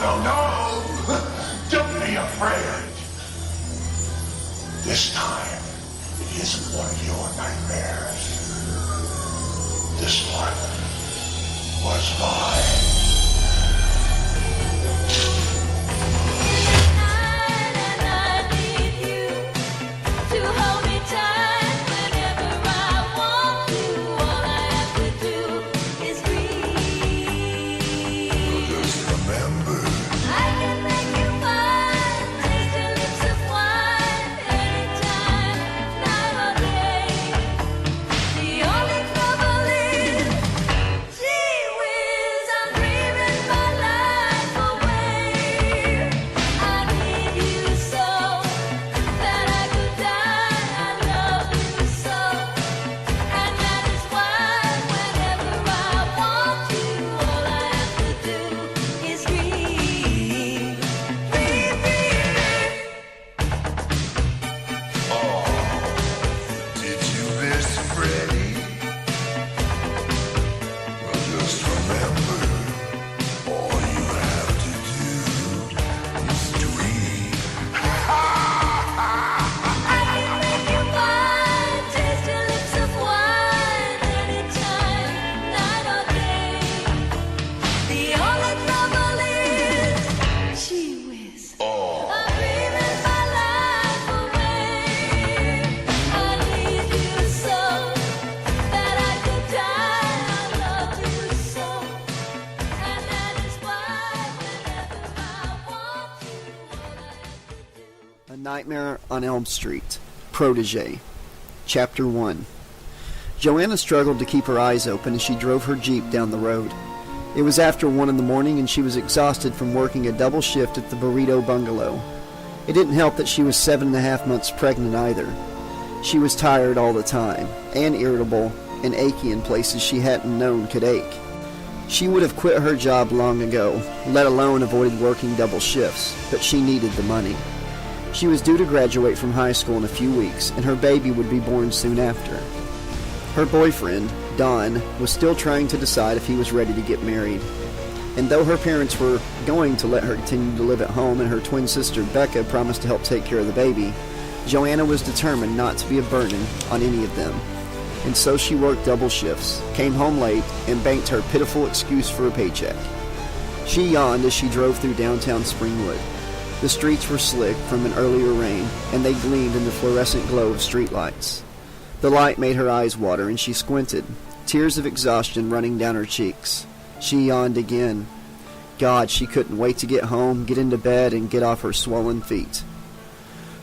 no! Don't be afraid. This time, it isn't one of your nightmares. This one was mine. Nightmare on Elm Street, Protege, Chapter 1. Joanna struggled to keep her eyes open as she drove her Jeep down the road. It was after 1 in the morning and she was exhausted from working a double shift at the Burrito Bungalow. It didn't help that she was 7.5 months pregnant either. She was tired all the time, and irritable, and achy in places she hadn't known could ache. She would have quit her job long ago, let alone avoided working double shifts, but she needed the money. She was due to graduate from high school in a few weeks, and her baby would be born soon after. Her boyfriend, Don, was still trying to decide if he was ready to get married. And though her parents were going to let her continue to live at home and her twin sister Becca promised to help take care of the baby, Joanna was determined not to be a burden on any of them. And so she worked double shifts, came home late, and banked her pitiful excuse for a paycheck. She yawned as she drove through downtown Springwood. The streets were slick from an earlier rain, and they gleamed in the fluorescent glow of streetlights. The light made her eyes water, and she squinted, tears of exhaustion running down her cheeks. She yawned again. God, she couldn't wait to get home, get into bed, and get off her swollen feet.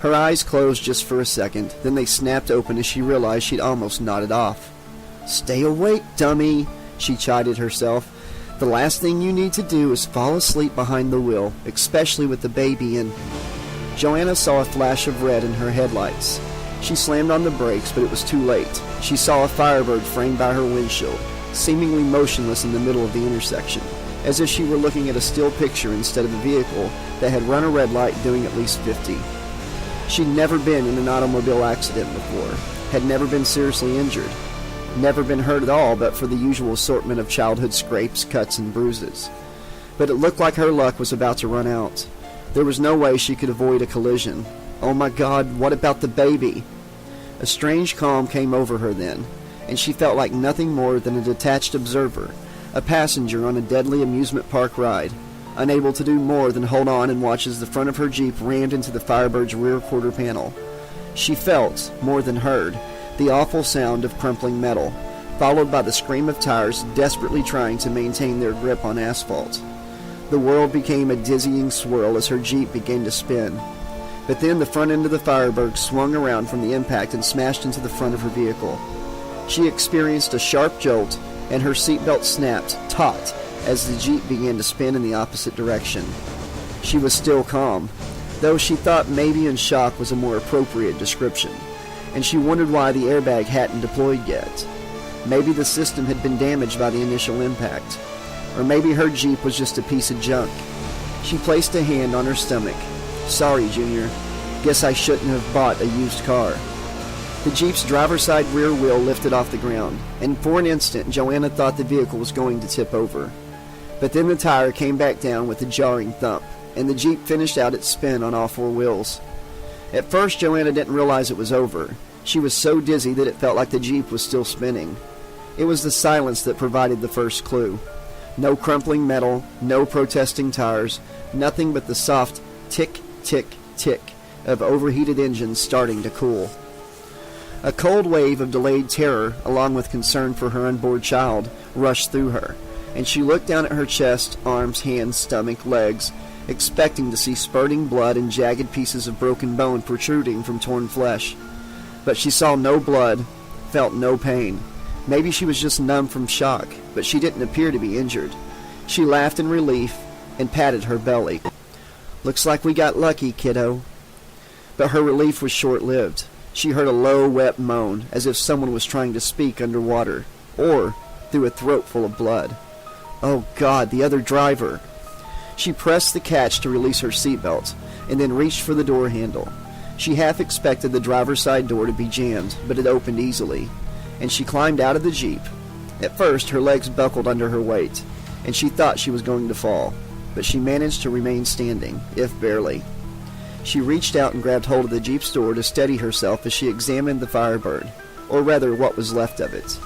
Her eyes closed just for a second, then they snapped open as she realized she'd almost nodded off. "Stay awake, dummy," she chided herself. "The last thing you need to do is fall asleep behind the wheel, especially with the baby in." Joanna saw a flash of red in her headlights. She slammed on the brakes, but it was too late. She saw a Firebird framed by her windshield, seemingly motionless in the middle of the intersection, as if she were looking at a still picture instead of a vehicle that had run a red light doing at least 50. She'd never been in an automobile accident before, had never been seriously injured, never been hurt at all but for the usual assortment of childhood scrapes, cuts, and bruises. But it looked like her luck was about to run out. There was no way she could avoid a collision. Oh my God, what about the baby? A strange calm came over her then, and she felt like nothing more than a detached observer, a passenger on a deadly amusement park ride, unable to do more than hold on and watch as the front of her Jeep rammed into the Firebird's rear quarter panel. She felt, more than heard, the awful sound of crumpling metal, followed by the scream of tires desperately trying to maintain their grip on asphalt. The world became a dizzying swirl as her Jeep began to spin. But then the front end of the Firebird swung around from the impact and smashed into the front of her vehicle. She experienced a sharp jolt, and her seatbelt snapped, taut, as the Jeep began to spin in the opposite direction. She was still calm, though she thought maybe in shock was a more appropriate description, and she wondered why the airbag hadn't deployed yet. Maybe the system had been damaged by the initial impact, or maybe her Jeep was just a piece of junk. She placed a hand on her stomach. "Sorry, Junior. Guess I shouldn't have bought a used car." The Jeep's driver's side rear wheel lifted off the ground, and for an instant Joanna thought the vehicle was going to tip over. But then the tire came back down with a jarring thump, and the Jeep finished out its spin on all four wheels. At first, Joanna didn't realize it was over. She was so dizzy that it felt like the Jeep was still spinning. It was the silence that provided the first clue. No crumpling metal, no protesting tires, nothing but the soft tick, tick, tick of overheated engines starting to cool. A cold wave of delayed terror, along with concern for her unborn child, rushed through her, and she looked down at her chest, arms, hands, stomach, legs, expecting to see spurting blood and jagged pieces of broken bone protruding from torn flesh. But she saw no blood, felt no pain. Maybe she was just numb from shock, but she didn't appear to be injured. She laughed in relief and patted her belly. "Looks like we got lucky, kiddo." But her relief was short-lived. She heard a low, wet moan, as if someone was trying to speak underwater, or through a throat full of blood. Oh God, the other driver! She pressed the catch to release her seatbelt, and then reached for the door handle. She half expected the driver's side door to be jammed, but it opened easily, and she climbed out of the Jeep. At first, her legs buckled under her weight, and she thought she was going to fall, but she managed to remain standing, if barely. She reached out and grabbed hold of the Jeep's door to steady herself as she examined the Firebird, or rather what was left of it.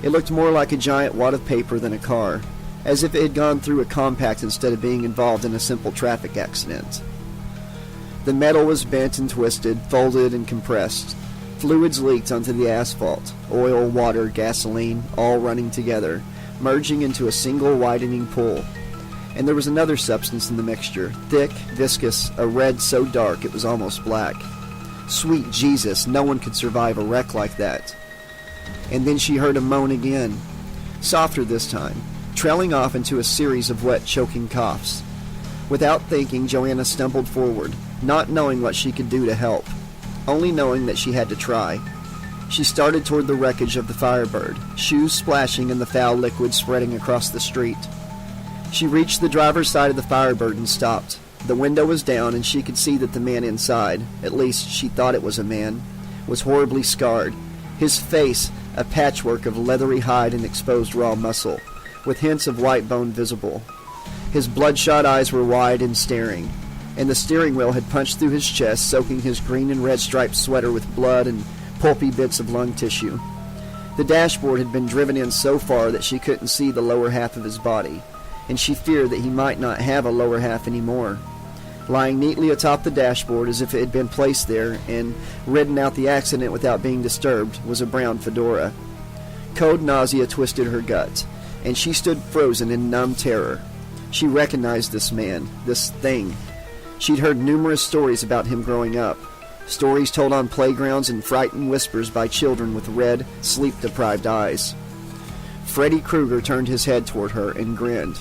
It looked more like a giant wad of paper than a car, as if it had gone through a compact instead of being involved in a simple traffic accident. The metal was bent and twisted, folded and compressed. Fluids leaked onto the asphalt, oil, water, gasoline, all running together, merging into a single widening pool. And there was another substance in the mixture, thick, viscous, a red so dark it was almost black. Sweet Jesus, no one could survive a wreck like that. And then she heard a moan again, softer this time, trailing off into a series of wet, choking coughs. Without thinking, Joanna stumbled forward, not knowing what she could do to help, only knowing that she had to try. She started toward the wreckage of the Firebird, shoes splashing and the foul liquid spreading across the street. She reached the driver's side of the Firebird and stopped. The window was down and she could see that the man inside, at least she thought it was a man, was horribly scarred, his face a patchwork of leathery hide and exposed raw muscle, with hints of white bone visible. His bloodshot eyes were wide and staring, and the steering wheel had punched through his chest, soaking his green and red striped sweater with blood and pulpy bits of lung tissue. The dashboard had been driven in so far that she couldn't see the lower half of his body, and she feared that he might not have a lower half anymore. Lying neatly atop the dashboard as if it had been placed there and ridden out the accident without being disturbed was a brown fedora. Cold nausea twisted her gut, and she stood frozen in numb terror. She recognized this man, this thing. She'd heard numerous stories about him growing up, stories told on playgrounds and frightened whispers by children with red, sleep-deprived eyes. Freddy Krueger turned his head toward her and grinned,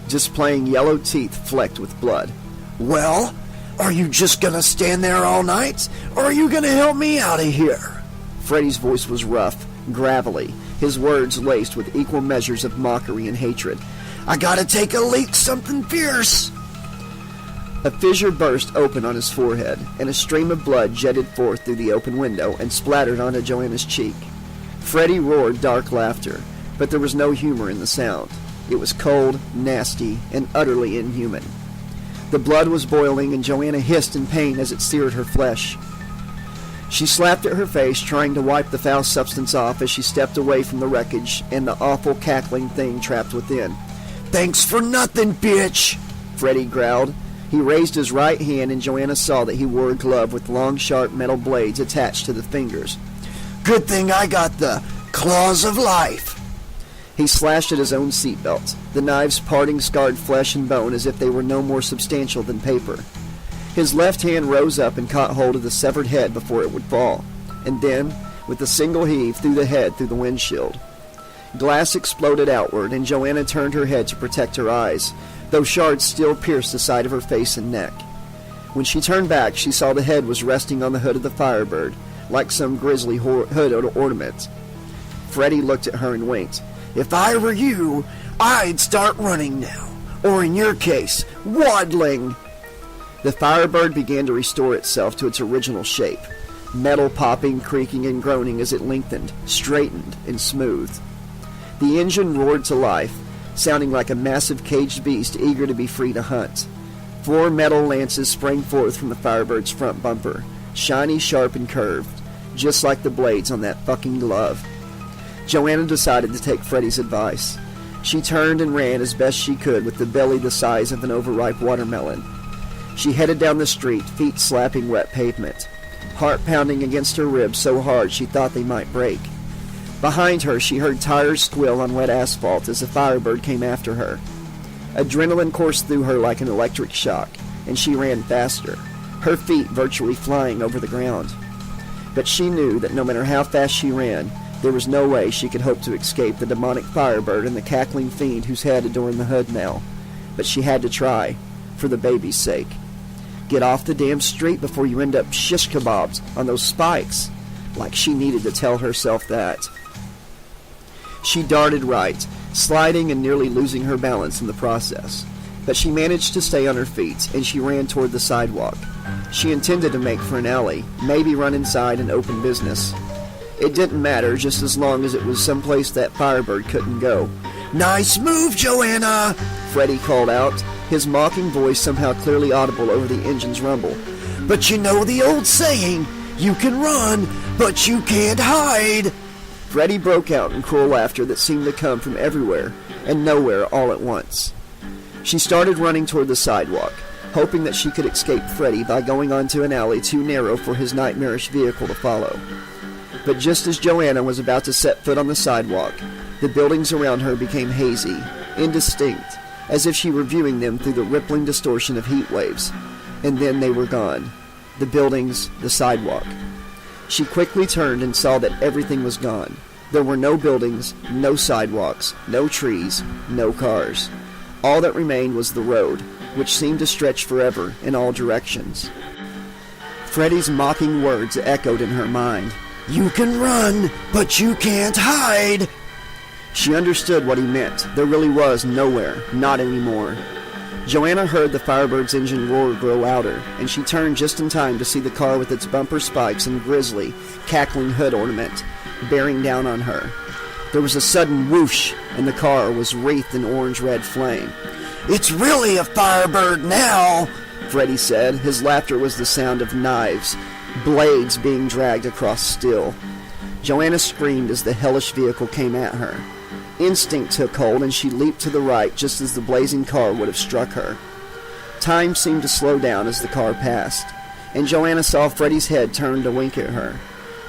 displaying yellow teeth flecked with blood. "Well, are you just gonna stand there all night, or are you gonna help me out of here?" Freddy's voice was rough, gravelly, his words laced with equal measures of mockery and hatred. "I gotta take a leak, something fierce." A fissure burst open on his forehead, and a stream of blood jetted forth through the open window and splattered onto Joanna's cheek. Freddy roared dark laughter, but there was no humor in the sound. It was cold, nasty, and utterly inhuman. The blood was boiling, and Joanna hissed in pain as it seared her flesh. She slapped at her face, trying to wipe the foul substance off as she stepped away from the wreckage and the awful cackling thing trapped within. "Thanks for nothing, bitch," Freddy growled. He raised his right hand, and Joanna saw that he wore a glove with long, sharp metal blades attached to the fingers. "Good thing I got the claws of life." He slashed at his own seatbelt, the knives parting scarred flesh and bone as if they were no more substantial than paper. His left hand rose up and caught hold of the severed head before it would fall, and then, with a single heave, threw the head through the windshield. Glass exploded outward, and Joanna turned her head to protect her eyes, though shards still pierced the side of her face and neck. When she turned back, she saw the head was resting on the hood of the Firebird, like some grisly hood ornament. Freddy looked at her and winked. "If I were you, I'd start running now. Or in your case, waddling." The Firebird began to restore itself to its original shape, metal popping, creaking, and groaning as it lengthened, straightened, and smoothed. The engine roared to life, sounding like a massive caged beast eager to be free to hunt. 4 metal lances sprang forth from the Firebird's front bumper, shiny, sharp, and curved, just like the blades on that fucking glove. Joanna decided to take Freddy's advice. She turned and ran as best she could with the belly the size of an overripe watermelon. She headed down the street, feet slapping wet pavement, heart pounding against her ribs so hard she thought they might break. Behind her, she heard tires squeal on wet asphalt as the Firebird came after her. Adrenaline coursed through her like an electric shock, and she ran faster, her feet virtually flying over the ground. But she knew that no matter how fast she ran, there was no way she could hope to escape the demonic Firebird and the cackling fiend whose head adorned the hood now. But she had to try, for the baby's sake. Get off the damn street before you end up shish kebabs on those spikes. Like she needed to tell herself that. She darted right, sliding and nearly losing her balance in the process. But she managed to stay on her feet, and she ran toward the sidewalk. She intended to make for an alley, maybe run inside and open business. It didn't matter, just as long as it was someplace that Firebird couldn't go. Nice move, Joanna! Freddy called out, his mocking voice somehow clearly audible over the engine's rumble. But you know the old saying, you can run, but you can't hide. Freddy broke out in cruel laughter that seemed to come from everywhere and nowhere all at once. She started running toward the sidewalk, hoping that she could escape Freddy by going onto an alley too narrow for his nightmarish vehicle to follow. But just as Joanna was about to set foot on the sidewalk, the buildings around her became hazy, indistinct, as if she were viewing them through the rippling distortion of heat waves. And then they were gone. The buildings, the sidewalk. She quickly turned and saw that everything was gone. There were no buildings, no sidewalks, no trees, no cars. All that remained was the road, which seemed to stretch forever in all directions. Freddy's mocking words echoed in her mind. You can run, but you can't hide. She understood what he meant. There really was nowhere, not anymore. Joanna heard the Firebird's engine roar grow louder, and she turned just in time to see the car with its bumper spikes and grisly, cackling hood ornament bearing down on her. There was a sudden whoosh, and the car was wreathed in orange-red flame. It's really a Firebird now, Freddy said. His laughter was the sound of knives, blades being dragged across steel. Joanna screamed as the hellish vehicle came at her. Instinct took hold, and she leaped to the right just as the blazing car would have struck her. Time seemed to slow down as the car passed, and Joanna saw Freddy's head turn to wink at her.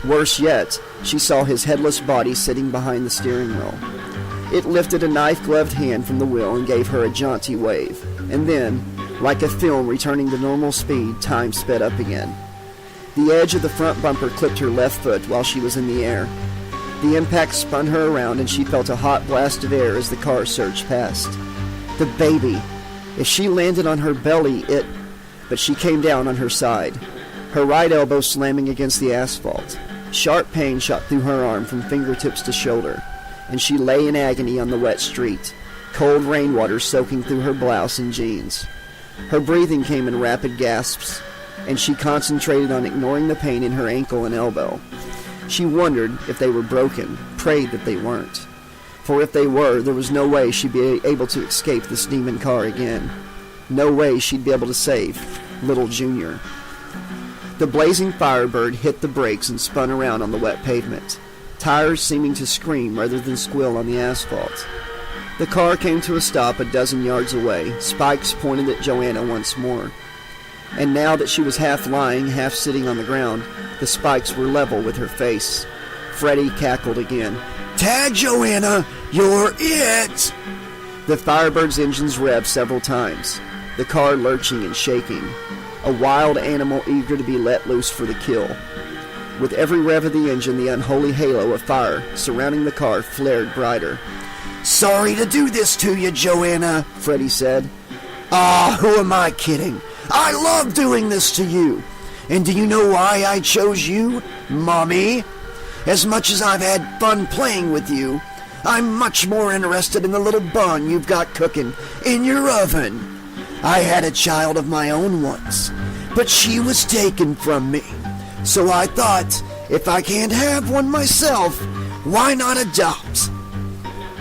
Worse yet, she saw his headless body sitting behind the steering wheel. It lifted a knife-gloved hand from the wheel and gave her a jaunty wave, and then, like a film returning to normal speed, time sped up again. The edge of the front bumper clipped her left foot while she was in the air. The impact spun her around, and she felt a hot blast of air as the car surged past. The baby! If she landed on her belly, But she came down on her side, her right elbow slamming against the asphalt. Sharp pain shot through her arm from fingertips to shoulder, and she lay in agony on the wet street, cold rainwater soaking through her blouse and jeans. Her breathing came in rapid gasps, and she concentrated on ignoring the pain in her ankle and elbow. She wondered if they were broken, prayed that they weren't. For if they were, there was no way she'd be able to escape this demon car again. No way she'd be able to save little Junior. The blazing Firebird hit the brakes and spun around on the wet pavement, tires seeming to scream rather than squeal on the asphalt. The car came to a stop a dozen yards away, spikes pointed at Joanna once more. And now that she was half lying, half sitting on the ground, the spikes were level with her face. Freddy cackled again. Tag, Joanna! You're it! The Firebird's engines revved several times, the car lurching and shaking, a wild animal eager to be let loose for the kill. With every rev of the engine, the unholy halo of fire surrounding the car flared brighter. Sorry to do this to you, Joanna, Freddy said. Who am I kidding? I love doing this to you. And do you know why I chose you, Mommy? As much as I've had fun playing with you, I'm much more interested in the little bun you've got cooking in your oven. I had a child of my own once, but she was taken from me. So I thought, if I can't have one myself, why not adopt?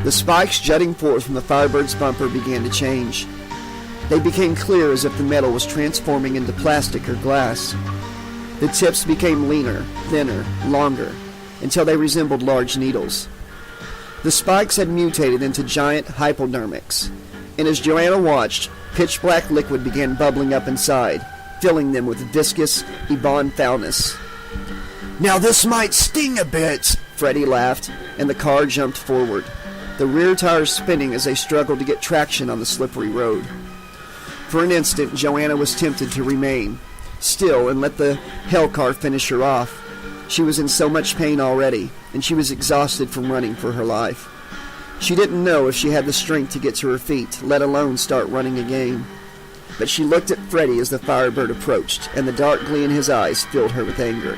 The spikes jutting forth from the Firebird's bumper began to change. They became clear as if the metal was transforming into plastic or glass. The tips became leaner, thinner, longer, until they resembled large needles. The spikes had mutated into giant hypodermics, and as Joanna watched, pitch-black liquid began bubbling up inside, filling them with viscous, ebon foulness. Now this might sting a bit, Freddy laughed, and the car jumped forward, the rear tires spinning as they struggled to get traction on the slippery road. For an instant, Joanna was tempted to remain still and let the hell car finish her off. She was in so much pain already, and she was exhausted from running for her life. She didn't know if she had the strength to get to her feet, let alone start running again. But she looked at Freddy as the Firebird approached, and the dark glee in his eyes filled her with anger.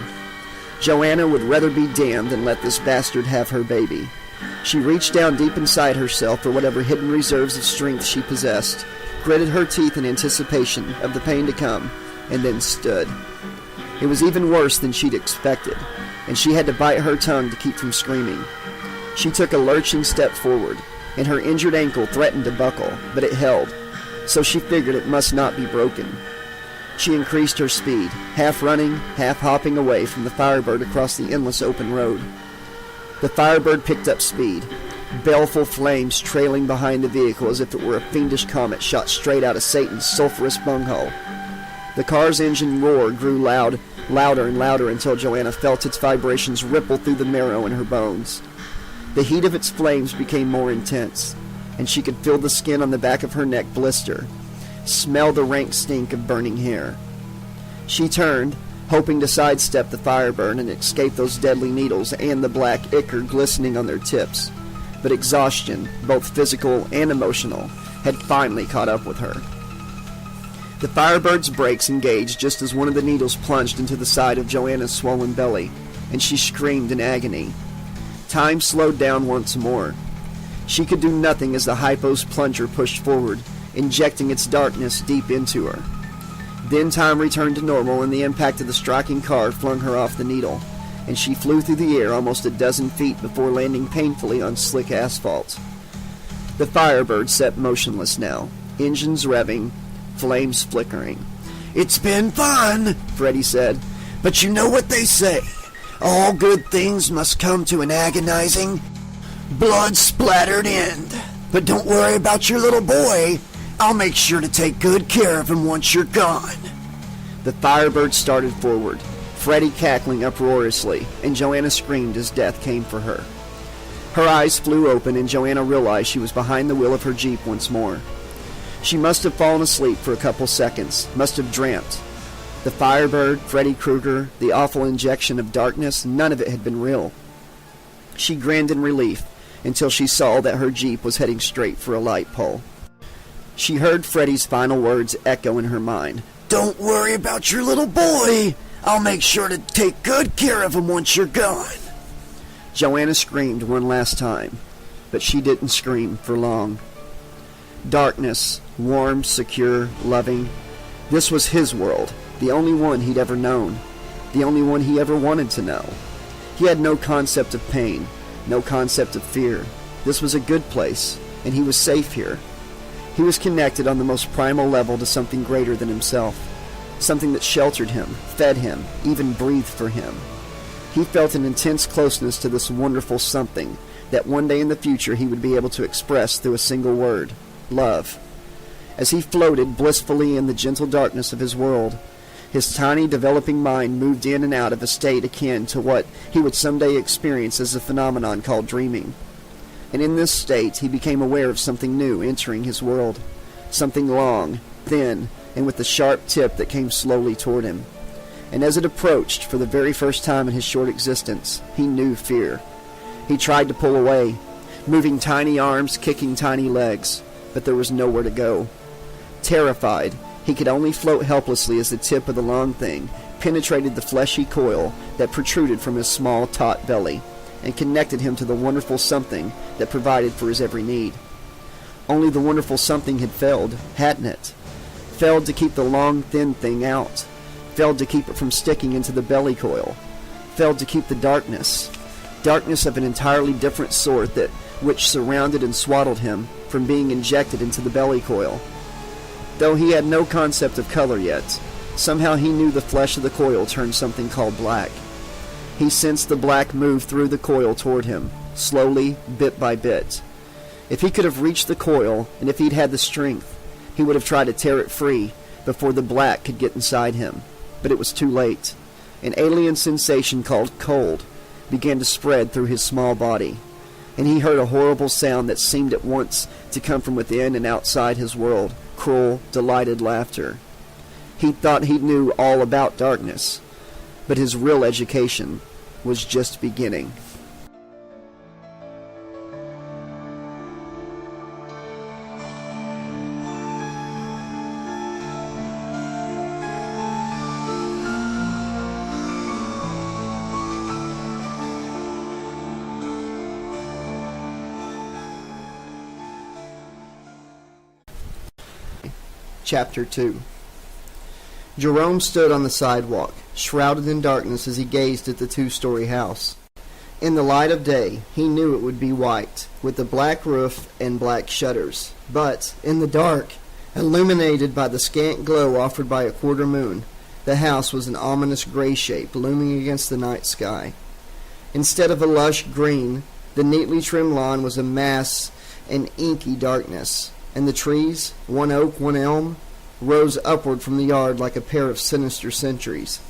Joanna would rather be damned than let this bastard have her baby. She reached down deep inside herself for whatever hidden reserves of strength she possessed, gritted her teeth in anticipation of the pain to come, and then stood. It was even worse than she'd expected, and she had to bite her tongue to keep from screaming. She took a lurching step forward, and her injured ankle threatened to buckle, but it held, so she figured it must not be broken. She increased her speed, half running, half hopping away from the Firebird across the endless open road. The Firebird picked up speed, baleful flames trailing behind the vehicle as if it were a fiendish comet shot straight out of Satan's sulphurous bunghole. The car's engine roar grew louder and louder until Joanna felt its vibrations ripple through the marrow in her bones. The heat of its flames became more intense, and she could feel the skin on the back of her neck blister, smell the rank stink of burning hair. She turned, hoping to sidestep the Firebird and escape those deadly needles and the black ichor glistening on their tips, but exhaustion, both physical and emotional, had finally caught up with her. The Firebird's brakes engaged just as one of the needles plunged into the side of Joanna's swollen belly, and she screamed in agony. Time slowed down once more. She could do nothing as the hypo's plunger pushed forward, injecting its darkness deep into her. Then time returned to normal, and the impact of the striking car flung her off the needle, and she flew through the air almost a dozen feet before landing painfully on slick asphalt. The Firebird sat motionless now, engines revving, flames flickering. "It's been fun," Freddy said, "but you know what they say. All good things must come to an agonizing, blood-splattered end. But don't worry about your little boy. I'll make sure to take good care of him once you're gone." The Firebird started forward, Freddy cackling uproariously, and Joanna screamed as death came for her. Her eyes flew open, and Joanna realized she was behind the wheel of her Jeep once more. She must have fallen asleep for a couple seconds, must have dreamt. The Firebird, Freddy Krueger, the awful injection of darkness, none of it had been real. She grinned in relief until she saw that her Jeep was heading straight for a light pole. She heard Freddy's final words echo in her mind. "Don't worry about your little boy. I'll make sure to take good care of him once you're gone." Joanna screamed one last time, but she didn't scream for long. Darkness, warm, secure, loving. This was his world, the only one he'd ever known, the only one he ever wanted to know. He had no concept of pain, no concept of fear. This was a good place, and he was safe here. He was connected on the most primal level to something greater than himself, something that sheltered him, fed him, even breathed for him. He felt an intense closeness to this wonderful something that one day in the future he would be able to express through a single word: love. As he floated blissfully in the gentle darkness of his world, his tiny developing mind moved in and out of a state akin to what he would someday experience as a phenomenon called dreaming. And in this state he became aware of something new entering his world, something long, thin, and with a sharp tip that came slowly toward him. And as it approached, for the very first time in his short existence, he knew fear. He tried to pull away, moving tiny arms, kicking tiny legs, but there was nowhere to go. Terrified, he could only float helplessly as the tip of the long thing penetrated the fleshy coil that protruded from his small, taut belly, and connected him to the wonderful something that provided for his every need. Only the wonderful something had failed, hadn't it? Failed to keep the long, thin thing out. Failed to keep it from sticking into the belly coil. Failed to keep the darkness. Darkness of an entirely different sort that which surrounded and swaddled him from being injected into the belly coil. Though he had no concept of color yet, somehow he knew the flesh of the coil turned something called black. He sensed the black move through the coil toward him, slowly, bit by bit. If he could have reached the coil, and if he'd had the strength, he would have tried to tear it free before the black could get inside him. But it was too late. An alien sensation called cold began to spread through his small body, and he heard a horrible sound that seemed at once to come from within and outside his world, cruel, delighted laughter. He thought he knew all about darkness, but his real education was just beginning. Chapter 2. Jerome stood on the sidewalk, shrouded in darkness as he gazed at the two-story house. In the light of day, he knew it would be white, with a black roof and black shutters. But, in the dark, illuminated by the scant glow offered by a quarter moon, the house was an ominous gray shape looming against the night sky. Instead of a lush green, the neatly trimmed lawn was a mass in inky darkness, and the trees, one oak, one elm, rose upward from the yard like a pair of sinister sentries.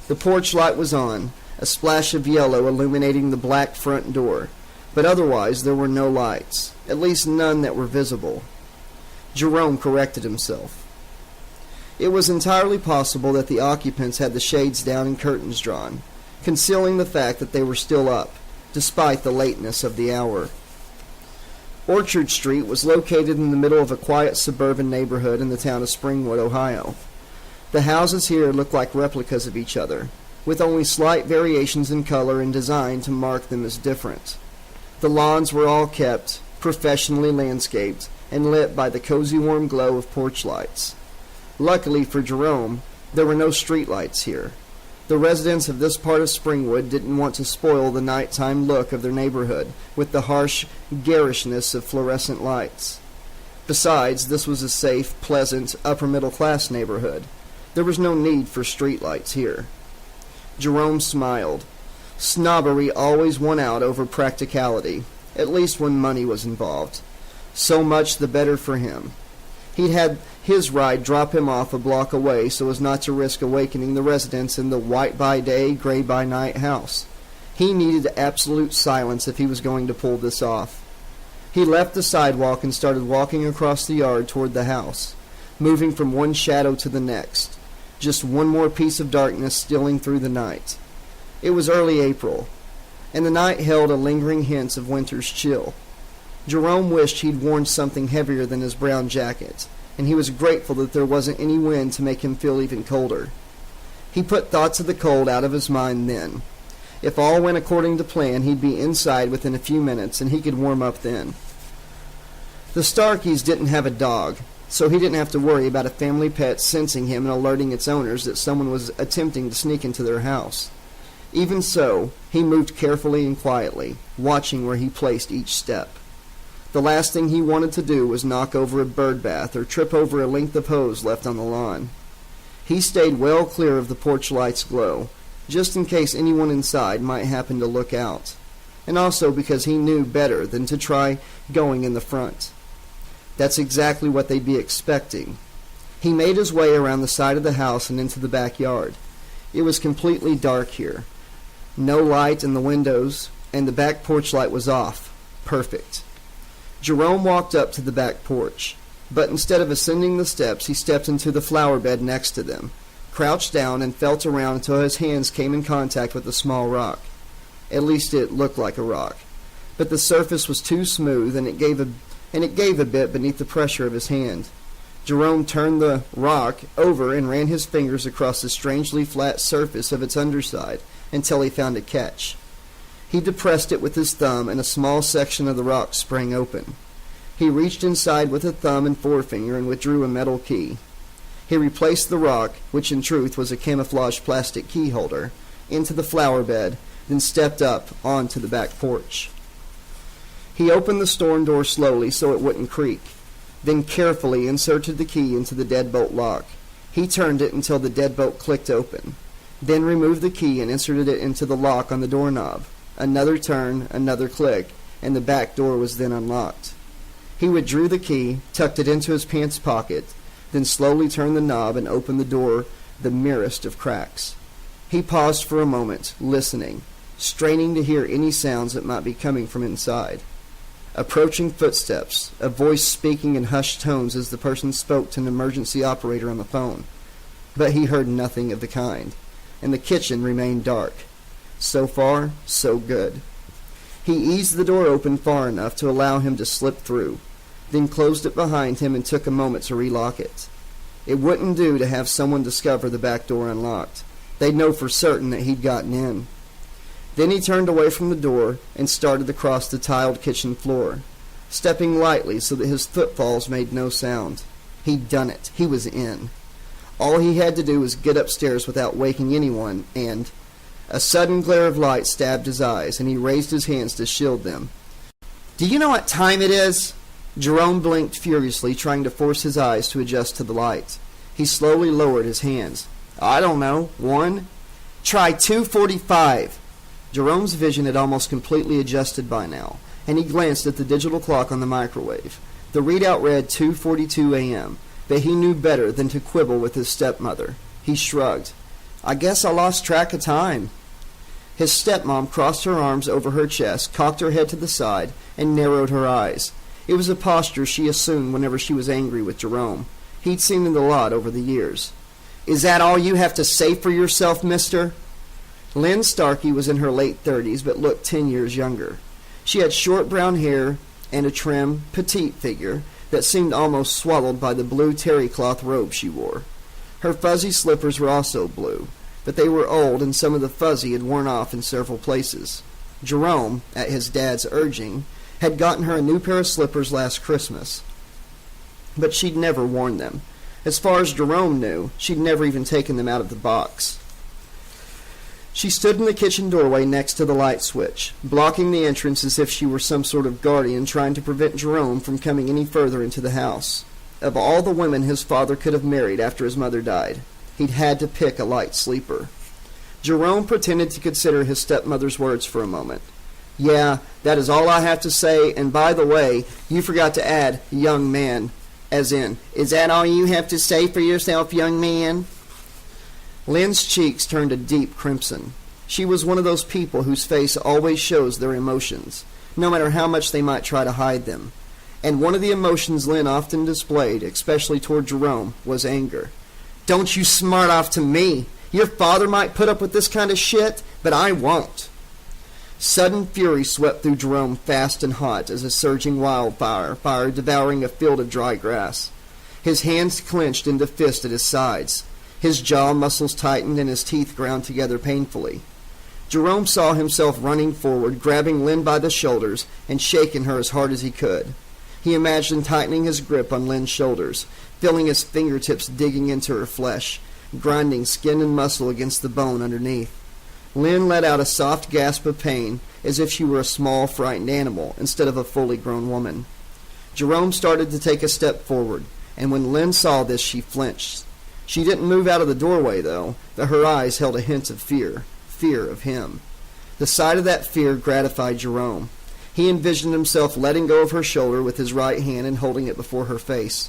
The porch light was on, a splash of yellow illuminating the black front door, but otherwise there were no lights, at least none that were visible. Jerome corrected himself. It was entirely possible that the occupants had the shades down and curtains drawn, concealing the fact that they were still up, despite the lateness of the hour. Orchard Street was located in the middle of a quiet suburban neighborhood in the town of Springwood, Ohio. The houses here looked like replicas of each other, with only slight variations in color and design to mark them as different. The lawns were all kept, professionally landscaped, and lit by the cozy warm glow of porch lights. Luckily for Jerome, there were no street lights here. The residents of this part of Springwood didn't want to spoil the nighttime look of their neighborhood with the harsh garishness of fluorescent lights. Besides, this was a safe, pleasant, upper-middle-class neighborhood. There was no need for street lights here. Jerome smiled. Snobbery always won out over practicality, at least when money was involved. So much the better for him. He'd had his ride drop him off a block away so as not to risk awakening the residents in the white-by-day, gray-by-night house. He needed absolute silence if he was going to pull this off. He left the sidewalk and started walking across the yard toward the house, moving from one shadow to the next, just one more piece of darkness stealing through the night. It was early April, and the night held a lingering hint of winter's chill. Jerome wished he'd worn something heavier than his brown jacket, and he was grateful that there wasn't any wind to make him feel even colder. He put thoughts of the cold out of his mind then. If all went according to plan, he'd be inside within a few minutes, and he could warm up then. The Starkeys didn't have a dog, so he didn't have to worry about a family pet sensing him and alerting its owners that someone was attempting to sneak into their house. Even so, he moved carefully and quietly, watching where he placed each step. The last thing he wanted to do was knock over a bird bath or trip over a length of hose left on the lawn. He stayed well clear of the porch light's glow, just in case anyone inside might happen to look out, and also because he knew better than to try going in the front. That's exactly what they'd be expecting. He made his way around the side of the house and into the backyard. It was completely dark here. No light in the windows, and the back porch light was off. Perfect. Jerome walked up to the back porch, but instead of ascending the steps, he stepped into the flower bed next to them, crouched down and felt around until his hands came in contact with a small rock. At least it looked like a rock, but the surface was too smooth and it gave a bit beneath the pressure of his hand. Jerome turned the rock over and ran his fingers across the strangely flat surface of its underside until he found a catch. He depressed it with his thumb, and a small section of the rock sprang open. He reached inside with a thumb and forefinger and withdrew a metal key. He replaced the rock, which in truth was a camouflage plastic key holder, into the flower bed, then stepped up onto the back porch. He opened the storm door slowly so it wouldn't creak, then carefully inserted the key into the deadbolt lock. He turned it until the deadbolt clicked open, then removed the key and inserted it into the lock on the doorknob. Another turn, another click, and the back door was then unlocked. He withdrew the key, tucked it into his pants pocket, then slowly turned the knob and opened the door the merest of cracks. He paused for a moment, listening, straining to hear any sounds that might be coming from inside. Approaching footsteps, a voice speaking in hushed tones as the person spoke to an emergency operator on the phone. But he heard nothing of the kind, and the kitchen remained dark. So far, so good. He eased the door open far enough to allow him to slip through, then closed it behind him and took a moment to relock it. It wouldn't do to have someone discover the back door unlocked. They'd know for certain that he'd gotten in. Then he turned away from the door and started across the tiled kitchen floor, stepping lightly so that his footfalls made no sound. He'd done it. He was in. All he had to do was get upstairs without waking anyone, and a sudden glare of light stabbed his eyes, and he raised his hands to shield them. "Do you know what time it is?" Jerome blinked furiously, trying to force his eyes to adjust to the light. He slowly lowered his hands. "I don't know. 1? Try 2:45. Jerome's vision had almost completely adjusted by now, and he glanced at the digital clock on the microwave. The readout read 2:42 a.m., but he knew better than to quibble with his stepmother. He shrugged. "I guess I lost track of time." His stepmom crossed her arms over her chest, cocked her head to the side, and narrowed her eyes. It was a posture she assumed whenever she was angry with Jerome. He'd seen it a lot over the years. "Is that all you have to say for yourself, mister?" Lynn Starkey was in her late 30s, but looked 10 years younger. She had short brown hair and a trim, petite figure that seemed almost swallowed by the blue terry cloth robe she wore. Her fuzzy slippers were also blue, but they were old and some of the fuzzy had worn off in several places. Jerome, at his dad's urging, had gotten her a new pair of slippers last Christmas, but she'd never worn them. As far as Jerome knew, she'd never even taken them out of the box. She stood in the kitchen doorway next to the light switch, blocking the entrance as if she were some sort of guardian trying to prevent Jerome from coming any further into the house. Of all the women his father could have married after his mother died, he'd had to pick a light sleeper. Jerome pretended to consider his stepmother's words for a moment. "Yeah, that is all I have to say, and by the way, you forgot to add, young man. As in, is that all you have to say for yourself, young man?" Lynn's cheeks turned a deep crimson. She was one of those people whose face always shows their emotions, no matter how much they might try to hide them. And one of the emotions Lynn often displayed, especially toward Jerome, was anger. "Don't you smart off to me. Your father might put up with this kind of shit, but I won't." Sudden fury swept through Jerome fast and hot as a surging fire devouring a field of dry grass. His hands clenched into fists at his sides. His jaw muscles tightened and his teeth ground together painfully. Jerome saw himself running forward, grabbing Lynn by the shoulders and shaking her as hard as he could. He imagined tightening his grip on Lynn's shoulders, feeling his fingertips digging into her flesh, grinding skin and muscle against the bone underneath. Lynn let out a soft gasp of pain, as if she were a small, frightened animal instead of a fully grown woman. Jerome started to take a step forward, and when Lynn saw this, she flinched. She didn't move out of the doorway, though, but her eyes held a hint of fear of him. The sight of that fear gratified Jerome. He envisioned himself letting go of her shoulder with his right hand and holding it before her face.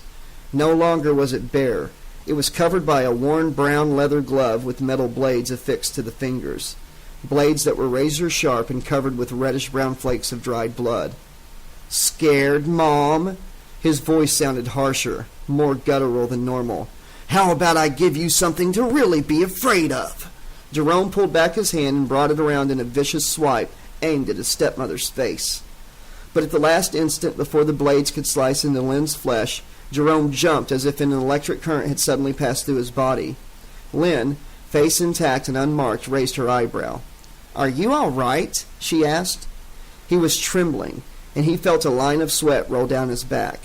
No longer was it bare. It was covered by a worn brown leather glove with metal blades affixed to the fingers, blades that were razor-sharp and covered with reddish-brown flakes of dried blood. "Scared, Mom?" His voice sounded harsher, more guttural than normal. "How about I give you something to really be afraid of?" Jerome pulled back his hand and brought it around in a vicious swipe aimed at his stepmother's face. But at the last instant before the blades could slice into Lynn's flesh, Jerome jumped as if an electric current had suddenly passed through his body. Lynn, face intact and unmarked, raised her eyebrow. "Are you all right?" she asked. He was trembling, and he felt a line of sweat roll down his back,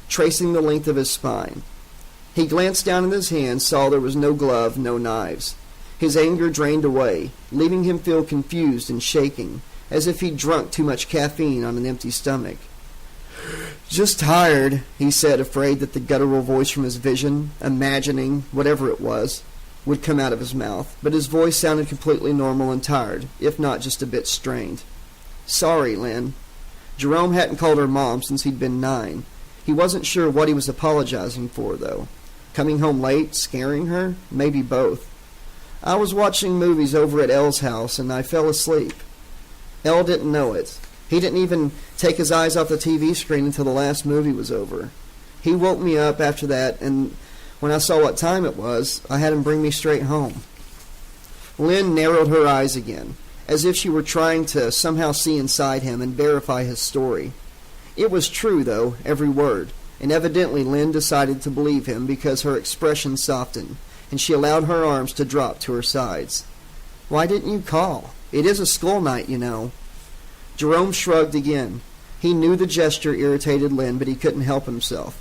tracing the length of his spine. He glanced down at his hands, saw there was no glove, no knives. His anger drained away, leaving him feel confused and shaking, as if he'd drunk too much caffeine on an empty stomach. "Just tired," he said, afraid that the guttural voice from his vision, imagining, whatever it was, would come out of his mouth, but his voice sounded completely normal and tired, if not just a bit strained. "Sorry, Lynn." Jerome hadn't called her Mom since he'd been 9. He wasn't sure what he was apologizing for, though. Coming home late, scaring her? Maybe both. "I was watching movies over at Elle's house, and I fell asleep." Elle didn't know it. He didn't even take his eyes off the TV screen until the last movie was over. He woke me up after that, and when I saw what time it was, I had him bring me straight home. Lynn narrowed her eyes again, as if she were trying to somehow see inside him and verify his story. It was true, though, every word, and evidently Lynn decided to believe him because her expression softened, and she allowed her arms to drop to her sides. "Why didn't you call? It is a school night, you know." Jerome shrugged again. He knew the gesture irritated Lynn, but he couldn't help himself.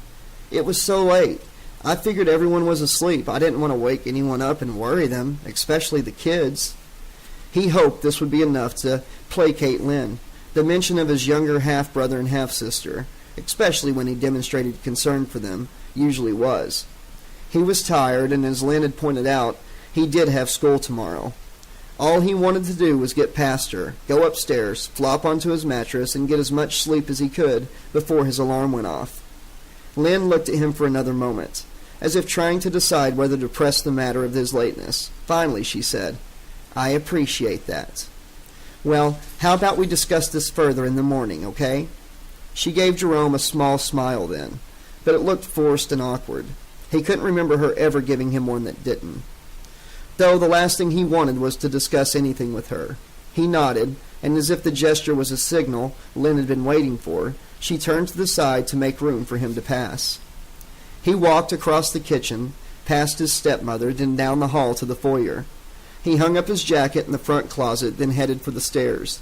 "It was so late. I figured everyone was asleep. I didn't want to wake anyone up and worry them, especially the kids." He hoped this would be enough to placate Lynn. The mention of his younger half-brother and half-sister, especially when he demonstrated concern for them, usually was. He was tired, and as Lynn had pointed out, he did have school tomorrow. All he wanted to do was get past her, go upstairs, flop onto his mattress, and get as much sleep as he could before his alarm went off. Lynn looked at him for another moment, as if trying to decide whether to press the matter of his lateness. Finally, she said, "I appreciate that. Well, how about we discuss this further in the morning, okay?" She gave Jerome a small smile then, but it looked forced and awkward. He couldn't remember her ever giving him one that didn't. Though the last thing he wanted was to discuss anything with her. He nodded, and as if the gesture was a signal Lynn had been waiting for, she turned to the side to make room for him to pass. He walked across the kitchen, past his stepmother, then down the hall to the foyer. He hung up his jacket in the front closet, then headed for the stairs.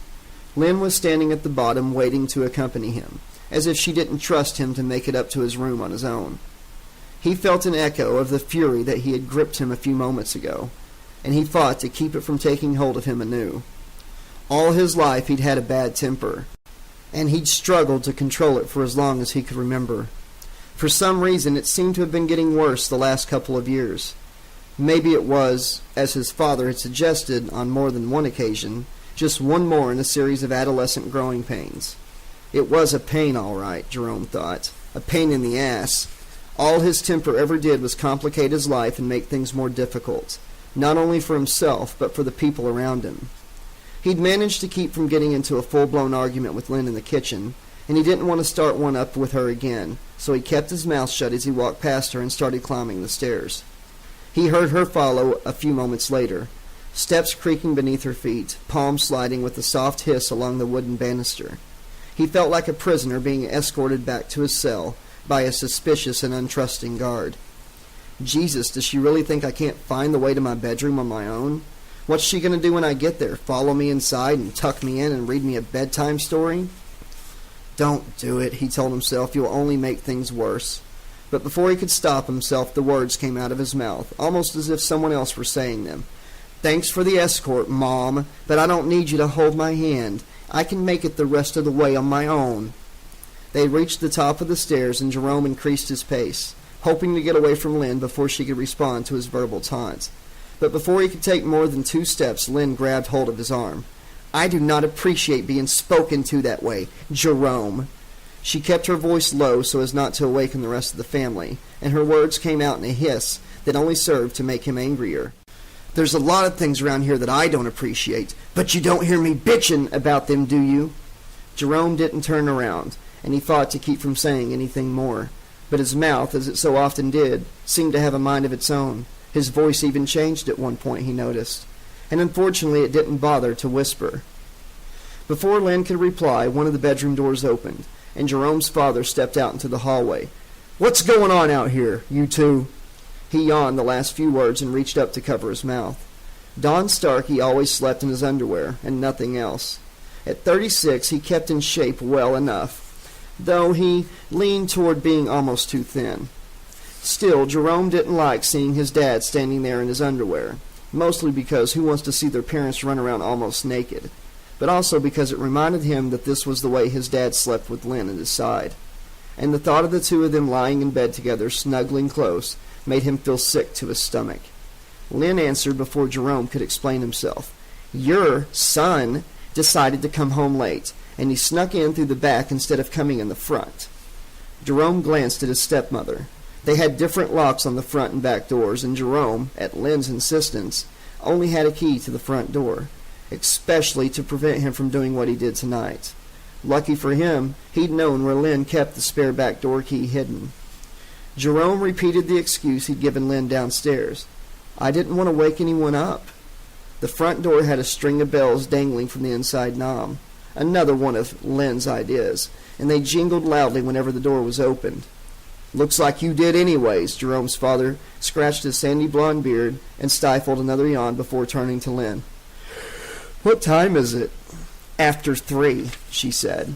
Lynn was standing at the bottom, waiting to accompany him, as if she didn't trust him to make it up to his room on his own. He felt an echo of the fury that he had gripped him a few moments ago, and he fought to keep it from taking hold of him anew. All his life he'd had a bad temper, and he'd struggled to control it for as long as he could remember. For some reason, it seemed to have been getting worse the last couple of years. Maybe it was, as his father had suggested on more than one occasion, just one more in a series of adolescent growing pains. It was a pain, all right, Jerome thought. A pain in the ass. All his temper ever did was complicate his life and make things more difficult, not only for himself, but for the people around him. He'd managed to keep from getting into a full-blown argument with Lynn in the kitchen, and he didn't want to start one up with her again, so he kept his mouth shut as he walked past her and started climbing the stairs. He heard her follow a few moments later, steps creaking beneath her feet, palms sliding with a soft hiss along the wooden banister. He felt like a prisoner being escorted back to his cell by a suspicious and untrusting guard. Jesus, does she really think I can't find the way to my bedroom on my own? What's she going to do when I get there? Follow me inside and tuck me in and read me a bedtime story? Don't do it, he told himself. You'll only make things worse. But before he could stop himself, the words came out of his mouth, almost as if someone else were saying them. Thanks for the escort, Mom, but I don't need you to hold my hand. I can make it the rest of the way on my own. They reached the top of the stairs, and Jerome increased his pace, hoping to get away from Lynn before she could respond to his verbal taunt. But before he could take more than 2 steps, Lynn grabbed hold of his arm. I do not appreciate being spoken to that way, Jerome. She kept her voice low so as not to awaken the rest of the family, and her words came out in a hiss that only served to make him angrier. There's a lot of things around here that I don't appreciate, but you don't hear me bitching about them, do you? Jerome didn't turn around, and he fought to keep from saying anything more. But his mouth, as it so often did, seemed to have a mind of its own. His voice even changed at one point, he noticed, and unfortunately it didn't bother to whisper. Before Lynn could reply, one of the bedroom doors opened, and Jerome's father stepped out into the hallway. What's going on out here, you two? He yawned the last few words and reached up to cover his mouth. Don Starkey always slept in his underwear, and nothing else. At 36, he kept in shape well enough, though he leaned toward being almost too thin. Still, Jerome didn't like seeing his dad standing there in his underwear, mostly because who wants to see their parents run around almost naked? but also because it reminded him that this was the way his dad slept with Lynn at his side. And the thought of the two of them lying in bed together, snuggling close, made him feel sick to his stomach. Lynn answered before Jerome could explain himself. "Your son decided to come home late, and he snuck in through the back instead of coming in the front." Jerome glanced at his stepmother. They had different locks on the front and back doors, and Jerome, at Lynn's insistence, only had a key to the front door, especially to prevent him from doing what he did tonight. Lucky for him, he'd known where Lynn kept the spare back door key hidden. Jerome repeated the excuse he'd given Lynn downstairs. "I didn't want to wake anyone up." The front door had a string of bells dangling from the inside knob, another one of Lynn's ideas, and they jingled loudly whenever the door was opened. "Looks like you did anyways." Jerome's father scratched his sandy blonde beard and stifled another yawn before turning to Lynn. "What time is it?" "After 3, she said.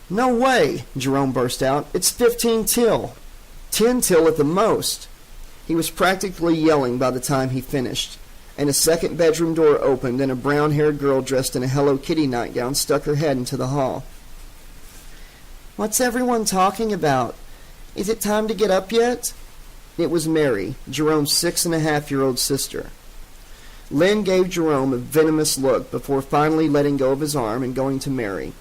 "No way," Jerome burst out. "It's 15 till. 10 till at the most." He was practically yelling by the time he finished, and a second bedroom door opened and a brown-haired girl dressed in a Hello Kitty nightgown stuck her head into the hall. "What's everyone talking about? Is it time to get up yet?" It was Mary, Jerome's 6.5-year-old sister. Lynn gave Jerome a venomous look before finally letting go of his arm and going to Mary.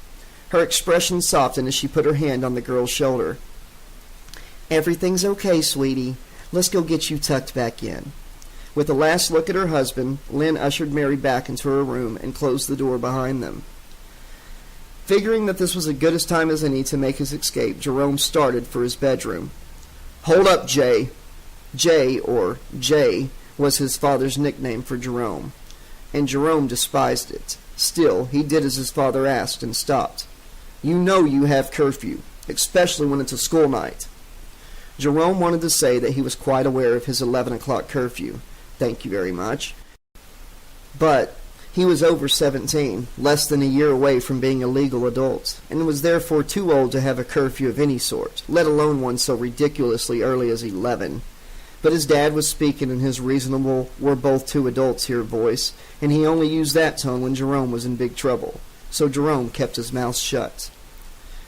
Her expression softened as she put her hand on the girl's shoulder. "Everything's okay, sweetie. Let's go get you tucked back in." With a last look at her husband, Lynn ushered Mary back into her room and closed the door behind them. Figuring that this was as good a time as any to make his escape, Jerome started for his bedroom. "Hold up, Jay." Jay, or Jay, was his father's nickname for Jerome, and Jerome despised it. Still, he did as his father asked and stopped. "You know you have curfew, especially when it's a school night." Jerome wanted to say that he was quite aware of his 11 o'clock curfew. Thank you very much. But he was over 17, less than a year away from being a legal adult, and was therefore too old to have a curfew of any sort, let alone one so ridiculously early as 11. But his dad was speaking in his reasonable, "we're both two adults here" voice, and he only used that tone when Jerome was in big trouble. So Jerome kept his mouth shut.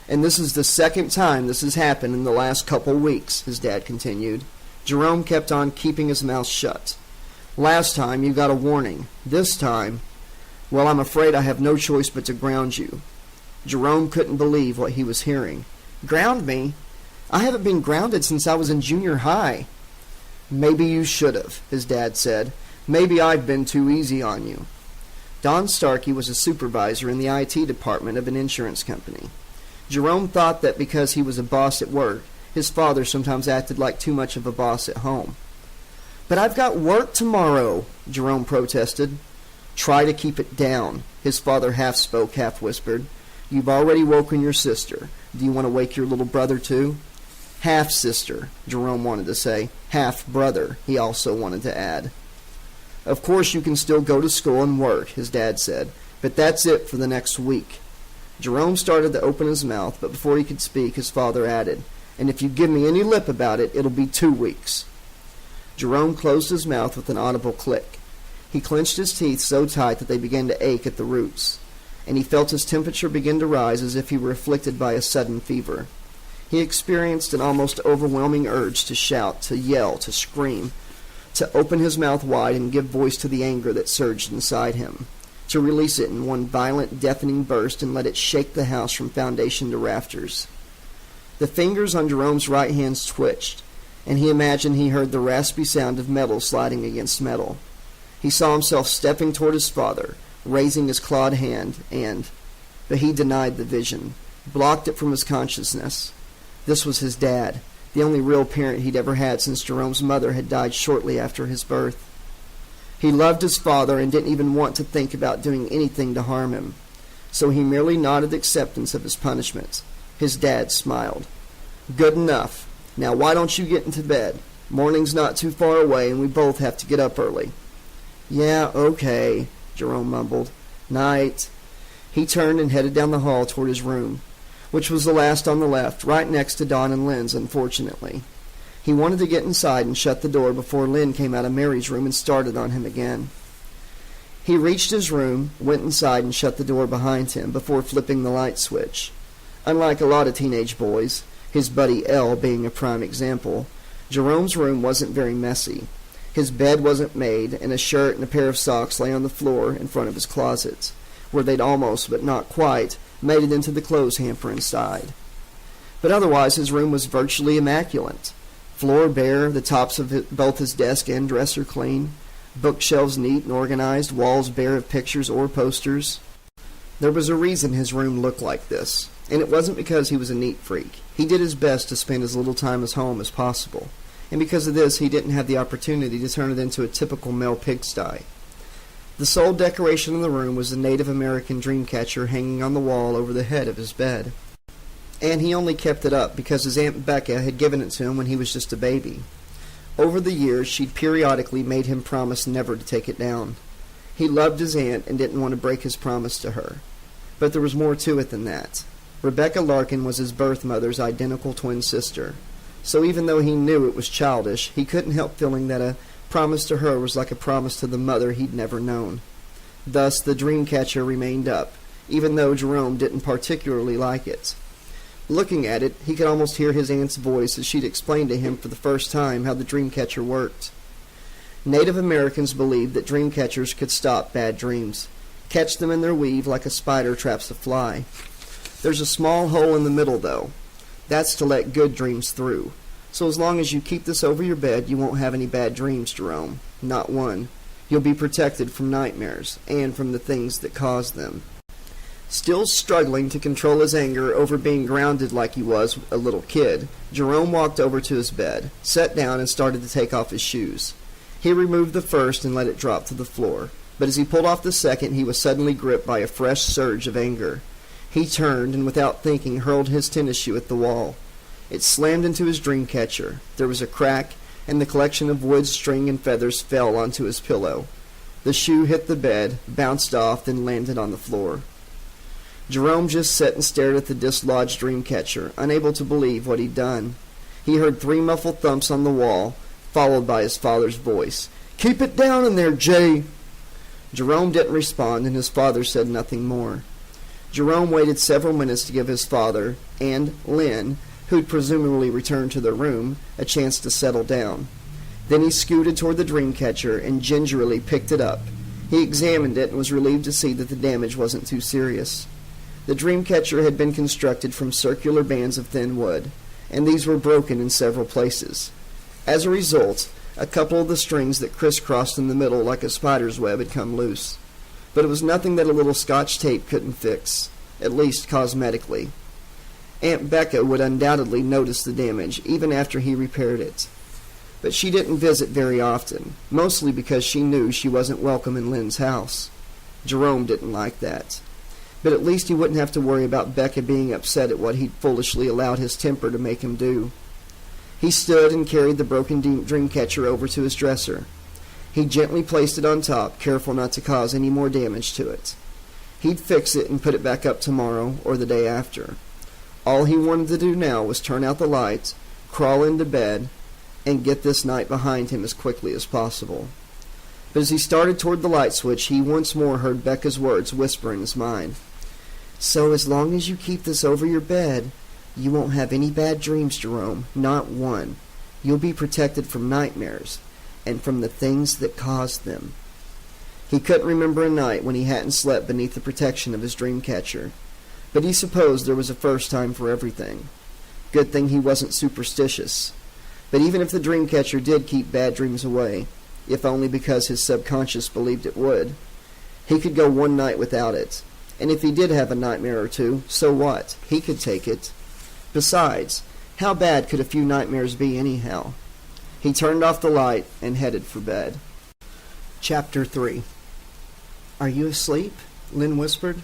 "And this is the second time this has happened in the last couple weeks," his dad continued. Jerome kept on keeping his mouth shut. "Last time you got a warning. This time, well, I'm afraid I have no choice but to ground you." Jerome couldn't believe what he was hearing. "Ground me? I haven't been grounded since I was in junior high." "Maybe you should have," his dad said. "Maybe I've been too easy on you." Don Starkey was a supervisor in the IT department of an insurance company. Jerome thought that because he was a boss at work, his father sometimes acted like too much of a boss at home. "But I've got work tomorrow," Jerome protested. "Try to keep it down," his father half spoke, half whispered. "You've already woken your sister. Do you want to wake your little brother too?" "Half-sister," Jerome wanted to say. "Half-brother," he also wanted to add. "Of course you can still go to school and work," his dad said, "but that's it for the next week." Jerome started to open his mouth, but before he could speak, his father added, "And if you give me any lip about it, it'll be 2 weeks. Jerome closed his mouth with an audible click. He clenched his teeth so tight that they began to ache at the roots, and he felt his temperature begin to rise as if he were afflicted by a sudden fever. He experienced an almost overwhelming urge to shout, to yell, to scream, to open his mouth wide and give voice to the anger that surged inside him, to release it in one violent, deafening burst and let it shake the house from foundation to rafters. The fingers on Jerome's right hand twitched, and he imagined he heard the raspy sound of metal sliding against metal. He saw himself stepping toward his father, raising his clawed hand, but he denied the vision, blocked it from his consciousness. This was his dad, the only real parent he'd ever had since Jerome's mother had died shortly after his birth. He loved his father and didn't even want to think about doing anything to harm him, so he merely nodded acceptance of his punishment. His dad smiled. "Good enough. Now why don't you get into bed? Morning's not too far away and we both have to get up early." "Yeah, okay," Jerome mumbled. "Night." He turned and headed down the hall toward his room, which was the last on the left, right next to Don and Lynn's, unfortunately. He wanted to get inside and shut the door before Lynn came out of Mary's room and started on him again. He reached his room, went inside, and shut the door behind him before flipping the light switch. Unlike a lot of teenage boys, his buddy Elle being a prime example, Jerome's room wasn't very messy. His bed wasn't made, and a shirt and a pair of socks lay on the floor in front of his closet, where they'd almost, but not quite, made it into the clothes hamper inside. But otherwise his room was virtually immaculate. Floor bare, the tops of both his desk and dresser clean, bookshelves neat and organized, walls bare of pictures or posters. There was a reason his room looked like this, and it wasn't because he was a neat freak. He did his best to spend as little time at home as possible, and because of this he didn't have the opportunity to turn it into a typical male pigsty. The sole decoration in the room was the Native American dream catcher hanging on the wall over the head of his bed. And he only kept it up because his Aunt Becca had given it to him when he was just a baby. Over the years, she'd periodically made him promise never to take it down. He loved his aunt and didn't want to break his promise to her. But there was more to it than that. Rebecca Larkin was his birth mother's identical twin sister. So even though he knew it was childish, he couldn't help feeling that a promise to her was like a promise to the mother he'd never known. Thus, the dream catcher remained up, even though Jerome didn't particularly like it. Looking at it, he could almost hear his aunt's voice as she'd explained to him for the first time how the dream catcher worked. Native Americans believed that dream catchers could stop bad dreams, catch them in their weave like a spider traps a fly. There's a small hole in the middle, though. That's to let good dreams through. So as long as you keep this over your bed, you won't have any bad dreams, Jerome. Not one. You'll be protected from nightmares, and from the things that cause them. Still struggling to control his anger over being grounded like he was a little kid, Jerome walked over to his bed, sat down, and started to take off his shoes. He removed the first and let it drop to the floor, but as he pulled off the second, he was suddenly gripped by a fresh surge of anger. He turned and, without thinking, hurled his tennis shoe at the wall. It slammed into his dream catcher. There was a crack, and the collection of wood, string, and feathers fell onto his pillow. The shoe hit the bed, bounced off, then landed on the floor. Jerome just sat and stared at the dislodged dream catcher, unable to believe what he'd done. He heard 3 muffled thumps on the wall, followed by his father's voice. "Keep it down in there, Jay!" Jerome didn't respond, and his father said nothing more. Jerome waited several minutes to give his father, and Lynn, who'd presumably returned to their room, a chance to settle down. Then he scooted toward the dream catcher and gingerly picked it up. He examined it and was relieved to see that the damage wasn't too serious. The dream catcher had been constructed from circular bands of thin wood, and these were broken in several places. As a result, a couple of the strings that crisscrossed in the middle like a spider's web had come loose. But it was nothing that a little Scotch tape couldn't fix, at least cosmetically. Aunt Becca would undoubtedly notice the damage, even after he repaired it. But she didn't visit very often, mostly because she knew she wasn't welcome in Lynn's house. Jerome didn't like that. But at least he wouldn't have to worry about Becca being upset at what he'd foolishly allowed his temper to make him do. He stood and carried the broken dream catcher over to his dresser. He gently placed it on top, careful not to cause any more damage to it. He'd fix it and put it back up tomorrow or the day after. All he wanted to do now was turn out the lights, crawl into bed, and get this night behind him as quickly as possible. But as he started toward the light switch, he once more heard Becca's words whisper in his mind. "So as long as you keep this over your bed, you won't have any bad dreams, Jerome, not one. You'll be protected from nightmares, and from the things that cause them." He couldn't remember a night when he hadn't slept beneath the protection of his dream catcher, but he supposed there was a first time for everything. Good thing he wasn't superstitious. But even if the dream catcher did keep bad dreams away, if only because his subconscious believed it would, he could go one night without it. And if he did have a nightmare or two, so what? He could take it. Besides, how bad could a few nightmares be anyhow? He turned off the light and headed for bed. Chapter 3. "Are you asleep?" Lynn whispered.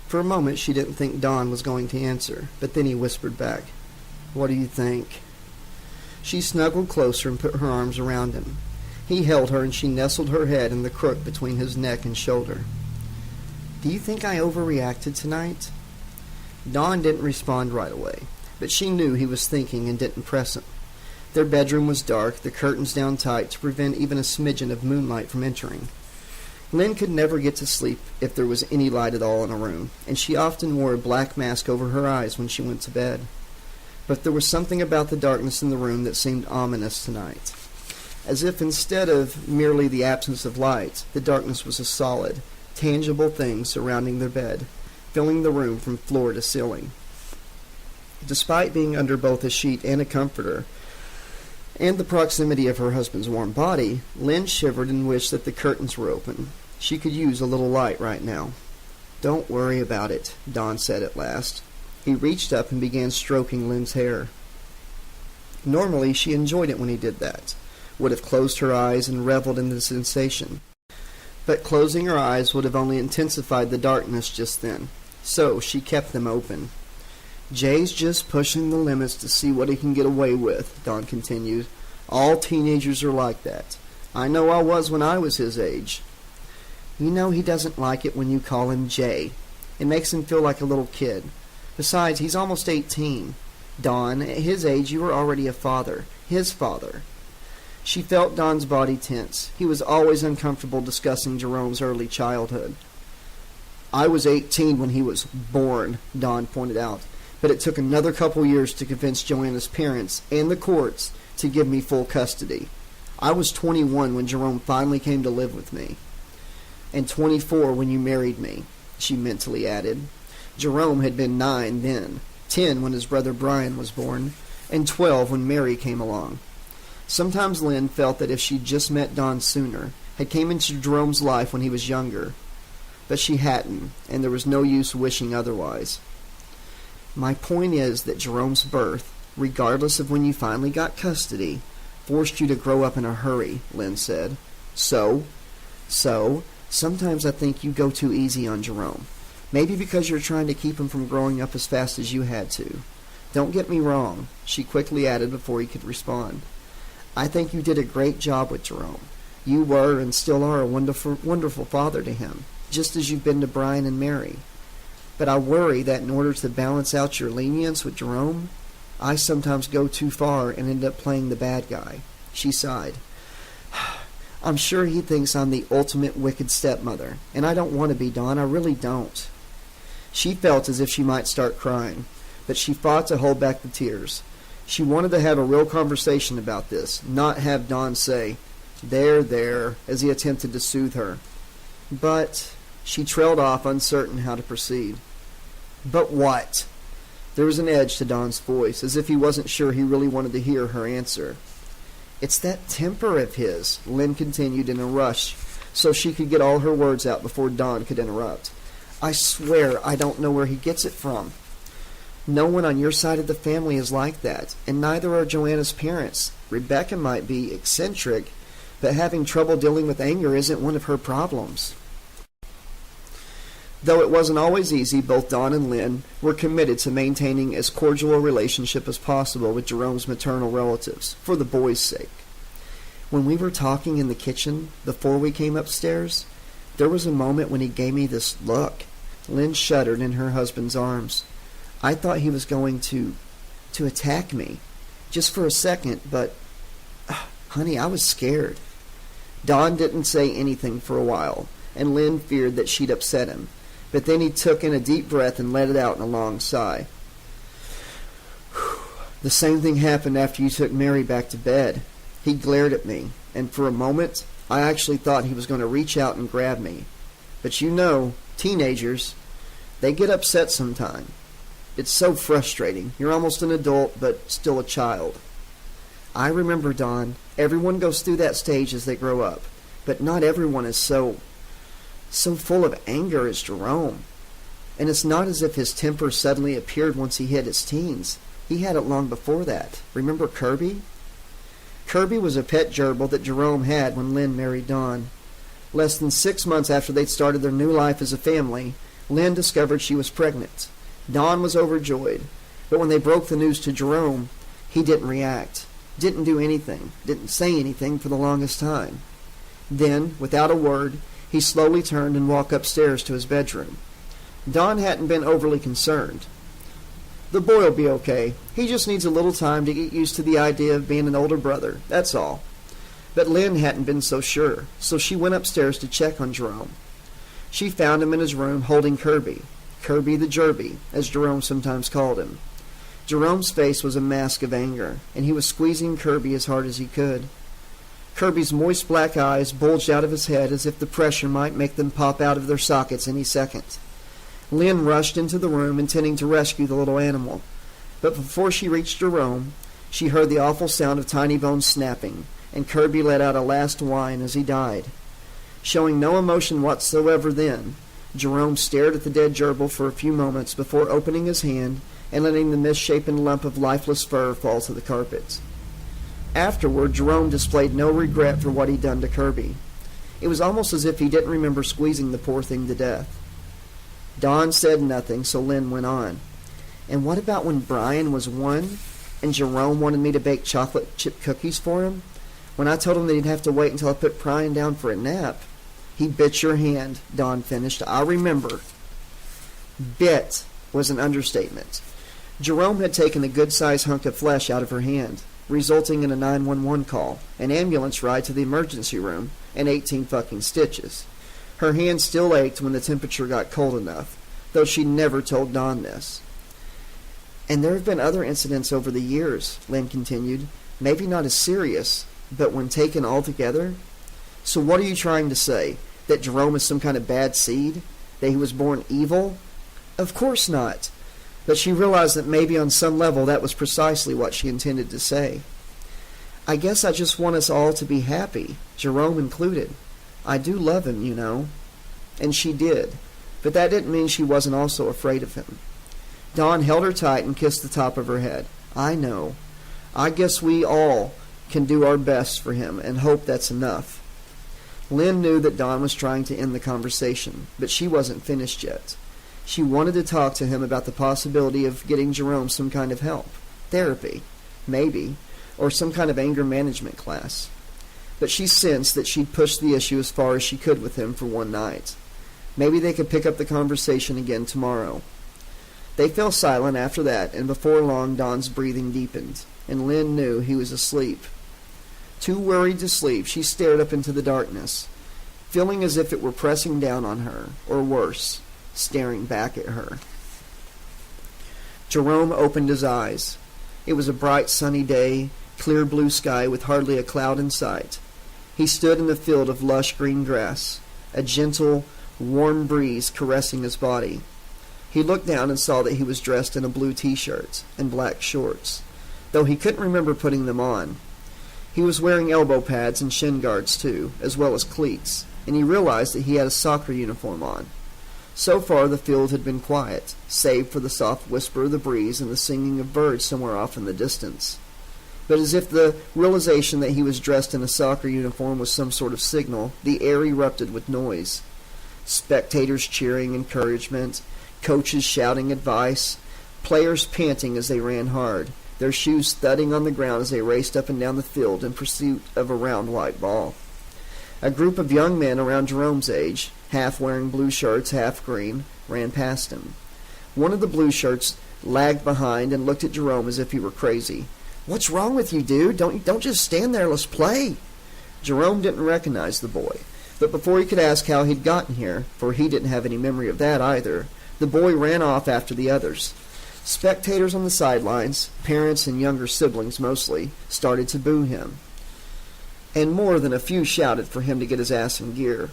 For a moment she didn't think Don was going to answer, but then he whispered back, "What do you think?" She snuggled closer and put her arms around him. He held her and she nestled her head in the crook between his neck and shoulder. "Do you think I overreacted tonight?" Dawn didn't respond right away, but she knew he was thinking and didn't press him. Their bedroom was dark, the curtains down tight to prevent even a smidgen of moonlight from entering. Lynn could never get to sleep if there was any light at all in a room, and she often wore a black mask over her eyes when she went to bed. But there was something about the darkness in the room that seemed ominous tonight, as if instead of merely the absence of light, the darkness was a solid, tangible thing surrounding their bed, filling the room from floor to ceiling. Despite being under both a sheet and a comforter, and the proximity of her husband's warm body, Lynn shivered and wished that the curtains were open. She could use a little light right now. "Don't worry about it," Don said at last. He reached up and began stroking Lynn's hair. Normally, she enjoyed it when he did that, would have closed her eyes and reveled in the sensation. But closing her eyes would have only intensified the darkness just then, so she kept them open. "Jay's just pushing the limits to see what he can get away with," Don continued. "All teenagers are like that. I know I was when I was his age." "You know he doesn't like it when you call him Jay. It makes him feel like a little kid. Besides, he's almost 18. Don, at his age you were already a father. His father." She felt Don's body tense. He was always uncomfortable discussing Jerome's early childhood. "I was 18 when he was born," Don pointed out. "But it took another couple years to convince Joanna's parents and the courts to give me full custody. I was 21 when Jerome finally came to live with me. And 24 when you married me," she mentally added. Jerome had been 9 then, 10 when his brother Brian was born, and 12 when Mary came along. Sometimes Lynn felt that if she'd just met Don sooner, had came into Jerome's life when he was younger. But she hadn't, and there was no use wishing otherwise. "My point is that Jerome's birth, regardless of when you finally got custody, forced you to grow up in a hurry," Lynn said. So, sometimes I think you go too easy on Jerome. Maybe because you're trying to keep him from growing up as fast as you had to. Don't get me wrong," she quickly added before he could respond. "I think you did a great job with Jerome. You were and still are a wonderful, wonderful father to him, just as you've been to Brian and Mary. But I worry that in order to balance out your lenience with Jerome, I sometimes go too far and end up playing the bad guy." She sighed. "I'm sure he thinks I'm the ultimate wicked stepmother, and I don't want to be, Don. I really don't." She felt as if she might start crying, but she fought to hold back the tears. She wanted to have a real conversation about this, not have Don say, there, as he attempted to soothe her. But she trailed off, uncertain how to proceed. "But what?" There was an edge to Don's voice, as if he wasn't sure he really wanted to hear her answer. "It's that temper of his," Lynn continued in a rush, so she could get all her words out before Don could interrupt. "I swear I don't know where he gets it from. No one on your side of the family is like that, and neither are Joanna's parents. Rebecca might be eccentric, but having trouble dealing with anger isn't one of her problems." Though it wasn't always easy, both Don and Lynn were committed to maintaining as cordial a relationship as possible with Jerome's maternal relatives, for the boys' sake. "When we were talking in the kitchen, before we came upstairs, there was a moment when he gave me this look." Lynn shuddered in her husband's arms. "I thought he was going to attack me, just for a second, but, honey, I was scared." Don didn't say anything for a while, and Lynn feared that she'd upset him. But then he took in a deep breath and let it out in a long sigh. "The same thing happened after you took Mary back to bed. He glared at me, and for a moment I actually thought he was going to reach out and grab me. But you know, teenagers, they get upset sometime. It's so frustrating. You're almost an adult, but still a child." "I remember, Don, everyone goes through that stage as they grow up, but not everyone is so full of anger as Jerome. And it's not as if his temper suddenly appeared once he hit his teens. He had it long before that. Remember Kirby?" Kirby was a pet gerbil that Jerome had when Lynn married Don. Less than 6 months after they'd started their new life as a family, Lynn discovered she was pregnant. Don was overjoyed, but when they broke the news to Jerome, he didn't react, didn't do anything, didn't say anything for the longest time. Then, without a word, he slowly turned and walked upstairs to his bedroom. Don hadn't been overly concerned. "The boy'll be okay. He just needs a little time to get used to the idea of being an older brother, that's all." But Lynn hadn't been so sure, so she went upstairs to check on Jerome. She found him in his room holding Kirby the Jerby, as Jerome sometimes called him. Jerome's face was a mask of anger, and he was squeezing Kirby as hard as he could. Kirby's moist black eyes bulged out of his head as if the pressure might make them pop out of their sockets any second. Lynn rushed into the room intending to rescue the little animal, but before she reached Jerome, she heard the awful sound of tiny bones snapping, and Kirby let out a last whine as he died. Showing no emotion whatsoever then, Jerome stared at the dead gerbil for a few moments before opening his hand and letting the misshapen lump of lifeless fur fall to the carpet. Afterward, Jerome displayed no regret for what he'd done to Kirby. It was almost as if he didn't remember squeezing the poor thing to death. Don said nothing, so Lynn went on. And what about when Brian was 1 and Jerome wanted me to bake chocolate chip cookies for him? When I told him that he'd have to wait until I put Brian down for a nap. He bit your hand, Don finished. I remember. Bit was an understatement. Jerome had taken a good-sized hunk of flesh out of her hand, resulting in a 911 call, an ambulance ride to the emergency room, and 18 fucking stitches. Her hand still ached when the temperature got cold enough, though she never told Don this. And there have been other incidents over the years, Lynn continued. Maybe not as serious, but when taken all together. So what are you trying to say? That Jerome is some kind of bad seed? That he was born evil? Of course not. But she realized that maybe on some level that was precisely what she intended to say. I guess I just want us all to be happy, Jerome included. I do love him, you know. And she did. But that didn't mean she wasn't also afraid of him. Dawn held her tight and kissed the top of her head. I know. I guess we all can do our best for him and hope that's enough. Lynn knew that Dawn was trying to end the conversation, but she wasn't finished yet. She wanted to talk to him about the possibility of getting Jerome some kind of help. Therapy, maybe, or some kind of anger management class. But she sensed that she'd pushed the issue as far as she could with him for one night. Maybe they could pick up the conversation again tomorrow. They fell silent after that, and before long Dawn's breathing deepened, and Lynn knew he was asleep. Too worried to sleep, she stared up into the darkness, feeling as if it were pressing down on her, or worse, staring back at her. Jerome opened his eyes. It was a bright sunny day, clear blue sky with hardly a cloud in sight. He stood in the field of lush green grass, a gentle, warm breeze caressing his body. He looked down and saw that he was dressed in a blue t-shirt and black shorts, though he couldn't remember putting them on. He was wearing elbow pads and shin guards too, as well as cleats, and he realized that he had a soccer uniform on. So far the field had been quiet, save for the soft whisper of the breeze and the singing of birds somewhere off in the distance. But as if the realization that he was dressed in a soccer uniform was some sort of signal, the air erupted with noise. Spectators cheering encouragement, coaches shouting advice, players panting as they ran hard, their shoes thudding on the ground as they raced up and down the field in pursuit of a round white ball. A group of young men around Jerome's age, half wearing blue shirts, half green, ran past him. One of the blue shirts lagged behind and looked at Jerome as if he were crazy. "What's wrong with you, dude? Don't just stand there. Let's play." Jerome didn't recognize the boy, but before he could ask how he'd gotten here, for he didn't have any memory of that either, the boy ran off after the others. Spectators on the sidelines, parents and younger siblings mostly, started to boo him. And more than a few shouted for him to get his ass in gear.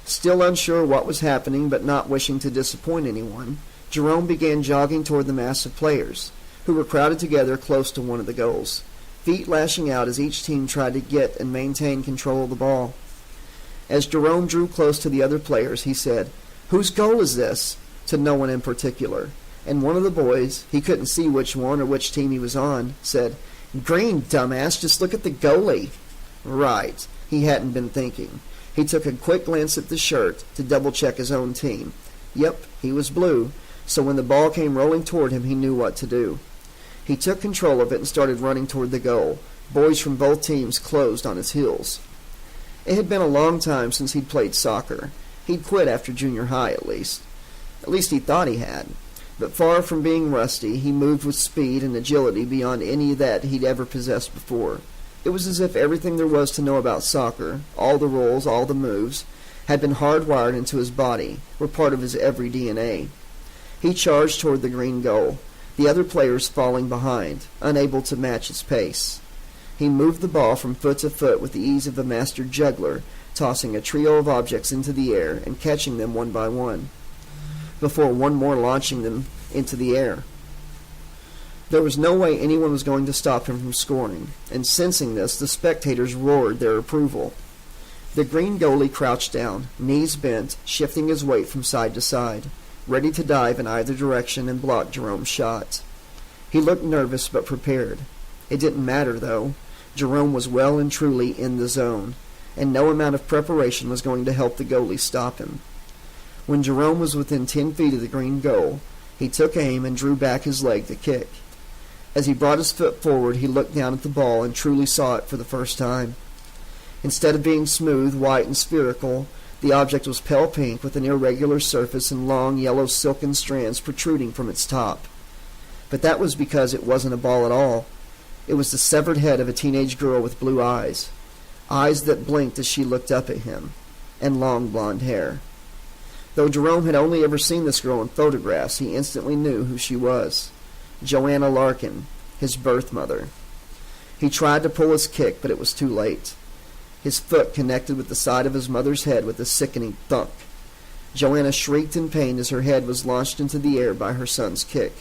Still unsure what was happening, but not wishing to disappoint anyone, Jerome began jogging toward the mass of players, who were crowded together close to one of the goals, feet lashing out as each team tried to get and maintain control of the ball. As Jerome drew close to the other players, he said, "Whose goal is this?" to no one in particular. And one of the boys, he couldn't see which one or which team he was on, said, "Green, dumbass, just look at the goalie." Right, he hadn't been thinking. He took a quick glance at the shirt to double-check his own team. Yep, he was blue, so when the ball came rolling toward him, he knew what to do. He took control of it and started running toward the goal. Boys from both teams closed on his heels. It had been a long time since he'd played soccer. He'd quit after junior high, at least. At least he thought he had. But far from being rusty, he moved with speed and agility beyond any that he'd ever possessed before. It was as if everything there was to know about soccer, all the rules, all the moves, had been hardwired into his body, were part of his every DNA. He charged toward the green goal, the other players falling behind, unable to match his pace. He moved the ball from foot to foot with the ease of a master juggler, tossing a trio of objects into the air and catching them one by one, before one more launching them into the air. There was no way anyone was going to stop him from scoring, and sensing this, the spectators roared their approval. The green goalie crouched down, knees bent, shifting his weight from side to side, ready to dive in either direction and block Jerome's shot. He looked nervous but prepared. It didn't matter, though. Jerome was well and truly in the zone, and no amount of preparation was going to help the goalie stop him. When Jerome was within 10 feet of the green goal, he took aim and drew back his leg to kick. As he brought his foot forward, he looked down at the ball and truly saw it for the first time. Instead of being smooth, white, and spherical, the object was pale pink with an irregular surface and long yellow silken strands protruding from its top. But that was because it wasn't a ball at all. It was the severed head of a teenage girl with blue eyes that blinked as she looked up at him, and long blonde hair. Though Jerome had only ever seen this girl in photographs, he instantly knew who she was. Joanna Larkin, his birth mother. He tried to pull his kick, but it was too late. His foot connected with the side of his mother's head with a sickening thunk. Joanna shrieked in pain as her head was launched into the air by her son's kick.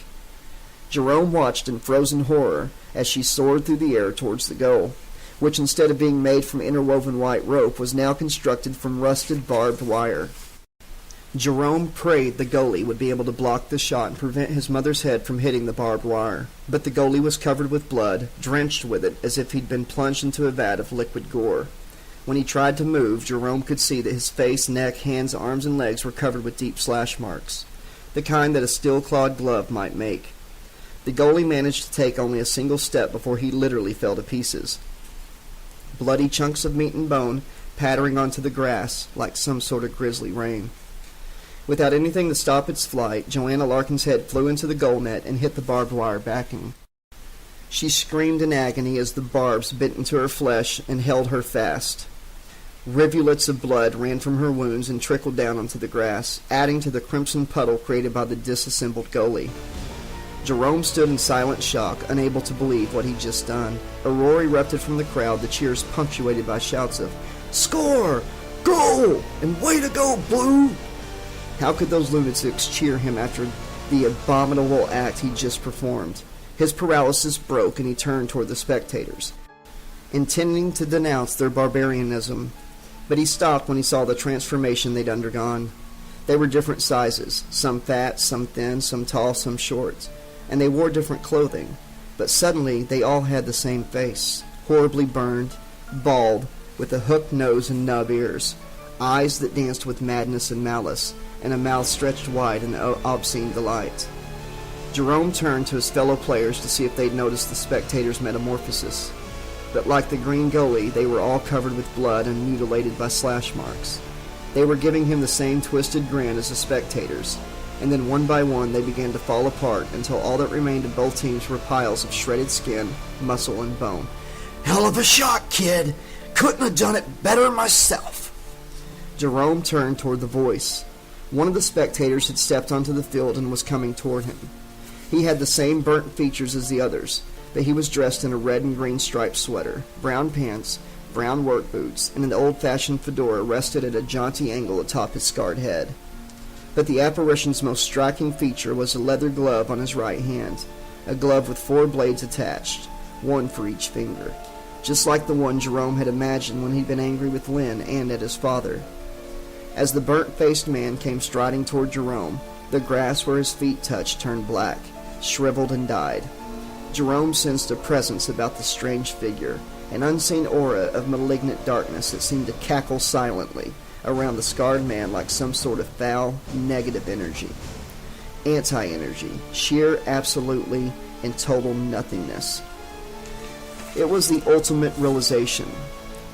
Jerome watched in frozen horror as she soared through the air towards the goal, which instead of being made from interwoven white rope was now constructed from rusted barbed wire. Jerome prayed the goalie would be able to block the shot and prevent his mother's head from hitting the barbed wire. But the goalie was covered with blood, drenched with it as if he'd been plunged into a vat of liquid gore. When he tried to move, Jerome could see that his face, neck, hands, arms, and legs were covered with deep slash marks, the kind that a steel-clawed glove might make. The goalie managed to take only a single step before he literally fell to pieces. Bloody chunks of meat and bone pattering onto the grass like some sort of grisly rain. Without anything to stop its flight, Joanna Larkin's head flew into the goal net and hit the barbed wire backing. She screamed in agony as the barbs bit into her flesh and held her fast. Rivulets of blood ran from her wounds and trickled down onto the grass, adding to the crimson puddle created by the disassembled goalie. Jerome stood in silent shock, unable to believe what he'd just done. A roar erupted from the crowd, the cheers punctuated by shouts of, "Score! Goal! And way to go, Blue!" How could those lunatics cheer him after the abominable act he'd just performed? His paralysis broke and he turned toward the spectators, intending to denounce their barbarianism, but he stopped when he saw the transformation they'd undergone. They were different sizes, some fat, some thin, some tall, some short, and they wore different clothing, but suddenly they all had the same face, horribly burned, bald, with a hooked nose and nub ears, eyes that danced with madness and malice, and a mouth stretched wide in obscene delight. Jerome turned to his fellow players to see if they'd noticed the spectators' metamorphosis, but like the green goalie, they were all covered with blood and mutilated by slash marks. They were giving him the same twisted grin as the spectators, and then one by one they began to fall apart until all that remained of both teams were piles of shredded skin, muscle, and bone. "Hell of a shot, kid! Couldn't have done it better myself." Jerome turned toward the voice. One of the spectators had stepped onto the field and was coming toward him. He had the same burnt features as the others, but he was dressed in a red and green striped sweater, brown pants, brown work boots, and an old-fashioned fedora rested at a jaunty angle atop his scarred head. But the apparition's most striking feature was a leather glove on his right hand, a glove with 4 blades attached, one for each finger, just like the one Jerome had imagined when he'd been angry with Lynn and at his father. As the burnt-faced man came striding toward Jerome, the grass where his feet touched turned black, shriveled and died. Jerome sensed a presence about the strange figure, an unseen aura of malignant darkness that seemed to cackle silently around the scarred man like some sort of foul, negative energy. Anti-energy, sheer, absolutely, and total nothingness. It was the ultimate realization,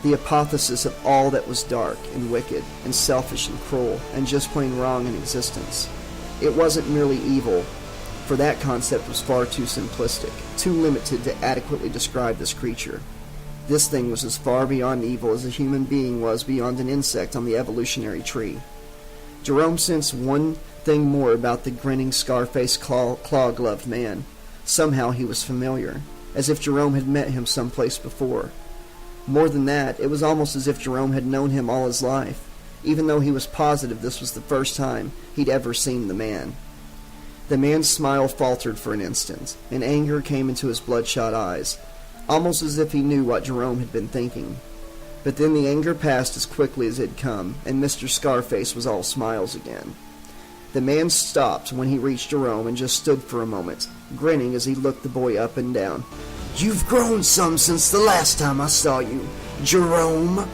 the apotheosis of all that was dark and wicked and selfish and cruel and just plain wrong in existence. It wasn't merely evil, for that concept was far too simplistic, too limited to adequately describe this creature. This thing was as far beyond evil as a human being was beyond an insect on the evolutionary tree. Jerome sensed one thing more about the grinning, scar-faced, claw-gloved man. Somehow he was familiar, as if Jerome had met him someplace before. More than that, it was almost as if Jerome had known him all his life, even though he was positive this was the first time he'd ever seen the man. The man's smile faltered for an instant, and anger came into his bloodshot eyes, almost as if he knew what Jerome had been thinking. But then the anger passed as quickly as it had come, and Mr. Scarface was all smiles again. The man stopped when he reached Jerome and just stood for a moment, grinning as he looked the boy up and down. "You've grown some since the last time I saw you, Jerome."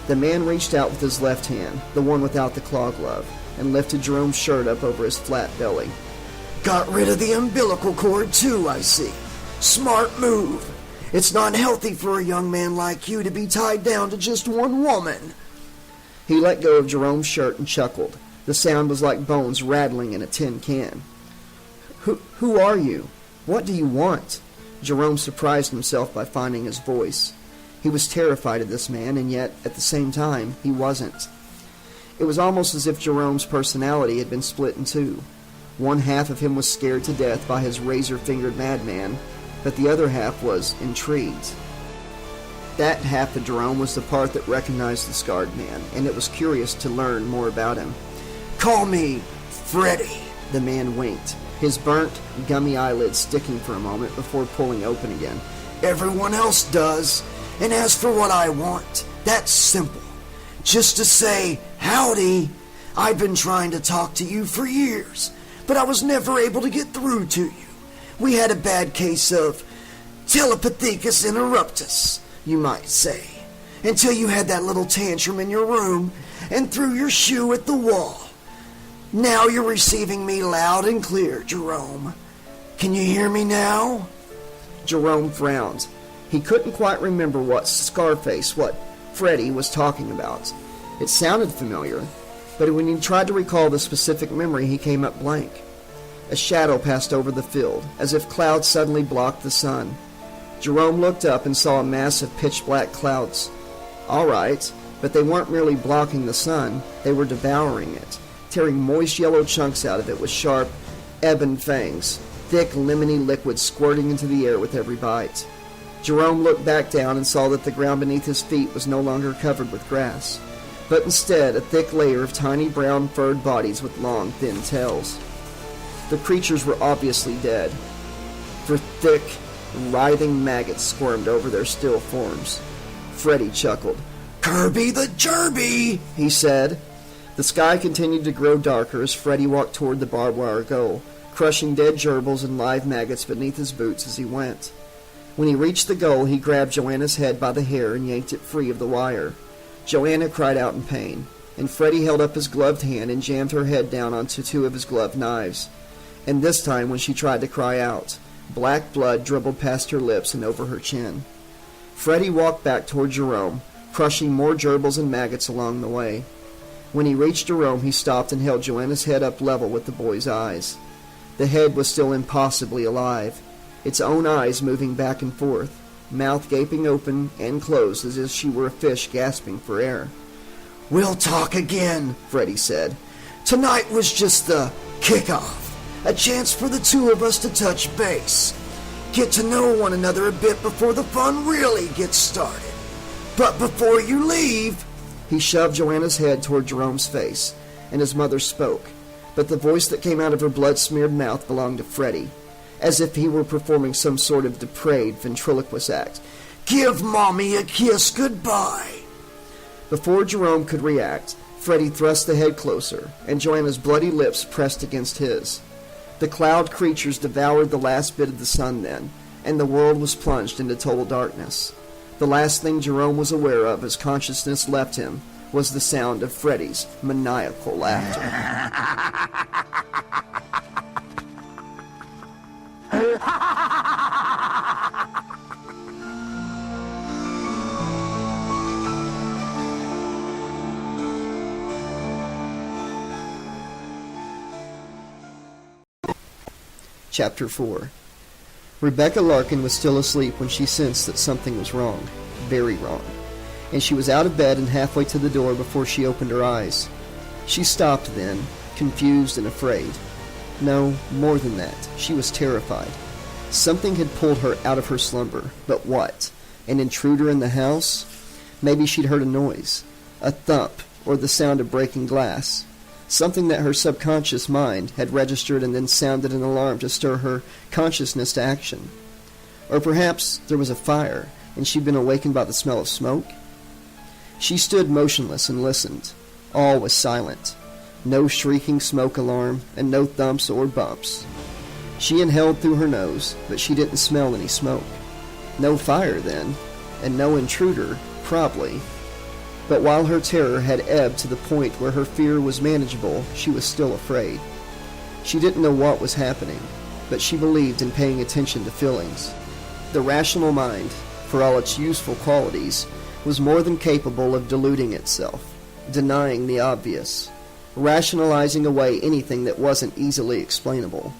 The man reached out with his left hand, the one without the claw glove, and lifted Jerome's shirt up over his flat belly. "Got rid of the umbilical cord, too, I see. Smart move. It's not healthy for a young man like you to be tied down to just one woman." He let go of Jerome's shirt and chuckled. The sound was like bones rattling in a tin can. Who are you? What do you want?" Jerome surprised himself by finding his voice. He was terrified of this man, and yet, at the same time, he wasn't. It was almost as if Jerome's personality had been split in two. One half of him was scared to death by his razor-fingered madman, but the other half was intrigued. That half of Jerome was the part that recognized the scarred man, and it was curious to learn more about him. "Call me Freddy." The man winked, his burnt, gummy eyelids sticking for a moment before pulling open again. "Everyone else does. And as for what I want, that's simple. Just to say, howdy. I've been trying to talk to you for years, but I was never able to get through to you. We had a bad case of telepathicus interruptus, you might say, until you had that little tantrum in your room and threw your shoe at the wall. Now you're receiving me loud and clear, Jerome. Can you hear me now?" Jerome frowned. He couldn't quite remember what Freddy was talking about. It sounded familiar, but when he tried to recall the specific memory, he came up blank. A shadow passed over the field, as if clouds suddenly blocked the sun. Jerome looked up and saw a mass of pitch-black clouds. All right, but they weren't merely blocking the sun, they were devouring it, tearing moist yellow chunks out of it with sharp, ebon fangs, thick, lemony liquid squirting into the air with every bite. Jerome looked back down and saw that the ground beneath his feet was no longer covered with grass, but instead a thick layer of tiny brown furred bodies with long, thin tails. The creatures were obviously dead, for thick, writhing maggots squirmed over their still forms. Freddy chuckled. "Kirby the Jerby," he said. The sky continued to grow darker as Freddy walked toward the barbed wire goal, crushing dead gerbils and live maggots beneath his boots as he went. When he reached the goal, he grabbed Joanna's head by the hair and yanked it free of the wire. Joanna cried out in pain, and Freddy held up his gloved hand and jammed her head down onto two of his gloved knives. And this time, when she tried to cry out, black blood dribbled past her lips and over her chin. Freddy walked back toward Jerome, crushing more gerbils and maggots along the way. When he reached Jerome, he stopped and held Joanna's head up level with the boy's eyes. The head was still impossibly alive, its own eyes moving back and forth, mouth gaping open and closed as if she were a fish gasping for air. "We'll talk again," Freddy said. "Tonight was just the kickoff, a chance for the two of us to touch base, get to know one another a bit before the fun really gets started. But before you leave..." He shoved Joanna's head toward Jerome's face, and his mother spoke, but the voice that came out of her blood-smeared mouth belonged to Freddy, as if he were performing some sort of depraved ventriloquist act. "Give Mommy a kiss goodbye." Before Jerome could react, Freddy thrust the head closer, and Joanna's bloody lips pressed against his. The cloud creatures devoured the last bit of the sun then, and the world was plunged into total darkness. The last thing Jerome was aware of as consciousness left him was the sound of Freddy's maniacal laughter. Chapter 4. Rebecca Larkin was still asleep when she sensed that something was wrong. very wrong, and she was out of bed and halfway to the door before she opened her eyes. She stopped then, confused and afraid. No, more than that, she was terrified. Something had pulled her out of her slumber, but what? An intruder in the house? Maybe she'd heard a noise, a thump, or the sound of breaking glass. Something that her subconscious mind had registered and then sounded an alarm to stir her consciousness to action. Or perhaps there was a fire, and she'd been awakened by the smell of smoke? She stood motionless and listened. All was silent. No shrieking smoke alarm, and no thumps or bumps. She inhaled through her nose, but she didn't smell any smoke. No fire, then, and no intruder, probably. But while her terror had ebbed to the point where her fear was manageable, she was still afraid. She didn't know what was happening, but she believed in paying attention to feelings. The rational mind, for all its useful qualities, was more than capable of deluding itself, denying the obvious, rationalizing away anything that wasn't easily explainable.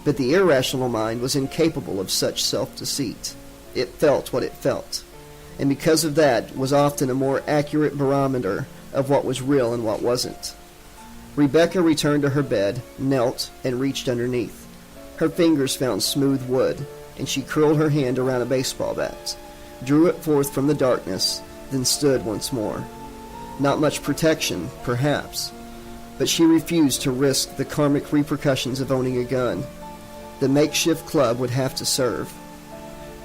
But the irrational mind was incapable of such self-deceit. It felt what it felt, and because of that was often a more accurate barometer of what was real and what wasn't. Rebecca returned to her bed, knelt, and reached underneath. Her fingers found smooth wood, and she curled her hand around a baseball bat, drew it forth from the darkness, then stood once more. Not much protection, perhaps, but she refused to risk the karmic repercussions of owning a gun. The makeshift club would have to serve.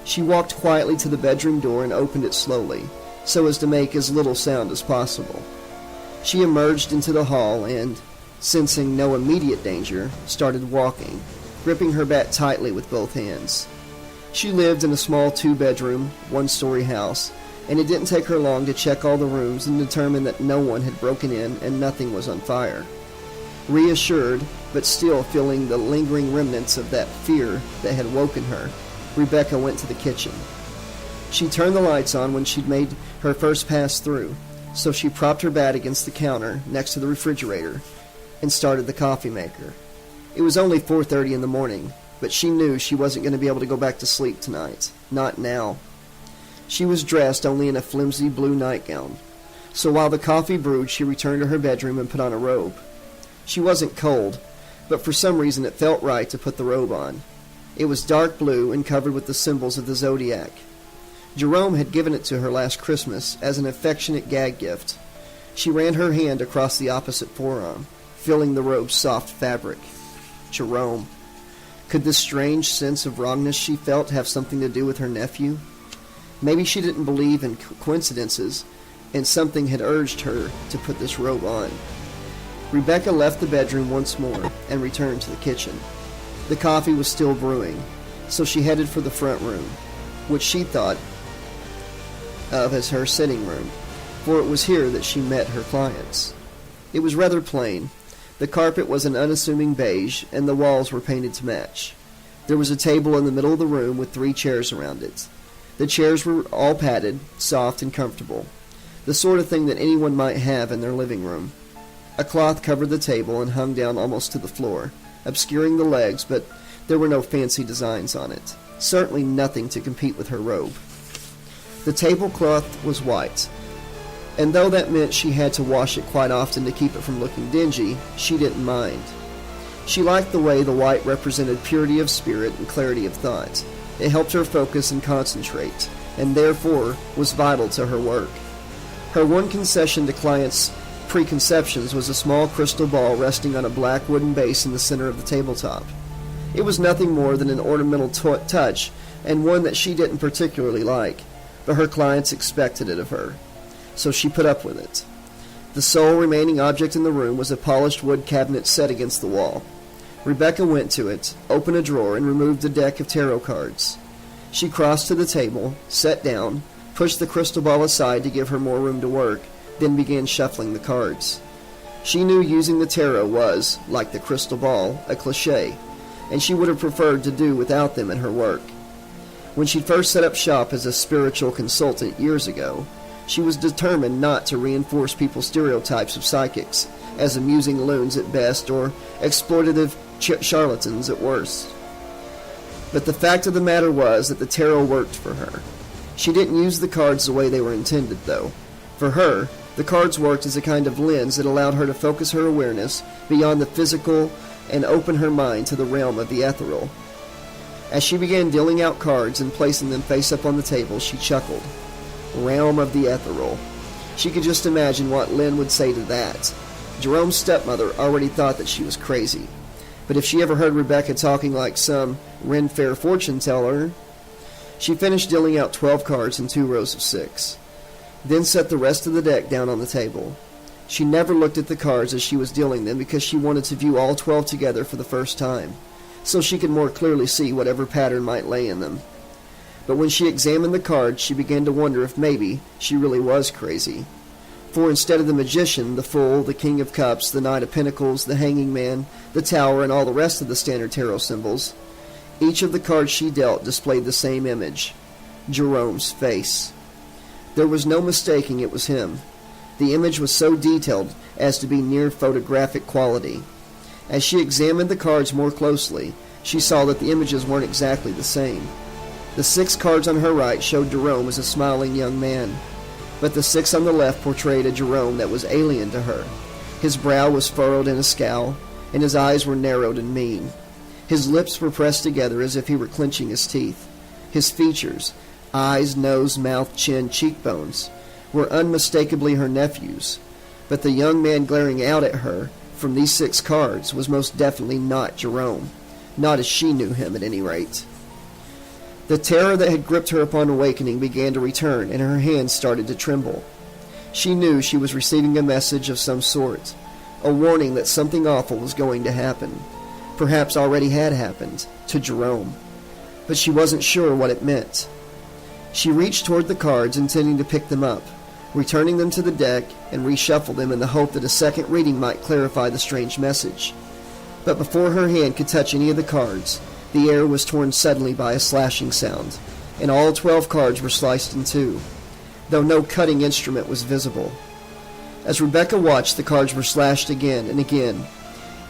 She walked quietly to the bedroom door and opened it slowly, so as to make as little sound as possible. She emerged into the hall and, sensing no immediate danger, started walking, gripping her bat tightly with both hands. She lived in a small 2-bedroom, 1-story house, and it didn't take her long to check all the rooms and determine that no one had broken in and nothing was on fire. Reassured, but still feeling the lingering remnants of that fear that had woken her, Rebecca went to the kitchen. She turned the lights on when she'd made her first pass through, so she propped her bat against the counter next to the refrigerator and started the coffee maker. It was only 4:30 in the morning, but she knew she wasn't going to be able to go back to sleep tonight. Not now. She was dressed only in a flimsy blue nightgown, so while the coffee brewed, she returned to her bedroom and put on a robe. She wasn't cold, but for some reason it felt right to put the robe on. It was dark blue and covered with the symbols of the zodiac. Jerome had given it to her last Christmas as an affectionate gag gift. She ran her hand across the opposite forearm, feeling the robe's soft fabric. Jerome. Could this strange sense of wrongness she felt have something to do with her nephew? Maybe she didn't believe in coincidences, and something had urged her to put this robe on. Rebecca left the bedroom once more and returned to the kitchen. The coffee was still brewing, so she headed for the front room, which she thought of as her sitting room, for it was here that she met her clients. It was rather plain. The carpet was an unassuming beige, and the walls were painted to match. There was a table in the middle of the room with 3 chairs around it. The chairs were all padded, soft and comfortable, the sort of thing that anyone might have in their living room. A cloth covered the table and hung down almost to the floor, obscuring the legs, but there were no fancy designs on it. Certainly nothing to compete with her robe. The tablecloth was white, and though that meant she had to wash it quite often to keep it from looking dingy, she didn't mind. She liked the way the white represented purity of spirit and clarity of thought. It helped her focus and concentrate, and therefore was vital to her work. Her one concession to clients' preconceptions was a small crystal ball resting on a black wooden base in the center of the tabletop. It was nothing more than an ornamental touch, and one that she didn't particularly like, but her clients expected it of her, so she put up with it. The sole remaining object in the room was a polished wood cabinet set against the wall. Rebecca went to it, opened a drawer, and removed a deck of tarot cards. She crossed to the table, sat down, pushed the crystal ball aside to give her more room to work, then began shuffling the cards. She knew using the tarot was, like the crystal ball, a cliché, and she would have preferred to do without them in her work. When she first set up shop as a spiritual consultant years ago, she was determined not to reinforce people's stereotypes of psychics as amusing loons at best or exploitative charlatans at worst. But the fact of the matter was that the tarot worked for her. She didn't use the cards the way they were intended, though. For her, the cards worked as a kind of lens that allowed her to focus her awareness beyond the physical and open her mind to the realm of the ethereal. As she began dealing out cards and placing them face up on the table, she chuckled. Realm of the ethereal. She could just imagine what Lynn would say to that. Jerome's stepmother already thought that she was crazy. But if she ever heard Rebecca talking like some Ren Fair fortune teller... She finished dealing out 12 cards in 2 rows of 6. Then set the rest of the deck down on the table. She never looked at the cards as she was dealing them because she wanted to view all 12 together for the first time, so she could more clearly see whatever pattern might lay in them. But when she examined the cards, she began to wonder if maybe she really was crazy. For instead of the Magician, the Fool, the King of Cups, the Knight of Pentacles, the Hanging Man, the Tower, and all the rest of the standard tarot symbols, each of the cards she dealt displayed the same image, Jerome's face. There was no mistaking it was him. The image was so detailed as to be near photographic quality. As she examined the cards more closely, she saw that the images weren't exactly the same. The 6 cards on her right showed Jerome as a smiling young man, but the 6 on the left portrayed a Jerome that was alien to her. His brow was furrowed in a scowl, and his eyes were narrowed and mean. His lips were pressed together as if he were clenching his teeth. His features, eyes, nose, mouth, chin, cheekbones, were unmistakably her nephew's, but the young man glaring out at her from these 6 cards was most definitely not Jerome, not as she knew him at any rate. The terror that had gripped her upon awakening began to return, and her hands started to tremble. She knew she was receiving a message of some sort, a warning that something awful was going to happen, perhaps already had happened, to Jerome, but she wasn't sure what it meant. She reached toward the cards, intending to pick them up, returning them to the deck, and reshuffle them in the hope that a second reading might clarify the strange message. But before her hand could touch any of the cards, the air was torn suddenly by a slashing sound, and all 12 cards were sliced in 2, though no cutting instrument was visible. As Rebecca watched, the cards were slashed again and again,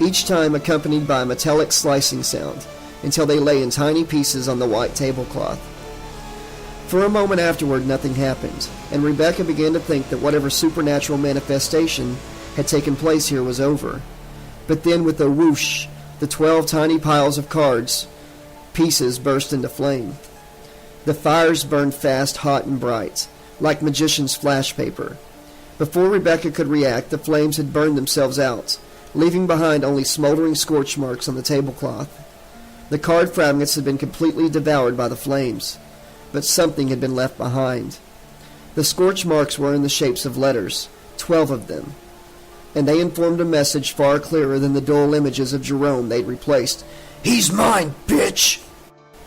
each time accompanied by a metallic slicing sound, until they lay in tiny pieces on the white tablecloth. For a moment afterward, nothing happened, and Rebecca began to think that whatever supernatural manifestation had taken place here was over. But then, with a whoosh, the 12 tiny piles of cards pieces burst into flame. The fires burned fast, hot, and bright, like magician's flash paper. Before Rebecca could react, the flames had burned themselves out, leaving behind only smoldering scorch marks on the tablecloth. The card fragments had been completely devoured by the flames, but something had been left behind. The scorch marks were in the shapes of letters, 12 of them, and they informed a message far clearer than the dull images of Jerome they'd replaced. He's mine, bitch!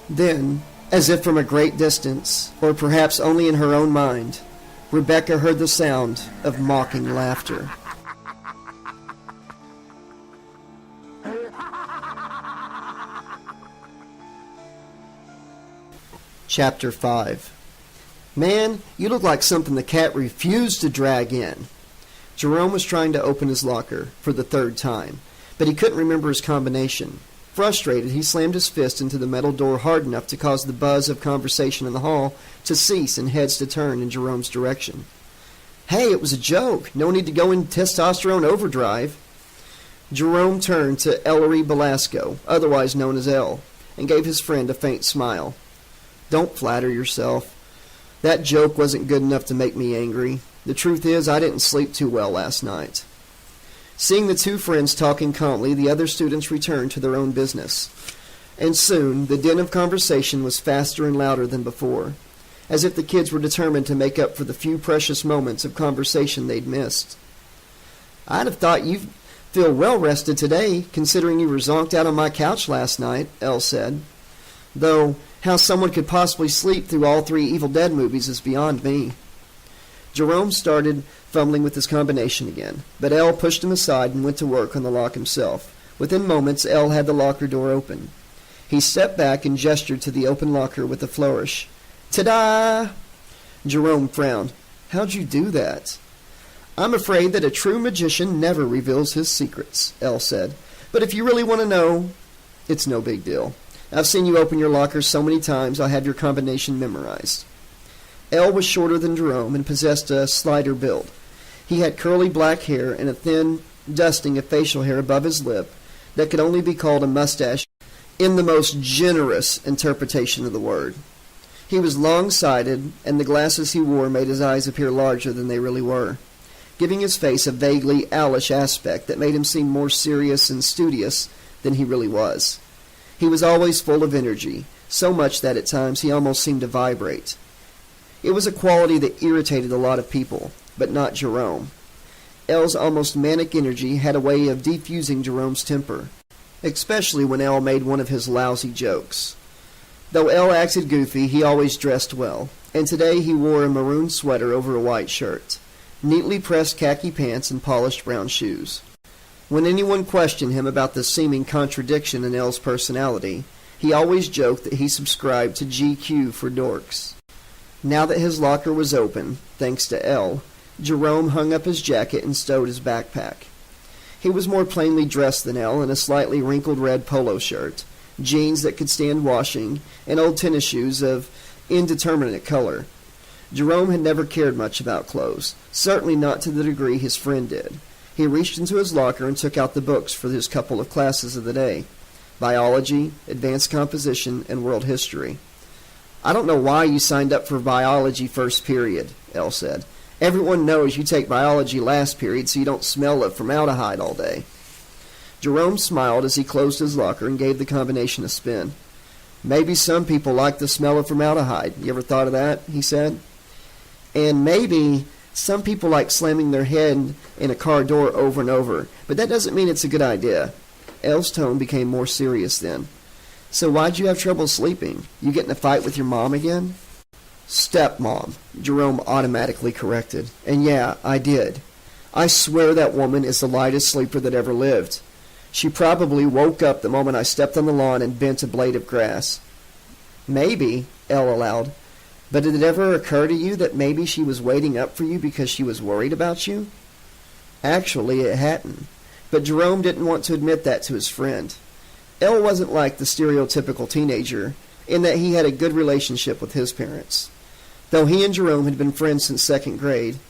Then, as if from a great distance, or perhaps only in her own mind, Rebecca heard the sound of mocking laughter. Chapter 5. Man, you look like something the cat refused to drag in. Jerome was trying to open his locker for the 3rd time, but he couldn't remember his combination. Frustrated, he slammed his fist into the metal door hard enough to cause the buzz of conversation in the hall to cease and heads to turn in Jerome's direction. Hey, it was a joke. No need to go in testosterone overdrive. Jerome turned to Ellery Belasco, otherwise known as Elle, and gave his friend a faint smile. Don't flatter yourself. That joke wasn't good enough to make me angry. The truth is, I didn't sleep too well last night. Seeing the 2 friends talking calmly, the other students returned to their own business. And soon, the din of conversation was faster and louder than before, as if the kids were determined to make up for the few precious moments of conversation they'd missed. I'd have thought you'd feel well rested today, considering you were zonked out on my couch last night, Elle said. Though, how someone could possibly sleep through all 3 Evil Dead movies is beyond me. Jerome started fumbling with his combination again, but Elle pushed him aside and went to work on the lock himself. Within moments, Elle had the locker door open. He stepped back and gestured to the open locker with a flourish. Ta-da! Jerome frowned. How'd you do that? I'm afraid that a true magician never reveals his secrets, Elle said. But if you really want to know, it's no big deal. I've seen you open your locker so many times I have your combination memorized. Elle was shorter than Jerome and possessed a slighter build. He had curly black hair and a thin dusting of facial hair above his lip that could only be called a mustache in the most generous interpretation of the word. He was long-sighted, and the glasses he wore made his eyes appear larger than they really were, giving his face a vaguely owlish aspect that made him seem more serious and studious than he really was. He was always full of energy, so much that at times he almost seemed to vibrate. It was a quality that irritated a lot of people, but not Jerome. Elle's almost manic energy had a way of defusing Jerome's temper, especially when Elle made one of his lousy jokes. Though Elle acted goofy, he always dressed well, and today he wore a maroon sweater over a white shirt, neatly pressed khaki pants, and polished brown shoes. When anyone questioned him about the seeming contradiction in Elle's personality, he always joked that he subscribed to GQ for dorks. Now that his locker was open, thanks to Elle, Jerome hung up his jacket and stowed his backpack. He was more plainly dressed than Elle in a slightly wrinkled red polo shirt, jeans that could stand washing, and old tennis shoes of indeterminate color. Jerome had never cared much about clothes, certainly not to the degree his friend did. He reached into his locker and took out the books for his couple of classes of the day: biology, advanced composition, and world history. "I don't know why you signed up for biology first period," Elle said. "Everyone knows you take biology last period so you don't smell of formaldehyde all day." Jerome smiled as he closed his locker and gave the combination a spin. "Maybe some people like the smell of formaldehyde. You ever thought of that?" he said. "And maybe some people like slamming their head in a car door over and over, but that doesn't mean it's a good idea." Elle's tone became more serious then. "So why'd you have trouble sleeping? You get in a fight with your mom again?" "Stepmom," Jerome automatically corrected. "And yeah, I did. I swear that woman is the lightest sleeper that ever lived. She probably woke up the moment I stepped on the lawn and bent a blade of grass." "Maybe," Elle allowed. "But did it ever occur to you that maybe she was waiting up for you because she was worried about you?" Actually, it hadn't. But Jerome didn't want to admit that to his friend. Elle wasn't like the stereotypical teenager in that he had a good relationship with his parents. Though he and Jerome had been friends since second grade,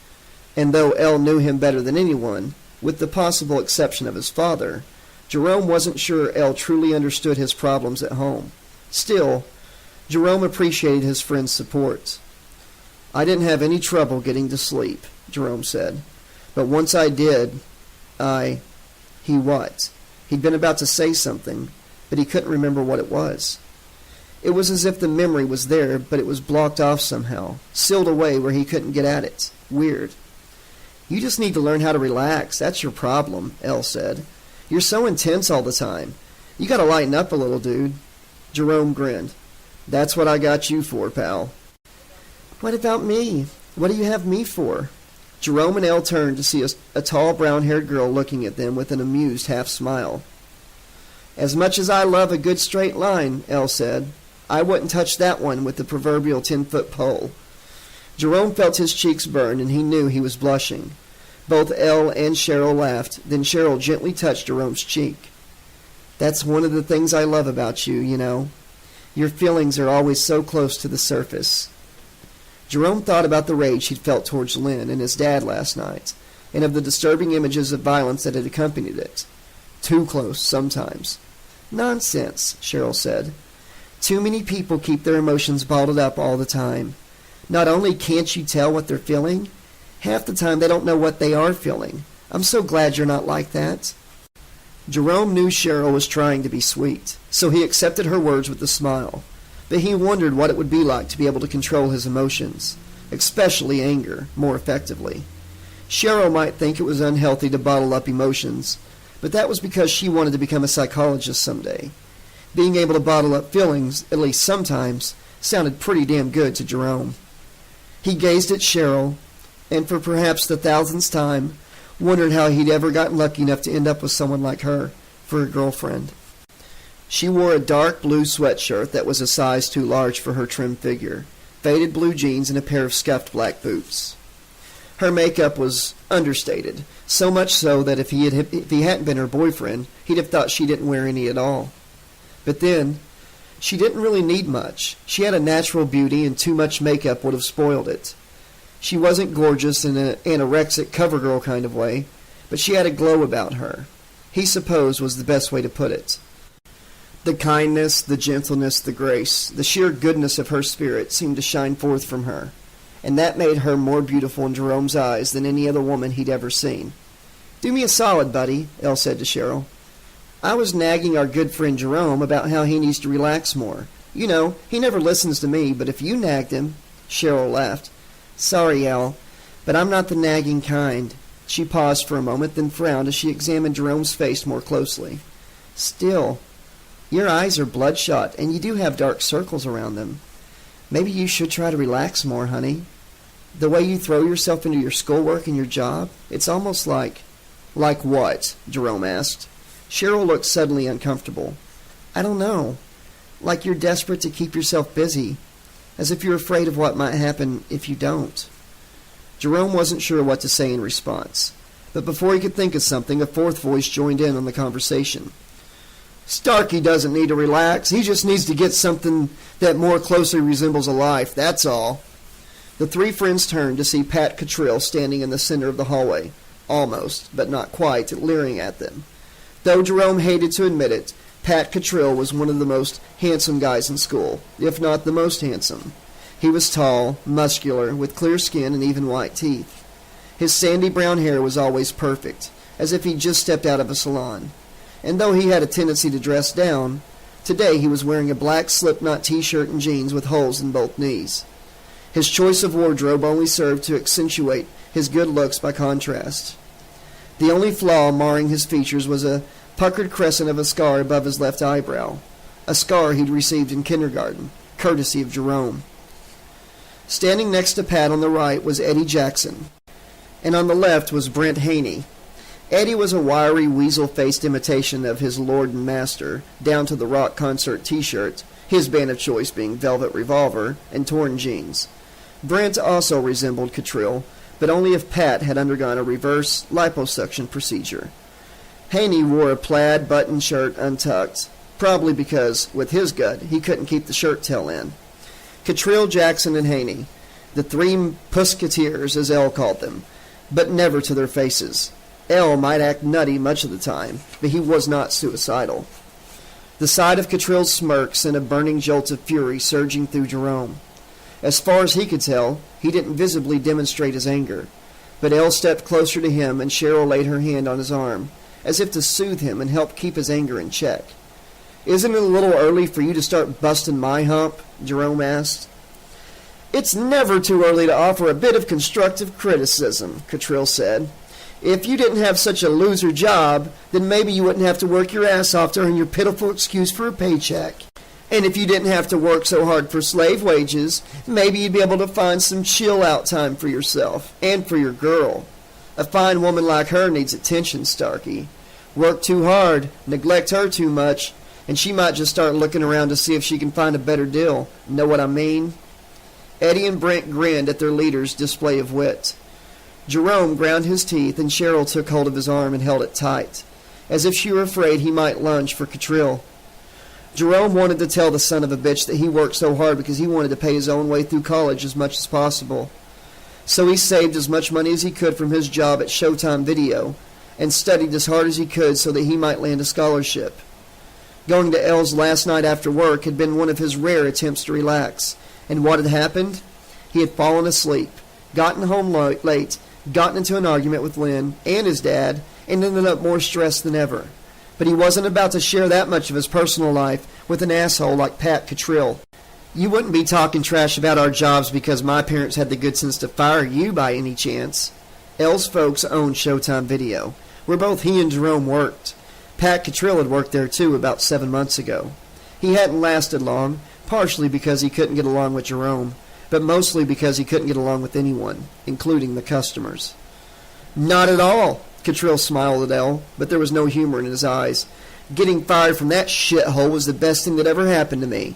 and though Elle knew him better than anyone, with the possible exception of his father, Jerome wasn't sure Elle truly understood his problems at home. Still, Jerome appreciated his friend's support. "I didn't have any trouble getting to sleep," Jerome said. "But once I did, He what? He'd been about to say something, but he couldn't remember what it was. It was as if the memory was there, but it was blocked off somehow, sealed away where he couldn't get at it. Weird. "You just need to learn how to relax. That's your problem," Elle said. "You're so intense all the time. You gotta lighten up a little, dude." Jerome grinned. "That's what I got you for, pal." "What about me? What do you have me for?" Jerome and Elle turned to see a tall brown-haired girl looking at them with an amused half-smile. "As much as I love a good straight line," Elle said, "I wouldn't touch that one with the proverbial 10-foot pole." Jerome felt his cheeks burn, and he knew he was blushing. Both Elle and Cheryl laughed. Then Cheryl gently touched Jerome's cheek. "That's one of the things I love about you, you know. Your feelings are always so close to the surface." Jerome thought about the rage he'd felt towards Lynn and his dad last night, and of the disturbing images of violence that had accompanied it. Too close, sometimes. "Nonsense," Cheryl said. "Too many people keep their emotions bottled up all the time. Not only can't you tell what they're feeling, half the time they don't know what they are feeling. I'm so glad you're not like that." Jerome knew Cheryl was trying to be sweet, so he accepted her words with a smile. But he wondered what it would be like to be able to control his emotions, especially anger, more effectively. Cheryl might think it was unhealthy to bottle up emotions, but that was because she wanted to become a psychologist someday. Being able to bottle up feelings, at least sometimes, sounded pretty damn good to Jerome. He gazed at Cheryl, and for perhaps the thousandth time, wondered how he'd ever gotten lucky enough to end up with someone like her for a girlfriend. She wore a dark blue sweatshirt that was a size too large for her trim figure, faded blue jeans, and a pair of scuffed black boots. Her makeup was understated, so much so that if he hadn't been her boyfriend, he'd have thought she didn't wear any at all. But then, She didn't really need much. She had a natural beauty, and too much makeup would have spoiled it. She wasn't gorgeous in an anorexic covergirl kind of way, but she had a glow about her. He supposed was the best way to put it. The kindness, the gentleness, the grace, the sheer goodness of her spirit seemed to shine forth from her, and that made her more beautiful in Jerome's eyes than any other woman he'd ever seen. "Do me a solid, buddy," Elle said to Cheryl. "I was nagging our good friend Jerome about how he needs to relax more. You know, he never listens to me, but if you nagged him—" Cheryl laughed. "Sorry, Elle, but I'm not the nagging kind." She paused for a moment, then frowned as she examined Jerome's face more closely. "Still, your eyes are bloodshot, and you do have dark circles around them. Maybe you should try to relax more, honey. The way you throw yourself into your schoolwork and your job, it's almost like—" "Like what?" Jerome asked. Cheryl looked suddenly uncomfortable. "I don't know. Like you're desperate to keep yourself busy, as if you're afraid of what might happen if you don't." Jerome wasn't sure what to say in response, but before he could think of something, a fourth voice joined in on the conversation. "Starkey doesn't need to relax. He just needs to get something that more closely resembles a life, that's all." The three friends turned to see Pat Cottrill standing in the center of the hallway, almost, but not quite, leering at them. Though Jerome hated to admit it, Pat Cottrill was one of the most handsome guys in school, if not the most handsome. He was tall, muscular, with clear skin and even white teeth. His sandy brown hair was always perfect, as if he'd just stepped out of a salon. And though he had a tendency to dress down, today he was wearing a black slipknot t-shirt and jeans with holes in both knees. His choice of wardrobe only served to accentuate his good looks by contrast. The only flaw marring his features was a puckered crescent of a scar above his left eyebrow, a scar he'd received in kindergarten, courtesy of Jerome. Standing next to Pat on the right was Eddie Jackson, and on the left was Brent Haney. Eddie was a wiry, weasel-faced imitation of his lord and master, down to the rock concert t-shirt, his band of choice being Velvet Revolver, and torn jeans. Brent also resembled Cottrill, but only if Pat had undergone a reverse liposuction procedure. Haney wore a plaid button shirt untucked, probably because, with his gut, he couldn't keep the shirt tail in. Cottrill, Jackson, and Haney, the three pusketeers, as Elle called them, but never to their faces. Elle might act nutty much of the time, but he was not suicidal. The sight of Cottrill's smirk sent a burning jolt of fury surging through Jerome. As far as he could tell, he didn't visibly demonstrate his anger, but Elle stepped closer to him and Cheryl laid her hand on his arm, as if to soothe him and help keep his anger in check. "Isn't it a little early for you to start busting my hump?" Jerome asked. "It's never too early to offer a bit of constructive criticism," Cottrill said. "If you didn't have such a loser job, then maybe you wouldn't have to work your ass off to earn your pitiful excuse for a paycheck. And if you didn't have to work so hard for slave wages, maybe you'd be able to find some chill-out time for yourself and for your girl. A fine woman like her needs attention, Starkey. Work too hard, neglect her too much, and she might just start looking around to see if she can find a better deal. Know what I mean?" Eddie and Brent grinned at their leader's display of wit. Jerome ground his teeth, and Cheryl took hold of his arm and held it tight, as if she were afraid he might lunge for Cottrill. Jerome wanted to tell the son of a bitch that he worked so hard because he wanted to pay his own way through college as much as possible. So he saved as much money as he could from his job at Showtime Video, and studied as hard as he could so that he might land a scholarship. Going to Elle's last night after work had been one of his rare attempts to relax, and what had happened? He had fallen asleep, gotten home late, gotten into an argument with Lynn and his dad, and ended up more stressed than ever. But he wasn't about to share that much of his personal life with an asshole like Pat Cottrill. "You wouldn't be talking trash about our jobs because my parents had the good sense to fire you by any chance?" Elle's folks owned Showtime Video, where both he and Jerome worked. Pat Cottrill had worked there too about 7 months ago. He hadn't lasted long, partially because he couldn't get along with Jerome, but mostly because he couldn't get along with anyone, including the customers. "Not at all," Cottrill smiled at Elle, but there was no humor in his eyes. "Getting fired from that shithole was the best thing that ever happened to me.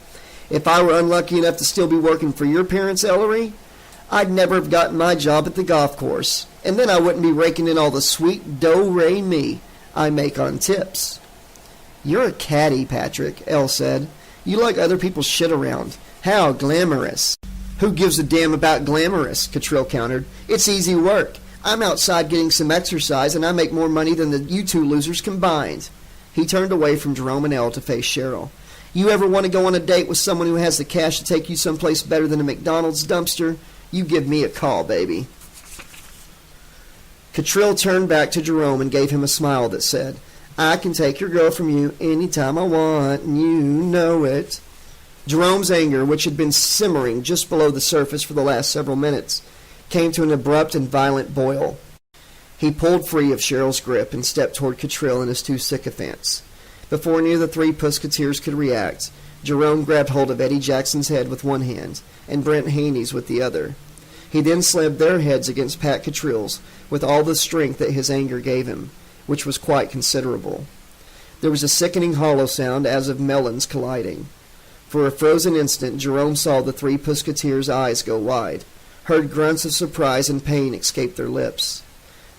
If I were unlucky enough to still be working for your parents, Ellery, I'd never have gotten my job at the golf course, and then I wouldn't be raking in all the sweet do-re-mi I make on tips." "You're a caddy, Patrick," Elle said. You like other people's shit around. How glamorous. Who gives a damn about glamorous? Cottrell countered. It's easy work. I'm outside getting some exercise, and I make more money than you two losers combined. He turned away from Jerome and Elle to face Cheryl. You ever want to go on a date with someone who has the cash to take you someplace better than a McDonald's dumpster? You give me a call, baby. Cottrell turned back to Jerome and gave him a smile that said, I can take your girl from you any time I want, and you know it. Jerome's anger, which had been simmering just below the surface for the last several minutes, came to an abrupt and violent boil. He pulled free of Cheryl's grip and stepped toward Cottrell and his two sycophants. Before any of the three Pusketeers could react, Jerome grabbed hold of Eddie Jackson's head with one hand and Brent Haney's with the other. He then slammed their heads against Pat Cottrell's with all the strength that his anger gave him, which was quite considerable. There was a sickening hollow sound as of melons colliding. For a frozen instant, Jerome saw the three Pusketeers' eyes go wide, heard grunts of surprise and pain escape their lips.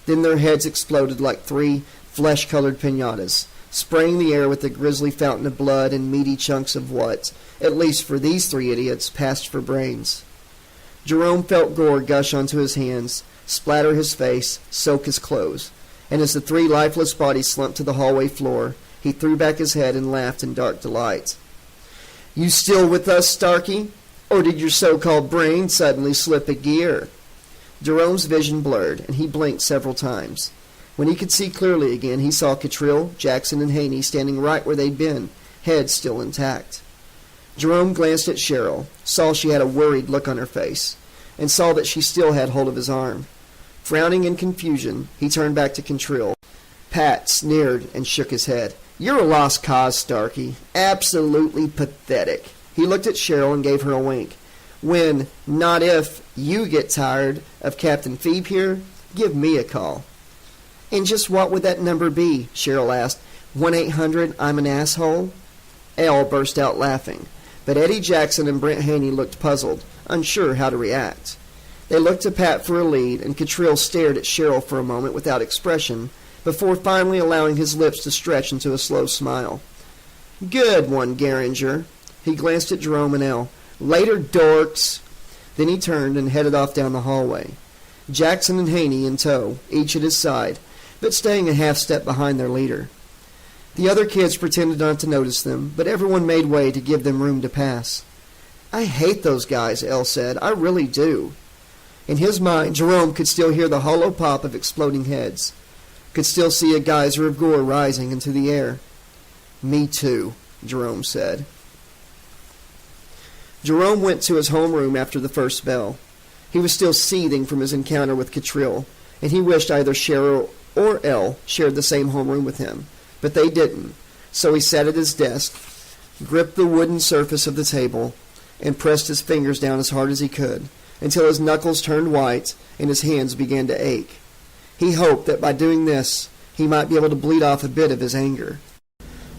Then their heads exploded like three flesh-colored piñatas, spraying the air with a grisly fountain of blood and meaty chunks of what, at least for these three idiots, passed for brains. Jerome felt gore gush onto his hands, splatter his face, soak his clothes, and as the three lifeless bodies slumped to the hallway floor, he threw back his head and laughed in dark delight. You still with us, Starkey? Or did your so-called brain suddenly slip a gear? Jerome's vision blurred, and he blinked several times. When he could see clearly again, he saw Cottrell, Jackson, and Haney standing right where they'd been, heads still intact. Jerome glanced at Cheryl, saw she had a worried look on her face, and saw that she still had hold of his arm. Frowning in confusion, he turned back to Cottrell. Pat sneered and shook his head. You're a lost cause, Starkey. Absolutely pathetic. He looked at Cheryl and gave her a wink. When, not if, you get tired of Captain Phoebe here, give me a call. And just what would that number be? Cheryl asked. 1-800-I'm-an-asshole? Elle burst out laughing, but Eddie Jackson and Brent Haney looked puzzled, unsure how to react. They looked to Pat for a lead, and Cottrell stared at Cheryl for a moment without expression, before finally allowing his lips to stretch into a slow smile. Good one, Geringer. He glanced at Jerome and Elle. Later, dorks. Then he turned and headed off down the hallway. Jackson and Haney in tow, each at his side, but staying a half step behind their leader. The other kids pretended not to notice them, but everyone made way to give them room to pass. I hate those guys, Elle said. I really do. In his mind, Jerome could still hear the hollow pop of exploding heads, could still see a geyser of gore rising into the air. Me too, Jerome said. Jerome went to his homeroom after the first bell. He was still seething from his encounter with Cottrell, and he wished either Cheryl or Elle shared the same homeroom with him, but they didn't, so he sat at his desk, gripped the wooden surface of the table, and pressed his fingers down as hard as he could, until his knuckles turned white and his hands began to ache. He hoped that by doing this, he might be able to bleed off a bit of his anger.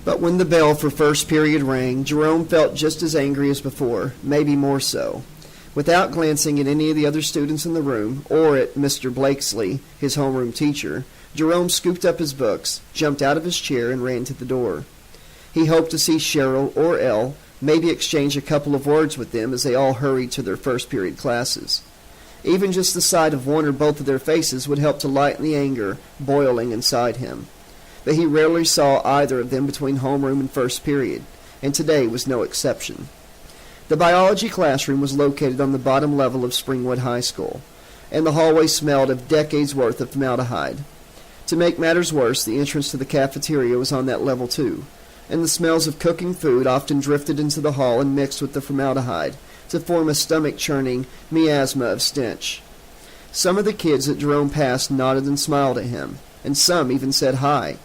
But when the bell for first period rang, Jerome felt just as angry as before, maybe more so. Without glancing at any of the other students in the room, or at Mr. Blakesley, his homeroom teacher, Jerome scooped up his books, jumped out of his chair, and ran to the door. He hoped to see Cheryl or Elle, maybe exchange a couple of words with them as they all hurried to their first period classes. Even just the sight of one or both of their faces would help to lighten the anger boiling inside him. But he rarely saw either of them between homeroom and first period, and today was no exception. The biology classroom was located on the bottom level of Springwood High School, and the hallway smelled of decades' worth of formaldehyde. To make matters worse, the entrance to the cafeteria was on that level too, and the smells of cooking food often drifted into the hall and mixed with the formaldehyde to form a stomach-churning miasma of stench. Some of the kids that Jerome passed nodded and smiled at him, and some even said hi,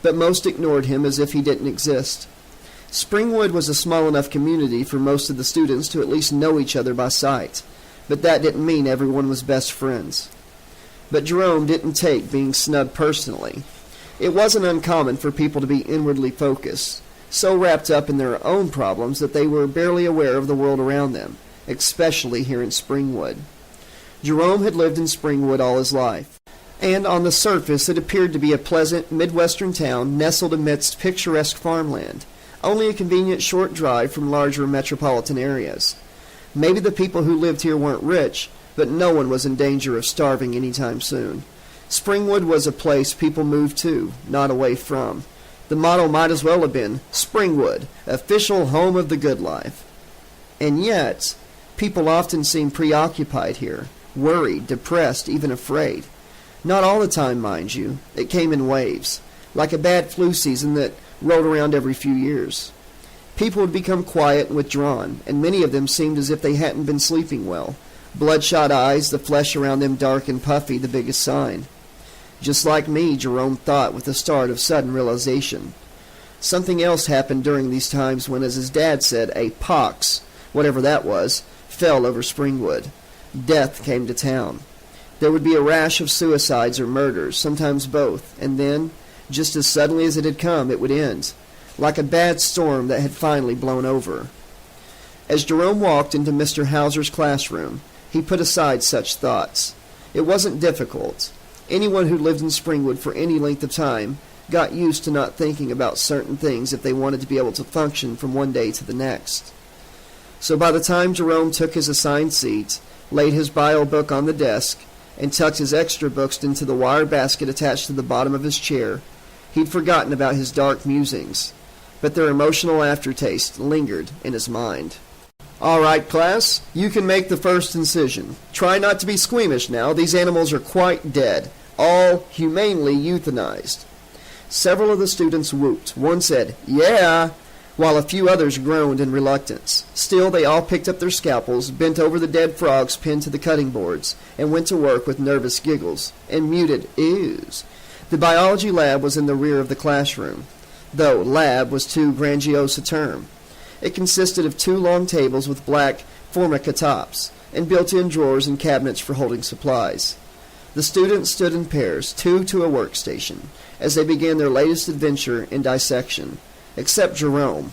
but most ignored him as if he didn't exist. Springwood was a small enough community for most of the students to at least know each other by sight, but that didn't mean everyone was best friends. But Jerome didn't take being snubbed personally. It wasn't uncommon for people to be inwardly focused, so wrapped up in their own problems that they were barely aware of the world around them, especially here in Springwood. Jerome had lived in Springwood all his life, and on the surface it appeared to be a pleasant Midwestern town nestled amidst picturesque farmland, only a convenient short drive from larger metropolitan areas. Maybe the people who lived here weren't rich, but no one was in danger of starving anytime soon. Springwood was a place people moved to, not away from. The motto might as well have been, Springwood, official home of the good life. And yet, people often seem preoccupied here, worried, depressed, even afraid. Not all the time, mind you. It came in waves, like a bad flu season that rolled around every few years. People would become quiet and withdrawn, and many of them seemed as if they hadn't been sleeping well. Bloodshot eyes, the flesh around them dark and puffy, the biggest sign. Just like me, Jerome thought with a start of sudden realization. Something else happened during these times when, as his dad said, a pox, whatever that was, fell over Springwood. Death came to town. There would be a rash of suicides or murders, sometimes both, and then, just as suddenly as it had come, it would end, like a bad storm that had finally blown over. As Jerome walked into Mr. Hauser's classroom, he put aside such thoughts. It wasn't difficult. Anyone who lived in Springwood for any length of time got used to not thinking about certain things if they wanted to be able to function from one day to the next. So by the time Jerome took his assigned seat, laid his bio book on the desk, and tucked his extra books into the wire basket attached to the bottom of his chair, he'd forgotten about his dark musings, but their emotional aftertaste lingered in his mind. All right, class, you can make the first incision. Try not to be squeamish now. These animals are quite dead, all humanely euthanized. Several of the students whooped. One said, "Yeah," while a few others groaned in reluctance. Still, they all picked up their scalpels, bent over the dead frogs pinned to the cutting boards, and went to work with nervous giggles and muted ews. The biology lab was in the rear of the classroom, though lab was too grandiose a term. It consisted of 2 long tables with black formica tops, and built-in drawers and cabinets for holding supplies. The students stood in pairs, 2 to a workstation, as they began their latest adventure in dissection, except Jerome.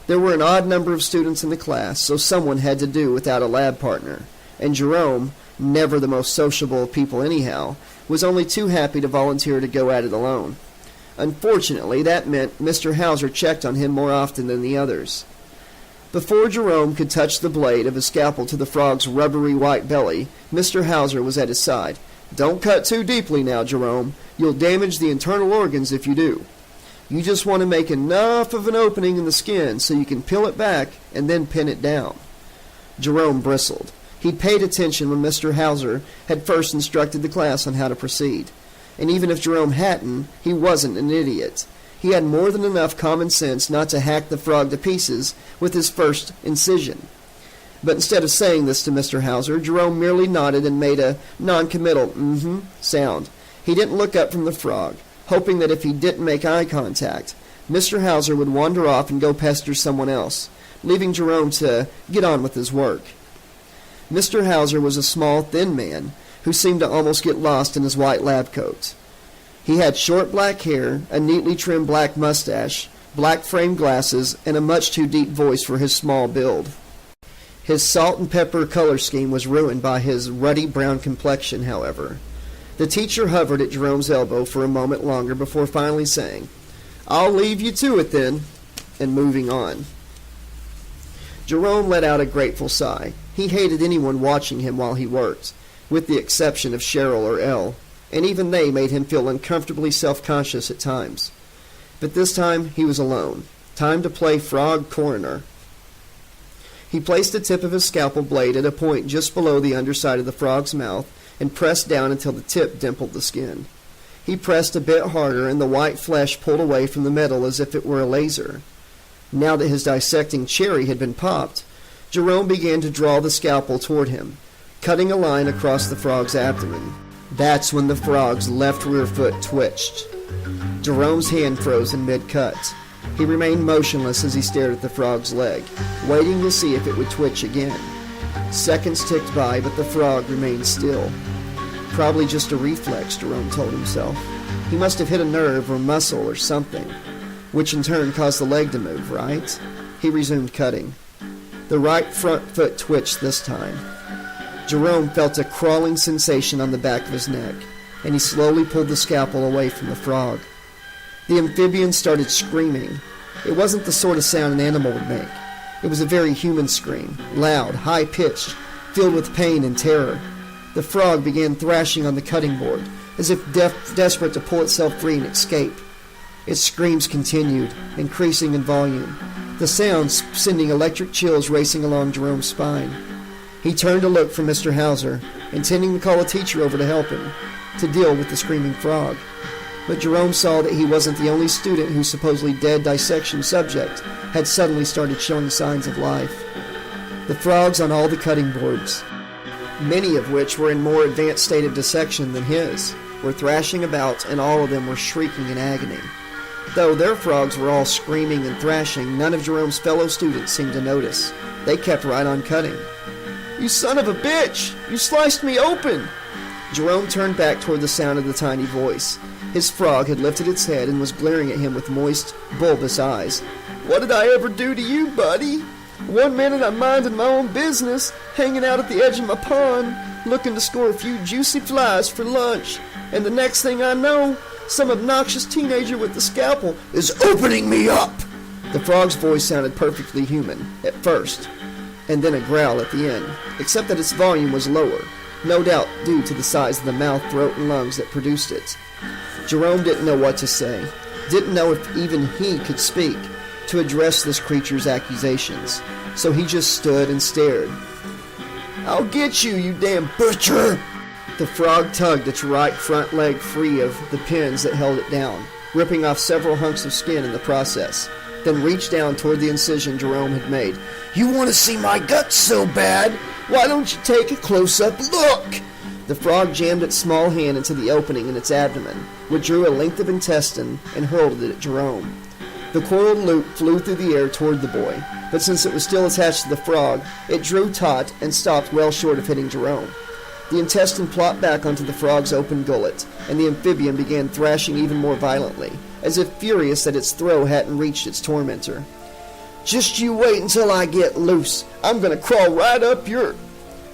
There were an odd number of students in the class, so someone had to do without a lab partner, and Jerome, never the most sociable of people anyhow, was only too happy to volunteer to go at it alone. Unfortunately, that meant Mr. Hauser checked on him more often than the others. Before Jerome could touch the blade of his scalpel to the frog's rubbery white belly, Mr. Hauser was at his side. "Don't cut too deeply now, Jerome. You'll damage the internal organs if you do. You just want to make enough of an opening in the skin so you can peel it back and then pin it down." Jerome bristled. He'd paid attention when Mr. Hauser had first instructed the class on how to proceed. And even if Jerome hadn't, he wasn't an idiot. He had more than enough common sense not to hack the frog to pieces with his first incision. But instead of saying this to Mr. Hauser, Jerome merely nodded and made a non-committal sound. He didn't look up from the frog, hoping that if he didn't make eye contact, Mr. Hauser would wander off and go pester someone else, leaving Jerome to get on with his work. Mr. Hauser was a small, thin man who seemed to almost get lost in his white lab coat. He had short black hair, a neatly trimmed black mustache, black framed glasses, and a much too deep voice for his small build. His salt and pepper color scheme was ruined by his ruddy brown complexion, however. The teacher hovered at Jerome's elbow for a moment longer before finally saying, "I'll leave you to it then," and moving on. Jerome let out a grateful sigh. He hated anyone watching him while he worked, with the exception of Cheryl or Elle, and even they made him feel uncomfortably self-conscious at times. But this time he was alone. Time to play frog coroner. He placed the tip of his scalpel blade at a point just below the underside of the frog's mouth and pressed down until the tip dimpled the skin. He pressed a bit harder, and the white flesh pulled away from the metal as if it were a laser. Now that his dissecting cherry had been popped, Jerome began to draw the scalpel toward him, cutting a line across the frog's abdomen. That's when the frog's left rear foot twitched. Jerome's hand froze in mid-cut. He remained motionless as he stared at the frog's leg, waiting to see if it would twitch again. Seconds ticked by, but the frog remained still. Probably just a reflex, Jerome told himself. He must have hit a nerve or muscle or something, which in turn caused the leg to move, right? He resumed cutting. The right front foot twitched this time. Jerome felt a crawling sensation on the back of his neck, and he slowly pulled the scalpel away from the frog. The amphibian started screaming. It wasn't the sort of sound an animal would make. It was a very human scream, loud, high-pitched, filled with pain and terror. The frog began thrashing on the cutting board, as if desperate to pull itself free and escape. Its screams continued, increasing in volume, the sounds sending electric chills racing along Jerome's spine. He turned to look for Mr. Hauser, intending to call a teacher over to help him, to deal with the screaming frog. But Jerome saw that he wasn't the only student whose supposedly dead dissection subject had suddenly started showing signs of life. The frogs on all the cutting boards, many of which were in more advanced state of dissection than his, were thrashing about, and all of them were shrieking in agony. Though their frogs were all screaming and thrashing, none of Jerome's fellow students seemed to notice. They kept right on cutting. "You son of a bitch! You sliced me open!" Jerome turned back toward the sound of the tiny voice. His frog had lifted its head and was glaring at him with moist, bulbous eyes. "What did I ever do to you, buddy? One minute I'm minding my own business, hanging out at the edge of my pond, looking to score a few juicy flies for lunch, and the next thing I know, some obnoxious teenager with the scalpel is opening me up!" The frog's voice sounded perfectly human, at first, and then a growl at the end, except that its volume was lower, no doubt due to the size of the mouth, throat, and lungs that produced it. Jerome didn't know what to say, didn't know if even he could speak to address this creature's accusations, so he just stood and stared. "I'll get you, you damn butcher!" The frog tugged its right front leg free of the pins that held it down, ripping off several hunks of skin in the process, then reached down toward the incision Jerome had made. "You want to see my guts so bad? Why don't you take a close-up look?" The frog jammed its small hand into the opening in its abdomen, withdrew a length of intestine, and hurled it at Jerome. The coiled loop flew through the air toward the boy, but since it was still attached to the frog, it drew taut and stopped well short of hitting Jerome. The intestine plopped back onto the frog's open gullet, and the amphibian began thrashing even more violently, as if furious that its throw hadn't reached its tormentor. "Just you wait until I get loose. I'm going to crawl right up your—"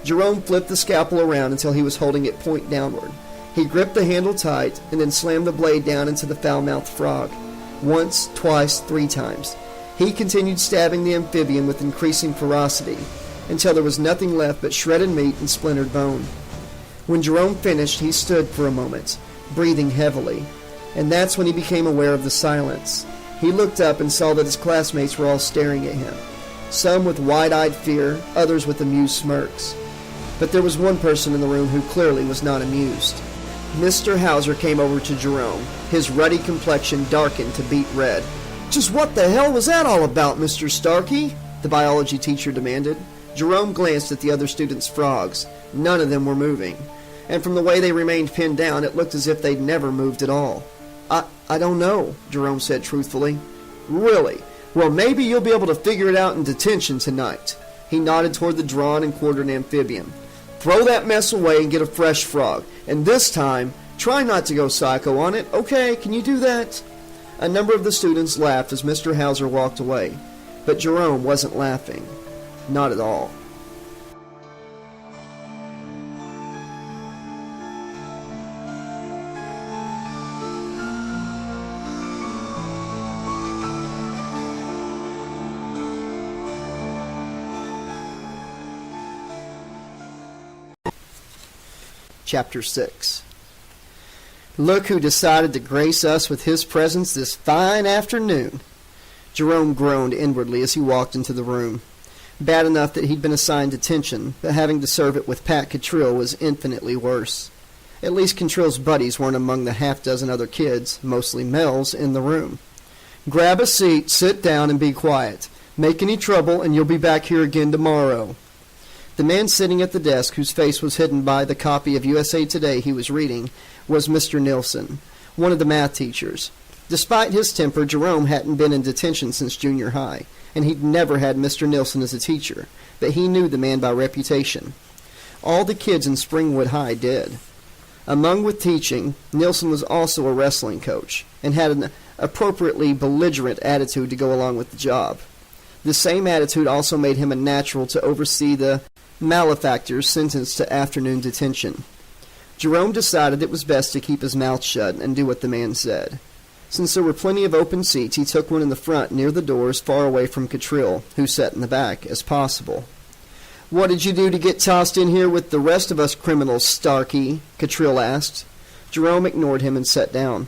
Jerome flipped the scalpel around until he was holding it point downward. He gripped the handle tight and then slammed the blade down into the foul-mouthed frog. Once, twice, 3 times. He continued stabbing the amphibian with increasing ferocity, until there was nothing left but shredded meat and splintered bone. When Jerome finished, he stood for a moment, breathing heavily, and that's when he became aware of the silence. He looked up and saw that his classmates were all staring at him, some with wide-eyed fear, others with amused smirks. But there was one person in the room who clearly was not amused. Mr. Hauser came over to Jerome, his ruddy complexion darkened to beet red. "Just what the hell was that all about, Mr. Starkey?" the biology teacher demanded. Jerome glanced at the other students' frogs. None of them were moving, and from the way they remained pinned down, it looked as if they'd never moved at all. I don't know," Jerome said truthfully. "Really? Well, maybe you'll be able to figure it out in detention tonight." He nodded toward the drawn and quartered amphibian. "Throw that mess away and get a fresh frog. And this time, try not to go psycho on it. Okay, can you do that?" A number of the students laughed as Mr. Hauser walked away, but Jerome wasn't laughing. Not at all. Chapter 6. "Look who decided to grace us with his presence this fine afternoon." Jerome groaned inwardly as he walked into the room. Bad enough that he'd been assigned detention, but having to serve it with Pat Cottrell was infinitely worse. At least Cottrell's buddies weren't among the half-dozen other kids, mostly males, in the room. "Grab a seat, sit down, and be quiet. Make any trouble, and you'll be back here again tomorrow." The man sitting at the desk, whose face was hidden by the copy of USA Today he was reading, was Mr. Nilsson, one of the math teachers. Despite his temper, Jerome hadn't been in detention since junior high, and he'd never had Mr. Nilsson as a teacher, but he knew the man by reputation. All the kids in Springwood High did. Among with teaching, Nilsson was also a wrestling coach, and had an appropriately belligerent attitude to go along with the job. The same attitude also made him a natural to oversee the malefactors sentenced to afternoon detention. Jerome decided it was best to keep his mouth shut and do what the man said. Since there were plenty of open seats, he took one in the front near the door as far away from Catrill, who sat in the back, as possible. "What did you do to get tossed in here with the rest of us criminals, Starkey?" Catrill asked. Jerome ignored him and sat down.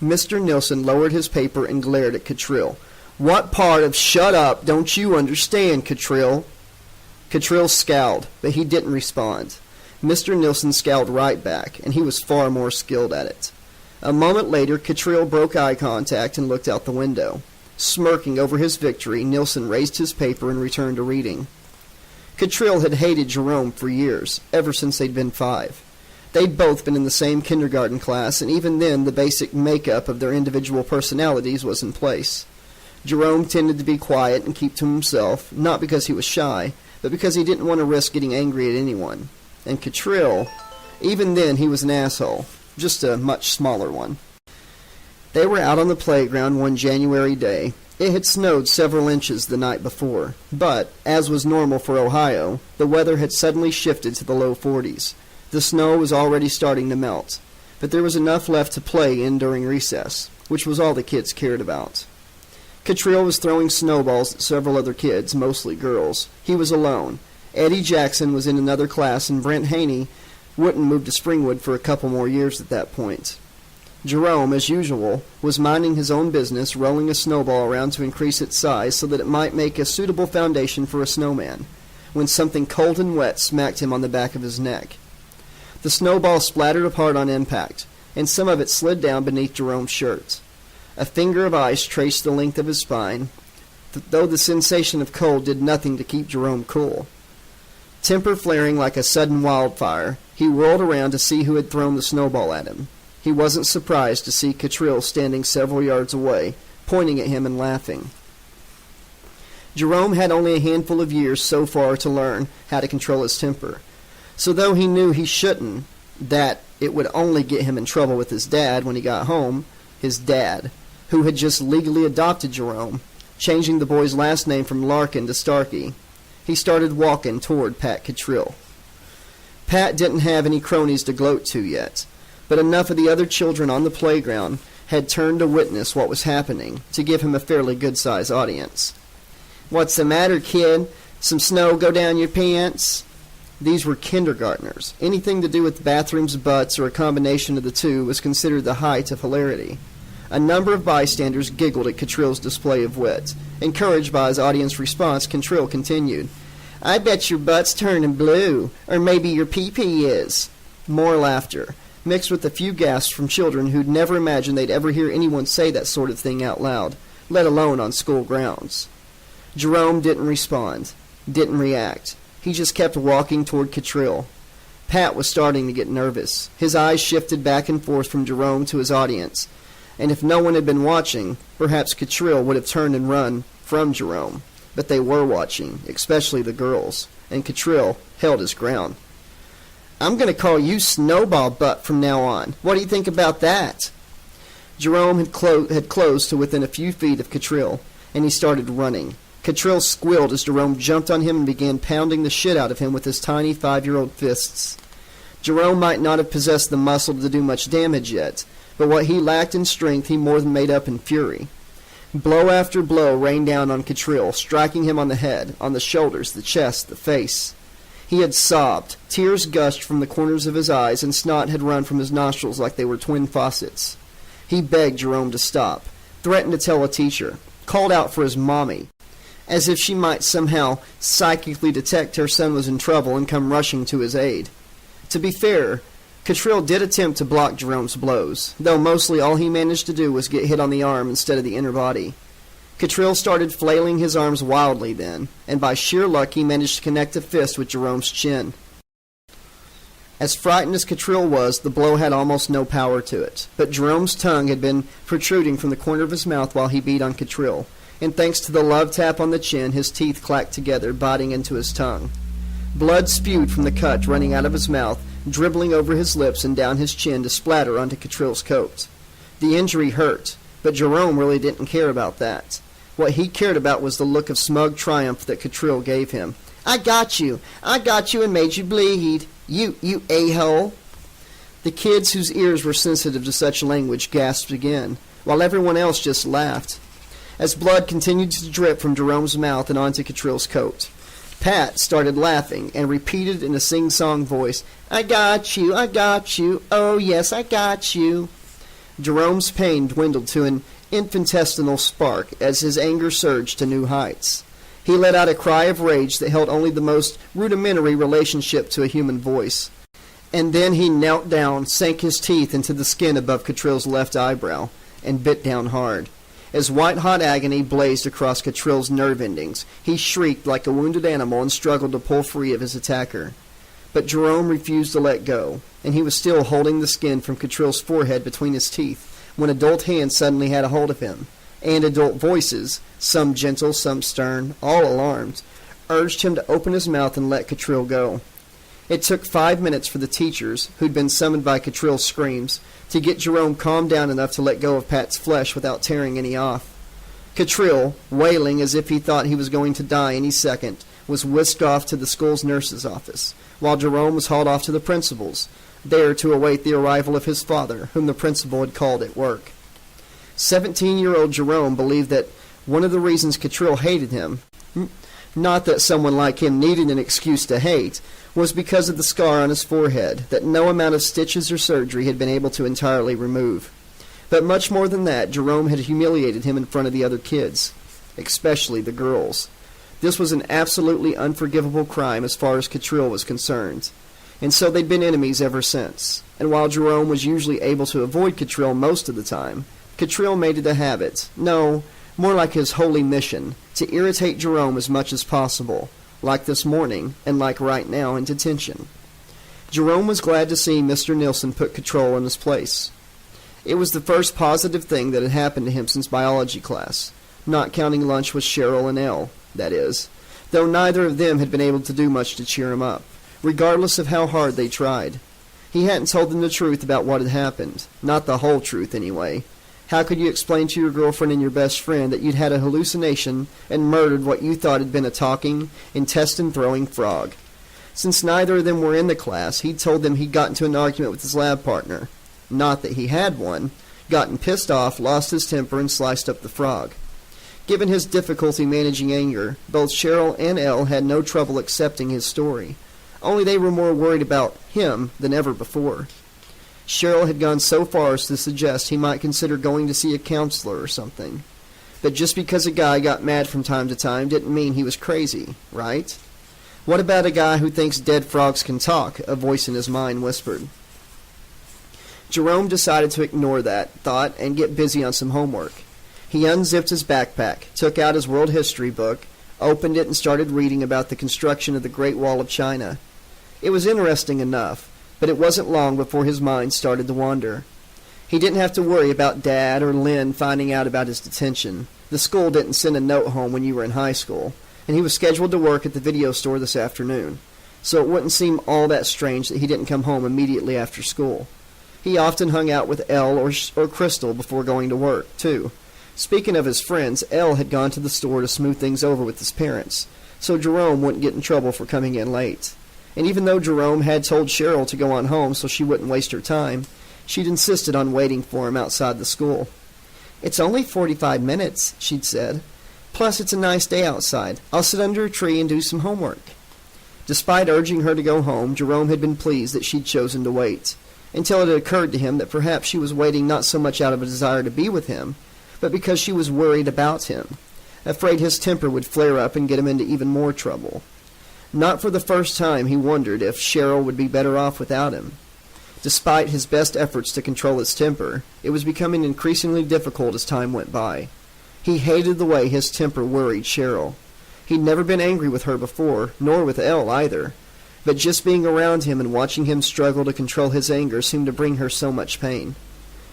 Mr. Nilsson lowered his paper and glared at Catrill. "What part of 'shut up' don't you understand, Catrill?" Catrill scowled, but he didn't respond. Mr. Nilsson scowled right back, and he was far more skilled at it. A moment later, Catrill broke eye contact and looked out the window. Smirking over his victory, Nilsson raised his paper and returned to reading. Catrill had hated Jerome for years, ever since they'd been 5. They'd both been in the same kindergarten class, and even then the basic makeup of their individual personalities was in place. Jerome tended to be quiet and keep to himself, not because he was shy, but because he didn't want to risk getting angry at anyone. And Catrill, even then he was an asshole, just a much smaller one. They were out on the playground one January day. It had snowed several inches the night before, but, as was normal for Ohio, the weather had suddenly shifted to the low 40s. The snow was already starting to melt, but there was enough left to play in during recess, which was all the kids cared about. Catrill was throwing snowballs at several other kids, mostly girls. He was alone. Eddie Jackson was in another class, and Brent Haney wouldn't move to Springwood for a couple more years at that point. Jerome, as usual, was minding his own business, rolling a snowball around to increase its size so that it might make a suitable foundation for a snowman, when something cold and wet smacked him on the back of his neck. The snowball splattered apart on impact, and some of it slid down beneath Jerome's shirt. A finger of ice traced the length of his spine, though the sensation of cold did nothing to keep Jerome cool. Temper flaring like a sudden wildfire, he whirled around to see who had thrown the snowball at him. He wasn't surprised to see Catrill standing several yards away, pointing at him and laughing. Jerome had only a handful of years so far to learn how to control his temper. So though he knew he shouldn't, that it would only get him in trouble with his dad when he got home, his dad, who had just legally adopted Jerome, changing the boy's last name from Larkin to Starkey, he started walking toward Pat Catrill. Pat didn't have any cronies to gloat to yet, but enough of the other children on the playground had turned to witness what was happening to give him a fairly good-sized audience. "What's the matter, kid? Some snow go down your pants?" These were kindergartners. Anything to do with bathrooms, butts, or a combination of the two was considered the height of hilarity. A number of bystanders giggled at Catrill's display of wit. Encouraged by his audience response, Catrill continued, "I bet your butt's turning blue, or maybe your pee-pee is." More laughter, mixed with a few gasps from children who'd never imagined they'd ever hear anyone say that sort of thing out loud, let alone on school grounds. Jerome didn't respond, didn't react. He just kept walking toward Catrill. Pat was starting to get nervous. His eyes shifted back and forth from Jerome to his audience, and if no one had been watching, perhaps Catrill would have turned and run from Jerome. But they were watching, especially the girls, and Catrill held his ground. "I'm going to call you Snowball Butt from now on. What do you think about that?" Jerome had closed to within a few feet of Catrill, and he started running. Catrill squealed as Jerome jumped on him and began pounding the shit out of him with his tiny 5-year-old fists. Jerome might not have possessed the muscle to do much damage yet, but what he lacked in strength he more than made up in fury. Blow after blow rained down on Catrill, striking him on the head, on the shoulders, the chest, the face. He had sobbed, tears gushed from the corners of his eyes, and snot had run from his nostrils like they were twin faucets. He begged Jerome to stop, threatened to tell a teacher, called out for his mommy, as if she might somehow psychically detect her son was in trouble and come rushing to his aid. To be fair, Catrill did attempt to block Jerome's blows, though mostly all he managed to do was get hit on the arm instead of the inner body. Catrill started flailing his arms wildly then, and by sheer luck he managed to connect a fist with Jerome's chin. As frightened as Catrill was, the blow had almost no power to it, but Jerome's tongue had been protruding from the corner of his mouth while he beat on Catrill, and thanks to the love tap on the chin, his teeth clacked together, biting into his tongue. Blood spewed from the cut running out of his mouth, dribbling over his lips and down his chin to splatter onto Catrill's coat. The injury hurt, but Jerome really didn't care about that. What he cared about was the look of smug triumph that Catrill gave him. "I got you and made you bleed, you a-hole." The kids whose ears were sensitive to such language gasped again, while everyone else just laughed, as blood continued to drip from Jerome's mouth and onto Catrill's coat. Pat started laughing and repeated in a sing-song voice, I got you, oh yes, I got you. Jerome's pain dwindled to an infinitesimal spark as his anger surged to new heights. He let out a cry of rage that held only the most rudimentary relationship to a human voice. And then he knelt down, sank his teeth into the skin above Catrill's left eyebrow, and bit down hard. As white-hot agony blazed across Catrill's nerve endings, he shrieked like a wounded animal and struggled to pull free of his attacker. But Jerome refused to let go, and he was still holding the skin from Catrill's forehead between his teeth when adult hands suddenly had a hold of him, and adult voices, some gentle, some stern, all alarmed, urged him to open his mouth and let Catrill go. It took 5 minutes for the teachers, who'd been summoned by Catrill's screams, to get Jerome calmed down enough to let go of Pat's flesh without tearing any off. Catrill, wailing as if he thought he was going to die any second, was whisked off to the school's nurse's office, while Jerome was hauled off to the principal's, there to await the arrival of his father, whom the principal had called at work. 17-year-old Jerome believed that one of the reasons Catrill hated him, not that someone like him needed an excuse to hate, was because of the scar on his forehead that no amount of stitches or surgery had been able to entirely remove. But much more than that, Jerome had humiliated him in front of the other kids, especially the girls. This was an absolutely unforgivable crime as far as Catrill was concerned, and so they'd been enemies ever since. And while Jerome was usually able to avoid Catrill most of the time, Catrill made it a habit, no, more like his holy mission, to irritate Jerome as much as possible, like this morning, and like right now in detention. Jerome was glad to see Mr. Nilsson put Catrill in his place. It was the first positive thing that had happened to him since biology class, not counting lunch with Cheryl and Elle, that is, though neither of them had been able to do much to cheer him up, regardless of how hard they tried. He hadn't told them the truth about what had happened, not the whole truth anyway. How could you explain to your girlfriend and your best friend that you'd had a hallucination and murdered what you thought had been a talking, intestine-throwing frog? Since neither of them were in the class, he'd told them he'd got into an argument with his lab partner. Not that he had one. Gotten pissed off, lost his temper, and sliced up the frog. Given his difficulty managing anger, both Cheryl and Elle had no trouble accepting his story. Only they were more worried about him than ever before. Cheryl had gone so far as to suggest he might consider going to see a counselor or something. But just because a guy got mad from time to time didn't mean he was crazy, right? What about a guy who thinks dead frogs can talk? A voice in his mind whispered. Jerome decided to ignore that thought and get busy on some homework. He unzipped his backpack, took out his world history book, opened it, and started reading about the construction of the Great Wall of China. It was interesting enough, but it wasn't long before his mind started to wander. He didn't have to worry about Dad or Lynn finding out about his detention. The school didn't send a note home when you were in high school, and he was scheduled to work at the video store this afternoon, so it wouldn't seem all that strange that he didn't come home immediately after school. He often hung out with Elle or Crystal before going to work, too. Speaking of his friends, Elle had gone to the store to smooth things over with his parents, so Jerome wouldn't get in trouble for coming in late. And even though Jerome had told Cheryl to go on home so she wouldn't waste her time, she'd insisted on waiting for him outside the school. "It's only 45 minutes," she'd said. "Plus, it's a nice day outside. I'll sit under a tree and do some homework." Despite urging her to go home, Jerome had been pleased that she'd chosen to wait, until it had occurred to him that perhaps she was waiting not so much out of a desire to be with him, but because she was worried about him, afraid his temper would flare up and get him into even more trouble. Not for the first time he wondered if Cheryl would be better off without him. Despite his best efforts to control his temper, it was becoming increasingly difficult as time went by. He hated the way his temper worried Cheryl. He'd never been angry with her before, nor with Elle either, but just being around him and watching him struggle to control his anger seemed to bring her so much pain.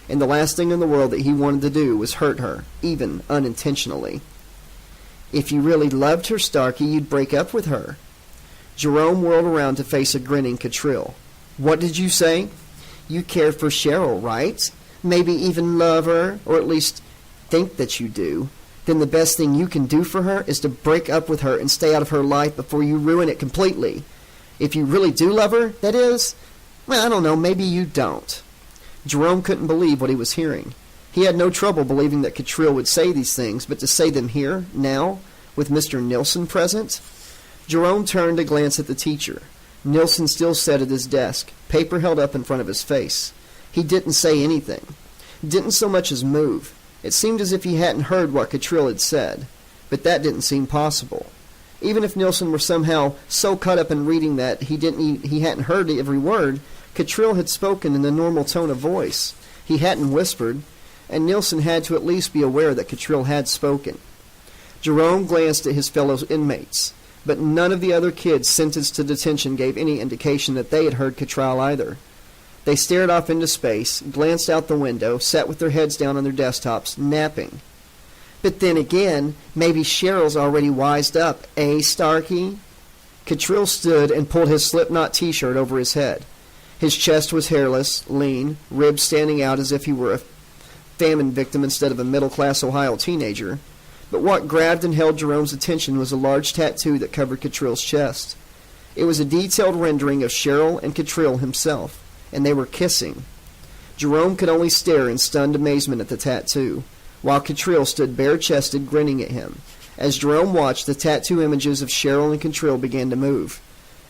And the last thing in the world that he wanted to do was hurt her, even unintentionally. "If you really loved her, Starkey, you'd break up with her." Jerome whirled around to face a grinning Catrill. "What did you say?" "You care for Cheryl, right? Maybe even love her, or at least think that you do. Then the best thing you can do for her is to break up with her and stay out of her life before you ruin it completely. If you really do love her, that is. Well, I don't know, maybe you don't. Jerome couldn't believe what he was hearing. He had no trouble believing that Catrill would say these things, but to say them here, now, with Mr. Nilsson present? Jerome turned to glance at the teacher. Nilsson still sat at his desk, paper held up in front of his face. He didn't say anything. Didn't so much as move. It seemed as if he hadn't heard what Catrill had said, but that didn't seem possible. Even if Nilsson were somehow so caught up in reading that he hadn't heard every word, Catrill had spoken in a normal tone of voice. He hadn't whispered, and Nilsson had to at least be aware that Catrill had spoken. Jerome glanced at his fellow inmates, but none of the other kids sentenced to detention gave any indication that they had heard Catrill either. They stared off into space, glanced out the window, sat with their heads down on their desktops, napping. But then again, maybe Cheryl's already wised up, eh, Starkey? Catrill stood and pulled his slipknot t-shirt over his head. His chest was hairless, lean, ribs standing out as if he were a famine victim instead of a middle-class Ohio teenager. But what grabbed and held Jerome's attention was a large tattoo that covered Catrill's chest. It was a detailed rendering of Cheryl and Catrill himself, and they were kissing. Jerome could only stare in stunned amazement at the tattoo, while Catrill stood bare-chested, grinning at him. As Jerome watched, the tattoo images of Cheryl and Catrill began to move,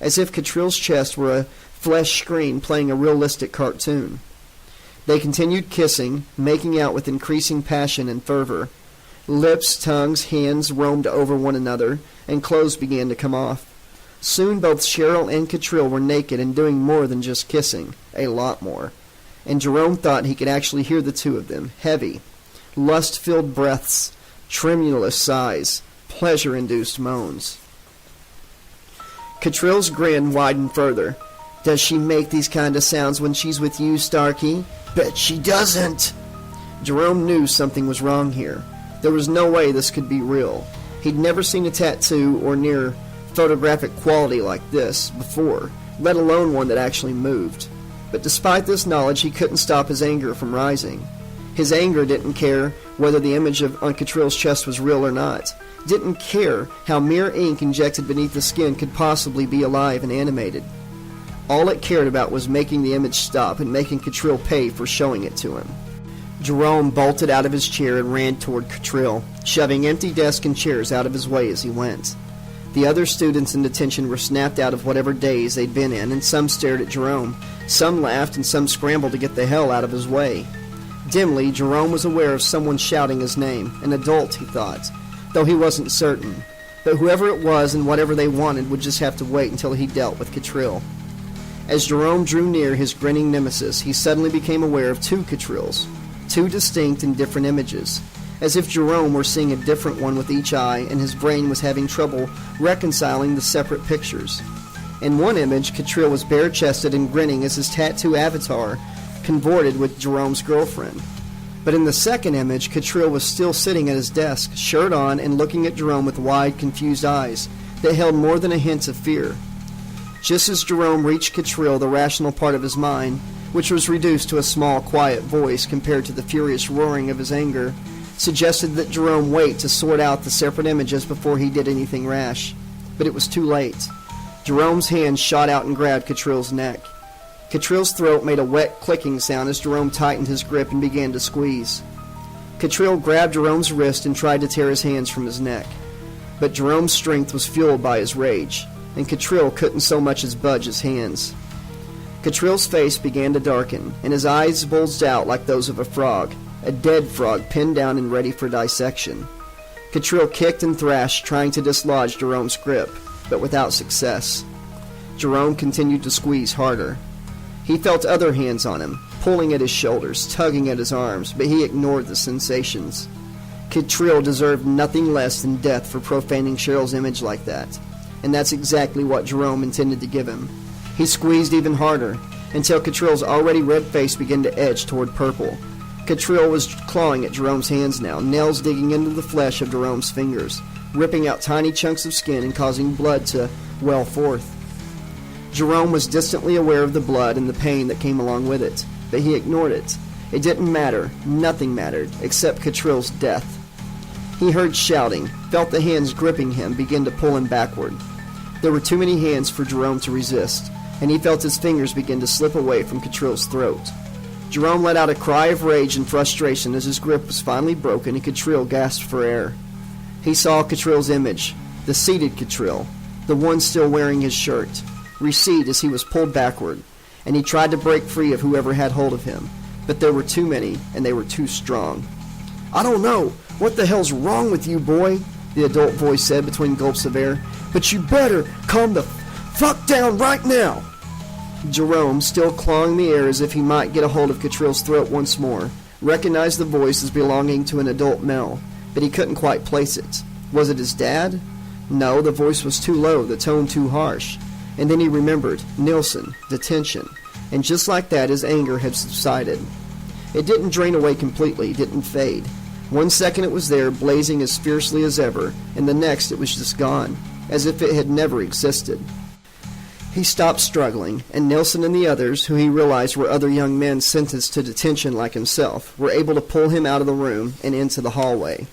as if Catrill's chest were a flesh screen playing a realistic cartoon. They continued kissing, making out with increasing passion and fervor. Lips, tongues, hands roamed over one another, and clothes began to come off. Soon both Cheryl and Catrill were naked and doing more than just kissing, a lot more. And Jerome thought he could actually hear the two of them, heavy, lust-filled breaths, tremulous sighs, pleasure-induced moans. Catrill's grin widened further. Does she make these kind of sounds when she's with you, Starkey? Bet she doesn't. Jerome knew something was wrong here. There was no way this could be real. He'd never seen a tattoo or near photographic quality like this before, let alone one that actually moved. But despite this knowledge, he couldn't stop his anger from rising. His anger didn't care whether the image on Catrill's chest was real or not. Didn't care how mere ink injected beneath the skin could possibly be alive and animated. All it cared about was making the image stop and making Catrill pay for showing it to him. Jerome bolted out of his chair and ran toward Catrill, shoving empty desks and chairs out of his way as he went. The other students in detention were snapped out of whatever daze they'd been in, and some stared at Jerome. Some laughed, and some scrambled to get the hell out of his way. Dimly, Jerome was aware of someone shouting his name, an adult, he thought, though he wasn't certain. But whoever it was and whatever they wanted would just have to wait until he dealt with Catrill. As Jerome drew near his grinning nemesis, he suddenly became aware of two Catrills, two distinct and different images, as if Jerome were seeing a different one with each eye and his brain was having trouble reconciling the separate pictures. In one image, Catrill was bare-chested and grinning as his tattoo avatar convorted with Jerome's girlfriend. But in the second image, Catrill was still sitting at his desk, shirt on, and looking at Jerome with wide, confused eyes that held more than a hint of fear. Just as Jerome reached Catrill, the rational part of his mind, which was reduced to a small, quiet voice compared to the furious roaring of his anger, suggested that Jerome wait to sort out the separate images before he did anything rash. But it was too late. Jerome's hand shot out and grabbed Catrill's neck. Catrill's throat made a wet clicking sound as Jerome tightened his grip and began to squeeze. Catrill grabbed Jerome's wrist and tried to tear his hands from his neck. But Jerome's strength was fueled by his rage, and Catrill couldn't so much as budge his hands. Catrill's face began to darken, and his eyes bulged out like those of a frog, a dead frog pinned down and ready for dissection. Catrill kicked and thrashed, trying to dislodge Jerome's grip, but without success. Jerome continued to squeeze harder. He felt other hands on him, pulling at his shoulders, tugging at his arms, but he ignored the sensations. Catrill deserved nothing less than death for profaning Cheryl's image like that, and that's exactly what Jerome intended to give him. He squeezed even harder, until Catrill's already red face began to edge toward purple. Catrill was clawing at Jerome's hands now, nails digging into the flesh of Jerome's fingers, ripping out tiny chunks of skin and causing blood to well forth. Jerome was distantly aware of the blood and the pain that came along with it, but he ignored it. It didn't matter. Nothing mattered, except Catrill's death. He heard shouting, felt the hands gripping him begin to pull him backward. There were too many hands for Jerome to resist. and he felt his fingers begin to slip away from Catrill's throat. Jerome let out a cry of rage and frustration as his grip was finally broken and Catrill gasped for air. He saw Catrill's image, the seated Catrill, the one still wearing his shirt, recede as he was pulled backward, and he tried to break free of whoever had hold of him, but there were too many, and they were too strong. I don't know. What the hell's wrong with you, boy? The adult voice said between gulps of air. But you better calm the fuck down right now. Jerome, still clawing the air as if he might get a hold of Catrill's throat once more, recognized the voice as belonging to an adult male, but he couldn't quite place it. Was it his dad? No, the voice was too low, the tone too harsh. And then he remembered, Nilsson, detention, and just like that his anger had subsided. It didn't drain away completely, didn't fade. 1 second it was there, blazing as fiercely as ever, and the next it was just gone, as if it had never existed. He stopped struggling, and Nilsson and the others, who he realized were other young men sentenced to detention like himself, were able to pull him out of the room and into the hallway.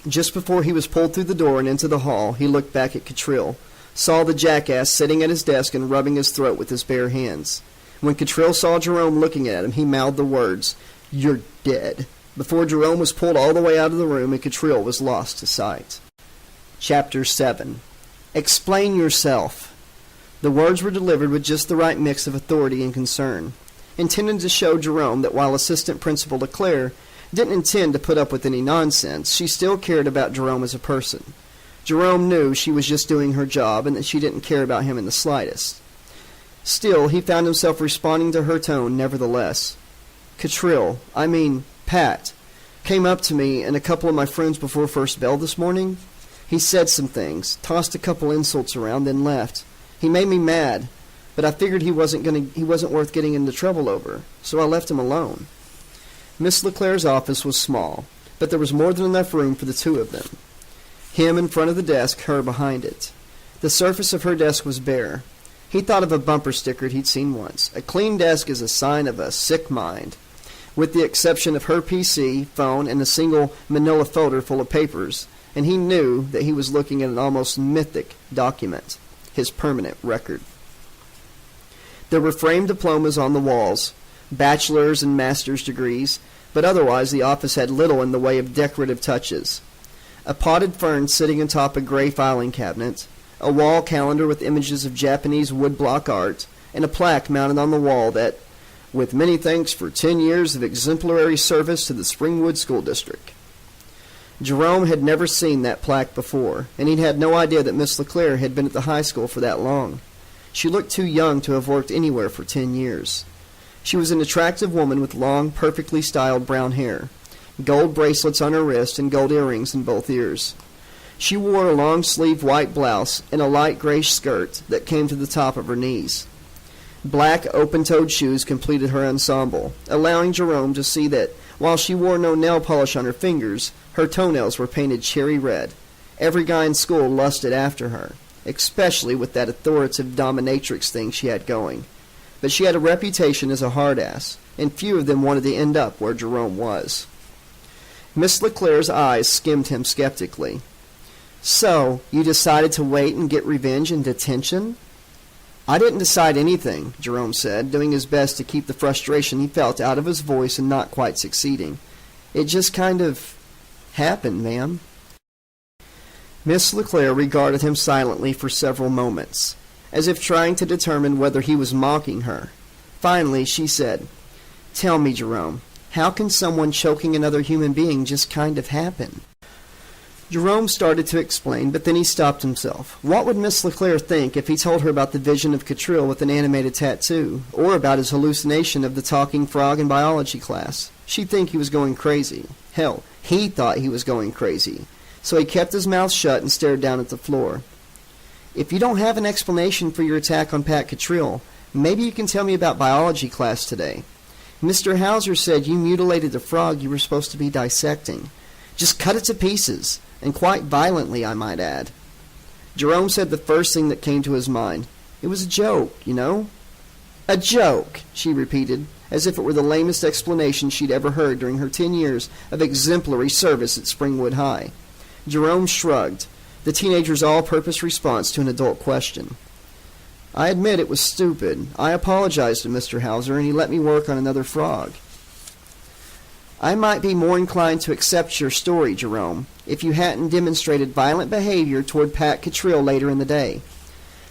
Just before he was pulled through the door and into the hall, he looked back at Catrill, saw the jackass sitting at his desk and rubbing his throat with his bare hands. When Catrill saw Jerome looking at him, he mouthed the words, "You're dead," before Jerome was pulled all the way out of the room and Catrill was lost to sight. Chapter 7. Explain yourself. The words were delivered with just the right mix of authority and concern, intended to show Jerome that while Assistant Principal LeClaire didn't intend to put up with any nonsense, she still cared about Jerome as a person. Jerome knew she was just doing her job and that she didn't care about him in the slightest. Still, he found himself responding to her tone nevertheless. Pat, came up to me and a couple of my friends before first bell this morning. He said some things, tossed a couple insults around, then left. He made me mad, but I figured he wasn't worth getting into trouble over, so I left him alone. Miss LeClaire's office was small, but there was more than enough room for the two of them. Him in front of the desk, her behind it. The surface of her desk was bare. He thought of a bumper sticker he'd seen once. A clean desk is a sign of a sick mind. With the exception of her PC, phone, and a single manila folder full of papers, and he knew that he was looking at an almost mythic document, his permanent record. There were framed diplomas on the walls, bachelor's and master's degrees, but otherwise the office had little in the way of decorative touches. A potted fern sitting atop a gray filing cabinet, a wall calendar with images of Japanese woodblock art, and a plaque mounted on the wall that, "With many thanks for 10 years of exemplary service to the Springwood School District." Jerome had never seen that plaque before, and he'd had no idea that Miss LeClaire had been at the high school for that long. She looked too young to have worked anywhere for 10 years. She was an attractive woman with long, perfectly styled brown hair, gold bracelets on her wrist, and gold earrings in both ears. She wore a long-sleeved white blouse and a light grayish skirt that came to the top of her knees. Black, open-toed shoes completed her ensemble, allowing Jerome to see that, while she wore no nail polish on her fingers, her toenails were painted cherry red. Every guy in school lusted after her, especially with that authoritative dominatrix thing she had going. But she had a reputation as a hard-ass, and few of them wanted to end up where Jerome was. Miss LeClaire's eyes skimmed him skeptically. "So, you decided to wait and get revenge in detention?" "I didn't decide anything," Jerome said, doing his best to keep the frustration he felt out of his voice and not quite succeeding. "It just kind of happened, ma'am." Miss LeClaire regarded him silently for several moments, as if trying to determine whether he was mocking her. Finally, she said, "Tell me, Jerome, how can someone choking another human being just kind of happen?" Jerome started to explain, but then he stopped himself. What would Miss LeClaire think if he told her about the vision of Catrill with an animated tattoo, or about his hallucination of the talking frog in biology class? She'd think he was going crazy. Hell, he thought he was going crazy. So he kept his mouth shut and stared down at the floor. "If you don't have an explanation for your attack on Pat Catrill, maybe you can tell me about biology class today. Mr. Hauser said you mutilated the frog you were supposed to be dissecting. Just cut it to pieces, and quite violently, I might add." Jerome said the first thing that came to his mind. "It was a joke, you know." "A joke," she repeated, as if it were the lamest explanation she'd ever heard during her 10 years of exemplary service at Springwood High. Jerome shrugged, the teenager's all-purpose response to an adult question. I admit it was stupid. I apologized to Mr. Hauser, and he let me work on another frog. I might be more inclined to accept your story, Jerome, if you hadn't demonstrated violent behavior toward Pat Cottrell later in the day.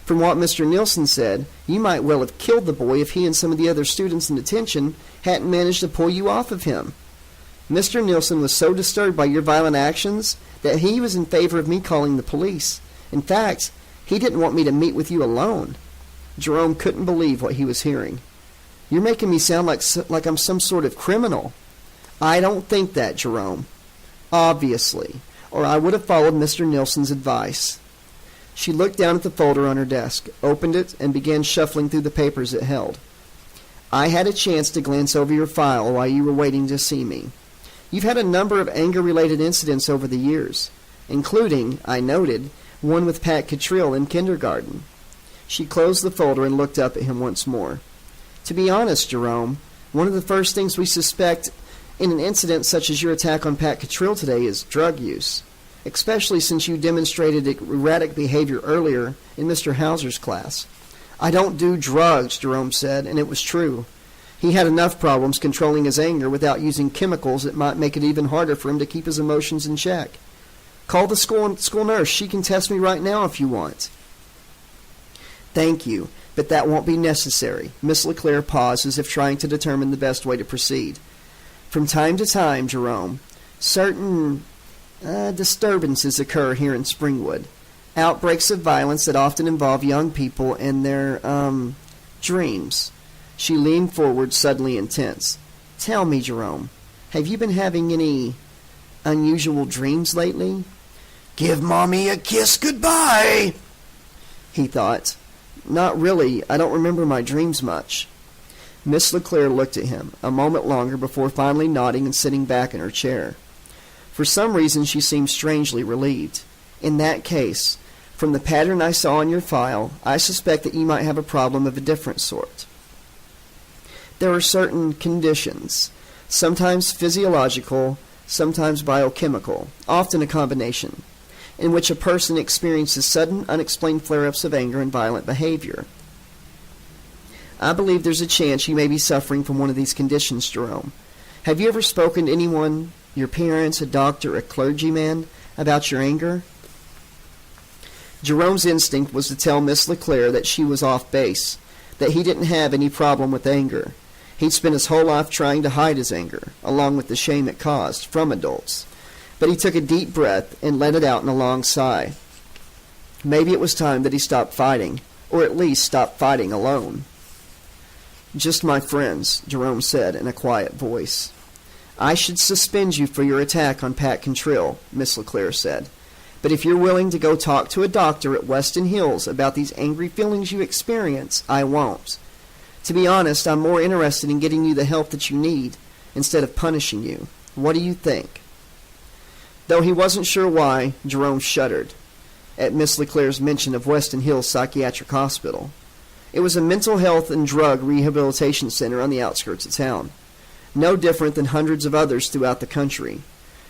From what Mr. Nilsson said, you might well have killed the boy if he and some of the other students in detention hadn't managed to pull you off of him. Mr. Nilsson was so disturbed by your violent actions that he was in favor of me calling the police. In fact, he didn't want me to meet with you alone. Jerome couldn't believe what he was hearing. You're making me sound like I'm some sort of criminal. I don't think that, Jerome. Obviously, or I would have followed Mr. Nilsson's advice. She looked down at the folder on her desk, opened it, and began shuffling through the papers it held. I had a chance to glance over your file while you were waiting to see me. You've had a number of anger-related incidents over the years, including, I noted, one with Pat Cottrell in kindergarten. She closed the folder and looked up at him once more. To be honest, Jerome, one of the first things we suspect in an incident such as your attack on Pat Cottrell today is drug use, especially since you demonstrated erratic behavior earlier in Mr. Hauser's class. I don't do drugs, Jerome said, and it was true. He had enough problems controlling his anger without using chemicals that might make it even harder for him to keep his emotions in check. Call the school nurse. She can test me right now if you want. Thank you, but that won't be necessary. Miss LeClaire paused as if trying to determine the best way to proceed. From time to time, Jerome, certain disturbances occur here in Springwood. Outbreaks of violence that often involve young people and their, dreams. She leaned forward, suddenly intense. Tell me, Jerome, have you been having any unusual dreams lately? Give Mommy a kiss goodbye, he thought. Not really. I don't remember my dreams much. Miss LeClaire looked at him a moment longer before finally nodding and sitting back in her chair. For some reason she seemed strangely relieved. In that case, from the pattern I saw in your file, I suspect that you might have a problem of a different sort. There are certain conditions, sometimes physiological, sometimes biochemical, often a combination, in which a person experiences sudden, unexplained flare-ups of anger and violent behavior. I believe there's a chance you may be suffering from one of these conditions, Jerome. Have you ever spoken to anyone, your parents, a doctor, a clergyman, about your anger? Jerome's instinct was to tell Miss LeClaire that she was off base, that he didn't have any problem with anger. He'd spent his whole life trying to hide his anger, along with the shame it caused, from adults. But he took a deep breath and let it out in a long sigh. Maybe it was time that he stopped fighting, or at least stopped fighting alone. Just my friends, Jerome said in a quiet voice. I should suspend you for your attack on Pat Cottrell, Miss LeClaire said. But if you're willing to go talk to a doctor at Weston Hills about these angry feelings you experience, I won't. To be honest, I'm more interested in getting you the help that you need, instead of punishing you. What do you think? Though he wasn't sure why, Jerome shuddered at Miss LeClaire's mention of Weston Hills Psychiatric Hospital. It was a mental health and drug rehabilitation center on the outskirts of town, no different than hundreds of others throughout the country.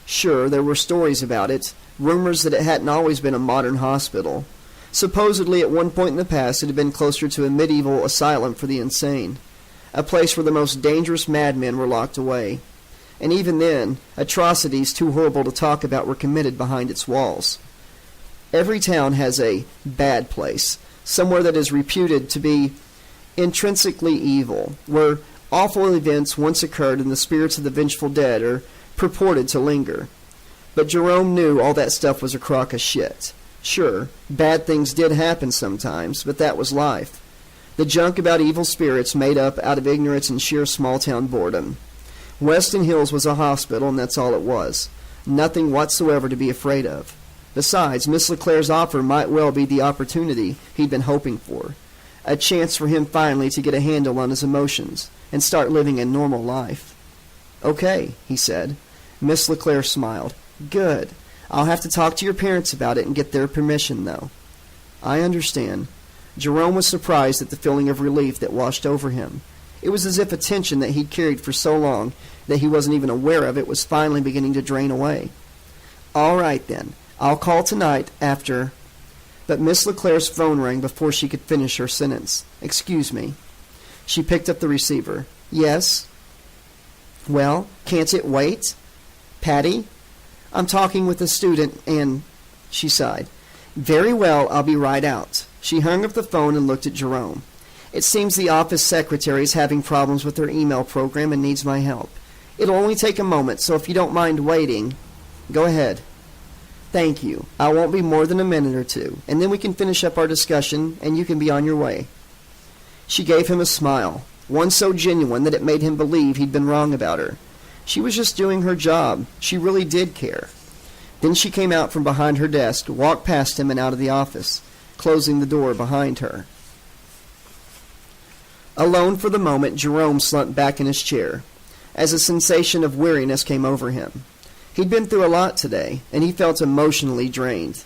Sure, there were stories about it, rumors that it hadn't always been a modern hospital. Supposedly, at one point in the past, it had been closer to a medieval asylum for the insane, a place where the most dangerous madmen were locked away. And even then, atrocities too horrible to talk about were committed behind its walls. Every town has a bad place, somewhere that is reputed to be intrinsically evil, where awful events once occurred and the spirits of the vengeful dead are purported to linger. But Jerome knew all that stuff was a crock of shit. Sure, bad things did happen sometimes, but that was life. The junk about evil spirits made up out of ignorance and sheer small-town boredom. Weston Hills was a hospital, and that's all it was. Nothing whatsoever to be afraid of. Besides, Miss LeClaire's offer might well be the opportunity he'd been hoping for. A chance for him finally to get a handle on his emotions and start living a normal life. Okay, he said. Miss LeClaire smiled. Good. I'll have to talk to your parents about it and get their permission, though. I understand. Jerome was surprised at the feeling of relief that washed over him. It was as if a tension that he'd carried for so long that he wasn't even aware of it was finally beginning to drain away. All right, then. I'll call tonight after... But Miss LeClaire's phone rang before she could finish her sentence. "Excuse me." She picked up the receiver. "Yes?" "Well, can't it wait?" "Patty? I'm talking with a student and—" She sighed. "Very well, I'll be right out." She hung up the phone and looked at Jerome. "It seems the office secretary is having problems with her email program and needs my help. It'll only take a moment, so if you don't mind waiting—" "Go ahead." "Thank you. I won't be more than a minute or two, and then we can finish up our discussion, and you can be on your way." She gave him a smile, one so genuine that it made him believe he'd been wrong about her. She was just doing her job. She really did care. Then she came out from behind her desk, walked past him and out of the office, closing the door behind her. Alone for the moment, Jerome slumped back in his chair, as a sensation of weariness came over him. He'd been through a lot today, and he felt emotionally drained.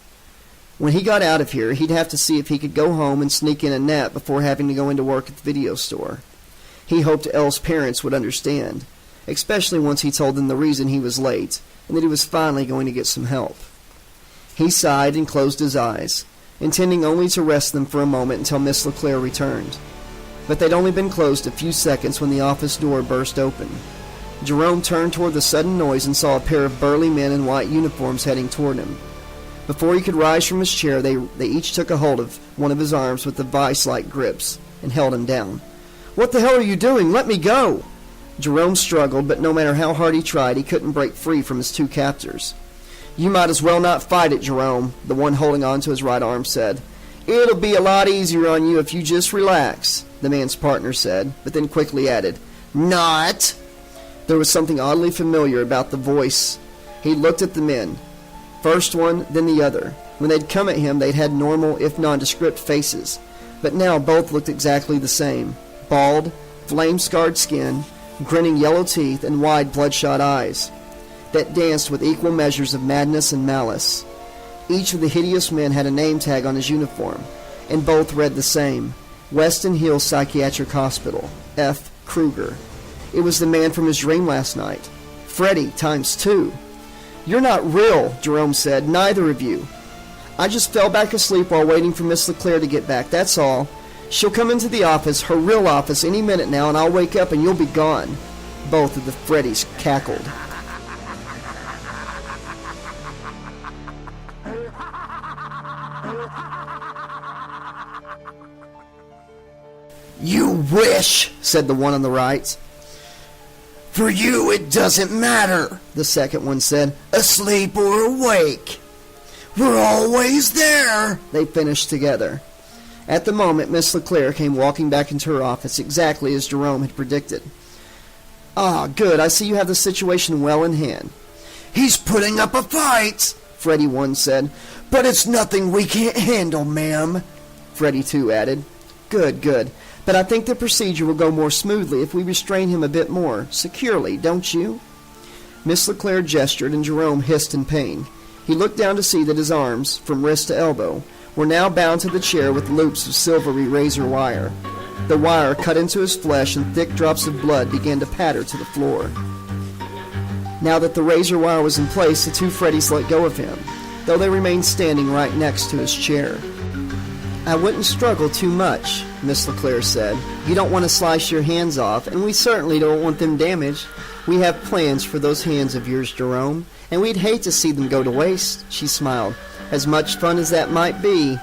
When he got out of here, he'd have to see if he could go home and sneak in a nap before having to go into work at the video store. He hoped Elle's parents would understand, especially once he told them the reason he was late, and that he was finally going to get some help. He sighed and closed his eyes, intending only to rest them for a moment until Miss LeClaire returned. But they'd only been closed a few seconds when the office door burst open. Jerome turned toward the sudden noise and saw a pair of burly men in white uniforms heading toward him. Before he could rise from his chair, they each took a hold of one of his arms with the vice-like grips and held him down. "What the hell are you doing? Let me go!" Jerome struggled, but no matter how hard he tried, he couldn't break free from his two captors. "You might as well not fight it, Jerome," the one holding on to his right arm said. "It'll be a lot easier on you if you just relax," the man's partner said, but then quickly added, "Not." There was something oddly familiar about the voice. He looked at the men, first one, then the other. When they'd come at him, they'd had normal, if nondescript, faces, but now both looked exactly the same. Bald, flame-scarred skin, grinning yellow teeth, and wide bloodshot eyes that danced with equal measures of madness and malice. Each of the hideous men had a name tag on his uniform, and both read the same: Weston Hills Psychiatric Hospital, F. Kruger. It was the man from his dream last night. Freddy times 2. "You're not real," Jerome said. "Neither of you. I just fell back asleep while waiting for Miss LeClaire to get back, that's all. She'll come into the office, her real office, any minute now, and I'll wake up and you'll be gone." Both of the Freddys cackled. "You wish," said the one on the right. "For you it doesn't matter," the second one said, "asleep or awake. We're always there," they finished together. At the moment, Miss LeClaire came walking back into her office exactly as Jerome had predicted. "Ah, good, I see you have the situation well in hand." "He's putting up a fight," Freddy 1 said, "but it's nothing we can't handle, ma'am," Freddy 2 added. "Good, good. But I think the procedure will go more smoothly if we restrain him a bit more securely, don't you?" Miss LeClaire gestured, and Jerome hissed in pain. He looked down to see that his arms, from wrist to elbow, were now bound to the chair with loops of silvery razor wire. The wire cut into his flesh, and thick drops of blood began to patter to the floor. Now that the razor wire was in place, the two Freddys let go of him, though they remained standing right next to his chair. "I wouldn't struggle too much," Miss LeClaire said. "You don't want to slice your hands off, and we certainly don't want them damaged. We have plans for those hands of yours, Jerome, and we'd hate to see them go to waste." She smiled. "As much fun as that might be."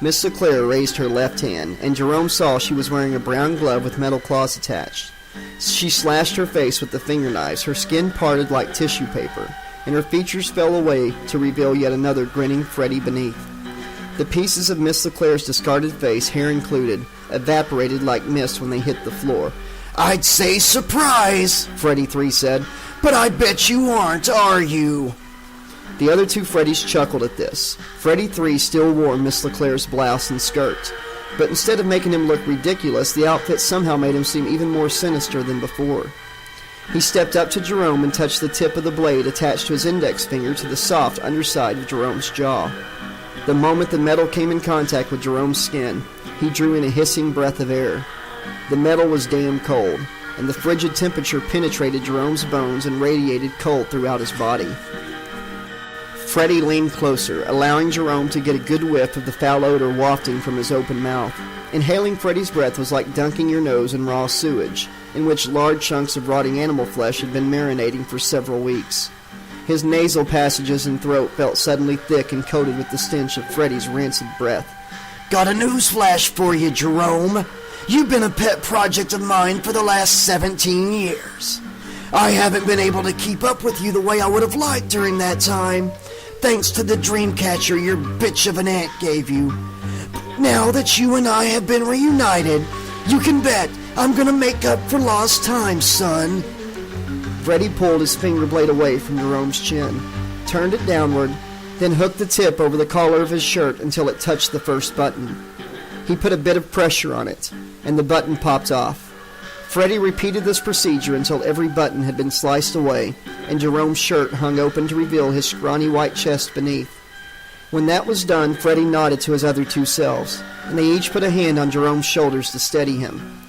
Miss LeClaire raised her left hand, and Jerome saw she was wearing a brown glove with metal claws attached. She slashed her face with the finger knives, her skin parted like tissue paper, and her features fell away to reveal yet another grinning Freddy beneath. The pieces of Miss LeClaire's discarded face, hair included, evaporated like mist when they hit the floor. "I'd say surprise," Freddy 3 said, "but I bet you aren't, are you?" The other two Freddys chuckled at this. Freddy 3 still wore Miss LeClaire's blouse and skirt, but instead of making him look ridiculous, the outfit somehow made him seem even more sinister than before. He stepped up to Jerome and touched the tip of the blade attached to his index finger to the soft underside of Jerome's jaw. The moment the metal came in contact with Jerome's skin, he drew in a hissing breath of air. The metal was damn cold, and the frigid temperature penetrated Jerome's bones and radiated cold throughout his body. Freddy leaned closer, allowing Jerome to get a good whiff of the foul odor wafting from his open mouth. Inhaling Freddy's breath was like dunking your nose in raw sewage, in which large chunks of rotting animal flesh had been marinating for several weeks. His nasal passages and throat felt suddenly thick and coated with the stench of Freddy's rancid breath. Got a newsflash for you, Jerome. You've been a pet project of mine for the last 17 years. I haven't been able to keep up with you the way I would have liked during that time, thanks to the dream catcher your bitch of an aunt gave you. Now that you and I have been reunited, you can bet I'm gonna make up for lost time, son. Freddy pulled his finger blade away from Jerome's chin, turned it downward, then hooked the tip over the collar of his shirt until it touched the first button. He put a bit of pressure on it, and the button popped off. Freddy repeated this procedure until every button had been sliced away, and Jerome's shirt hung open to reveal his scrawny white chest beneath. When that was done, Freddy nodded to his other two selves, and they each put a hand on Jerome's shoulders to steady him.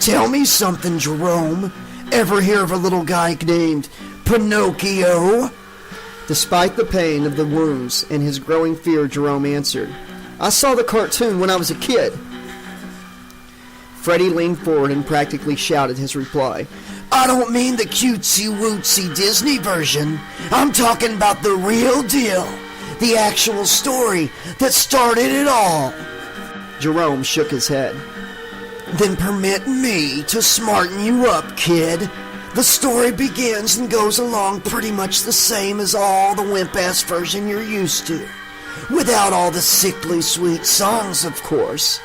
Tell me something, Jerome. Ever hear of a little guy named Pinocchio? Despite the pain of the wounds and his growing fear, Jerome answered, I saw the cartoon when I was a kid. Freddy leaned forward and practically shouted his reply. I don't mean the cutesy-wootsy Disney version. I'm talking about the real deal. The actual story that started it all. Jerome shook his head. Then permit me to smarten you up, kid. The story begins and goes along pretty much the same as all the wimp-ass version you're used to. Without all the sickly sweet songs, of course.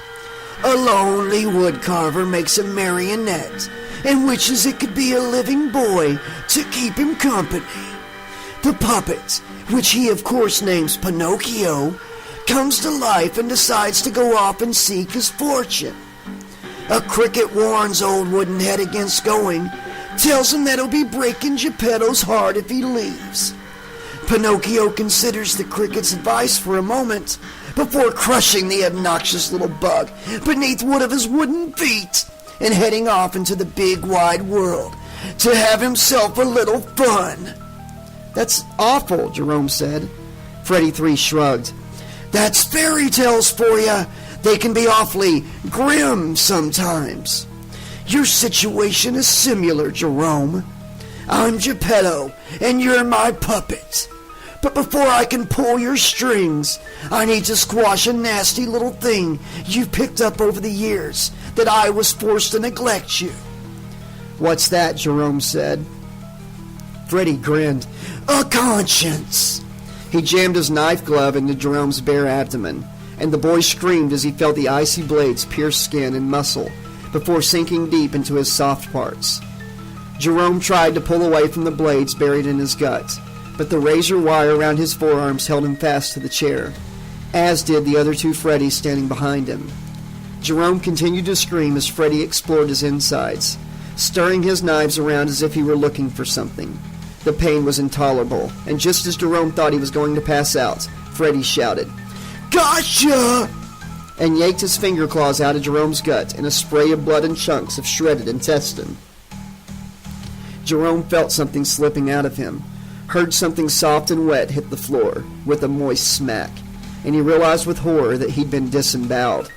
A lonely woodcarver makes a marionette and wishes it could be a living boy to keep him company. The puppet, which he of course names Pinocchio, comes to life and decides to go off and seek his fortune. A cricket warns old Woodenhead against going, tells him that he'll be breaking Geppetto's heart if he leaves. Pinocchio considers the cricket's advice for a moment before crushing the obnoxious little bug beneath one of his wooden feet and heading off into the big wide world to have himself a little fun. That's awful, Jerome said. Freddy 3 shrugged. That's fairy tales for you. They can be awfully grim sometimes. Your situation is similar, Jerome. I'm Geppetto, and you're my puppet. But before I can pull your strings, I need to squash a nasty little thing you've picked up over the years that I was forced to neglect you. What's that? Jerome said. Freddy grinned. A conscience. He jammed his knife glove into Jerome's bare abdomen, and the boy screamed as he felt the icy blades pierce skin and muscle before sinking deep into his soft parts. Jerome tried to pull away from the blades buried in his gut, but the razor wire around his forearms held him fast to the chair, as did the other two Freddys standing behind him. Jerome continued to scream as Freddy explored his insides, stirring his knives around as if he were looking for something. The pain was intolerable, and just as Jerome thought he was going to pass out, Freddy shouted, "Gotcha!" and yanked his finger claws out of Jerome's gut in a spray of blood and chunks of shredded intestine. Jerome felt something slipping out of him, heard something soft and wet hit the floor with a moist smack, and he realized with horror that he'd been disemboweled.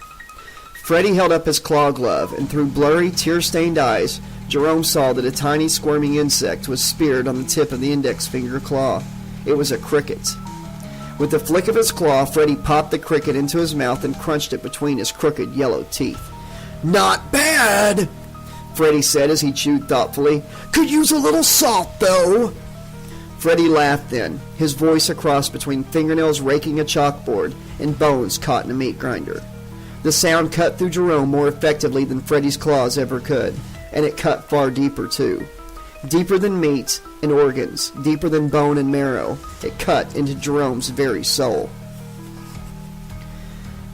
Freddy held up his claw glove, and through blurry, tear-stained eyes, Jerome saw that a tiny squirming insect was speared on the tip of the index finger claw. It was a cricket. With a flick of his claw, Freddy popped the cricket into his mouth and crunched it between his crooked yellow teeth. "Not bad," Freddy said as he chewed thoughtfully. "Could use a little salt, though." Freddy laughed then, his voice a cross between fingernails raking a chalkboard and bones caught in a meat grinder. The sound cut through Jerome more effectively than Freddy's claws ever could, and it cut far deeper, too. Deeper than meat and organs, deeper than bone and marrow, it cut into Jerome's very soul.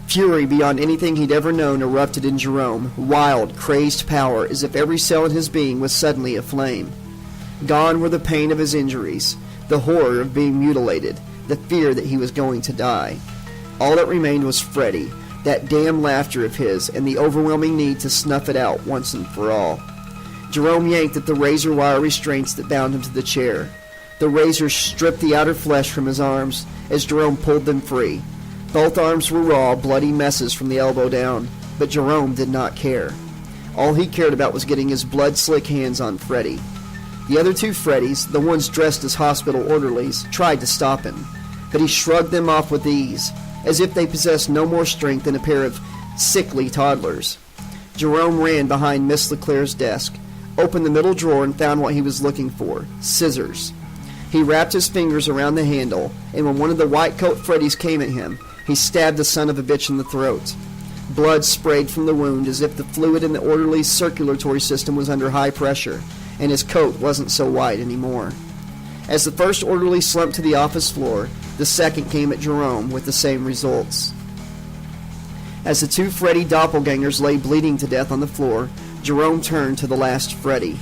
Fury beyond anything he'd ever known erupted in Jerome, wild, crazed power, as if every cell in his being was suddenly aflame. Gone were the pain of his injuries, the horror of being mutilated, the fear that he was going to die. All that remained was Freddy, that damn laughter of his, and the overwhelming need to snuff it out once and for all. Jerome yanked at the razor wire restraints that bound him to the chair. The razor stripped the outer flesh from his arms as Jerome pulled them free. Both arms were raw, bloody messes from the elbow down, but Jerome did not care. All he cared about was getting his blood-slick hands on Freddy. The other two Freddys, the ones dressed as hospital orderlies, tried to stop him, but he shrugged them off with ease, as if they possessed no more strength than a pair of sickly toddlers. Jerome ran behind Miss LeClaire's desk, opened the middle drawer, and found what he was looking for: scissors. He wrapped his fingers around the handle, and when one of the white coat Freddys came at him, he stabbed the son of a bitch in the throat. Blood sprayed from the wound as if the fluid in the orderly's circulatory system was under high pressure, and his coat wasn't so white anymore. As the first orderly slumped to the office floor, the second came at Jerome with the same results. As the two Freddy doppelgangers lay bleeding to death on the floor, Jerome turned to the last Freddy.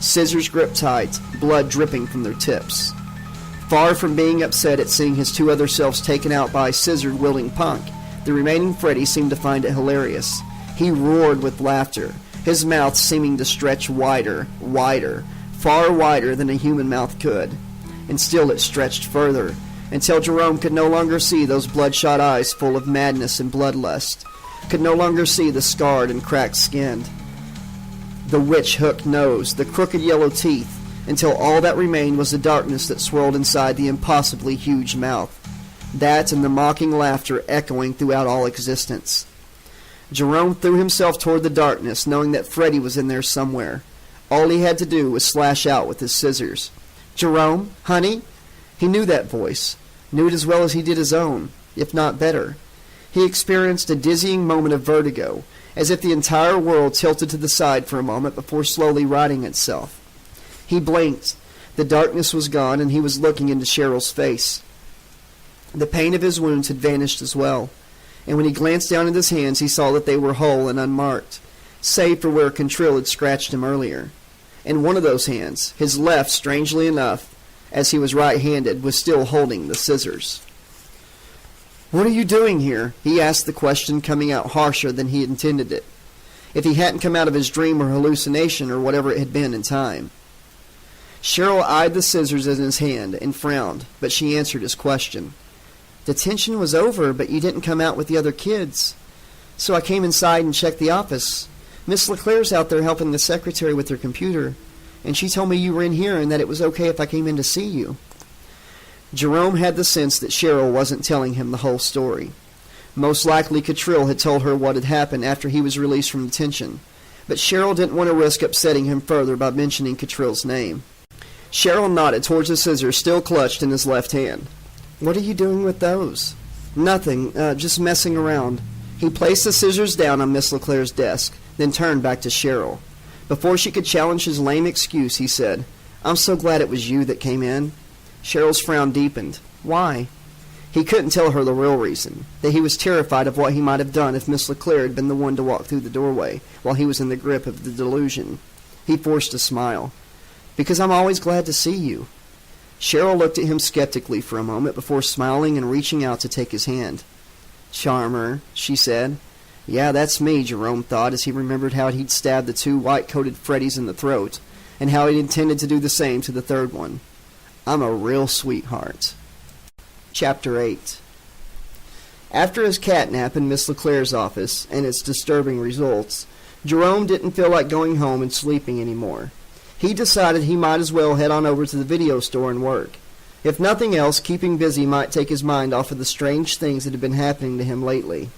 Scissors gripped tight, blood dripping from their tips. Far from being upset at seeing his two other selves taken out by a scissor-wielding punk, the remaining Freddy seemed to find it hilarious. He roared with laughter, his mouth seeming to stretch wider, far wider than a human mouth could. And still it stretched further, until Jerome could no longer see those bloodshot eyes full of madness and bloodlust, could no longer see the scarred and cracked skin, the witch-hooked nose, the crooked yellow teeth, until all that remained was the darkness that swirled inside the impossibly huge mouth. That and the mocking laughter echoing throughout all existence. Jerome threw himself toward the darkness, knowing that Freddy was in there somewhere. All he had to do was slash out with his scissors. "Jerome? Honey?" He knew that voice, knew it as well as he did his own, if not better. He experienced a dizzying moment of vertigo, as if the entire world tilted to the side for a moment before slowly righting itself. He blinked. The darkness was gone, and he was looking into Cheryl's face. The pain of his wounds had vanished as well, and when he glanced down at his hands, he saw that they were whole and unmarked, save for where Cantrell had scratched him earlier. And one of those hands, his left, strangely enough, as he was right-handed, was still holding the scissors. "What are you doing here?" He asked, the question coming out harsher than he intended it, if he hadn't come out of his dream or hallucination or whatever it had been in time. Cheryl eyed the scissors in his hand and frowned, but she answered his question. "Detention was over, but you didn't come out with the other kids. So I came inside and checked the office. Miss LeClaire's out there helping the secretary with her computer, and she told me you were in here and that it was okay if I came in to see you." Jerome had the sense that Cheryl wasn't telling him the whole story. Most likely Cantrell had told her what had happened after he was released from detention, but Cheryl didn't want to risk upsetting him further by mentioning Cantrell's name. Cheryl nodded towards the scissors still clutched in his left hand. "What are you doing with those?" "Nothing, just messing around." He placed the scissors down on Miss LeClaire's desk, then turned back to Cheryl. Before she could challenge his lame excuse, he said, "I'm so glad it was you that came in." Cheryl's frown deepened. "Why?" He couldn't tell her the real reason, that he was terrified of what he might have done if Miss LeClaire had been the one to walk through the doorway while he was in the grip of the delusion. He forced a smile. "Because I'm always glad to see you." Cheryl looked at him skeptically for a moment before smiling and reaching out to take his hand. "Charmer," she said. Yeah, that's me, Jerome thought, as he remembered how he'd stabbed the two white-coated Freddys in the throat, and how he'd intended to do the same to the third one. I'm a real sweetheart. Chapter 8. After his catnap in Miss LeClaire's office, and its disturbing results, Jerome didn't feel like going home and sleeping anymore. He decided he might as well head on over to the video store and work. If nothing else, keeping busy might take his mind off of the strange things that had been happening to him lately.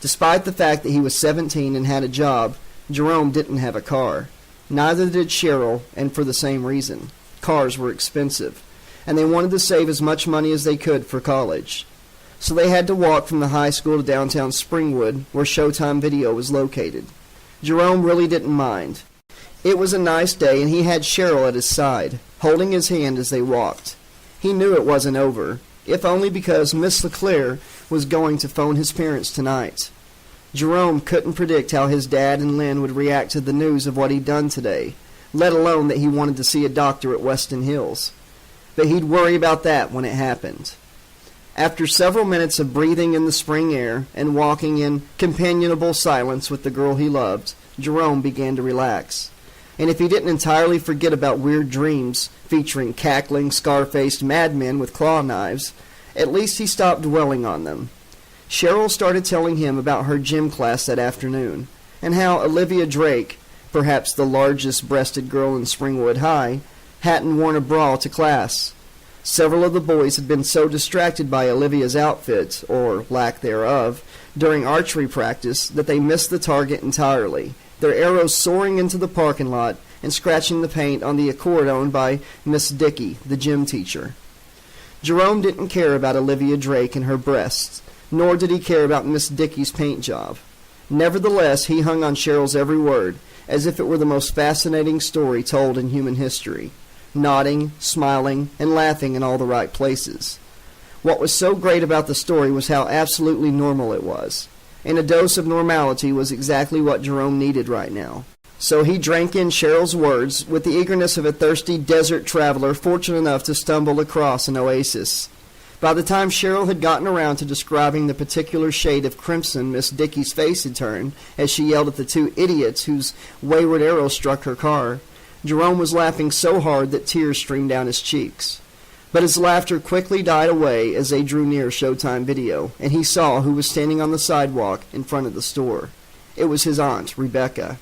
Despite the fact that he was 17 and had a job, Jerome didn't have a car. Neither did Cheryl, and for the same reason. Cars were expensive, and they wanted to save as much money as they could for college. So they had to walk from the high school to downtown Springwood, where Showtime Video was located. Jerome really didn't mind. It was a nice day, and he had Cheryl at his side, holding his hand as they walked. He knew it wasn't over, if only because Miss LeClaire was going to phone his parents tonight. Jerome couldn't predict how his dad and Lynn would react to the news of what he'd done today, let alone that he wanted to see a doctor at Weston Hills. But he'd worry about that when it happened. After several minutes of breathing in the spring air and walking in companionable silence with the girl he loved, Jerome began to relax. And if he didn't entirely forget about weird dreams featuring cackling, scar-faced madmen with claw knives, at least he stopped dwelling on them. Cheryl started telling him about her gym class that afternoon, and how Olivia Drake, perhaps the largest-breasted girl in Springwood High, hadn't worn a bra to class. Several of the boys had been so distracted by Olivia's outfit, or lack thereof, during archery practice that they missed the target entirely, their arrows soaring into the parking lot and scratching the paint on the Accord owned by Miss Dickey, the gym teacher. Jerome didn't care about Olivia Drake and her breasts, nor did he care about Miss Dickey's paint job. Nevertheless, he hung on Cheryl's every word, as if it were the most fascinating story told in human history, nodding, smiling, and laughing in all the right places. What was so great about the story was how absolutely normal it was, and a dose of normality was exactly what Jerome needed right now. So he drank in Cheryl's words with the eagerness of a thirsty desert traveler fortunate enough to stumble across an oasis. By the time Cheryl had gotten around to describing the particular shade of crimson Miss Dickey's face had turned as she yelled at the two idiots whose wayward arrow struck her car, Jerome was laughing so hard that tears streamed down his cheeks. But his laughter quickly died away as they drew near Showtime Video, and he saw who was standing on the sidewalk in front of the store. It was his aunt, Rebecca.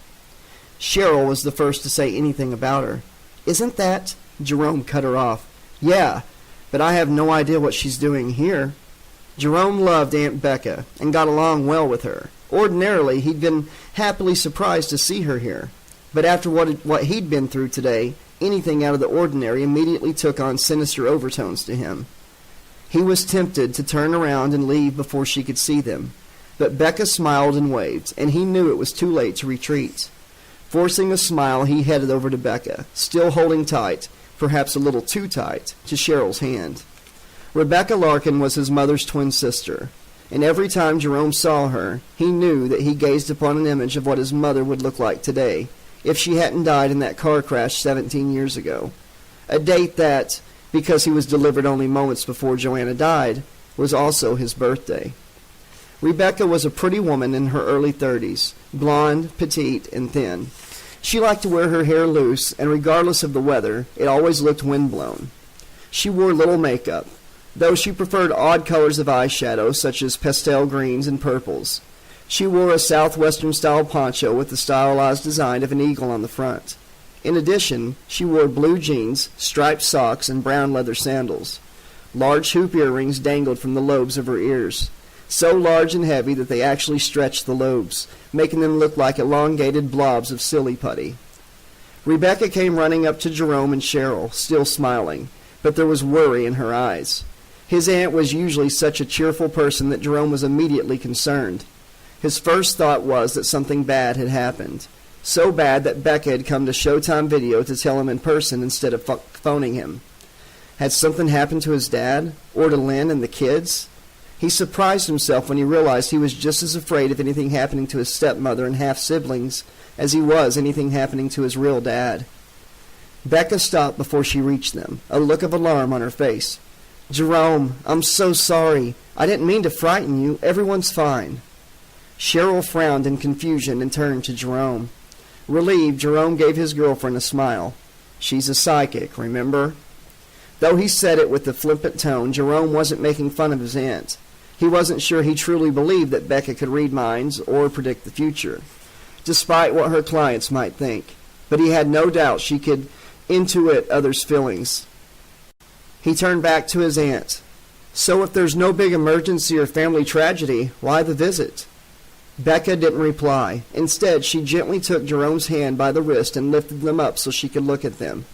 Cheryl was the first to say anything about her. "Isn't that—" Jerome cut her off. "Yeah, but I have no idea what she's doing here." Jerome loved Aunt Becca and got along well with her. Ordinarily, he'd been happily surprised to see her here. But after what he'd been through today, anything out of the ordinary immediately took on sinister overtones to him. He was tempted to turn around and leave before she could see them. But Becca smiled and waved, and he knew it was too late to retreat. Forcing a smile, he headed over to Becca, still holding tight, perhaps a little too tight, to Cheryl's hand. Rebecca Larkin was his mother's twin sister, and every time Jerome saw her, he knew that he gazed upon an image of what his mother would look like today, if she hadn't died in that car crash 17 years ago. A date that, because he was delivered only moments before Joanna died, was also his birthday. Rebecca was a pretty woman in her early 30s, blonde, petite, and thin. She liked to wear her hair loose, and regardless of the weather, it always looked windblown. She wore little makeup, though she preferred odd colors of eyeshadow, such as pastel greens and purples. She wore a southwestern-style poncho with the stylized design of an eagle on the front. In addition, she wore blue jeans, striped socks, and brown leather sandals. Large hoop earrings dangled from the lobes of her ears, so large and heavy that they actually stretched the lobes, making them look like elongated blobs of silly putty. Rebecca came running up to Jerome and Cheryl, still smiling, but there was worry in her eyes. His aunt was usually such a cheerful person that Jerome was immediately concerned. His first thought was that something bad had happened, so bad that Becca had come to Showtime Video to tell him in person instead of phoning him. Had something happened to his dad, or to Lynn and the kids? He surprised himself when he realized he was just as afraid of anything happening to his stepmother and half-siblings as he was anything happening to his real dad. Becca stopped before she reached them, a look of alarm on her face. "Jerome, I'm so sorry. I didn't mean to frighten you. Everyone's fine." Cheryl frowned in confusion and turned to Jerome. Relieved, Jerome gave his girlfriend a smile. "She's a psychic, remember?" Though he said it with a flippant tone, Jerome wasn't making fun of his aunt. He wasn't sure he truly believed that Becca could read minds or predict the future, despite what her clients might think. But he had no doubt she could intuit others' feelings. He turned back to his aunt. "So if there's no big emergency or family tragedy, why the visit?" Becca didn't reply. Instead, she gently took Jerome's hand by the wrist and lifted them up so she could look at them.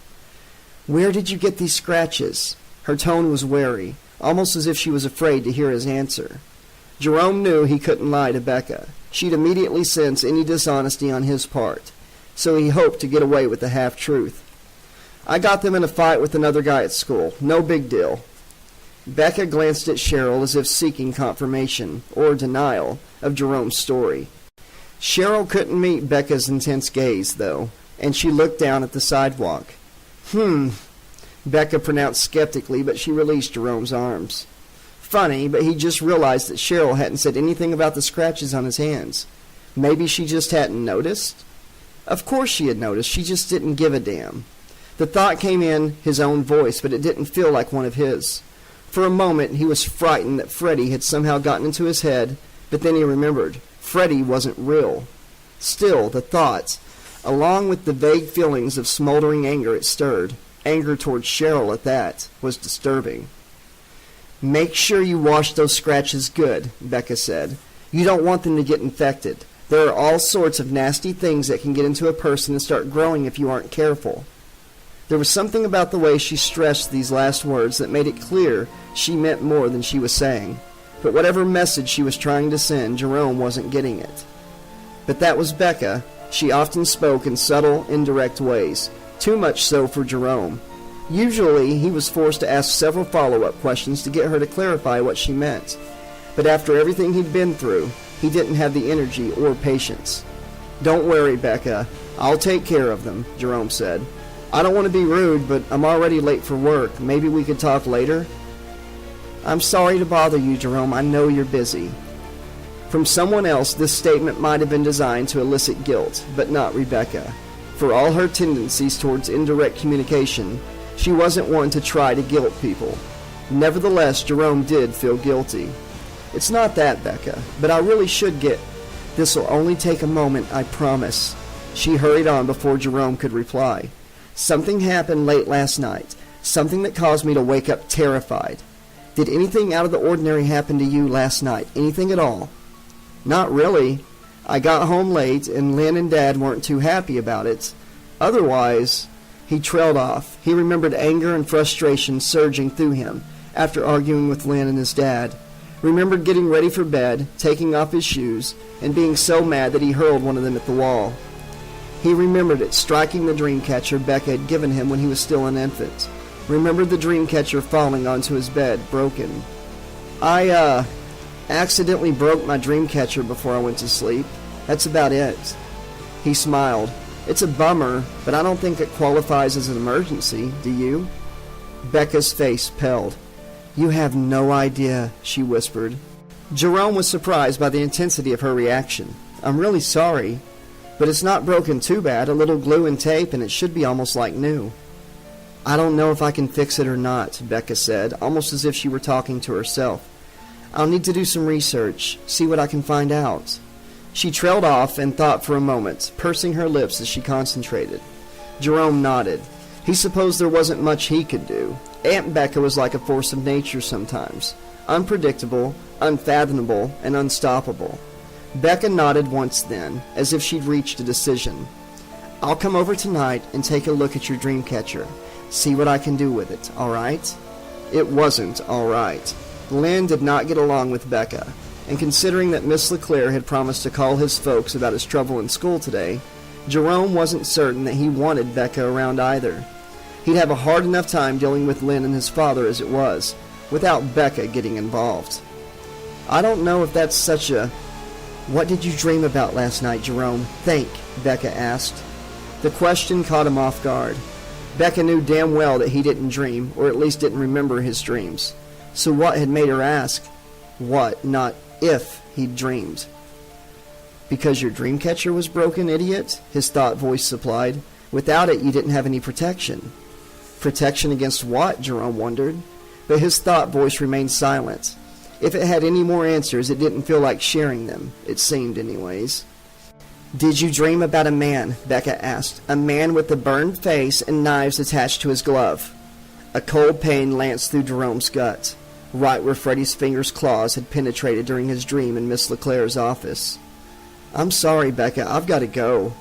"Where did you get these scratches?" Her tone was wary, almost as if she was afraid to hear his answer. Jerome knew he couldn't lie to Becca. She'd immediately sense any dishonesty on his part, so he hoped to get away with the half-truth. "I got them in a fight with another guy at school. No big deal." Becca glanced at Cheryl as if seeking confirmation, or denial, of Jerome's story. Cheryl couldn't meet Becca's intense gaze, though, and she looked down at the sidewalk. Becca pronounced skeptically, but she released Jerome's arms. Funny, but he just realized that Cheryl hadn't said anything about the scratches on his hands. Maybe she just hadn't noticed? Of course she had noticed, she just didn't give a damn. The thought came in his own voice, but it didn't feel like one of his. For a moment, he was frightened that Freddie had somehow gotten into his head, but then he remembered. Freddie wasn't real. Still, the thought, along with the vague feelings of smoldering anger it stirred, anger towards Cheryl at that, was disturbing. "Make sure you wash those scratches good," Becca said. "You don't want them to get infected. There are all sorts of nasty things that can get into a person and start growing if you aren't careful." There was something about the way she stressed these last words that made it clear she meant more than she was saying. But whatever message she was trying to send, Jerome wasn't getting it. But that was Becca. She often spoke in subtle, indirect ways, too much so for Jerome. Usually, he was forced to ask several follow-up questions to get her to clarify what she meant. But after everything he'd been through, he didn't have the energy or patience. "Don't worry, Becca. I'll take care of them," Jerome said. "I don't want to be rude, but I'm already late for work. Maybe we could talk later?" "I'm sorry to bother you, Jerome. I know you're busy." From someone else, this statement might have been designed to elicit guilt, but not Rebecca. For all her tendencies towards indirect communication, she wasn't one to try to guilt people. Nevertheless, Jerome did feel guilty. "It's not that, Becca, but I really should get... This'll only take a moment, I promise." She hurried on before Jerome could reply. "Something happened late last night, something that caused me to wake up terrified. Did anything out of the ordinary happen to you last night? Anything at all?" "Not really. I got home late, and Lynn and Dad weren't too happy about it. Otherwise..." He trailed off. He remembered anger and frustration surging through him after arguing with Lynn and his dad. Remembered getting ready for bed, taking off his shoes, and being so mad that he hurled one of them at the wall. He remembered it striking the dream catcher Becca had given him when he was still an infant. Remembered the dream catcher falling onto his bed, broken. I accidentally broke my dream catcher before I went to sleep. That's about it." He smiled. "It's a bummer, but I don't think it qualifies as an emergency, do you?" Becca's face paled. "You have no idea," she whispered. Jerome was surprised by the intensity of her reaction. "I'm really sorry. But it's not broken too bad, a little glue and tape, and it should be almost like new." "I don't know if I can fix it or not," Becca said, almost as if she were talking to herself. "I'll need to do some research, see what I can find out." She trailed off and thought for a moment, pursing her lips as she concentrated. Jerome nodded. He supposed there wasn't much he could do. Aunt Becca was like a force of nature sometimes, unpredictable, unfathomable, and unstoppable. Becca nodded once then, as if she'd reached a decision. "I'll come over tonight and take a look at your dream catcher. See what I can do with it, all right?" It wasn't all right. Lynn did not get along with Becca, and considering that Miss LeClaire had promised to call his folks about his trouble in school today, Jerome wasn't certain that he wanted Becca around either. He'd have a hard enough time dealing with Lynn and his father as it was, without Becca getting involved. "I don't know if that's such a... What did you dream about last night, Jerome? Think," Becca asked. The question caught him off guard. Becca knew damn well that he didn't dream, or at least didn't remember his dreams. So what had made her ask? What, not if, he'd dreamed? "Because your dream catcher was broken, idiot," his thought voice supplied. "Without it, you didn't have any protection." Protection against what? Jerome wondered. But his thought voice remained silent. If it had any more answers, it didn't feel like sharing them. It seemed, anyways. "Did you dream about a man?" Becca asked. "A man with a burned face and knives attached to his glove." A cold pain lanced through Jerome's gut, right where Freddie's fingers' claws had penetrated during his dream in Miss LeClaire's office. "I'm sorry, Becca. I've got to go."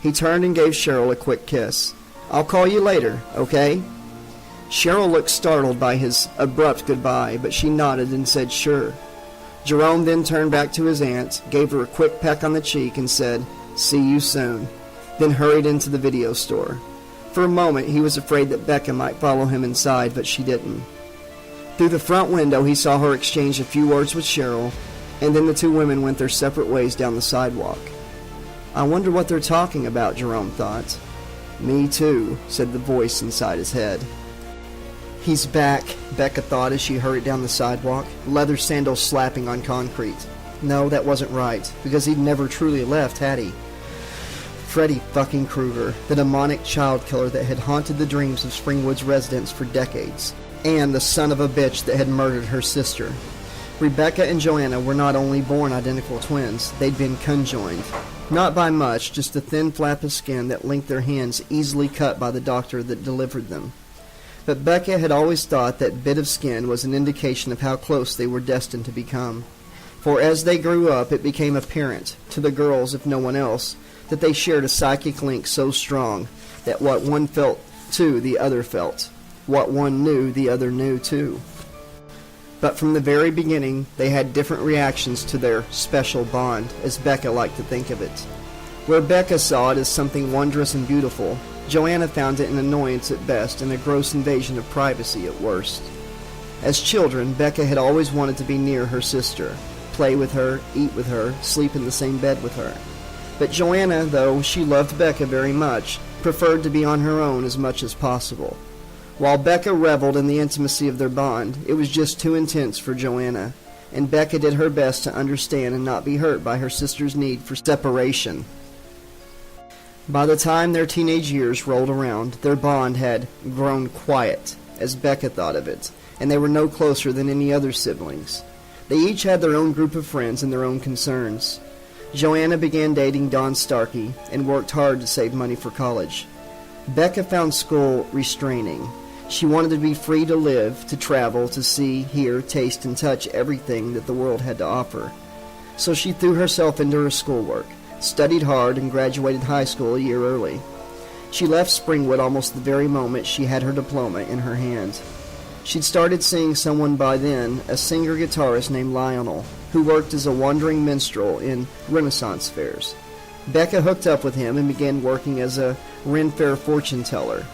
He turned and gave Cheryl a quick kiss. "I'll call you later, okay?" Cheryl looked startled by his abrupt goodbye, but she nodded and said sure. Jerome then turned back to his aunt, gave her a quick peck on the cheek, and said, "See you soon," then hurried into the video store. For a moment he was afraid that Becca might follow him inside, but she didn't. Through the front window he saw her exchange a few words with Cheryl, and then the two women went their separate ways down the sidewalk. "I wonder what they're talking about," Jerome thought. "Me too," said the voice inside his head. "He's back," Becca thought as she hurried down the sidewalk, leather sandals slapping on concrete. No, that wasn't right, because he'd never truly left, had he? Freddy fucking Krueger, the demonic child killer that had haunted the dreams of Springwood's residents for decades, and the son of a bitch that had murdered her sister. Rebecca and Joanna were not only born identical twins, they'd been conjoined. Not by much, just a thin flap of skin that linked their hands easily cut by the doctor that delivered them. But Becca had always thought that bit of skin was an indication of how close they were destined to become. For as they grew up, it became apparent, to the girls if no one else, that they shared a psychic link so strong that what one felt too, the other felt. What one knew, the other knew too. But from the very beginning, they had different reactions to their special bond, as Becca liked to think of it. Where Becca saw it as something wondrous and beautiful, Joanna found it an annoyance at best and a gross invasion of privacy at worst. As children, Becca had always wanted to be near her sister, play with her, eat with her, sleep in the same bed with her. But Joanna, though she loved Becca very much, preferred to be on her own as much as possible. While Becca reveled in the intimacy of their bond, it was just too intense for Joanna, and Becca did her best to understand and not be hurt by her sister's need for separation. By the time their teenage years rolled around, their bond had grown quiet, as Becca thought of it, and they were no closer than any other siblings. They each had their own group of friends and their own concerns. Joanna began dating Don Starkey and worked hard to save money for college. Becca found school restraining. She wanted to be free to live, to travel, to see, hear, taste, and touch everything that the world had to offer. So she threw herself into her schoolwork, studied hard, and graduated high school a year early. She left Springwood almost the very moment she had her diploma in her hand. She'd started seeing someone by then, a singer-guitarist named Lionel, who worked as a wandering minstrel in Renaissance fairs. Becca hooked up with him and began working as a Ren Fair fortune teller.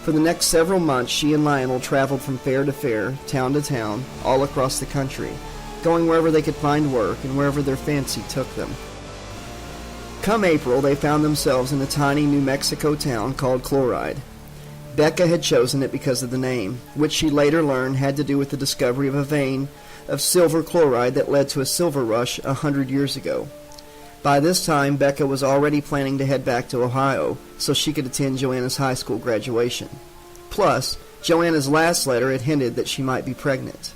For the next several months, she and Lionel traveled from fair to fair, town to town, all across the country, going wherever they could find work and wherever their fancy took them. Come April, they found themselves in a tiny New Mexico town called Chloride. Becca had chosen it because of the name, which she later learned had to do with the discovery of a vein of silver chloride that led to a silver rush 100 years ago. By this time, Becca was already planning to head back to Ohio so she could attend Joanna's high school graduation. Plus, Joanna's last letter had hinted that she might be pregnant.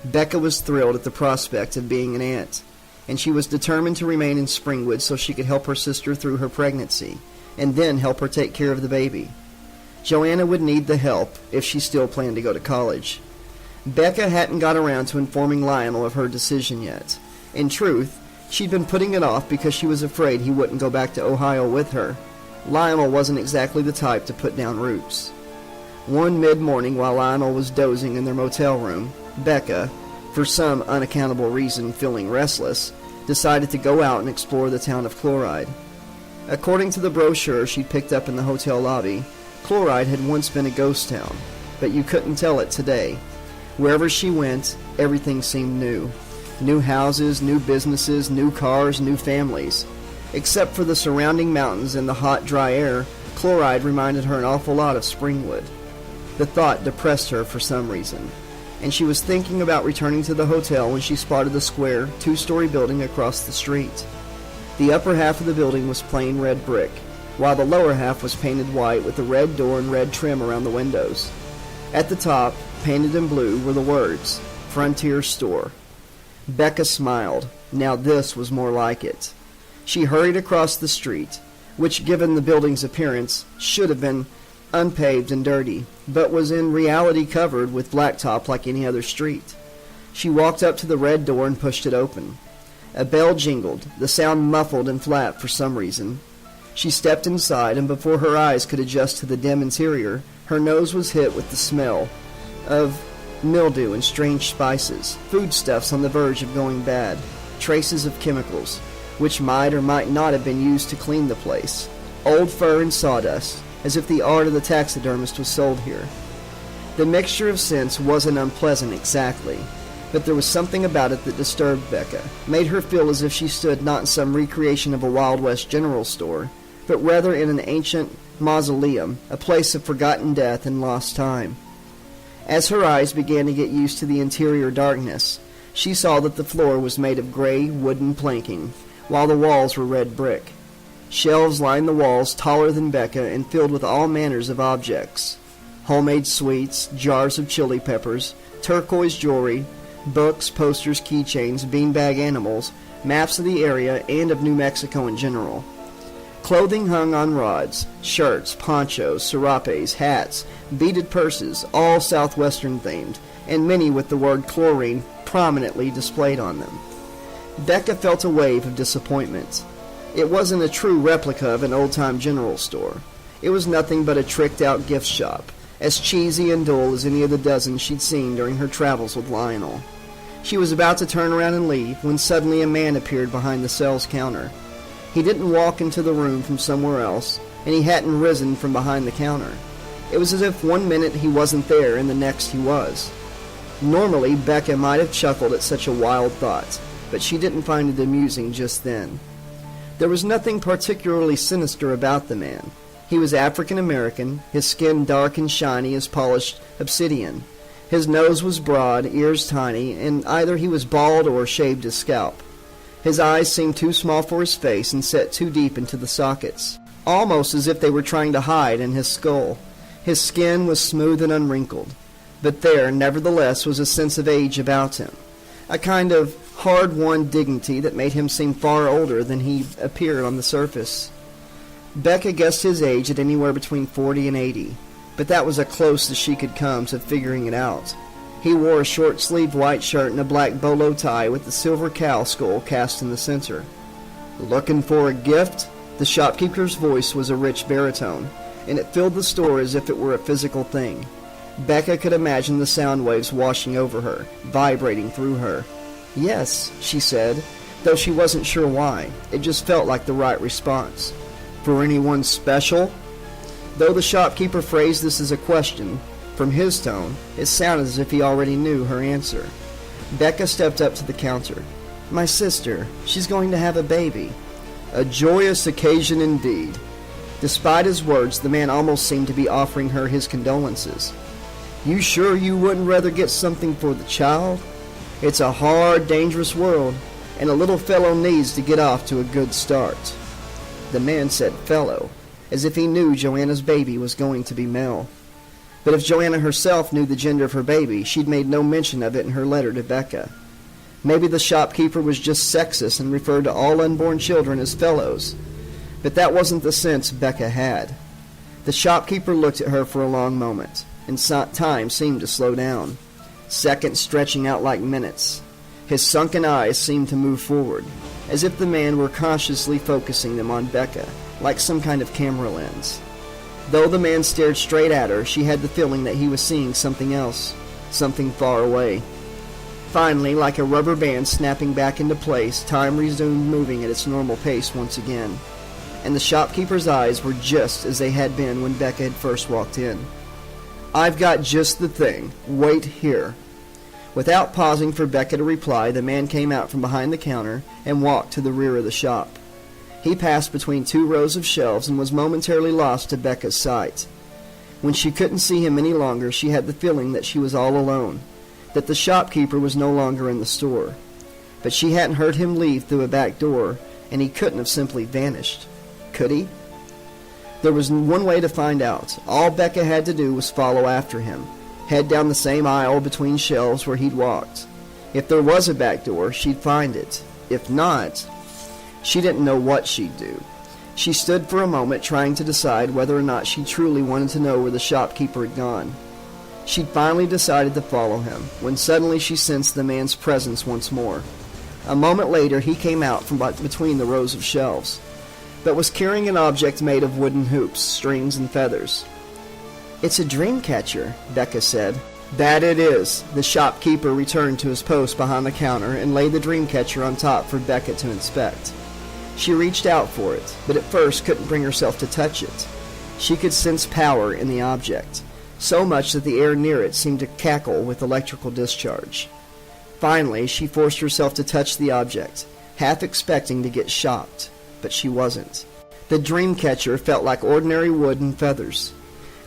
Becca was thrilled at the prospect of being an aunt, and she was determined to remain in Springwood so she could help her sister through her pregnancy, and then help her take care of the baby. Joanna would need the help if she still planned to go to college. Becca hadn't got around to informing Lionel of her decision yet. In truth, she'd been putting it off because she was afraid he wouldn't go back to Ohio with her. Lionel wasn't exactly the type to put down roots. One mid-morning while Lionel was dozing in their motel room, Becca, for some unaccountable reason feeling restless, decided to go out and explore the town of Chloride. According to the brochure she'd picked up in the hotel lobby, Chloride had once been a ghost town, but you couldn't tell it today. Wherever she went, everything seemed new. New houses, new businesses, new cars, new families. Except for the surrounding mountains and the hot, dry air, Chloride reminded her an awful lot of Springwood. The thought depressed her for some reason, and she was thinking about returning to the hotel when she spotted the square, two-story building across the street. The upper half of the building was plain red brick, while the lower half was painted white with a red door and red trim around the windows. At the top, painted in blue, were the words, Frontier Store. Becca smiled. Now this was more like it. She hurried across the street, which, given the building's appearance, should have been unpaved and dirty, but was in reality covered with blacktop like any other street. She walked up to the red door and pushed it open. A bell jingled, the sound muffled and flat for some reason. She stepped inside, and before her eyes could adjust to the dim interior, her nose was hit with the smell of mildew and strange spices, foodstuffs on the verge of going bad, traces of chemicals, which might or might not have been used to clean the place, old fur and sawdust, as if the art of the taxidermist was sold here. The mixture of scents wasn't unpleasant exactly, but there was something about it that disturbed Becca, made her feel as if she stood not in some recreation of a Wild West general store, but rather in an ancient mausoleum, a place of forgotten death and lost time. As her eyes began to get used to the interior darkness, she saw that the floor was made of gray wooden planking, while the walls were red brick. Shelves lined the walls taller than Becca and filled with all manners of objects. Homemade sweets, jars of chili peppers, turquoise jewelry, books, posters, keychains, beanbag animals, maps of the area and of New Mexico in general. Clothing hung on rods, shirts, ponchos, serapes, hats, beaded purses, all southwestern themed, and many with the word chlorine prominently displayed on them. Becca felt a wave of disappointment. It wasn't a true replica of an old-time general store. It was nothing but a tricked-out gift shop, as cheesy and dull as any of the dozens she'd seen during her travels with Lionel. She was about to turn around and leave when suddenly a man appeared behind the sales counter. He didn't walk into the room from somewhere else, and he hadn't risen from behind the counter. It was as if one minute he wasn't there and the next he was. Normally, Becca might have chuckled at such a wild thought, but she didn't find it amusing just then. There was nothing particularly sinister about the man. He was African American, his skin dark and shiny as polished obsidian. His nose was broad, ears tiny, and either he was bald or shaved his scalp. His eyes seemed too small for his face and set too deep into the sockets, almost as if they were trying to hide in his skull. His skin was smooth and unwrinkled, but there, nevertheless, was a sense of age about him, a kind of hard-won dignity that made him seem far older than he appeared on the surface. Becca guessed his age at anywhere between 40 and 80, but that was as close as she could come to figuring it out. He wore a short-sleeved white shirt and a black bolo tie with the silver cow skull cast in the center. "Looking for a gift?" The shopkeeper's voice was a rich baritone, and it filled the store as if it were a physical thing. Becca could imagine the sound waves washing over her, vibrating through her. "Yes," she said, though she wasn't sure why. It just felt like the right response. "For anyone special?" Though the shopkeeper phrased this as a question, from his tone, it sounded as if he already knew her answer. Becca stepped up to the counter. "My sister. She's going to have a baby." "A joyous occasion indeed." Despite his words, the man almost seemed to be offering her his condolences. "You sure you wouldn't rather get something for the child? It's a hard, dangerous world, and a little fellow needs to get off to a good start." The man said fellow, as if he knew Joanna's baby was going to be male. But if Joanna herself knew the gender of her baby, she'd made no mention of it in her letter to Becca. Maybe the shopkeeper was just sexist and referred to all unborn children as fellows. But that wasn't the sense Becca had. The shopkeeper looked at her for a long moment, and time seemed to slow down, seconds stretching out like minutes. His sunken eyes seemed to move forward, as if the man were consciously focusing them on Becca, like some kind of camera lens. Though the man stared straight at her, she had the feeling that he was seeing something else, something far away. Finally, like a rubber band snapping back into place, time resumed moving at its normal pace once again, and the shopkeeper's eyes were just as they had been when Becca had first walked in. "I've got just the thing. Wait here." Without pausing for Becca to reply, the man came out from behind the counter and walked to the rear of the shop. He passed between two rows of shelves and was momentarily lost to Becca's sight. When she couldn't see him any longer, she had the feeling that she was all alone, that the shopkeeper was no longer in the store. But she hadn't heard him leave through a back door, and he couldn't have simply vanished. Could he? There was one way to find out. All Becca had to do was follow after him, head down the same aisle between shelves where he'd walked. If there was a back door, she'd find it. If not, she didn't know what she'd do. She stood for a moment trying to decide whether or not she truly wanted to know where the shopkeeper had gone. She'd finally decided to follow him, when suddenly she sensed the man's presence once more. A moment later, he came out from between the rows of shelves, but was carrying an object made of wooden hoops, strings, and feathers. "It's a dream catcher," Becca said. "That it is." The shopkeeper returned to his post behind the counter and laid the dream catcher on top for Becca to inspect. She reached out for it, but at first couldn't bring herself to touch it. She could sense power in the object, so much that the air near it seemed to cackle with electrical discharge. Finally, she forced herself to touch the object, half expecting to get shocked, but she wasn't. The dream catcher felt like ordinary wood and feathers.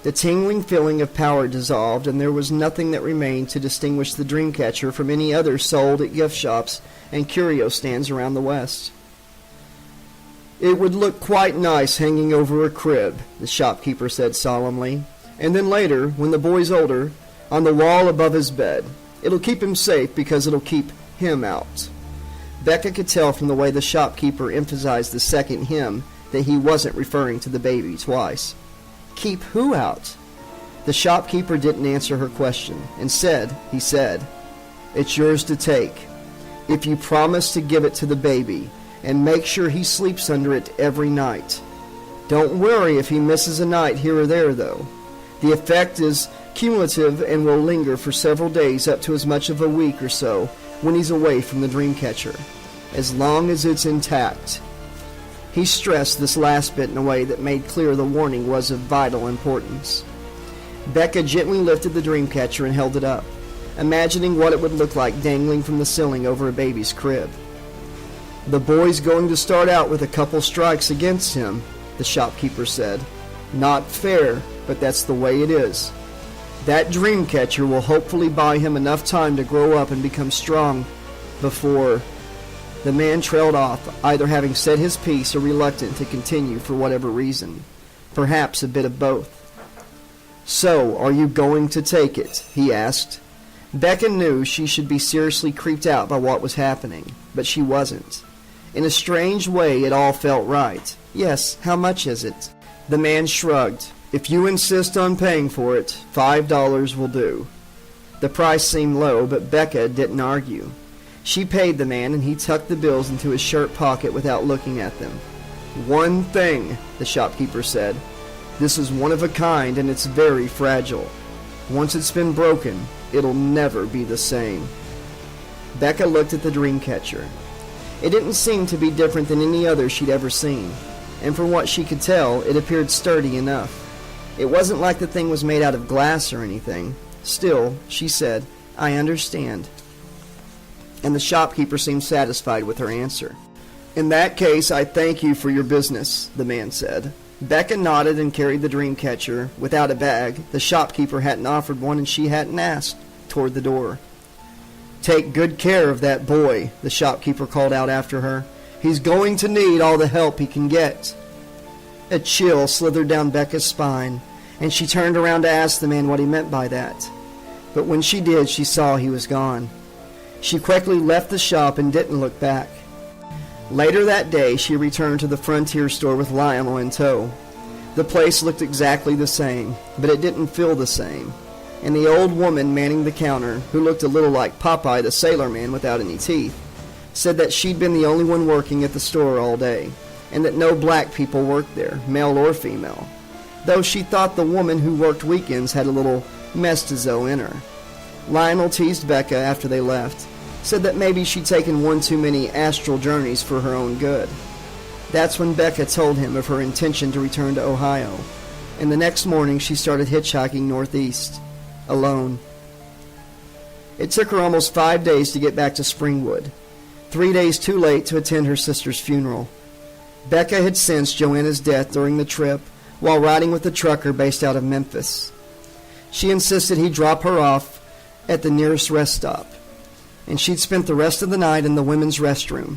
The tingling feeling of power dissolved, and there was nothing that remained to distinguish the dream catcher from any other sold at gift shops and curio stands around the West. "It would look quite nice hanging over a crib," the shopkeeper said solemnly. "And then later, when the boy's older, on the wall above his bed. It'll keep him safe because it'll keep him out." Becca could tell from the way the shopkeeper emphasized the second him that he wasn't referring to the baby twice. "Keep who out?" The shopkeeper didn't answer her question. Instead, he said, "It's yours to take, if you promise to give it to the baby and make sure he sleeps under it every night. Don't worry if he misses a night here or there, though. The effect is cumulative and will linger for several days, up to as much of a week or so, when he's away from the dream catcher, as long as it's intact." He stressed this last bit in a way that made clear the warning was of vital importance. Becca gently lifted the dream catcher and held it up, imagining what it would look like dangling from the ceiling over a baby's crib. "The boy's going to start out with a couple strikes against him," the shopkeeper said. "Not fair, but that's the way it is. That dream catcher will hopefully buy him enough time to grow up and become strong before—" The man trailed off, either having said his piece or reluctant to continue for whatever reason. Perhaps a bit of both. "So, are you going to take it?" he asked. Becca knew she should be seriously creeped out by what was happening, but she wasn't. In a strange way, it all felt right. "Yes, how much is it?" The man shrugged. "If you insist on paying for it, $5 will do." The price seemed low, but Becca didn't argue. She paid the man, and he tucked the bills into his shirt pocket without looking at them. "One thing," the shopkeeper said. "This is one of a kind, and it's very fragile. Once it's been broken, it'll never be the same." Becca looked at the dream catcher. It didn't seem to be different than any other she'd ever seen, and from what she could tell, it appeared sturdy enough. It wasn't like the thing was made out of glass or anything. Still, she said, "I understand." And the shopkeeper seemed satisfied with her answer. "In that case, I thank you for your business," the man said. Becca nodded and carried the dream catcher, without a bag. The shopkeeper hadn't offered one and she hadn't asked, toward the door. "Take good care of that boy," the shopkeeper called out after her. "He's going to need all the help he can get." A chill slithered down Becca's spine, and she turned around to ask the man what he meant by that. But when she did, she saw he was gone. She quickly left the shop and didn't look back. Later that day, she returned to the Frontier store with Lionel in tow. The place looked exactly the same, but it didn't feel the same. And the old woman manning the counter, who looked a little like Popeye the Sailor Man without any teeth, said that she'd been the only one working at the store all day, and that no black people worked there, male or female, though she thought the woman who worked weekends had a little mestizo in her. Lionel teased Becca after they left, said that maybe she'd taken one too many astral journeys for her own good. That's when Becca told him of her intention to return to Ohio, and the next morning she started hitchhiking northeast, alone. It took her almost 5 days to get back to Springwood, 3 days too late to attend her sister's funeral. Becca had sensed Joanna's death during the trip while riding with a trucker based out of Memphis. She insisted he drop her off at the nearest rest stop, and she'd spent the rest of the night in the women's restroom,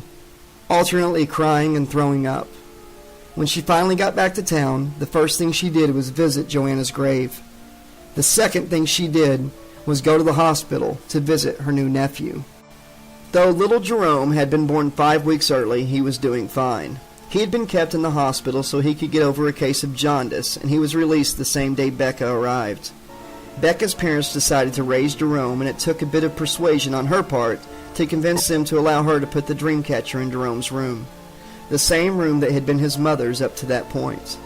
alternately crying and throwing up. When she finally got back to town, the first thing she did was visit Joanna's grave. The second thing she did was go to the hospital to visit her new nephew. Though little Jerome had been born 5 weeks early, he was doing fine. He had been kept in the hospital so he could get over a case of jaundice, and he was released the same day Becca arrived. Becca's parents decided to raise Jerome, and it took a bit of persuasion on her part to convince them to allow her to put the dream catcher in Jerome's room, the same room that had been his mother's up to that point.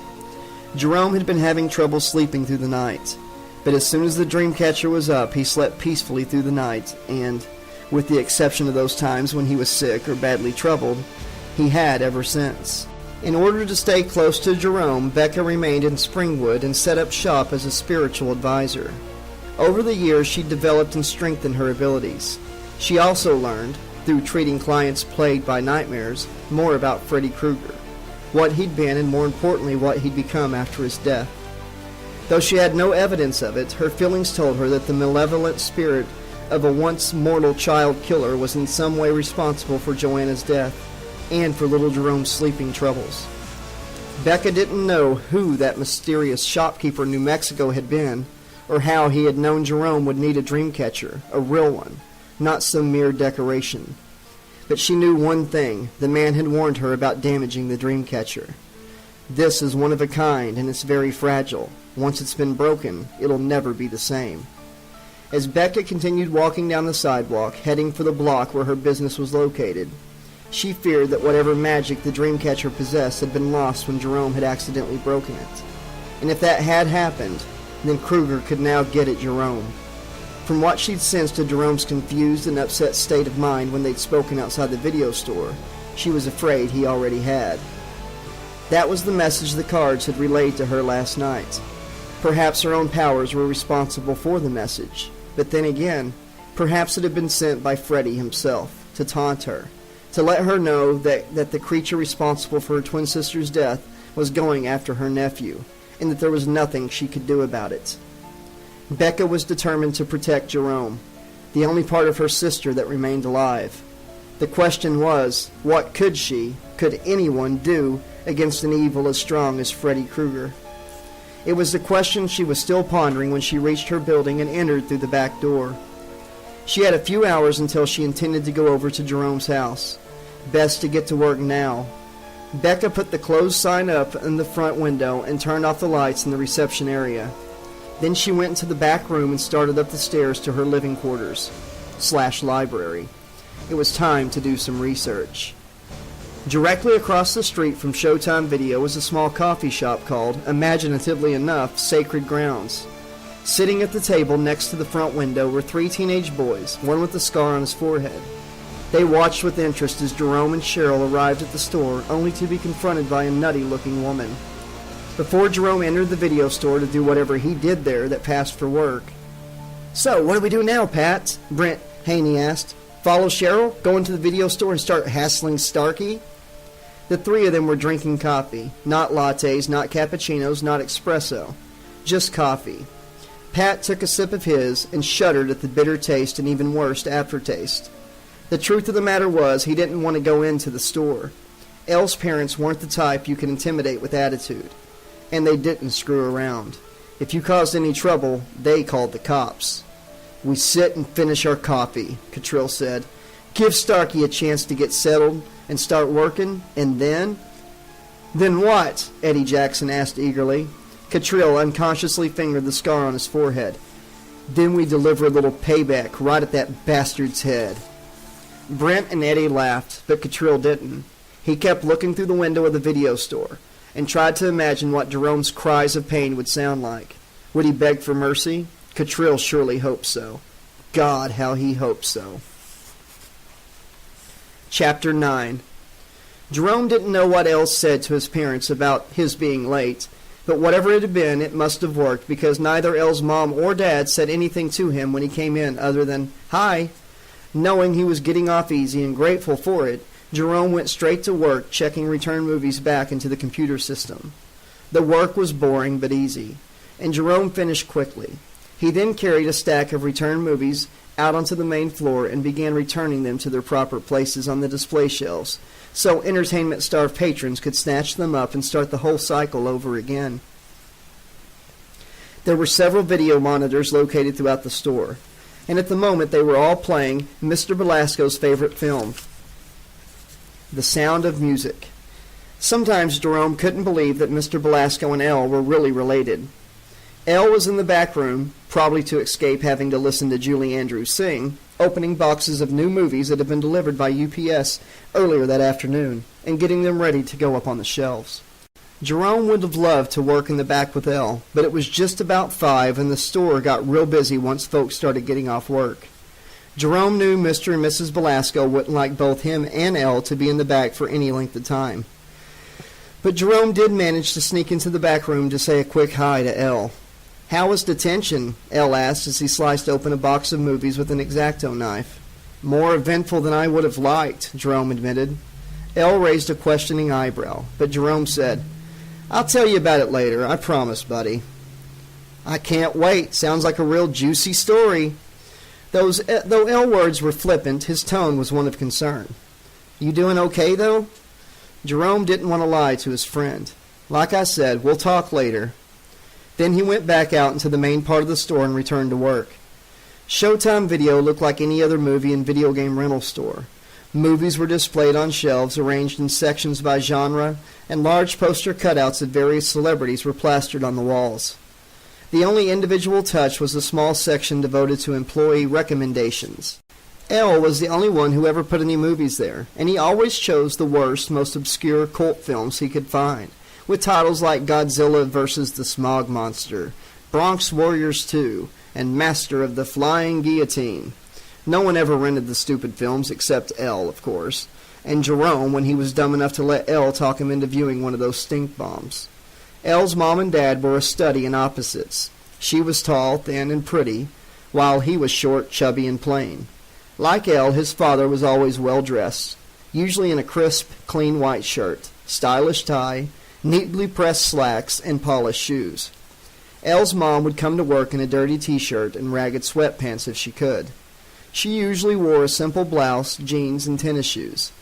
Jerome had been having trouble sleeping through the night, but as soon as the dream catcher was up, he slept peacefully through the night, and, with the exception of those times when he was sick or badly troubled, he had ever since. In order to stay close to Jerome, Becca remained in Springwood and set up shop as a spiritual advisor. Over the years, she developed and strengthened her abilities. She also learned, through treating clients plagued by nightmares, more about Freddy Krueger, what he'd been, and more importantly, what he'd become after his death. Though she had no evidence of it, her feelings told her that the malevolent spirit of a once mortal child killer was in some way responsible for Joanna's death, and for little Jerome's sleeping troubles. Becca didn't know who that mysterious shopkeeper in New Mexico had been, or how he had known Jerome would need a dream catcher, a real one, not some mere decoration. But she knew one thing: the man had warned her about damaging the dream catcher. This is one of a kind, and it's very fragile. Once it's been broken, it'll never be the same. As Becca continued walking down the sidewalk, heading for the block where her business was located, she feared that whatever magic the dreamcatcher possessed had been lost when Jerome had accidentally broken it. And if that had happened, then Kruger could now get at Jerome. From what she'd sensed of Jerome's confused and upset state of mind when they'd spoken outside the video store, she was afraid he already had. That was the message the cards had relayed to her last night. Perhaps her own powers were responsible for the message, but then again, perhaps it had been sent by Freddy himself to taunt her, to let her know that the creature responsible for her twin sister's death was going after her nephew, and that there was nothing she could do about it. Becca was determined to protect Jerome, the only part of her sister that remained alive. The question was, what could anyone do against an evil as strong as Freddy Krueger? It was the question she was still pondering when she reached her building and entered through the back door. She had a few hours until she intended to go over to Jerome's house. Best to get to work now. Becca put the closed sign up in the front window and turned off the lights in the reception area. Then she went into the back room and started up the stairs to her living quarters / library. It was time to do some research. Directly across the street from Showtime Video was a small coffee shop called, imaginatively enough, Sacred Grounds. Sitting at the table next to the front window were 3 teenage boys, one with a scar on his forehead. They watched with interest as Jerome and Cheryl arrived at the store, only to be confronted by a nutty-looking woman. Before Jerome entered the video store to do whatever he did there that passed for work. "So, what do we do now, Pat?" Brent Haney asked. "Follow Cheryl, go into the video store and start hassling Starkey?" The 3 of them were drinking coffee. Not lattes, not cappuccinos, not espresso. Just coffee. Pat took a sip of his and shuddered at the bitter taste and even worse aftertaste. The truth of the matter was, he didn't want to go into the store. Elle's parents weren't the type you could intimidate with attitude. And they didn't screw around. If you caused any trouble, they called the cops. "We sit and finish our coffee," Cottrill said. "Give Starkey a chance to get settled and start working, and then..." "Then what?" Eddie Jackson asked eagerly. Cottrill unconsciously fingered the scar on his forehead. "Then we deliver a little payback right at that bastard's head." Brent and Eddie laughed, but Cottrill didn't. He kept looking through the window of the video store and tried to imagine what Jerome's cries of pain would sound like. Would he beg for mercy? Cottrill surely hoped so. God, how he hoped so. Chapter 9. Jerome didn't know what Elle said to his parents about his being late, but whatever it had been, it must have worked, because neither Elle's mom or dad said anything to him when he came in other than, "Hi." Knowing he was getting off easy and grateful for it, Jerome went straight to work, checking return movies back into the computer system. The work was boring but easy, and Jerome finished quickly. He then carried a stack of return movies out onto the main floor and began returning them to their proper places on the display shelves, so entertainment-starved patrons could snatch them up and start the whole cycle over again. There were several video monitors located throughout the store, and at the moment they were all playing Mr. Belasco's favorite film, The Sound of Music. Sometimes Jerome couldn't believe that Mr. Belasco and Elle were really related. Elle was in the back room, probably to escape having to listen to Julie Andrews sing, opening boxes of new movies that had been delivered by UPS earlier that afternoon, and getting them ready to go up on the shelves. Jerome would have loved to work in the back with Elle, but it was just about 5 and the store got real busy once folks started getting off work. Jerome knew Mr. and Mrs. Belasco wouldn't like both him and Elle to be in the back for any length of time. But Jerome did manage to sneak into the back room to say a quick hi to Elle. "How was detention?" Elle asked as he sliced open a box of movies with an X-Acto knife. "More eventful than I would have liked," Jerome admitted. Elle raised a questioning eyebrow, but Jerome said, "I'll tell you about it later, I promise, buddy." "I can't wait. Sounds like a real juicy story." Though Elle words were flippant, his tone was one of concern. You doing okay, though? Jerome didn't want to lie to his friend. Like I said, we'll talk later. Then he went back out into the main part of the store and returned to work. Showtime Video looked like any other movie and video game rental store. Movies were displayed on shelves arranged in sections by genre, and large poster cutouts of various celebrities were plastered on the walls. The only individual touch was a small section devoted to employee recommendations. L was the only one who ever put any movies there, and he always chose the worst, most obscure cult films he could find, with titles like Godzilla vs. the Smog Monster, Bronx Warriors 2, and Master of the Flying Guillotine. No one ever rented the stupid films except L, of course, and Jerome when he was dumb enough to let L talk him into viewing one of those stink bombs. L's mom and dad were a study in opposites. She was tall, thin, and pretty, while he was short, chubby, and plain. Like L, his father was always well-dressed, usually in a crisp, clean white shirt, stylish tie, neatly pressed slacks, and polished shoes. L's mom would come to work in a dirty t-shirt and ragged sweatpants if she could. She usually wore a simple blouse, jeans, and tennis shoes.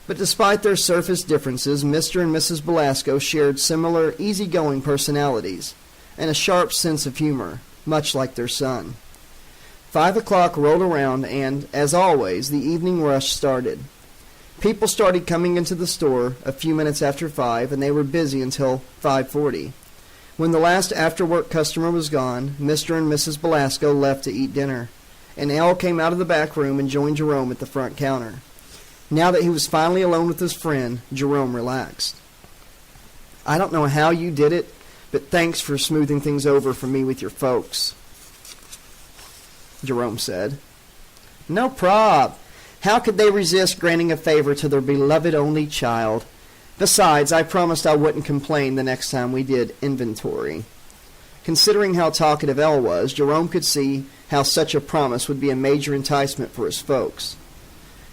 But despite their surface differences, Mr. and Mrs. Belasco shared similar, easygoing personalities and a sharp sense of humor, much like their son. 5 o'clock rolled around and, as always, the evening rush started. People started coming into the store a few minutes after 5, and they were busy until 5:40. When the last after-work customer was gone, Mr. and Mrs. Belasco left to eat dinner, and Al came out of the back room and joined Jerome at the front counter. Now that he was finally alone with his friend, Jerome relaxed. I don't know how you did it, but thanks for smoothing things over for me with your folks, Jerome said. No prob. How could they resist granting a favor to their beloved only child? Besides, I promised I wouldn't complain the next time we did inventory. Considering how talkative Elle was, Jerome could see how such a promise would be a major enticement for his folks.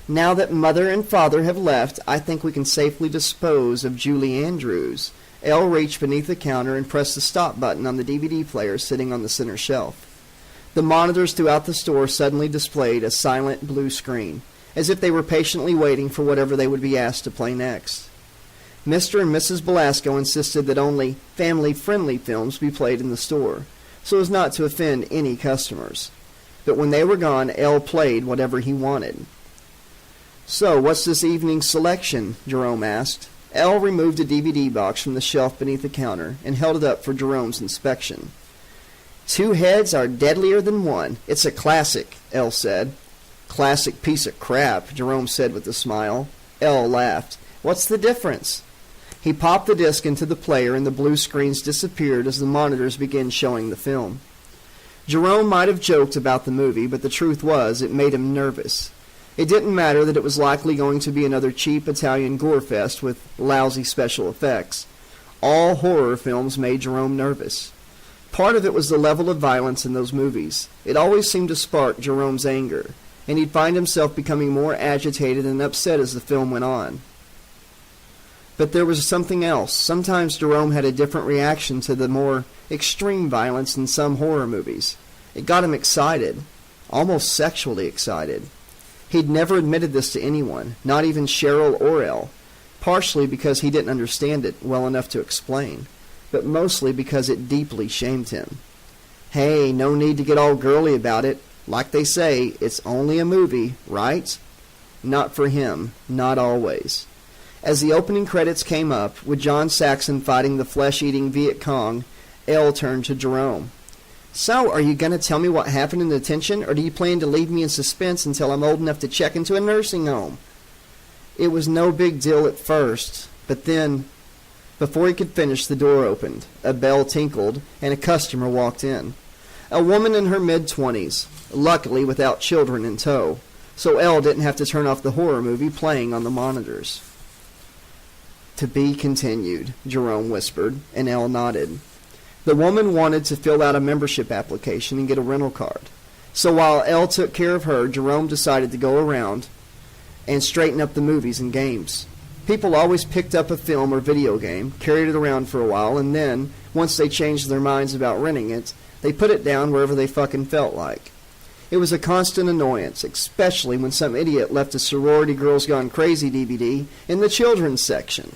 Now that Mother and Father have left, I think we can safely dispose of Julie Andrews. Elle reached beneath the counter and pressed the stop button on the DVD player sitting on the center shelf. The monitors throughout the store suddenly displayed a silent blue screen, as if they were patiently waiting for whatever they would be asked to play next. Mr. and Mrs. Belasco insisted that only family-friendly films be played in the store, so as not to offend any customers. But when they were gone, Elle played whatever he wanted. So, what's this evening's selection? Jerome asked. Elle removed a DVD box from the shelf beneath the counter and held it up for Jerome's inspection. 2 heads are deadlier than one. It's a classic, Elle said. Classic piece of crap, Jerome said with a smile. Elle laughed. What's the difference? He popped the disc into the player and the blue screens disappeared as the monitors began showing the film. Jerome might have joked about the movie, but the truth was it made him nervous. It didn't matter that it was likely going to be another cheap Italian gore fest with lousy special effects. All horror films made Jerome nervous. Part of it was the level of violence in those movies. It always seemed to spark Jerome's anger, and he'd find himself becoming more agitated and upset as the film went on. But there was something else. Sometimes Jerome had a different reaction to the more extreme violence in some horror movies. It got him excited, almost sexually excited. He'd never admitted this to anyone, not even Cheryl or Elle, partially because he didn't understand it well enough to explain, but mostly because it deeply shamed him. Hey, no need to get all girly about it. Like they say, it's only a movie, right? Not for him, not always. As the opening credits came up, with John Saxon fighting the flesh-eating Viet Cong, Elle turned to Jerome. So, are you going to tell me what happened in detention, or do you plan to leave me in suspense until I'm old enough to check into a nursing home? It was no big deal at first, but then, before he could finish, the door opened, a bell tinkled, and a customer walked in. A woman in her mid-20s, luckily without children in tow, so Elle didn't have to turn off the horror movie playing on the monitors. To be continued, Jerome whispered, and Elle nodded. The woman wanted to fill out a membership application and get a rental card. So while Elle took care of her, Jerome decided to go around and straighten up the movies and games. People always picked up a film or video game, carried it around for a while, and then, once they changed their minds about renting it, they put it down wherever they fucking felt like. It was a constant annoyance, especially when some idiot left a Sorority Girls Gone Crazy DVD in the children's section.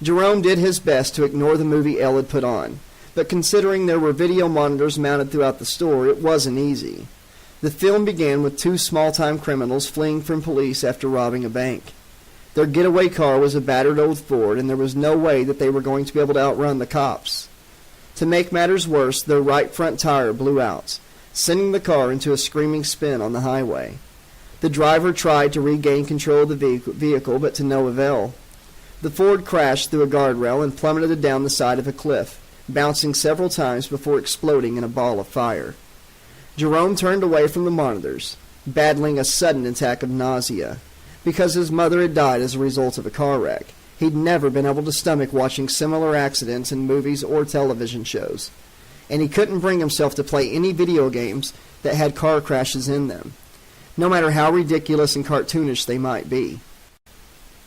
Jerome did his best to ignore the movie Elle had put on, but considering there were video monitors mounted throughout the store, it wasn't easy. The film began with two small-time criminals fleeing from police after robbing a bank. Their getaway car was a battered old Ford, and there was no way that they were going to be able to outrun the cops. To make matters worse, their right front tire blew out, sending the car into a screaming spin on the highway. The driver tried to regain control of the vehicle, but to no avail. The Ford crashed through a guardrail and plummeted down the side of a cliff, bouncing several times before exploding in a ball of fire. Jerome turned away from the monitors, battling a sudden attack of nausea. Because his mother had died as a result of a car wreck, he'd never been able to stomach watching similar accidents in movies or television shows. And he couldn't bring himself to play any video games that had car crashes in them, no matter how ridiculous and cartoonish they might be.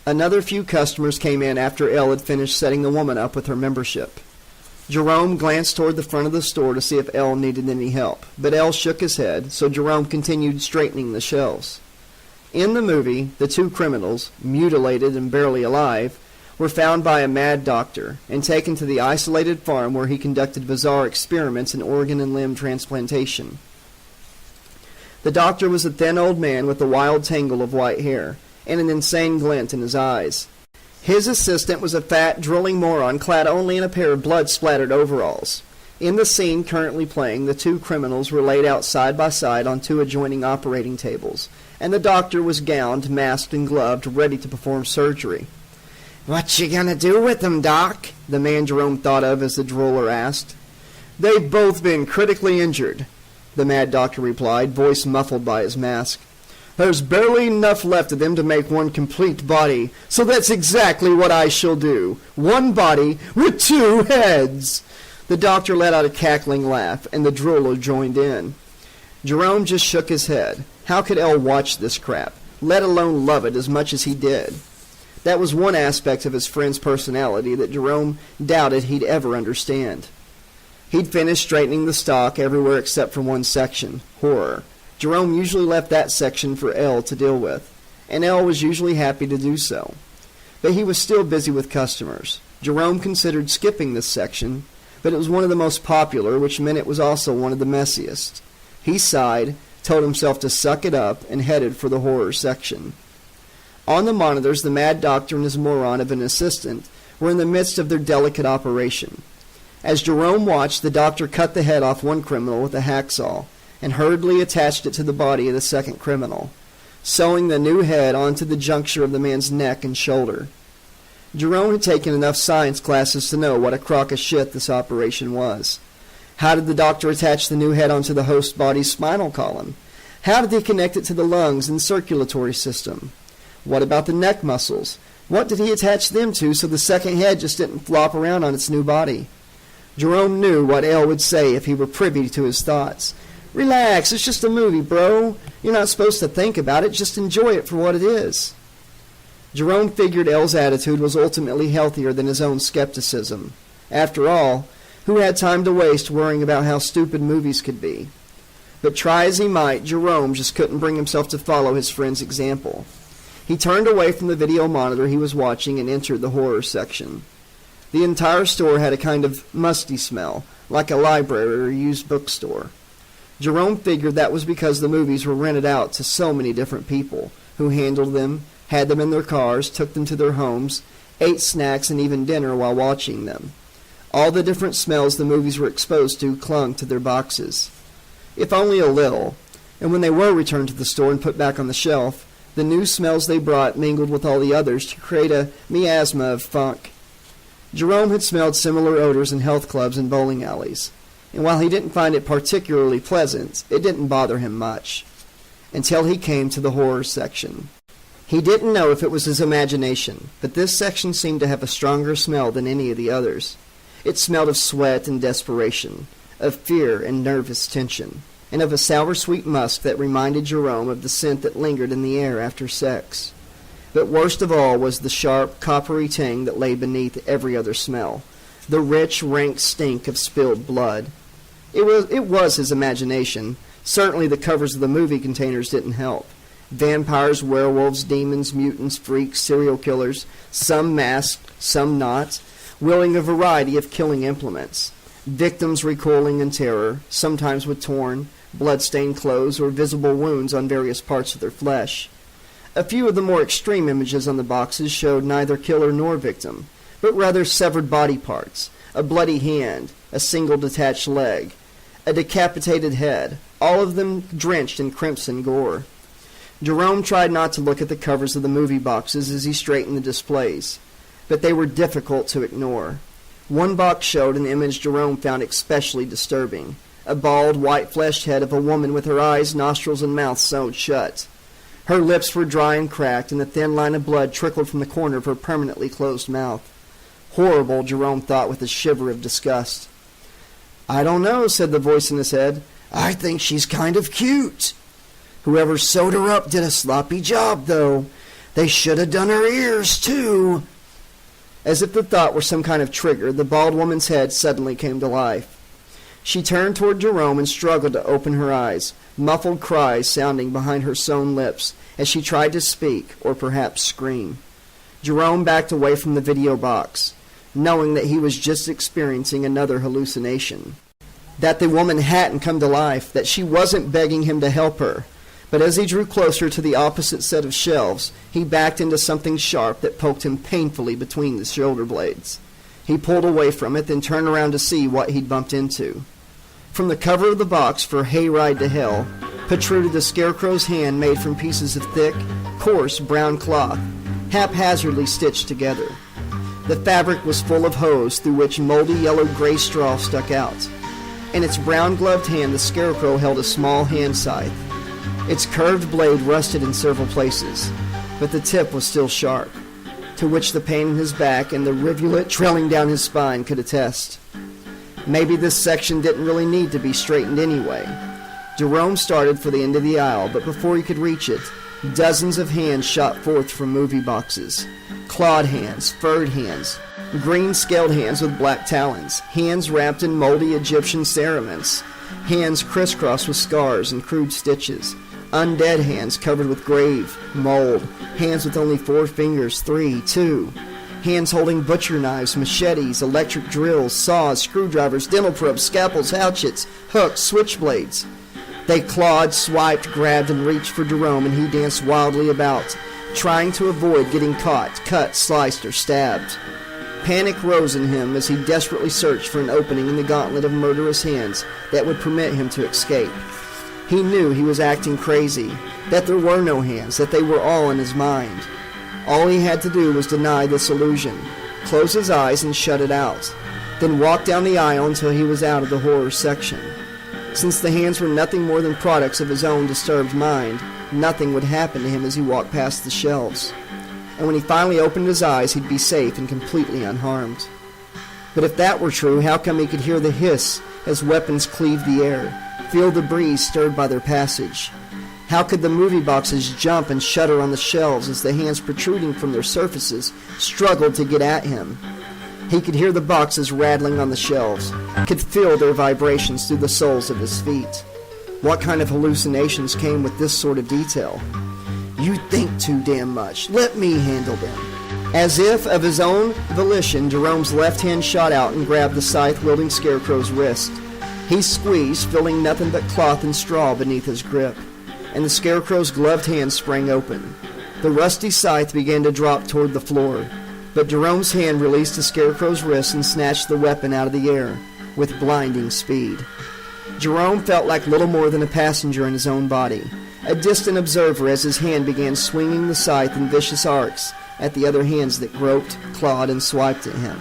Another few customers came in after Elle had finished setting the woman up with her membership. Jerome glanced toward the front of the store to see if Elle needed any help, but Elle shook his head, so Jerome continued straightening the shelves. In the movie, the two criminals, mutilated and barely alive, were found by a mad doctor and taken to the isolated farm where he conducted bizarre experiments in organ and limb transplantation. The doctor was a thin old man with a wild tangle of white hair and an insane glint in his eyes. His assistant was a fat, drooling moron clad only in a pair of blood-splattered overalls. In the scene currently playing, the two criminals were laid out side by side on two adjoining operating tables, and the doctor was gowned, masked, and gloved, ready to perform surgery. "What you gonna do with them, Doc?" the man Jerome thought of as the drooler asked. "They've both been critically injured," the mad doctor replied, voice muffled by his mask. "There's barely enough left of them to make one complete body, so that's exactly what I shall do. One body with two heads." The doctor let out a cackling laugh, and the drooler joined in. Jerome just shook his head. How could Elle watch this crap, let alone love it as much as he did? That was one aspect of his friend's personality that Jerome doubted he'd ever understand. He'd finished straightening the stock everywhere except for one section, horror. Jerome usually left that section for Elle to deal with, and Elle was usually happy to do so. But he was still busy with customers. Jerome considered skipping this section, but it was one of the most popular, which meant it was also one of the messiest. He sighed, told himself to suck it up, and headed for the horror section. On the monitors, the mad doctor and his moron of an assistant were in the midst of their delicate operation. As Jerome watched, the doctor cut the head off one criminal with a hacksaw and hurriedly attached it to the body of the second criminal, sewing the new head onto the juncture of the man's neck and shoulder. Jerome had taken enough science classes to know what a crock of shit this operation was. How did the doctor attach the new head onto the host body's spinal column? How did he connect it to the lungs and circulatory system? What about the neck muscles? What did he attach them to so the second head just didn't flop around on its new body? Jerome knew what Elle would say if he were privy to his thoughts. "Relax, it's just a movie, bro. You're not supposed to think about it, just enjoy it for what it is." Jerome figured Elle's attitude was ultimately healthier than his own skepticism. After all, who had time to waste worrying about how stupid movies could be? But try as he might, Jerome just couldn't bring himself to follow his friend's example. He turned away from the video monitor he was watching and entered the horror section. The entire store had a kind of musty smell, like a library or used bookstore. Jerome figured that was because the movies were rented out to so many different people, who handled them, had them in their cars, took them to their homes, ate snacks and even dinner while watching them. All the different smells the movies were exposed to clung to their boxes. If only a little, and when they were returned to the store and put back on the shelf, the new smells they brought mingled with all the others to create a miasma of funk. Jerome had smelled similar odors in health clubs and bowling alleys, and while he didn't find it particularly pleasant, it didn't bother him much, until he came to the horror section. He didn't know if it was his imagination, but this section seemed to have a stronger smell than any of the others. It smelled of sweat and desperation, of fear and nervous tension, and of a sour-sweet musk that reminded Jerome of the scent that lingered in the air after sex. But worst of all was the sharp, coppery tang that lay beneath every other smell, the rich, rank stink of spilled blood. It was his imagination, Certainly the covers of the movie containers didn't help. Vampires, werewolves, demons, mutants, freaks, serial killers, some masked, some not, wielding a variety of killing implements. Victims recoiling in terror, sometimes with torn, blood-stained clothes or visible wounds on various parts of their flesh. A few of the more extreme images on the boxes showed neither killer nor victim, but rather severed body parts, a bloody hand, a single detached leg, a decapitated head, all of them drenched in crimson gore. Jerome tried not to look at the covers of the movie boxes as he straightened the displays, but they were difficult to ignore. One box showed an image Jerome found especially disturbing, a bald, white-fleshed head of a woman with her eyes, nostrils, and mouth sewed shut. Her lips were dry and cracked, and a thin line of blood trickled from the corner of her permanently closed mouth. Horrible, Jerome thought with a shiver of disgust. "I don't know," said the voice in his head. "I think she's kind of cute. Whoever sewed her up did a sloppy job, though. They should have done her ears, too." As if the thought were some kind of trigger, the bald woman's head suddenly came to life. She turned toward Jerome and struggled to open her eyes, muffled cries sounding behind her sewn lips as she tried to speak, or perhaps scream. Jerome backed away from the video box, knowing that he was just experiencing another hallucination. That the woman hadn't come to life, that she wasn't begging him to help her. But as he drew closer to the opposite set of shelves, he backed into something sharp that poked him painfully between the shoulder blades. He pulled away from it, then turned around to see what he'd bumped into. From the cover of the box for Hayride to Hell protruded the Scarecrow's hand made from pieces of thick, coarse brown cloth, haphazardly stitched together. The fabric was full of holes through which moldy yellow-gray straw stuck out. In its brown-gloved hand, the Scarecrow held a small hand scythe. Its curved blade rusted in several places, but the tip was still sharp, to which the pain in his back and the rivulet trailing down his spine could attest. Maybe this section didn't really need to be straightened anyway. Jerome started for the end of the aisle, but before he could reach it, dozens of hands shot forth from movie boxes. Clawed hands, furred hands, green-scaled hands with black talons, hands wrapped in moldy Egyptian cerements, hands crisscrossed with scars and crude stitches, undead hands covered with grave, mold, hands with only 4 fingers, 3, 2, hands holding butcher knives, machetes, electric drills, saws, screwdrivers, dental probes, scalpels, hatchets, hooks, switchblades. They clawed, swiped, grabbed, and reached for Jerome, and he danced wildly about, trying to avoid getting caught, cut, sliced, or stabbed. Panic rose in him as he desperately searched for an opening in the gauntlet of murderous hands that would permit him to escape. He knew he was acting crazy, that there were no hands, that they were all in his mind. All he had to do was deny this illusion, close his eyes and shut it out, then walk down the aisle until he was out of the horror section. Since the hands were nothing more than products of his own disturbed mind, nothing would happen to him as he walked past the shelves. And when he finally opened his eyes, he'd be safe and completely unharmed. But if that were true, how come he could hear the hiss as weapons cleaved the air, feel the breeze stirred by their passage? How could the movie boxes jump and shudder on the shelves as the hands protruding from their surfaces struggled to get at him? He could hear the boxes rattling on the shelves, could feel their vibrations through the soles of his feet. What kind of hallucinations came with this sort of detail? "You think too damn much. Let me handle them." As if of his own volition, Jerome's left hand shot out and grabbed the scythe-wielding Scarecrow's wrist. He squeezed, feeling nothing but cloth and straw beneath his grip, and the Scarecrow's gloved hand sprang open. The rusty scythe began to drop toward the floor, but Jerome's hand released the Scarecrow's wrist and snatched the weapon out of the air with blinding speed. Jerome felt like little more than a passenger in his own body, a distant observer as his hand began swinging the scythe in vicious arcs at the other hands that groped, clawed, and swiped at him.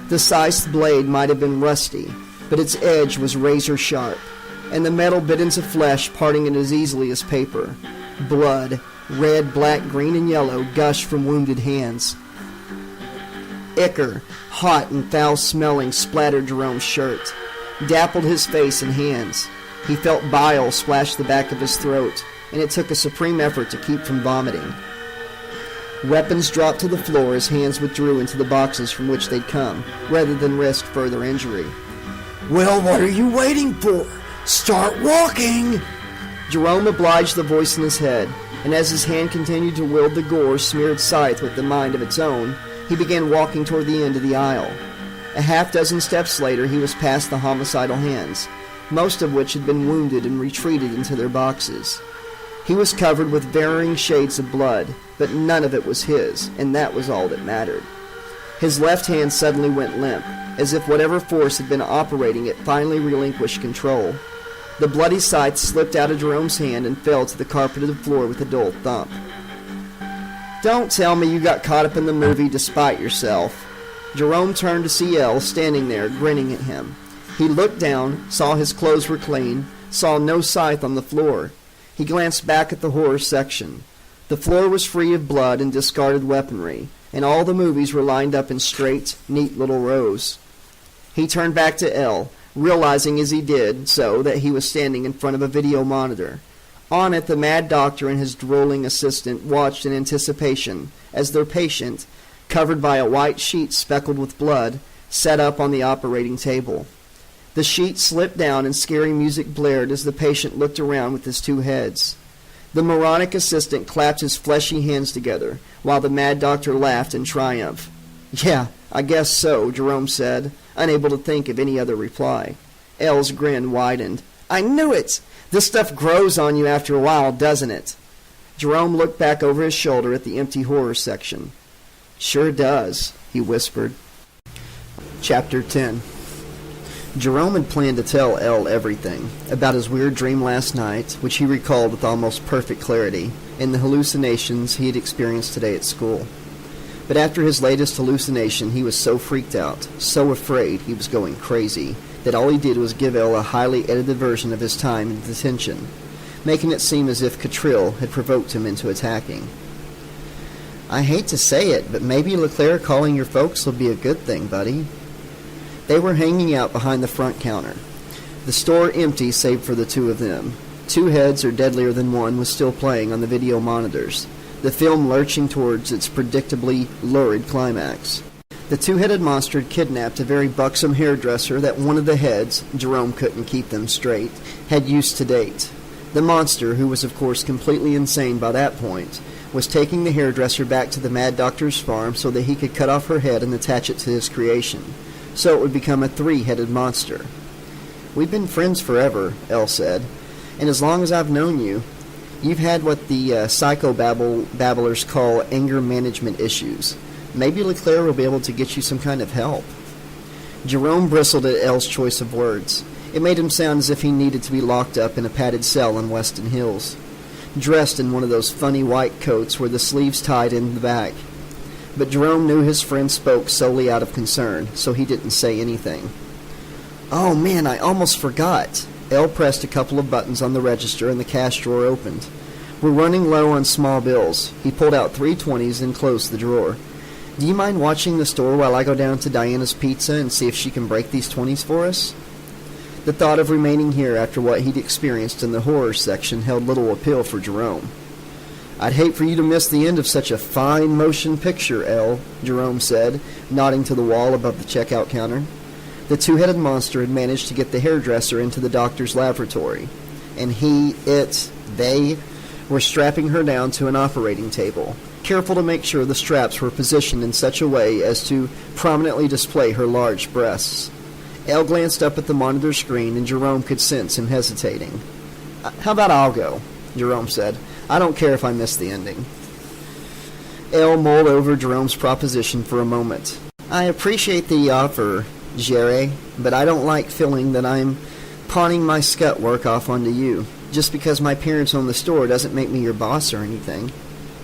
The scythe's blade might have been rusty, but its edge was razor sharp, and the metal bit into flesh, parting it as easily as paper. Blood, red, black, green, and yellow, gushed from wounded hands. Ichor, hot and foul-smelling, splattered Jerome's shirt, dappled his face and hands. He felt bile splash the back of his throat, and it took a supreme effort to keep from vomiting. Weapons dropped to the floor as hands withdrew into the boxes from which they'd come, rather than risk further injury. "Well, what are you waiting for? Start walking!" Jerome obliged the voice in his head, and as his hand continued to wield the gore-smeared scythe with the mind of its own, he began walking toward the end of the aisle. A half-dozen steps later, he was past the homicidal hands, most of which had been wounded and retreated into their boxes. He was covered with varying shades of blood, but none of it was his, and that was all that mattered. His left hand suddenly went limp, as if whatever force had been operating it finally relinquished control. The bloody scythe slipped out of Jerome's hand and fell to the carpeted floor with a dull thump. "Don't tell me you got caught up in the movie despite yourself." Jerome turned to see Elle standing there, grinning at him. He looked down, saw his clothes were clean, saw no scythe on the floor. He glanced back at the horror section. The floor was free of blood and discarded weaponry, and all the movies were lined up in straight, neat little rows. He turned back to Elle, realizing as he did so that he was standing in front of a video monitor. On it, the mad doctor and his drooling assistant watched in anticipation as their patient, covered by a white sheet speckled with blood, sat up on the operating table. The sheet slipped down and scary music blared as the patient looked around with his two heads. The moronic assistant clapped his fleshy hands together, while the mad doctor laughed in triumph. "Yeah, I guess so," Jerome said, unable to think of any other reply. Elle's grin widened. "I knew it! This stuff grows on you after a while, doesn't it?" Jerome looked back over his shoulder at the empty horror section. "Sure does," he whispered. Chapter 10. Jerome had planned to tell Elle everything, about his weird dream last night, which he recalled with almost perfect clarity, and the hallucinations he had experienced today at school. But after his latest hallucination, he was so freaked out, so afraid he was going crazy, that all he did was give Elle a highly edited version of his time in detention, making it seem as if Catrill had provoked him into attacking. "I hate to say it, but maybe LeClaire calling your folks will be a good thing, buddy." They were hanging out behind the front counter, the store empty save for the two of them. Two Heads Are Deadlier Than One was still playing on the video monitors, the film lurching towards its predictably lurid climax. The two-headed monster had kidnapped a very buxom hairdresser that one of the heads, Jerome couldn't keep them straight, had used to date. The monster, who was of course completely insane by that point, was taking the hairdresser back to the Mad Doctor's farm so that he could cut off her head and attach it to his creation, so it would become a three-headed monster. "We've been friends forever," Elle said, "and as long as I've known you, you've had what the psychobabblers call anger management issues. Maybe LeClaire will be able to get you some kind of help." Jerome bristled at Elle's choice of words. It made him sound as if he needed to be locked up in a padded cell in Weston Hills, dressed in one of those funny white coats where the sleeves tied in the back. But Jerome knew his friend spoke solely out of concern, so he didn't say anything. "Oh man, I almost forgot." Elle pressed a couple of buttons on the register and the cash drawer opened. "We're running low on small bills." He pulled out 3 20s and closed the drawer. "Do you mind watching the store while I go down to Diana's Pizza and see if she can break these 20s for us?" The thought of remaining here after what he'd experienced in the horror section held little appeal for Jerome. "I'd hate for you to miss the end of such a fine motion picture, Elle," Jerome said, nodding to the wall above the checkout counter. The two-headed monster had managed to get the hairdresser into the doctor's laboratory, and they were strapping her down to an operating table, careful to make sure the straps were positioned in such a way as to prominently display her large breasts. Elle glanced up at the monitor screen, and Jerome could sense him hesitating. "How about I'll go?" Jerome said. "I don't care if I miss the ending." Elle mulled over Jerome's proposition for a moment. "I appreciate the offer, Jerry, but I don't like feeling that I'm pawning my scut work off onto you. Just because my parents own the store doesn't make me your boss or anything."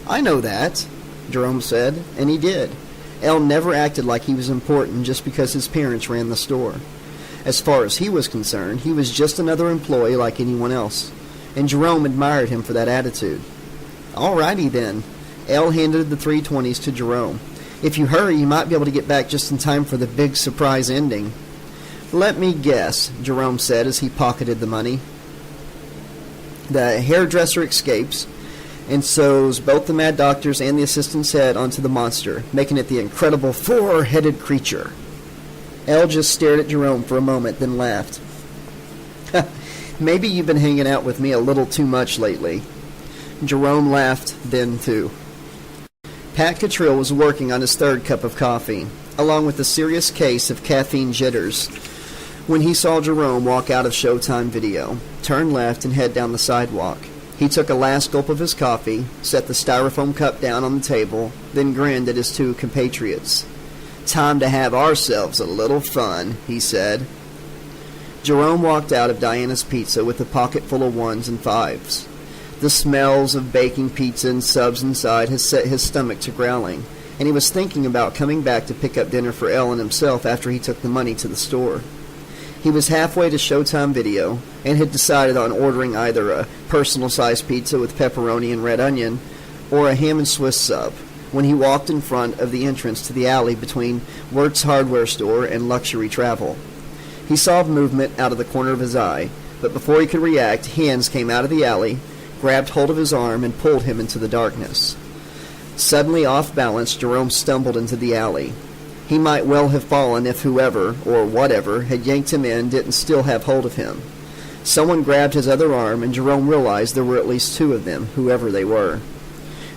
"I know that," Jerome said, and he did. Elle never acted like he was important just because his parents ran the store. As far as he was concerned, he was just another employee like anyone else, and Jerome admired him for that attitude. "All righty then." Elle handed the 3 20s to Jerome. "If you hurry, you might be able to get back just in time for the big surprise ending." "Let me guess," Jerome said as he pocketed the money. "The hairdresser escapes, and sews both the Mad Doctor's and the assistant's head onto the monster, making it the incredible 4-headed creature." Elle just stared at Jerome for a moment, then laughed. Maybe you've been hanging out with me a little too much lately." Jerome laughed then, too. Pat Cottrell was working on his third cup of coffee, along with a serious case of caffeine jitters, when he saw Jerome walk out of Showtime Video, turn left, and head down the sidewalk. He took a last gulp of his coffee, set the styrofoam cup down on the table, then grinned at his two compatriots. "Time to have ourselves a little fun," he said. Jerome walked out of Diana's Pizza with a pocket full of ones and fives. The smells of baking pizza and subs inside had set his stomach to growling, and he was thinking about coming back to pick up dinner for Ellen himself after he took the money to the store. He was halfway to Showtime Video and had decided on ordering either a personal-sized pizza with pepperoni and red onion or a ham and Swiss sub when he walked in front of the entrance to the alley between Wert's hardware store and Luxury Travel. He saw movement out of the corner of his eye, but before he could react, hands came out of the alley, grabbed hold of his arm, and pulled him into the darkness. Suddenly off balance, Jerome stumbled into the alley. He might well have fallen if whoever, or whatever, had yanked him in didn't still have hold of him. Someone grabbed his other arm, and Jerome realized there were at least two of them, whoever they were.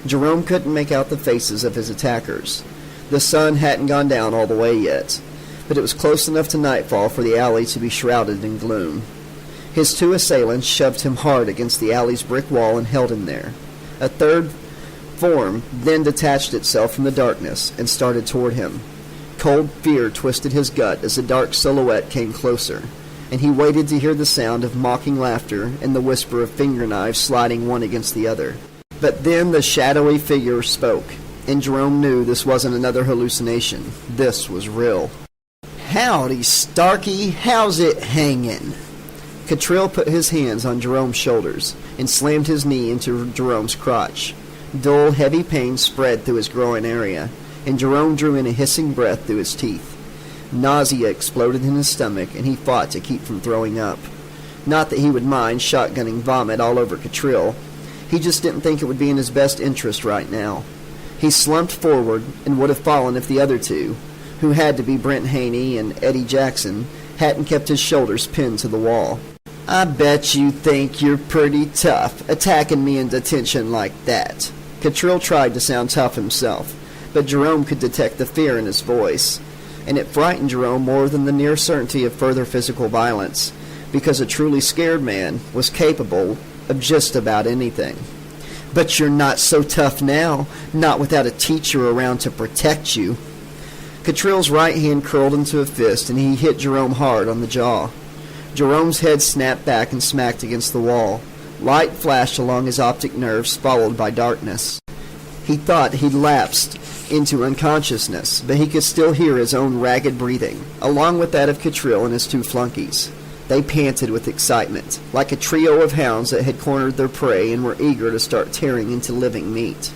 Jerome couldn't make out the faces of his attackers. The sun hadn't gone down all the way yet, but it was close enough to nightfall for the alley to be shrouded in gloom. His two assailants shoved him hard against the alley's brick wall and held him there. A third form then detached itself from the darkness and started toward him. Cold fear twisted his gut as the dark silhouette came closer, and he waited to hear the sound of mocking laughter and the whisper of finger knives sliding one against the other. But then the shadowy figure spoke, and Jerome knew this wasn't another hallucination. This was real. "Howdy, Starkey. How's it hangin'?" Cottrell put his hands on Jerome's shoulders and slammed his knee into Jerome's crotch. Dull, heavy pain spread through his groin area, and Jerome drew in a hissing breath through his teeth. Nausea exploded in his stomach, and he fought to keep from throwing up. Not that he would mind shotgunning vomit all over Cottrell. He just didn't think it would be in his best interest right now. He slumped forward and would have fallen if the other two, who had to be Brent Haney and Eddie Jackson, hadn't kept his shoulders pinned to the wall. "I bet you think you're pretty tough, attacking me in detention like that." Cottrell tried to sound tough himself, but Jerome could detect the fear in his voice, and it frightened Jerome more than the near certainty of further physical violence, because a truly scared man was capable of just about anything. "But you're not so tough now, not without a teacher around to protect you." Cottrell's right hand curled into a fist, and he hit Jerome hard on the jaw. Jerome's head snapped back and smacked against the wall. Light flashed along his optic nerves, followed by darkness. He thought he'd lapsed into unconsciousness, but he could still hear his own ragged breathing, along with that of Cottrell and his two flunkies. They panted with excitement, like a trio of hounds that had cornered their prey and were eager to start tearing into living meat.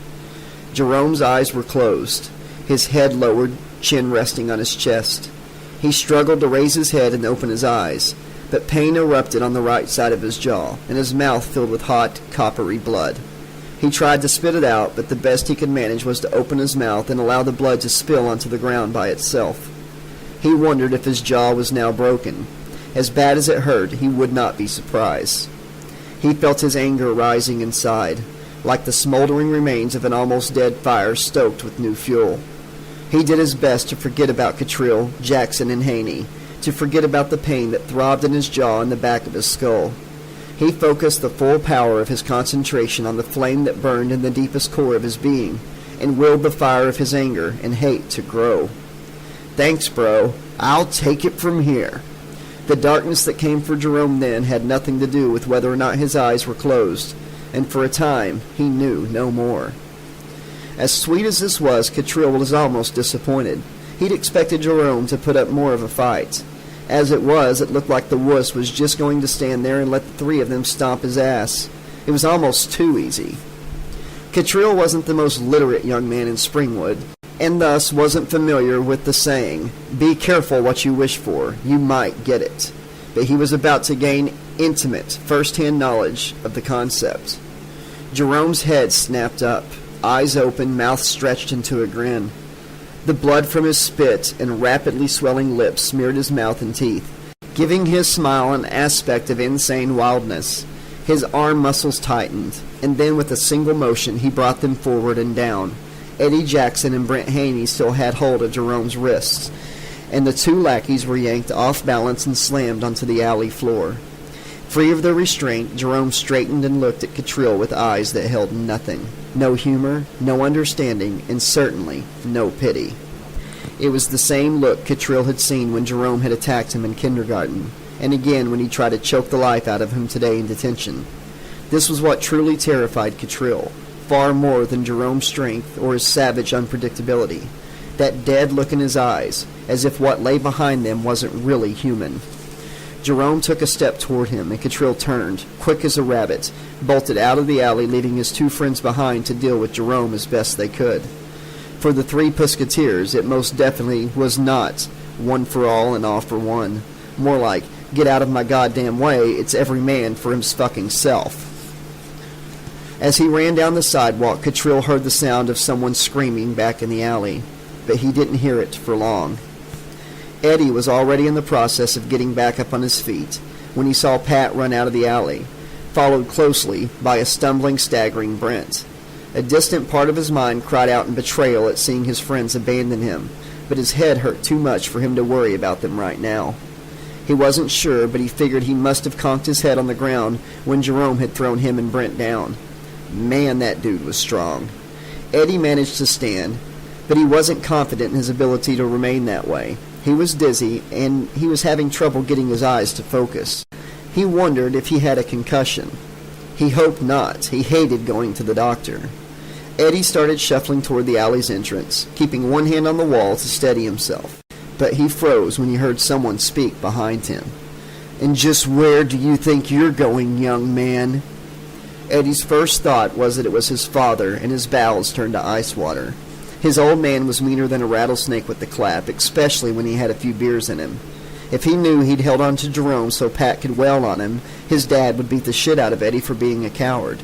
Jerome's eyes were closed, his head lowered, chin resting on his chest. He struggled to raise his head and open his eyes, but pain erupted on the right side of his jaw, and his mouth filled with hot, coppery blood. He tried to spit it out, but the best he could manage was to open his mouth and allow the blood to spill onto the ground by itself. He wondered if his jaw was now broken. As bad as it hurt, he would not be surprised. He felt his anger rising inside, like the smoldering remains of an almost dead fire stoked with new fuel. He did his best to forget about Cottrell, Jackson, and Haney, to forget about the pain that throbbed in his jaw and the back of his skull. He focused the full power of his concentration on the flame that burned in the deepest core of his being, and willed the fire of his anger and hate to grow. "Thanks, bro. I'll take it from here." The darkness that came for Jerome then had nothing to do with whether or not his eyes were closed, and for a time he knew no more. As sweet as this was, Cottrell was almost disappointed. He'd expected Jerome to put up more of a fight. As it was, it looked like the wuss was just going to stand there and let the three of them stomp his ass. It was almost too easy. Cottrell wasn't the most literate young man in Springwood, and thus wasn't familiar with the saying, "Be careful what you wish for, you might get it." But he was about to gain intimate, first-hand knowledge of the concept. Jerome's head snapped up, eyes open, mouth stretched into a grin. The blood from his spit and rapidly swelling lips smeared his mouth and teeth. giving his smile an aspect of insane wildness. His arm muscles tightened, and then with a single motion he brought them forward and down. Eddie Jackson and Brent Haney still had hold of Jerome's wrists, and the two lackeys were yanked off balance and slammed onto the alley floor. Free of their restraint, Jerome straightened and looked at Catrill with eyes that held nothing. No humor, no understanding, and certainly no pity. It was the same look Catrill had seen when Jerome had attacked him in kindergarten, and again when he tried to choke the life out of him today in detention. This was what truly terrified Catrill, far more than Jerome's strength or his savage unpredictability. That dead look in his eyes, as if what lay behind them wasn't really human. Jerome took a step toward him, and Catrill turned, quick as a rabbit, bolted out of the alley, leaving his two friends behind to deal with Jerome as best they could. For the three Pusketeers, it most definitely was not one for all and all for one. More like, get out of my goddamn way, it's every man for his fucking self. As he ran down the sidewalk, Catrill heard the sound of someone screaming back in the alley, but he didn't hear it for long. Eddie was already in the process of getting back up on his feet when he saw Pat run out of the alley, followed closely by a stumbling, staggering Brent. A distant part of his mind cried out in betrayal at seeing his friends abandon him, but his head hurt too much for him to worry about them right now. He wasn't sure, but he figured he must have conked his head on the ground when Jerome had thrown him and Brent down. Man, that dude was strong. Eddie managed to stand, but he wasn't confident in his ability to remain that way. He was dizzy, and he was having trouble getting his eyes to focus. He wondered if he had a concussion. He hoped not. He hated going to the doctor. Eddie started shuffling toward the alley's entrance, keeping one hand on the wall to steady himself. But he froze when he heard someone speak behind him. "And just where do you think you're going, young man?" Eddie's first thought was that it was his father, and his bowels turned to ice water. His old man was meaner than a rattlesnake with the clap, especially when he had a few beers in him. If he knew he'd held on to Jerome so Pat could wail on him, his dad would beat the shit out of Eddie for being a coward.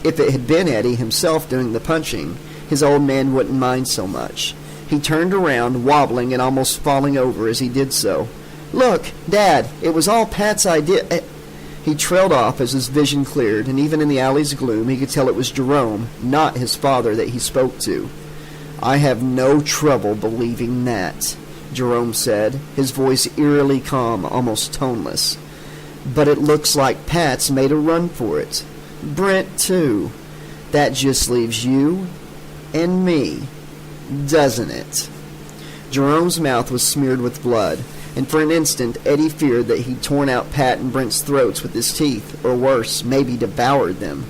If it had been Eddie himself doing the punching, his old man wouldn't mind so much. He turned around, wobbling and almost falling over as he did so. "Look, Dad, it was all Pat's idea." He trailed off as his vision cleared, and even in the alley's gloom he could tell it was Jerome, not his father, that he spoke to. "I have no trouble believing that," Jerome said, his voice eerily calm, almost toneless. "But it looks like Pat's made a run for it. Brent, too. That just leaves you and me, doesn't it?" Jerome's mouth was smeared with blood, and for an instant Eddie feared that he'd torn out Pat and Brent's throats with his teeth, or worse, maybe devoured them.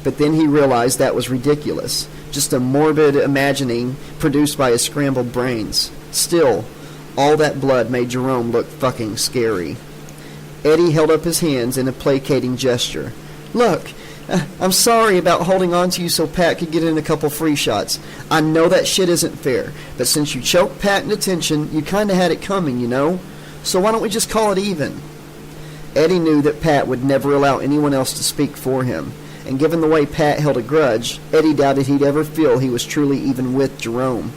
But then he realized that was ridiculous, just a morbid imagining produced by his scrambled brains. Still, all that blood made Jerome look fucking scary. Eddie held up his hands in a placating gesture. "Look, I'm sorry about holding on to you so Pat could get in a couple free shots. I know that shit isn't fair, but since you choked Pat in detention, you kinda had it coming, you know? So why don't we just call it even?" Eddie knew that Pat would never allow anyone else to speak for him, and given the way Pat held a grudge, Eddie doubted he'd ever feel he was truly even with Jerome.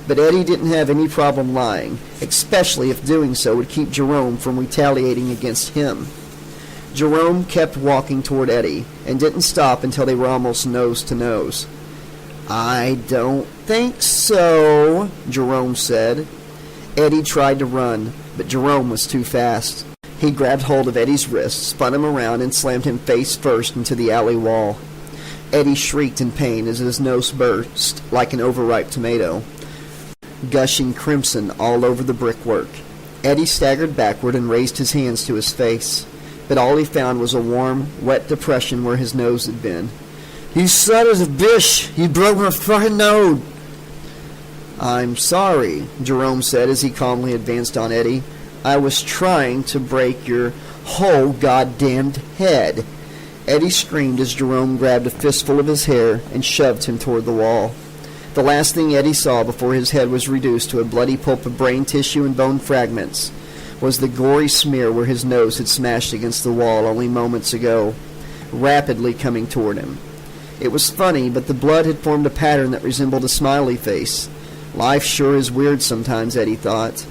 But Eddie didn't have any problem lying, especially if doing so would keep Jerome from retaliating against him. Jerome kept walking toward Eddie, and didn't stop until they were almost nose to nose. "I don't think so," Jerome said. Eddie tried to run, but Jerome was too fast. He grabbed hold of Eddie's wrist, spun him around, and slammed him face first into the alley wall. Eddie shrieked in pain as his nose burst like an overripe tomato, gushing crimson all over the brickwork. Eddie staggered backward and raised his hands to his face, but all he found was a warm, wet depression where his nose had been. "You son of a bitch! You broke my fucking nose!" "I'm sorry," Jerome said as he calmly advanced on Eddie. "I was trying to break your whole goddamned head." Eddie screamed as Jerome grabbed a fistful of his hair and shoved him toward the wall. The last thing Eddie saw before his head was reduced to a bloody pulp of brain tissue and bone fragments was the gory smear where his nose had smashed against the wall only moments ago, rapidly coming toward him. It was funny, but the blood had formed a pattern that resembled a smiley face. Life sure is weird sometimes, Eddie thought.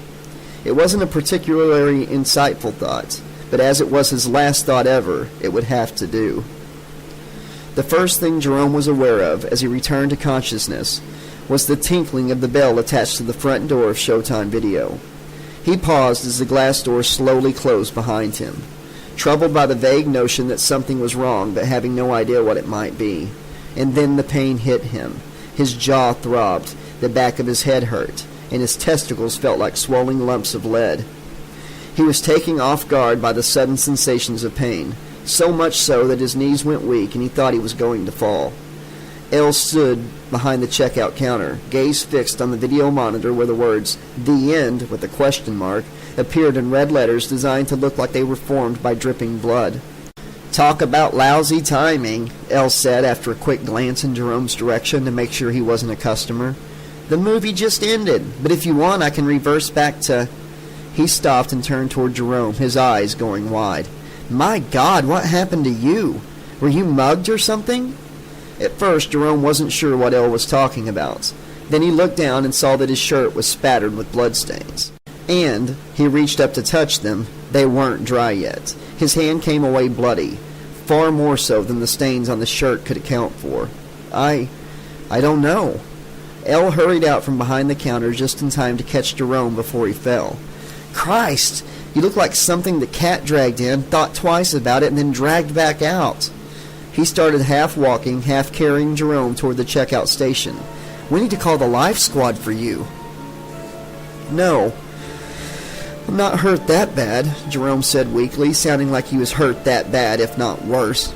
It wasn't a particularly insightful thought, but as it was his last thought ever, it would have to do. The first thing Jerome was aware of as he returned to consciousness was the tinkling of the bell attached to the front door of Showtime Video. He paused as the glass door slowly closed behind him, troubled by the vague notion that something was wrong but having no idea what it might be. And then the pain hit him. His jaw throbbed, the back of his head hurt, and his testicles felt like swelling lumps of lead. He was taken off guard by the sudden sensations of pain, so much so that his knees went weak and he thought he was going to fall. Elle stood behind the checkout counter, gaze fixed on the video monitor where the words, "The End," with a question mark, appeared in red letters designed to look like they were formed by dripping blood. "Talk about lousy timing," Elle said after a quick glance in Jerome's direction to make sure he wasn't a customer. "The movie just ended, but if you want I can reverse back to—" He stopped and turned toward Jerome, his eyes going wide. "My God, what happened to you? Were you mugged or something?" At first, Jerome wasn't sure what Elle was talking about. Then he looked down and saw that his shirt was spattered with bloodstains. And he reached up to touch them. They weren't dry yet. His hand came away bloody, far more so than the stains on the shirt could account for. I don't know." Elle hurried out from behind the counter just in time to catch Jerome before he fell. "Christ, you look like something the cat dragged in, thought twice about it, and then dragged back out." He started half walking, half carrying Jerome toward the checkout station. "We need to call the life squad for you." "No, I'm not hurt that bad," Jerome said weakly, sounding like he was hurt that bad, if not worse.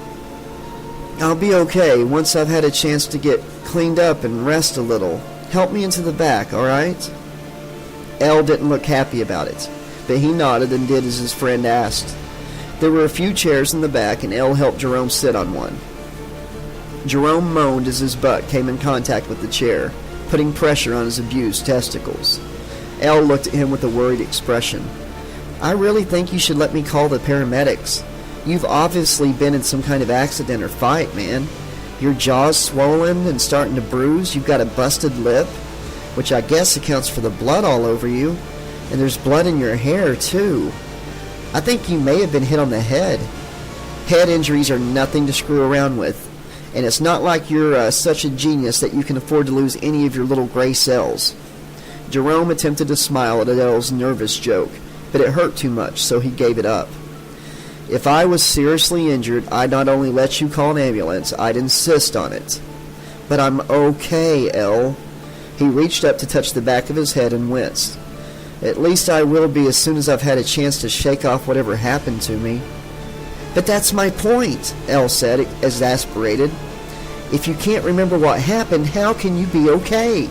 "I'll be okay once I've had a chance to get cleaned up and rest a little. Help me into the back, all right?" Elle didn't look happy about it, but he nodded and did as his friend asked. There were a few chairs in the back, and Elle helped Jerome sit on one. Jerome moaned as his butt came in contact with the chair, putting pressure on his abused testicles. Elle looked at him with a worried expression. "I really think you should let me call the paramedics. You've obviously been in some kind of accident or fight, man. Your jaw's swollen and starting to bruise. You've got a busted lip, which I guess accounts for the blood all over you. And there's blood in your hair, too. I think you may have been hit on the head. Head injuries are nothing to screw around with. And it's not like you're such a genius that you can afford to lose any of your little gray cells." Jerome attempted to smile at Elle's nervous joke, but it hurt too much, so he gave it up. "If I was seriously injured, I'd not only let you call an ambulance, I'd insist on it." "But I'm okay, Elle." He reached up to touch the back of his head and winced. "At least I will be as soon as I've had a chance to shake off whatever happened to me." "But that's my point," Elle said, exasperated. "If you can't remember what happened, how can you be okay?"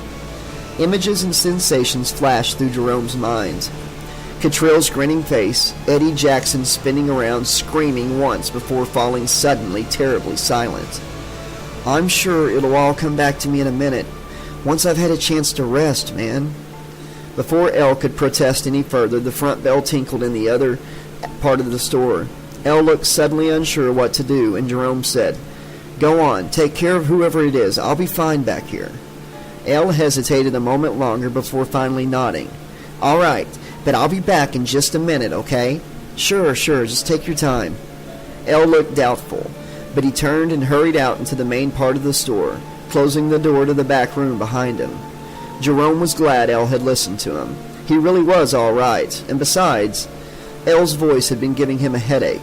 Images and sensations flashed through Jerome's mind. Catrill's grinning face, Eddie Jackson spinning around, screaming once before falling suddenly, terribly silent. "I'm sure it'll all come back to me in a minute, once I've had a chance to rest, man." Before Elle could protest any further, the front bell tinkled in the other part of the store. Elle looked suddenly unsure what to do, and Jerome said, "Go on, take care of whoever it is. I'll be fine back here." Elle hesitated a moment longer before finally nodding. "All right, but I'll be back in just a minute, okay?" Sure, just take your time." Elle looked doubtful, but he turned and hurried out into the main part of the store, closing the door to the back room behind him. Jerome was glad Elle had listened to him. He really was all right, and besides, Elle's voice had been giving him a headache.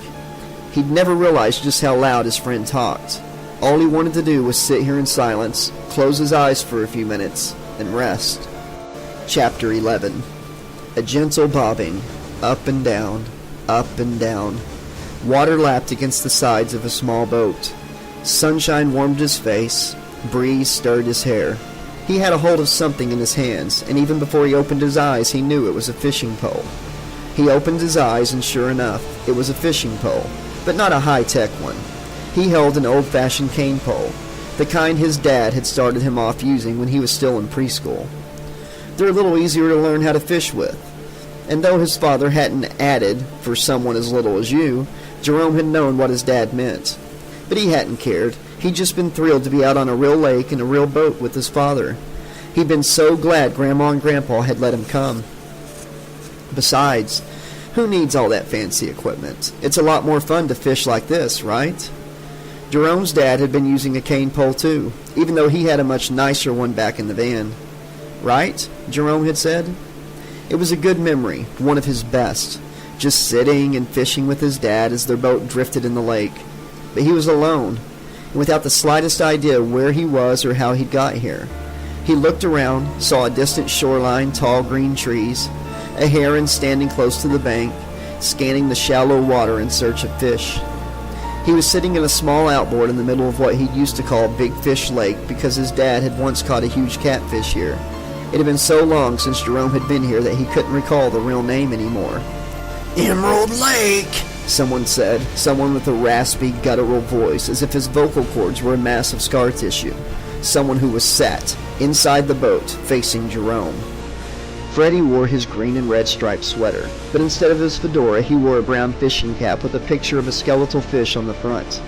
He'd never realized just how loud his friend talked. All he wanted to do was sit here in silence, close his eyes for a few minutes, and rest. Chapter 11. A gentle bobbing, up and down, up and down. Water lapped against the sides of a small boat. Sunshine warmed his face, breeze stirred his hair. He had a hold of something in his hands, and even before he opened his eyes, he knew it was a fishing pole. He opened his eyes, and sure enough, it was a fishing pole, but not a high-tech one. He held an old-fashioned cane pole, the kind his dad had started him off using when he was still in preschool. They're a little easier to learn how to fish with, and though his father hadn't added for someone as little as you, Jerome had known what his dad meant. But he hadn't cared. He'd just been thrilled to be out on a real lake in a real boat with his father. He'd been so glad Grandma and Grandpa had let him come. Besides, who needs all that fancy equipment? It's a lot more fun to fish like this, right? Jerome's dad had been using a cane pole too, even though he had a much nicer one back in the van. Right? Jerome had said. It was a good memory, one of his best, just sitting and fishing with his dad as their boat drifted in the lake. But he was alone, and without the slightest idea where he was or how he'd got here. He looked around, saw a distant shoreline, tall green trees, a heron standing close to the bank, scanning the shallow water in search of fish. He was sitting in a small outboard in the middle of what he used to call Big Fish Lake because his dad had once caught a huge catfish here. It had been so long since Jerome had been here that he couldn't recall the real name anymore. Emerald Lake, someone said, someone with a raspy, guttural voice, as if his vocal cords were a mass of scar tissue. Someone who was sat inside the boat, facing Jerome. Freddie wore his green and red striped sweater, but instead of his fedora, he wore a brown fishing cap with a picture of a skeletal fish on the front.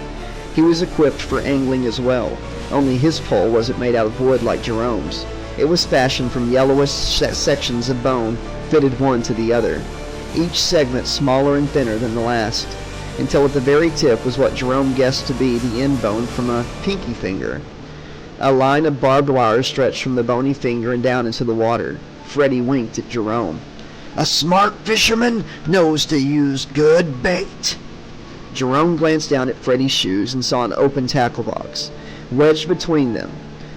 He was equipped for angling as well, only his pole wasn't made out of wood like Jerome's. It was fashioned from yellowish sections of bone, fitted one to the other, each segment smaller and thinner than the last, until at the very tip was what Jerome guessed to be the end bone from a pinky finger. A line of barbed wire stretched from the bony finger and down into the water. Freddie winked at Jerome. A smart fisherman knows to use good bait. Jerome glanced down at Freddie's shoes and saw an open tackle box, wedged between them.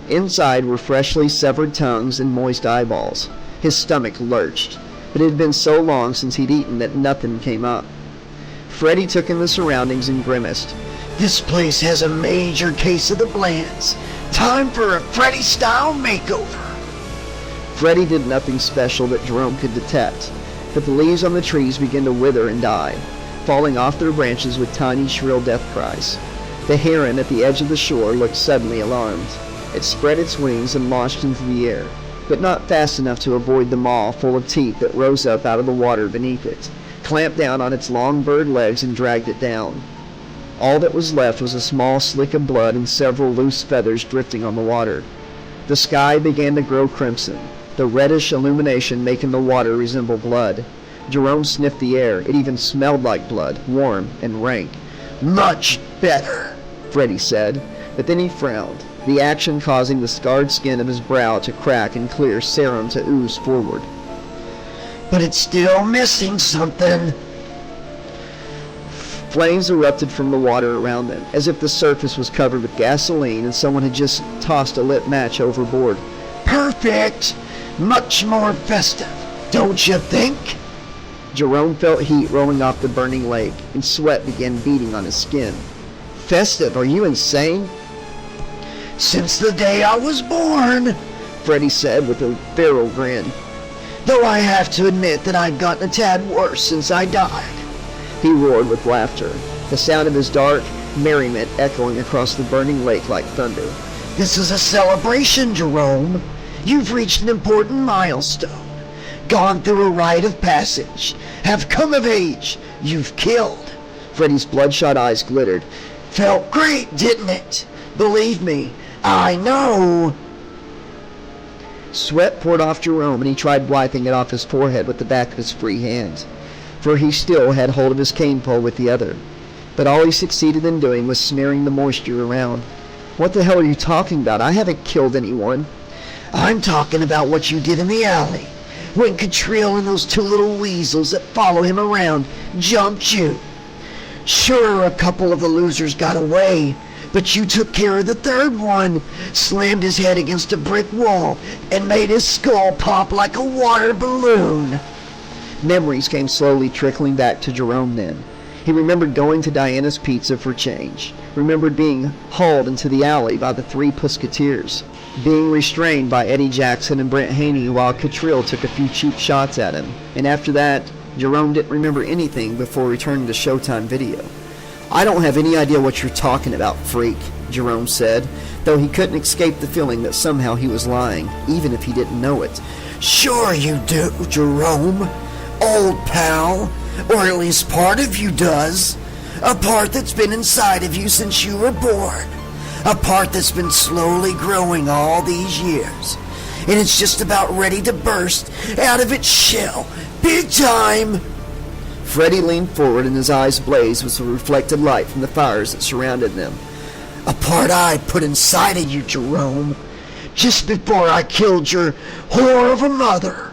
Inside were freshly severed tongues and moist eyeballs. His stomach lurched, but it had been so long since he'd eaten that nothing came up. Freddie took in the surroundings and grimaced. This place has a major case of the blands. Time for a Freddie-style makeover. Freddie did nothing special that Jerome could detect, but the leaves on the trees began to wither and die, falling off their branches with tiny, shrill death cries. The heron at the edge of the shore looked suddenly alarmed. It spread its wings and launched into the air, but not fast enough to avoid the maw full of teeth that rose up out of the water beneath it, clamped down on its long bird legs and dragged it down. All that was left was a small slick of blood and several loose feathers drifting on the water. The sky began to grow crimson, the reddish illumination making the water resemble blood. Jerome sniffed the air. It even smelled like blood, warm and rank. Much better, Freddie said, but then he frowned, the action causing the scarred skin of his brow to crack and clear serum to ooze forward. But it's still missing something. Flames erupted from the water around them, as if the surface was covered with gasoline and someone had just tossed a lit match overboard. Perfect! Much more festive, don't you think? Jerome felt heat rolling off the burning lake, and sweat began beading on his skin. Festive? Are you insane? Since the day I was born, Freddie said with a feral grin. Though I have to admit that I'd gotten a tad worse since I died. He roared with laughter, the sound of his dark merriment echoing across the burning lake like thunder. This is a celebration, Jerome. You've reached an important milestone. Gone through a rite of passage. Have come of age. You've killed. Freddie's bloodshot eyes glittered. Felt great, didn't it? Believe me, I know. Sweat poured off Jerome, and he tried wiping it off his forehead with the back of his free hand, for he still had hold of his cane pole with the other. But all he succeeded in doing was smearing the moisture around. What the hell are you talking about? I haven't killed anyone. I'm talking about what you did in the alley, when Catriel and those two little weasels that follow him around jumped you. Sure, a couple of the losers got away, but you took care of the third one, slammed his head against a brick wall, and made his skull pop like a water balloon. Memories came slowly trickling back to Jerome then. He remembered going to Diana's Pizza for change, remembered being hauled into the alley by the three Pusketeers, being restrained by Eddie Jackson and Brent Haney while Catriel took a few cheap shots at him, and after that, Jerome didn't remember anything before returning to Showtime Video. I don't have any idea what you're talking about, freak, Jerome said, though he couldn't escape the feeling that somehow he was lying, even if he didn't know it. Sure you do, Jerome. Old pal, or at least part of you does. A part that's been inside of you since you were born. A part that's been slowly growing all these years. and it's just about ready to burst out of its shell. Big time! Freddy leaned forward and his eyes blazed with the reflected light from the fires that surrounded them. A part I put inside of you, Jerome, just before I killed your whore of a mother.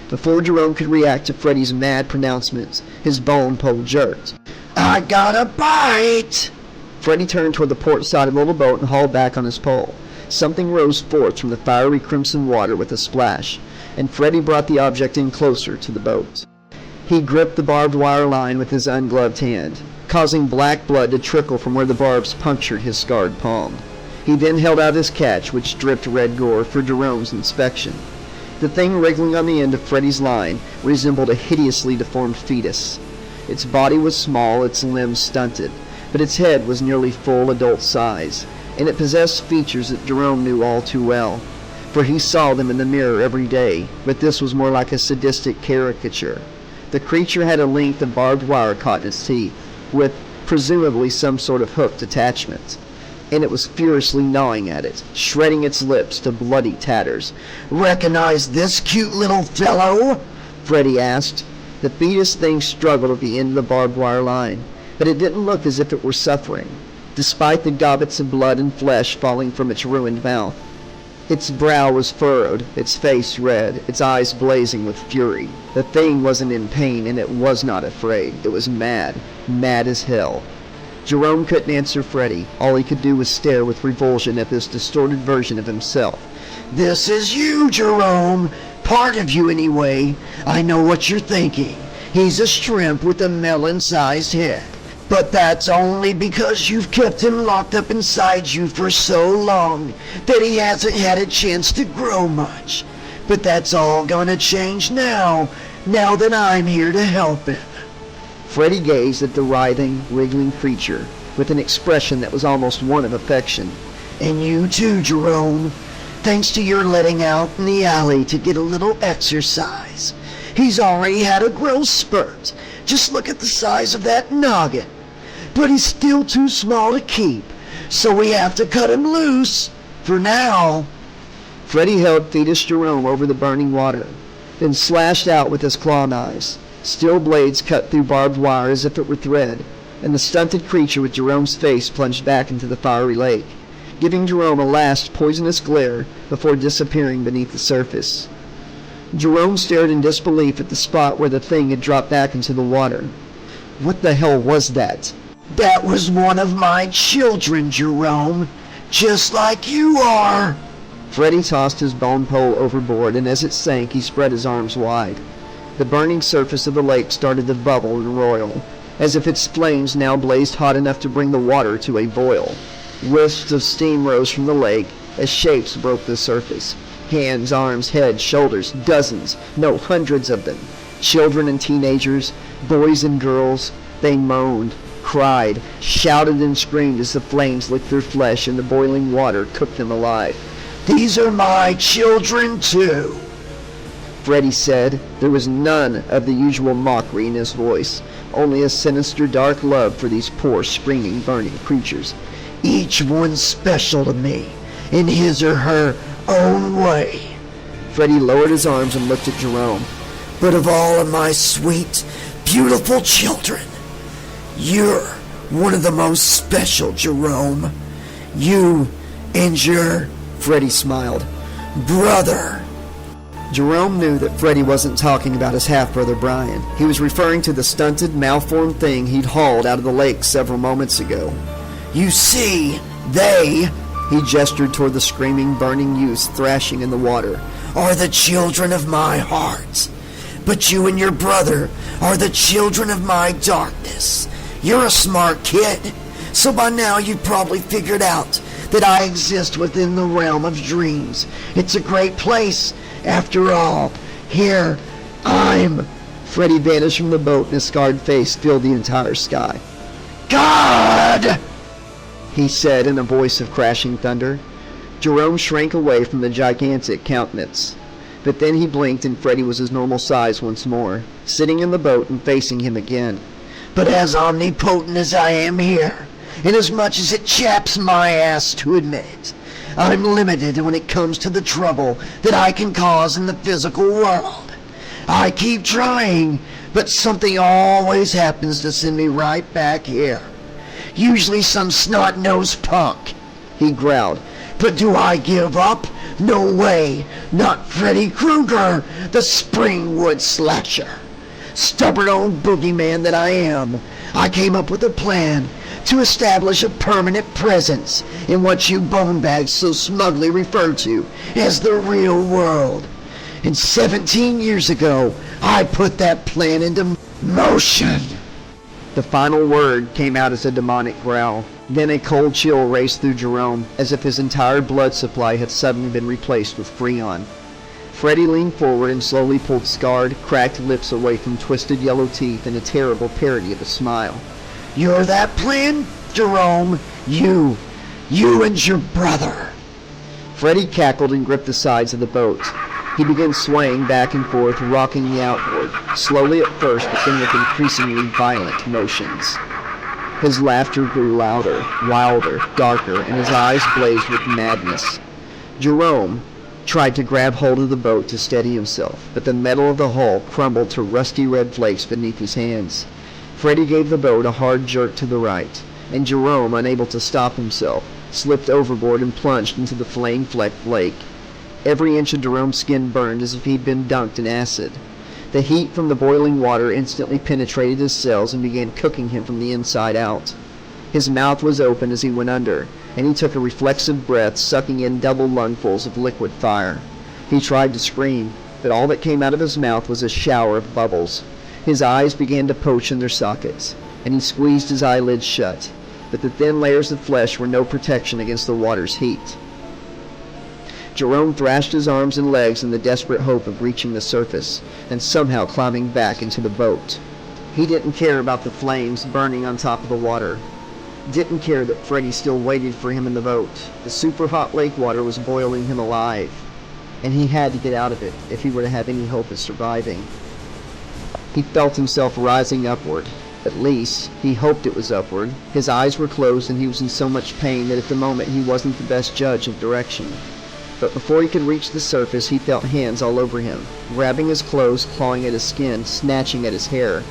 Before Jerome could react to Freddy's mad pronouncements, his bone pole jerked. I got a bite! Freddy turned toward the port side of the little boat and hauled back on his pole. Something rose forth from the fiery crimson water with a splash, and Freddy brought the object in closer to the boat. He gripped the barbed wire line with his ungloved hand, causing black blood to trickle from where the barbs punctured his scarred palm. He then held out his catch, which dripped red gore, for Jerome's inspection. The thing wriggling on the end of Freddy's line resembled a hideously deformed fetus. Its body was small, its limbs stunted, but its head was nearly full adult size, and it possessed features that Jerome knew all too well, for he saw them in the mirror every day, but this was more like a sadistic caricature. The creature had a length of barbed wire caught in its teeth, with presumably some sort of hooked attachment, and it was furiously gnawing at it, shredding its lips to bloody tatters. Recognize this cute little fellow? Freddy asked. The fetus thing struggled at the end of the barbed wire line, but it didn't look as if it were suffering, despite the gobbets of blood and flesh falling from its ruined mouth. Its brow was furrowed, its face red, its eyes blazing with fury. The thing wasn't in pain, and it was not afraid. It was mad, mad as hell. Jerome couldn't answer Freddy. All he could do was stare with revulsion at this distorted version of himself. This is you, Jerome. Part of you, anyway. I know what you're thinking. He's a shrimp with a melon-sized head. But that's only because you've kept him locked up inside you for so long that he hasn't had a chance to grow much. But that's all gonna change now that I'm here to help him. Freddy gazed at the writhing, wriggling creature with an expression that was almost one of affection. And you too, Jerome. Thanks to your letting out in the alley to get a little exercise. He's already had a growth spurt. Just look at the size of that noggin. But he's still too small to keep, so we have to cut him loose. For now. Freddy held fetus Jerome over the burning water, then slashed out with his claw knives. Steel blades cut through barbed wire as if it were thread, and the stunted creature with Jerome's face plunged back into the fiery lake, giving Jerome a last poisonous glare before disappearing beneath the surface. Jerome stared in disbelief at the spot where the thing had dropped back into the water. What the hell was that? That was one of my children, Jerome. Just like you are. Freddy tossed his bone pole overboard, and as it sank, he spread his arms wide. The burning surface of the lake started to bubble and roil, as if its flames now blazed hot enough to bring the water to a boil. Wisps of steam rose from the lake as shapes broke the surface. Hands, arms, heads, shoulders, dozens, no, hundreds of them. Children and teenagers, boys and girls, they moaned, cried, shouted and screamed as the flames licked their flesh and the boiling water cooked them alive. These are my children too, Freddy said. There was none of the usual mockery in his voice, only a sinister dark love for these poor, screaming, burning creatures. Each one special to me, in his or her own way. Freddy lowered his arms and looked at Jerome. But of all of my sweet, beautiful children, you're one of the most special, Jerome. You and your, Freddy smiled, brother. Jerome knew that Freddy wasn't talking about his half-brother Brian. He was referring to the stunted, malformed thing he'd hauled out of the lake several moments ago. You see, they, he gestured toward the screaming, burning youths thrashing in the water, are the children of my heart. But you and your brother are the children of my darkness. You're a smart kid, so by now you've probably figured out that I exist within the realm of dreams. It's a great place, after all. Here, I'm... Freddy vanished from the boat and his scarred face filled the entire sky. God! He said in a voice of crashing thunder. Jerome shrank away from the gigantic countenance. But then he blinked and Freddy was his normal size once more, sitting in the boat and facing him again. But as omnipotent as I am here, and as much as it chaps my ass to admit it, I'm limited when it comes to the trouble that I can cause in the physical world. I keep trying, but something always happens to send me right back here. Usually some snot-nosed punk," he growled. "But do I give up? No way. Not Freddy Krueger, the Springwood Slasher. Stubborn old boogeyman that I am, I came up with a plan to establish a permanent presence in what you bonebags so smugly refer to as the real world. And 17 years ago, I put that plan into motion." The final word came out as a demonic growl. Then a cold chill raced through Jerome, as if his entire blood supply had suddenly been replaced with Freon. Freddy leaned forward and slowly pulled scarred, cracked lips away from twisted yellow teeth in a terrible parody of a smile. "You're that plan, Jerome? You and your brother." Freddy cackled and gripped the sides of the boat. He began swaying back and forth, rocking the outboard, slowly at first, but then with increasingly violent motions. His laughter grew louder, wilder, darker, and his eyes blazed with madness. Jerome tried to grab hold of the boat to steady himself, but the metal of the hull crumbled to rusty red flakes beneath his hands. Freddy gave the boat a hard jerk to the right, and Jerome, unable to stop himself, slipped overboard and plunged into the flame-flecked lake. Every inch of Jerome's skin burned as if he'd been dunked in acid. The heat from the boiling water instantly penetrated his cells and began cooking him from the inside out. His mouth was open as he went under, and he took a reflexive breath, sucking in double lungfuls of liquid fire. He tried to scream, but all that came out of his mouth was a shower of bubbles. His eyes began to poach in their sockets, and he squeezed his eyelids shut, but the thin layers of flesh were no protection against the water's heat. Jerome thrashed his arms and legs in the desperate hope of reaching the surface and somehow climbing back into the boat. He didn't care about the flames burning on top of the water. Didn't care that Freddy still waited for him in the boat. The super hot lake water was boiling him alive, and he had to get out of it if he were to have any hope of surviving. He felt himself rising upward. At least, he hoped it was upward. His eyes were closed and he was in so much pain that at the moment he wasn't the best judge of direction. But before he could reach the surface, he felt hands all over him, grabbing his clothes, clawing at his skin, snatching at his hair.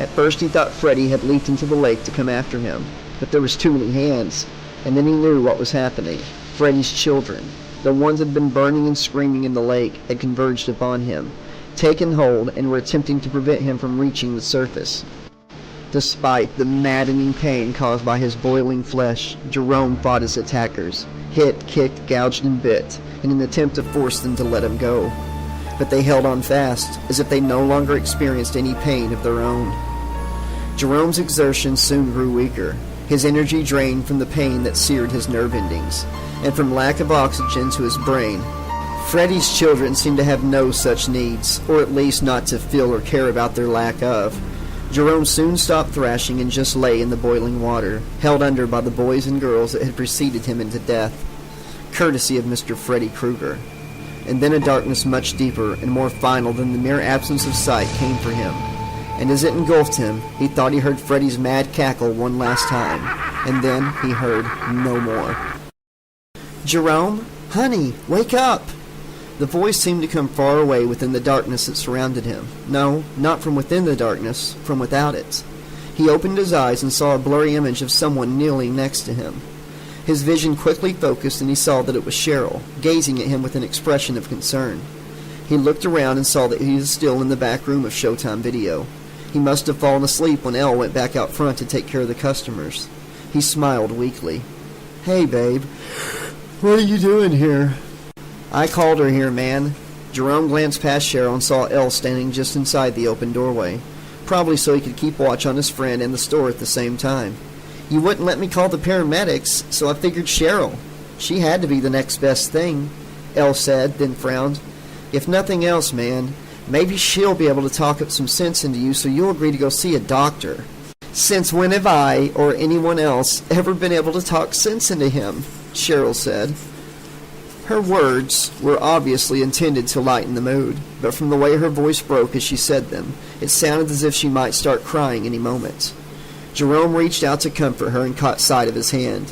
At first he thought Freddy had leaped into the lake to come after him, but there was too many hands, and then he knew what was happening. Freddy's children, the ones that had been burning and screaming in the lake, had converged upon him, taken hold, and were attempting to prevent him from reaching the surface. Despite the maddening pain caused by his boiling flesh, Jerome fought his attackers, hit, kicked, gouged, and bit, in an attempt to force them to let him go. But they held on fast, as if they no longer experienced any pain of their own. Jerome's exertions soon grew weaker, his energy drained from the pain that seared his nerve endings, and from lack of oxygen to his brain. Freddy's children seemed to have no such needs, or at least not to feel or care about their lack of. Jerome soon stopped thrashing and just lay in the boiling water, held under by the boys and girls that had preceded him into death, courtesy of Mr. Freddy Krueger. And then a darkness much deeper and more final than the mere absence of sight came for him. And as it engulfed him, he thought he heard Freddy's mad cackle one last time, and then he heard no more. "Jerome? Honey, wake up!" The voice seemed to come far away within the darkness that surrounded him. No, not from within the darkness, from without it. He opened his eyes and saw a blurry image of someone kneeling next to him. His vision quickly focused and he saw that it was Cheryl, gazing at him with an expression of concern. He looked around and saw that he was still in the back room of Showtime Video. He must have fallen asleep when Elle went back out front to take care of the customers. He smiled weakly. "Hey, babe. What are you doing here?" "I called her here, man." Jerome glanced past Cheryl and saw Elle standing just inside the open doorway, probably so he could keep watch on his friend and the store at the same time. "You wouldn't let me call the paramedics, so I figured Cheryl. She had to be the next best thing," Elle said, then frowned. "If nothing else, man, maybe she'll be able to talk up some sense into you so you'll agree to go see a doctor." "Since when have I, or anyone else, ever been able to talk sense into him?" Cheryl said. Her words were obviously intended to lighten the mood, but from the way her voice broke as she said them, it sounded as if she might start crying any moment. Jerome reached out to comfort her and caught sight of his hand.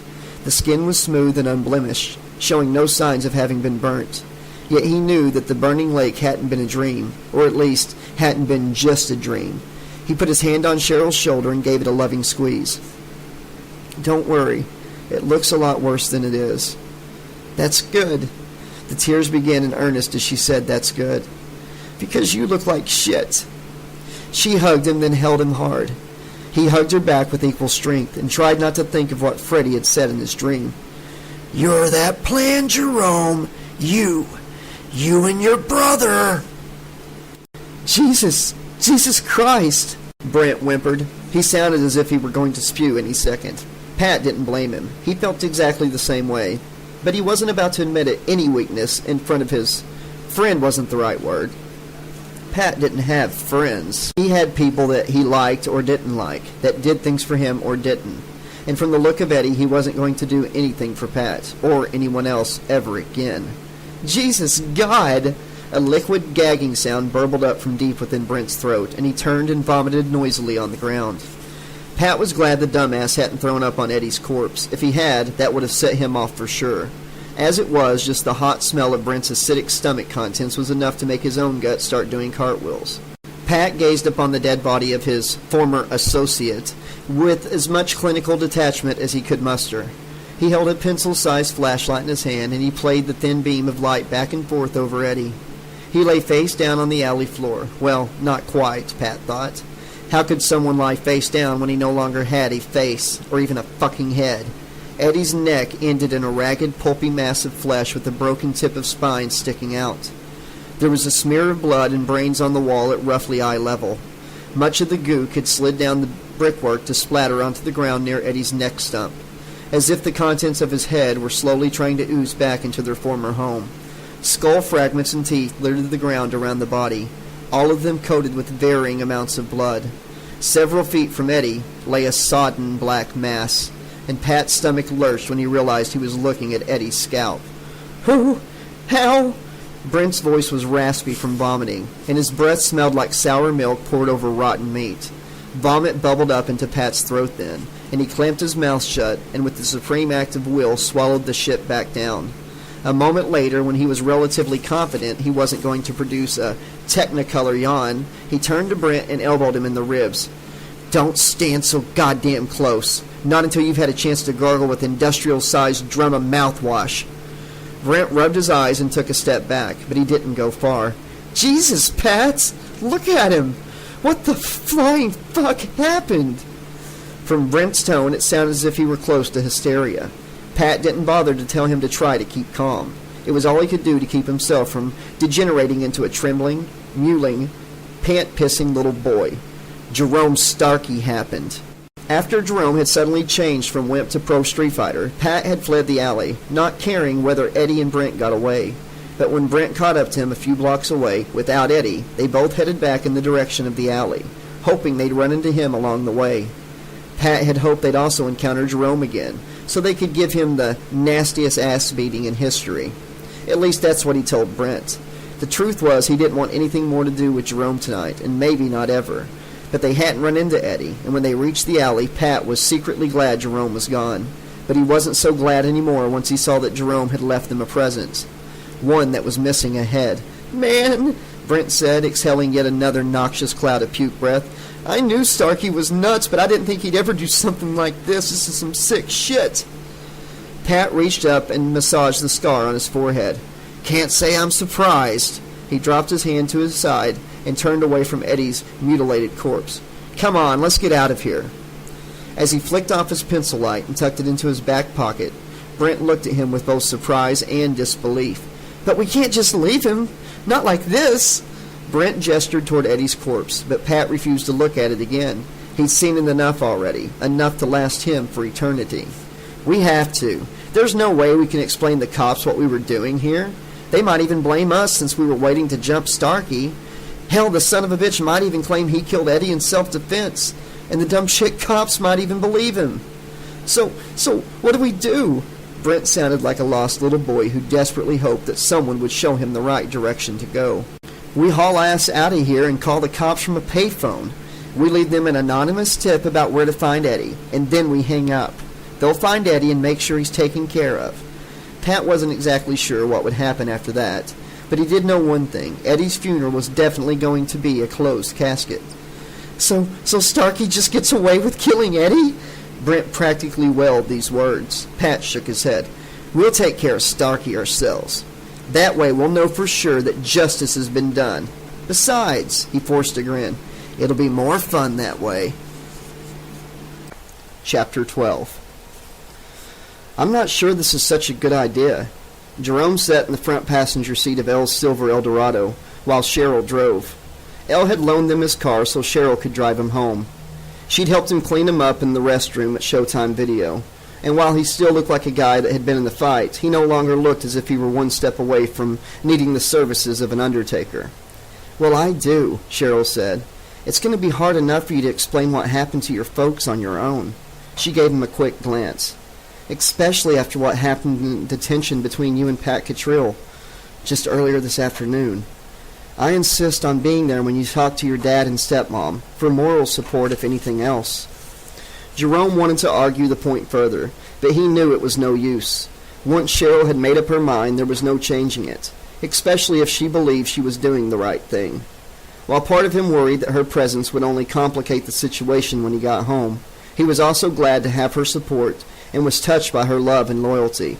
The skin was smooth and unblemished, showing no signs of having been burnt. Yet he knew that the burning lake hadn't been a dream, or at least hadn't been just a dream. He put his hand on Cheryl's shoulder and gave it a loving squeeze. "Don't worry. It looks a lot worse than it is." "That's good." The tears began in earnest as she said, "That's good." "Because you look like shit." She hugged him, then held him hard. He hugged her back with equal strength and tried not to think of what Freddie had said in his dream. "You're that plan, Jerome. You and your brother." Jesus Christ," Brent whimpered. He sounded as if he were going to spew any second. Pat didn't blame him. He felt exactly the same way. But he wasn't about to admit any weakness in front of his friend wasn't the right word. Pat didn't have friends. He had people that he liked or didn't like, that did things for him or didn't. And from the look of Eddie, he wasn't going to do anything for Pat or anyone else ever again. Jesus God! A liquid gagging sound burbled up from deep within Brent's throat, and he turned and vomited noisily on the ground. Pat was glad the dumbass hadn't thrown up on Eddie's corpse. If he had, that would have set him off for sure. As it was, just the hot smell of Brent's acidic stomach contents was enough to make his own gut start doing cartwheels. Pat gazed upon the dead body of his former associate with as much clinical detachment as he could muster. He held a pencil-sized flashlight in his hand, and he played the thin beam of light back and forth over Eddie. He lay face down on the alley floor. Well, not quite, Pat thought. How could someone lie face down when he no longer had a face, or even a fucking head? Eddie's neck ended in a ragged, pulpy mass of flesh with a broken tip of spine sticking out. There was a smear of blood and brains on the wall at roughly eye level. Much of the gook had slid down the brickwork to splatter onto the ground near Eddie's neck stump, as if the contents of his head were slowly trying to ooze back into their former home. Skull fragments and teeth littered the ground around the body, all of them coated with varying amounts of blood. Several feet from Eddie lay a sodden black mass, and Pat's stomach lurched when he realized he was looking at Eddie's scalp. "Who? How?" Brent's voice was raspy from vomiting, and his breath smelled like sour milk poured over rotten meat. Vomit bubbled up into Pat's throat then, and he clamped his mouth shut and with the supreme act of will swallowed the shit back down. A moment later, when he was relatively confident he wasn't going to produce a technicolor yawn, he turned to Brent and elbowed him in the ribs. "Don't stand so goddamn close. Not until you've had a chance to gargle with industrial-sized drum of mouthwash." Brent rubbed his eyes and took a step back, but he didn't go far. "Jesus, Pat! Look at him! What the flying fuck happened?" From Brent's tone, it sounded as if he were close to hysteria. Pat didn't bother to tell him to try to keep calm. It was all he could do to keep himself from degenerating into a trembling, mewling, pant-pissing little boy. Jerome Starkey happened. After Jerome had suddenly changed from wimp to pro Street Fighter, Pat had fled the alley, not caring whether Eddie and Brent got away. But when Brent caught up to him a few blocks away, without Eddie, they both headed back in the direction of the alley, hoping they'd run into him along the way. Pat had hoped they'd also encounter Jerome again, so they could give him the nastiest ass-beating in history. At least that's what he told Brent. The truth was he didn't want anything more to do with Jerome tonight, and maybe not ever. But they hadn't run into Eddie, and when they reached the alley, Pat was secretly glad Jerome was gone. But he wasn't so glad anymore once he saw that Jerome had left them a present. One that was missing a head. "Man," Brent said, exhaling yet another noxious cloud of puke breath, "I knew Starkey was nuts, but I didn't think he'd ever do something like this. This is some sick shit." Pat reached up and massaged the scar on his forehead. "Can't say I'm surprised." He dropped his hand to his side and turned away from Eddie's mutilated corpse. "Come on, let's get out of here." As he flicked off his pencil light and tucked it into his back pocket, Brent looked at him with both surprise and disbelief. "But we can't just leave him. Not like this." Brent gestured toward Eddie's corpse, but Pat refused to look at it again. He'd seen it enough already, enough to last him for eternity. "We have to. There's no way we can explain the cops what we were doing here. They might even blame us since we were waiting to jump Starkey. Hell, the son of a bitch might even claim he killed Eddie in self-defense, and the dumb shit cops might even believe him. So what do we do?" Brent sounded like a lost little boy who desperately hoped that someone would show him the right direction to go. "We haul ass out of here and call the cops from a payphone. We leave them an anonymous tip about where to find Eddie, and then we hang up. They'll find Eddie and make sure he's taken care of. Pat wasn't exactly sure what would happen after that, but he did know one thing. Eddie's funeral was definitely going to be a closed casket. So Starkey just gets away with killing Eddie? Brent practically wailed these words. Pat shook his head. We'll take care of Starkey ourselves. That way we'll know for sure that justice has been done. Besides, he forced a grin, it'll be more fun that way. Chapter 12. I'm not sure this is such a good idea. Jerome sat in the front passenger seat of Elle's silver Eldorado, while Cheryl drove. Elle had loaned them his car so Cheryl could drive him home. She'd helped him clean him up in the restroom at Showtime Video, and while he still looked like a guy that had been in the fight, he no longer looked as if he were one step away from needing the services of an undertaker. Well, I do, Cheryl said. It's going to be hard enough for you to explain what happened to your folks on your own. She gave him a quick glance. Especially after what happened in detention between you and Pat Cottrell just earlier this afternoon. I insist on being there when you talk to your dad and stepmom, for moral support if anything else. Jerome wanted to argue the point further, but he knew it was no use. Once Cheryl had made up her mind, there was no changing it, especially if she believed she was doing the right thing. While part of him worried that her presence would only complicate the situation when he got home, he was also glad to have her support and was touched by her love and loyalty.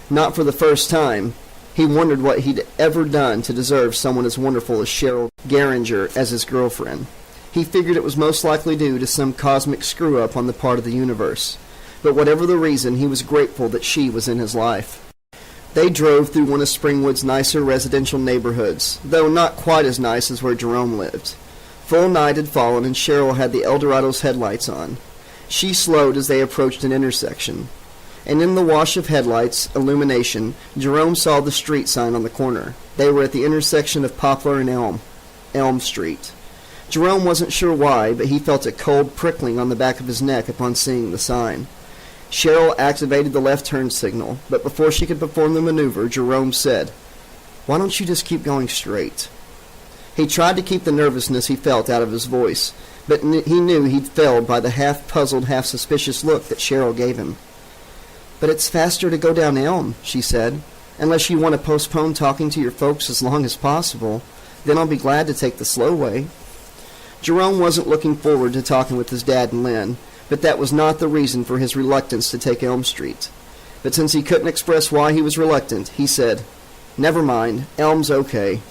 Not for the first time, he wondered what he'd ever done to deserve someone as wonderful as Cheryl Garinger as his girlfriend. He figured it was most likely due to some cosmic screw-up on the part of the universe. But whatever the reason, he was grateful that she was in his life. They drove through one of Springwood's nicer residential neighborhoods, though not quite as nice as where Jerome lived. Full night had fallen and Cheryl had the Eldorado's headlights on. She slowed as they approached an intersection, and in the wash of headlights illumination, Jerome saw the street sign on the corner. They were at the intersection of Poplar and Elm Street. Jerome wasn't sure why, but he felt a cold prickling on the back of his neck upon seeing the sign. Cheryl activated the left turn signal, but before she could perform the maneuver, Jerome said, "Why don't you just keep going straight?" He tried to keep the nervousness he felt out of his voice, but he knew he'd failed by the half-puzzled, half-suspicious look that Cheryl gave him. "But it's faster to go down Elm," she said. "Unless you want to postpone talking to your folks as long as possible, then I'll be glad to take the slow way." Jerome wasn't looking forward to talking with his dad and Lynn, but that was not the reason for his reluctance to take Elm Street. But since he couldn't express why he was reluctant, he said, "Never mind, Elm's okay."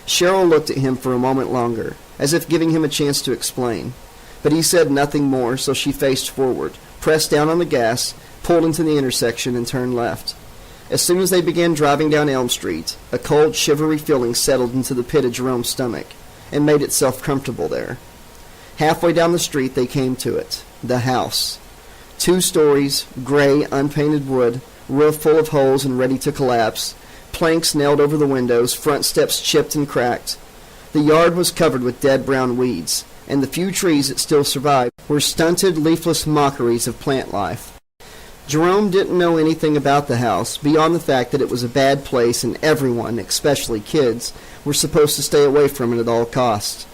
Cheryl looked at him for a moment longer, as if giving him a chance to explain. But he said nothing more, so she faced forward, pressed down on the gas, pulled into the intersection, and turned left. As soon as they began driving down Elm Street, a cold, shivery feeling settled into the pit of Jerome's stomach, and made itself comfortable there. Halfway down the street they came to it, the house. 2 stories, gray, unpainted wood, roof full of holes and ready to collapse, planks nailed over the windows, front steps chipped and cracked. The yard was covered with dead brown weeds, and the few trees that still survived were stunted, leafless mockeries of plant life. Jerome didn't know anything about the house, beyond the fact that it was a bad place and everyone, especially kids, were supposed to stay away from it at all costs.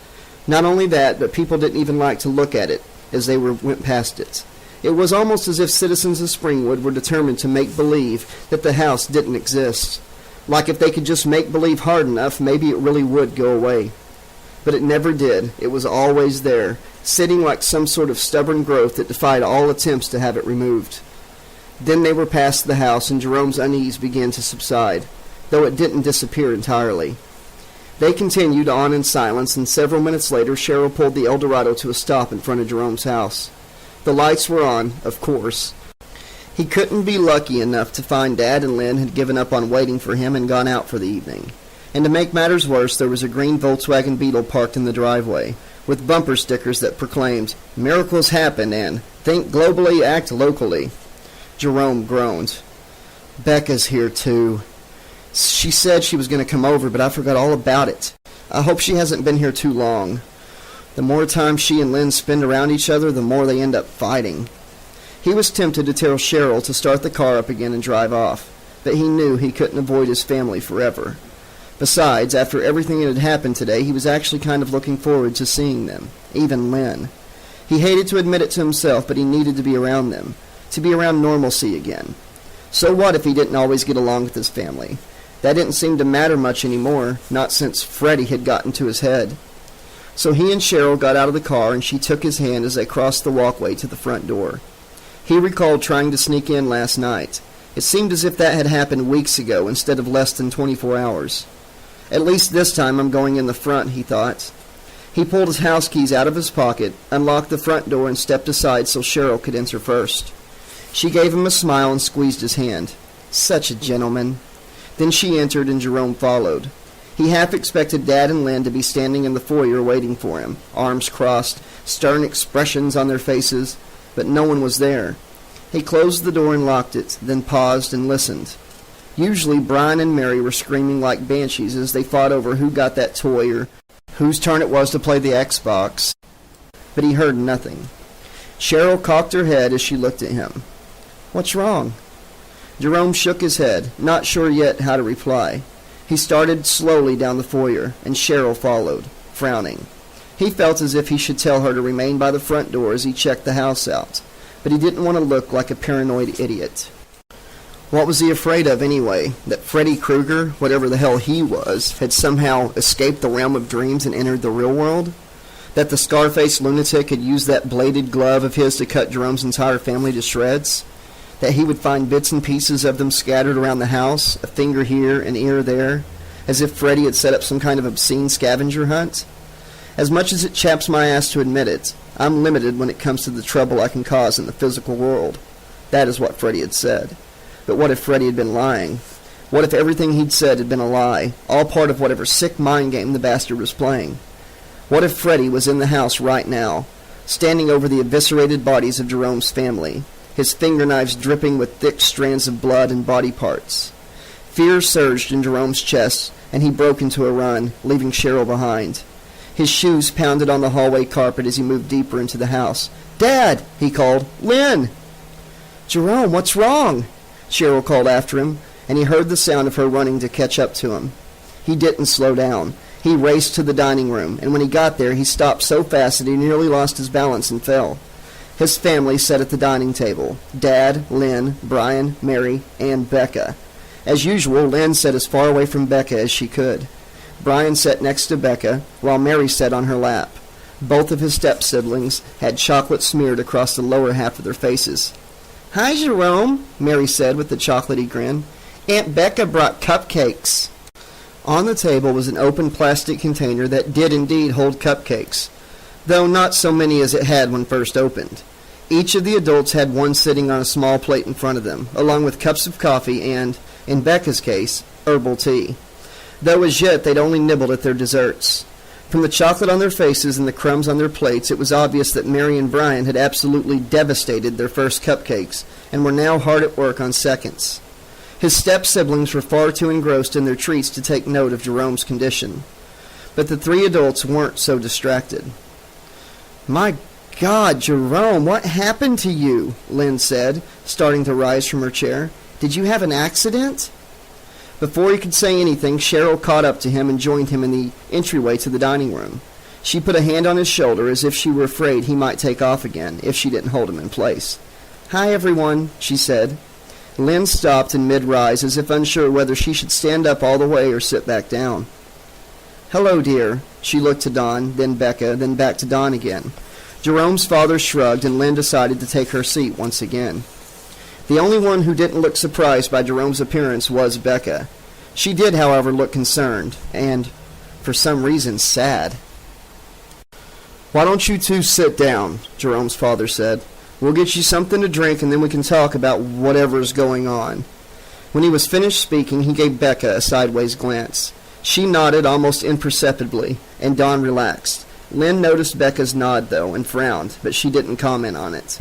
Not only that, but people didn't even like to look at it as they went past it. It was almost as if citizens of Springwood were determined to make believe that the house didn't exist. Like if they could just make believe hard enough, maybe it really would go away. But it never did. It was always there, sitting like some sort of stubborn growth that defied all attempts to have it removed. Then they were past the house, and Jerome's unease began to subside, though it didn't disappear entirely. They continued on in silence, and several minutes later Cheryl pulled the Eldorado to a stop in front of Jerome's house. The lights were on, of course. He couldn't be lucky enough to find Dad and Lynn had given up on waiting for him and gone out for the evening. And to make matters worse, there was a green Volkswagen Beetle parked in the driveway, with bumper stickers that proclaimed, "Miracles happen," and "Think globally, act locally." Jerome groaned. "Becca's here, too. She said she was going to come over, but I forgot all about it. I hope she hasn't been here too long. The more time she and Lynn spend around each other, the more they end up fighting." He was tempted to tell Cheryl to start the car up again and drive off, but he knew he couldn't avoid his family forever. Besides, after everything that had happened today, he was actually kind of looking forward to seeing them, even Lynn. He hated to admit it to himself, but he needed to be around them. to be around normalcy again. So what if he didn't always get along with his family? That didn't seem to matter much anymore, not since Freddie had gotten to his head. So he and Cheryl got out of the car, and she took his hand as they crossed the walkway to the front door. He recalled trying to sneak in last night. It seemed as if that had happened weeks ago instead of less than 24 hours. At least this time I'm going in the front, he thought. He pulled his house keys out of his pocket, unlocked the front door, and stepped aside so Cheryl could enter first. She gave him a smile and squeezed his hand. Such a gentleman. Then she entered and Jerome followed. He half expected Dad and Lynn to be standing in the foyer waiting for him, arms crossed, stern expressions on their faces, but no one was there. He closed the door and locked it, then paused and listened. Usually Brian and Mary were screaming like banshees as they fought over who got that toy or whose turn it was to play the Xbox, but he heard nothing. Cheryl cocked her head as she looked at him. "What's wrong?" Jerome shook his head, not sure yet how to reply. He started slowly down the foyer, and Cheryl followed, frowning. He felt as if he should tell her to remain by the front door as he checked the house out, but he didn't want to look like a paranoid idiot. What was he afraid of anyway? That Freddy Krueger, whatever the hell he was, had somehow escaped the realm of dreams and entered the real world? That the Scarface lunatic had used that bladed glove of his to cut Jerome's entire family to shreds? That he would find bits and pieces of them scattered around the house, a finger here, an ear there, as if Freddy had set up some kind of obscene scavenger hunt? As much as it chaps my ass to admit it, I'm limited when it comes to the trouble I can cause in the physical world. That is what Freddy had said. But what if Freddy had been lying? What if everything he'd said had been a lie, all part of whatever sick mind game the bastard was playing? What if Freddy was in the house right now, standing over the eviscerated bodies of Jerome's family, his fingerknives dripping with thick strands of blood and body parts? Fear surged in Jerome's chest, and he broke into a run, leaving Cheryl behind. His shoes pounded on the hallway carpet as he moved deeper into the house. "Dad!" he called. "Lynn!" "Jerome, what's wrong?" Cheryl called after him, and he heard the sound of her running to catch up to him. He didn't slow down. He raced to the dining room, and when he got there, he stopped so fast that he nearly lost his balance and fell. His family sat at the dining table. Dad, Lynn, Brian, Mary, and Becca. As usual, Lynn sat as far away from Becca as she could. Brian sat next to Becca, while Mary sat on her lap. Both of his step-siblings had chocolate smeared across the lower half of their faces. "Hi, Jerome," Mary said with a chocolatey grin. "Aunt Becca brought cupcakes." On the table was an open plastic container that did indeed hold cupcakes, though not so many as it had when first opened. Each of the adults had one sitting on a small plate in front of them, along with cups of coffee and, in Becca's case, herbal tea. Though as yet they'd only nibbled at their desserts. From the chocolate on their faces and the crumbs on their plates, it was obvious that Mary and Brian had absolutely devastated their first cupcakes and were now hard at work on seconds. His step-siblings were far too engrossed in their treats to take note of Jerome's condition. But the three adults weren't so distracted. "My God, Jerome, what happened to you?" Lynn said, starting to rise from her chair. "Did you have an accident?" Before he could say anything, Cheryl caught up to him and joined him in the entryway to the dining room. She put a hand on his shoulder as if she were afraid he might take off again if she didn't hold him in place. "Hi, everyone," she said. Lynn stopped in mid-rise as if unsure whether she should stand up all the way or sit back down. "Hello, dear." She looked to Don, then Becca, then back to Don again. Jerome's father shrugged, and Lynn decided to take her seat once again. The only one who didn't look surprised by Jerome's appearance was Becca. She did, however, look concerned, and, for some reason, sad. "Why don't you two sit down?" Jerome's father said. "We'll get you something to drink, and then we can talk about whatever's going on." When he was finished speaking, he gave Becca a sideways glance. She nodded almost imperceptibly, and Don relaxed. Lynn noticed Becca's nod, though, and frowned, but she didn't comment on it.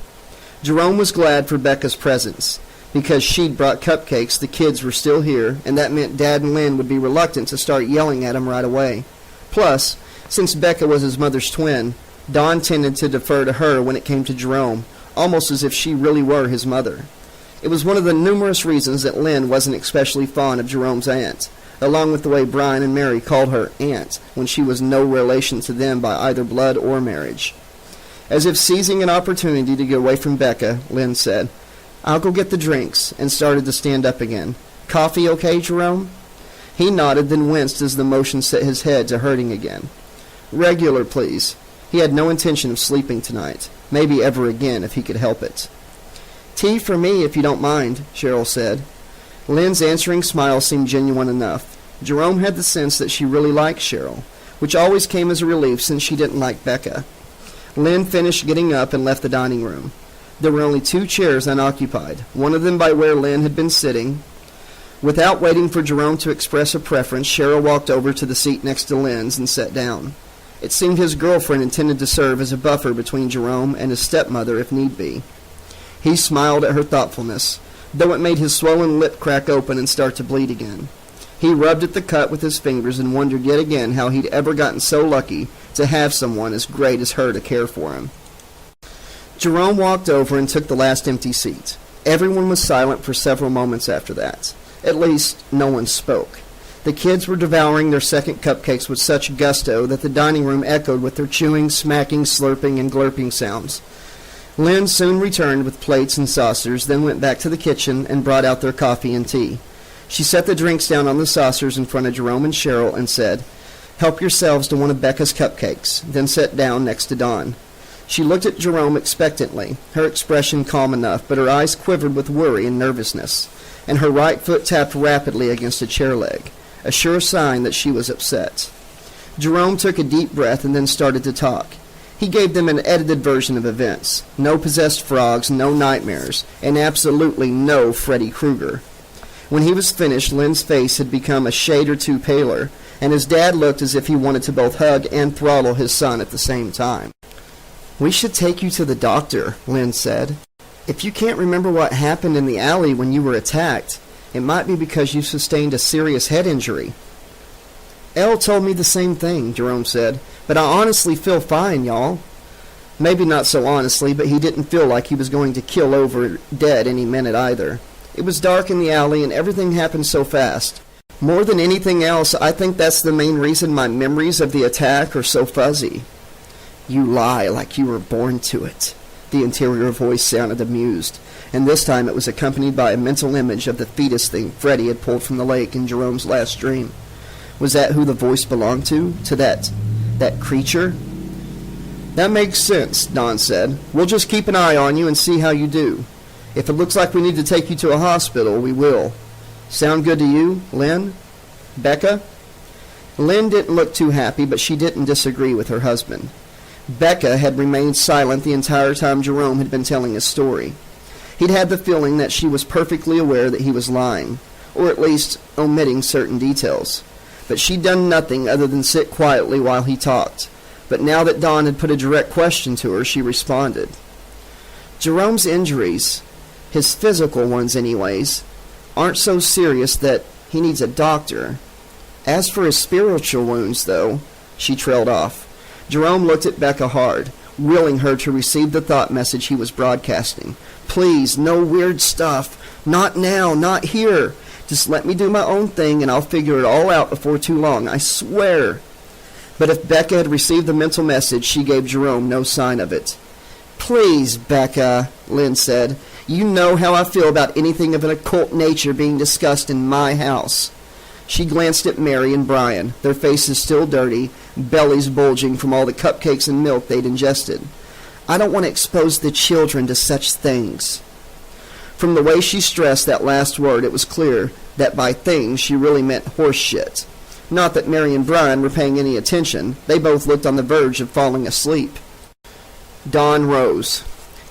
Jerome was glad for Becca's presence. Because she'd brought cupcakes, the kids were still here, and that meant Dad and Lynn would be reluctant to start yelling at him right away. Plus, since Becca was his mother's twin, Don tended to defer to her when it came to Jerome, almost as if she really were his mother. It was one of the numerous reasons that Lynn wasn't especially fond of Jerome's aunt, along with the way Brian and Mary called her aunt when she was no relation to them by either blood or marriage. As if seizing an opportunity to get away from Becca, Lynn said, "I'll go get the drinks," and started to stand up again. "Coffee okay, Jerome?" He nodded, then winced as the motion set his head to hurting again. "Regular, please." He had no intention of sleeping tonight, maybe ever again if he could help it. "Tea for me, if you don't mind," Cheryl said. Lynn's answering smile seemed genuine enough. Jerome had the sense that she really liked Cheryl, which always came as a relief since she didn't like Becca. Lynn finished getting up and left the dining room. There were only 2 chairs unoccupied, one of them by where Lynn had been sitting. Without waiting for Jerome to express a preference, Cheryl walked over to the seat next to Lynn's and sat down. It seemed his girlfriend intended to serve as a buffer between Jerome and his stepmother if need be. He smiled at her thoughtfulness, though it made his swollen lip crack open and start to bleed again. He rubbed at the cut with his fingers and wondered yet again how he'd ever gotten so lucky to have someone as great as her to care for him. Jerome walked over and took the last empty seat. Everyone was silent for several moments after that. At least, no one spoke. The kids were devouring their second cupcakes with such gusto that the dining room echoed with their chewing, smacking, slurping, and glurping sounds. Lynn soon returned with plates and saucers, then went back to the kitchen and brought out their coffee and tea. She set the drinks down on the saucers in front of Jerome and Cheryl and said, "Help yourselves to one of Becca's cupcakes," then sat down next to Dawn. She looked at Jerome expectantly, her expression calm enough, but her eyes quivered with worry and nervousness, and her right foot tapped rapidly against a chair leg, a sure sign that she was upset. Jerome took a deep breath and then started to talk. He gave them an edited version of events. No possessed frogs, no nightmares, and absolutely no Freddy Krueger. When he was finished, Lynn's face had become a shade or 2 paler, and his dad looked as if he wanted to both hug and throttle his son at the same time. "We should take you to the doctor," Lynn said. "If you can't remember what happened in the alley when you were attacked, it might be because you sustained a serious head injury." "Elle told me the same thing," Jerome said, "but I honestly feel fine, y'all." Maybe not so honestly, but he didn't feel like he was going to kill over dead any minute either. It was dark in the alley and everything happened so fast. More than anything else, I think that's the main reason my memories of the attack are so fuzzy. "You lie like you were born to it." The interior voice sounded amused, and this time it was accompanied by a mental image of the fetus thing Freddy had pulled from the lake in Jerome's last dream. Was that who the voice belonged to? To that creature? "That makes sense," Don said. "We'll just keep an eye on you and see how you do. If it looks like we need to take you to a hospital, we will. Sound good to you, Lynn? Becca?" Lynn didn't look too happy, but she didn't disagree with her husband. Becca had remained silent the entire time Jerome had been telling his story. He'd had the feeling that she was perfectly aware that he was lying, or at least omitting certain details. But she'd done nothing other than sit quietly while he talked. But now that Dawn had put a direct question to her, she responded. "Jerome's injuries, his physical ones anyways, aren't so serious that he needs a doctor. As for his spiritual wounds, though," she trailed off. Jerome looked at Becca hard, willing her to receive the thought message he was broadcasting. "Please, no weird stuff. Not now, not here. Just let me do my own thing and I'll figure it all out before too long, I swear." But if Becca had received the mental message, she gave Jerome no sign of it. "Please, Becca," Lynn said. "You know how I feel about anything of an occult nature being discussed in my house." She glanced at Mary and Brian, their faces still dirty, bellies bulging from all the cupcakes and milk they'd ingested. "I don't want to expose the children to such things." From the way she stressed that last word, it was clear that by things she really meant horse shit. Not that Mary and Brian were paying any attention. They both looked on the verge of falling asleep. Dawn rose.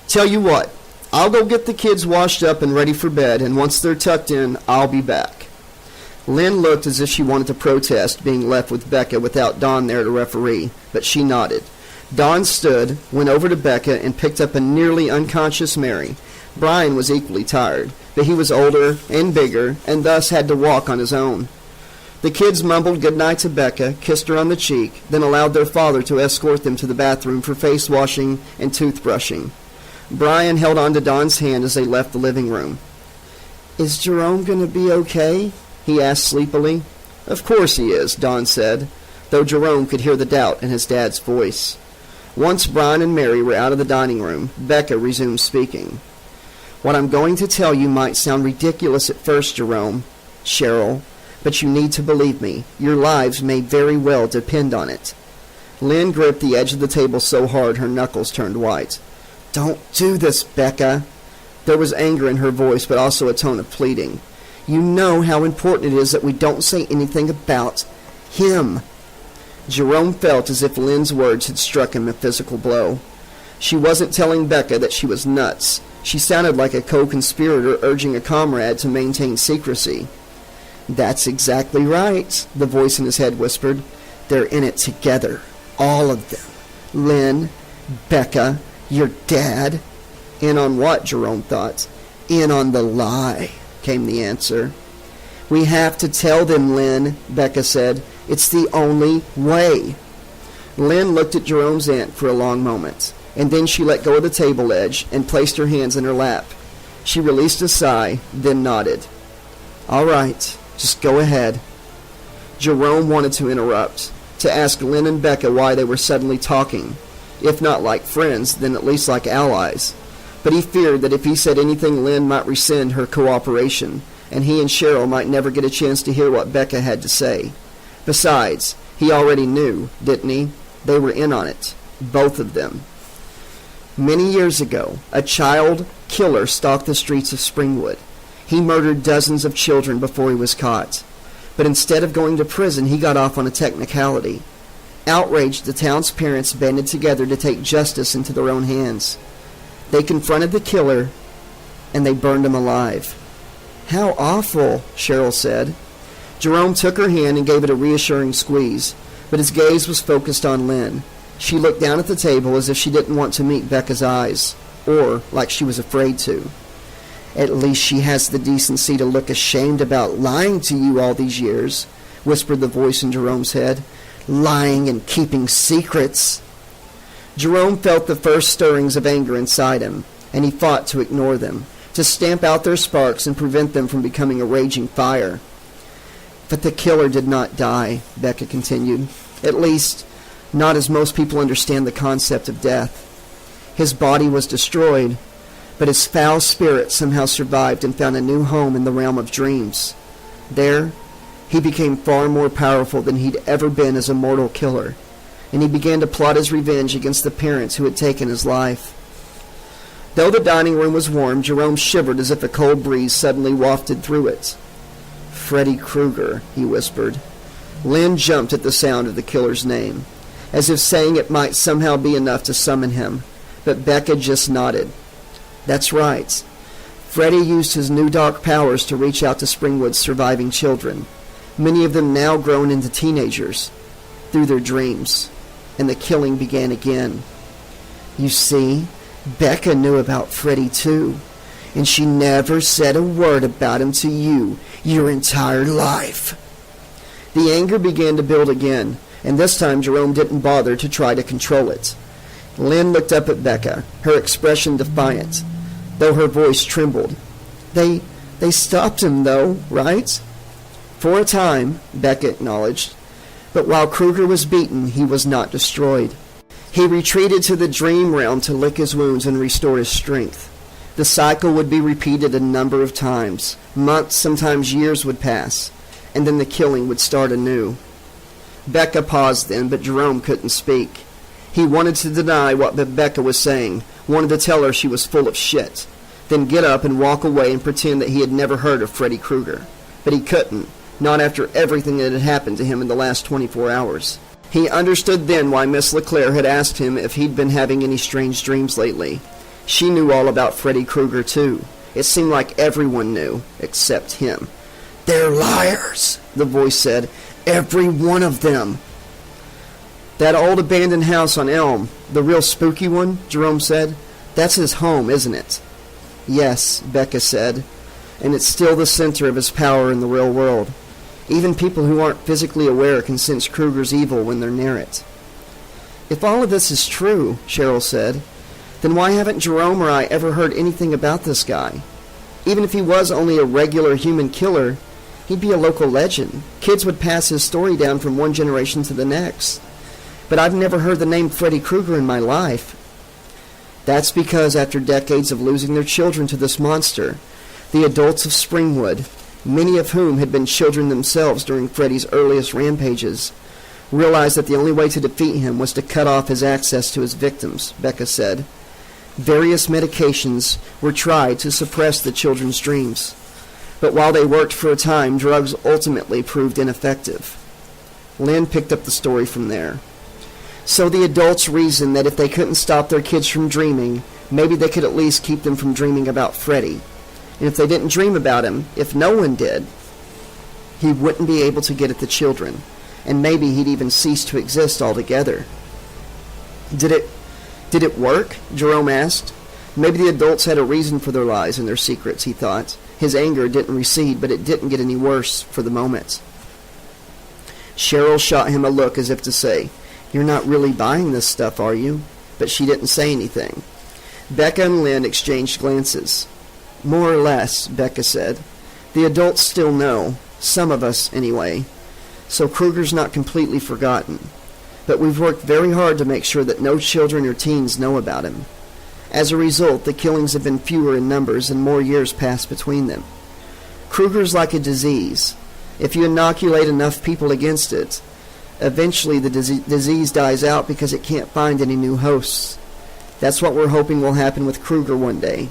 "Tell you what, I'll go get the kids washed up and ready for bed, and once they're tucked in, I'll be back." Lynn looked as if she wanted to protest being left with Becca without Dawn there to referee, but she nodded. Dawn stood, went over to Becca, and picked up a nearly unconscious Mary. Brian was equally tired, but he was older and bigger, and thus had to walk on his own. The kids mumbled goodnight to Becca, kissed her on the cheek, then allowed their father to escort them to the bathroom for face washing and toothbrushing. Brian held on to Dawn's hand as they left the living room. "Is Jerome going to be okay?" he asked sleepily. "Of course he is," Dawn said, though Jerome could hear the doubt in his dad's voice. Once Brian and Mary were out of the dining room, Becca resumed speaking. What I'm going to tell you might sound ridiculous at first, Jerome, Cheryl, but you need to believe me. Your lives may very well depend on it. Lynn gripped the edge of the table so hard her knuckles turned white. Don't do this, Becca. There was anger in her voice, but also a tone of pleading. You know how important it is that we don't say anything about him. Jerome felt as if Lynn's words had struck him a physical blow. She wasn't telling Becca that she was nuts. She sounded like a co-conspirator urging a comrade to maintain secrecy. That's exactly right, the voice in his head whispered. They're in it together. All of them. Lynn, Becca, your dad. In on what, Jerome thought. In on the lie, came the answer. We have to tell them, Lynn, Becca said. It's the only way. Lynn looked at Jerome's aunt for a long moment, and then she let go of the table edge and placed her hands in her lap. She released a sigh, then nodded. All right, just go ahead. Jerome wanted to interrupt, to ask Lynn and Becca why they were suddenly talking, if not like friends, then at least like allies. But he feared that if he said anything, Lynn might rescind her cooperation, and he and Cheryl might never get a chance to hear what Becca had to say. Besides, he already knew, didn't he? They were in on it, both of them. Many years ago, a child killer stalked the streets of Springwood. He murdered dozens of children before he was caught. But instead of going to prison, he got off on a technicality. Outraged, the town's parents banded together to take justice into their own hands. They confronted the killer, and they burned him alive. How awful, Cheryl said. Jerome took her hand and gave it a reassuring squeeze, but his gaze was focused on Lynn. She looked down at the table as if she didn't want to meet Becca's eyes, or like she was afraid to. At least she has the decency to look ashamed about lying to you all these years, whispered the voice in Jerome's head. Lying and keeping secrets. Jerome felt the first stirrings of anger inside him, and he fought to ignore them, to stamp out their sparks and prevent them from becoming a raging fire. But the killer did not die, Becca continued. At least, not as most people understand the concept of death. His body was destroyed, but his foul spirit somehow survived and found a new home in the realm of dreams. There, he became far more powerful than he'd ever been as a mortal killer, and he began to plot his revenge against the parents who had taken his life. Though the dining room was warm, Jerome shivered as if a cold breeze suddenly wafted through it. Freddy Krueger, he whispered. Lynn jumped at the sound of the killer's name, as if saying it might somehow be enough to summon him, but Becca just nodded. That's right. Freddy used his new dark powers to reach out to Springwood's surviving children, many of them now grown into teenagers, through their dreams, and the killing began again. You see, Becca knew about Freddy too, and she never said a word about him to you your entire life. The anger began to build again, and this time Jerome didn't bother to try to control it. Lynn looked up at Becca, her expression defiant, though her voice trembled. They stopped him though, right? For a time, Becca acknowledged, but while Krueger was beaten, he was not destroyed. He retreated to the dream realm to lick his wounds and restore his strength. The cycle would be repeated a number of times. Months, sometimes years would pass, and then the killing would start anew. Becca paused then, but Jerome couldn't speak. He wanted to deny what Becca was saying, wanted to tell her she was full of shit, then get up and walk away and pretend that he had never heard of Freddy Krueger. But he couldn't, not after everything that had happened to him in the last 24 hours. He understood then why Miss LeClaire had asked him if he'd been having any strange dreams lately. She knew all about Freddy Krueger too. It seemed like everyone knew, except him. They're liars, the voice said. Every one of them. That old abandoned house on Elm, the real spooky one, Jerome said. That's his home, isn't it? Yes, Becca said. And it's still the center of his power in the real world. Even people who aren't physically aware can sense Krueger's evil when they're near it. If all of this is true, Cheryl said, then why haven't Jerome or I ever heard anything about this guy? Even if he was only a regular human killer, he'd be a local legend. Kids would pass his story down from one generation to the next. But I've never heard the name Freddy Krueger in my life. That's because after decades of losing their children to this monster, the adults of Springwood, many of whom had been children themselves during Freddy's earliest rampages, realized that the only way to defeat him was to cut off his access to his victims, Becca said. Various medications were tried to suppress the children's dreams, but while they worked for a time, drugs ultimately proved ineffective. Lynn picked up the story from there. So the adults reasoned that if they couldn't stop their kids from dreaming, maybe they could at least keep them from dreaming about Freddy. And if they didn't dream about him, if no one did, he wouldn't be able to get at the children, and maybe he'd even cease to exist altogether. Did it work? Jerome asked. Maybe the adults had a reason for their lies and their secrets, he thought. His anger didn't recede, but it didn't get any worse for the moment. Cheryl shot him a look as if to say, "You're not really buying this stuff, are you?" But she didn't say anything. Becca and Lynn exchanged glances. "More or less," Becca said. "The adults still know, some of us anyway, so Kruger's not completely forgotten. But we've worked very hard to make sure that no children or teens know about him. As a result, the killings have been fewer in numbers and more years pass between them. Kruger's like a disease. If you inoculate enough people against it, eventually the disease dies out because it can't find any new hosts. That's what we're hoping will happen with Kruger one day.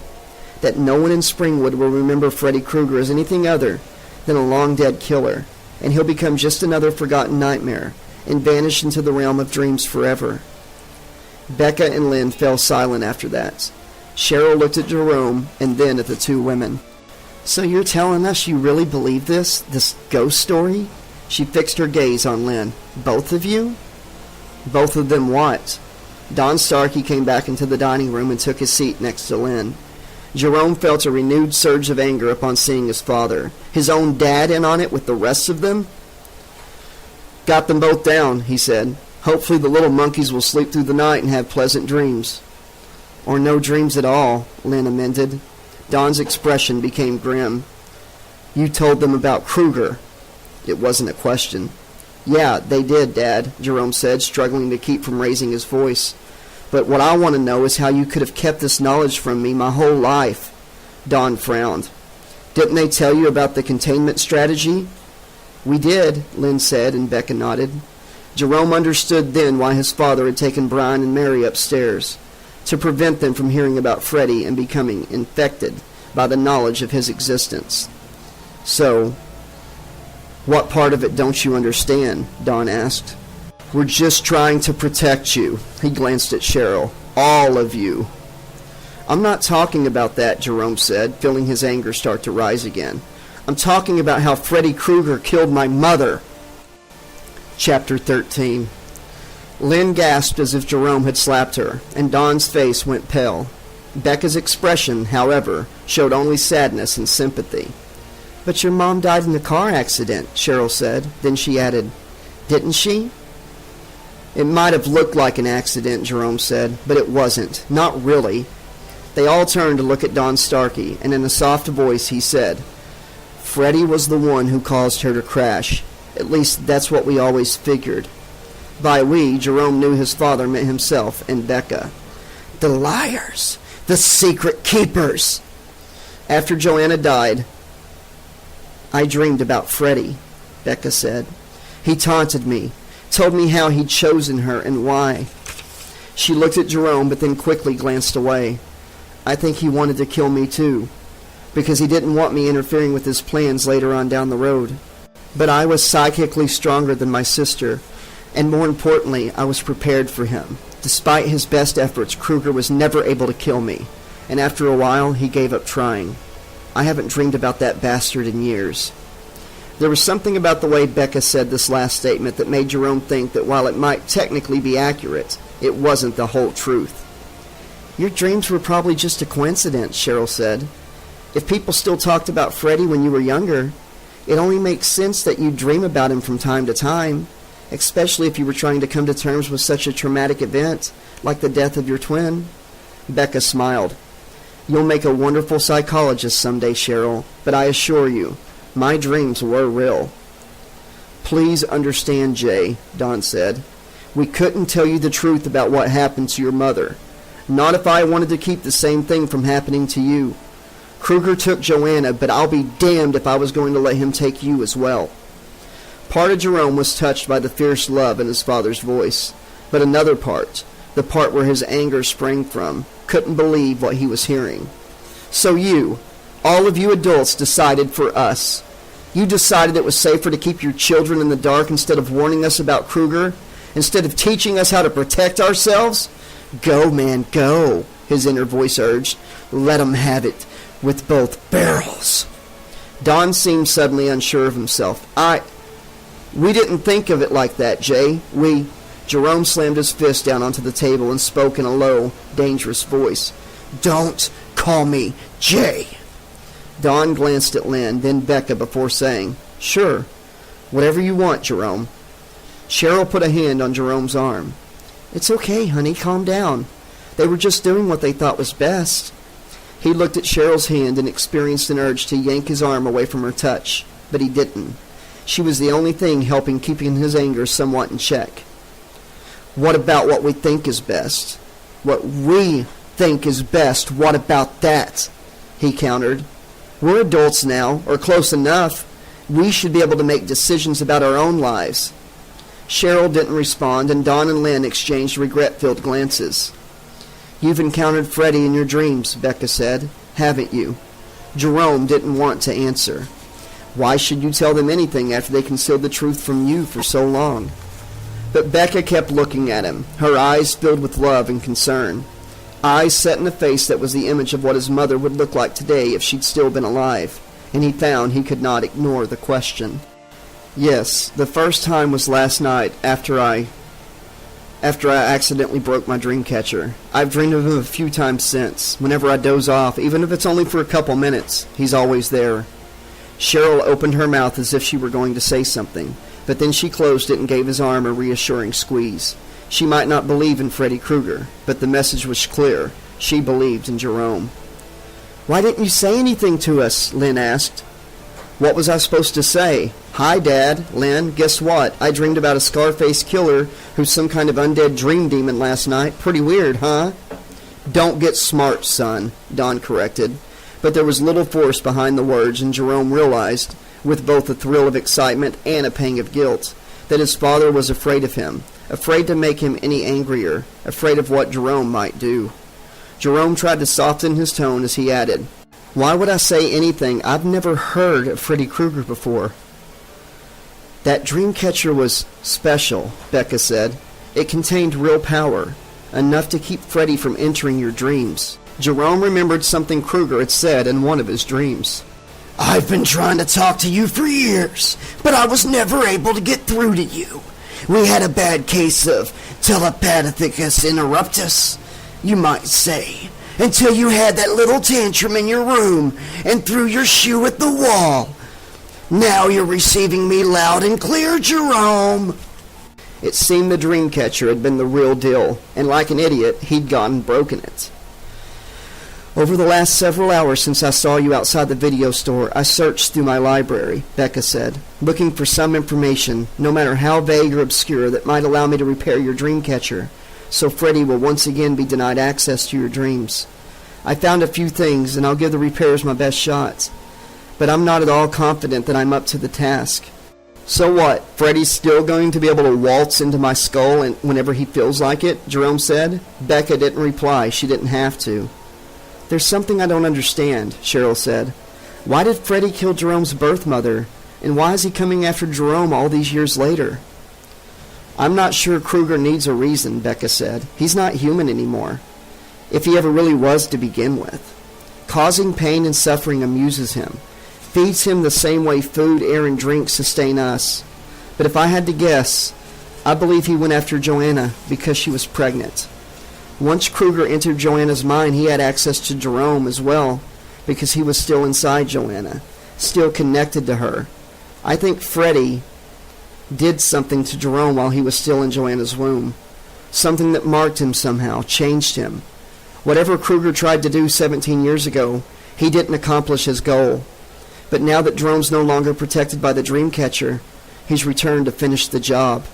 That no one in Springwood will remember Freddy Krueger as anything other than a long-dead killer, and he'll become just another forgotten nightmare and vanish into the realm of dreams forever." Becca and Lynn fell silent after that. Cheryl looked at Jerome and then at the two women. "So you're telling us you really believe this ghost story?" She fixed her gaze on Lynn. "Both of you?" "Both of them what?" Don Starkey came back into the dining room and took his seat next to Lynn. Jerome felt a renewed surge of anger upon seeing his father. His own dad in on it with the rest of them? "Got them both down," he said. "Hopefully the little monkeys will sleep through the night and have pleasant dreams." "Or no dreams at all," Lynn amended. Don's expression became grim. "You told them about Kruger." It wasn't a question. "Yeah, they did, Dad," Jerome said, struggling to keep from raising his voice. "But what I want to know is how you could have kept this knowledge from me my whole life." Don frowned. "Didn't they tell you about the containment strategy?" "We did," Lynn said, and Becca nodded. Jerome understood then why his father had taken Brian and Mary upstairs, to prevent them from hearing about Freddy and becoming infected by the knowledge of his existence. "So, what part of it don't you understand?" Don asked. "We're just trying to protect you." He glanced at Cheryl. "All of you." "I'm not talking about that," Jerome said, feeling his anger start to rise again. "I'm talking about how Freddy Krueger killed my mother." Chapter 13. Lynn gasped as if Jerome had slapped her, and Don's face went pale. Becca's expression, however, showed only sadness and sympathy. "But your mom died in a car accident," Cheryl said. Then she added, "Didn't she?" "It might have looked like an accident," Jerome said, "but it wasn't. Not really." They all turned to look at Don Starkey, and in a soft voice he said, "Freddy was the one who caused her to crash. At least that's what we always figured." By we, Jerome knew his father meant himself and Becca. "The liars! The secret keepers!" "After Joanna died, I dreamed about Freddy," Becca said. "He taunted me, told me how he'd chosen her and why." She looked at Jerome but then quickly glanced away. "I think he wanted to kill me too, because he didn't want me interfering with his plans later on down the road. But I was psychically stronger than my sister, and more importantly, I was prepared for him. Despite his best efforts, Kruger was never able to kill me, and after a while, he gave up trying. I haven't dreamed about that bastard in years." There was something about the way Becca said this last statement that made Jerome think that while it might technically be accurate, it wasn't the whole truth. "Your dreams were probably just a coincidence," Cheryl said. "If people still talked about Freddy when you were younger, it only makes sense that you'd dream about him from time to time, especially if you were trying to come to terms with such a traumatic event, like the death of your twin." Becca smiled. "You'll make a wonderful psychologist someday, Cheryl, but I assure you, my dreams were real." "Please understand, Jay," Don said. "We couldn't tell you the truth about what happened to your mother. Not if I wanted to keep the same thing from happening to you. Kruger took Joanna, but I'll be damned if I was going to let him take you as well." Part of Jerome was touched by the fierce love in his father's voice, but another part, the part where his anger sprang from, couldn't believe what he was hearing. "So you, all of you adults, decided for us. You decided it was safer to keep your children in the dark instead of warning us about Kruger, instead of teaching us how to protect ourselves? Go, man, go," his inner voice urged. "Let 'em have it with both barrels." Don seemed suddenly unsure of himself. We didn't think of it like that, Jay. Jerome slammed his fist down onto the table and spoke in a low, dangerous voice. "Don't call me Jay." Don glanced at Lynn, then Becca before saying, "Sure, whatever you want, Jerome." Cheryl put a hand on Jerome's arm. "It's okay, honey, calm down. They were just doing what they thought was best." He looked at Cheryl's hand and experienced an urge to yank his arm away from her touch, but he didn't. She was the only thing helping keeping his anger somewhat in check. "What about what we think is best?" "What we think is best, what about that?" he countered. "We're adults now, or close enough. We should be able to make decisions about our own lives." Cheryl didn't respond, and Don and Lynn exchanged regret-filled glances. "You've encountered Freddie in your dreams," Becca said, "haven't you?" Jerome didn't want to answer. Why should you tell them anything after they concealed the truth from you for so long? But Becca kept looking at him, her eyes filled with love and concern. Eyes set in a face that was the image of what his mother would look like today if she'd still been alive, and he found he could not ignore the question. "Yes, the first time was last night after I accidentally broke my dream catcher. I've dreamed of him a few times since. Whenever I doze off, even if it's only for a couple minutes, he's always there." Cheryl opened her mouth as if she were going to say something, but then she closed it and gave his arm a reassuring squeeze. She might not believe in Freddy Krueger, but the message was clear. She believed in Jerome. "Why didn't you say anything to us?" Lynn asked. "What was I supposed to say? Hi, Dad. Lynn, guess what? I dreamed about a Scarface killer who's some kind of undead dream demon last night. Pretty weird, huh?" "Don't get smart, son," Don corrected. But there was little force behind the words, and Jerome realized, with both a thrill of excitement and a pang of guilt, that his father was afraid of him, afraid to make him any angrier, afraid of what Jerome might do. Jerome tried to soften his tone as he added, "Why would I say anything? I've never heard of Freddy Krueger before." "That dream catcher was special," Becca said. "It contained real power, enough to keep Freddy from entering your dreams." Jerome remembered something Krueger had said in one of his dreams. "I've been trying to talk to you for years, but I was never able to get through to you. We had a bad case of telepathicus interruptus, you might say, until you had that little tantrum in your room and threw your shoe at the wall. Now you're receiving me loud and clear, Jerome." It seemed the dream catcher had been the real deal, and like an idiot, he'd gone and broken it. "Over the last several hours since I saw you outside the video store, I searched through my library," Becca said, "looking for some information, no matter how vague or obscure, that might allow me to repair your dream catcher, so Freddy will once again be denied access to your dreams. I found a few things, and I'll give the repairs my best shot. But I'm not at all confident that I'm up to the task." "So what, Freddy's still going to be able to waltz into my skull whenever he feels like it?" Jerome said. Becca didn't reply. She didn't have to. "There's something I don't understand," Cheryl said. "Why did Freddy kill Jerome's birth mother? And why is he coming after Jerome all these years later?" "I'm not sure Krueger needs a reason," Becca said. "He's not human anymore, if he ever really was to begin with. Causing pain and suffering amuses him, feeds him the same way food, air, and drink sustain us. But if I had to guess, I believe he went after Joanna because she was pregnant. Once Krueger entered Joanna's mind, he had access to Jerome as well, because he was still inside Joanna, still connected to her. I think Freddy did something to Jerome while he was still in Joanna's womb, something that marked him somehow, changed him. Whatever Krueger tried to do 17 years ago, he didn't accomplish his goal. But now that Jerome's no longer protected by the Dreamcatcher, he's returned to finish the job."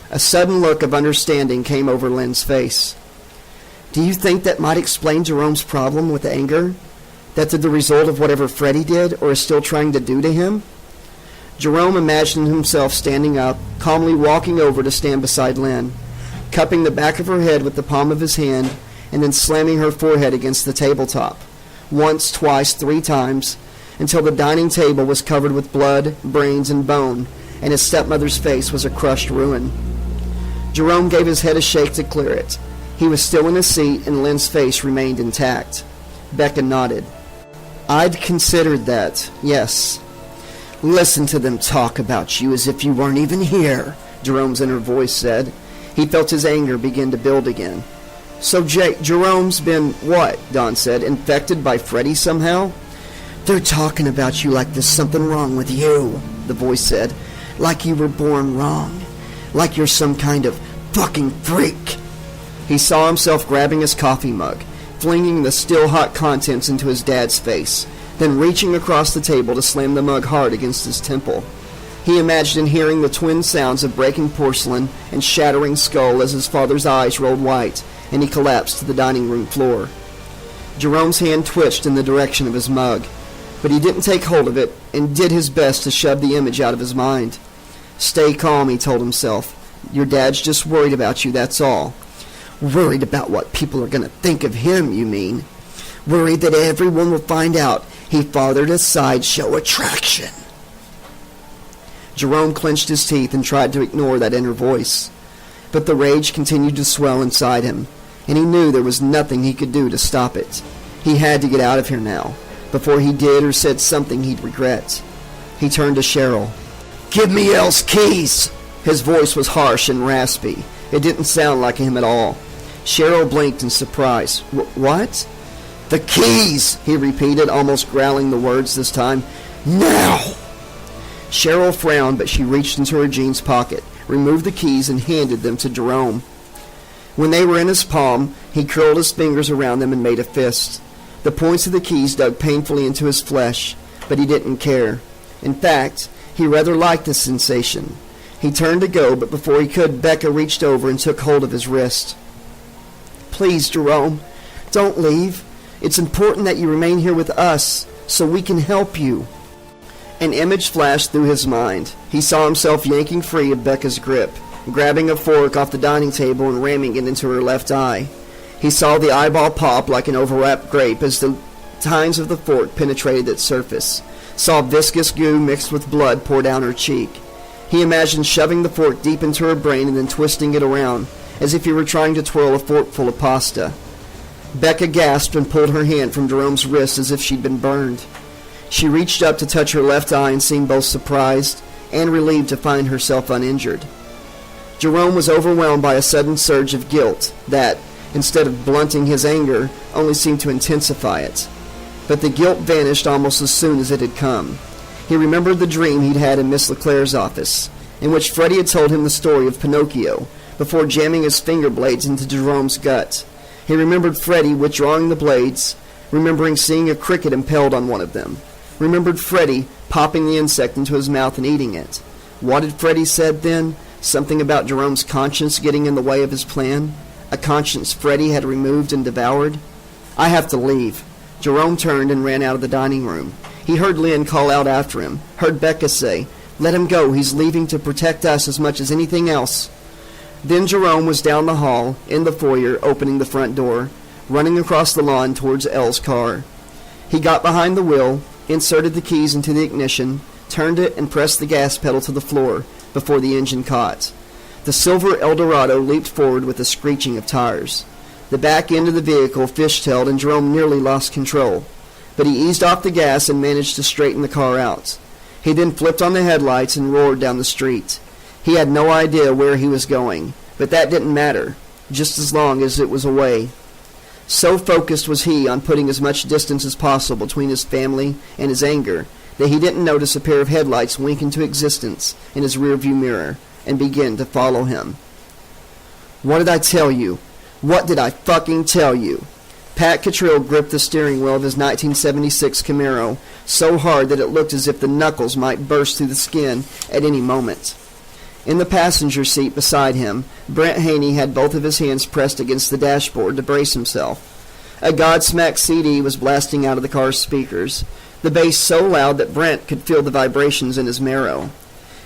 A sudden look of understanding came over Lynn's face. Do you think that might explain Jerome's problem with anger? That they're the result of whatever Freddy did or is still trying to do to him? Jerome imagined himself standing up, calmly walking over to stand beside Lynn, cupping the back of her head with the palm of his hand, and then slamming her forehead against the tabletop. Once, twice, 3 times, until the dining table was covered with blood, brains, and bone, and his stepmother's face was a crushed ruin. Jerome gave his head a shake to clear it. He was still in his seat, and Lynn's face remained intact. Becca nodded. I'd considered that, yes. Listen to them talk about you as if you weren't even here, Jerome's inner voice said. He felt his anger begin to build again. So Jerome's been what? Don said. Infected by Freddy somehow? They're talking about you like there's something wrong with you, the voice said. Like you were born wrong. Like you're some kind of fucking freak. He saw himself grabbing his coffee mug, flinging the still hot contents into his dad's face, then reaching across the table to slam the mug hard against his temple. He imagined hearing the twin sounds of breaking porcelain and shattering skull as his father's eyes rolled white, and he collapsed to the dining room floor. Jerome's hand twitched in the direction of his mug, but he didn't take hold of it and did his best to shove the image out of his mind. Stay calm, he told himself. Your dad's just worried about you, that's all. Worried about what people are going to think of him, you mean? Worried that everyone will find out he fathered a sideshow attraction. Jerome clenched his teeth and tried to ignore that inner voice. But the rage continued to swell inside him, and he knew there was nothing he could do to stop it. He had to get out of here now, before he did or said something he'd regret. He turned to Cheryl. Give me Elle's keys! His voice was harsh and raspy. It didn't sound like him at all. Cheryl blinked in surprise. What? The keys, he repeated, almost growling the words this time. Now! Cheryl frowned, but she reached into her jeans pocket, removed the keys, and handed them to Jerome. When they were in his palm, he curled his fingers around them and made a fist. The points of the keys dug painfully into his flesh, but he didn't care. In fact, he rather liked the sensation. He turned to go, but before he could, Becca reached over and took hold of his wrist. Please, Jerome, don't leave. It's important that you remain here with us, so we can help you. An image flashed through his mind. He saw himself yanking free of Becca's grip, grabbing a fork off the dining table and ramming it into her left eye. He saw the eyeball pop like an overwrapped grape as the tines of the fork penetrated its surface, saw viscous goo mixed with blood pour down her cheek. He imagined shoving the fork deep into her brain and then twisting it around, as if he were trying to twirl a forkful of pasta. Becca gasped and pulled her hand from Jerome's wrist as if she'd been burned. She reached up to touch her left eye and seemed both surprised and relieved to find herself uninjured. Jerome was overwhelmed by a sudden surge of guilt that, instead of blunting his anger, only seemed to intensify it. But the guilt vanished almost as soon as it had come. He remembered the dream he'd had in Miss LeClaire's office, in which Freddy had told him the story of Pinocchio before jamming his finger blades into Jerome's gut. He remembered Freddy withdrawing the blades, remembering seeing a cricket impaled on one of them, remembered Freddy popping the insect into his mouth and eating it. What had Freddy said then? Something about Jerome's conscience getting in the way of his plan? A conscience Freddy had removed and devoured? I have to leave. Jerome turned and ran out of the dining room. He heard Lynn call out after him, heard Becca say, "Let him go, he's leaving to protect us as much as anything else." Then Jerome was down the hall, in the foyer, opening the front door, running across the lawn towards Elle's car. He got behind the wheel, inserted the keys into the ignition, turned it, and pressed the gas pedal to the floor before the engine caught. The silver Eldorado leaped forward with a screeching of tires. The back end of the vehicle fishtailed, and Jerome nearly lost control, but he eased off the gas and managed to straighten the car out. He then flipped on the headlights and roared down the street. He had no idea where he was going, but that didn't matter, just as long as it was away. So focused was he on putting as much distance as possible between his family and his anger that he didn't notice a pair of headlights wink into existence in his rearview mirror and begin to follow him. What did I tell you? What did I fucking tell you? Pat Cottrell gripped the steering wheel of his 1976 Camaro so hard that it looked as if the knuckles might burst through the skin at any moment. In the passenger seat beside him, Brent Haney had both of his hands pressed against the dashboard to brace himself. A Godsmack CD was blasting out of the car's speakers, the bass so loud that Brent could feel the vibrations in his marrow.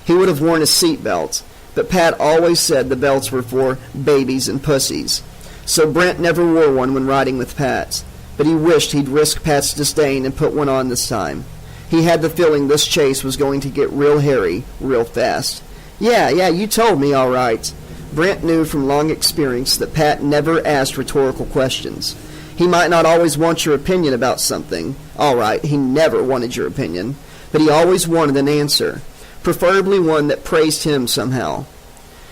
He would have worn a seat belt, but Pat always said the belts were for babies and pussies, so Brent never wore one when riding with Pat, but he wished he'd risk Pat's disdain and put one on this time. He had the feeling this chase was going to get real hairy, real fast. Yeah, you told me, all right. Brent knew from long experience that Pat never asked rhetorical questions. He might not always want your opinion about something. All right, he never wanted your opinion, but he always wanted an answer, preferably one that praised him somehow.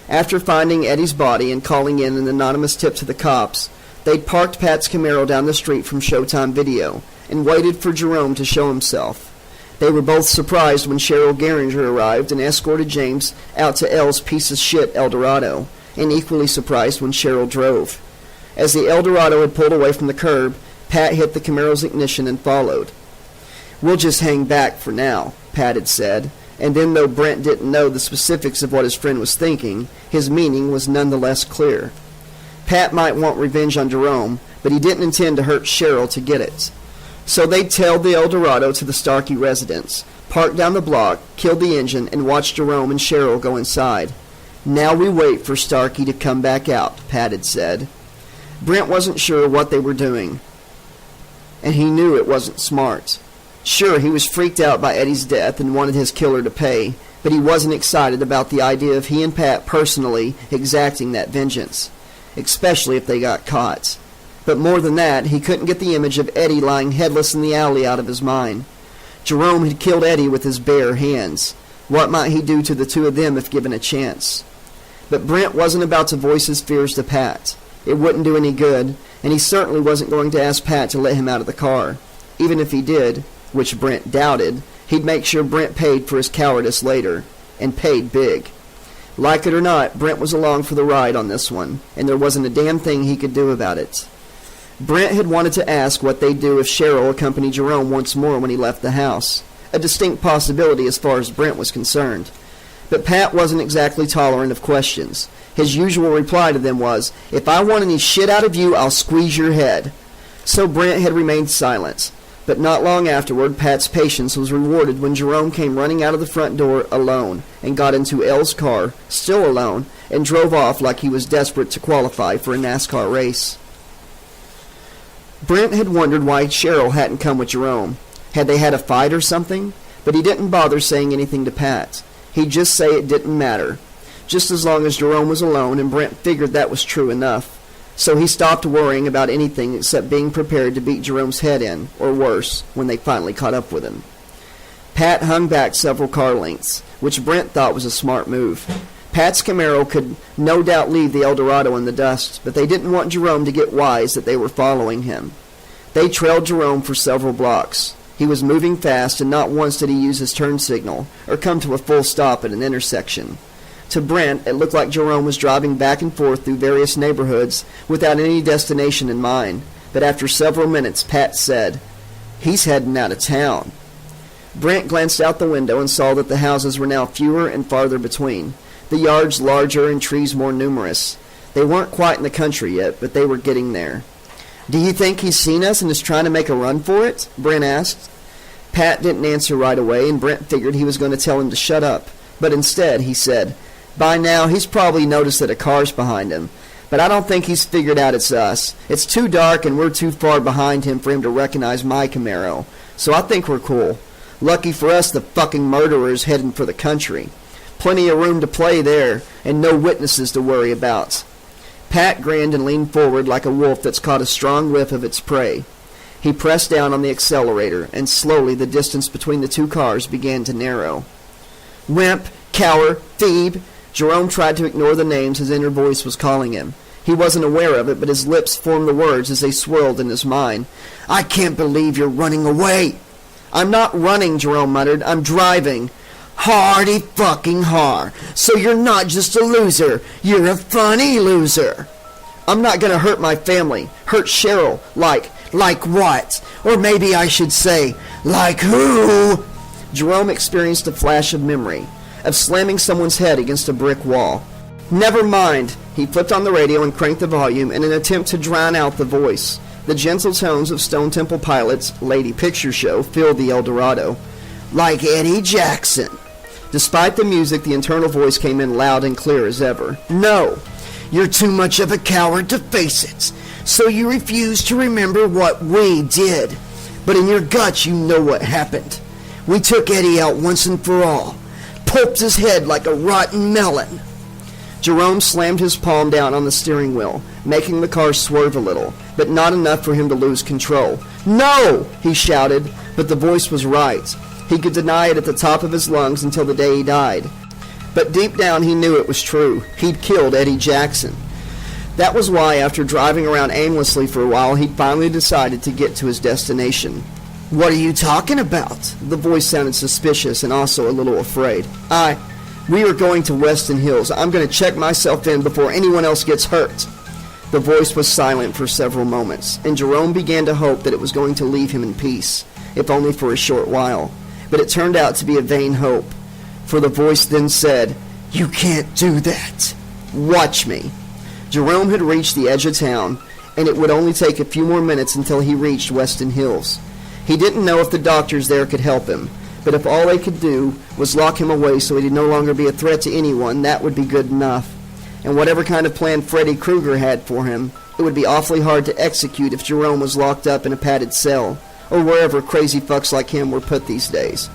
After finding Eddie's body and calling in an anonymous tip to the cops, they'd parked Pat's Camaro down the street from Showtime Video and waited for Jerome to show himself. They were both surprised when Cheryl Geringer arrived and escorted James out to L's piece of shit Eldorado, and equally surprised when Cheryl drove. As the Eldorado had pulled away from the curb, Pat hit the Camaro's ignition and followed. "We'll just hang back for now," Pat had said, and then though Brent didn't know the specifics of what his friend was thinking, his meaning was nonetheless clear. Pat might want revenge on Jerome, but he didn't intend to hurt Cheryl to get it. So they tailed the Eldorado to the Starkey residence, parked down the block, killed the engine, and watched Jerome and Cheryl go inside. "Now we wait for Starkey to come back out," Pat had said. Brent wasn't sure what they were doing, and he knew it wasn't smart. Sure, he was freaked out by Eddie's death and wanted his killer to pay, but he wasn't excited about the idea of he and Pat personally exacting that vengeance, especially if they got caught. But more than that, he couldn't get the image of Eddie lying headless in the alley out of his mind. Jerome had killed Eddie with his bare hands. What might he do to the two of them if given a chance? But Brent wasn't about to voice his fears to Pat. It wouldn't do any good, and he certainly wasn't going to ask Pat to let him out of the car. Even if he did, which Brent doubted, he'd make sure Brent paid for his cowardice later, and paid big. Like it or not, Brent was along for the ride on this one, and there wasn't a damn thing he could do about it. Brent had wanted to ask what they'd do if Cheryl accompanied Jerome once more when he left the house, a distinct possibility as far as Brent was concerned. But Pat wasn't exactly tolerant of questions. His usual reply to them was, "If I want any shit out of you, I'll squeeze your head." So Brent had remained silent. But not long afterward, Pat's patience was rewarded when Jerome came running out of the front door alone and got into L's car, still alone, and drove off like he was desperate to qualify for a NASCAR race. Brent had wondered why Cheryl hadn't come with Jerome. Had they had a fight or something? But he didn't bother saying anything to Pat. He'd just say it didn't matter, just as long as Jerome was alone, and Brent figured that was true enough. So he stopped worrying about anything except being prepared to beat Jerome's head in, or worse, when they finally caught up with him. Pat hung back several car lengths, which Brent thought was a smart move. Pat's Camaro could no doubt leave the Eldorado in the dust, but they didn't want Jerome to get wise that they were following him. They trailed Jerome for several blocks. He was moving fast, and not once did he use his turn signal or come to a full stop at an intersection. To Brent, it looked like Jerome was driving back and forth through various neighborhoods without any destination in mind, but after several minutes, Pat said, "He's heading out of town." Brent glanced out the window and saw that the houses were now fewer and farther between, the yards larger and trees more numerous. They weren't quite in the country yet, but they were getting there. "Do you think he's seen us and is trying to make a run for it?" Brent asked. Pat didn't answer right away, and Brent figured he was going to tell him to shut up, but instead he said, "By now he's probably noticed that a car's behind him, but I don't think he's figured out it's us. It's too dark and we're too far behind him for him to recognize my Camaro, so I think we're cool. Lucky for us, the fucking murderer's heading for the country. Plenty of room to play there, and no witnesses to worry about." Pat grinned and leaned forward like a wolf that's caught a strong whiff of its prey. He pressed down on the accelerator, and slowly the distance between the two cars began to narrow. "Wimp, cower, Phoebe." Jerome tried to ignore the names his inner voice was calling him. He wasn't aware of it, but his lips formed the words as they swirled in his mind. "I can't believe you're running away." "I'm not running," Jerome muttered. "I'm driving." "Hardy fucking har. So you're not just a loser. You're a funny loser." "I'm not going to hurt my family. Hurt Cheryl. Like what? Or maybe I should say, like who?" Jerome experienced a flash of memory. of slamming someone's head against a brick wall. Never mind! He flipped on the radio and cranked the volume in an attempt to drown out the voice. The gentle tones of Stone Temple Pilots' Lady Picture Show filled the El Dorado. Like Eddie Jackson. Despite the music, the internal voice came in loud and clear as ever. No, you're too much of a coward to face it, so you refuse to remember what we did. But in your guts, you know what happened. We took Eddie out once and for all, pulped his head like a rotten melon. Jerome slammed his palm down on the steering wheel, making the car swerve a little, but not enough for him to lose control. "No!" he shouted, but the voice was right. He could deny it at the top of his lungs until the day he died. But deep down he knew it was true. He'd killed Eddie Jackson. That was why, after driving around aimlessly for a while, he'd finally decided to get to his destination. "What are you talking about?" The voice sounded suspicious and also a little afraid. We are going to Weston Hills. I'm going to check myself in before anyone else gets hurt." The voice was silent for several moments, and Jerome began to hope that it was going to leave him in peace, if only for a short while. But it turned out to be a vain hope, for the voice then said, "You can't do that. Watch me." Jerome had reached the edge of town, and it would only take a few more minutes until he reached Weston Hills. He didn't know if the doctors there could help him, but if all they could do was lock him away so he'd no longer be a threat to anyone, that would be good enough. And whatever kind of plan Freddy Krueger had for him, it would be awfully hard to execute if Jerome was locked up in a padded cell, or wherever crazy fucks like him were put these days.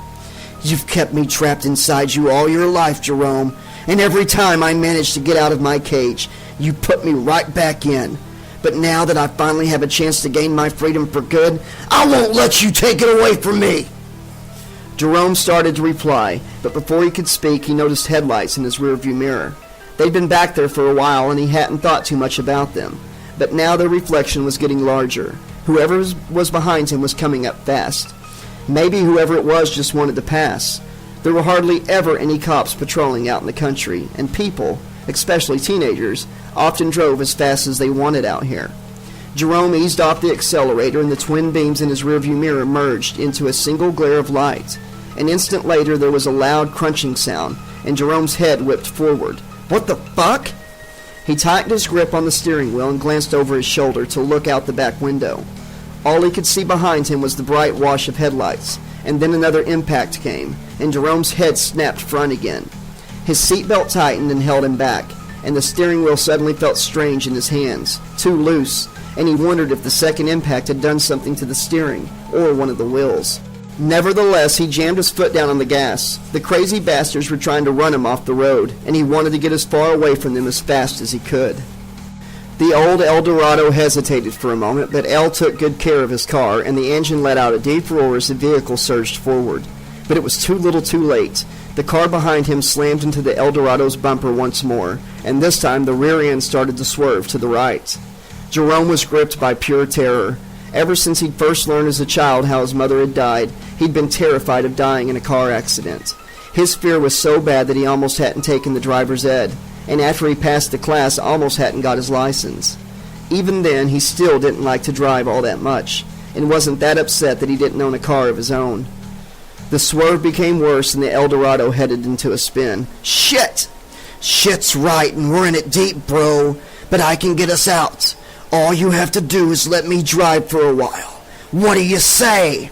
"You've kept me trapped inside you all your life, Jerome, and every time I managed to get out of my cage, you put me right back in. But now that I finally have a chance to gain my freedom for good, I won't let you take it away from me." Jerome started to reply, but before he could speak, he noticed headlights in his rearview mirror. They'd been back there for a while, and he hadn't thought too much about them. But now their reflection was getting larger. Whoever was behind him was coming up fast. Maybe whoever it was just wanted to pass. There were hardly ever any cops patrolling out in the country, and people, especially teenagers, often drove as fast as they wanted out here. Jerome eased off the accelerator, and the twin beams in his rearview mirror merged into a single glare of light. An instant later, there was a loud crunching sound, and Jerome's head whipped forward. What the fuck? He tightened his grip on the steering wheel and glanced over his shoulder to look out the back window. All he could see behind him was the bright wash of headlights, and then another impact came, and Jerome's head snapped front again. His seatbelt tightened and held him back, and the steering wheel suddenly felt strange in his hands, too loose, and he wondered if the second impact had done something to the steering, or one of the wheels. Nevertheless, he jammed his foot down on the gas. The crazy bastards were trying to run him off the road, and he wanted to get as far away from them as fast as he could. The old El Dorado hesitated for a moment, but El took good care of his car, and the engine let out a deep roar as the vehicle surged forward. But it was too little too late. The car behind him slammed into the El Dorado's bumper once more, and this time the rear end started to swerve to the right. Jerome was gripped by pure terror. Ever since he'd first learned as a child how his mother had died, he'd been terrified of dying in a car accident. His fear was so bad that he almost hadn't taken the driver's ed, and after he passed the class, almost hadn't got his license. Even then, he still didn't like to drive all that much, and wasn't that upset that he didn't own a car of his own. The swerve became worse, and the El Dorado headed into a spin. Shit! Shit's right, and we're in it deep, bro, but I can get us out. All you have to do is let me drive for a while. What do you say?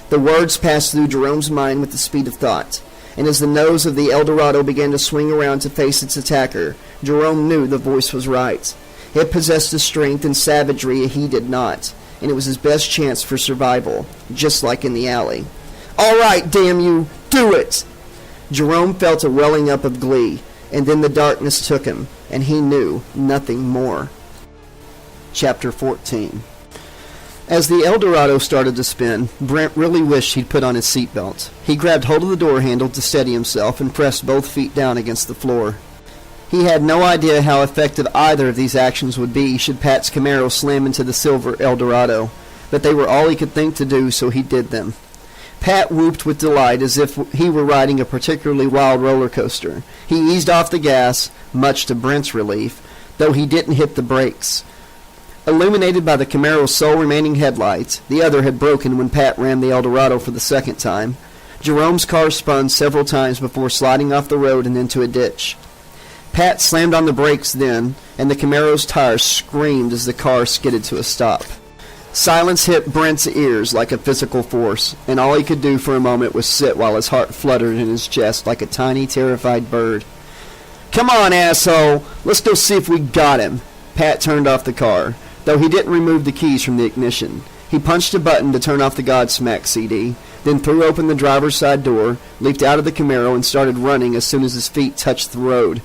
The words passed through Jerome's mind with the speed of thought, and as the nose of the El Dorado began to swing around to face its attacker, Jerome knew the voice was right. It possessed a strength and savagery he did not, and it was his best chance for survival, just like in the alley. "All right, damn you, do it!" Jerome felt a welling up of glee, and then the darkness took him, and he knew nothing more. Chapter 14. As the El Dorado started to spin, Brent really wished he'd put on his seatbelt. He grabbed hold of the door handle to steady himself and pressed both feet down against the floor. He had no idea how effective either of these actions would be should Pat's Camaro slam into the silver El Dorado, but they were all he could think to do, so he did them. Pat whooped with delight as if he were riding a particularly wild roller coaster. He eased off the gas, much to Brent's relief, though he didn't hit the brakes. Illuminated by the Camaro's sole remaining headlights, the other had broken when Pat rammed the El Dorado for the second time. Jerome's car spun several times before sliding off the road and into a ditch. Pat slammed on the brakes then, and the Camaro's tires screamed as the car skidded to a stop. Silence hit Brent's ears like a physical force, and all he could do for a moment was sit while his heart fluttered in his chest like a tiny, terrified bird. "Come on, asshole! Let's go see if we got him!" Pat turned off the car, though he didn't remove the keys from the ignition. He punched a button to turn off the Godsmack CD, then threw open the driver's side door, leaped out of the Camaro, and started running as soon as his feet touched the road.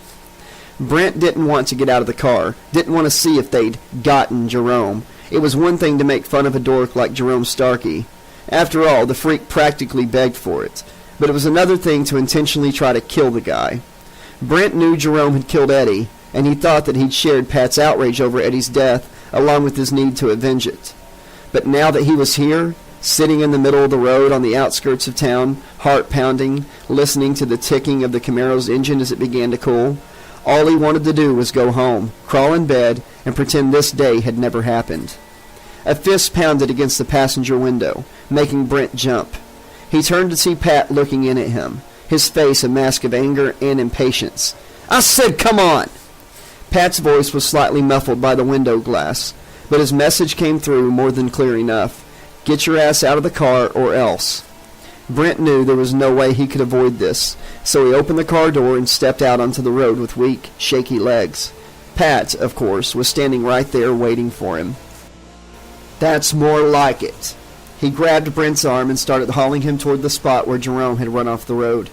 Brent didn't want to get out of the car, didn't want to see if they'd gotten Jerome. It was one thing to make fun of a dork like Jerome Starkey. After all, the freak practically begged for it. But it was another thing to intentionally try to kill the guy. Brent knew Jerome had killed Eddie, and he thought that he'd shared Pat's outrage over Eddie's death along with his need to avenge it. But now that he was here, sitting in the middle of the road on the outskirts of town, heart pounding, listening to the ticking of the Camaro's engine as it began to cool, all he wanted to do was go home, crawl in bed, and pretend this day had never happened. A fist pounded against the passenger window, making Brent jump. He turned to see Pat looking in at him, his face a mask of anger and impatience. "I said come on!" Pat's voice was slightly muffled by the window glass, but his message came through more than clear enough. Get your ass out of the car or else. Brent knew there was no way he could avoid this, so he opened the car door and stepped out onto the road with weak, shaky legs. Pat, of course, was standing right there waiting for him. "That's more like it." He grabbed Brent's arm and started hauling him toward the spot where Jerome had run off the road.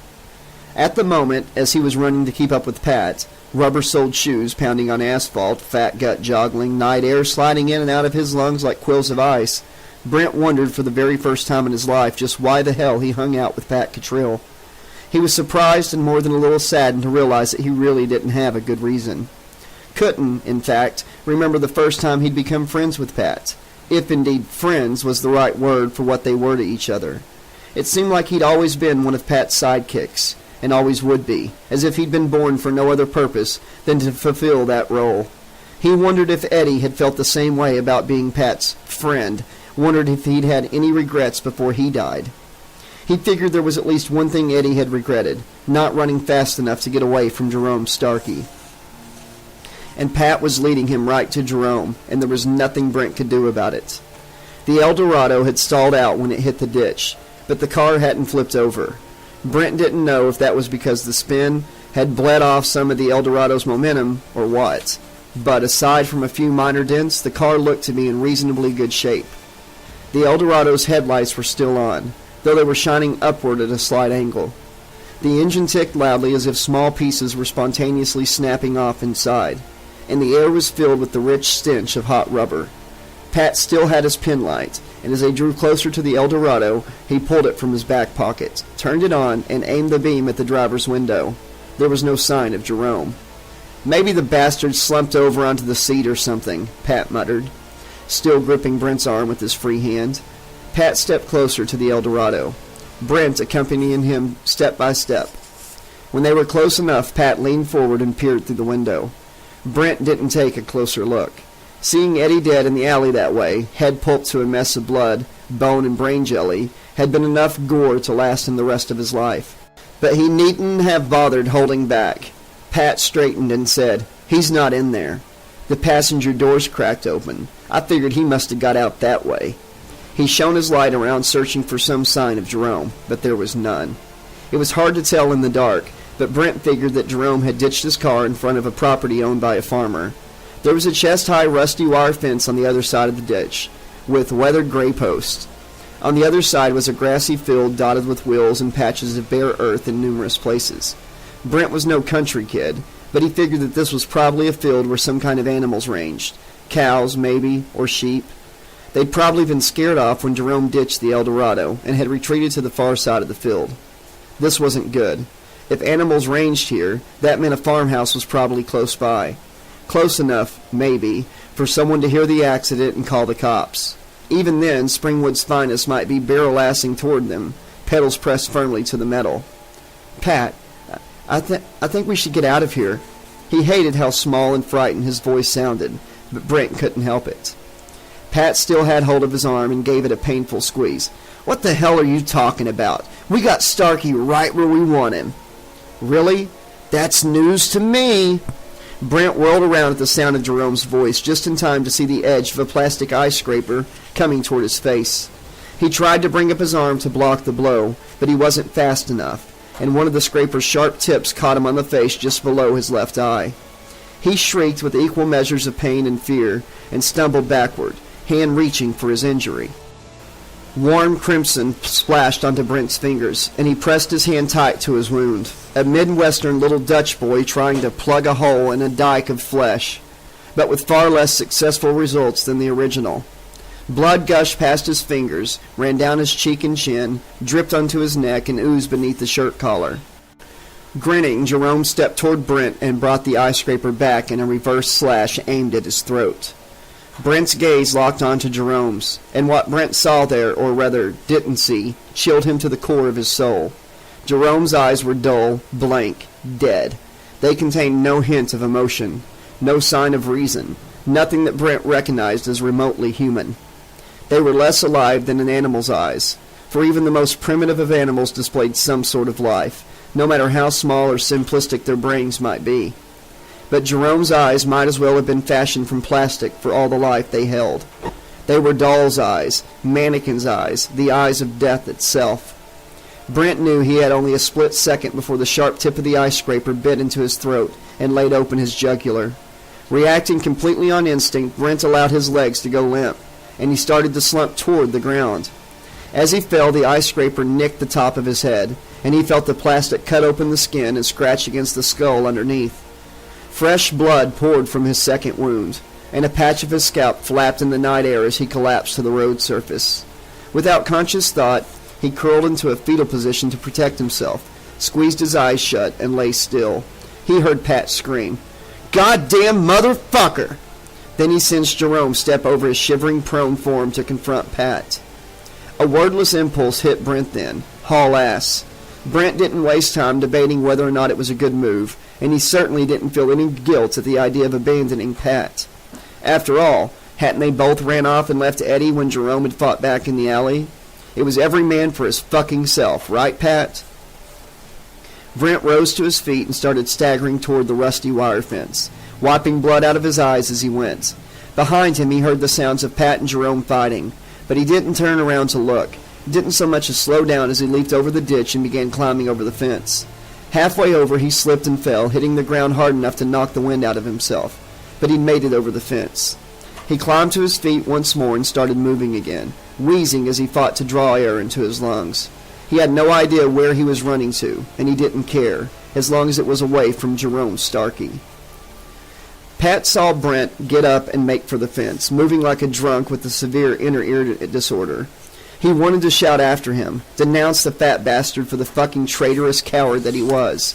At the moment, as he was running to keep up with Pat, rubber-soled shoes pounding on asphalt, fat gut joggling, night air sliding in and out of his lungs like quills of ice, Brent wondered for the very first time in his life just why the hell he hung out with Pat Cottrell. He was surprised and more than a little saddened to realize that he really didn't have a good reason. Couldn't, in fact, remember the first time he'd become friends with Pat, if indeed friends was the right word for what they were to each other. It seemed like he'd always been one of Pat's sidekicks, and always would be, as if he'd been born for no other purpose than to fulfill that role. He wondered if Eddie had felt the same way about being Pat's friend, wondered if he'd had any regrets before he died. He figured there was at least one thing Eddie had regretted, not running fast enough to get away from Jerome Starkey. And Pat was leading him right to Jerome, and there was nothing Brent could do about it. The Eldorado had stalled out when it hit the ditch, but the car hadn't flipped over. Brent didn't know if that was because the spin had bled off some of the Eldorado's momentum or what, but aside from a few minor dents, the car looked to be in reasonably good shape. The Eldorado's headlights were still on, though they were shining upward at a slight angle. The engine ticked loudly as if small pieces were spontaneously snapping off inside, and the air was filled with the rich stench of hot rubber. Pat still had his pin light, and as they drew closer to the Eldorado, he pulled it from his back pocket, turned it on, and aimed the beam at the driver's window. There was no sign of Jerome. "Maybe the bastard slumped over onto the seat or something," Pat muttered, still gripping Brent's arm with his free hand. Pat stepped closer to the Eldorado, Brent accompanying him step by step. When they were close enough, Pat leaned forward and peered through the window. Brent didn't take a closer look. Seeing Eddie dead in the alley that way, head pulped to a mess of blood, bone and brain jelly, had been enough gore to last him the rest of his life. But he needn't have bothered holding back. Pat straightened and said, "He's not in there." The passenger doors cracked open. I figured he must have got out that way. He shone his light around searching for some sign of Jerome, but there was none. It was hard to tell in the dark, but Brent figured that Jerome had ditched his car in front of a property owned by a farmer. There was a chest-high rusty wire fence on the other side of the ditch, with weathered gray posts. On the other side was a grassy field dotted with wheels and patches of bare earth in numerous places. Brent was no country kid, but he figured that this was probably a field where some kind of animals ranged. Cows, maybe, or sheep. They'd probably been scared off when Jerome ditched the Eldorado and had retreated to the far side of the field. This wasn't good. If animals ranged here, that meant a farmhouse was probably close by. Close enough, maybe, for someone to hear the accident and call the cops. Even then, Springwood's finest might be barrel-assing toward them, pedals pressed firmly to the metal. "Pat, I think we should get out of here." He hated how small and frightened his voice sounded, but Brent couldn't help it. Pat still had hold of his arm and gave it a painful squeeze. What the hell are you talking about? We got Starkey right where we want him. Really? That's news to me. Brent whirled around at the sound of Jerome's voice, just in time to see the edge of a plastic eye scraper coming toward his face. He tried to bring up his arm to block the blow, but he wasn't fast enough, and one of the scraper's sharp tips caught him on the face just below his left eye. He shrieked with equal measures of pain and fear, and stumbled backward, hand reaching for his injury. Warm crimson splashed onto Brent's fingers, and he pressed his hand tight to his wound. A Midwestern little Dutch boy trying to plug a hole in a dike of flesh, but with far less successful results than the original. Blood gushed past his fingers, ran down his cheek and chin, dripped onto his neck, and oozed beneath the shirt collar. Grinning, Jerome stepped toward Brent and brought the eye scraper back in a reverse slash aimed at his throat. Brent's gaze locked onto Jerome's, and what Brent saw there, or rather didn't see, chilled him to the core of his soul. Jerome's eyes were dull, blank, dead. They contained no hint of emotion, no sign of reason, nothing that Brent recognized as remotely human. They were less alive than an animal's eyes, for even the most primitive of animals displayed some sort of life, no matter how small or simplistic their brains might be. But Jerome's eyes might as well have been fashioned from plastic for all the life they held. They were doll's eyes, mannequin's eyes, the eyes of death itself. Brent knew he had only a split second before the sharp tip of the eye scraper bit into his throat and laid open his jugular. Reacting completely on instinct, Brent allowed his legs to go limp, and he started to slump toward the ground. As he fell, the eye scraper nicked the top of his head, and he felt the plastic cut open the skin and scratch against the skull underneath. Fresh blood poured from his second wound, and a patch of his scalp flapped in the night air as he collapsed to the road surface. Without conscious thought, he curled into a fetal position to protect himself, squeezed his eyes shut, and lay still. He heard Pat scream, "Goddamn motherfucker!" Then he sensed Jerome step over his shivering prone form to confront Pat. A wordless impulse hit Brent then, haul ass. Brent didn't waste time debating whether or not it was a good move, and he certainly didn't feel any guilt at the idea of abandoning Pat. After all, hadn't they both ran off and left Eddie when Jerome had fought back in the alley? It was every man for his fucking self, right, Pat? Brent rose to his feet and started staggering toward the rusty wire fence, wiping blood out of his eyes as he went. Behind him he heard the sounds of Pat and Jerome fighting, but he didn't turn around to look. He didn't so much as slow down as he leaped over the ditch and began climbing over the fence. Halfway over he slipped and fell, hitting the ground hard enough to knock the wind out of himself, but he made it over the fence. He climbed to his feet once more and started moving again, wheezing as he fought to draw air into his lungs. He had no idea where he was running to, and he didn't care, as long as it was away from Jerome Starkey. Pat saw Brent get up and make for the fence, moving like a drunk with a severe inner ear disorder. He wanted to shout after him, denounce the fat bastard for the fucking traitorous coward that he was.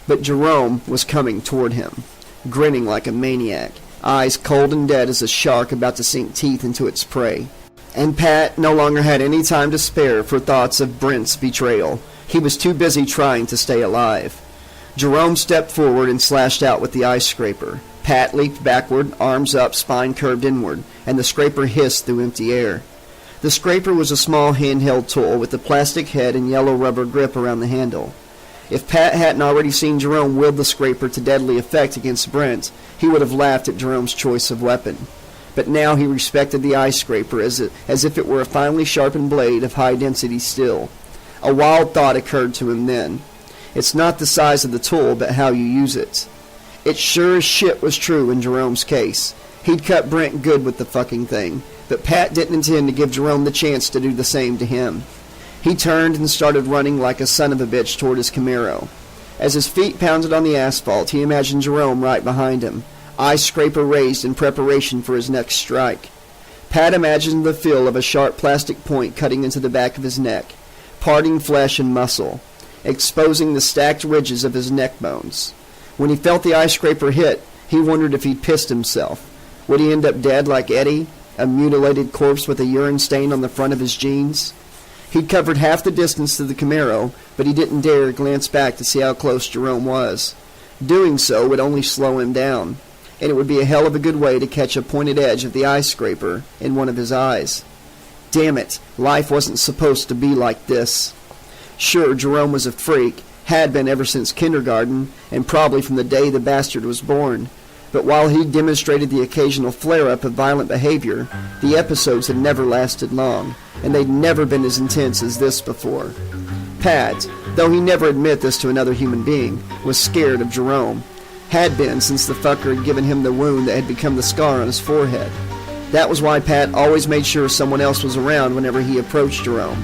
But Jerome was coming toward him, grinning like a maniac, eyes cold and dead as a shark about to sink teeth into its prey. And Pat no longer had any time to spare for thoughts of Brent's betrayal. He was too busy trying to stay alive. Jerome stepped forward and slashed out with the ice scraper. Pat leaped backward, arms up, spine curved inward, and the scraper hissed through empty air. The scraper was a small handheld tool with a plastic head and yellow rubber grip around the handle. If Pat hadn't already seen Jerome wield the scraper to deadly effect against Brent, he would have laughed at Jerome's choice of weapon. But now he respected the ice scraper as if it were a finely sharpened blade of high-density steel. A wild thought occurred to him then. It's not the size of the tool, but how you use it. It sure as shit was true in Jerome's case. He'd cut Brent good with the fucking thing, but Pat didn't intend to give Jerome the chance to do the same to him. He turned and started running like a son of a bitch toward his Camaro. As his feet pounded on the asphalt, he imagined Jerome right behind him, ice scraper raised in preparation for his next strike. Pat imagined the feel of a sharp plastic point cutting into the back of his neck, parting flesh and muscle, exposing the stacked ridges of his neck bones. When he felt the ice scraper hit, he wondered if he'd pissed himself. Would he end up dead like Eddie, a mutilated corpse with a urine stain on the front of his jeans? He'd covered half the distance to the Camaro, but he didn't dare glance back to see how close Jerome was. Doing so would only slow him down, and it would be a hell of a good way to catch a pointed edge of the ice scraper in one of his eyes. Damn it, life wasn't supposed to be like this. Sure, Jerome was a freak, had been ever since kindergarten, and probably from the day the bastard was born. But while he demonstrated the occasional flare-up of violent behavior, the episodes had never lasted long, and they'd never been as intense as this before. Pat, though he never admit this to another human being, was scared of Jerome. Had been since the fucker had given him the wound that had become the scar on his forehead. That was why Pat always made sure someone else was around whenever he approached Jerome.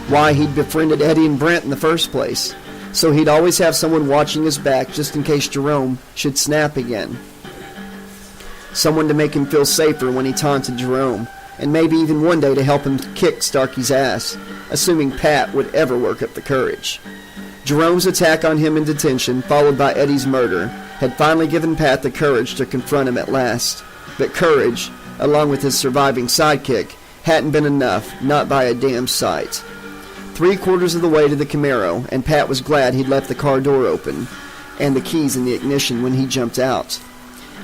Why he'd befriended Eddie and Brent in the first place. So he'd always have someone watching his back just in case Jerome should snap again. Someone to make him feel safer when he taunted Jerome, and maybe even one day to help him kick Starkey's ass, assuming Pat would ever work up the courage. Jerome's attack on him in detention, followed by Eddie's murder, had finally given Pat the courage to confront him at last. But courage, along with his surviving sidekick, hadn't been enough, not by a damn sight. 3/4 of the way to the Camaro, and Pat was glad he'd left the car door open, and the keys in the ignition when he jumped out.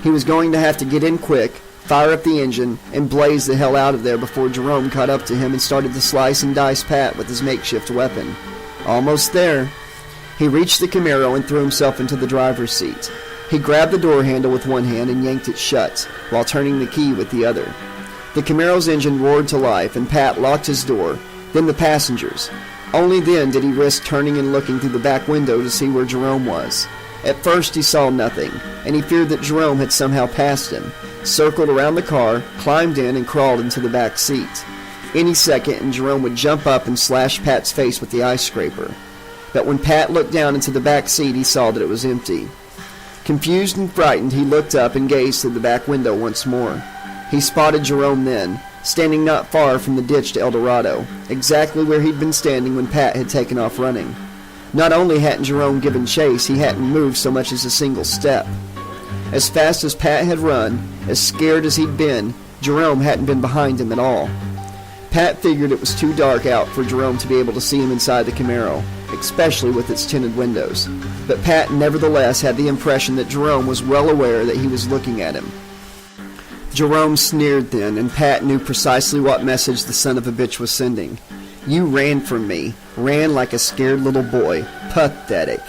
He was going to have to get in quick, fire up the engine, and blaze the hell out of there before Jerome caught up to him and started to slice and dice Pat with his makeshift weapon. Almost there. He reached the Camaro and threw himself into the driver's seat. He grabbed the door handle with one hand and yanked it shut, while turning the key with the other. The Camaro's engine roared to life, and Pat locked his door, then the passengers. Only then did he risk turning and looking through the back window to see where Jerome was. At first he saw nothing, and he feared that Jerome had somehow passed him, circled around the car, climbed in, and crawled into the back seat. Any second, and Jerome would jump up and slash Pat's face with the ice scraper. But when Pat looked down into the back seat, he saw that it was empty. Confused and frightened, he looked up and gazed through the back window once more. He spotted Jerome then, standing not far from the ditch to El Dorado, exactly where he'd been standing when Pat had taken off running. Not only hadn't Jerome given chase, he hadn't moved so much as a single step. As fast as Pat had run, as scared as he'd been, Jerome hadn't been behind him at all. Pat figured it was too dark out for Jerome to be able to see him inside the Camaro, especially with its tinted windows. But Pat nevertheless had the impression that Jerome was well aware that he was looking at him. Jerome sneered then, and Pat knew precisely what message the son of a bitch was sending. You ran from me. Ran like a scared little boy. Pathetic.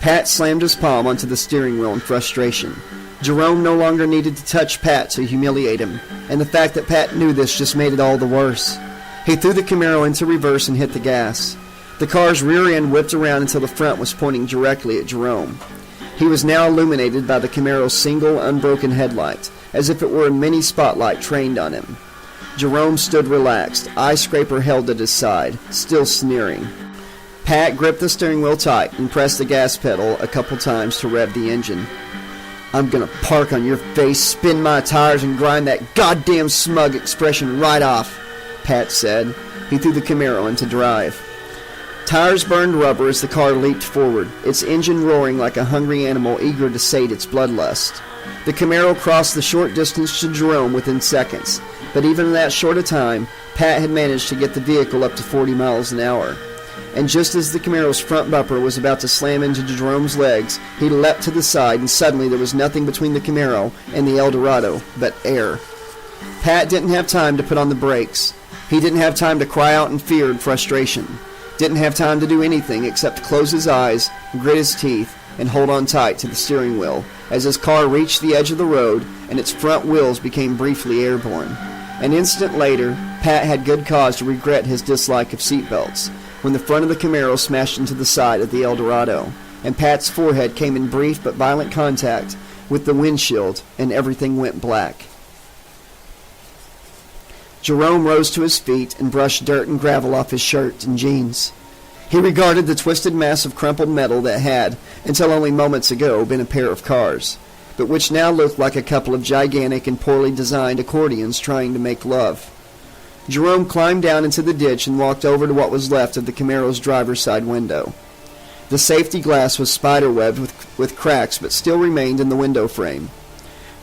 Pat slammed his palm onto the steering wheel in frustration. Jerome no longer needed to touch Pat to humiliate him, and the fact that Pat knew this just made it all the worse. He threw the Camaro into reverse and hit the gas. The car's rear end whipped around until the front was pointing directly at Jerome. He was now illuminated by the Camaro's single, unbroken headlight, as if it were a mini spotlight trained on him. Jerome stood relaxed, eye scraper held at his side, still sneering. Pat gripped the steering wheel tight and pressed the gas pedal a couple times to rev the engine. I'm gonna park on your face, spin my tires, and grind that goddamn smug expression right off, Pat said. He threw the Camaro into drive. Tires burned rubber as the car leaped forward, its engine roaring like a hungry animal eager to sate its bloodlust. The Camaro crossed the short distance to Jerome within seconds, but even in that short a time, Pat had managed to get the vehicle up to 40 miles an hour. And just as the Camaro's front bumper was about to slam into Jerome's legs, he leapt to the side, and suddenly there was nothing between the Camaro and the El Dorado but air. Pat didn't have time to put on the brakes. He didn't have time to cry out in fear and frustration. Didn't have time to do anything except close his eyes, grit his teeth, and hold on tight to the steering wheel as his car reached the edge of the road and its front wheels became briefly airborne. An instant later, Pat had good cause to regret his dislike of seatbelts when the front of the Camaro smashed into the side of the El Dorado, and Pat's forehead came in brief but violent contact with the windshield, and everything went black. Jerome rose to his feet and brushed dirt and gravel off his shirt and jeans. He regarded the twisted mass of crumpled metal that had, until only moments ago, been a pair of cars, but which now looked like a couple of gigantic and poorly designed accordions trying to make love. Jerome climbed down into the ditch and walked over to what was left of the Camaro's driver's side window. The safety glass was spiderwebbed with cracks, but still remained in the window frame.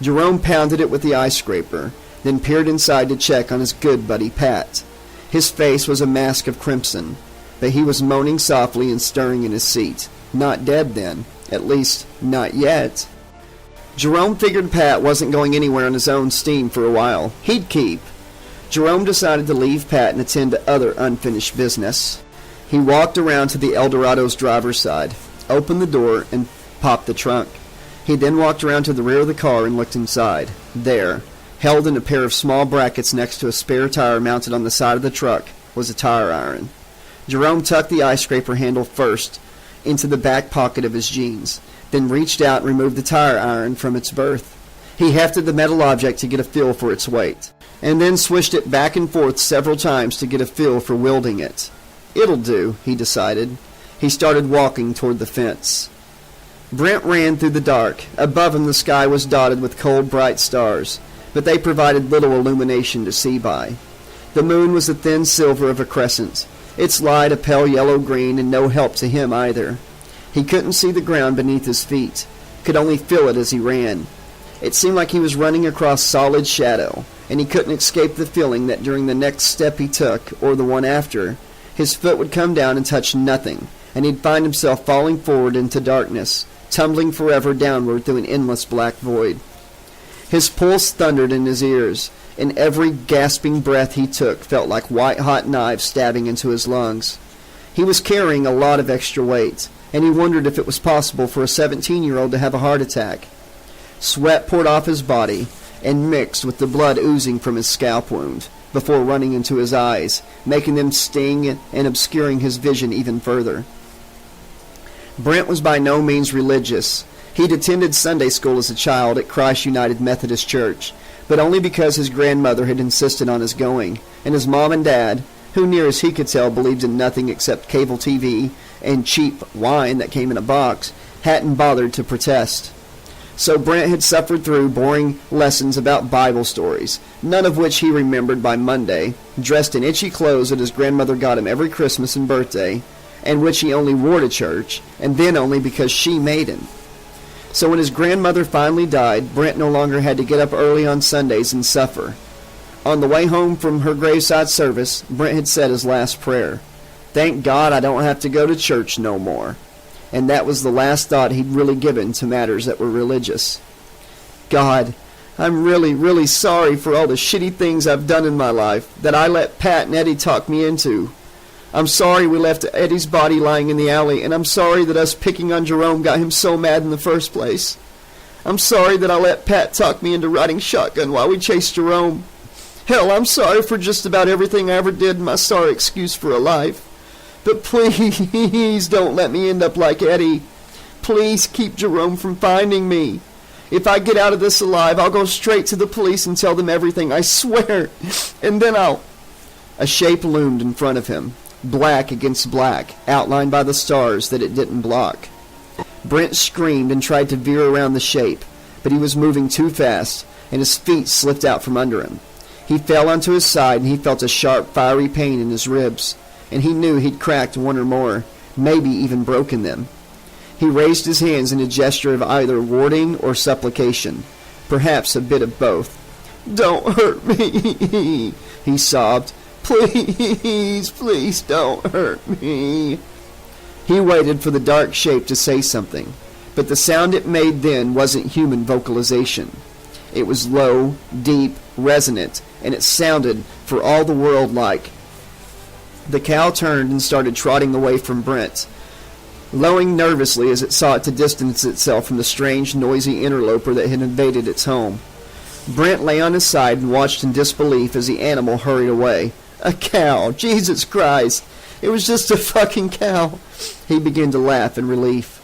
Jerome pounded it with the ice scraper, then peered inside to check on his good buddy Pat. His face was a mask of crimson, but he was moaning softly and stirring in his seat. Not dead then, at least not yet. Jerome figured Pat wasn't going anywhere on his own steam for a while. He'd keep. Jerome decided to leave Pat and attend to other unfinished business. He walked around to the Eldorado's driver's side, opened the door, and popped the trunk. He then walked around to the rear of the car and looked inside. There, held in a pair of small brackets next to a spare tire mounted on the side of the truck, was a tire iron. Jerome tucked the ice scraper handle first into the back pocket of his jeans, then reached out and removed the tire iron from its berth. He hefted the metal object to get a feel for its weight, and then swished it back and forth several times to get a feel for wielding it. It'll do, he decided. He started walking toward the fence. Brent ran through the dark. Above him the sky was dotted with cold, bright stars, but they provided little illumination to see by. The moon was the thin silver of a crescent, its light a pale yellow-green, and no help to him either. He couldn't see the ground beneath his feet, could only feel it as he ran. It seemed like he was running across solid shadow, and he couldn't escape the feeling that during the next step he took, or the one after, his foot would come down and touch nothing, and he'd find himself falling forward into darkness, tumbling forever downward through an endless black void. His pulse thundered in his ears, and every gasping breath he took felt like white-hot knives stabbing into his lungs. He was carrying a lot of extra weight, and he wondered if it was possible for a 17-year-old to have a heart attack. Sweat poured off his body and mixed with the blood oozing from his scalp wound before running into his eyes, making them sting and obscuring his vision even further. Brent was by no means religious. He'd attended Sunday school as a child at Christ United Methodist Church, but only because his grandmother had insisted on his going, and his mom and dad, who near as he could tell believed in nothing except cable TV and cheap wine that came in a box, hadn't bothered to protest. So Brent had suffered through boring lessons about Bible stories, none of which he remembered by Monday, dressed in itchy clothes that his grandmother got him every Christmas and birthday, and which he only wore to church, and then only because she made him. So when his grandmother finally died, Brent no longer had to get up early on Sundays and suffer. On the way home from her graveside service, Brent had said his last prayer. Thank God I don't have to go to church no more. And that was the last thought he'd really given to matters that were religious. God, I'm really, really sorry for all the shitty things I've done in my life that I let Pat and Eddie talk me into. I'm sorry we left Eddie's body lying in the alley, and I'm sorry that us picking on Jerome got him so mad in the first place. I'm sorry that I let Pat talk me into riding shotgun while we chased Jerome. Hell, I'm sorry for just about everything I ever did in my sorry excuse for a life. But please don't let me end up like Eddie. Please keep Jerome from finding me. If I get out of this alive, I'll go straight to the police and tell them everything, I swear. And then I'll... A shape loomed in front of him, black against black, outlined by the stars that it didn't block. Brent screamed and tried to veer around the shape, but he was moving too fast, and his feet slipped out from under him. He fell onto his side, and he felt a sharp, fiery pain in his ribs, and he knew he'd cracked one or more, maybe even broken them. He raised his hands in a gesture of either warning or supplication, perhaps a bit of both. Don't hurt me, he sobbed. Please, please don't hurt me. He waited for the dark shape to say something, but the sound it made then wasn't human vocalization. It was low, deep, resonant, and it sounded, for all the world, like... The cow turned and started trotting away from Brent, lowing nervously as it sought to distance itself from the strange, noisy interloper that had invaded its home. Brent lay on his side and watched in disbelief as the animal hurried away. A cow! Jesus Christ! It was just a fucking cow! He began to laugh in relief.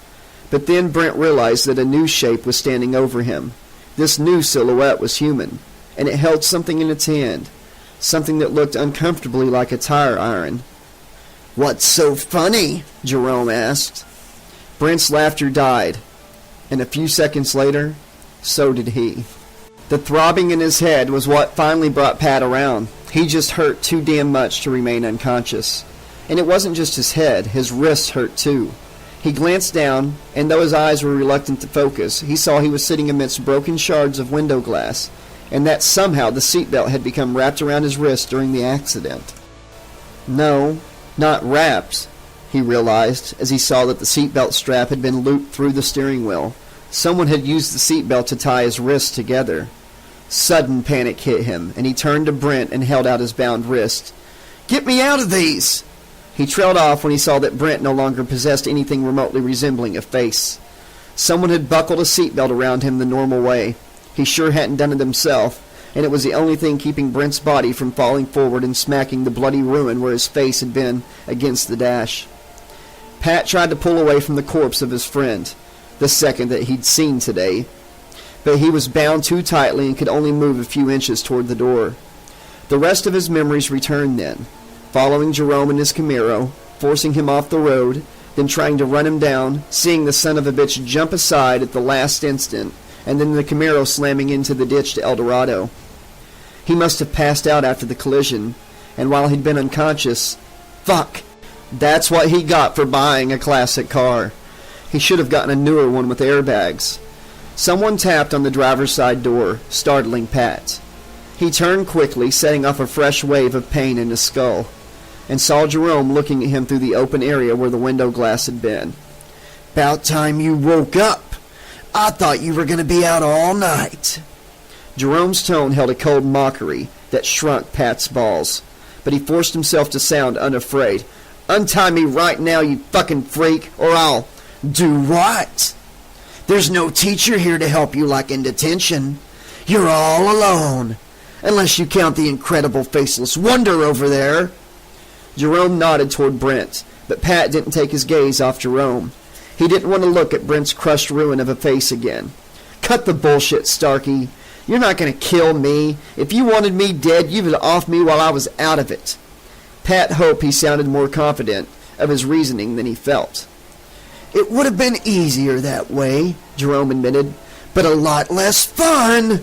But then Brent realized that a new shape was standing over him. This new silhouette was human, and it held something in its hand. Something that looked uncomfortably like a tire iron. What's so funny? Jerome asked. Brent's laughter died, and a few seconds later, so did he. The throbbing in his head was what finally brought Pat around. He just hurt too damn much to remain unconscious. And it wasn't just his head, his wrists hurt too. He glanced down, and though his eyes were reluctant to focus, he saw he was sitting amidst broken shards of window glass, and that somehow the seatbelt had become wrapped around his wrist during the accident. No, not wrapped, he realized, as he saw that the seatbelt strap had been looped through the steering wheel. Someone had used the seatbelt to tie his wrists together. Sudden panic hit him, and he turned to Brent and held out his bound wrist. "Get me out of these!" He trailed off when he saw that Brent no longer possessed anything remotely resembling a face. Someone had buckled a seatbelt around him the normal way. He sure hadn't done it himself, and it was the only thing keeping Brent's body from falling forward and smacking the bloody ruin where his face had been against the dash. Pat tried to pull away from the corpse of his friend, the second that he'd seen today, but he was bound too tightly and could only move a few inches toward the door. The rest of his memories returned then, following Jerome in his Camaro, forcing him off the road, then trying to run him down, seeing the son of a bitch jump aside at the last instant, and then the Camaro slamming into the ditch to El Dorado. He must have passed out after the collision, and while he'd been unconscious, fuck, that's what he got for buying a classic car. He should have gotten a newer one with airbags. Someone tapped on the driver's side door, startling Pat. He turned quickly, setting off a fresh wave of pain in his skull, and saw Jerome looking at him through the open area where the window glass had been. "'Bout time you woke up. I thought you were going to be out all night." Jerome's tone held a cold mockery that shrunk Pat's balls, but he forced himself to sound unafraid. "Untie me right now, you fucking freak, or I'll—" "Do what? There's no teacher here to help you like in detention. You're all alone, unless you count the incredible faceless wonder over there." Jerome nodded toward Brent, but Pat didn't take his gaze off Jerome. He didn't want to look at Brent's crushed ruin of a face again. "Cut the bullshit, Starkey. You're not going to kill me. If you wanted me dead, you'd have offed me while I was out of it." Pat hoped he sounded more confident of his reasoning than he felt. "It would have been easier that way," Jerome admitted, "but a lot less fun."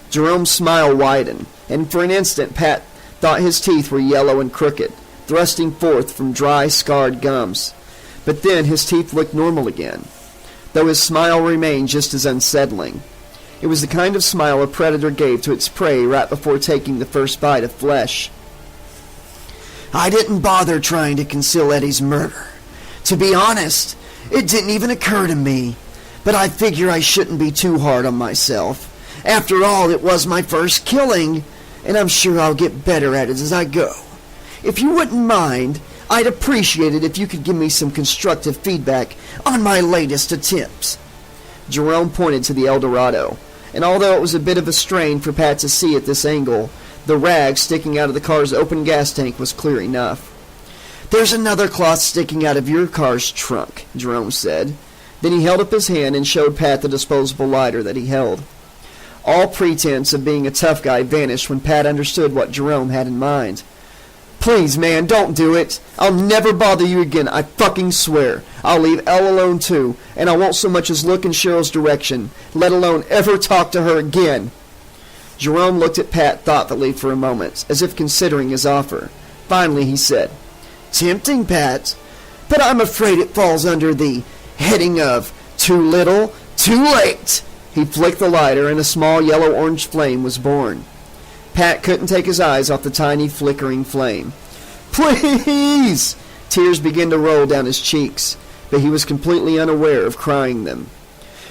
Jerome's smile widened, and for an instant Pat thought his teeth were yellow and crooked, thrusting forth from dry, scarred gums. But then his teeth looked normal again, though his smile remained just as unsettling. It was the kind of smile a predator gave to its prey right before taking the first bite of flesh. "I didn't bother trying to conceal Eddie's murder. To be honest, it didn't even occur to me. But I figure I shouldn't be too hard on myself. After all, it was my first killing, and I'm sure I'll get better at it as I go. If you wouldn't mind, I'd appreciate it if you could give me some constructive feedback on my latest attempts." Jerome pointed to the El Dorado, and although it was a bit of a strain for Pat to see at this angle, the rag sticking out of the car's open gas tank was clear enough. "There's another cloth sticking out of your car's trunk," Jerome said. Then he held up his hand and showed Pat the disposable lighter that he held. All pretense of being a tough guy vanished when Pat understood what Jerome had in mind. "Please, man, don't do it. I'll never bother you again, I fucking swear. I'll leave Elle alone, too, and I won't so much as look in Cheryl's direction, let alone ever talk to her again." Jerome looked at Pat thoughtfully for a moment, as if considering his offer. Finally, he said, "Tempting, Pat, but I'm afraid it falls under the heading of too little, too late." He flicked the lighter, and a small yellow-orange flame was born. Pat couldn't take his eyes off the tiny flickering flame. "Please!" Tears began to roll down his cheeks, but he was completely unaware of crying them.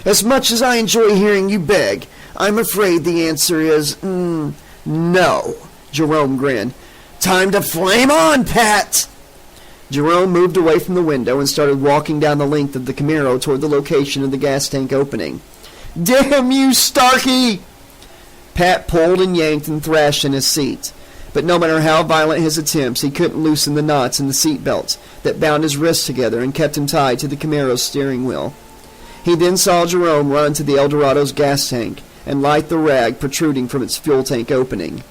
"As much as I enjoy hearing you beg, I'm afraid the answer is, no." Jerome grinned. "Time to flame on, Pat!" Jerome moved away from the window and started walking down the length of the Camaro toward the location of the gas tank opening. "Damn you, Starkey!" Pat pulled and yanked and thrashed in his seat, but no matter how violent his attempts, he couldn't loosen the knots in the seat belts that bound his wrists together and kept him tied to the Camaro's steering wheel. He then saw Jerome run to the El Dorado's gas tank and light the rag protruding from its fuel tank opening.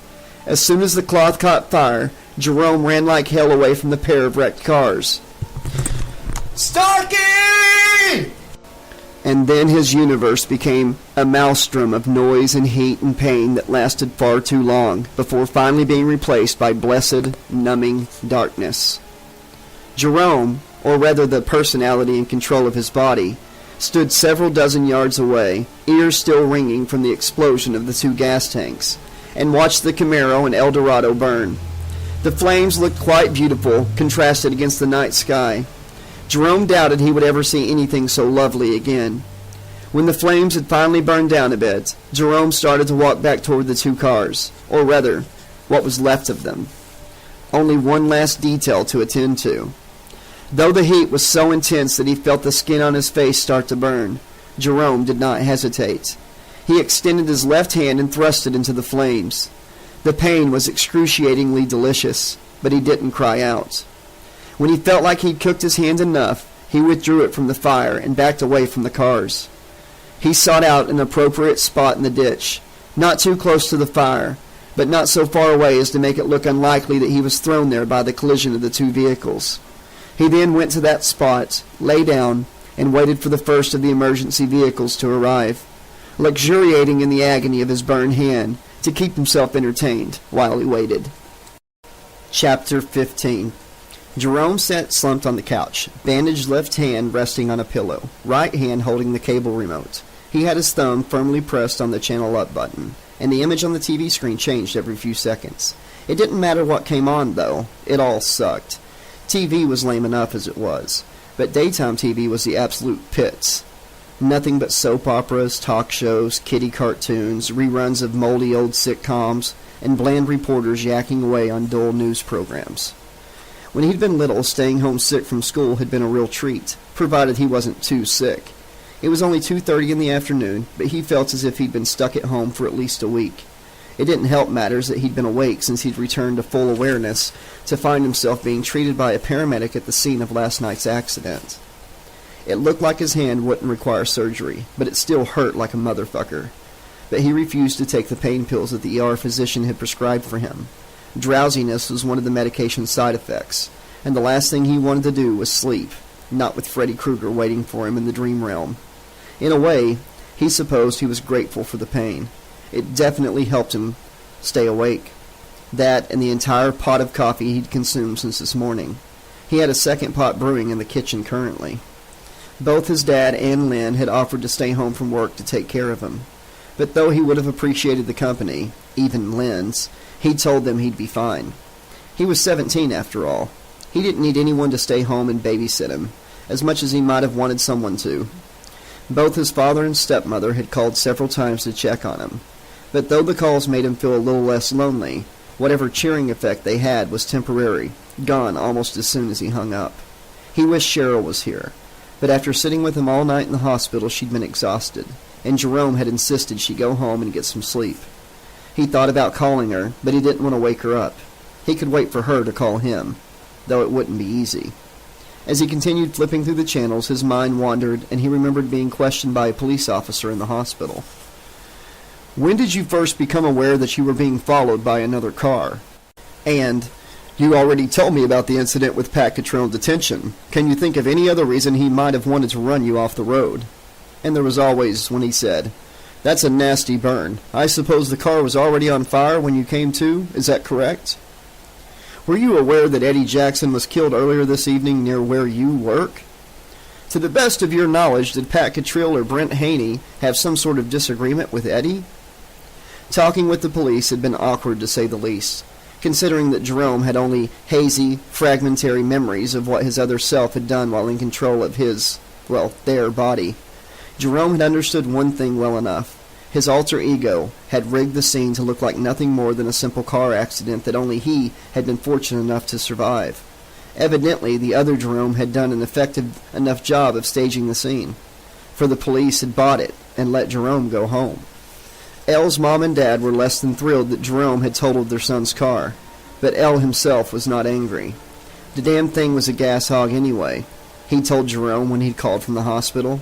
As soon as the cloth caught fire, Jerome ran like hell away from the pair of wrecked cars. "Starkey!" And then his universe became a maelstrom of noise and heat and pain that lasted far too long, before finally being replaced by blessed, numbing darkness. Jerome, or rather the personality in control of his body, stood several dozen yards away, ears still ringing from the explosion of the two gas tanks, and watched the Camaro and El Dorado burn. The flames looked quite beautiful, contrasted against the night sky. Jerome doubted he would ever see anything so lovely again. When the flames had finally burned down a bit, Jerome started to walk back toward the two cars, or rather, what was left of them. Only one last detail to attend to. Though the heat was so intense that he felt the skin on his face start to burn, Jerome did not hesitate. He extended his left hand and thrust it into the flames. The pain was excruciatingly delicious, but he didn't cry out. When he felt like he'd cooked his hand enough, he withdrew it from the fire and backed away from the cars. He sought out an appropriate spot in the ditch, not too close to the fire, but not so far away as to make it look unlikely that he was thrown there by the collision of the two vehicles. He then went to that spot, lay down, and waited for the first of the emergency vehicles to arrive, luxuriating in the agony of his burned hand to keep himself entertained while he waited. Chapter 15. Jerome sat slumped on the couch, bandaged left hand resting on a pillow, right hand holding the cable remote. He had his thumb firmly pressed on the channel up button, and the image on the TV screen changed every few seconds. It didn't matter what came on, though. It all sucked. TV was lame enough as it was, but daytime TV was the absolute pits. Nothing but soap operas, talk shows, kiddie cartoons, reruns of moldy old sitcoms, and bland reporters yakking away on dull news programs. When he'd been little, staying home sick from school had been a real treat, provided he wasn't too sick. It was only 2:30 in the afternoon, but he felt as if he'd been stuck at home for at least a week. It didn't help matters that he'd been awake since he'd returned to full awareness to find himself being treated by a paramedic at the scene of last night's accident. It looked like his hand wouldn't require surgery, but it still hurt like a motherfucker. But he refused to take the pain pills that the ER physician had prescribed for him. Drowsiness was one of the medication's side effects, and the last thing he wanted to do was sleep, not with Freddy Krueger waiting for him in the dream realm. In a way, he supposed he was grateful for the pain. It definitely helped him stay awake. That and the entire pot of coffee he'd consumed since this morning. He had a second pot brewing in the kitchen currently. Both his dad and Lynn had offered to stay home from work to take care of him. But though he would have appreciated the company, even Lynn's, he told them he'd be fine. He was 17 after all. He didn't need anyone to stay home and babysit him, as much as he might have wanted someone to. Both his father and stepmother had called several times to check on him, but though the calls made him feel a little less lonely, whatever cheering effect they had was temporary, gone almost as soon as he hung up. He wished Cheryl was here, but after sitting with him all night in the hospital she'd been exhausted, and Jerome had insisted she go home and get some sleep. He thought about calling her, but he didn't want to wake her up. He could wait for her to call him, though it wouldn't be easy. As he continued flipping through the channels, his mind wandered, and he remembered being questioned by a police officer in the hospital. "When did you first become aware that you were being followed by another car?" And, "You already told me about the incident with Pat Cottrell in detention. Can you think of any other reason he might have wanted to run you off the road?" And there was always when he said, "That's a nasty burn. I suppose the car was already on fire when you came to, is that correct?" "Were you aware that Eddie Jackson was killed earlier this evening near where you work?" "To the best of your knowledge, did Pat Cottrell or Brent Haney have some sort of disagreement with Eddie?" Talking with the police had been awkward to say the least, considering that Jerome had only hazy, fragmentary memories of what his other self had done while in control of his, their body. Jerome had understood one thing well enough. His alter ego had rigged the scene to look like nothing more than a simple car accident that only he had been fortunate enough to survive. Evidently, the other Jerome had done an effective enough job of staging the scene, for the police had bought it and let Jerome go home. Elle's mom and dad were less than thrilled that Jerome had totaled their son's car, but Elle himself was not angry. The damn thing was a gas hog anyway, he told Jerome when he'd called from the hospital.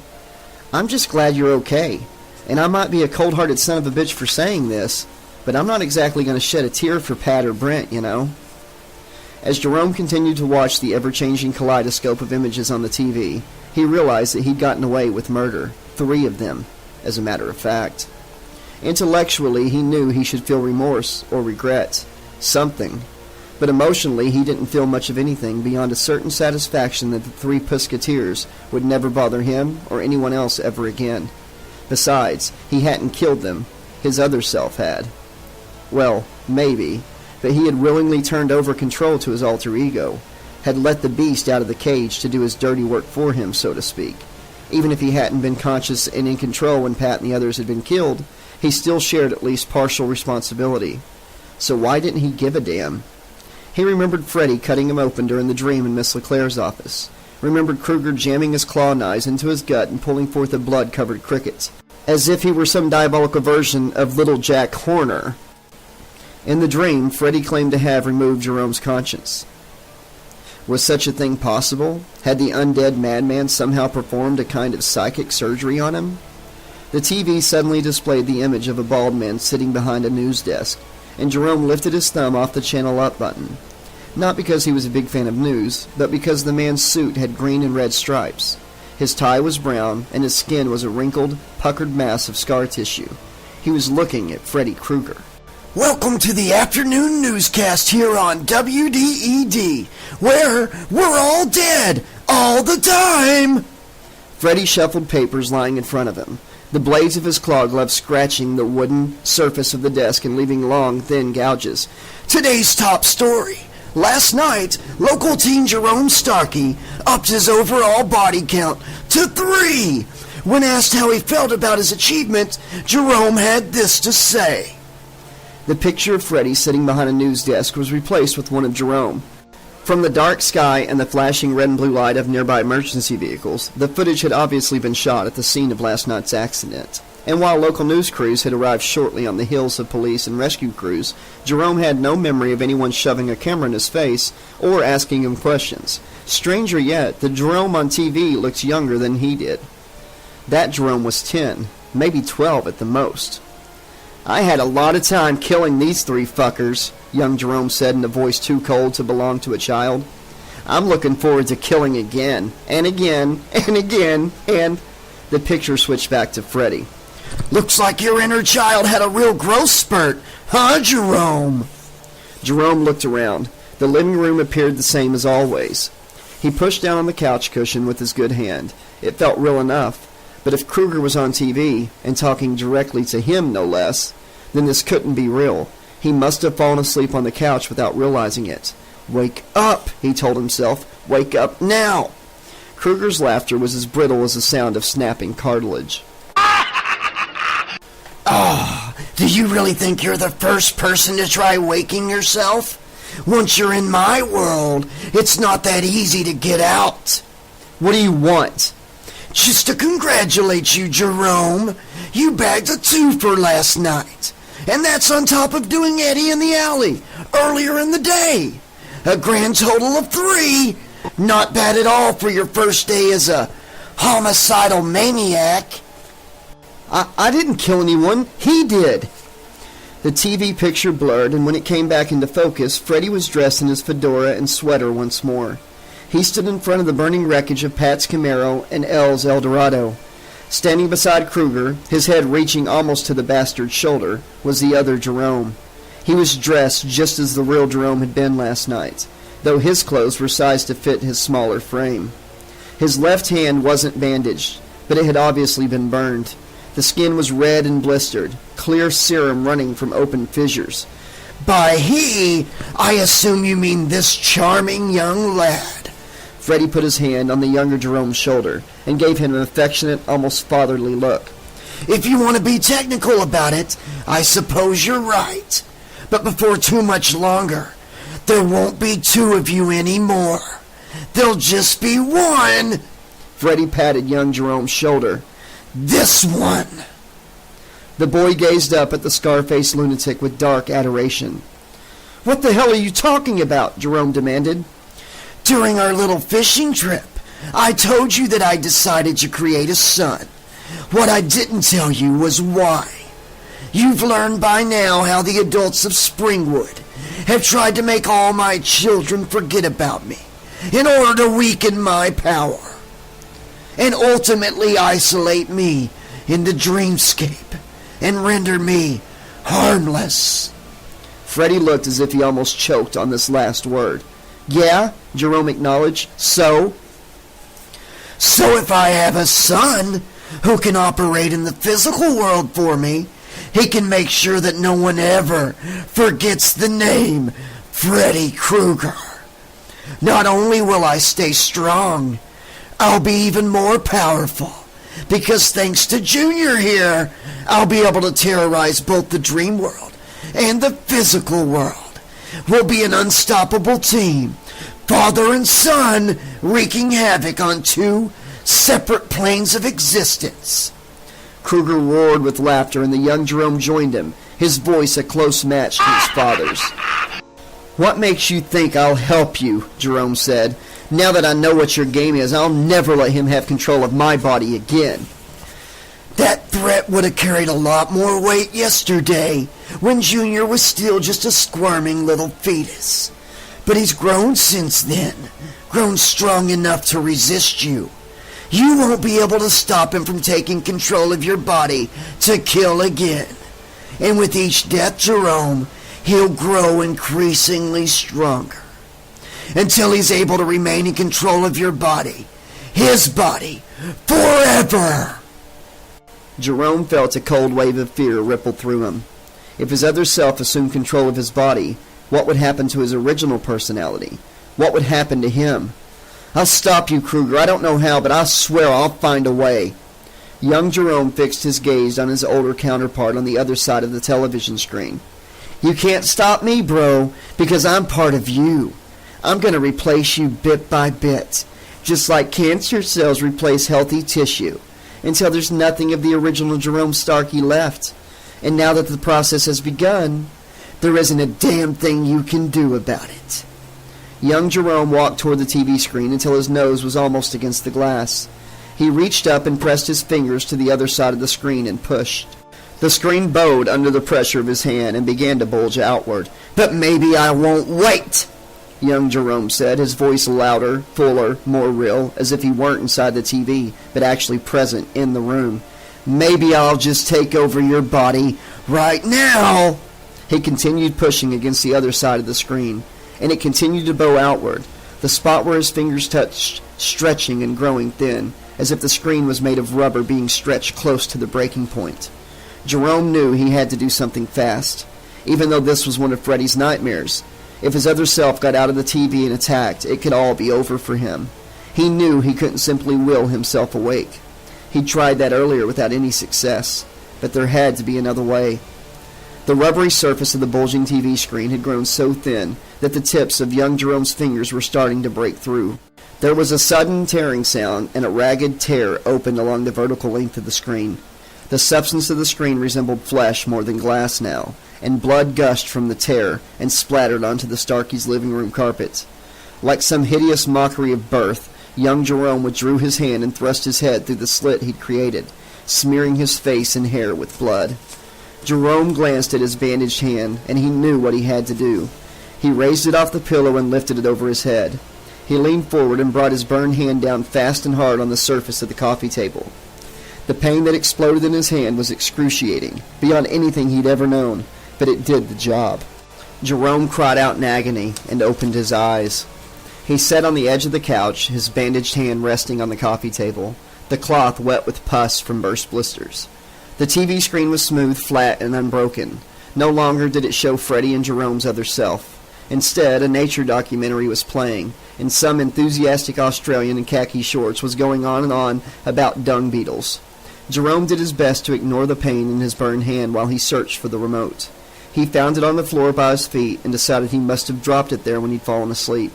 "I'm just glad you're okay. And I might be a cold-hearted son of a bitch for saying this, but I'm not exactly going to shed a tear for Pat or Brent, you know." As Jerome continued to watch the ever-changing kaleidoscope of images on the TV, he realized that he'd gotten away with murder, 3 of them, as a matter of fact. Intellectually, he knew he should feel remorse or regret, something, but emotionally he didn't feel much of anything beyond a certain satisfaction that the 3 Pusketeers would never bother him or anyone else ever again. Besides, he hadn't killed them. His other self had. Well, maybe, but he had willingly turned over control to his alter ego, had let the beast out of the cage to do his dirty work for him, so to speak. Even if he hadn't been conscious and in control when Pat and the others had been killed, he still shared at least partial responsibility. So why didn't he give a damn? He remembered Freddy cutting him open during the dream in Miss LeClaire's office. Remembered Kruger jamming his claw knives into his gut and pulling forth a blood-covered cricket, as if he were some diabolical version of Little Jack Horner. In the dream, Freddy claimed to have removed Jerome's conscience. Was such a thing possible? Had the undead madman somehow performed a kind of psychic surgery on him? The TV suddenly displayed the image of a bald man sitting behind a news desk, and Jerome lifted his thumb off the channel up button. Not because he was a big fan of news, but because the man's suit had green and red stripes. His tie was brown, and his skin was a wrinkled, puckered mass of scar tissue. He was looking at Freddy Krueger. Welcome to the afternoon newscast here on WDED, where we're all dead, all the time! Freddy shuffled papers lying in front of him, the blades of his claw gloves scratching the wooden surface of the desk and leaving long, thin gouges. Today's top story. Last night, local teen Jerome Starkey upped his overall body count to 3. When asked how he felt about his achievement, Jerome had this to say. The picture of Freddy sitting behind a news desk was replaced with one of Jerome. From the dark sky and the flashing red and blue light of nearby emergency vehicles, the footage had obviously been shot at the scene of last night's accident. And while local news crews had arrived shortly on the heels of police and rescue crews, Jerome had no memory of anyone shoving a camera in his face or asking him questions. Stranger yet, the Jerome on TV looked younger than he did. That Jerome was 10, maybe 12 at the most. "I had a lot of time killing these 3 fuckers," young Jerome said in a voice too cold to belong to a child. "I'm looking forward to killing again, and again, and again, and..." The picture switched back to Freddy. Looks like your inner child had a real growth spurt, huh, Jerome? Jerome looked around. The living room appeared the same as always. He pushed down on the couch cushion with his good hand. It felt real enough. But if Kruger was on TV, and talking directly to him no less, then this couldn't be real. He must have fallen asleep on the couch without realizing it. "Wake up," he told himself. "Wake up now." Kruger's laughter was as brittle as the sound of snapping cartilage. Do you really think you're the first person to try waking yourself? Once you're in my world, it's not that easy to get out. "What do you want?" "Just to congratulate you, Jerome. You bagged a 2 for last night. And that's on top of doing Eddie in the alley earlier in the day. A grand total of 3. Not bad at all for your first day as a homicidal maniac." I didn't kill anyone. He did." The TV picture blurred, and when it came back into focus, Freddy was dressed in his fedora and sweater once more. He stood in front of the burning wreckage of Pat's Camaro and Elle's Eldorado. Standing beside Kruger, his head reaching almost to the bastard's shoulder, was the other Jerome. He was dressed just as the real Jerome had been last night, though his clothes were sized to fit his smaller frame. His left hand wasn't bandaged, but it had obviously been burned. The skin was red and blistered, clear serum running from open fissures. "By he, I assume you mean this charming young lad." Freddy put his hand on the younger Jerome's shoulder and gave him an affectionate, almost fatherly look. "If you want to be technical about it, I suppose you're right. But before too much longer, there won't be 2 of you anymore. There'll just be 1. Freddy patted young Jerome's shoulder. "This one." The boy gazed up at the scar-faced lunatic with dark adoration. "What the hell are you talking about?" Jerome demanded. "During our little fishing trip, I told you that I decided to create a son. What I didn't tell you was why. You've learned by now how the adults of Springwood have tried to make all my children forget about me in order to weaken my power and ultimately isolate me in the dreamscape and render me harmless." Freddy looked as if he almost choked on this last word. "Yeah," Jerome acknowledged. So if I have a son who can operate in the physical world for me, he can make sure that no one ever forgets the name Freddy Krueger. Not only will I stay strong, I'll be even more powerful. Because thanks to Junior here, I'll be able to terrorize both the dream world and the physical world. We'll be an unstoppable team, father and son, wreaking havoc on two separate planes of existence. Kruger roared with laughter, and the young Jerome joined him, his voice a close match to his father's. "What makes you think I'll help you?" Jerome said. "Now that I know what your game is, I'll never let him have control of my body again." That threat would have carried a lot more weight yesterday, when Junior was still just a squirming little fetus. But he's grown since then, grown strong enough to resist you. You won't be able to stop him from taking control of your body to kill again. And with each death, Jerome, he'll grow increasingly stronger, until he's able to remain in control of your body, his body, forever. Jerome felt a cold wave of fear ripple through him. If his other self assumed control of his body, what would happen to his original personality? What would happen to him? "I'll stop you, Kruger. I don't know how, but I swear I'll find a way." Young Jerome fixed his gaze on his older counterpart on the other side of the television screen. "You can't stop me, bro, because I'm part of you. I'm going to replace you bit by bit, just like cancer cells replace healthy tissue, until there's nothing of the original Jerome Starkey left. And now that the process has begun, there isn't a damn thing you can do about it." Young Jerome walked toward the TV screen until his nose was almost against the glass. He reached up and pressed his fingers to the other side of the screen and pushed. The screen bowed under the pressure of his hand and began to bulge outward. "But maybe I won't wait," young Jerome said, his voice louder, fuller, more real, as if he weren't inside the TV, but actually present in the room. "Maybe I'll just take over your body right now." He continued pushing against the other side of the screen, and it continued to bow outward, the spot where his fingers touched stretching and growing thin, as if the screen was made of rubber being stretched close to the breaking point. Jerome knew he had to do something fast, even though this was one of Freddy's nightmares. If his other self got out of the TV and attacked, it could all be over for him. He knew he couldn't simply will himself awake. He'd tried that earlier without any success, but there had to be another way. The rubbery surface of the bulging TV screen had grown so thin that the tips of young Jerome's fingers were starting to break through. There was a sudden tearing sound, and a ragged tear opened along the vertical length of the screen. The substance of the screen resembled flesh more than glass now, and blood gushed from the tear and splattered onto the Starkeys' living room carpet. Like some hideous mockery of birth, young Jerome withdrew his hand and thrust his head through the slit he'd created, smearing his face and hair with blood. Jerome glanced at his bandaged hand, and he knew what he had to do. He raised it off the pillow and lifted it over his head. He leaned forward and brought his burned hand down fast and hard on the surface of the coffee table. The pain that exploded in his hand was excruciating, beyond anything he'd ever known, but it did the job. Jerome cried out in agony and opened his eyes. He sat on the edge of the couch, his bandaged hand resting on the coffee table, the cloth wet with pus from burst blisters. The TV screen was smooth, flat, and unbroken. No longer did it show Freddy and Jerome's other self. Instead, a nature documentary was playing, and some enthusiastic Australian in khaki shorts was going on and on about dung beetles. Jerome did his best to ignore the pain in his burned hand while he searched for the remote. He found it on the floor by his feet and decided he must have dropped it there when he'd fallen asleep.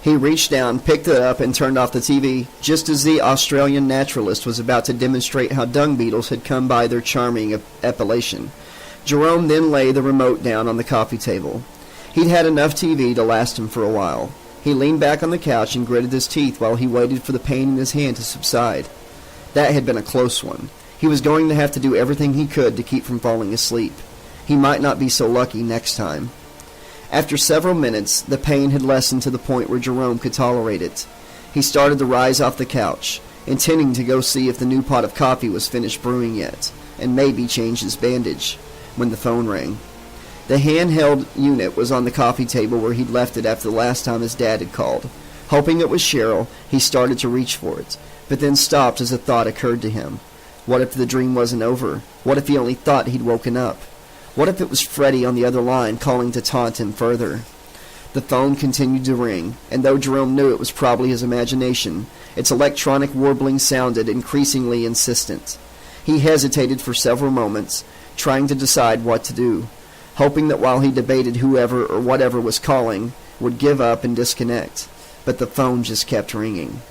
He reached down, picked it up, and turned off the TV, just as the Australian naturalist was about to demonstrate how dung beetles had come by their charming appellation. Jerome then laid the remote down on the coffee table. He'd had enough TV to last him for a while. He leaned back on the couch and gritted his teeth while he waited for the pain in his hand to subside. That had been a close one. He was going to have to do everything he could to keep from falling asleep. He might not be so lucky next time. After several minutes, the pain had lessened to the point where Jerome could tolerate it. He started to rise off the couch, intending to go see if the new pot of coffee was finished brewing yet, and maybe change his bandage, when the phone rang. The handheld unit was on the coffee table where he'd left it after the last time his dad had called. Hoping it was Cheryl, he started to reach for it, but then stopped as a thought occurred to him. What if the dream wasn't over? What if he only thought he'd woken up? What if it was Freddy on the other line calling to taunt him further? The phone continued to ring, and though Jerome knew it was probably his imagination, its electronic warbling sounded increasingly insistent. He hesitated for several moments, trying to decide what to do, hoping that while he debated whoever or whatever was calling would give up and disconnect. But the phone just kept ringing.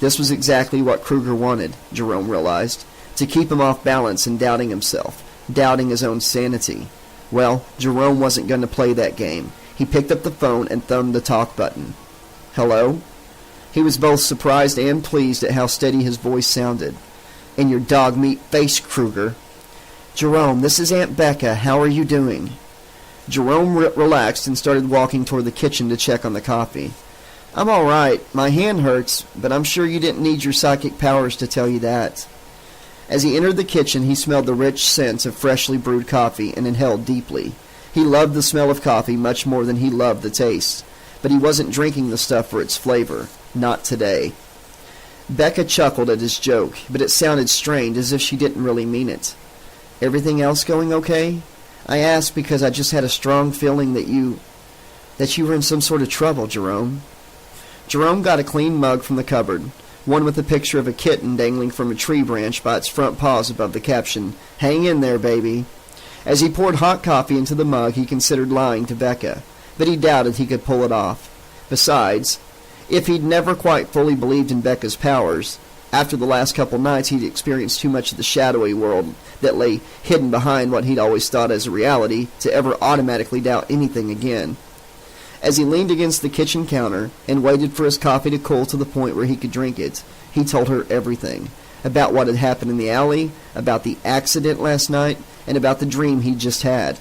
This was exactly what Kruger wanted, Jerome realized, to keep him off balance and doubting himself, doubting his own sanity. Well, Jerome wasn't going to play that game. He picked up the phone and thumbed the talk button. Hello? He was both surprised and pleased at how steady his voice sounded. In your dog-meat face, Kruger. Jerome, this is Aunt Becca. How are you doing? Jerome relaxed and started walking toward the kitchen to check on the coffee. I'm all right. My hand hurts, but I'm sure you didn't need your psychic powers to tell you that. As he entered the kitchen, he smelled the rich scent of freshly brewed coffee and inhaled deeply. He loved the smell of coffee much more than he loved the taste, but he wasn't drinking the stuff for its flavor. Not today. Becca chuckled at his joke, but it sounded strained, as if she didn't really mean it. Everything else going okay? I asked because I just had a strong feeling that you were in some sort of trouble, Jerome. Jerome got a clean mug from the cupboard, one with a picture of a kitten dangling from a tree branch by its front paws above the caption, "Hang in there, baby." As he poured hot coffee into the mug, he considered lying to Becca, but he doubted he could pull it off. Besides, if he'd never quite fully believed in Becca's powers, after the last couple nights he'd experienced too much of the shadowy world that lay hidden behind what he'd always thought as a reality to ever automatically doubt anything again. As he leaned against the kitchen counter and waited for his coffee to cool to the point where he could drink it, he told her everything. About what had happened in the alley, about the accident last night, and about the dream he'd just had.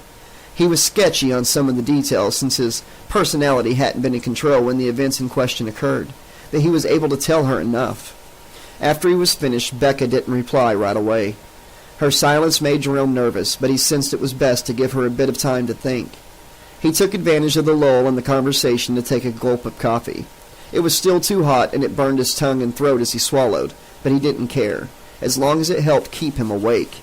He was sketchy on some of the details since his personality hadn't been in control when the events in question occurred, but he was able to tell her enough. After he was finished, Becca didn't reply right away. Her silence made Jerome nervous, but he sensed it was best to give her a bit of time to think. He took advantage of the lull in the conversation to take a gulp of coffee. It was still too hot, and it burned his tongue and throat as he swallowed, but he didn't care, as long as it helped keep him awake.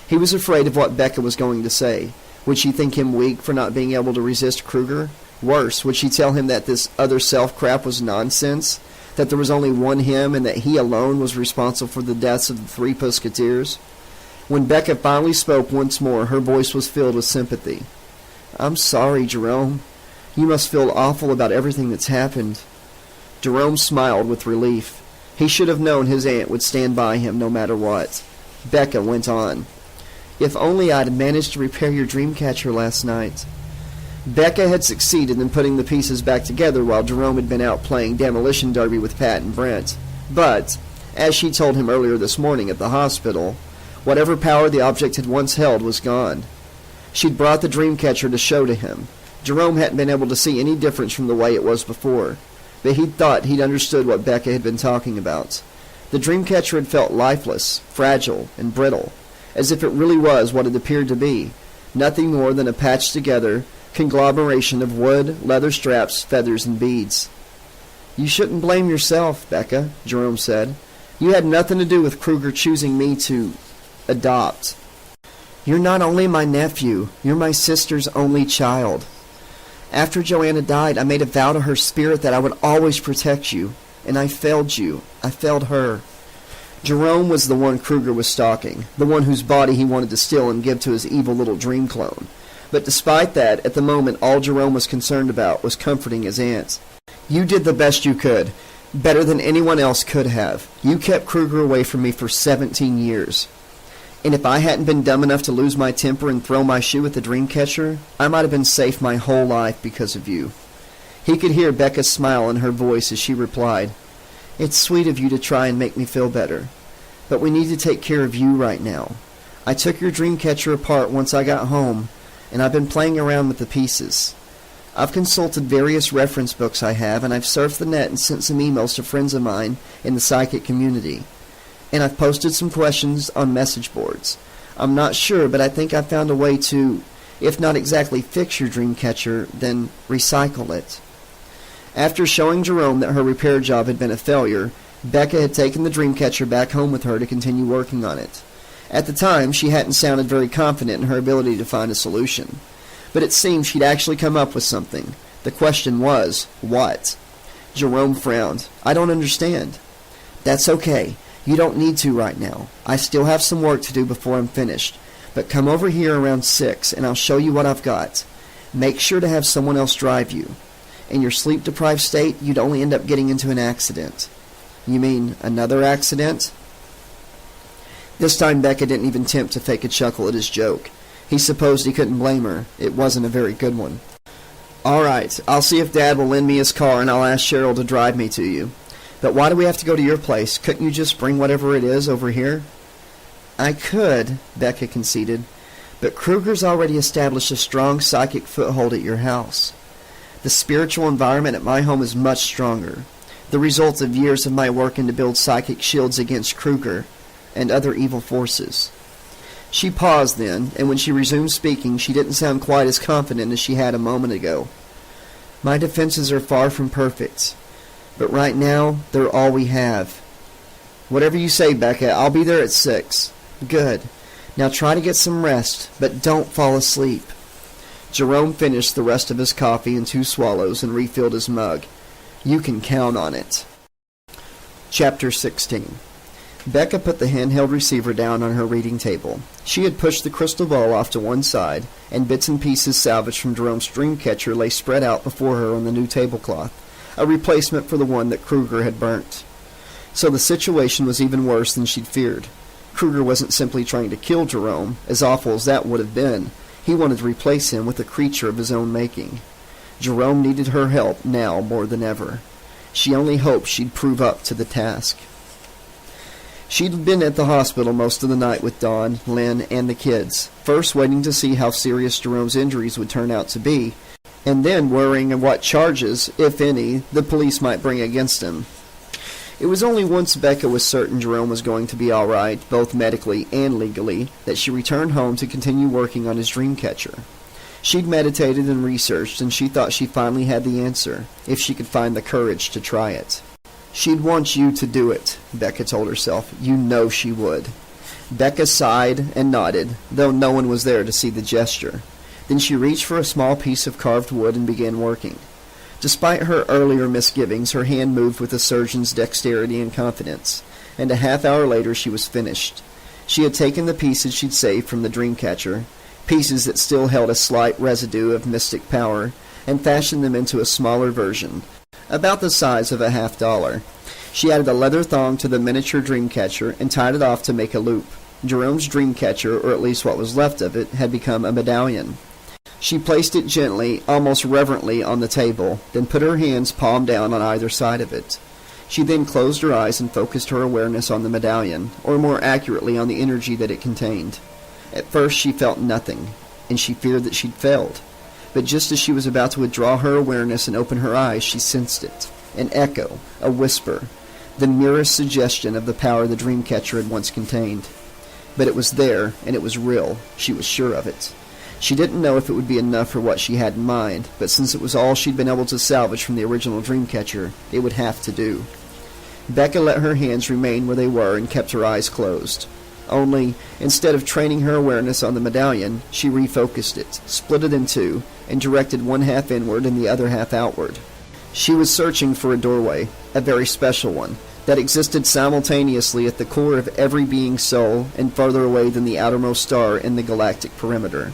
He was afraid of what Becca was going to say. Would she think him weak for not being able to resist Kruger? Worse, would she tell him that this other self-crap was nonsense? That there was only one him and that he alone was responsible for the deaths of the 3 Musketeers? When Becca finally spoke once more, her voice was filled with sympathy. I'm sorry, Jerome. You must feel awful about everything that's happened. Jerome smiled with relief. He should have known his aunt would stand by him no matter what. Becca went on. If only I'd managed to repair your dream catcher last night. Becca had succeeded in putting the pieces back together while Jerome had been out playing demolition derby with Pat and Brent. But, as she told him earlier this morning at the hospital, whatever power the object had once held was gone. She'd brought the dream catcher to show to him. Jerome hadn't been able to see any difference from the way it was before, but he'd thought he'd understood what Becca had been talking about. The dream catcher had felt lifeless, fragile, and brittle, as if it really was what it appeared to be, nothing more than a patched-together conglomeration of wood, leather straps, feathers, and beads. You shouldn't blame yourself, Becca, Jerome said. You had nothing to do with Kruger choosing me to adopt. You're not only my nephew, you're my sister's only child. After Joanna died, I made a vow to her spirit that I would always protect you, and I failed you. I failed her. Jerome was the one Kruger was stalking, the one whose body he wanted to steal and give to his evil little dream clone. But despite that, at the moment all Jerome was concerned about was comforting his aunt. You did the best you could, better than anyone else could have. You kept Kruger away from me for 17 years. And if I hadn't been dumb enough to lose my temper and throw my shoe at the dream catcher, I might have been safe my whole life because of you. He could hear Becca's smile in her voice as she replied, It's sweet of you to try and make me feel better, but we need to take care of you right now. I took your dream catcher apart once I got home, and I've been playing around with the pieces. I've consulted various reference books I have, and I've surfed the net and sent some emails to friends of mine in the psychic community. And I've posted some questions on message boards. I'm not sure, but I think I found a way to, if not exactly fix your dream catcher, then recycle it. After showing Jerome that her repair job had been a failure, Becca had taken the dream catcher back home with her to continue working on it. At the time, she hadn't sounded very confident in her ability to find a solution. But it seemed she'd actually come up with something, The question was, what? Jerome frowned. I don't understand. That's okay. You don't need to right now. I still have some work to do before I'm finished. But come over here around 6, and I'll show you what I've got. Make sure to have someone else drive you. In your sleep-deprived state, you'd only end up getting into an accident. You mean another accident? This time Becca didn't even attempt to fake a chuckle at his joke. He supposed he couldn't blame her. It wasn't a very good one. All right, I'll see if Dad will lend me his car, and I'll ask Cheryl to drive me to you. But why do we have to go to your place? Couldn't you just bring whatever it is over here? I could, Becca conceded, but Kruger's already established a strong psychic foothold at your house. The spiritual environment at my home is much stronger, the result of years of my working to build psychic shields against Kruger and other evil forces. She paused then, and when she resumed speaking, she didn't sound quite as confident as she had a moment ago. My defenses are far from perfect, but right now, they're all we have. Whatever you say, Becca, I'll be there at 6. Good. Now try to get some rest, but don't fall asleep. Jerome finished the rest of his coffee in 2 swallows and refilled his mug. You can count on it. Chapter 16. Becca put the handheld receiver down on her reading table. She had pushed the crystal ball off to one side, and bits and pieces salvaged from Jerome's dream catcher lay spread out before her on the new tablecloth, a replacement for the one that Kruger had burnt. So the situation was even worse than she'd feared. Kruger wasn't simply trying to kill Jerome, as awful as that would have been. He wanted to replace him with a creature of his own making. Jerome needed her help now more than ever. She only hoped she'd prove up to the task. She'd been at the hospital most of the night with Dawn, Lynn, and the kids, first waiting to see how serious Jerome's injuries would turn out to be, and then worrying of what charges, if any, the police might bring against him. It was only once Becca was certain Jerome was going to be all right, both medically and legally, that she returned home to continue working on his dream catcher. She'd meditated and researched, and she thought she finally had the answer, if she could find the courage to try it. She'd want you to do it, Becca told herself. You know she would. Becca sighed and nodded, though no one was there to see the gesture. Then she reached for a small piece of carved wood and began working. Despite her earlier misgivings, her hand moved with a surgeon's dexterity and confidence, and a half-hour later she was finished. She had taken the pieces she'd saved from the dreamcatcher, pieces that still held a slight residue of mystic power, and fashioned them into a smaller version, about the size of a $50. She added a leather thong to the miniature dreamcatcher and tied it off to make a loop. Jerome's dreamcatcher, or at least what was left of it, had become a medallion. She placed it gently, almost reverently, on the table, then put her hands palm down on either side of it. She then closed her eyes and focused her awareness on the medallion, or more accurately on the energy that it contained. At first she felt nothing, and she feared that she'd failed. But just as she was about to withdraw her awareness and open her eyes, she sensed it. An echo, a whisper, the merest suggestion of the power the dreamcatcher had once contained. But it was there, and it was real. She was sure of it. She didn't know if it would be enough for what she had in mind, but since it was all she'd been able to salvage from the original dreamcatcher, it would have to do. Becca let her hands remain where they were and kept her eyes closed. Only, instead of training her awareness on the medallion, she refocused it, split it in two, and directed one half inward and the other half outward. She was searching for a doorway, a very special one, that existed simultaneously at the core of every being's soul and farther away than the outermost star in the galactic perimeter.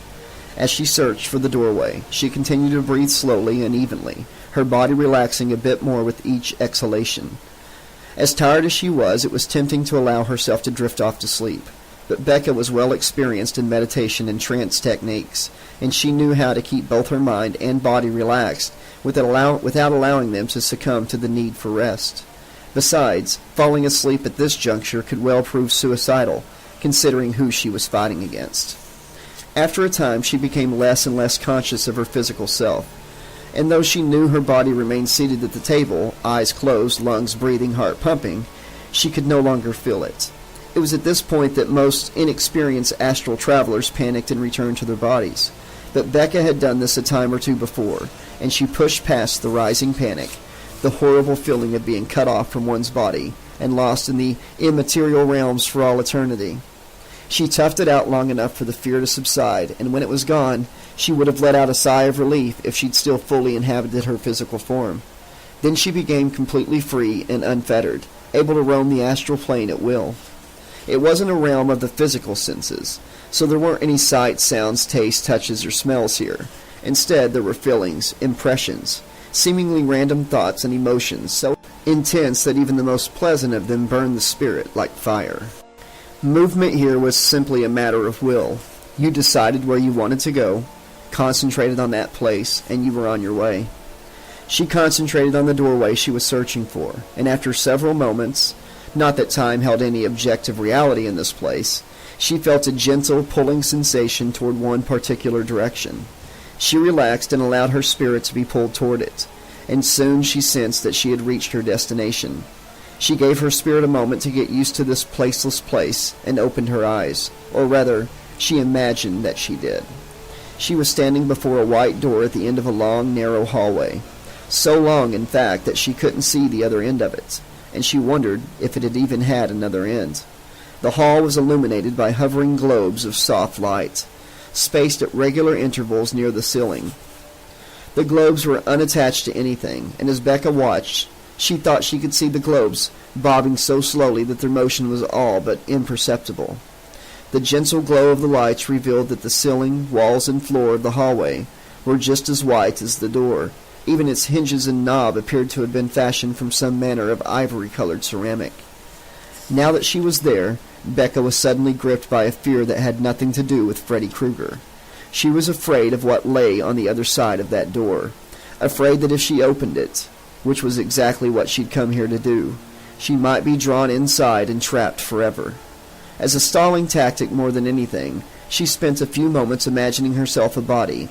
As she searched for the doorway, she continued to breathe slowly and evenly, her body relaxing a bit more with each exhalation. As tired as she was, it was tempting to allow herself to drift off to sleep. But Becca was well experienced in meditation and trance techniques, and she knew how to keep both her mind and body relaxed without allowing them to succumb to the need for rest. Besides, falling asleep at this juncture could well prove suicidal, considering who she was fighting against. After a time, she became less and less conscious of her physical self, and though she knew her body remained seated at the table, eyes closed, lungs breathing, heart pumping, she could no longer feel it. It was at this point that most inexperienced astral travelers panicked and returned to their bodies. But Becca had done this a time or two before, and she pushed past the rising panic, the horrible feeling of being cut off from one's body and lost in the immaterial realms for all eternity. She toughed it out long enough for the fear to subside, and when it was gone, she would have let out a sigh of relief if she'd still fully inhabited her physical form. Then she became completely free and unfettered, able to roam the astral plane at will. It wasn't a realm of the physical senses, so there weren't any sights, sounds, tastes, touches, or smells here. Instead, there were feelings, impressions, seemingly random thoughts and emotions so intense that even the most pleasant of them burned the spirit like fire. Movement here was simply a matter of will. You decided where you wanted to go, concentrated on that place, and you were on your way. She concentrated on the doorway she was searching for, and after several moments, not that time held any objective reality in this place, she felt a gentle, pulling sensation toward one particular direction. She relaxed and allowed her spirit to be pulled toward it, and soon she sensed that she had reached her destination. She gave her spirit a moment to get used to this placeless place and opened her eyes, or rather, she imagined that she did. She was standing before a white door at the end of a long, narrow hallway, so long, in fact, that she couldn't see the other end of it, and she wondered if it had even had another end. The hall was illuminated by hovering globes of soft light, spaced at regular intervals near the ceiling. The globes were unattached to anything, and as Becca watched, she thought she could see the globes bobbing so slowly that their motion was all but imperceptible. The gentle glow of the lights revealed that the ceiling, walls, and floor of the hallway were just as white as the door. Even its hinges and knob appeared to have been fashioned from some manner of ivory-colored ceramic. Now that she was there, Becca was suddenly gripped by a fear that had nothing to do with Freddy Krueger. She was afraid of what lay on the other side of that door, afraid that if she opened it, which was exactly what she'd come here to do, she might be drawn inside and trapped forever. As a stalling tactic more than anything, she spent a few moments imagining herself a body.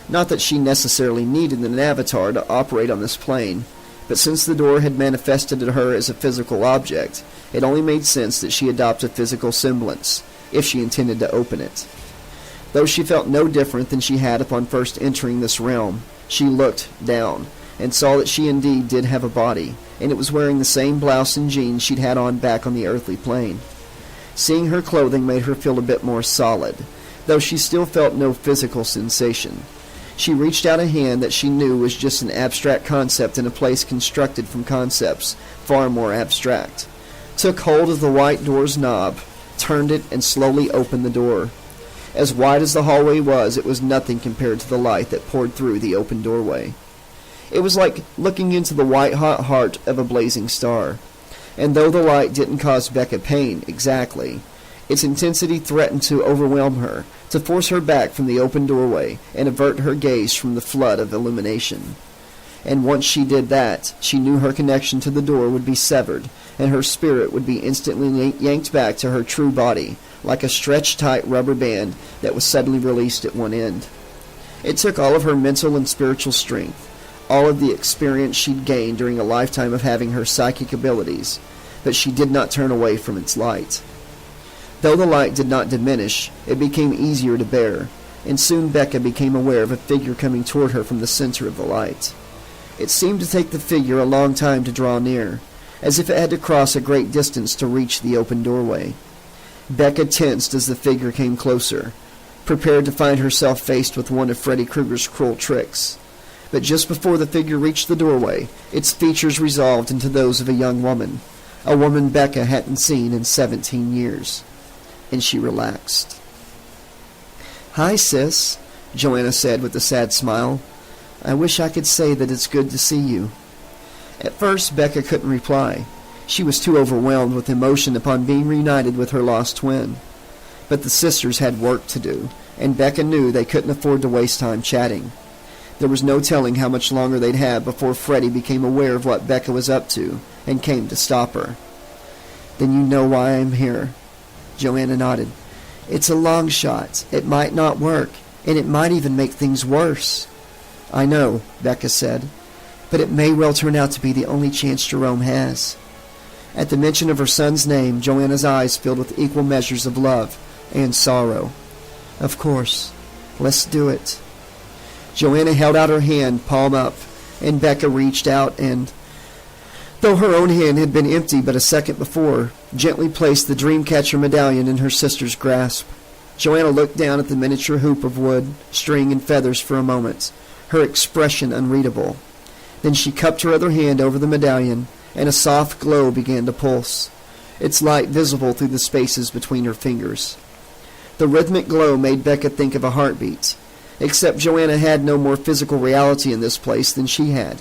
Not that she necessarily needed an avatar to operate on this plane, but since the door had manifested to her as a physical object, it only made sense that she adopt a physical semblance, if she intended to open it. Though she felt no different than she had upon first entering this realm, she looked down, and saw that she indeed did have a body, and it was wearing the same blouse and jeans she'd had on back on the earthly plane. Seeing her clothing made her feel a bit more solid, though she still felt no physical sensation. She reached out a hand that she knew was just an abstract concept in a place constructed from concepts far more abstract, took hold of the white door's knob, turned it, and slowly opened the door. As wide as the hallway was, it was nothing compared to the light that poured through the open doorway. It was like looking into the white-hot heart of a blazing star. And though the light didn't cause Becca pain exactly, its intensity threatened to overwhelm her, to force her back from the open doorway and avert her gaze from the flood of illumination. And once she did that, she knew her connection to the door would be severed, and her spirit would be instantly yanked back to her true body, like a stretched-tight rubber band that was suddenly released at one end. It took all of her mental and spiritual strength, all of the experience she'd gained during a lifetime of having her psychic abilities, but she did not turn away from its light. Though the light did not diminish, it became easier to bear, and soon Becca became aware of a figure coming toward her from the center of the light. It seemed to take the figure a long time to draw near, as if it had to cross a great distance to reach the open doorway. Becca tensed as the figure came closer, prepared to find herself faced with one of Freddy Krueger's cruel tricks. But just before the figure reached the doorway, its features resolved into those of a young woman, a woman Becca hadn't seen in 17 years. And she relaxed. "Hi, sis," Joanna said with a sad smile. "I wish I could say that it's good to see you." At first, Becca couldn't reply. She was too overwhelmed with emotion upon being reunited with her lost twin. But the sisters had work to do, and Becca knew they couldn't afford to waste time chatting. There was no telling how much longer they'd have before Freddy became aware of what Becca was up to and came to stop her. "Then you know why I'm here?" Joanna nodded. "It's a long shot. It might not work, and it might even make things worse." "I know," Becca said, "but it may well turn out to be the only chance Jerome has." At the mention of her son's name, Joanna's eyes filled with equal measures of love and sorrow. "Of course. Let's do it." Joanna held out her hand, palm up, and Becca reached out and... though her own hand had been empty but a second before, gently placed the Dreamcatcher medallion in her sister's grasp. Joanna looked down at the miniature hoop of wood, string, and feathers for a moment, her expression unreadable. Then she cupped her other hand over the medallion, and a soft glow began to pulse, its light visible through the spaces between her fingers. The rhythmic glow made Becca think of a heartbeat, except Joanna had no more physical reality in this place than she had.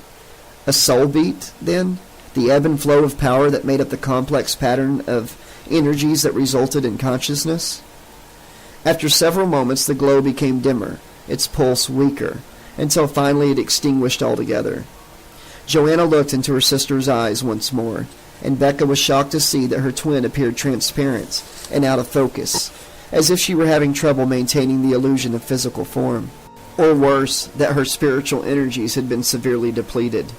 A soul beat, then? The ebb and flow of power that made up the complex pattern of energies that resulted in consciousness? After several moments, the glow became dimmer, its pulse weaker, until finally it extinguished altogether. Joanna looked into her sister's eyes once more, and Becca was shocked to see that her twin appeared transparent and out of focus, as if she were having trouble maintaining the illusion of physical form. Or worse, that her spiritual energies had been severely depleted.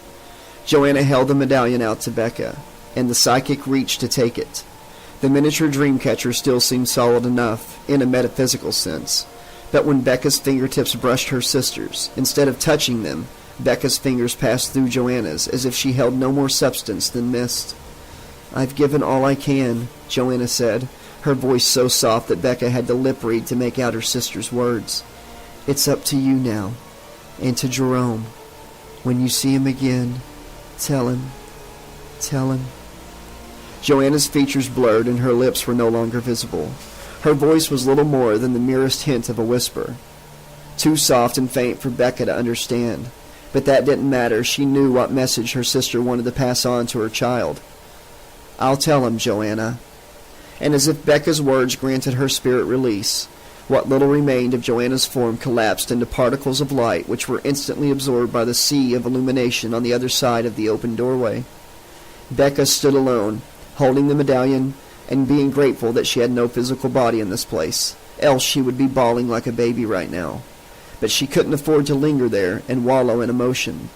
Joanna held the medallion out to Becca, and the psychic reached to take it. The miniature Dreamcatcher still seemed solid enough, in a metaphysical sense, but when Becca's fingertips brushed her sister's, instead of touching them, Becca's fingers passed through Joanna's, as if she held no more substance than mist. "I've given all I can," Joanna said, her voice so soft that Becca had to lip-read to make out her sister's words. "It's up to you now, and to Jerome. When you see him again, tell him. Joanna's features blurred and her lips were no longer visible. Her voice was little more than the merest hint of a whisper, too soft and faint for Becca to understand. But that didn't matter. She knew what message her sister wanted to pass on to her child. "I'll tell him, Joanna." And as if Becca's words granted her spirit release, what little remained of Joanna's form collapsed into particles of light which were instantly absorbed by the sea of illumination on the other side of the open doorway. Becca stood alone, holding the medallion and being grateful that she had no physical body in this place, else she would be bawling like a baby right now. But she couldn't afford to linger there and wallow in emotion.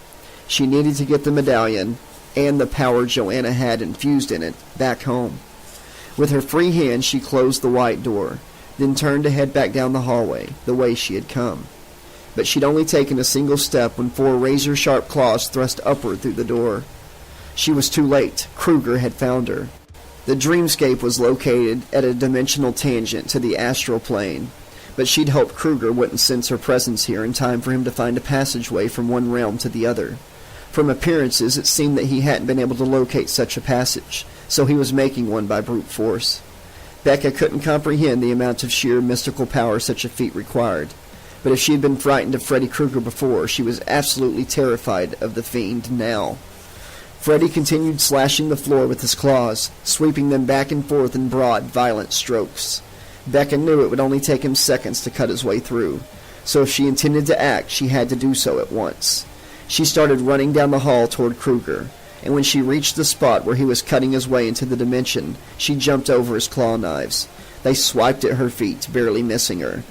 She needed to get the medallion, and the power Joanna had infused in it, back home. With her free hand she closed the white door, then turned to head back down the hallway, the way she had come. But she'd only taken a single step when 4 razor-sharp claws thrust upward through the door. She was too late. Kruger had found her. The dreamscape was located at a dimensional tangent to the astral plane, but she'd hoped Kruger wouldn't sense her presence here in time for him to find a passageway from one realm to the other. From appearances, it seemed that he hadn't been able to locate such a passage, so he was making one by brute force. Becca couldn't comprehend the amount of sheer mystical power such a feat required, but if she had been frightened of Freddy Krueger before, she was absolutely terrified of the fiend now. Freddy continued slashing the floor with his claws, sweeping them back and forth in broad, violent strokes. Becca knew it would only take him seconds to cut his way through, so if she intended to act, she had to do so at once. She started running down the hall toward Kruger, and when she reached the spot where he was cutting his way into the dimension, she jumped over his claw knives. They swiped at her feet, barely missing her.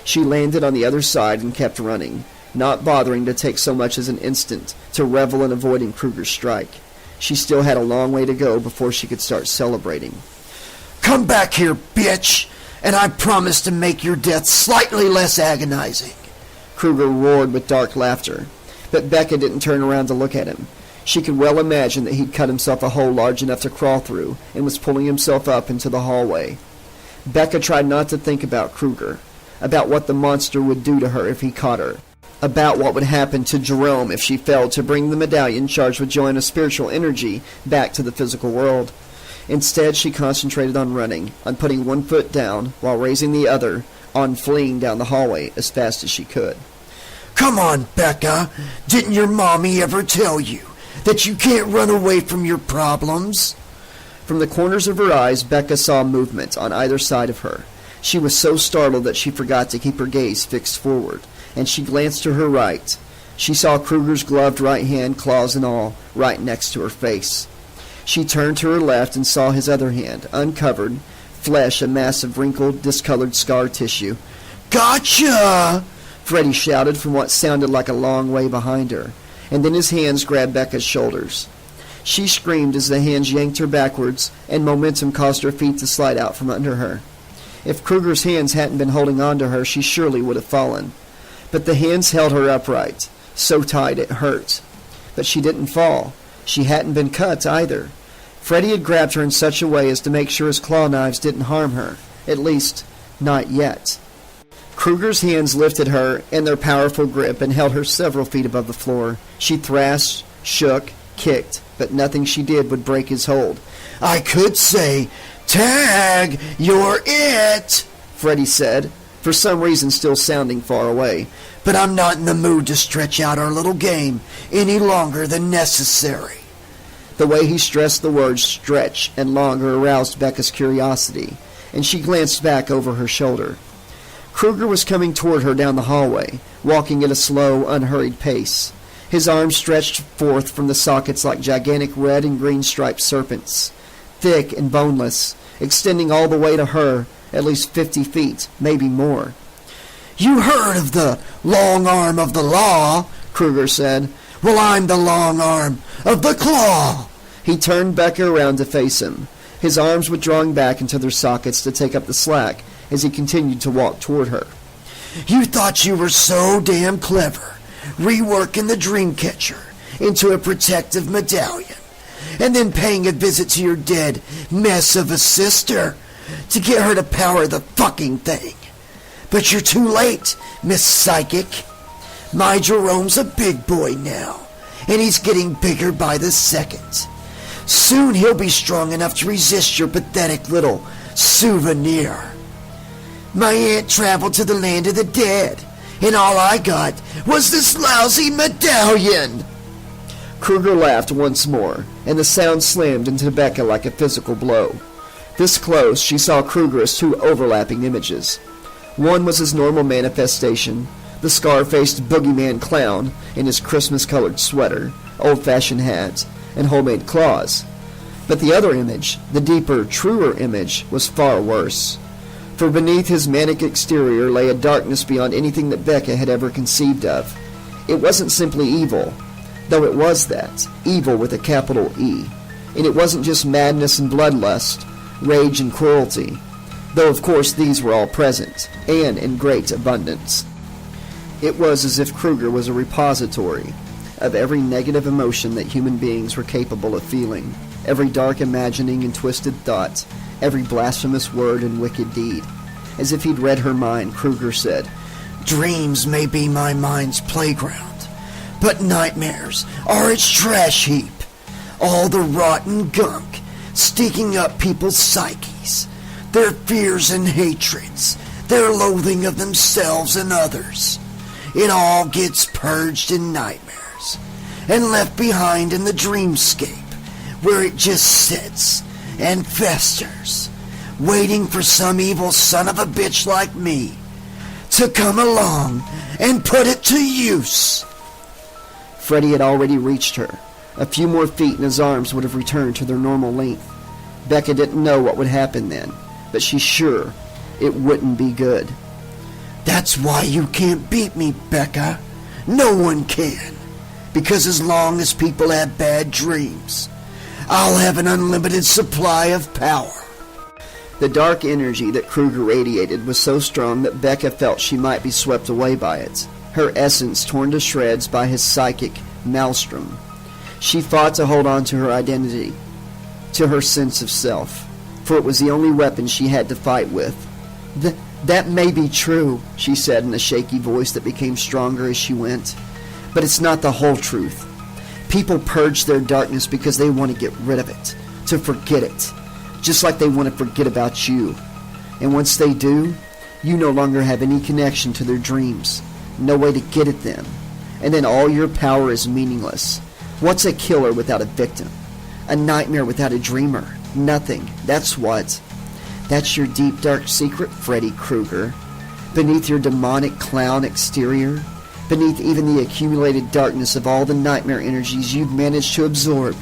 She landed on the other side and kept running, not bothering to take so much as an instant to revel in avoiding Kruger's strike. She still had a long way to go before she could start celebrating. "Come back here, bitch, and I promise to make your death slightly less agonizing," Kruger roared with dark laughter, but Becca didn't turn around to look at him. She could well imagine that he'd cut himself a hole large enough to crawl through and was pulling himself up into the hallway. Becca tried not to think about Kruger, about what the monster would do to her if he caught her, about what would happen to Jerome if she failed to bring the medallion charged with Joanna's spiritual energy back to the physical world. Instead, she concentrated on running, on putting one foot down while raising the other, on fleeing down the hallway as fast as she could. "Come on, Becca. Didn't your mommy ever tell you that you can't run away from your problems?" From the corners of her eyes, Becca saw movement on either side of her. She was so startled that she forgot to keep her gaze fixed forward, and she glanced to her right. She saw Kruger's gloved right hand, claws and all, right next to her face. She turned to her left and saw his other hand, uncovered, flesh a mass of wrinkled, discolored scar tissue. "Gotcha!" Freddy shouted from what sounded like a long way behind her, and then his hands grabbed Becca's shoulders. She screamed as the hands yanked her backwards, and momentum caused her feet to slide out from under her. If Kruger's hands hadn't been holding on to her, she surely would have fallen. But the hands held her upright, so tight it hurt. But she didn't fall. She hadn't been cut either. Freddy had grabbed her in such a way as to make sure his claw knives didn't harm her. At least, not yet. Kruger's hands lifted her in their powerful grip and held her several feet above the floor. She thrashed, shook, kicked, but nothing she did would break his hold. I could say, "Tag, you're it," Freddy said, for some reason still sounding far away. "But I'm not in the mood to stretch out our little game any longer than necessary." The way he stressed the words stretch and longer aroused Becca's curiosity, and she glanced back over her shoulder. Kruger was coming toward her down the hallway, walking at a slow, unhurried pace. His arms stretched forth from the sockets like gigantic red and green striped serpents, thick and boneless, extending all the way to her, at least 50 feet, maybe more. "You heard of the long arm of the law," Kruger said. "Well, I'm the long arm of the claw." He turned Becca around to face him, his arms withdrawing back into their sockets to take up the slack as he continued to walk toward her. "You thought you were so damn clever, reworking the Dreamcatcher into a protective medallion, and then paying a visit to your dead mess of a sister to get her to power the fucking thing. But you're too late, Miss Psychic. My Jerome's a big boy now, and he's getting bigger by the second. Soon he'll be strong enough to resist your pathetic little souvenir. My aunt traveled to the land of the dead, and all I got was this lousy medallion." Kruger laughed once more, and the sound slammed into Becca like a physical blow. This close, she saw Kruger as two overlapping images. One was his normal manifestation, the scar-faced boogeyman clown in his Christmas-colored sweater, old-fashioned hat, and homemade claws. But the other image, the deeper, truer image, was far worse. For beneath his manic exterior lay a darkness beyond anything that Becca had ever conceived of. It wasn't simply evil, though it was that, evil with a capital E. And it wasn't just madness and bloodlust, rage and cruelty, though of course these were all present, and in great abundance. It was as if Kruger was a repository of every negative emotion that human beings were capable of feeling, every dark imagining and twisted thought, every blasphemous word and wicked deed. As if he'd read her mind, Kruger said, "Dreams may be my mind's playground, but nightmares are its trash heap. All the rotten gunk sticking up people's psyches, their fears and hatreds, their loathing of themselves and others. It all gets purged in nightmares and left behind in the dreamscape, where it just sits and festers, waiting for some evil son of a bitch like me to come along and put it to use." Freddy had already reached her. A few more feet and his arms would have returned to their normal length. Becca didn't know what would happen then, but she's sure it wouldn't be good. "That's why you can't beat me, Becca. No one can. Because as long as people have bad dreams, I'll have an unlimited supply of power." The dark energy that Kruger radiated was so strong that Becca felt she might be swept away by it, her essence torn to shreds by his psychic maelstrom. She fought to hold on to her identity, to her sense of self, for it was the only weapon she had to fight with. That may be true," she said in a shaky voice that became stronger as she went, "but it's not the whole truth. People purge their darkness because they want to get rid of it, to forget it, just like they want to forget about you. And once they do, you no longer have any connection to their dreams, no way to get at them, and then all your power is meaningless. What's a killer without a victim? A nightmare without a dreamer? Nothing. That's what. That's your deep, dark secret, Freddy Krueger. Beneath your demonic clown exterior, beneath even the accumulated darkness of all the nightmare energies you've managed to absorb,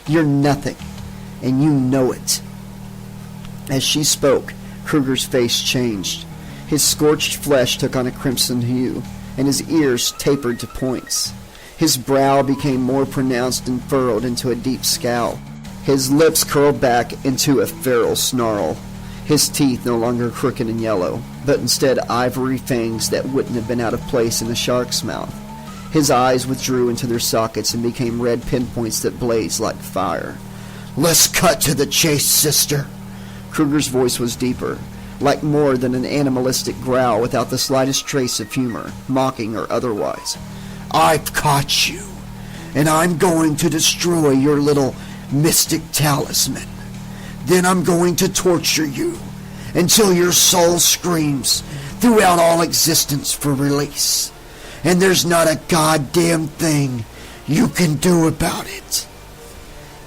you're nothing, and you know it." As she spoke, Kruger's face changed. His scorched flesh took on a crimson hue, and his ears tapered to points. His brow became more pronounced and furrowed into a deep scowl. His lips curled back into a feral snarl. His teeth no longer crooked and yellow, but instead ivory fangs that wouldn't have been out of place in a shark's mouth. His eyes withdrew into their sockets and became red pinpoints that blazed like fire. Let's cut to the chase, sister. Kruger's voice was deeper, like more than an animalistic growl without the slightest trace of humor, mocking or otherwise. I've caught you, and I'm going to destroy your little mystic talisman. Then I'm going to torture you until your soul screams throughout all existence for release. And there's not a goddamn thing you can do about it.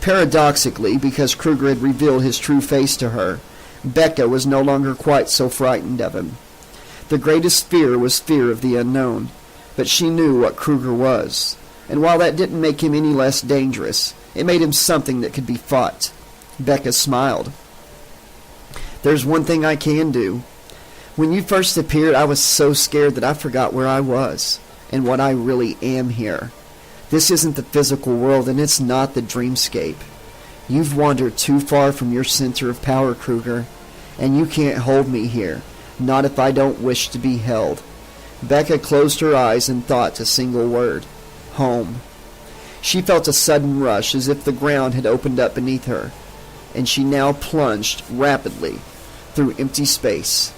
Paradoxically, because Kruger had revealed his true face to her, Becca was no longer quite so frightened of him. The greatest fear was fear of the unknown, but she knew what Kruger was, and while that didn't make him any less dangerous, it made him something that could be fought. Becca smiled. There's one thing I can do. When you first appeared, I was so scared that I forgot where I was, and what I really am here. This isn't the physical world, and it's not the dreamscape. You've wandered too far from your center of power, Kruger, and you can't hold me here, not if I don't wish to be held. Becca closed her eyes and thought a single word. Home. She felt a sudden rush as if the ground had opened up beneath her, and she now plunged rapidly through empty space.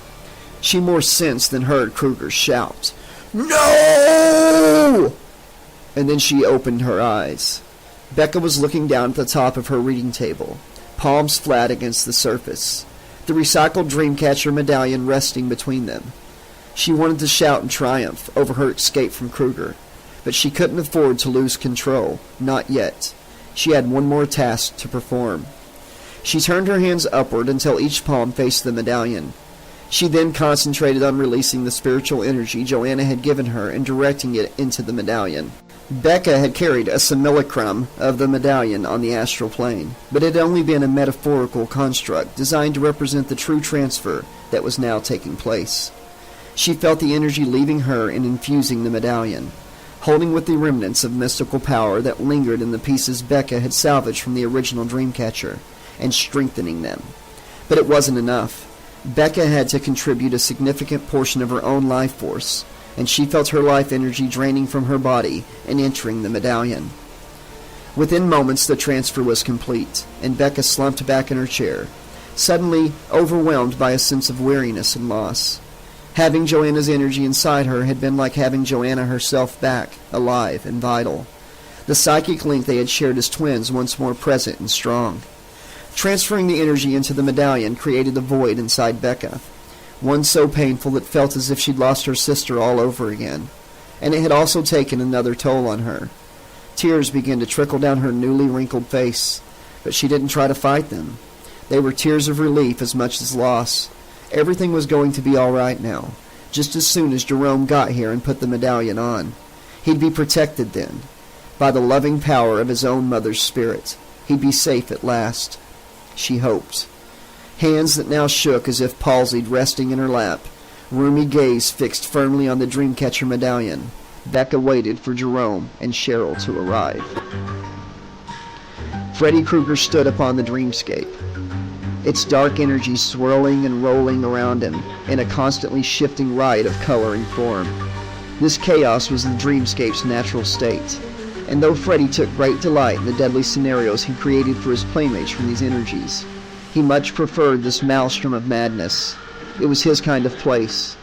She more sensed than heard Kruger's shout, "No!" And then she opened her eyes. Becca was looking down at the top of her reading table, palms flat against the surface, the recycled Dreamcatcher medallion resting between them. She wanted to shout in triumph over her escape from Kruger, but she couldn't afford to lose control, not yet. She had one more task to perform. She turned her hands upward until each palm faced the medallion. She then concentrated on releasing the spiritual energy Joanna had given her and directing it into the medallion. Becca had carried a simulacrum of the medallion on the astral plane, but it had only been a metaphorical construct designed to represent the true transfer that was now taking place. She felt the energy leaving her and infusing the medallion, holding with the remnants of mystical power that lingered in the pieces Becca had salvaged from the original Dreamcatcher, and strengthening them. But it wasn't enough. Becca had to contribute a significant portion of her own life force, and she felt her life energy draining from her body and entering the medallion. Within moments the transfer was complete, and Becca slumped back in her chair, suddenly overwhelmed by a sense of weariness and loss. Having Joanna's energy inside her had been like having Joanna herself back, alive and vital. The psychic link they had shared as twins once more present and strong. Transferring the energy into the medallion created a void inside Becca, one so painful it felt as if she'd lost her sister all over again, and it had also taken another toll on her. Tears began to trickle down her newly wrinkled face, but she didn't try to fight them. They were tears of relief as much as loss. Everything was going to be all right now, just as soon as Jerome got here and put the medallion on. He'd be protected then, by the loving power of his own mother's spirit. He'd be safe at last. She hoped. Hands that now shook as if palsied resting in her lap, roomy gaze fixed firmly on the Dreamcatcher medallion, Becca waited for Jerome and Cheryl to arrive. Freddy Krueger stood upon the dreamscape, its dark energy swirling and rolling around him in a constantly shifting riot of color and form. This chaos was the dreamscape's natural state, and though Freddy took great delight in the deadly scenarios he created for his playmates from these energies, he much preferred this maelstrom of madness. It was his kind of place.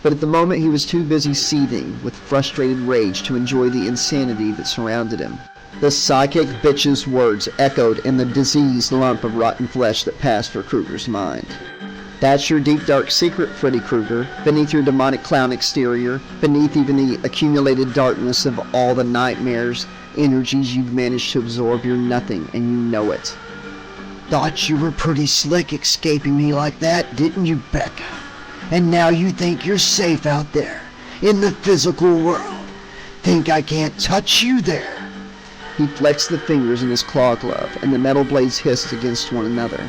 But at the moment he was too busy seething with frustrated rage to enjoy the insanity that surrounded him. The psychic bitch's words echoed in the diseased lump of rotten flesh that passed for Kruger's mind. That's your deep dark secret, Freddy Krueger, beneath your demonic clown exterior, beneath even the accumulated darkness of all the nightmares, energies you've managed to absorb. You're nothing, and you know it. Thought you were pretty slick escaping me like that, didn't you, Becca? And now you think you're safe out there, in the physical world. Think I can't touch you there? He flexed the fingers in his claw glove, and the metal blades hissed against one another.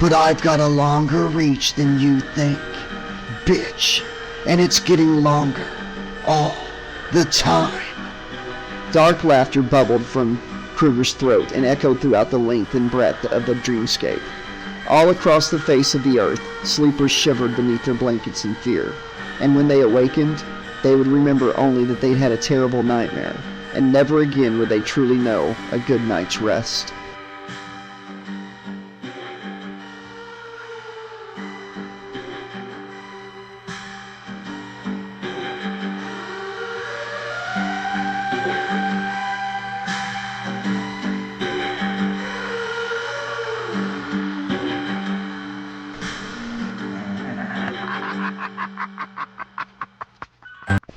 But I've got a longer reach than you think, bitch. And it's getting longer, all the time. Dark laughter bubbled from Kruger's throat and echoed throughout the length and breadth of the dreamscape. All across the face of the earth, sleepers shivered beneath their blankets in fear, and when they awakened, They would remember only that they'd had a terrible nightmare, and never again would they truly know a good night's rest.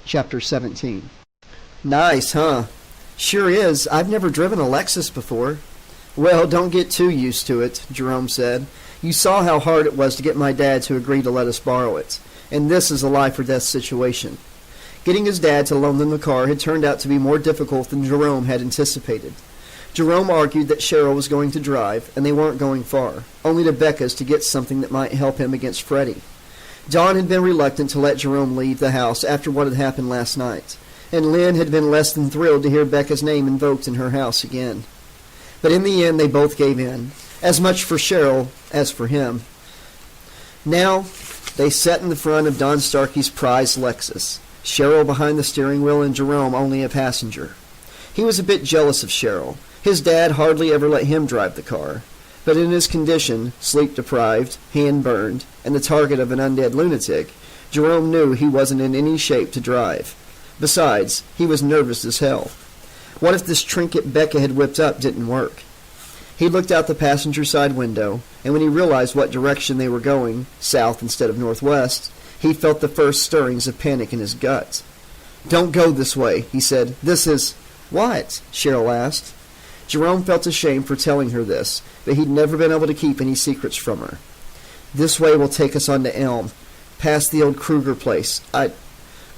Chapter 17. Nice, huh? Sure is. I've never driven a Lexus before. Well, don't get too used to it, Jerome said. You saw how hard it was to get my dad to agree to let us borrow it, and this is a life-or-death situation. Getting his dad to loan them the car had turned out to be more difficult than Jerome had anticipated. Jerome argued that Cheryl was going to drive, and they weren't going far, only to Becca's to get something that might help him against Freddie. Dawn had been reluctant to let Jerome leave the house after what had happened last night, and Lynn had been less than thrilled to hear Becca's name invoked in her house again. But in the end, they both gave in, as much for Cheryl as for him. Now, they sat in the front of Don Starkey's prized Lexus, Cheryl behind the steering wheel and Jerome only a passenger. He was a bit jealous of Cheryl. His dad hardly ever let him drive the car. But in his condition, sleep-deprived, hand-burned, and the target of an undead lunatic, Jerome knew he wasn't in any shape to drive. Besides, he was nervous as hell. What if this trinket Becca had whipped up didn't work? He looked out the passenger side window, and when he realized what direction they were going, south instead of northwest, he felt the first stirrings of panic in his guts. "Don't go this way," he said. "This is—" "What?" Cheryl asked. Jerome felt ashamed for telling her this, but he'd never been able to keep any secrets from her. "This way will take us on to Elm, past the old Kruger place. I'd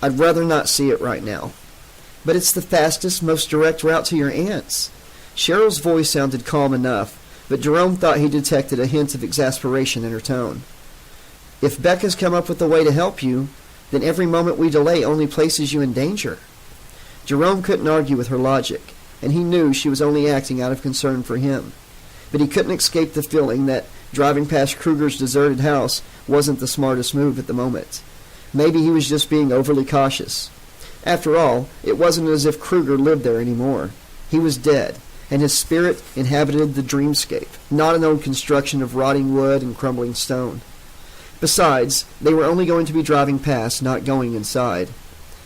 rather not see it right now." "But it's the fastest, most direct route to your aunt's." Cheryl's voice sounded calm enough, but Jerome thought he detected a hint of exasperation in her tone. "If Becca's come up with a way to help you, then every moment we delay only places you in danger." Jerome couldn't argue with her logic, and he knew she was only acting out of concern for him. But he couldn't escape the feeling that driving past Kruger's deserted house wasn't the smartest move at the moment. Maybe he was just being overly cautious. After all, it wasn't as if Kruger lived there anymore. He was dead, and his spirit inhabited the dreamscape, not an old construction of rotting wood and crumbling stone. Besides, they were only going to be driving past, not going inside.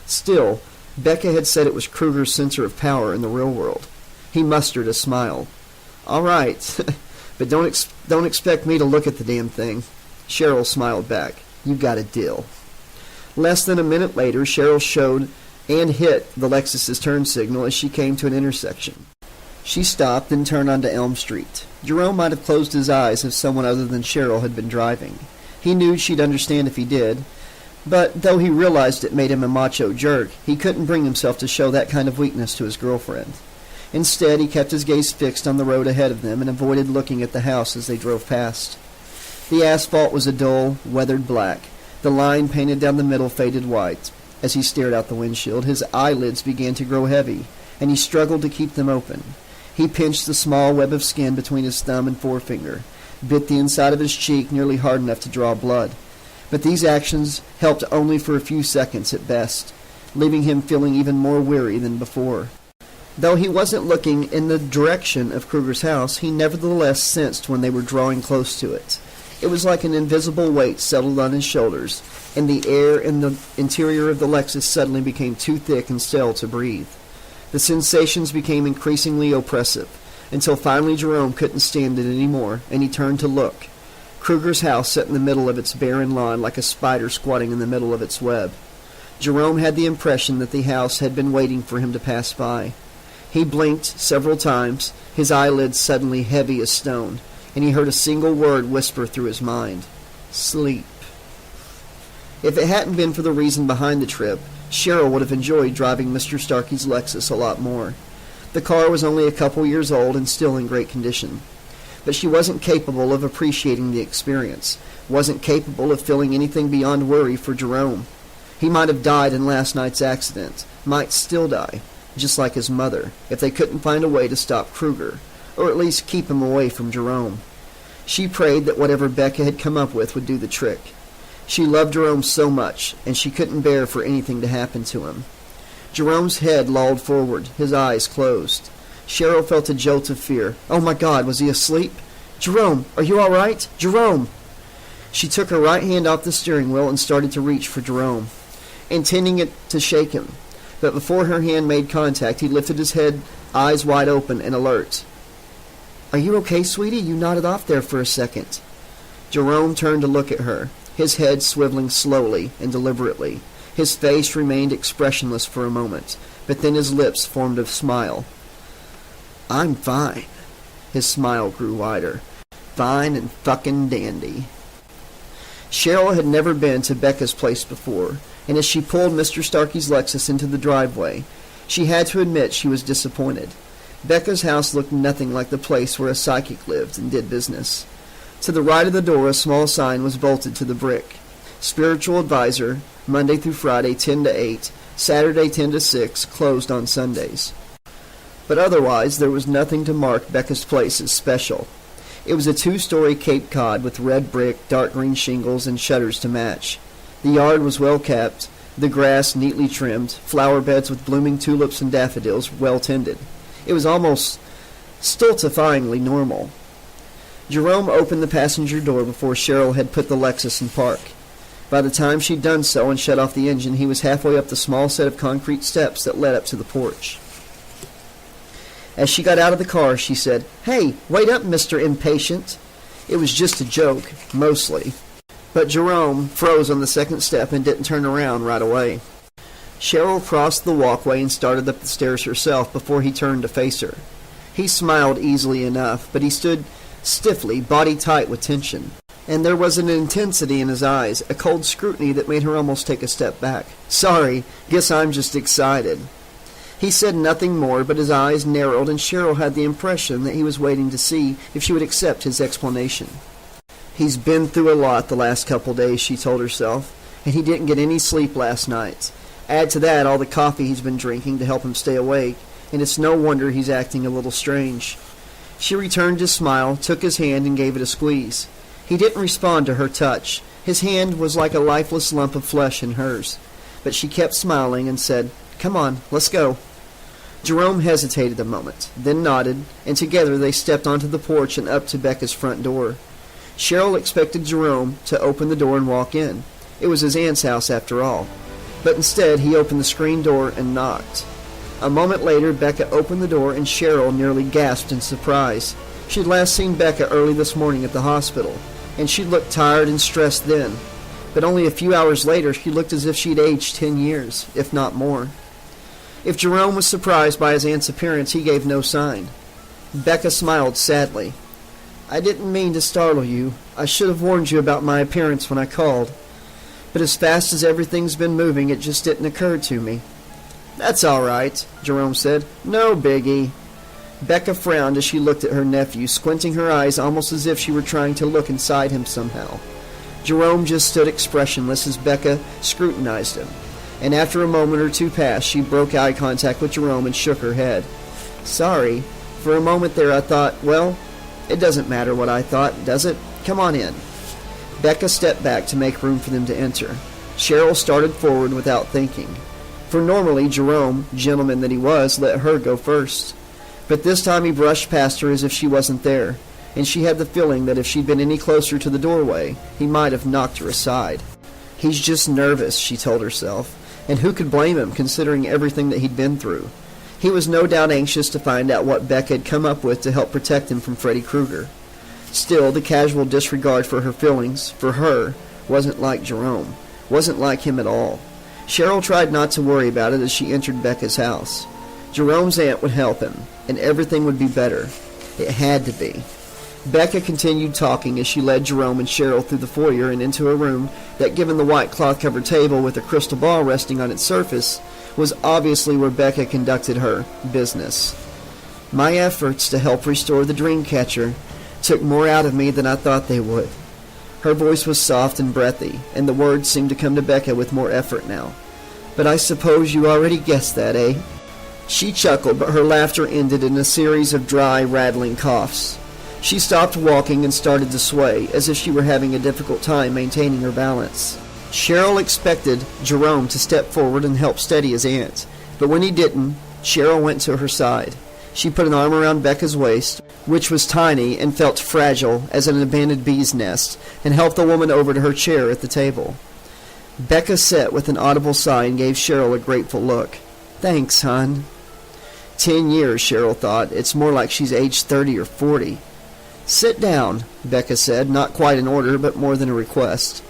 Still, Becca had said it was Kruger's center of power in the real world. He mustered a smile. "All right, but don't expect me to look at the damn thing." Cheryl smiled back. "You got a deal." Less than a minute later, Cheryl showed and hit the Lexus's turn signal as she came to an intersection. She stopped and turned onto Elm Street. Jerome might have closed his eyes if someone other than Cheryl had been driving. He knew she'd understand if he did, but though he realized it made him a macho jerk, he couldn't bring himself to show that kind of weakness to his girlfriend. Instead, he kept his gaze fixed on the road ahead of them and avoided looking at the house as they drove past. The asphalt was a dull, weathered black. The line painted down the middle faded white. As he stared out the windshield, his eyelids began to grow heavy, and he struggled to keep them open. He pinched the small web of skin between his thumb and forefinger, bit the inside of his cheek nearly hard enough to draw blood. But these actions helped only for a few seconds at best, leaving him feeling even more weary than before. Though he wasn't looking in the direction of Kruger's house, he nevertheless sensed when they were drawing close to it. It was like an invisible weight settled on his shoulders, and the air in the interior of the Lexus suddenly became too thick and stale to breathe. The sensations became increasingly oppressive, until finally Jerome couldn't stand it anymore, and he turned to look. Kruger's house sat in the middle of its barren lawn like a spider squatting in the middle of its web. Jerome had the impression that the house had been waiting for him to pass by. He blinked several times, his eyelids suddenly heavy as stone, and he heard a single word whisper through his mind. Sleep. If it hadn't been for the reason behind the trip, Cheryl would have enjoyed driving Mr. Starkey's Lexus a lot more. The car was only a couple years old and still in great condition. But she wasn't capable of appreciating the experience, wasn't capable of feeling anything beyond worry for Jerome. He might have died in last night's accident, might still die, just like his mother, if they couldn't find a way to stop Kruger, or at least keep him away from Jerome. She prayed that whatever Becca had come up with would do the trick. She loved Jerome so much, and she couldn't bear for anything to happen to him. Jerome's head lolled forward, his eyes closed. Cheryl felt a jolt of fear. Oh my God, was he asleep? Jerome, are you all right? Jerome! She took her right hand off the steering wheel and started to reach for Jerome, intending it to shake him. But before her hand made contact, he lifted his head, eyes wide open and alert. Are you okay, sweetie? You nodded off there for a second. Jerome turned to look at her, his head swiveling slowly and deliberately. His face remained expressionless for a moment, but then his lips formed a smile. I'm fine. His smile grew wider. Fine and fucking dandy. Cheryl had never been to Becca's place before, and as she pulled Mr. Starkey's Lexus into the driveway, she had to admit she was disappointed. Becca's house looked nothing like the place where a psychic lived and did business. To the right of the door, a small sign was bolted to the brick. Spiritual advisor, Monday through Friday, 10 to 8, Saturday, 10 to 6, closed on Sundays. But otherwise, there was nothing to mark Becca's place as special. It was a 2-story Cape Cod with red brick, dark green shingles, and shutters to match. The yard was well kept, the grass neatly trimmed, flower beds with blooming tulips and daffodils well tended. It was almost stultifyingly normal. Jerome opened the passenger door before Cheryl had put the Lexus in park. By the time she'd done so and shut off the engine, he was halfway up the small set of concrete steps that led up to the porch. As she got out of the car, she said, Hey, wait up, Mr. Impatient. It was just a joke, mostly. But Jerome froze on the second step and didn't turn around right away. Cheryl crossed the walkway and started up the stairs herself before he turned to face her. He smiled easily enough, but he stood stiffly, body tight with tension. And there was an intensity in his eyes, a cold scrutiny that made her almost take a step back. Sorry, guess I'm just excited. He said nothing more, but his eyes narrowed, and Cheryl had the impression that he was waiting to see if she would accept his explanation. He's been through a lot the last couple days, she told herself, and he didn't get any sleep last night. Add to that all the coffee he's been drinking to help him stay awake, and it's no wonder he's acting a little strange. She returned his smile, took his hand, and gave it a squeeze. He didn't respond to her touch. His hand was like a lifeless lump of flesh in hers. But she kept smiling and said, Come on, let's go. Jerome hesitated a moment, then nodded, and together they stepped onto the porch and up to Becca's front door. Cheryl expected Jerome to open the door and walk in. It was his aunt's house after all. But instead, he opened the screen door and knocked. A moment later, Becca opened the door and Cheryl nearly gasped in surprise. She'd last seen Becca early this morning at the hospital, and she looked tired and stressed then. But only a few hours later, she looked as if she'd aged 10 years, if not more. If Jerome was surprised by his aunt's appearance, he gave no sign. Becca smiled sadly. I didn't mean to startle you. I should have warned you about my appearance when I called. But as fast as everything's been moving, it just didn't occur to me. That's all right, Jerome said. No biggie. Becca frowned as she looked at her nephew, squinting her eyes almost as if she were trying to look inside him somehow. Jerome just stood expressionless as Becca scrutinized him. And after a moment or two passed, she broke eye contact with Jerome and shook her head. Sorry. For a moment there I thought, well, it doesn't matter what I thought, does it? Come on in. Becca stepped back to make room for them to enter. Cheryl started forward without thinking. For normally, Jerome, gentleman that he was, let her go first. But this time he brushed past her as if she wasn't there, and she had the feeling that if she'd been any closer to the doorway, he might have knocked her aside. He's just nervous, she told herself. And who could blame him, considering everything that he'd been through? He was no doubt anxious to find out what Becca had come up with to help protect him from Freddy Krueger. Still, the casual disregard for her feelings, for her, wasn't like Jerome. Wasn't like him at all. Cheryl tried not to worry about it as she entered Becca's house. Jerome's aunt would help him, and everything would be better. It had to be. Becca continued talking as she led Jerome and Cheryl through the foyer and into a room that, given the white cloth-covered table with a crystal ball resting on its surface, was obviously where Becca conducted her business. My efforts to help restore the Dreamcatcher took more out of me than I thought they would. Her voice was soft and breathy, and the words seemed to come to Becca with more effort now. But I suppose you already guessed that, eh? She chuckled, but her laughter ended in a series of dry, rattling coughs. She stopped walking and started to sway, as if she were having a difficult time maintaining her balance. Cheryl expected Jerome to step forward and help steady his aunt, but when he didn't, Cheryl went to her side. She put an arm around Becca's waist, which was tiny and felt fragile as an abandoned bee's nest, and helped the woman over to her chair at the table. Becca sat with an audible sigh and gave Cheryl a grateful look. "Thanks, hon." 10 years, Cheryl thought. It's more like she's aged 30 or 40. "Sit down," Becca said, not quite an order, but more than a request.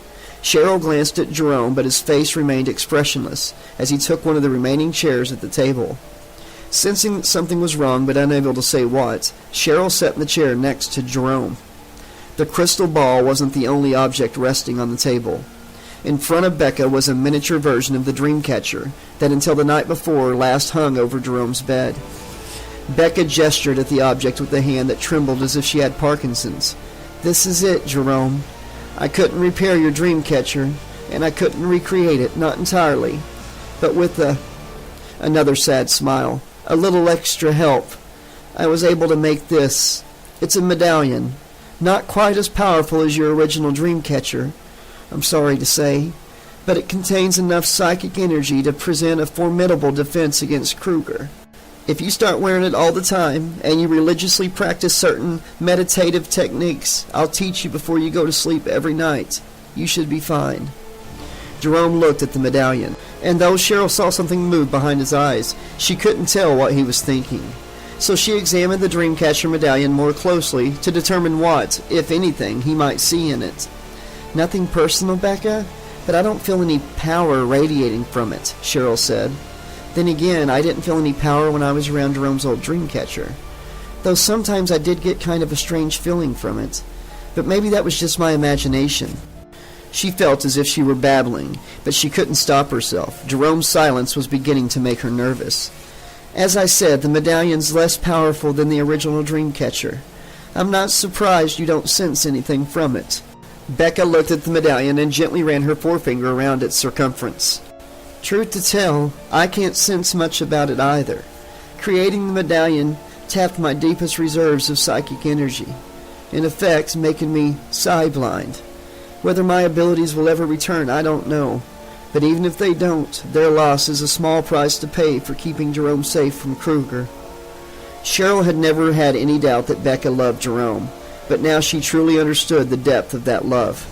Cheryl glanced at Jerome, but his face remained expressionless as he took one of the remaining chairs at the table. Sensing that something was wrong, but unable to say what, Cheryl sat in the chair next to Jerome. The crystal ball wasn't the only object resting on the table. In front of Becca was a miniature version of the dream catcher that until the night before last hung over Jerome's bed. Becca gestured at the object with a hand that trembled as if she had Parkinson's. "This is it, Jerome. I couldn't repair your dream catcher, and I couldn't recreate it, not entirely. But with another sad smile, a little extra help, I was able to make this. It's a medallion, not quite as powerful as your original dream catcher, I'm sorry to say, but it contains enough psychic energy to present a formidable defense against Kruger. If you start wearing it all the time, and you religiously practice certain meditative techniques I'll teach you before you go to sleep every night, you should be fine." Jerome looked at the medallion, and though Cheryl saw something move behind his eyes, she couldn't tell what he was thinking. So she examined the Dreamcatcher medallion more closely to determine what, if anything, he might see in it. "Nothing personal, Becca, but I don't feel any power radiating from it," Cheryl said. Then again, I didn't feel any power when I was around Jerome's old Dreamcatcher, though sometimes I did get kind of a strange feeling from it. But maybe that was just my imagination. She felt as if she were babbling, but she couldn't stop herself. Jerome's silence was beginning to make her nervous. "As I said, the medallion's less powerful than the original Dreamcatcher. I'm not surprised you don't sense anything from it." Becca looked at the medallion and gently ran her forefinger around its circumference. "Truth to tell, I can't sense much about it either. Creating the medallion tapped my deepest reserves of psychic energy, in effect making me psi-blind. Whether my abilities will ever return, I don't know. But even if they don't, their loss is a small price to pay for keeping Jerome safe from Kruger." Cheryl had never had any doubt that Becca loved Jerome, but now she truly understood the depth of that love.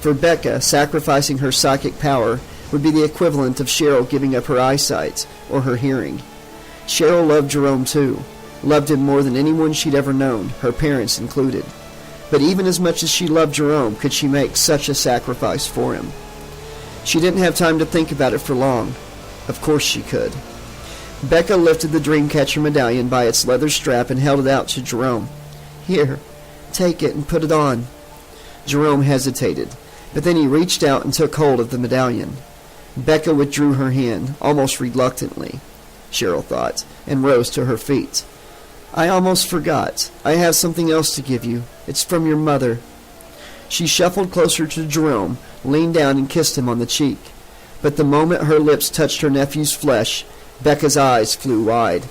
For Becca, sacrificing her psychic power would be the equivalent of Cheryl giving up her eyesight or her hearing. Cheryl loved Jerome too, loved him more than anyone she'd ever known, her parents included. But even as much as she loved Jerome, could she make such a sacrifice for him? She didn't have time to think about it for long. Of course she could. Becca lifted the Dreamcatcher medallion by its leather strap and held it out to Jerome. "Here, take it and put it on." Jerome hesitated, but then he reached out and took hold of the medallion. Becca withdrew her hand, almost reluctantly, Cheryl thought, and rose to her feet. "I almost forgot. I have something else to give you. It's from your mother." She shuffled closer to Jerome, leaned down and kissed him on the cheek. But the moment her lips touched her nephew's flesh, Becca's eyes flew wide,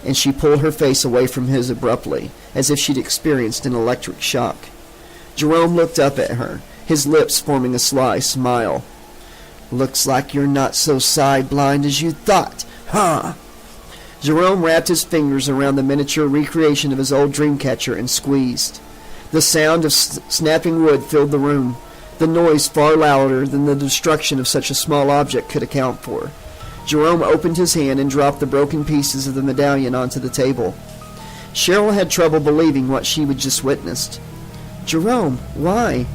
and she pulled her face away from his abruptly, as if she'd experienced an electric shock. Jerome looked up at her, his lips forming a sly smile. "Looks like you're not so psi-blind as you thought, huh?" Jerome wrapped his fingers around the miniature recreation of his old Dreamcatcher and squeezed. The sound of snapping wood filled the room, the noise far louder than the destruction of such a small object could account for. Jerome opened his hand and dropped the broken pieces of the medallion onto the table. Cheryl had trouble believing what she had just witnessed. "Jerome, why?"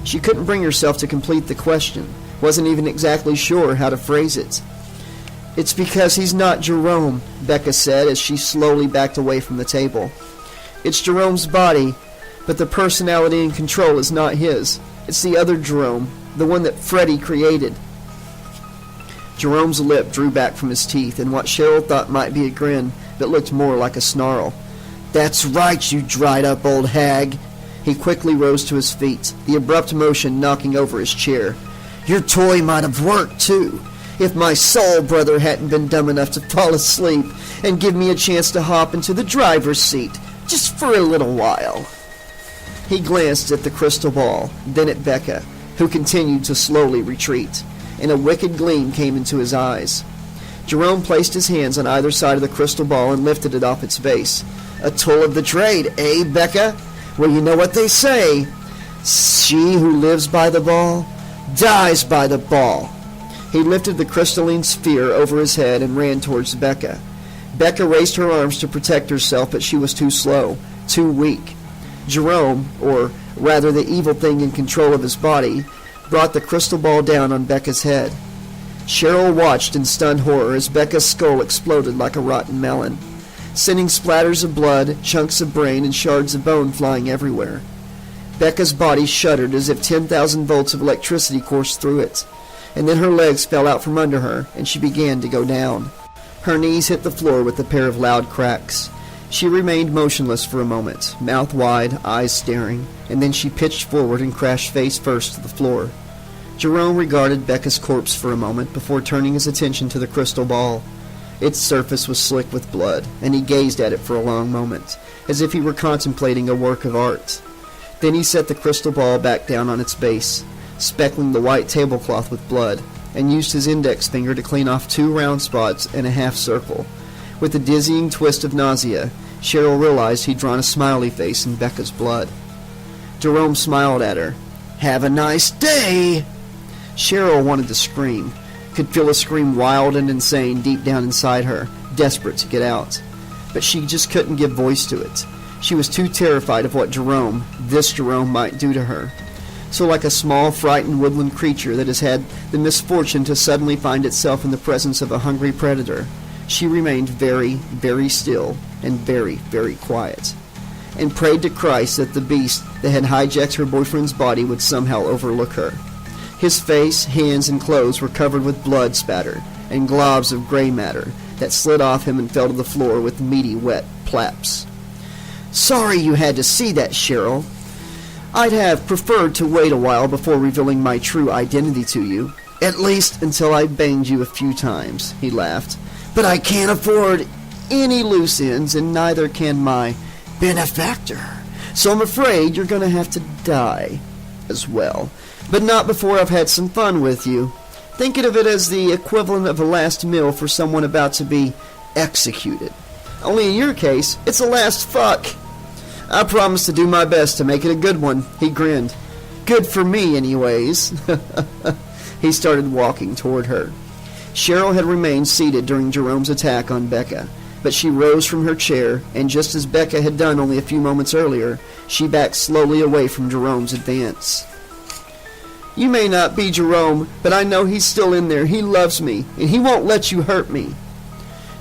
She couldn't bring herself to complete the question, wasn't even exactly sure how to phrase it. "It's because he's not Jerome," Becca said as she slowly backed away from the table. "It's Jerome's body, but the personality and control is not his. It's the other Jerome, the one that Freddy created." Jerome's lip drew back from his teeth in what Cheryl thought might be a grin, but looked more like a snarl. "That's right, you dried-up old hag." He quickly rose to his feet, the abrupt motion knocking over his chair. "Your toy might have worked, too, if my soul brother hadn't been dumb enough to fall asleep and give me a chance to hop into the driver's seat, just for a little while." He glanced at the crystal ball, then at Becca, who continued to slowly retreat, and a wicked gleam came into his eyes. Jerome placed his hands on either side of the crystal ball and lifted it off its base. A tool of the trade, eh, Becca? Well, you know what they say. She who lives by the ball dies by the ball. He lifted the crystalline sphere over his head and ran towards Becca. Becca raised her arms to protect herself, but she was too slow, too weak. Jerome, or rather the evil thing in control of his body, brought the crystal ball down on Becca's head. Cheryl watched in stunned horror as Becca's skull exploded like a rotten melon, sending splatters of blood, chunks of brain, and shards of bone flying everywhere. Becca's body shuddered as if 10,000 volts of electricity coursed through it, and then her legs fell out from under her, and she began to go down. Her knees hit the floor with a pair of loud cracks. She remained motionless for a moment, mouth wide, eyes staring, and then she pitched forward and crashed face first to the floor. Jerome regarded Becca's corpse for a moment before turning his attention to the crystal ball. Its surface was slick with blood, and he gazed at it for a long moment, as if he were contemplating a work of art. Then he set the crystal ball back down on its base, speckling the white tablecloth with blood, and used his index finger to clean off 2 round spots in a half circle. With a dizzying twist of nausea, Cheryl realized he'd drawn a smiley face in Becca's blood. Jerome smiled at her. "Have a nice day!" Cheryl wanted to scream, could feel a scream wild and insane deep down inside her, desperate to get out. But she just couldn't give voice to it. She was too terrified of what Jerome, this Jerome, might do to her. So like a small, frightened woodland creature that has had the misfortune to suddenly find itself in the presence of a hungry predator, she remained very, very still and very, very quiet, and prayed to Christ that the beast that had hijacked her boyfriend's body would somehow overlook her. His face, hands, and clothes were covered with blood spatter and globs of gray matter that slid off him and fell to the floor with meaty, wet plaps. "Sorry you had to see that, Cheryl. I'd have preferred to wait a while before revealing my true identity to you, at least until I banged you a few times," he laughed. "But I can't afford any loose ends, and neither can my benefactor. So I'm afraid you're going to have to die as well. But not before I've had some fun with you. Thinking of it as the equivalent of a last meal for someone about to be executed. Only in your case, it's a last fuck. I promise to do my best to make it a good one," he grinned. "Good for me, anyways." He started walking toward her. Cheryl had remained seated during Jerome's attack on Becca, but she rose from her chair, and just as Becca had done only a few moments earlier, she backed slowly away from Jerome's advance. "You may not be Jerome, but I know he's still in there. He loves me, and he won't let you hurt me."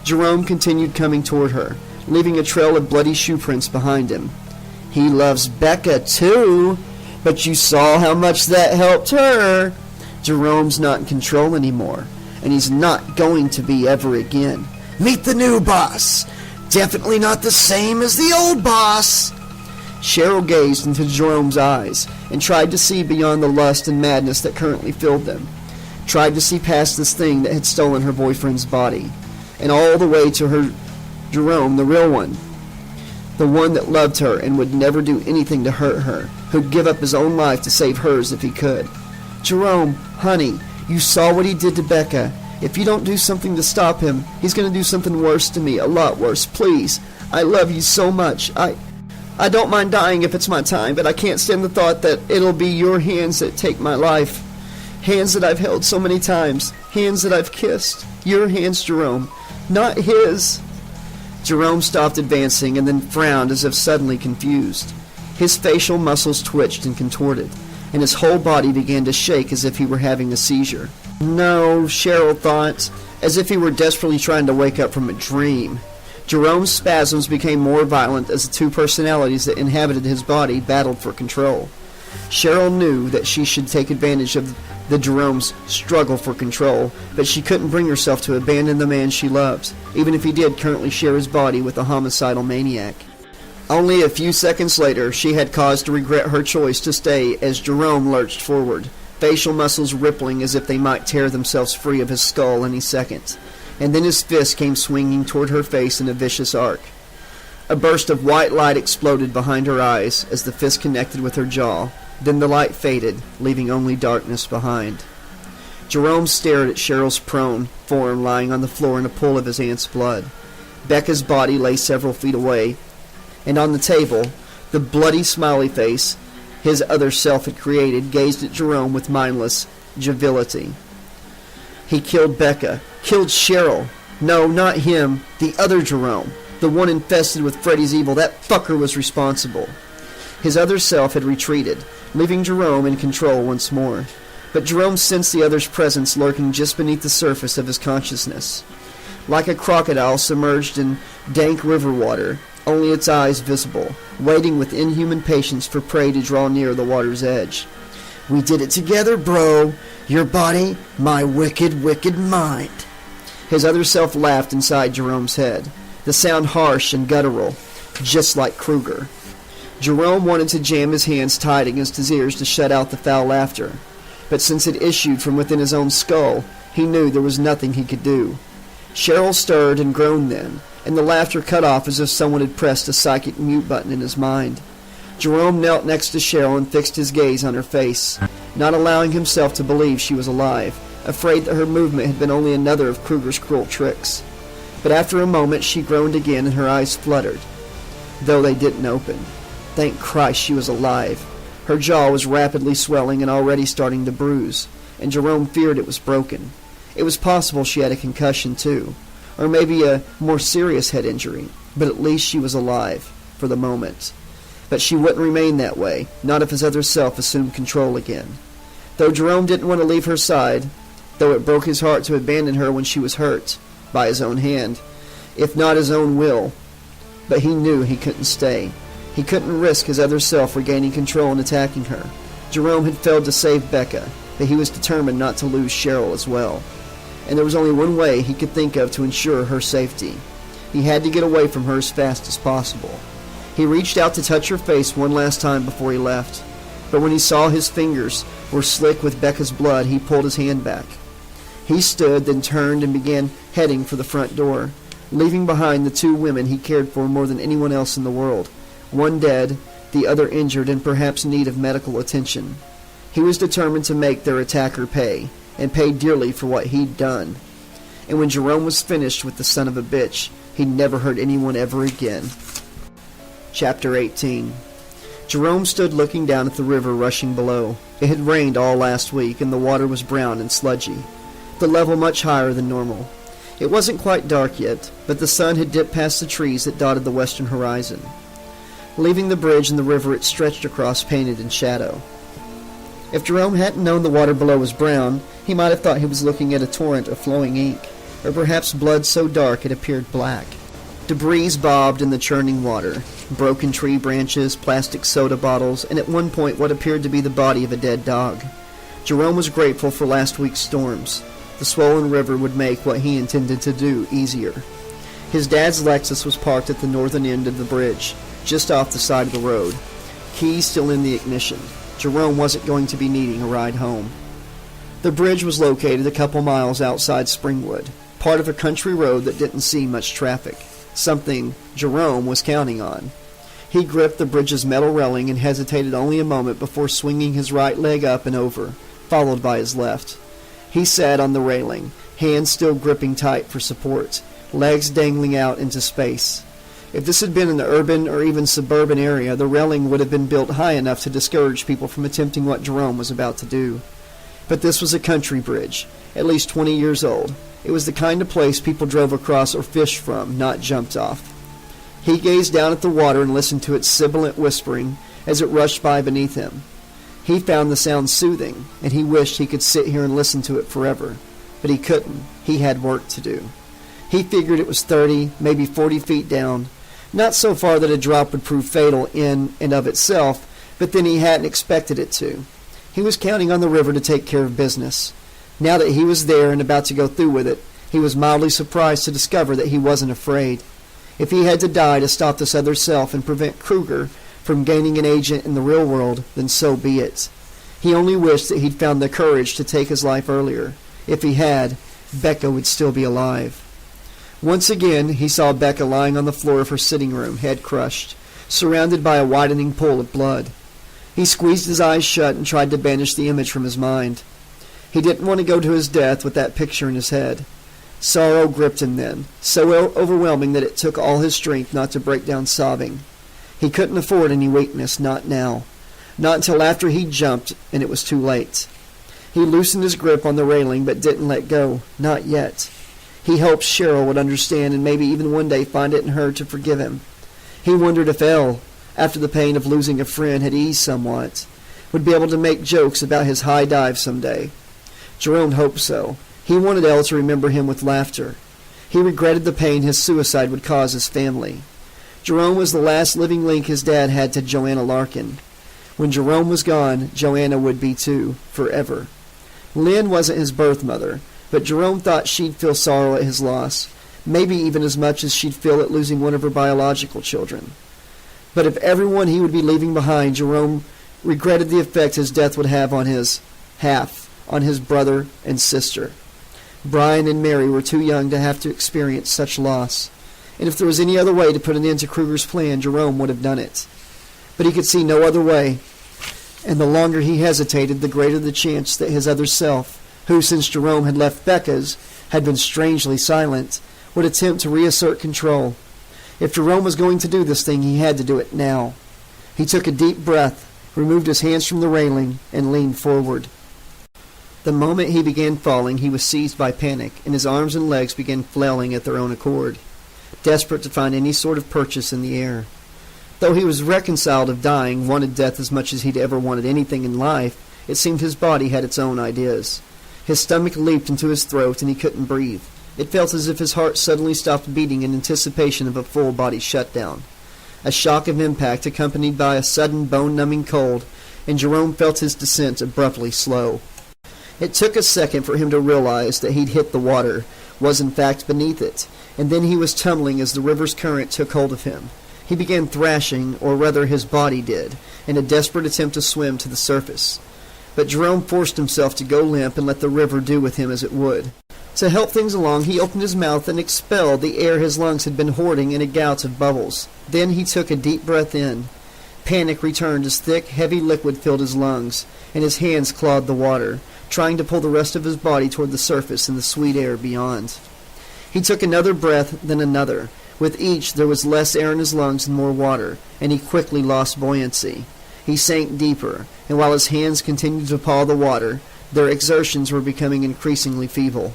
Jerome continued coming toward her, leaving a trail of bloody shoe prints behind him. "He loves Becca, too, but you saw how much that helped her. Jerome's not in control anymore, and he's not going to be ever again. Meet the new boss. Definitely not the same as the old boss." Cheryl gazed into Jerome's eyes and tried to see beyond the lust and madness that currently filled them. Tried to see past this thing that had stolen her boyfriend's body, and all the way to her Jerome, the real one. The one that loved her and would never do anything to hurt her, who'd give up his own life to save hers if he could. "Jerome, honey, you saw what he did to Becca. If you don't do something to stop him, he's going to do something worse to me, a lot worse. Please, I love you so much. I don't mind dying if it's my time, but I can't stand the thought that it'll be your hands that take my life. Hands that I've held so many times. Hands that I've kissed. Your hands, Jerome, not his." Jerome stopped advancing and then frowned as if suddenly confused. His facial muscles twitched and contorted, and his whole body began to shake as if he were having a seizure. No, Cheryl thought, as if he were desperately trying to wake up from a dream. Jerome's spasms became more violent as the 2 personalities that inhabited his body battled for control. Cheryl knew that she should take advantage of the Jerome's struggle for control, but she couldn't bring herself to abandon the man she loved, even if he did currently share his body with a homicidal maniac. Only a few seconds later, she had cause to regret her choice to stay as Jerome lurched forward, facial muscles rippling as if they might tear themselves free of his skull any second. And then his fist came swinging toward her face in a vicious arc. A burst of white light exploded behind her eyes as the fist connected with her jaw. Then the light faded, leaving only darkness behind. Jerome stared at Cheryl's prone form lying on the floor in a pool of his aunt's blood. Becca's body lay several feet away, and on the table, the bloody smiley face his other self had created gazed at Jerome with mindless joviality. He killed Becca. Killed Cheryl. No, not him. The other Jerome. The one infested with Freddy's evil. That fucker was responsible. His other self had retreated, leaving Jerome in control once more. But Jerome sensed the other's presence lurking just beneath the surface of his consciousness. Like a crocodile submerged in dank river water, only its eyes visible, waiting with inhuman patience for prey to draw near the water's edge. We did it together, bro. Your body, my wicked, wicked mind. His other self laughed inside Jerome's head, the sound harsh and guttural, just like Kruger. Jerome wanted to jam his hands tight against his ears to shut out the foul laughter, but since it issued from within his own skull, he knew there was nothing he could do. Cheryl stirred and groaned then, and the laughter cut off as if someone had pressed a psychic mute button in his mind. Jerome knelt next to Cheryl and fixed his gaze on her face, not allowing himself to believe she was alive, afraid that her movement had been only another of Kruger's cruel tricks. But after a moment she groaned again and her eyes fluttered, though they didn't open. Thank Christ she was alive. Her jaw was rapidly swelling and already starting to bruise, and Jerome feared it was broken. It was possible she had a concussion too, or maybe a more serious head injury, but at least she was alive, for the moment. But she wouldn't remain that way, not if his other self assumed control again. Though Jerome didn't want to leave her side, though it broke his heart to abandon her when she was hurt, by his own hand, if not his own will, but he knew he couldn't stay. He couldn't risk his other self regaining control and attacking her. Jerome had failed to save Becca, but he was determined not to lose Cheryl as well. And there was only one way he could think of to ensure her safety. He had to get away from her as fast as possible. He reached out to touch her face one last time before he left, but when he saw his fingers were slick with Becca's blood, he pulled his hand back. He stood, then turned and began heading for the front door, leaving behind the two women he cared for more than anyone else in the world, one dead, the other injured and perhaps in need of medical attention. He was determined to make their attacker pay, and pay dearly for what he'd done. And when Jerome was finished with the son of a bitch, he never hurt anyone ever again. Chapter 18. Jerome stood looking down at the river rushing below. It had rained all last week, and the water was brown and sludgy, the level much higher than normal. It wasn't quite dark yet, but the sun had dipped past the trees that dotted the western horizon. Leaving the bridge and the river it stretched across painted in shadow. If Jerome hadn't known the water below was brown, he might have thought he was looking at a torrent of flowing ink, or perhaps blood so dark it appeared black. Debris bobbed in the churning water, broken tree branches, plastic soda bottles, and at one point what appeared to be the body of a dead dog. Jerome was grateful for last week's storms. The swollen river would make what he intended to do easier. His dad's Lexus was parked at the northern end of the bridge, just off the side of the road, keys still in the ignition. Jerome wasn't going to be needing a ride home. The bridge was located a couple miles outside Springwood, part of a country road that didn't see much traffic, something Jerome was counting on. He gripped the bridge's metal railing and hesitated only a moment before swinging his right leg up and over, followed by his left. He sat on the railing, hands still gripping tight for support, legs dangling out into space. If this had been in the urban or even suburban area, the railing would have been built high enough to discourage people from attempting what Jerome was about to do. But this was a country bridge, at least 20 years old. It was the kind of place people drove across or fished from, not jumped off. He gazed down at the water and listened to its sibilant whispering as it rushed by beneath him. He found the sound soothing, and he wished he could sit here and listen to it forever. But he couldn't. He had work to do. He figured it was 30, maybe 40 feet down, not so far that a drop would prove fatal in and of itself, but then he hadn't expected it to. He was counting on the river to take care of business. Now that he was there and about to go through with it, he was mildly surprised to discover that he wasn't afraid. If he had to die to stop this other self and prevent Kruger from gaining an agent in the real world, then so be it. He only wished that he'd found the courage to take his life earlier. If he had, Becca would still be alive. Once again, he saw Becca lying on the floor of her sitting room, head crushed, surrounded by a widening pool of blood. He squeezed his eyes shut and tried to banish the image from his mind. He didn't want to go to his death with that picture in his head. Sorrow gripped him then, so overwhelming that it took all his strength not to break down sobbing. He couldn't afford any weakness, not now. Not until after he'd jumped, and it was too late. He loosened his grip on the railing, but didn't let go, not yet. He hoped Cheryl would understand and maybe even one day find it in her to forgive him. He wondered if Elle, after the pain of losing a friend had eased somewhat, would be able to make jokes about his high dive someday. Jerome hoped so. He wanted Elle to remember him with laughter. He regretted the pain his suicide would cause his family. Jerome was the last living link his dad had to Joanna Larkin. When Jerome was gone, Joanna would be too, forever. Lynn wasn't his birth mother, but Jerome thought she'd feel sorrow at his loss, maybe even as much as she'd feel at losing one of her biological children. But of everyone he would be leaving behind, Jerome regretted the effect his death would have on his half, on his brother and sister. Brian and Mary were too young to have to experience such loss, and if there was any other way to put an end to Kruger's plan, Jerome would have done it. But he could see no other way, and the longer he hesitated, the greater the chance that his other self, who, since Jerome had left Becca's, had been strangely silent, would attempt to reassert control. If Jerome was going to do this thing, he had to do it now. He took a deep breath, removed his hands from the railing, and leaned forward. The moment he began falling, he was seized by panic, and his arms and legs began flailing at their own accord, desperate to find any sort of purchase in the air. Though he was reconciled of dying, wanted death as much as he'd ever wanted anything in life, it seemed his body had its own ideas. His stomach leaped into his throat, and he couldn't breathe. It felt as if his heart suddenly stopped beating in anticipation of a full-body shutdown. A shock of impact accompanied by a sudden bone-numbing cold, and Jerome felt his descent abruptly slow. It took a second for him to realize that he'd hit the water, was in fact beneath it, and then he was tumbling as the river's current took hold of him. He began thrashing, or rather his body did, in a desperate attempt to swim to the surface. But Jerome forced himself to go limp and let the river do with him as it would. To help things along, he opened his mouth and expelled the air his lungs had been hoarding in a gout of bubbles. Then he took a deep breath in. Panic returned as thick, heavy liquid filled his lungs, and his hands clawed the water, trying to pull the rest of his body toward the surface and the sweet air beyond. He took another breath, then another. With each, there was less air in his lungs and more water, and he quickly lost buoyancy. He sank deeper, and while his hands continued to paw the water, their exertions were becoming increasingly feeble.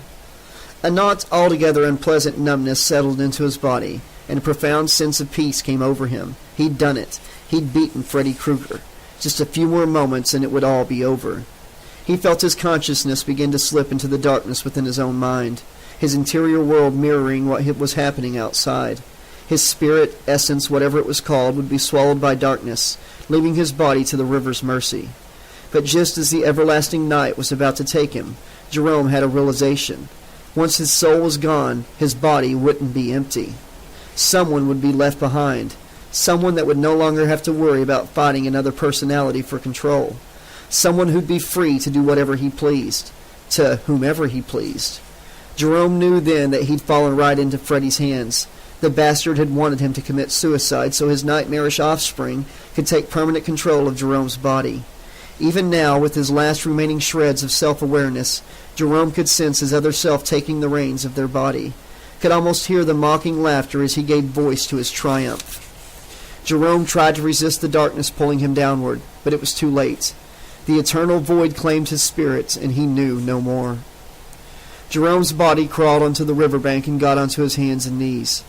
A not altogether unpleasant numbness settled into his body, and a profound sense of peace came over him. He'd done it. He'd beaten Freddy Krueger. Just a few more moments and it would all be over. He felt his consciousness begin to slip into the darkness within his own mind, his interior world mirroring what was happening outside. His spirit, essence, whatever it was called, would be swallowed by darkness, leaving his body to the river's mercy. But just as the everlasting night was about to take him, Jerome had a realization. Once his soul was gone, his body wouldn't be empty. Someone would be left behind, someone that would no longer have to worry about fighting another personality for control, someone who'd be free to do whatever he pleased, to whomever he pleased. Jerome knew then that he'd fallen right into Freddy's hands. The bastard had wanted him to commit suicide so his nightmarish offspring could take permanent control of Jerome's body. Even now, with his last remaining shreds of self-awareness, Jerome could sense his other self taking the reins of their body, could almost hear the mocking laughter as he gave voice to his triumph. Jerome tried to resist the darkness pulling him downward, but it was too late. The eternal void claimed his spirit, and he knew no more. Jerome's body crawled onto the riverbank and got onto his hands and knees.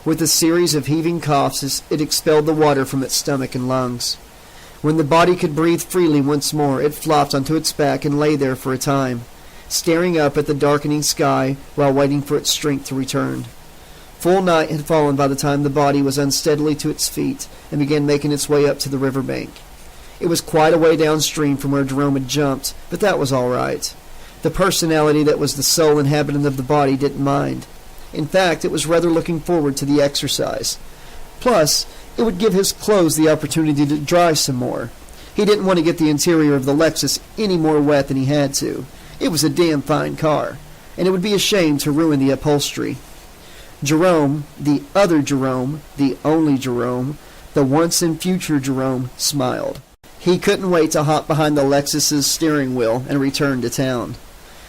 With a series of heaving coughs, it expelled the water from its stomach and lungs. When the body could breathe freely once more, it flopped onto its back and lay there for a time, staring up at the darkening sky while waiting for its strength to return. Full night had fallen by the time the body was unsteadily to its feet and began making its way up to the riverbank. It was quite a way downstream from where Jerome had jumped, but that was all right. The personality that was the sole inhabitant of the body didn't mind. In fact, it was rather looking forward to the exercise. Plus, it would give his clothes the opportunity to dry some more. He didn't want to get the interior of the Lexus any more wet than he had to. It was a damn fine car, and it would be a shame to ruin the upholstery. Jerome, the other Jerome, the only Jerome, the once and future Jerome, smiled. He couldn't wait to hop behind the Lexus's steering wheel and return to town.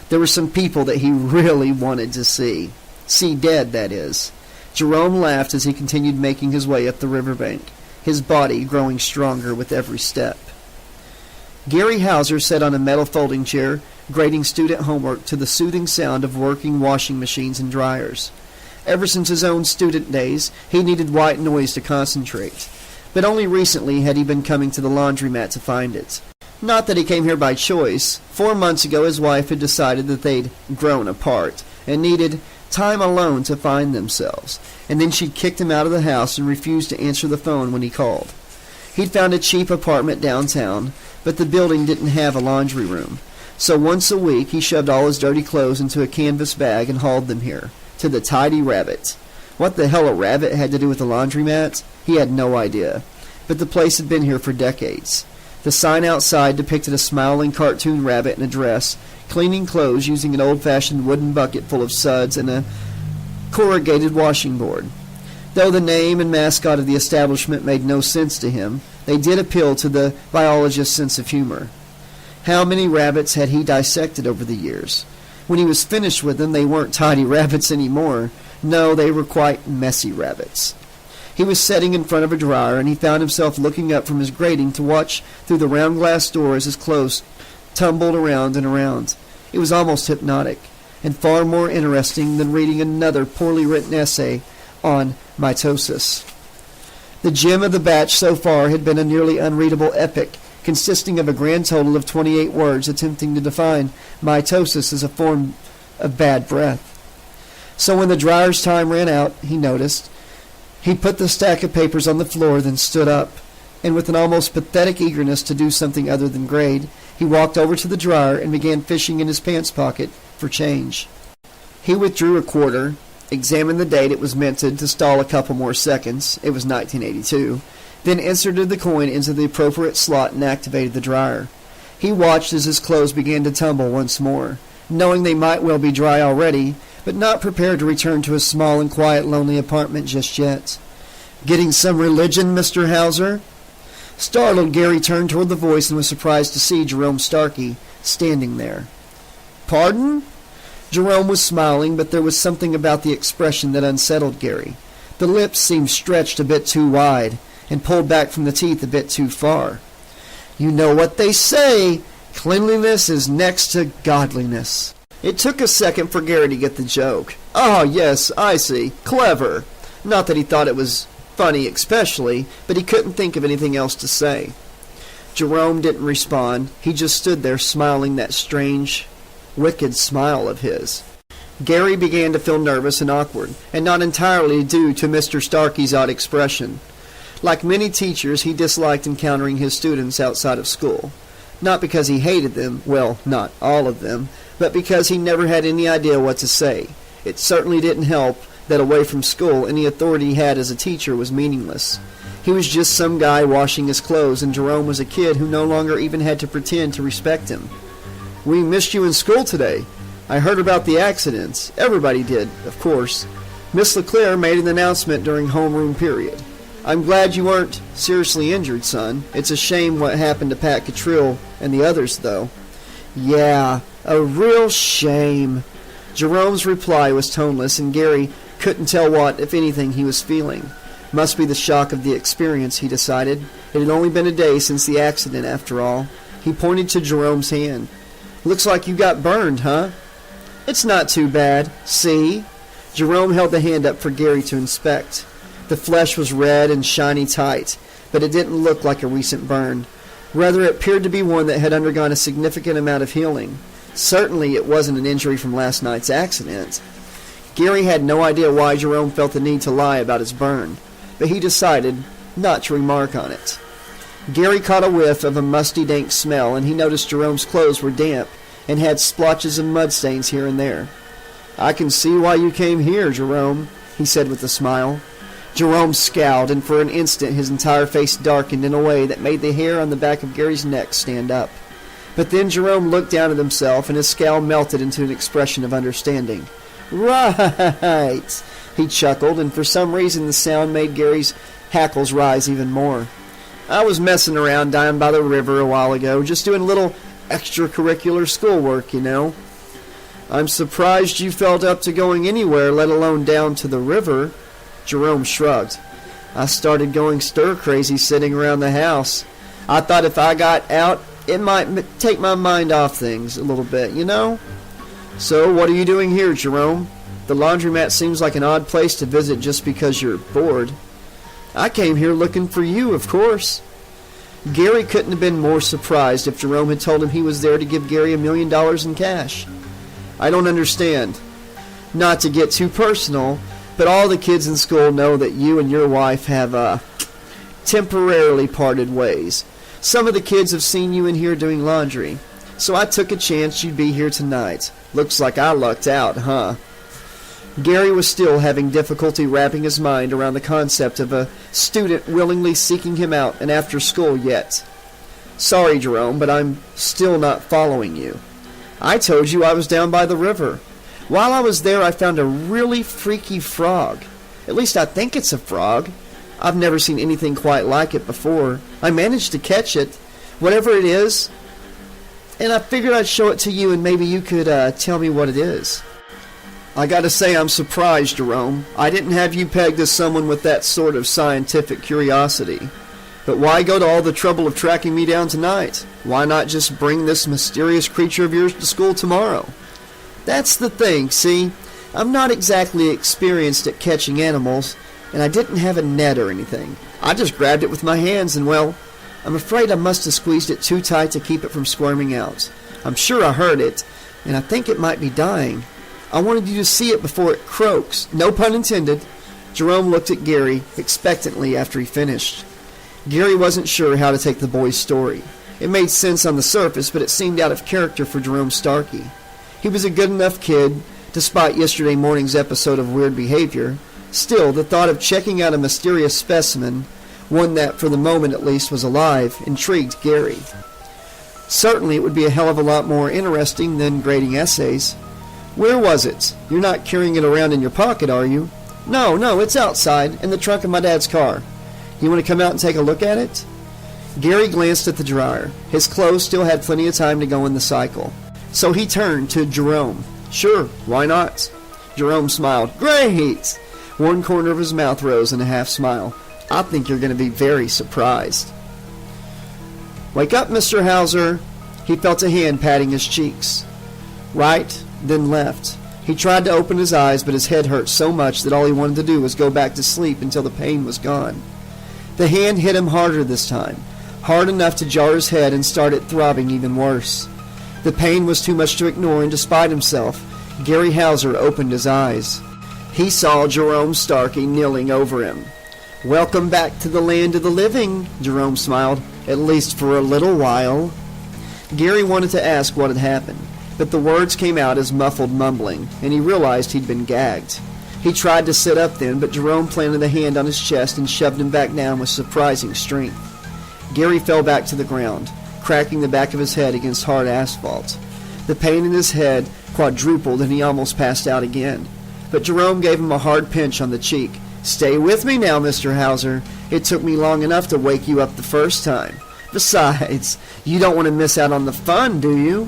There were some people that he really wanted to see. See dead, that is. Jerome laughed as he continued making his way up the riverbank, his body growing stronger with every step. Gary Hauser sat on a metal folding chair, grading student homework to the soothing sound of working washing machines and dryers. Ever since his own student days, he needed white noise to concentrate, but only recently had he been coming to the laundromat to find it. Not that he came here by choice. 4 months ago his wife had decided that they'd grown apart and needed time alone to find themselves, and then she'd kicked him out of the house and refused to answer the phone when he called. He'd found a cheap apartment downtown, but the building didn't have a laundry room, so once a week he shoved all his dirty clothes into a canvas bag and hauled them here, to the Tidy Rabbit. What the hell a rabbit had to do with the laundromat? He had no idea, but the place had been here for decades. The sign outside depicted a smiling cartoon rabbit in a dress, cleaning clothes using an old-fashioned wooden bucket full of suds and a corrugated washing board. Though the name and mascot of the establishment made no sense to him, they did appeal to the biologist's sense of humor. How many rabbits had he dissected over the years? When he was finished with them, they weren't tidy rabbits anymore. No, they were quite messy rabbits. He was sitting in front of a dryer, and he found himself looking up from his grating to watch through the round glass door as his clothes tumbled around and around. It was almost hypnotic, and far more interesting than reading another poorly written essay on mitosis. The gem of the batch so far had been a nearly unreadable epic, consisting of a grand total of 28 words attempting to define mitosis as a form of bad breath. So when the dryer's time ran out, he noticed, he put the stack of papers on the floor, then stood up, and with an almost pathetic eagerness to do something other than grade, he walked over to the dryer and began fishing in his pants pocket for change. He withdrew a quarter, examined the date it was minted to stall a couple more seconds, it was 1982, then inserted the coin into the appropriate slot and activated the dryer. He watched as his clothes began to tumble once more, knowing they might well be dry already, but not prepared to return to his small and quiet lonely apartment just yet. "Getting some religion, Mr. Hauser?" Startled, Gary turned toward the voice and was surprised to see Jerome Starkey standing there. "Pardon?" Jerome was smiling, but there was something about the expression that unsettled Gary. The lips seemed stretched a bit too wide, and pulled back from the teeth a bit too far. "You know what they say, cleanliness is next to godliness." It took a second for Gary to get the joke. "Oh, yes, I see. Clever." Not that he thought it was funny especially, but he couldn't think of anything else to say. Jerome didn't respond. He just stood there smiling that strange, wicked smile of his. Gary began to feel nervous and awkward, and not entirely due to Mr. Starkey's odd expression. Like many teachers, he disliked encountering his students outside of school. Not because he hated them, well, not all of them, but because he never had any idea what to say. It certainly didn't help that away from school, any authority he had as a teacher was meaningless. He was just some guy washing his clothes, and Jerome was a kid who no longer even had to pretend to respect him. "We missed you in school today. I heard about the accidents. Everybody did, of course. Miss LeClaire made an announcement during homeroom period. I'm glad you weren't seriously injured, son. It's a shame what happened to Pat Cottrell and the others, though." "Yeah, a real shame." Jerome's reply was toneless, and Gary couldn't tell what, if anything, he was feeling. Must be the shock of the experience, he decided. It had only been a day since the accident, after all. He pointed to Jerome's hand. "Looks like you got burned, huh?" "It's not too bad. See?" Jerome held the hand up for Gary to inspect. The flesh was red and shiny tight, but it didn't look like a recent burn. Rather, it appeared to be one that had undergone a significant amount of healing. Certainly it wasn't an injury from last night's accident. Gary had no idea why Jerome felt the need to lie about his burn, but he decided not to remark on it. Gary caught a whiff of a musty, dank smell, and he noticed Jerome's clothes were damp and had splotches of mud stains here and there. "I can see why you came here, Jerome," he said with a smile. Jerome scowled, and for an instant his entire face darkened in a way that made the hair on the back of Gary's neck stand up. But then Jerome looked down at himself, and his scowl melted into an expression of understanding. "Right. He chuckled, and for some reason the sound made Gary's hackles rise even more. "I was messing around down by the river a while ago, just doing a little extracurricular schoolwork, you know." "I'm surprised you felt up to going anywhere, let alone down to the river." Jerome shrugged. "I started going stir-crazy sitting around the house. I thought if I got out, it might take my mind off things a little bit, you know?" "So, what are you doing here, Jerome? The laundromat seems like an odd place to visit just because you're bored." "I came here looking for you, of course." Gary couldn't have been more surprised if Jerome had told him he was there to give Gary $1 million in cash. "I don't understand. Not to get too personal, but all the kids in school know that you and your wife have, temporarily parted ways. Some of the kids have seen you in here doing laundry, so I took a chance you'd be here tonight. Looks like I lucked out, huh?" Gary was still having difficulty wrapping his mind around the concept of a student willingly seeking him out and after school yet. "Sorry, Jerome, but I'm still not following you. I told you I was down by the river. While I was there, I found a really freaky frog. At least I think it's a frog. I've never seen anything quite like it before. I managed to catch it, whatever it is, and I figured I'd show it to you and maybe you could tell me what it is." "I gotta say I'm surprised, Jerome. I didn't have you pegged as someone with that sort of scientific curiosity. But why go to all the trouble of tracking me down tonight? Why not just bring this mysterious creature of yours to school tomorrow?" "That's the thing, see? I'm not exactly experienced at catching animals, and I didn't have a net or anything. I just grabbed it with my hands and, well, I'm afraid I must have squeezed it too tight to keep it from squirming out. I'm sure I hurt it, and I think it might be dying. I wanted you to see it before it croaks. No pun intended." Jerome looked at Gary expectantly after he finished. Gary wasn't sure how to take the boy's story. It made sense on the surface, but it seemed out of character for Jerome Starkey. He was a good enough kid, despite yesterday morning's episode of weird behavior. Still, the thought of checking out a mysterious specimen, one that, for the moment at least, was alive, intrigued Gary. Certainly it would be a hell of a lot more interesting than grading essays. "Where was it? You're not carrying it around in your pocket, are you?" No, it's outside, in the trunk of my dad's car. You want to come out and take a look at it?" Gary glanced at the dryer. His clothes still had plenty of time to go in the cycle. So he turned to Jerome. "Sure, why not?" Jerome smiled. "Great!" One corner of his mouth rose in a half smile. "I think you're going to be very surprised." "Wake up, Mr. Hauser." He felt a hand patting his cheeks. Right, then left. He tried to open his eyes, but his head hurt so much that all he wanted to do was go back to sleep until the pain was gone. The hand hit him harder this time, hard enough to jar his head and start it throbbing even worse. The pain was too much to ignore, and despite himself, Gary Hauser opened his eyes. He saw Jerome Starkey kneeling over him. "Welcome back to the land of the living," Jerome smiled, "at least for a little while." Gary wanted to ask what had happened, but the words came out as muffled mumbling, and he realized he'd been gagged. He tried to sit up then, but Jerome planted a hand on his chest and shoved him back down with surprising strength. Gary fell back to the ground, cracking the back of his head against hard asphalt. The pain in his head quadrupled, and he almost passed out again. But Jerome gave him a hard pinch on the cheek. "Stay with me now, Mr. Hauser. It took me long enough to wake you up the first time. Besides, you don't want to miss out on the fun, do you?"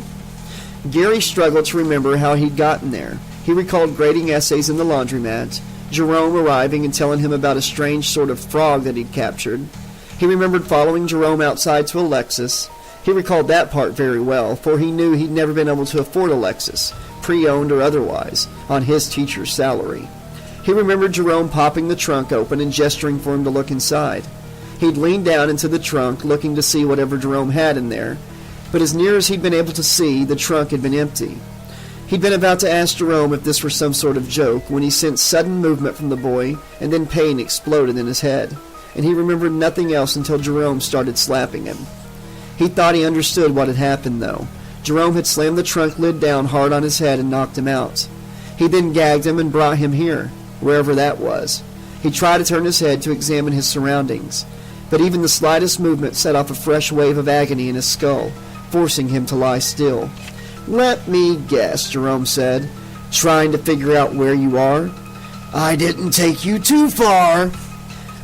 Gary struggled to remember how he'd gotten there. He recalled grading essays in the laundromat, Jerome arriving and telling him about a strange sort of frog that he'd captured. He remembered following Jerome outside to a Lexus. He recalled that part very well, for he knew he'd never been able to afford a Lexus, pre-owned or otherwise, on his teacher's salary. He remembered Jerome popping the trunk open and gesturing for him to look inside. He'd leaned down into the trunk, looking to see whatever Jerome had in there, but as near as he'd been able to see, the trunk had been empty. He'd been about to ask Jerome if this were some sort of joke when he sensed sudden movement from the boy, and then pain exploded in his head, and he remembered nothing else until Jerome started slapping him. He thought he understood what had happened, though. Jerome had slammed the trunk lid down hard on his head and knocked him out. He then gagged him and brought him here, wherever that was. He tried to turn his head to examine his surroundings, but even the slightest movement set off a fresh wave of agony in his skull, forcing him to lie still. "Let me guess," Jerome said, "trying to figure out where you are?" I didn't take you too far.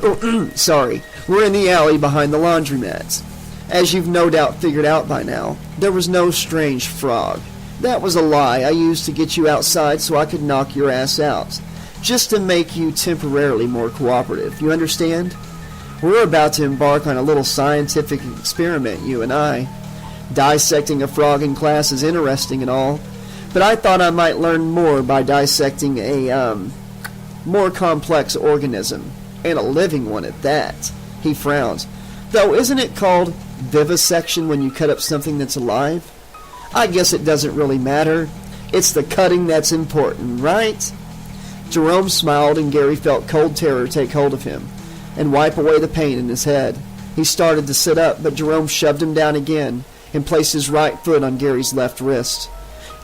Oh, sorry. We're in the alley behind the laundromats. As you've no doubt figured out by now, there was no strange frog. That was a lie I used to get you outside so I could knock your ass out. Just to make you temporarily more cooperative. You understand? We're about to embark on a little scientific experiment, you and I. Dissecting a frog in class is interesting and all, but I thought I might learn more by dissecting a, more complex organism, and a living one at that. He frowned. Though, isn't it called vivisection when you cut up something that's alive? I guess it doesn't really matter. It's the cutting that's important, right? Jerome smiled, and Gary felt cold terror take hold of him and wipe away the pain in his head. He started to sit up, but Jerome shoved him down again and placed his right foot on Gary's left wrist.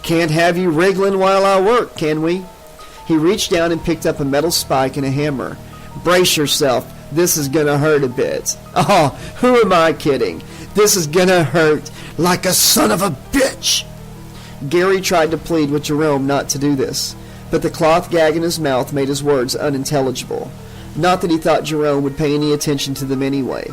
Can't have you wriggling while I work, can we? He reached down and picked up a metal spike and a hammer. Brace yourself. This is gonna hurt a bit. Oh, who am I kidding? This is gonna hurt like a son of a bitch. Gary tried to plead with Jerome not to do this, but the cloth gag in his mouth made his words unintelligible. Not that he thought Jerome would pay any attention to them anyway.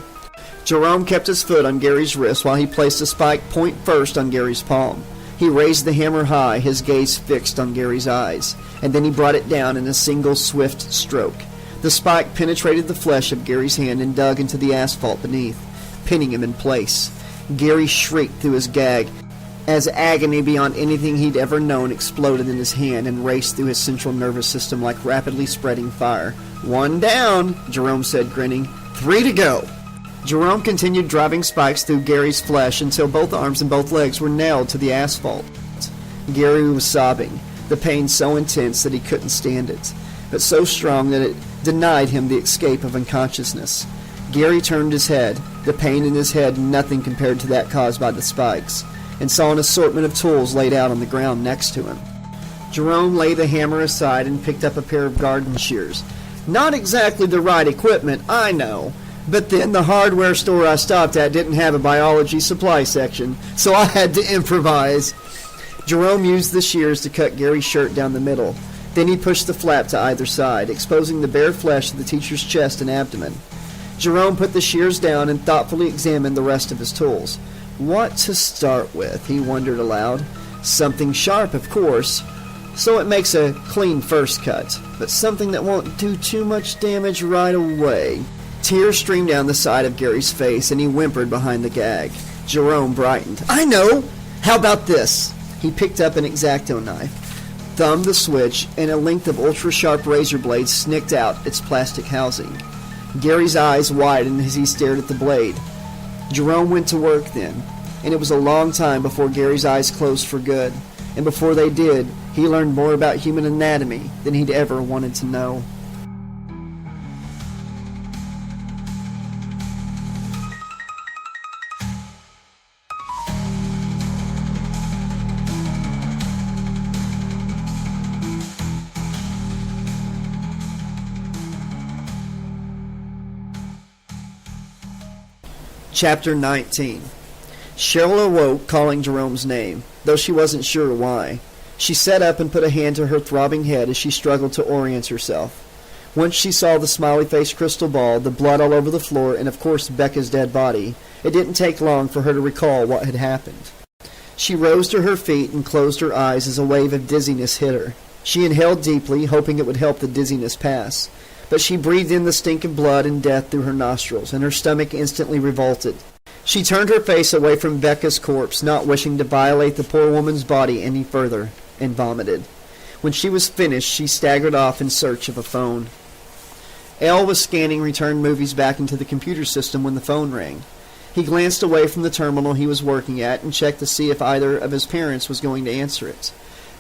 Jerome kept his foot on Gary's wrist while he placed the spike point first on Gary's palm. He raised the hammer high, his gaze fixed on Gary's eyes, and then he brought it down in a single swift stroke. The spike penetrated the flesh of Gary's hand and dug into the asphalt beneath, pinning him in place. Gary shrieked through his gag as agony beyond anything he'd ever known exploded in his hand and raced through his central nervous system like rapidly spreading fire. 1 down, Jerome said, grinning. 3 to go. Jerome continued driving spikes through Gary's flesh until both arms and both legs were nailed to the asphalt. Gary was sobbing, the pain so intense that he couldn't stand it, but so strong that it denied him the escape of unconsciousness. Gary turned his head, the pain in his head nothing compared to that caused by the spikes, and saw an assortment of tools laid out on the ground next to him. Jerome laid the hammer aside and picked up a pair of garden shears. Not exactly the right equipment, I know, but then the hardware store I stopped at didn't have a biology supply section, so I had to improvise. Jerome used the shears to cut Gary's shirt down the middle. Then he pushed the flap to either side, exposing the bare flesh of the teacher's chest and abdomen. Jerome put the shears down and thoughtfully examined the rest of his tools. What to start with, he wondered aloud. Something sharp, of course, so it makes a clean first cut, but something that won't do too much damage right away. Tears streamed down the side of Gary's face, and he whimpered behind the gag. Jerome brightened. I know! How about this? He picked up an X-Acto knife, thumbed the switch, and a length of ultra-sharp razor blade snicked out its plastic housing. Gary's eyes widened as he stared at the blade. Jerome went to work then, and it was a long time before Gary's eyes closed for good, and before they did, he learned more about human anatomy than he'd ever wanted to know. Chapter 19. Cheryl awoke calling Jerome's name, though she wasn't sure why. She sat up and put a hand to her throbbing head as she struggled to orient herself. Once she saw the smiley-faced crystal ball, the blood all over the floor, and of course Becca's dead body, it didn't take long for her to recall what had happened. She rose to her feet and closed her eyes as a wave of dizziness hit her. She inhaled deeply, hoping it would help the dizziness pass. But she breathed in the stink of blood and death through her nostrils, and her stomach instantly revolted. She turned her face away from Becca's corpse, not wishing to violate the poor woman's body any further, and vomited. When she was finished, she staggered off in search of a phone. Al was scanning returned movies back into the computer system when the phone rang. He glanced away from the terminal he was working at and checked to see if either of his parents was going to answer it.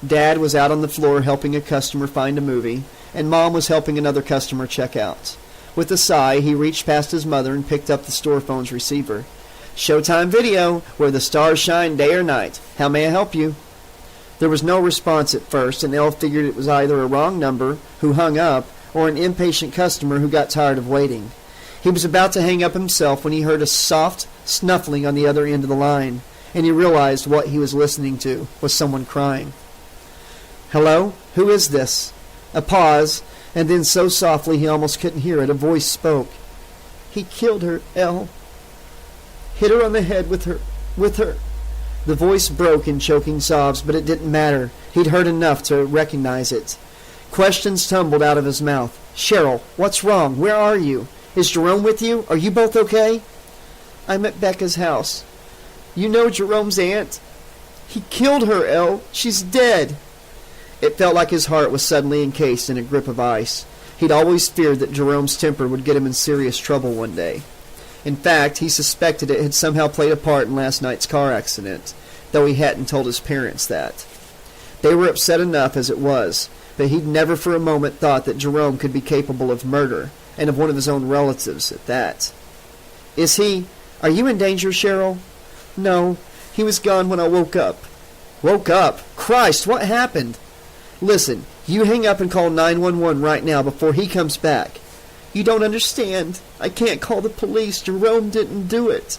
Dad was out on the floor helping a customer find a movie, and Mom was helping another customer check out. With a sigh, he reached past his mother and picked up the store phone's receiver. Showtime Video, where the stars shine day or night. How may I help you? There was no response at first, and Elle figured it was either a wrong number, who hung up, or an impatient customer who got tired of waiting. He was about to hang up himself when he heard a soft snuffling on the other end of the line, and he realized what he was listening to was someone crying. Hello? Who is this? A pause, And then so softly he almost couldn't hear it, a voice spoke. "He killed her, Elle. Hit her on the head with her. The voice broke in choking sobs, but it didn't matter. He'd heard enough to recognize it. Questions tumbled out of his mouth. "Cheryl, what's wrong? Where are you? Is Jerome with you? Are you both okay?" "I'm at Becca's house. You know Jerome's aunt? He killed her, Elle. She's dead." It felt like his heart was suddenly encased in a grip of ice. He'd always feared that Jerome's temper would get him in serious trouble one day. In fact, he suspected it had somehow played a part in last night's car accident, though he hadn't told his parents that. They were upset enough as it was, but he'd never for a moment thought that Jerome could be capable of murder, and of one of his own relatives at that. Are you in danger, Cheryl?" "No, he was gone when I woke up." "Woke up? Christ, what happened?" "Listen, you hang up and call 911 right now before he comes back." "You don't understand. I can't call the police. Jerome didn't do it.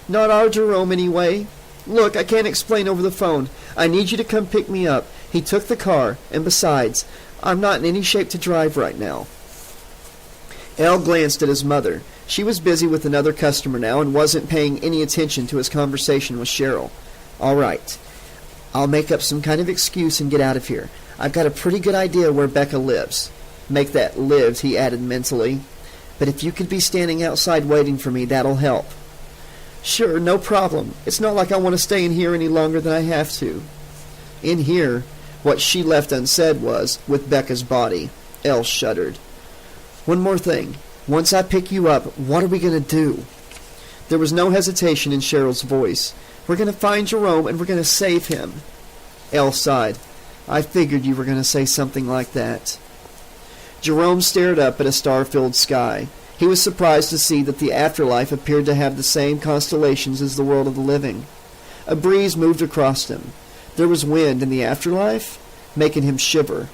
Not our Jerome, anyway. Look, I can't explain over the phone. I need you to come pick me up. He took the car, and besides, I'm not in any shape to drive right now." Elle glanced at his mother. She was busy with another customer now and wasn't paying any attention to his conversation with Cheryl. "All right. I'll make up some kind of excuse and get out of here. I've got a pretty good idea where Becca lives." Make that lived, he added mentally. "But if you could be standing outside waiting for me, that'll help." "Sure, no problem. It's not like I want to stay in here any longer than I have to." In here, what she left unsaid was, with Becca's body. Elle shuddered. "One more thing. Once I pick you up, what are we going to do?" There was no hesitation in Cheryl's voice. "We're going to find Jerome and we're going to save him." Elle sighed. "I figured you were going to say something like that." Jerome stared up at a star-filled sky. He was surprised to see that the afterlife appeared to have the same constellations as the world of the living. A breeze moved across him. There was wind in the afterlife, making him shiver.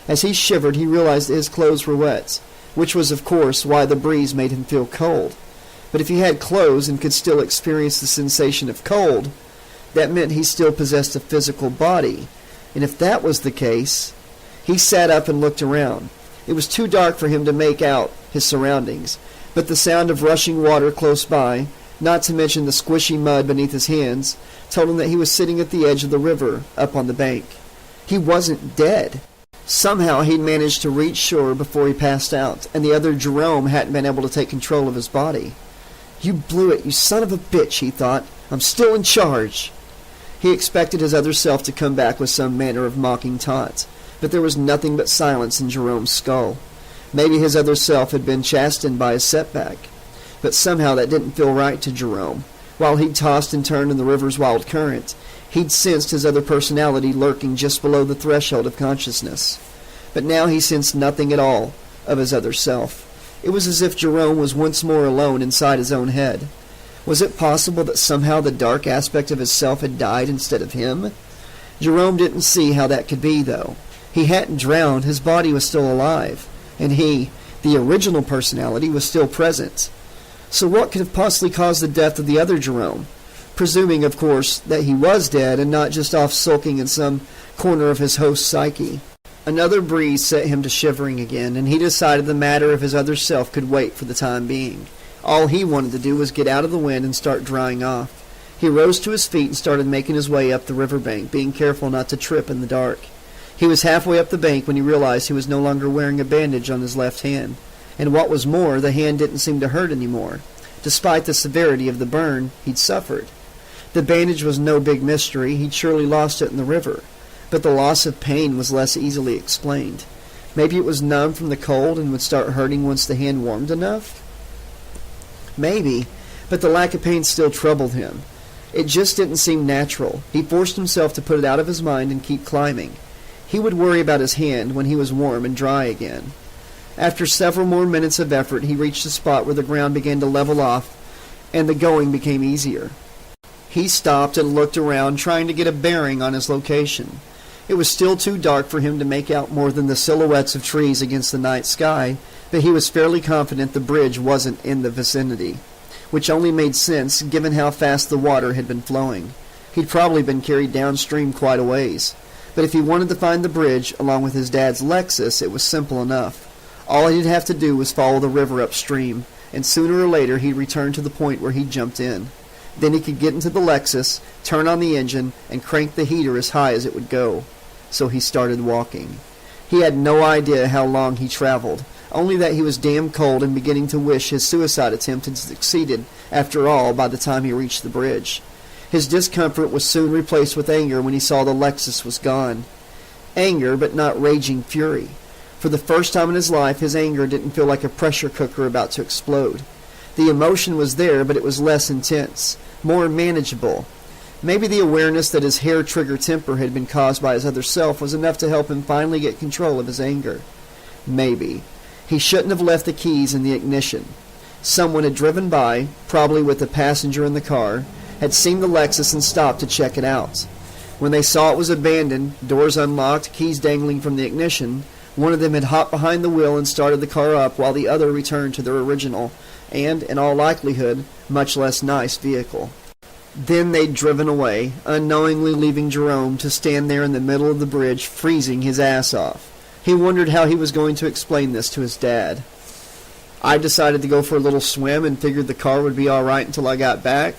As he shivered, he realized that his clothes were wet, which was, of course, why the breeze made him feel cold. But if he had clothes and could still experience the sensation of cold, that meant he still possessed a physical body. And if that was the case, he sat up and looked around. It was too dark for him to make out his surroundings, but the sound of rushing water close by, not to mention the squishy mud beneath his hands, told him that he was sitting at the edge of the river, up on the bank. He wasn't dead. Somehow he'd managed to reach shore before he passed out, and the other Jerome hadn't been able to take control of his body. "You blew it, you son of a bitch," he thought. "I'm still in charge." He expected his other self to come back with some manner of mocking taunt, but there was nothing but silence in Jerome's skull. Maybe his other self had been chastened by his setback, but somehow that didn't feel right to Jerome. While he'd tossed and turned in the river's wild current, he'd sensed his other personality lurking just below the threshold of consciousness. But now he sensed nothing at all of his other self. It was as if Jerome was once more alone inside his own head. Was it possible that somehow the dark aspect of his self had died instead of him? Jerome didn't see how that could be, though. He hadn't drowned, his body was still alive, and he, the original personality, was still present. So what could have possibly caused the death of the other Jerome? Presuming, of course, that he was dead and not just off sulking in some corner of his host's psyche. Another breeze set him to shivering again, and he decided the matter of his other self could wait for the time being. All he wanted to do was get out of the wind and start drying off. He rose to his feet and started making his way up the riverbank, being careful not to trip in the dark. He was halfway up the bank when he realized he was no longer wearing a bandage on his left hand. And what was more, the hand didn't seem to hurt anymore, despite the severity of the burn he'd suffered. The bandage was no big mystery. He'd surely lost it in the river. But the loss of pain was less easily explained. Maybe it was numb from the cold and would start hurting once the hand warmed enough? Maybe, but the lack of pain still troubled him. It just didn't seem natural. He forced himself to put it out of his mind and keep climbing. He would worry about his hand when he was warm and dry again. After several more minutes of effort, he reached a spot where the ground began to level off, and the going became easier. He stopped and looked around, trying to get a bearing on his location. It was still too dark for him to make out more than the silhouettes of trees against the night sky, but he was fairly confident the bridge wasn't in the vicinity, which only made sense given how fast the water had been flowing. He'd probably been carried downstream quite a ways. But if he wanted to find the bridge, along with his dad's Lexus, it was simple enough. All he'd have to do was follow the river upstream, and sooner or later he'd return to the point where he'd jumped in. Then he could get into the Lexus, turn on the engine, and crank the heater as high as it would go. So he started walking. He had no idea how long he traveled, only that he was damn cold and beginning to wish his suicide attempt had succeeded after all by the time he reached the bridge. His discomfort was soon replaced with anger when he saw the Lexus was gone. Anger, but not raging fury. For the first time in his life, his anger didn't feel like a pressure cooker about to explode. The emotion was there, but it was less intense, more manageable. Maybe the awareness that his hair-trigger temper had been caused by his other self was enough to help him finally get control of his anger. Maybe. He shouldn't have left the keys in the ignition. Someone had driven by, probably with a passenger in the car, had seen the Lexus and stopped to check it out. When they saw it was abandoned, doors unlocked, keys dangling from the ignition, one of them had hopped behind the wheel and started the car up while the other returned to their original, and, in all likelihood, much less nice vehicle. Then they'd driven away, unknowingly leaving Jerome to stand there in the middle of the bridge, freezing his ass off. He wondered how he was going to explain this to his dad. I decided to go for a little swim and figured the car would be all right until I got back.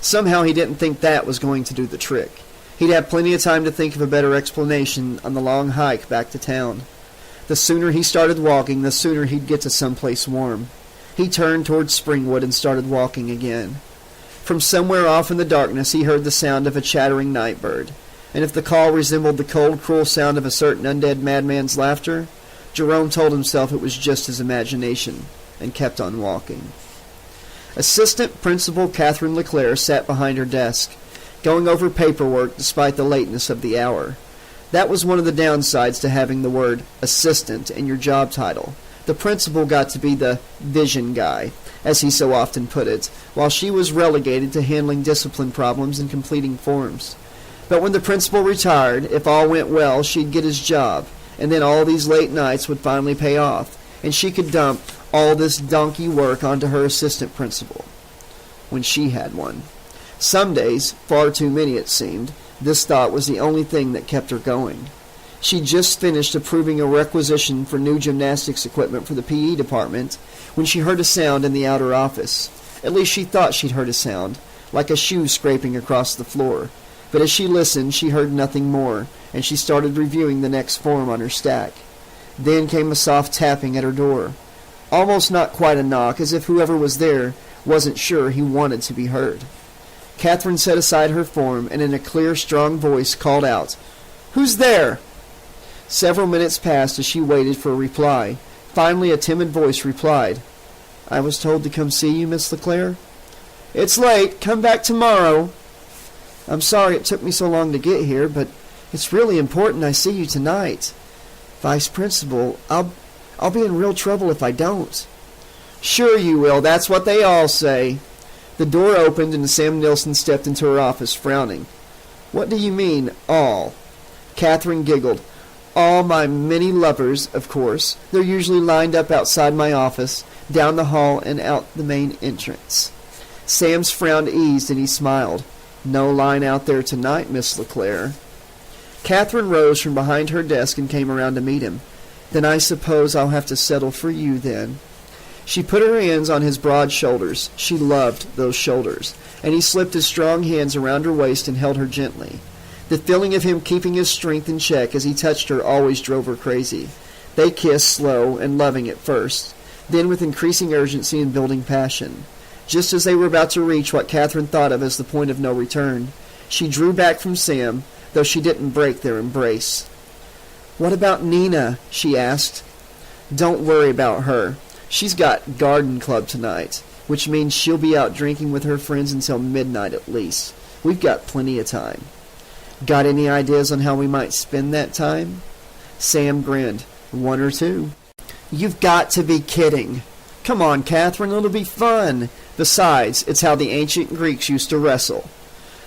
Somehow he didn't think that was going to do the trick. He'd have plenty of time to think of a better explanation on the long hike back to town. The sooner he started walking, the sooner he'd get to someplace warm. He turned towards Springwood and started walking again. From somewhere off in the darkness he heard the sound of a chattering night bird, and if the call resembled the cold, cruel sound of a certain undead madman's laughter, Jerome told himself it was just his imagination, and kept on walking. Assistant Principal Catherine LeClaire sat behind her desk, going over paperwork despite the lateness of the hour. That was one of the downsides to having the word assistant in your job title. The principal got to be the vision guy, as he so often put it, while she was relegated to handling discipline problems and completing forms. But when the principal retired, if all went well, she'd get his job, and then all these late nights would finally pay off, and she could dump all this donkey work onto her assistant principal, when she had one. Some days, far too many it seemed, this thought was the only thing that kept her going. She'd just finished approving a requisition for new gymnastics equipment for the PE department when she heard a sound in the outer office. At least she thought she'd heard a sound, like a shoe scraping across the floor. But as she listened, she heard nothing more, and she started reviewing the next form on her stack. Then came a soft tapping at her door. Almost not quite a knock, as if whoever was there wasn't sure he wanted to be heard. Catherine set aside her form, and in a clear, strong voice called out, "Who's there?" Several minutes passed as she waited for a reply. Finally, a timid voice replied, "I was told to come see you, Miss LeClaire." "It's late. Come back tomorrow." "I'm sorry it took me so long to get here, but it's really important I see you tonight. Vice Principal, I'll be in real trouble if I don't." "Sure you will. That's what they all say." The door opened and Sam Nilsson stepped into her office, frowning. "What do you mean, all?" Catherine giggled. "All my many lovers, of course. They're usually lined up outside my office, down the hall, and out the main entrance." Sam's frown eased and he smiled. "No line out there tonight, Miss LeClaire." Catherine rose from behind her desk and came around to meet him. "Then I suppose I'll have to settle for you, then." She put her hands on his broad shoulders. She loved those shoulders, and he slipped his strong hands around her waist and held her gently. The feeling of him keeping his strength in check as he touched her always drove her crazy. They kissed, slow and loving at first, then with increasing urgency and building passion. Just as they were about to reach what Catherine thought of as the point of no return, she drew back from Sam, though she didn't break their embrace. "What about Nina?" she asked. "Don't worry about her. She's got garden club tonight, which means she'll be out drinking with her friends until midnight at least. We've got plenty of time." "Got any ideas on how we might spend that time?" Sam grinned. "One or two." "You've got to be kidding." "Come on, Catherine, it'll be fun. Besides, it's how the ancient Greeks used to wrestle."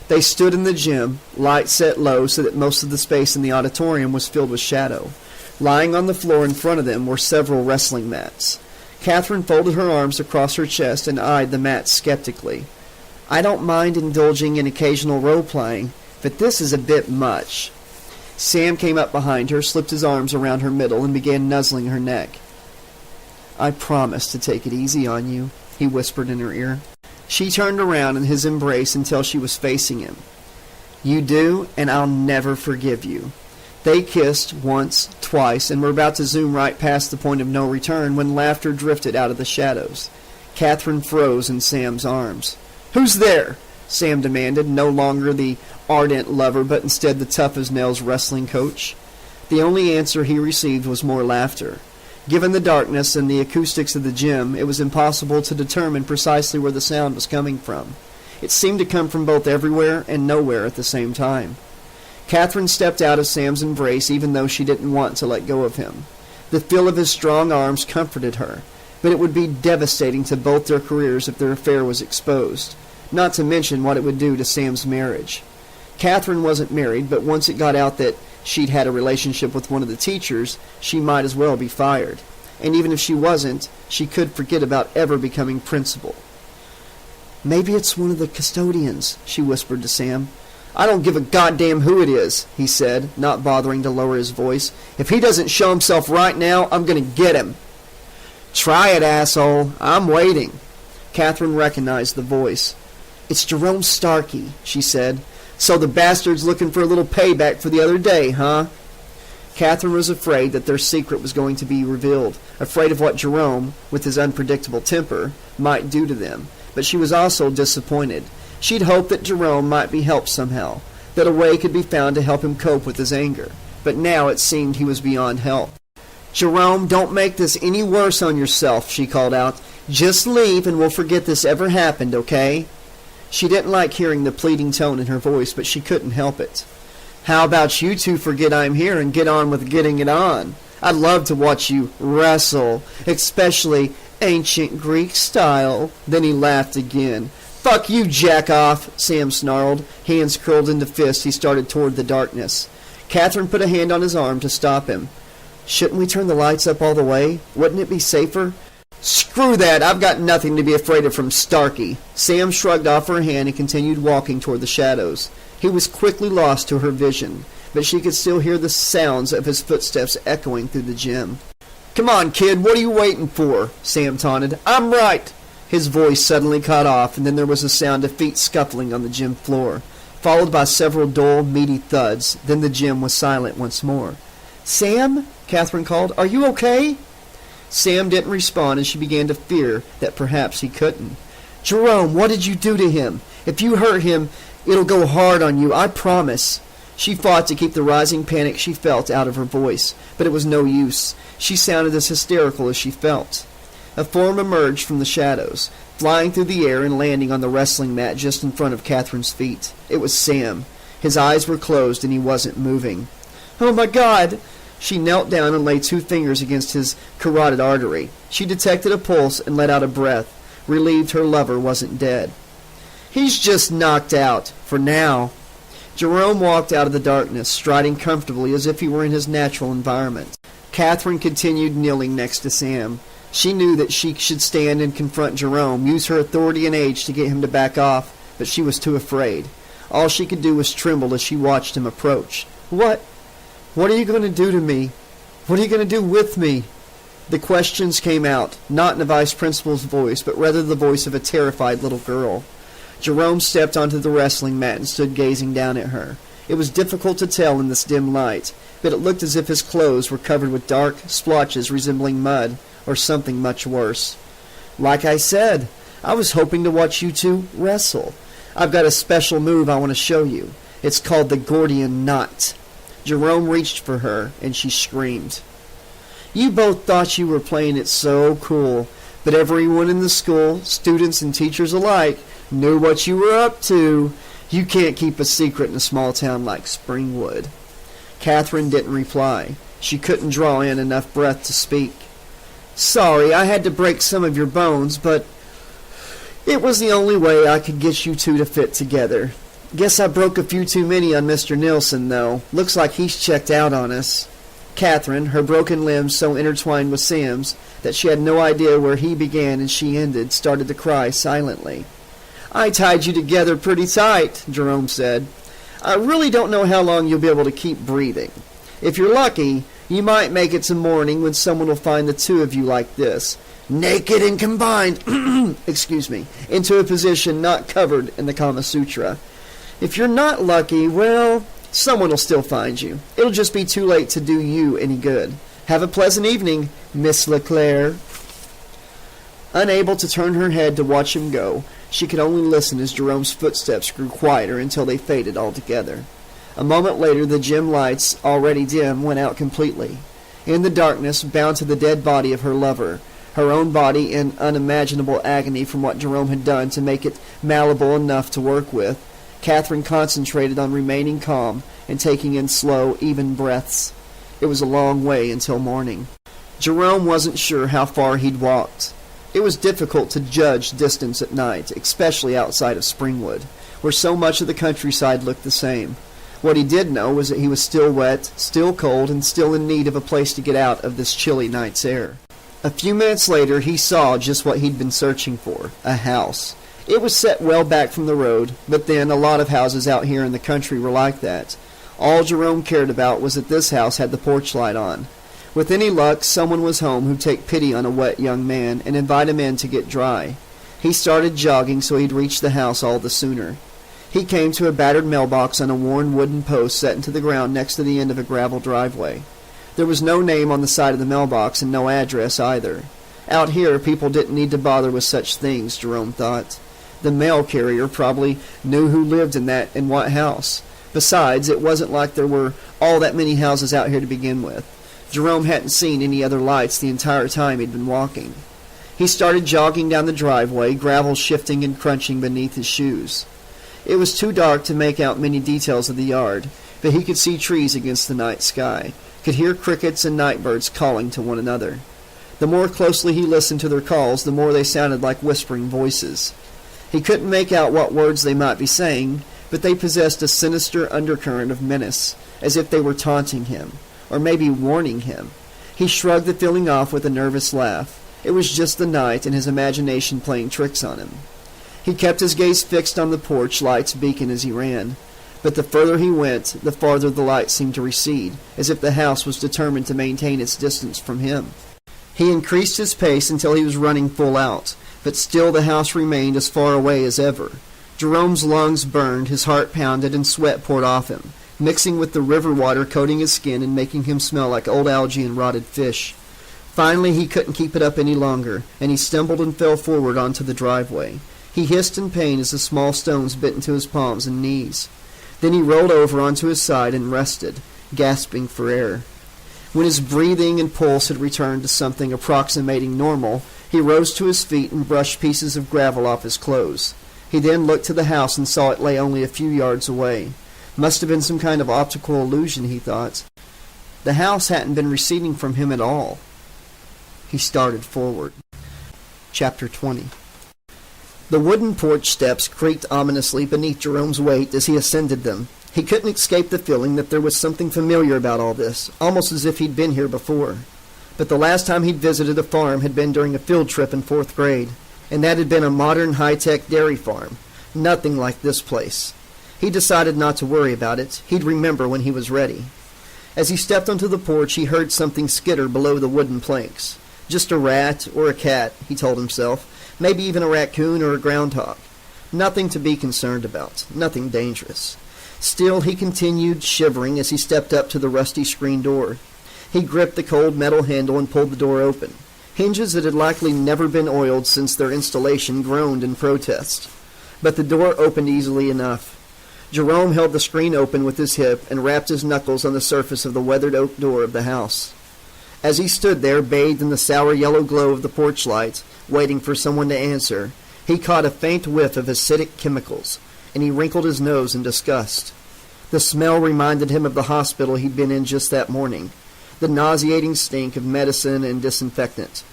They stood in the gym, light set low so that most of the space in the auditorium was filled with shadow. Lying on the floor in front of them were several wrestling mats. Catherine folded her arms across her chest and eyed the mats skeptically. "I don't mind indulging in occasional role-playing, but this is a bit much." Sam came up behind her, slipped his arms around her middle, and began nuzzling her neck. I promise to take it easy on you, he whispered in her ear. She turned around in his embrace until she was facing him. You do, and I'll never forgive you. They kissed once, twice, and were about to zoom right past the point of no return when laughter drifted out of the shadows. Catherine froze in Sam's arms. Who's there? Sam demanded, no longer the ardent lover, but instead the tough-as-nails wrestling coach. The only answer he received was more laughter. Given the darkness and the acoustics of the gym, it was impossible to determine precisely where the sound was coming from. It seemed to come from both everywhere and nowhere at the same time. Catherine stepped out of Sam's embrace even though she didn't want to let go of him. The feel of his strong arms comforted her, but it would be devastating to both their careers if their affair was exposed, not to mention what it would do to Sam's marriage. Catherine wasn't married, but once it got out that she'd had a relationship with one of the teachers, she might as well be fired. And even if she wasn't, she could forget about ever becoming principal. Maybe it's one of the custodians, she whispered to Sam. I don't give a goddamn who it is, he said, not bothering to lower his voice. If he doesn't show himself right now, I'm going to get him. Try it, asshole. I'm waiting. Catherine recognized the voice. It's Jerome Starkey, she said. So the bastard's looking for a little payback for the other day, huh? Catherine was afraid that their secret was going to be revealed, afraid of what Jerome, with his unpredictable temper, might do to them. But she was also disappointed. She'd hoped that Jerome might be helped somehow, that a way could be found to help him cope with his anger. But now it seemed he was beyond help. Jerome, don't make this any worse on yourself, she called out. Just leave and we'll forget this ever happened, okay? She didn't like hearing the pleading tone in her voice, but she couldn't help it. How about you two forget I'm here and get on with getting it on? I'd love to watch you wrestle, especially ancient Greek style. Then he laughed again. Fuck you, jack-off, Sam snarled. Hands curled into fists, he started toward the darkness. Catherine put a hand on his arm to stop him. Shouldn't we turn the lights up all the way? Wouldn't it be safer? Screw that! I've got nothing to be afraid of from Starkey. Sam shrugged off her hand and continued walking toward the shadows. He was quickly lost to her vision, but she could still hear the sounds of his footsteps echoing through the gym. Come on, kid, what are you waiting for? Sam taunted. I'm right! His voice suddenly cut off, and then there was a sound of feet scuffling on the gym floor, followed by several dull, meaty thuds. Then the gym was silent once more. Sam? Catherine called. Are you okay? Sam didn't respond, and she began to fear that perhaps he couldn't. Jerome, what did you do to him? If you hurt him, it'll go hard on you, I promise. She fought to keep the rising panic she felt out of her voice, but it was no use. She sounded as hysterical as she felt. A form emerged from the shadows, flying through the air and landing on the wrestling mat just in front of Catherine's feet. It was Sam. His eyes were closed and he wasn't moving. Oh my God! She knelt down and laid 2 fingers against his carotid artery. She detected a pulse and let out a breath, relieved her lover wasn't dead. He's just knocked out, for now. Jerome walked out of the darkness, striding comfortably as if he were in his natural environment. Catherine continued kneeling next to Sam. She knew that she should stand and confront Jerome, use her authority and age to get him to back off, but she was too afraid. All she could do was tremble as she watched him approach. What? What are you going to do to me? What are you going to do with me? The questions came out, not in the vice principal's voice, but rather the voice of a terrified little girl. Jerome stepped onto the wrestling mat and stood gazing down at her. It was difficult to tell in this dim light, but it looked as if his clothes were covered with dark splotches resembling mud, or something much worse. Like I said, I was hoping to watch you two wrestle. I've got a special move I want to show you. It's called the Gordian Knot. Jerome reached for her, and she screamed. You both thought you were playing it so cool, but everyone in the school, students and teachers alike, knew what you were up to. You can't keep a secret in a small town like Springwood. Catherine didn't reply. She couldn't draw in enough breath to speak. Sorry, I had to break some of your bones, but it was the only way I could get you two to fit together. Guess I broke a few too many on Mr. Nilsson, though. Looks like he's checked out on us. Catherine, her broken limbs so intertwined with Sam's that she had no idea where he began and she ended, started to cry silently. I tied you together pretty tight, Jerome said. I really don't know how long you'll be able to keep breathing. If you're lucky, you might make it to morning when someone will find the two of you like this. naked and combined, into a position not covered in the Kama Sutra. If you're not lucky, well, someone will still find you. It'll just be too late to do you any good. Have a pleasant evening, Miss LeClaire. Unable to turn her head to watch him go, she could only listen as Jerome's footsteps grew quieter until they faded altogether. A moment later, the gym lights, already dim, went out completely. In the darkness, bound to the dead body of her lover, her own body in unimaginable agony from what Jerome had done to make it malleable enough to work with, Catherine concentrated on remaining calm and taking in slow, even breaths. It was a long way until morning. Jerome wasn't sure how far he'd walked. It was difficult to judge distance at night, especially outside of Springwood, where so much of the countryside looked the same. What he did know was that he was still wet, still cold, and still in need of a place to get out of this chilly night's air. A few minutes later, he saw just what he'd been searching for, a house. It was set well back from the road, but then a lot of houses out here in the country were like that. All Jerome cared about was that this house had the porch light on. With any luck, someone was home who'd take pity on a wet young man and invite him in to get dry. He started jogging so he'd reach the house all the sooner. He came to a battered mailbox on a worn wooden post set into the ground next to the end of a gravel driveway. There was no name on the side of the mailbox and no address either. Out here, people didn't need to bother with such things, Jerome thought. The mail carrier probably knew who lived in that and what house. Besides, it wasn't like there were all that many houses out here to begin with. Jerome hadn't seen any other lights the entire time he'd been walking. He started jogging down the driveway, gravel shifting and crunching beneath his shoes. It was too dark to make out many details of the yard, but he could see trees against the night sky, could hear crickets and nightbirds calling to one another. The more closely he listened to their calls, the more they sounded like whispering voices. He couldn't make out what words they might be saying, but they possessed a sinister undercurrent of menace, as if they were taunting him, or maybe warning him. He shrugged the feeling off with a nervous laugh. It was just the night and his imagination playing tricks on him. He kept his gaze fixed on the porch light's beacon as he ran, but the further he went, the farther the light seemed to recede, as if the house was determined to maintain its distance from him. He increased his pace until he was running full out, but still the house remained as far away as ever. Jerome's lungs burned, his heart pounded, and sweat poured off him, mixing with the river water coating his skin and making him smell like old algae and rotted fish. Finally, he couldn't keep it up any longer, and he stumbled and fell forward onto the driveway. He hissed in pain as the small stones bit into his palms and knees. Then he rolled over onto his side and rested, gasping for air. When his breathing and pulse had returned to something approximating normal, he rose to his feet and brushed pieces of gravel off his clothes. He then looked to the house and saw it lay only a few yards away. Must have been some kind of optical illusion, he thought. The house hadn't been receding from him at all. He started forward. Chapter 20. The wooden porch steps creaked ominously beneath Jerome's weight as he ascended them. He couldn't escape the feeling that there was something familiar about all this, almost as if he'd been here before. But the last time he'd visited a farm had been during a field trip in 4th grade, and that had been a modern high-tech dairy farm. Nothing like this place. He decided not to worry about it. He'd remember when he was ready. As he stepped onto the porch, he heard something skitter below the wooden planks. Just a rat or a cat, he told himself. Maybe even a raccoon or a groundhog. Nothing to be concerned about. Nothing dangerous. Still, he continued shivering as he stepped up to the rusty screen door. He gripped the cold metal handle and pulled the door open. Hinges that had likely never been oiled since their installation groaned in protest. But the door opened easily enough. Jerome held the screen open with his hip and rapped his knuckles on the surface of the weathered oak door of the house. As he stood there, bathed in the sour yellow glow of the porch light, waiting for someone to answer, he caught a faint whiff of acidic chemicals, and he wrinkled his nose in disgust. The smell reminded him of the hospital he'd been in just that morning, the nauseating stink of medicine and disinfectant.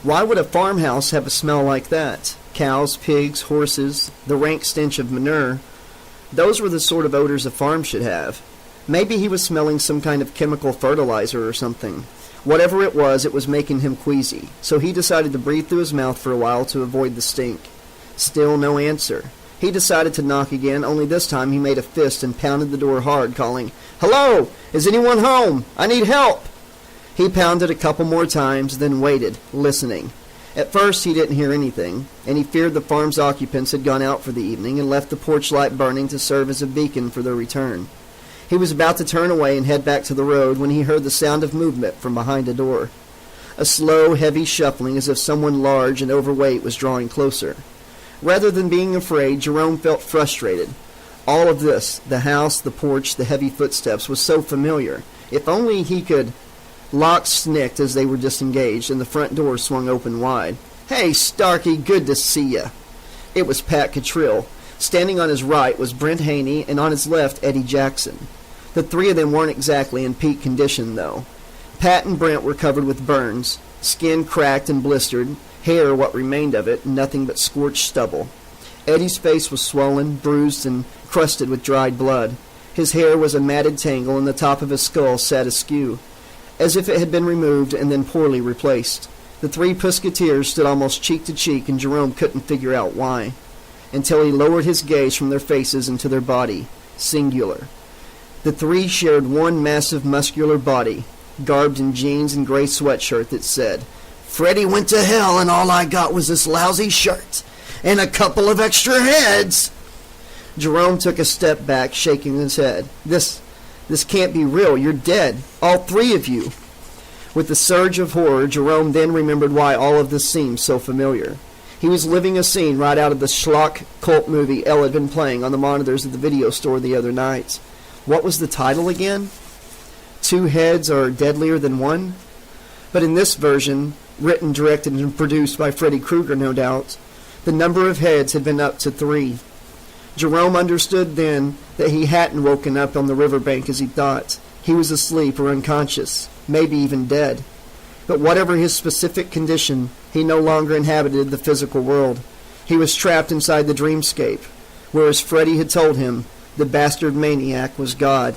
Why would a farmhouse have a smell like that? Cows, pigs, horses, the rank stench of manure. Those were the sort of odors a farm should have. Maybe he was smelling some kind of chemical fertilizer or something. Whatever it was making him queasy, so he decided to breathe through his mouth for a while to avoid the stink. Still no answer. He decided to knock again, only this time he made a fist and pounded the door hard, calling, "Hello! Is anyone home? I need help!" He pounded a couple more times, then waited, listening. At first he didn't hear anything, and he feared the farm's occupants had gone out for the evening and left the porch light burning to serve as a beacon for their return. He was about to turn away and head back to the road when he heard the sound of movement from behind a door. A slow, heavy shuffling as if someone large and overweight was drawing closer. Rather than being afraid, Jerome felt frustrated. All of this, the house, the porch, the heavy footsteps, was so familiar. If only he could... Locks snicked as they were disengaged, and the front door swung open wide. "Hey, Starkey, good to see ya." It was Pat Cottrill. Standing on his right was Brent Haney, and on his left, Eddie Jackson. The three of them weren't exactly in peak condition, though. Pat and Brent were covered with burns, skin cracked and blistered, hair, what remained of it, nothing but scorched stubble. Eddie's face was swollen, bruised, and crusted with dried blood. His hair was a matted tangle, and the top of his skull sat askew, as if it had been removed and then poorly replaced. The three Pusketeers stood almost cheek to cheek, and Jerome couldn't figure out why, until he lowered his gaze from their faces into their body, singular. The three shared one massive muscular body, garbed in jeans and gray sweatshirt that said, "Freddie went to hell and all I got was this lousy shirt and a couple of extra heads." Jerome took a step back, shaking his head. This can't be real. You're dead. All three of you." With a surge of horror, Jerome then remembered why all of this seemed so familiar. He was living a scene right out of the schlock cult movie Elle had been playing on the monitors of the video store the other night. What was the title again? Two Heads Are Deadlier Than One? But in this version, written, directed, and produced by Freddy Krueger, no doubt, the number of heads had been up to 3. Jerome understood then that he hadn't woken up on the riverbank as he thought. He was asleep or unconscious, maybe even dead. But whatever his specific condition, he no longer inhabited the physical world. He was trapped inside the dreamscape, where, as Freddy had told him, the bastard maniac was God.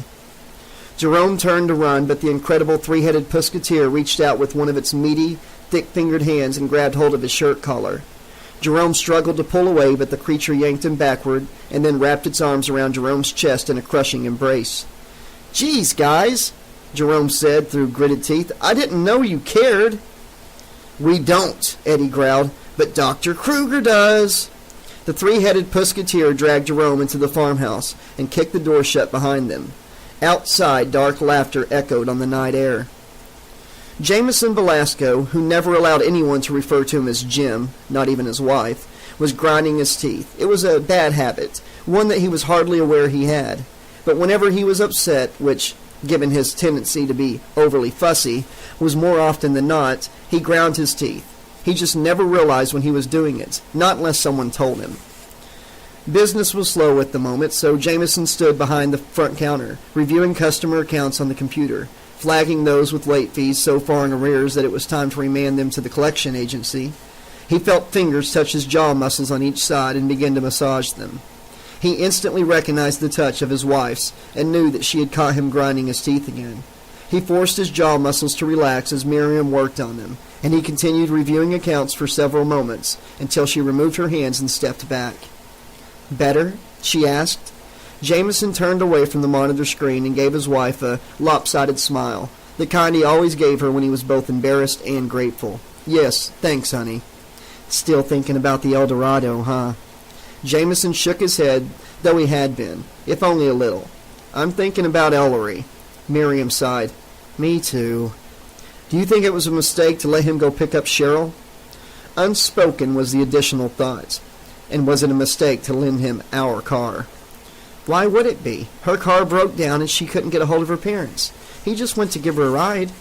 Jerome turned to run, but the incredible three-headed Pusketeer reached out with one of its meaty, thick-fingered hands and grabbed hold of his shirt collar. Jerome struggled to pull away, but the creature yanked him backward and then wrapped its arms around Jerome's chest in a crushing embrace. "Geez, guys," Jerome said through gritted teeth, "I didn't know you cared." "We don't," Eddie growled, "but Dr. Krueger does." The three-headed Pusketeer dragged Jerome into the farmhouse and kicked the door shut behind them. Outside, dark laughter echoed on the night air. Jameson Velasco, who never allowed anyone to refer to him as Jim, not even his wife, was grinding his teeth. It was a bad habit, one that he was hardly aware he had. But whenever he was upset, which, given his tendency to be overly fussy, was more often than not, he ground his teeth. He just never realized when he was doing it, not unless someone told him. Business was slow at the moment, so Jameson stood behind the front counter, reviewing customer accounts on the computer, flagging those with late fees so far in arrears that it was time to remand them to the collection agency. He felt fingers touch his jaw muscles on each side and began to massage them. He instantly recognized the touch of his wife's and knew that she had caught him grinding his teeth again. He forced his jaw muscles to relax as Miriam worked on them, and he continued reviewing accounts for several moments until she removed her hands and stepped back. "Better?" she asked. Jameson turned away from the monitor screen and gave his wife a lopsided smile, the kind he always gave her when he was both embarrassed and grateful. "Yes, thanks, honey." "Still thinking about the El Dorado, huh?" Jameson shook his head, though he had been, if only a little. "I'm thinking about Ellery." Miriam sighed. "Me too." "Do you think it was a mistake to let him go pick up Cheryl?" Unspoken was the additional thought. "And was it a mistake to lend him our car?" "Why would it be? Her car broke down and she couldn't get a hold of her parents. He just went to give her a ride."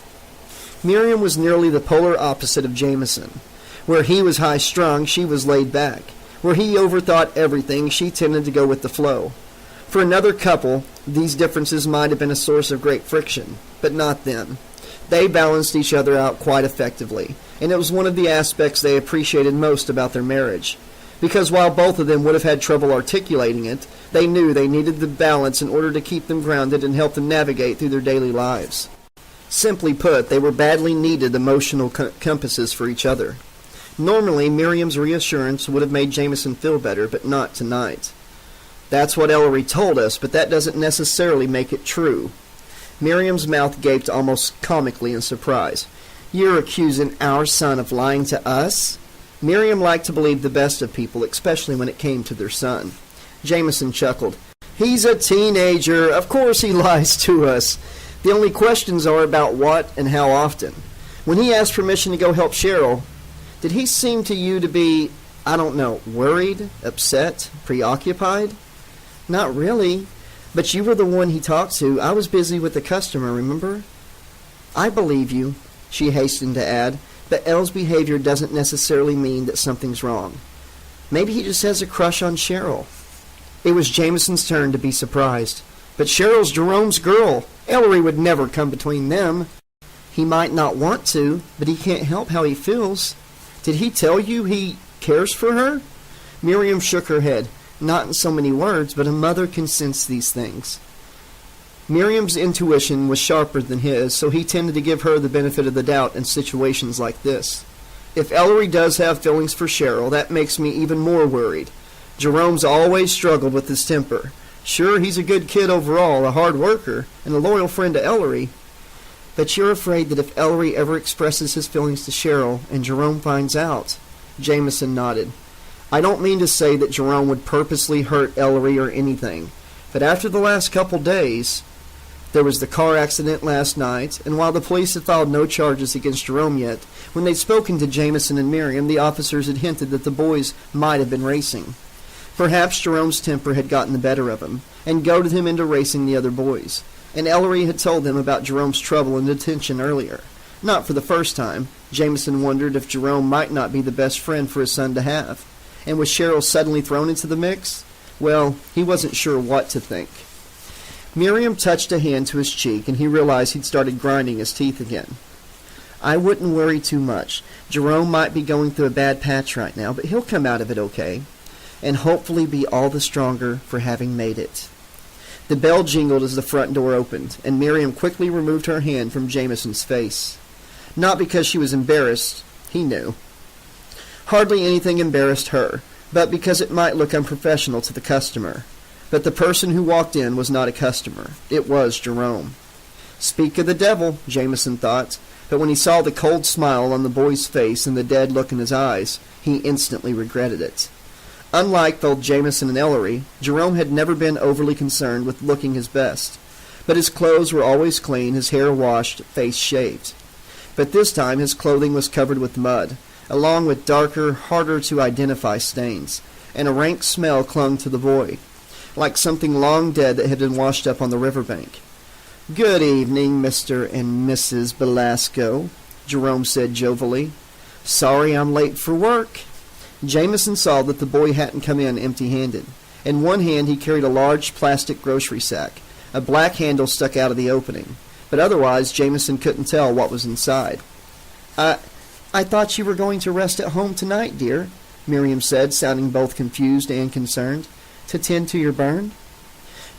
Miriam was nearly the polar opposite of Jameson. Where he was high-strung, she was laid back. Where he overthought everything, she tended to go with the flow. For another couple, these differences might have been a source of great friction, but not them. They balanced each other out quite effectively, and it was one of the aspects they appreciated most about their marriage. Because while both of them would have had trouble articulating it, they knew they needed the balance in order to keep them grounded and help them navigate through their daily lives. Simply put, they were badly needed emotional compasses for each other. Normally, Miriam's reassurance would have made Jameson feel better, but not tonight. "That's what Ellery told us, but that doesn't necessarily make it true." Miriam's mouth gaped almost comically in surprise. "You're accusing our son of lying to us?" Miriam liked to believe the best of people, especially when it came to their son. Jameson chuckled. He's a teenager. Of course he lies to us. The only questions are about what and how often. When he asked permission to go help Cheryl, did he seem to you to be, I don't know, worried, upset, preoccupied? Not really. But you were the one he talked to. I was busy with the customer, remember? I believe you, she hastened to add, but Elle's behavior doesn't necessarily mean that something's wrong. Maybe he just has a crush on Cheryl. It was Jameson's turn to be surprised. But Cheryl's Jerome's girl. Ellery would never come between them. He might not want to, but he can't help how he feels. Did he tell you he cares for her? Miriam shook her head. Not in so many words, but a mother can sense these things. Miriam's intuition was sharper than his, so he tended to give her the benefit of the doubt in situations like this. If Ellery does have feelings for Cheryl, that makes me even more worried. Jerome's always struggled with his temper. Sure, he's a good kid overall, a hard worker, and a loyal friend to Ellery. But you're afraid that if Ellery ever expresses his feelings to Cheryl and Jerome finds out. Jameson nodded. I don't mean to say that Jerome would purposely hurt Ellery or anything, but after the last couple days, there was the car accident last night, and while the police had filed no charges against Jerome yet, when they'd spoken to Jameson and Miriam, the officers had hinted that the boys might have been racing. Perhaps Jerome's temper had gotten the better of him, and goaded him into racing the other boys, and Ellery had told them about Jerome's trouble in detention earlier. Not for the first time. Jameson wondered if Jerome might not be the best friend for his son to have. And was Cheryl suddenly thrown into the mix? Well, he wasn't sure what to think. Miriam touched a hand to his cheek, and he realized he'd started grinding his teeth again. I wouldn't worry too much. Jerome might be going through a bad patch right now, but he'll come out of it okay, and hopefully be all the stronger for having made it. The bell jingled as the front door opened, and Miriam quickly removed her hand from Jameson's face. Not because she was embarrassed, he knew. Hardly anything embarrassed her, but because it might look unprofessional to the customer. But the person who walked in was not a customer. It was Jerome. Speak of the devil, Jameson thought, but when he saw the cold smile on the boy's face and the dead look in his eyes, he instantly regretted it. Unlike both Jameson and Ellery, Jerome had never been overly concerned with looking his best, but his clothes were always clean, his hair washed, face shaved. But this time his clothing was covered with mud, along with darker, harder-to-identify stains, and a rank smell clung to the boy, like something long dead that had been washed up on the riverbank. "Good evening, Mr. and Mrs. Belasco," Jerome said jovially. "Sorry I'm late for work." Jameson saw that the boy hadn't come in empty-handed. In one hand he carried a large plastic grocery sack. A black handle stuck out of the opening, but otherwise Jameson couldn't tell what was inside. I thought you were going to rest at home tonight, dear," Miriam said, sounding both confused and concerned. "To tend to your burn?"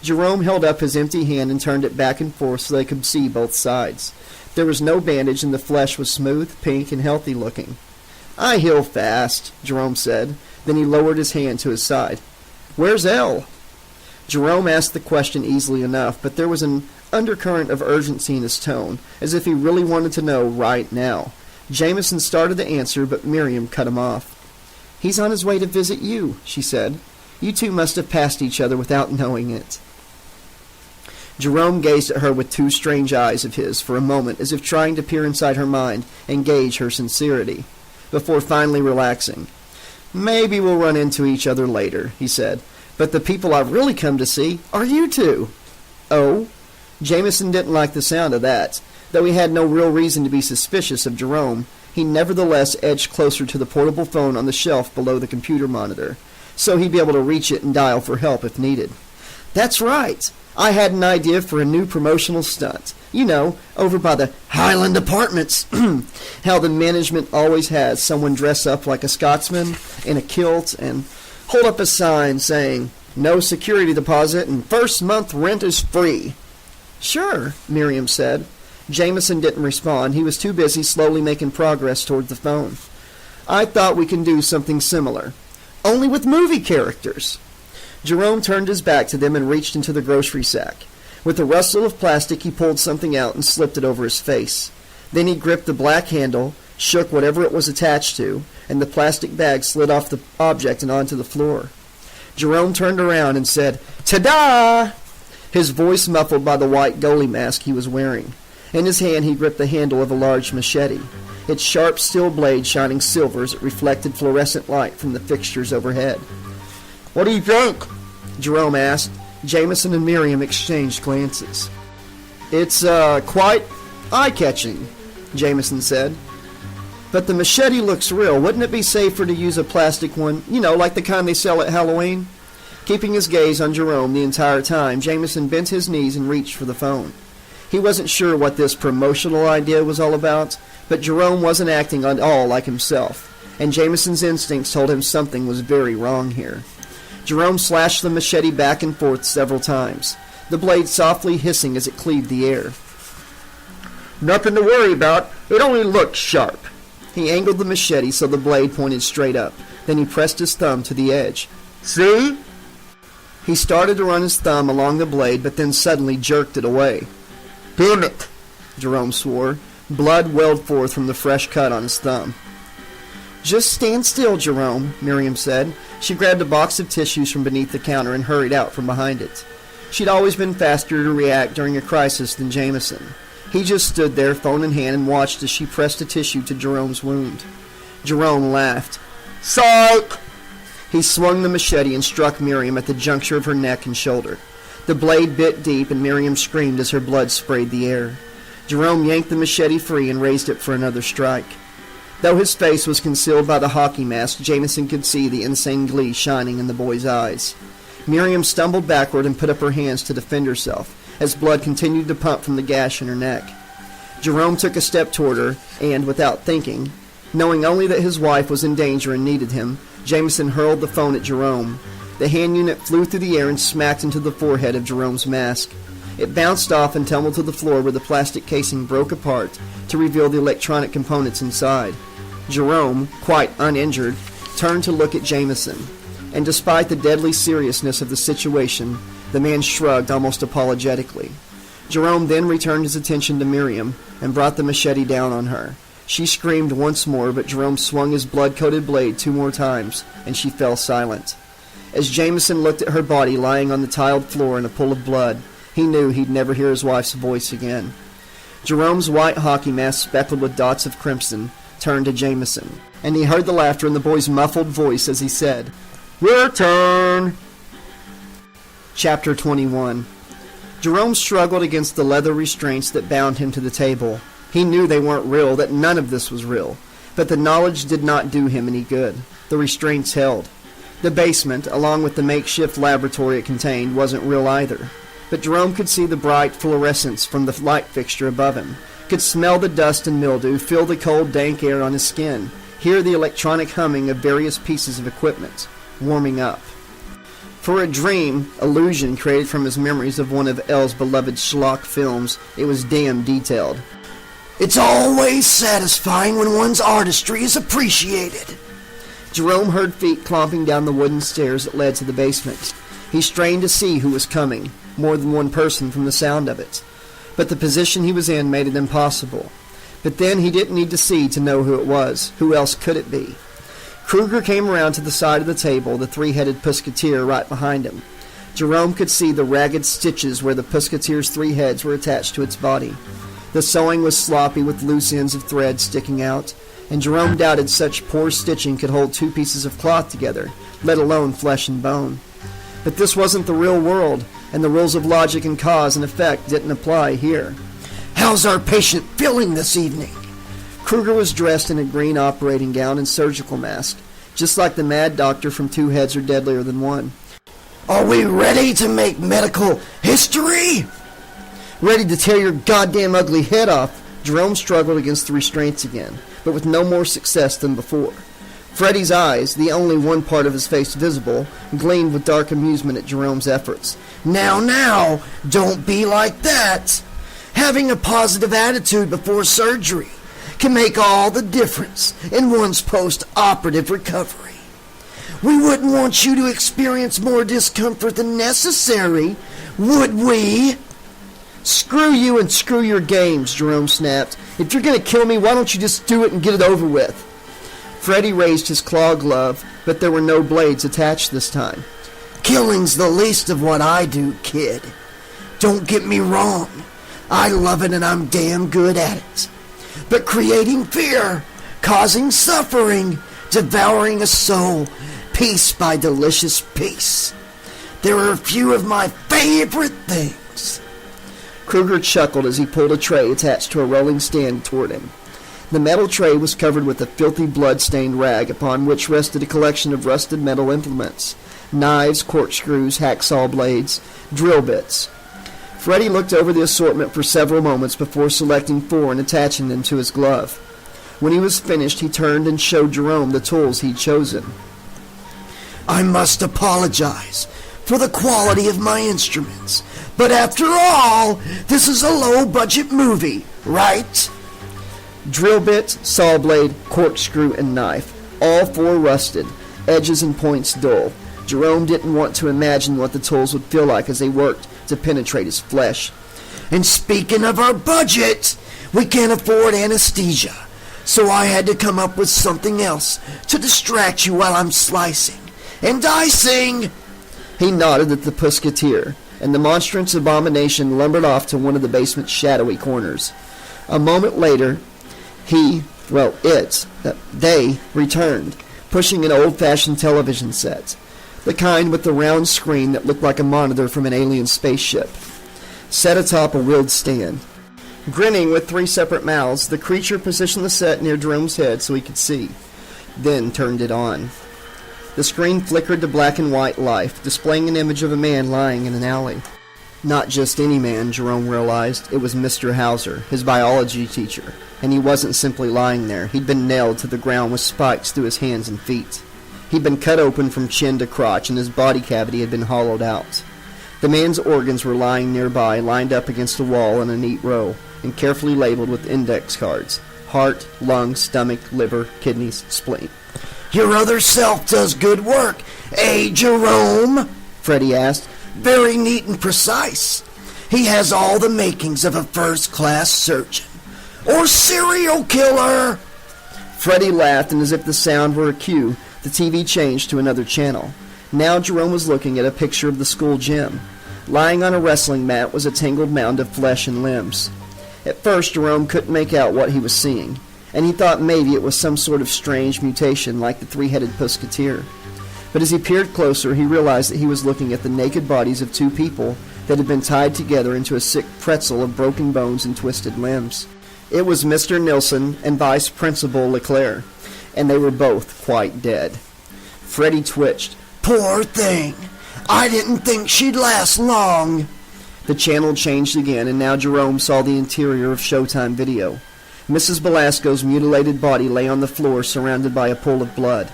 Jerome held up his empty hand and turned it back and forth so they could see both sides. There was no bandage, and the flesh was smooth, pink, and healthy-looking. "I heal fast," Jerome said. Then he lowered his hand to his side. "Where's Elle?" Jerome asked the question easily enough, but there was an undercurrent of urgency in his tone, as if he really wanted to know right now. Jameson started to answer, but Miriam cut him off. "He's on his way to visit you," she said. "You two must have passed each other without knowing it." Jerome gazed at her with two strange eyes of his for a moment, as if trying to peer inside her mind and gauge her sincerity, before finally relaxing. "Maybe we'll run into each other later," he said. "But the people I've really come to see are you two." "Oh?" Jameson didn't like the sound of that. Though he had no real reason to be suspicious of Jerome, he nevertheless edged closer to the portable phone on the shelf below the computer monitor, so he'd be able to reach it and dial for help if needed. "That's right. I had an idea for a new promotional stunt. You know, over by the Highland Apartments. How the management always has someone dress up like a Scotsman in a kilt and hold up a sign saying, 'No security deposit and first month rent is free.'" "Sure," Miriam said. Jameson didn't respond. He was too busy slowly making progress toward the phone. "I thought we can do something similar. Only with movie characters." Jerome turned his back to them and reached into the grocery sack. With a rustle of plastic, he pulled something out and slipped it over his face. Then he gripped the black handle, shook whatever it was attached to, and the plastic bag slid off the object and onto the floor. Jerome turned around and said, "Ta-da!" His voice muffled by the white goalie mask he was wearing. In his hand he gripped the handle of a large machete, its sharp steel blade shining silver as it reflected fluorescent light from the fixtures overhead. "What do you think?" Jerome asked. Jameson and Miriam exchanged glances. "It's, quite eye-catching," Jameson said. "But the machete looks real. Wouldn't it be safer to use a plastic one, like the kind they sell at Halloween?" Keeping his gaze on Jerome the entire time, Jameson bent his knees and reached for the phone. He wasn't sure what this promotional idea was all about, but Jerome wasn't acting at all like himself, and Jameson's instincts told him something was very wrong here. Jerome slashed the machete back and forth several times, the blade softly hissing as it cleaved the air. "Nothing to worry about. It only looks sharp." He angled the machete so the blade pointed straight up. Then he pressed his thumb to the edge. "See?" He started to run his thumb along the blade, but then suddenly jerked it away. "Damn it!" Jerome swore. Blood welled forth from the fresh cut on his thumb. "Just stand still, Jerome," Miriam said. She grabbed a box of tissues from beneath the counter and hurried out from behind it. She'd always been faster to react during a crisis than Jameson. He just stood there, phone in hand, and watched as she pressed a tissue to Jerome's wound. Jerome laughed. "Psych!" He swung the machete and struck Miriam at the juncture of her neck and shoulder. The blade bit deep, and Miriam screamed as her blood sprayed the air. Jerome yanked the machete free and raised it for another strike. Though his face was concealed by the hockey mask, Jameson could see the insane glee shining in the boy's eyes. Miriam stumbled backward and put up her hands to defend herself, as blood continued to pump from the gash in her neck. Jerome took a step toward her, and, without thinking, knowing only that his wife was in danger and needed him, Jameson hurled the phone at Jerome. The hand unit flew through the air and smacked into the forehead of Jerome's mask. It bounced off and tumbled to the floor where the plastic casing broke apart to reveal the electronic components inside. Jerome, quite uninjured, turned to look at Jameson, and despite the deadly seriousness of the situation, the man shrugged almost apologetically. Jerome then returned his attention to Miriam and brought the machete down on her. She screamed once more, but Jerome swung his blood-coated blade 2 more times, and she fell silent. As Jameson looked at her body lying on the tiled floor in a pool of blood, he knew he'd never hear his wife's voice again. Jerome's white hockey mask speckled with dots of crimson turned to Jameson, and he heard the laughter in the boy's muffled voice as he said, "Your turn!" Chapter 21. Jerome struggled against the leather restraints that bound him to the table. He knew they weren't real, that none of this was real, but the knowledge did not do him any good. The restraints held. The basement, along with the makeshift laboratory it contained, wasn't real either. But Jerome could see the bright fluorescence from the light fixture above him, could smell the dust and mildew, feel the cold, dank air on his skin, hear the electronic humming of various pieces of equipment, warming up. For a dream, illusion created from his memories of one of Elle's beloved schlock films, it was damn detailed. "It's always satisfying when one's artistry is appreciated." Jerome heard feet clomping down the wooden stairs that led to the basement. He strained to see who was coming, more than one person from the sound of it. But the position he was in made it impossible. But then he didn't need to see to know who it was. Who else could it be? Kruger came around to the side of the table, the 3-headed Pusketeer right behind him. Jerome could see the ragged stitches where the Pusketeer's 3 heads were attached to its body. The sewing was sloppy with loose ends of thread sticking out, and Jerome doubted such poor stitching could hold 2 pieces of cloth together, let alone flesh and bone. But this wasn't the real world, and the rules of logic and cause and effect didn't apply here. "How's our patient feeling this evening?" Kruger was dressed in a green operating gown and surgical mask, just like the mad doctor from 2 Heads Are Deadlier Than One. "Are we ready to make medical history?" Ready to tear your goddamn ugly head off, Jerome struggled against the restraints again, but with no more success than before. Freddy's eyes, the only one part of his face visible, gleamed with dark amusement at Jerome's efforts. Now, don't be like that. Having a positive attitude before surgery can make all the difference in one's post-operative recovery. We wouldn't want you to experience more discomfort than necessary, would we? Screw you and screw your games, Jerome snapped. If you're going to kill me, why don't you just do it and get it over with? Freddy raised his claw glove, but there were no blades attached this time. Killing's the least of what I do, kid. Don't get me wrong. I love it and I'm damn good at it. But creating fear, causing suffering, devouring a soul, piece by delicious piece. There are a few of my favorite things. Kruger chuckled as he pulled a tray attached to a rolling stand toward him. The metal tray was covered with a filthy blood-stained rag upon which rested a collection of rusted metal implements. Knives, corkscrews, hacksaw blades, drill bits. Freddy looked over the assortment for several moments before selecting 4 and attaching them to his glove. When he was finished, he turned and showed Jerome the tools he'd chosen. I must apologize for the quality of my instruments, but after all, this is a low-budget movie, right? Drill bit, saw blade, corkscrew, and knife. All 4 rusted, edges and points dull. Jerome didn't want to imagine what the tools would feel like as they worked to penetrate his flesh. And speaking of our budget, we can't afford anesthesia, so I had to come up with something else to distract you while I'm slicing and dicing. He nodded at the Pusketeer, and the monstrous abomination lumbered off to one of the basement's shadowy corners. A moment later, they returned, pushing an old-fashioned television set, the kind with the round screen that looked like a monitor from an alien spaceship, set atop a wheeled stand. Grinning with 3 separate mouths, the creature positioned the set near Jerome's head so he could see, then turned it on. The screen flickered to black and white life, displaying an image of a man lying in an alley. Not just any man, Jerome realized. It was Mr. Hauser, his biology teacher, and he wasn't simply lying there. He'd been nailed to the ground with spikes through his hands and feet. He'd been cut open from chin to crotch, and his body cavity had been hollowed out. The man's organs were lying nearby, lined up against a wall in a neat row, and carefully labeled with index cards. Heart, lung, stomach, liver, kidneys, spleen. Your other self does good work, eh, Jerome? Freddy asked. Very neat and precise. He has all the makings of a first-class surgeon. Or serial killer. Freddy laughed, and as if the sound were a cue, the TV changed to another channel. Now Jerome was looking at a picture of the school gym. Lying on a wrestling mat was a tangled mound of flesh and limbs. At first, Jerome couldn't make out what he was seeing, and he thought maybe it was some sort of strange mutation like the 3-headed Pusketeer. But as he peered closer, he realized that he was looking at the naked bodies of 2 people that had been tied together into a sick pretzel of broken bones and twisted limbs. It was Mr. Nilsson and Vice Principal Leclerc, and they were both quite dead. Freddy twitched. Poor thing. I didn't think she'd last long. The channel changed again, and now Jerome saw the interior of Showtime Video. Mrs. Belasco's mutilated body lay on the floor surrounded by a pool of blood.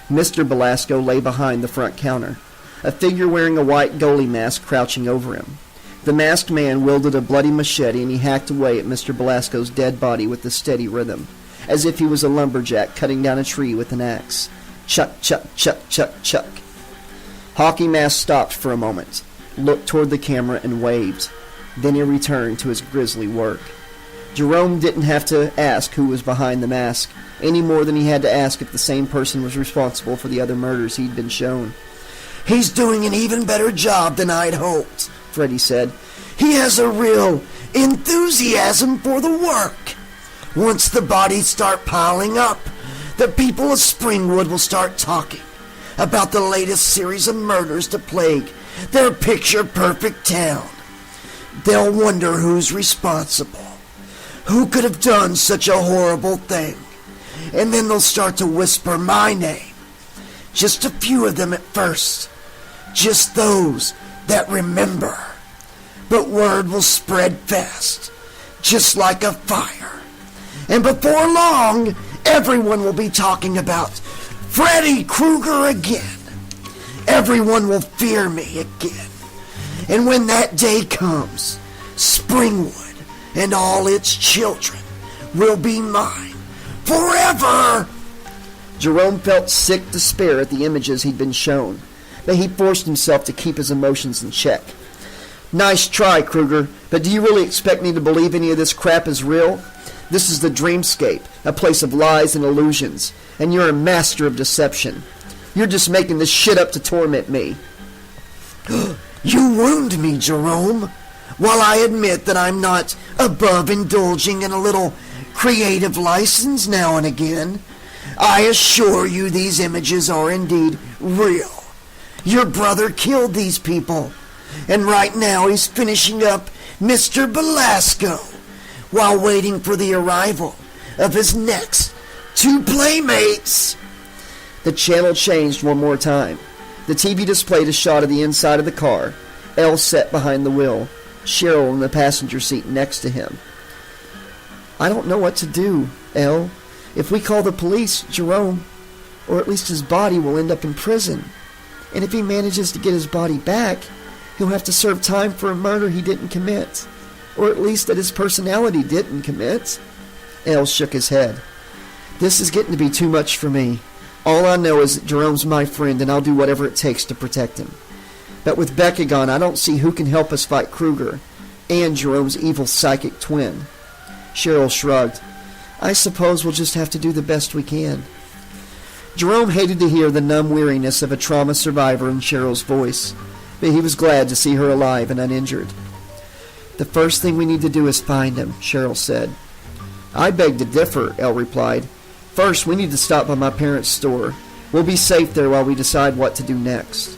Mr. Belasco lay behind the front counter, a figure wearing a white goalie mask crouching over him. The masked man wielded a bloody machete, and he hacked away at Mr. Belasco's dead body with a steady rhythm, as if he was a lumberjack cutting down a tree with an axe. Chuck, chuck, chuck, chuck, chuck. Hockey Mask stopped for a moment, looked toward the camera, and waved. Then he returned to his grisly work. Jerome didn't have to ask who was behind the mask, any more than he had to ask if the same person was responsible for the other murders he'd been shown. He's doing an even better job than I'd hoped, Freddy said. He has a real enthusiasm for the work. Once the bodies start piling up, the people of Springwood will start talking about the latest series of murders to plague their picture-perfect town. They'll wonder who's responsible. Who could have done such a horrible thing? And then they'll start to whisper my name. Just a few of them at first. Just those that remember. But word will spread fast, just like a fire. And before long, everyone will be talking about Freddy Krueger again. Everyone will fear me again. And when that day comes, Springwood and all its children will be mine forever. Jerome felt sick despair at the images he'd been shown, but he forced himself to keep his emotions in check. Nice try, Krueger, but do you really expect me to believe any of this crap is real? This is the dreamscape, a place of lies and illusions, and you're a master of deception. You're just making this shit up to torment me. You wound me, Jerome. While I admit that I'm not above indulging in a little creative license now and again, I assure you these images are indeed real. Your brother killed these people, and right now he's finishing up Mr. Belasco while waiting for the arrival of his next two playmates. The channel changed one more time. The TV displayed a shot of the inside of the car. Elle sat behind the wheel, Cheryl in the passenger seat next to him. I don't know what to do, Elle. If we call the police, Jerome, or at least his body, will end up in prison. And if he manages to get his body back, he'll have to serve time for a murder he didn't commit. Or at least that his personality didn't commit. Elle shook his head. This is getting to be too much for me. All I know is that Jerome's my friend, and I'll do whatever it takes to protect him. But with Becca gone, I don't see who can help us fight Kruger and Jerome's evil psychic twin. Cheryl shrugged. I suppose we'll just have to do the best we can. Jerome hated to hear the numb weariness of a trauma survivor in Cheryl's voice, but he was glad to see her alive and uninjured. The first thing we need to do is find him, Cheryl said. I beg to differ, Elle replied. First, we need to stop by my parents' store. We'll be safe there while we decide what to do next.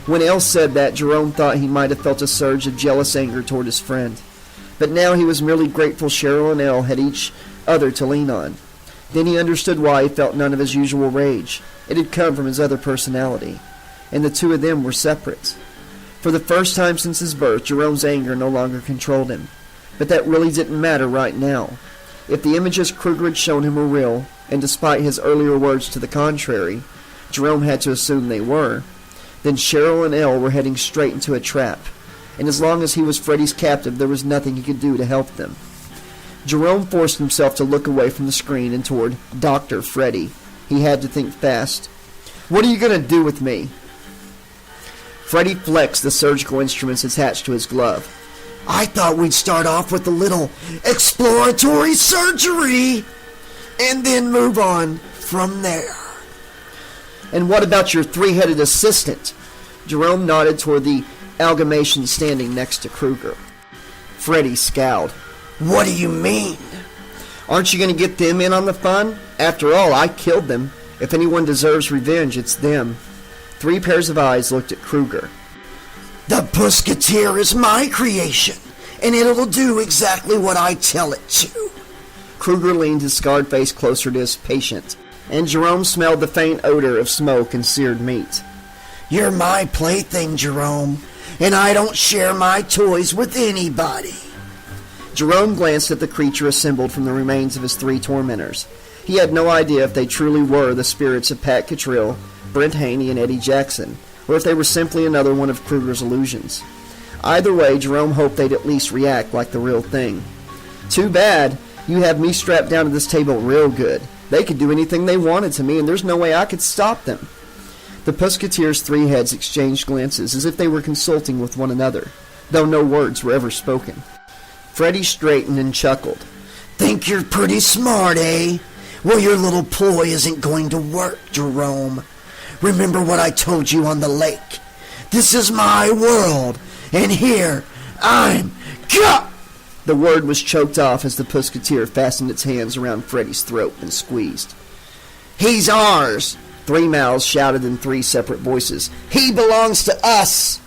When Elle said that, Jerome thought he might have felt a surge of jealous anger toward his friend. But now he was merely grateful Cheryl and Elle had each other to lean on. Then he understood why he felt none of his usual rage. It had come from his other personality, and the two of them were separate. For the first time since his birth, Jerome's anger no longer controlled him. But that really didn't matter right now. If the images Kruger had shown him were real, and despite his earlier words to the contrary, Jerome had to assume they were, then Cheryl and Elle were heading straight into a trap, and as long as he was Freddy's captive, there was nothing he could do to help them. Jerome forced himself to look away from the screen and toward Dr. Freddy. He had to think fast. What are you going to do with me? Freddy flexed the surgical instruments attached to his glove. I thought we'd start off with a little exploratory surgery and then move on from there. And what about your three-headed assistant? Jerome nodded toward the amalgamation standing next to Kruger. Freddy scowled. What do you mean? Aren't you going to get them in on the fun? After all, I killed them. If anyone deserves revenge, it's them. Three pairs of eyes looked at Kruger. The Pusketeer is my creation, and it'll do exactly what I tell it to. Kruger leaned his scarred face closer to his patient, and Jerome smelled the faint odor of smoke and seared meat. You're my plaything, Jerome, and I don't share my toys with anybody. Jerome glanced at the creature assembled from the remains of his three tormentors. He had no idea if they truly were the spirits of Pat Cottrell, Brent Haney, and Eddie Jackson, or if they were simply another one of Kruger's illusions. Either way, Jerome hoped they'd at least react like the real thing. Too bad. You have me strapped down to this table real good. They could do anything they wanted to me, and there's no way I could stop them. The Pusketeer's three heads exchanged glances as if they were consulting with one another, though no words were ever spoken. Freddy straightened and chuckled. Think you're pretty smart, eh? Well, your little ploy isn't going to work, Jerome. Remember what I told you on the lake. This is my world, and here I'm go. The word was choked off as the Pusketeer fastened its hands around Freddy's throat and squeezed. He's ours. Three mouths shouted in three separate voices. He belongs to us.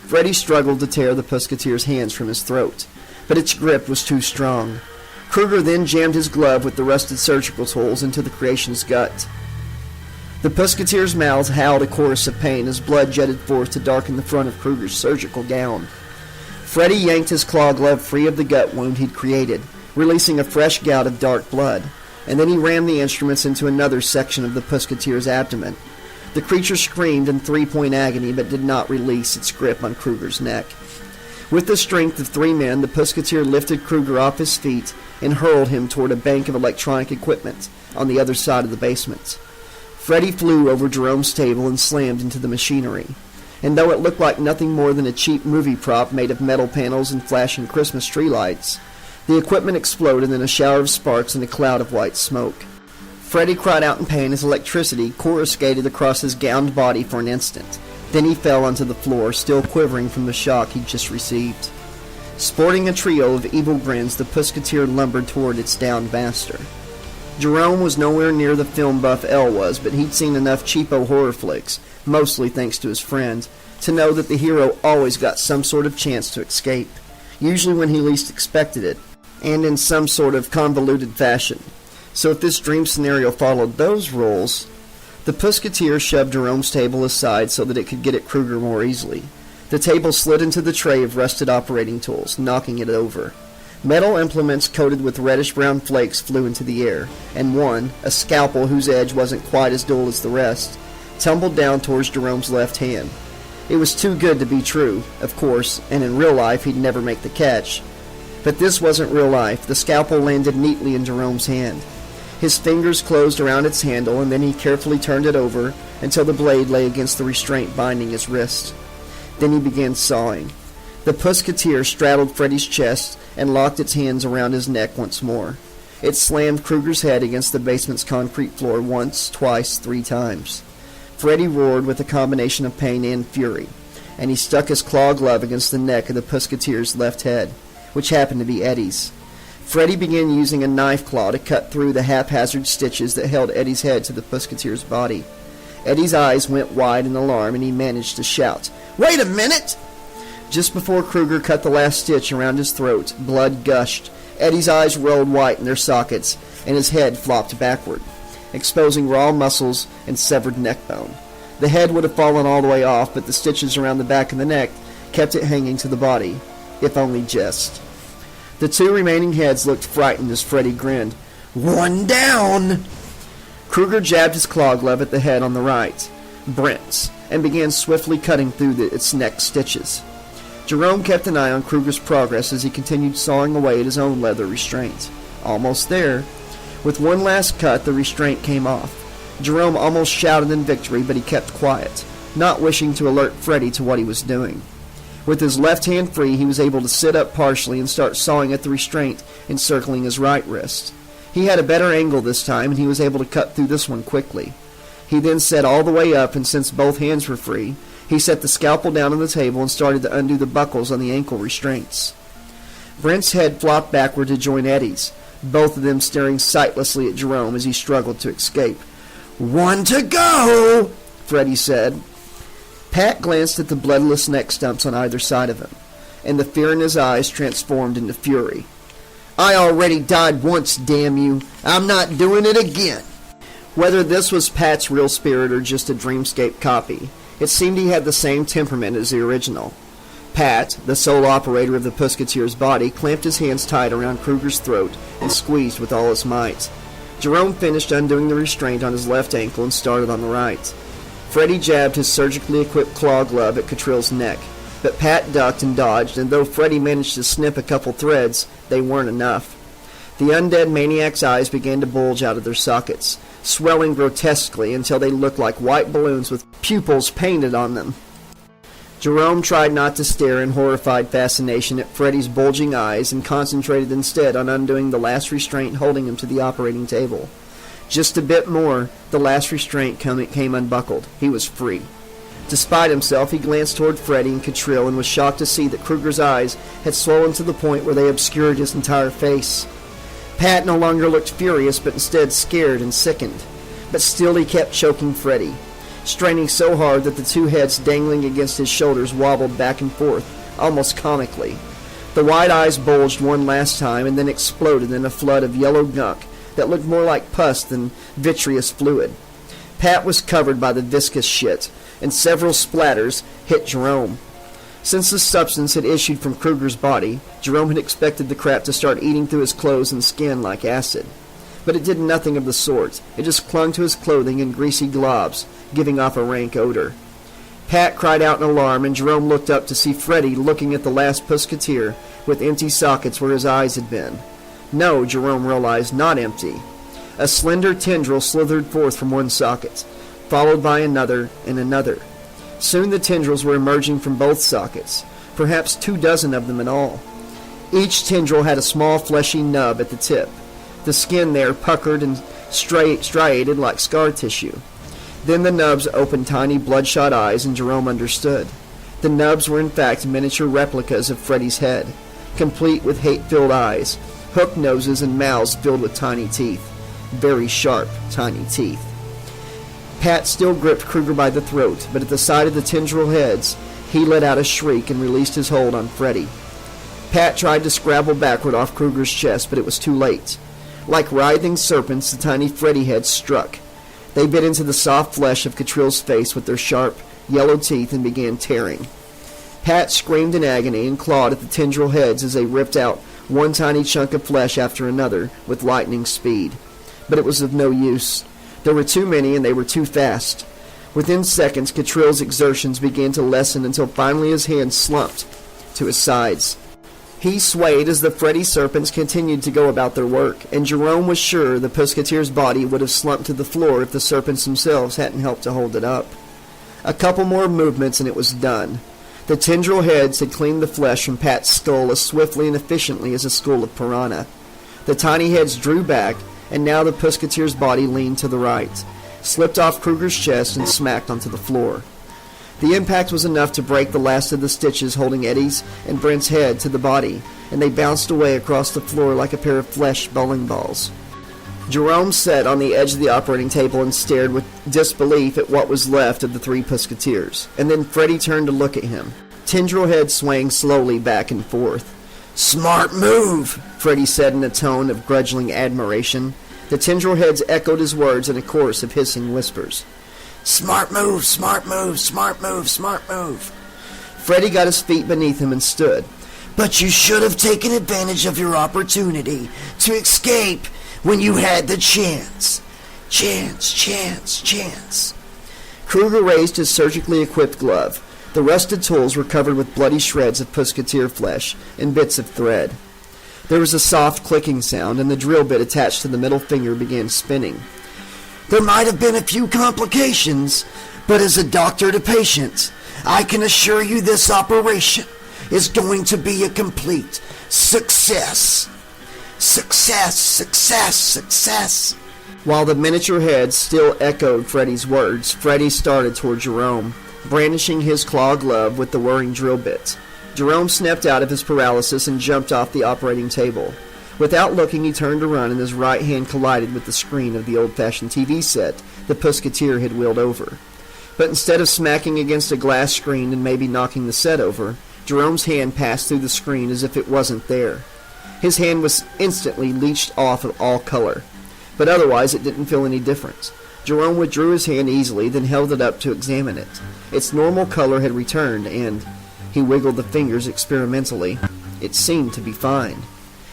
Freddy struggled to tear the Pusketeer's hands from his throat, but its grip was too strong. Kruger then jammed his glove with the rusted surgical tools into the creation's gut. The Pusketeer's mouths howled a chorus of pain as blood jetted forth to darken the front of Kruger's surgical gown. Freddy yanked his claw glove free of the gut wound he'd created, releasing a fresh gout of dark blood, and then he rammed the instruments into another section of the Pusketeer's abdomen. The creature screamed in three-point agony but did not release its grip on Kruger's neck. With the strength of three men, the Pusketeer lifted Kruger off his feet and hurled him toward a bank of electronic equipment on the other side of the basement. Freddy flew over Jerome's table and slammed into the machinery, and though it looked like nothing more than a cheap movie prop made of metal panels and flashing Christmas tree lights, The equipment exploded in a shower of sparks and a cloud of white smoke. Freddy cried out in pain as electricity coruscated across his gowned body for an instant. Then he fell onto the floor, still quivering from the shock he'd just received. Sporting a trio of evil grins, the Pusketeer lumbered toward its downed master. Jerome was nowhere near the film buff Elle was, but he'd seen enough cheapo horror flicks, mostly thanks to his friend, to know that the hero always got some sort of chance to escape, usually when he least expected it, and in some sort of convoluted fashion. So if this dream scenario followed those rules, the Pusketeer shoved Jerome's table aside so that it could get at Kruger more easily. The table slid into the tray of rusted operating tools, knocking it over. Metal implements coated with reddish-brown flakes flew into the air, and one, a scalpel whose edge wasn't quite as dull as the rest, tumbled down towards Jerome's left hand. It was too good to be true, of course, and in real life he'd never make the catch. But this wasn't real life. The scalpel landed neatly in Jerome's hand. His fingers closed around its handle, and then he carefully turned it over until the blade lay against the restraint binding his wrist. Then he began sawing. The Pusketeer straddled Freddy's chest and locked its hands around his neck once more. It slammed Kruger's head against the basement's concrete floor once, twice, 3 times. Freddy roared with a combination of pain and fury, and he stuck his claw glove against the neck of the Pusketeer's left head, which happened to be Eddie's. Freddy began using a knife claw to cut through the haphazard stitches that held Eddie's head to the Pusketeer's body. Eddie's eyes went wide in alarm, and he managed to shout, "Wait a minute!" Just before Kruger cut the last stitch around his throat, blood gushed. Eddie's eyes rolled white in their sockets, and his head flopped backward, exposing raw muscles and severed neck bone. The head would have fallen all the way off, but the stitches around the back of the neck kept it hanging to the body, if only just. The 2 remaining heads looked frightened as Freddy grinned. "One down!" Kruger jabbed his claw glove at the head on the right, Brent's, and began swiftly cutting through its neck stitches. Jerome kept an eye on Kruger's progress as he continued sawing away at his own leather restraint. Almost there. With one last cut, the restraint came off. Jerome almost shouted in victory, but he kept quiet, not wishing to alert Freddy to what he was doing. With his left hand free, he was able to sit up partially and start sawing at the restraint encircling his right wrist. He had a better angle this time, and he was able to cut through this one quickly. He then sat all the way up, and since both hands were free, he set the scalpel down on the table and started to undo the buckles on the ankle restraints. Brent's head flopped backward to join Eddie's, both of them staring sightlessly at Jerome as he struggled to escape. "One to go!" Freddy said. Pat glanced at the bloodless neck stumps on either side of him, and the fear in his eyes transformed into fury. "I already died once, damn you! I'm not doing it again!" Whether this was Pat's real spirit or just a dreamscape copy, it seemed he had the same temperament as the original. Pat, the sole operator of the Pusketeer's body, clamped his hands tight around Kruger's throat and squeezed with all his might. Jerome finished undoing the restraint on his left ankle and started on the right. Freddy jabbed his surgically equipped claw glove at Cottrell's neck, but Pat ducked and dodged, and though Freddy managed to snip a couple threads, they weren't enough. The undead maniac's eyes began to bulge out of their sockets, swelling grotesquely until they looked like white balloons with pupils painted on them. Jerome tried not to stare in horrified fascination at Freddy's bulging eyes and concentrated instead on undoing the last restraint holding him to the operating table. Just a bit more, the last restraint came unbuckled. He was free. Despite himself, he glanced toward Freddy and Cottrell and was shocked to see that Kruger's eyes had swollen to the point where they obscured his entire face. Pat no longer looked furious, but instead scared and sickened. But still he kept choking Freddy, straining so hard that the 2 heads dangling against his shoulders wobbled back and forth, almost comically. The wide eyes bulged one last time and then exploded in a flood of yellow gunk that looked more like pus than vitreous fluid. Pat was covered by the viscous shit, and several splatters hit Jerome. Since the substance had issued from Kruger's body, Jerome had expected the crap to start eating through his clothes and skin like acid. But it did nothing of the sort. It just clung to his clothing in greasy globs, giving off a rank odor. Pat cried out in alarm, and Jerome looked up to see Freddy looking at the last Pusketeer with empty sockets where his eyes had been. No, Jerome realized, not empty. A slender tendril slithered forth from one socket, followed by another and another. Soon the tendrils were emerging from both sockets, perhaps 24 of them in all. Each tendril had a small fleshy nub at the tip, the skin there puckered and striated like scar tissue. Then the nubs opened tiny bloodshot eyes, and Jerome understood. The nubs were in fact miniature replicas of Freddy's head, complete with hate-filled eyes, hooked noses, and mouths filled with tiny teeth. Very sharp, tiny teeth. Pat still gripped Kruger by the throat, but at the sight of the tendril heads, he let out a shriek and released his hold on Freddy. Pat tried to scrabble backward off Kruger's chest, but it was too late. Like writhing serpents, the tiny Freddy heads struck. They bit into the soft flesh of Catrill's face with their sharp, yellow teeth and began tearing. Pat screamed in agony and clawed at the tendril heads as they ripped out one tiny chunk of flesh after another with lightning speed. But it was of no use. There were too many, and they were too fast. Within seconds, Catrill's exertions began to lessen until finally his hands slumped to his sides. He swayed as the Freddy serpents continued to go about their work, and Jerome was sure the Pusketeer's body would have slumped to the floor if the serpents themselves hadn't helped to hold it up. A couple more movements and it was done. The tendril heads had cleaned the flesh from Pat's skull as swiftly and efficiently as a school of piranha. The tiny heads drew back, and now the Pusketeer's body leaned to the right, slipped off Kruger's chest, and smacked onto the floor. The impact was enough to break the last of the stitches holding Eddie's and Brent's head to the body, and they bounced away across the floor like a pair of flesh bowling balls. Jerome sat on the edge of the operating table and stared with disbelief at what was left of the three Pusketeers, and then Freddy turned to look at him, tendril head swaying slowly back and forth. "Smart move," Freddy said in a tone of grudging admiration. The tendril heads echoed his words in a chorus of hissing whispers. "Smart move, smart move, smart move, smart move." Freddy got his feet beneath him and stood. "But you should have taken advantage of your opportunity to escape when you had the chance. Chance. Kruger raised his surgically equipped glove. The rusted tools were covered with bloody shreds of Pusketeer flesh and bits of thread. There was a soft clicking sound, and the drill bit attached to the middle finger began spinning. "There might have been a few complications, but as a doctor to patient, I can assure you this operation is going to be a complete success. Success. While the miniature heads still echoed Freddy's words, Freddy started toward Jerome, brandishing his claw glove with the whirring drill bit. Jerome snapped out of his paralysis and jumped off the operating table. Without looking, he turned to run, and his right hand collided with the screen of the old-fashioned TV set the Pusketeer had wheeled over. But instead of smacking against a glass screen and maybe knocking the set over, Jerome's hand passed through the screen as if it wasn't there. His hand was instantly leached off of all color, but otherwise it didn't feel any different. Jerome withdrew his hand easily, then held it up to examine it. Its normal color had returned, and he wiggled the fingers experimentally. It seemed to be fine.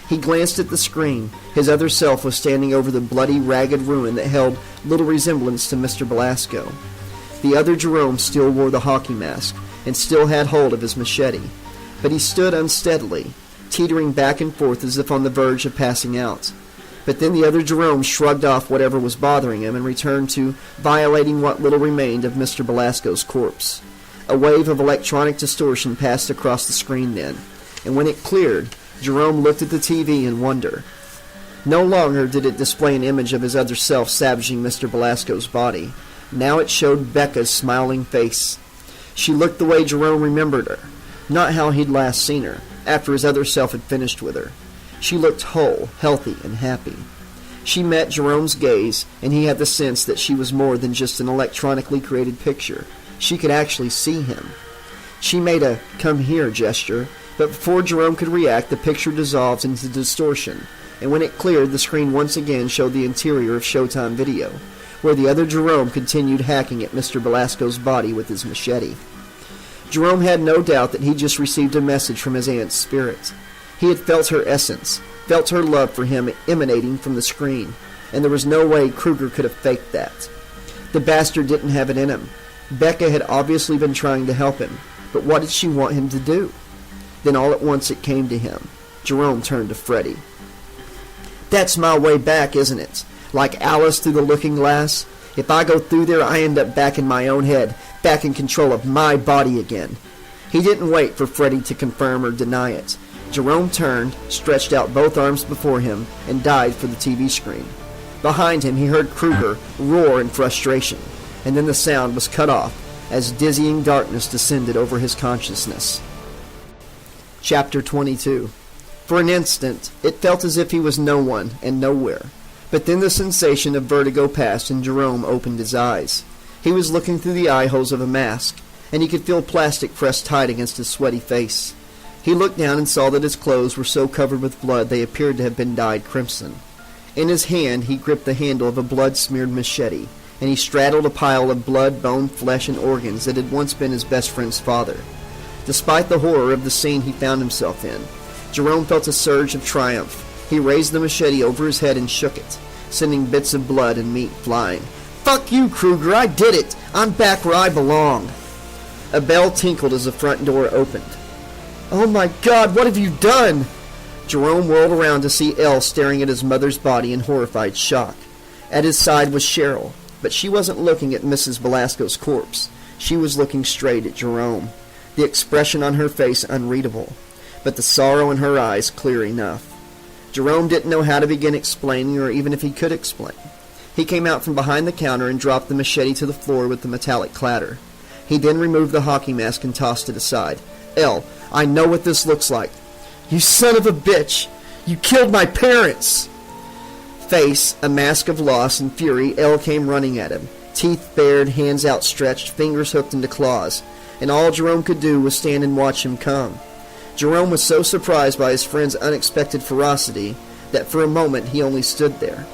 He glanced at the screen. His other self was standing over the bloody, ragged ruin that held little resemblance to Mr. Belasco. The other Jerome still wore the hockey mask, and still had hold of his machete, but he stood unsteadily, teetering back and forth as if on the verge of passing out. But then the other Jerome shrugged off whatever was bothering him and returned to violating what little remained of Mr. Belasco's corpse. A wave of electronic distortion passed across the screen then, and when it cleared, Jerome looked at the TV in wonder. No longer did it display an image of his other self savaging Mr. Belasco's body. Now it showed Becca's smiling face. She looked the way Jerome remembered her, not how he'd last seen her, after his other self had finished with her. She looked whole, healthy, and happy. She met Jerome's gaze, and he had the sense that she was more than just an electronically created picture. She could actually see him. She made a "come here" gesture, but before Jerome could react, the picture dissolved into distortion, and when it cleared, the screen once again showed the interior of Showtime Video, where the other Jerome continued hacking at Mr. Belasco's body with his machete. Jerome had no doubt that he just received a message from his aunt's spirit. He had felt her essence, felt her love for him emanating from the screen, and there was no way Kruger could have faked that. The bastard didn't have it in him. Becca had obviously been trying to help him, but what did she want him to do? Then all at once it came to him. Jerome turned to Freddy. "That's my way back, isn't it? Like Alice through the looking glass? If I go through there, I end up back in my own head, back in control of my body again." He didn't wait for Freddy to confirm or deny it. Jerome turned, stretched out both arms before him, and dived for the TV screen. Behind him he heard Kruger roar in frustration, and then the sound was cut off as dizzying darkness descended over his consciousness. Chapter 22. For an instant, it felt as if he was no one and nowhere, but then the sensation of vertigo passed and Jerome opened his eyes. He was looking through the eye holes of a mask, and he could feel plastic pressed tight against his sweaty face. He looked down and saw that his clothes were so covered with blood they appeared to have been dyed crimson. In his hand he gripped the handle of a blood-smeared machete, and he straddled a pile of blood, bone, flesh, and organs that had once been his best friend's father. Despite the horror of the scene he found himself in, Jerome felt a surge of triumph. He raised the machete over his head and shook it, sending bits of blood and meat flying. "Fuck you, Kruger, I did it! I'm back where I belong!" A bell tinkled as the front door opened. "Oh my God, what have you done?" Jerome whirled around to see Elle staring at his mother's body in horrified shock. At his side was Cheryl, but she wasn't looking at Mrs. Velasco's corpse. She was looking straight at Jerome, the expression on her face unreadable, but the sorrow in her eyes clear enough. Jerome didn't know how to begin explaining, or even if he could explain. He came out from behind the counter and dropped the machete to the floor with the metallic clatter. He then removed the hockey mask and tossed it aside. "Elle, I know what this looks like." "You son of a bitch! You killed my parents!" Face a mask of loss and fury, Elle came running at him, teeth bared, hands outstretched, fingers hooked into claws, and all Jerome could do was stand and watch him come. Jerome was so surprised by his friend's unexpected ferocity that for a moment he only stood there.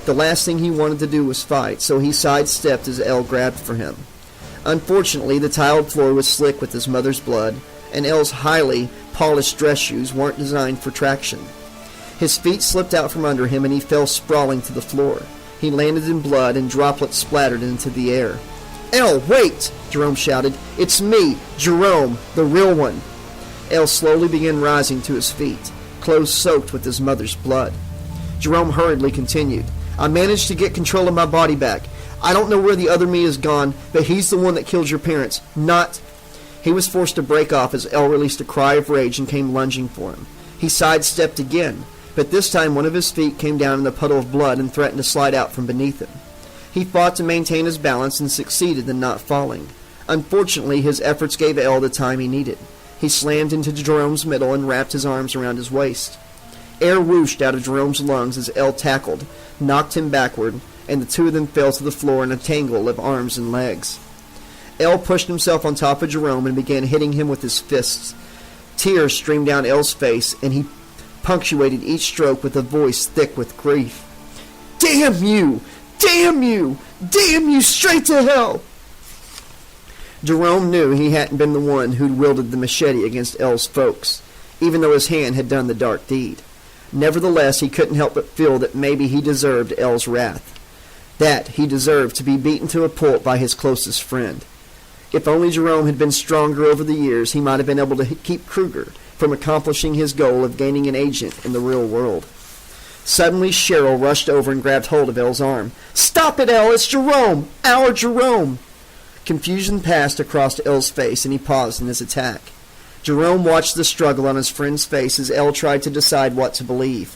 The last thing he wanted to do was fight, so he sidestepped as Elle grabbed for him. Unfortunately, the tiled floor was slick with his mother's blood, and Elle's highly polished dress shoes weren't designed for traction. His feet slipped out from under him and he fell sprawling to the floor. He landed in blood and droplets splattered into the air. "Elle, wait!" Jerome shouted. "It's me, Jerome, the real one." Elle slowly began rising to his feet, clothes soaked with his mother's blood. Jerome hurriedly continued. "I managed to get control of my body back. I don't know where the other me is gone, but he's the one that killed your parents, not—" He was forced to break off as Elle released a cry of rage and came lunging for him. He sidestepped again, but this time one of his feet came down in a puddle of blood and threatened to slide out from beneath him. He fought to maintain his balance and succeeded in not falling. Unfortunately, his efforts gave Elle the time he needed. He slammed into Jerome's middle and wrapped his arms around his waist. Air whooshed out of Jerome's lungs as Elle tackled, knocked him backward, and the two of them fell to the floor in a tangle of arms and legs. Elle pushed himself on top of Jerome and began hitting him with his fists. Tears streamed down Elle's face, and he punctuated each stroke with a voice thick with grief. "Damn you! Damn you! Damn you straight to hell!" Jerome knew he hadn't been the one who'd wielded the machete against Elle's folks, even though his hand had done the dark deed. Nevertheless, he couldn't help but feel that maybe he deserved Elle's wrath, that he deserved to be beaten to a pulp by his closest friend. If only Jerome had been stronger over the years, he might have been able to keep Kruger from accomplishing his goal of gaining an agent in the real world. Suddenly, Cheryl rushed over and grabbed hold of Elle's arm. "Stop it, Elle! It's Jerome! Our Jerome!" Confusion passed across Elle's face, and he paused in his attack. Jerome watched the struggle on his friend's face as Elle tried to decide what to believe.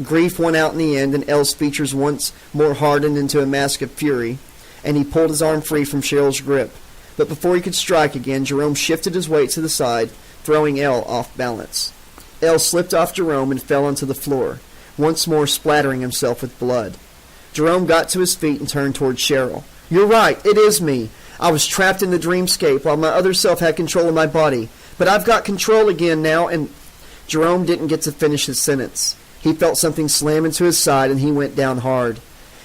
Grief won out in the end, and Elle's features once more hardened into a mask of fury, and he pulled his arm free from Cheryl's grip. But before he could strike again, Jerome shifted his weight to the side, throwing Elle off balance. Elle slipped off Jerome and fell onto the floor, once more splattering himself with blood. Jerome got to his feet and turned toward Cheryl. "You're right, it is me. I was trapped in the dreamscape while my other self had control of my body. But I've got control again now, and—" Jerome didn't get to finish his sentence. He felt something slam into his side, and he went down hard.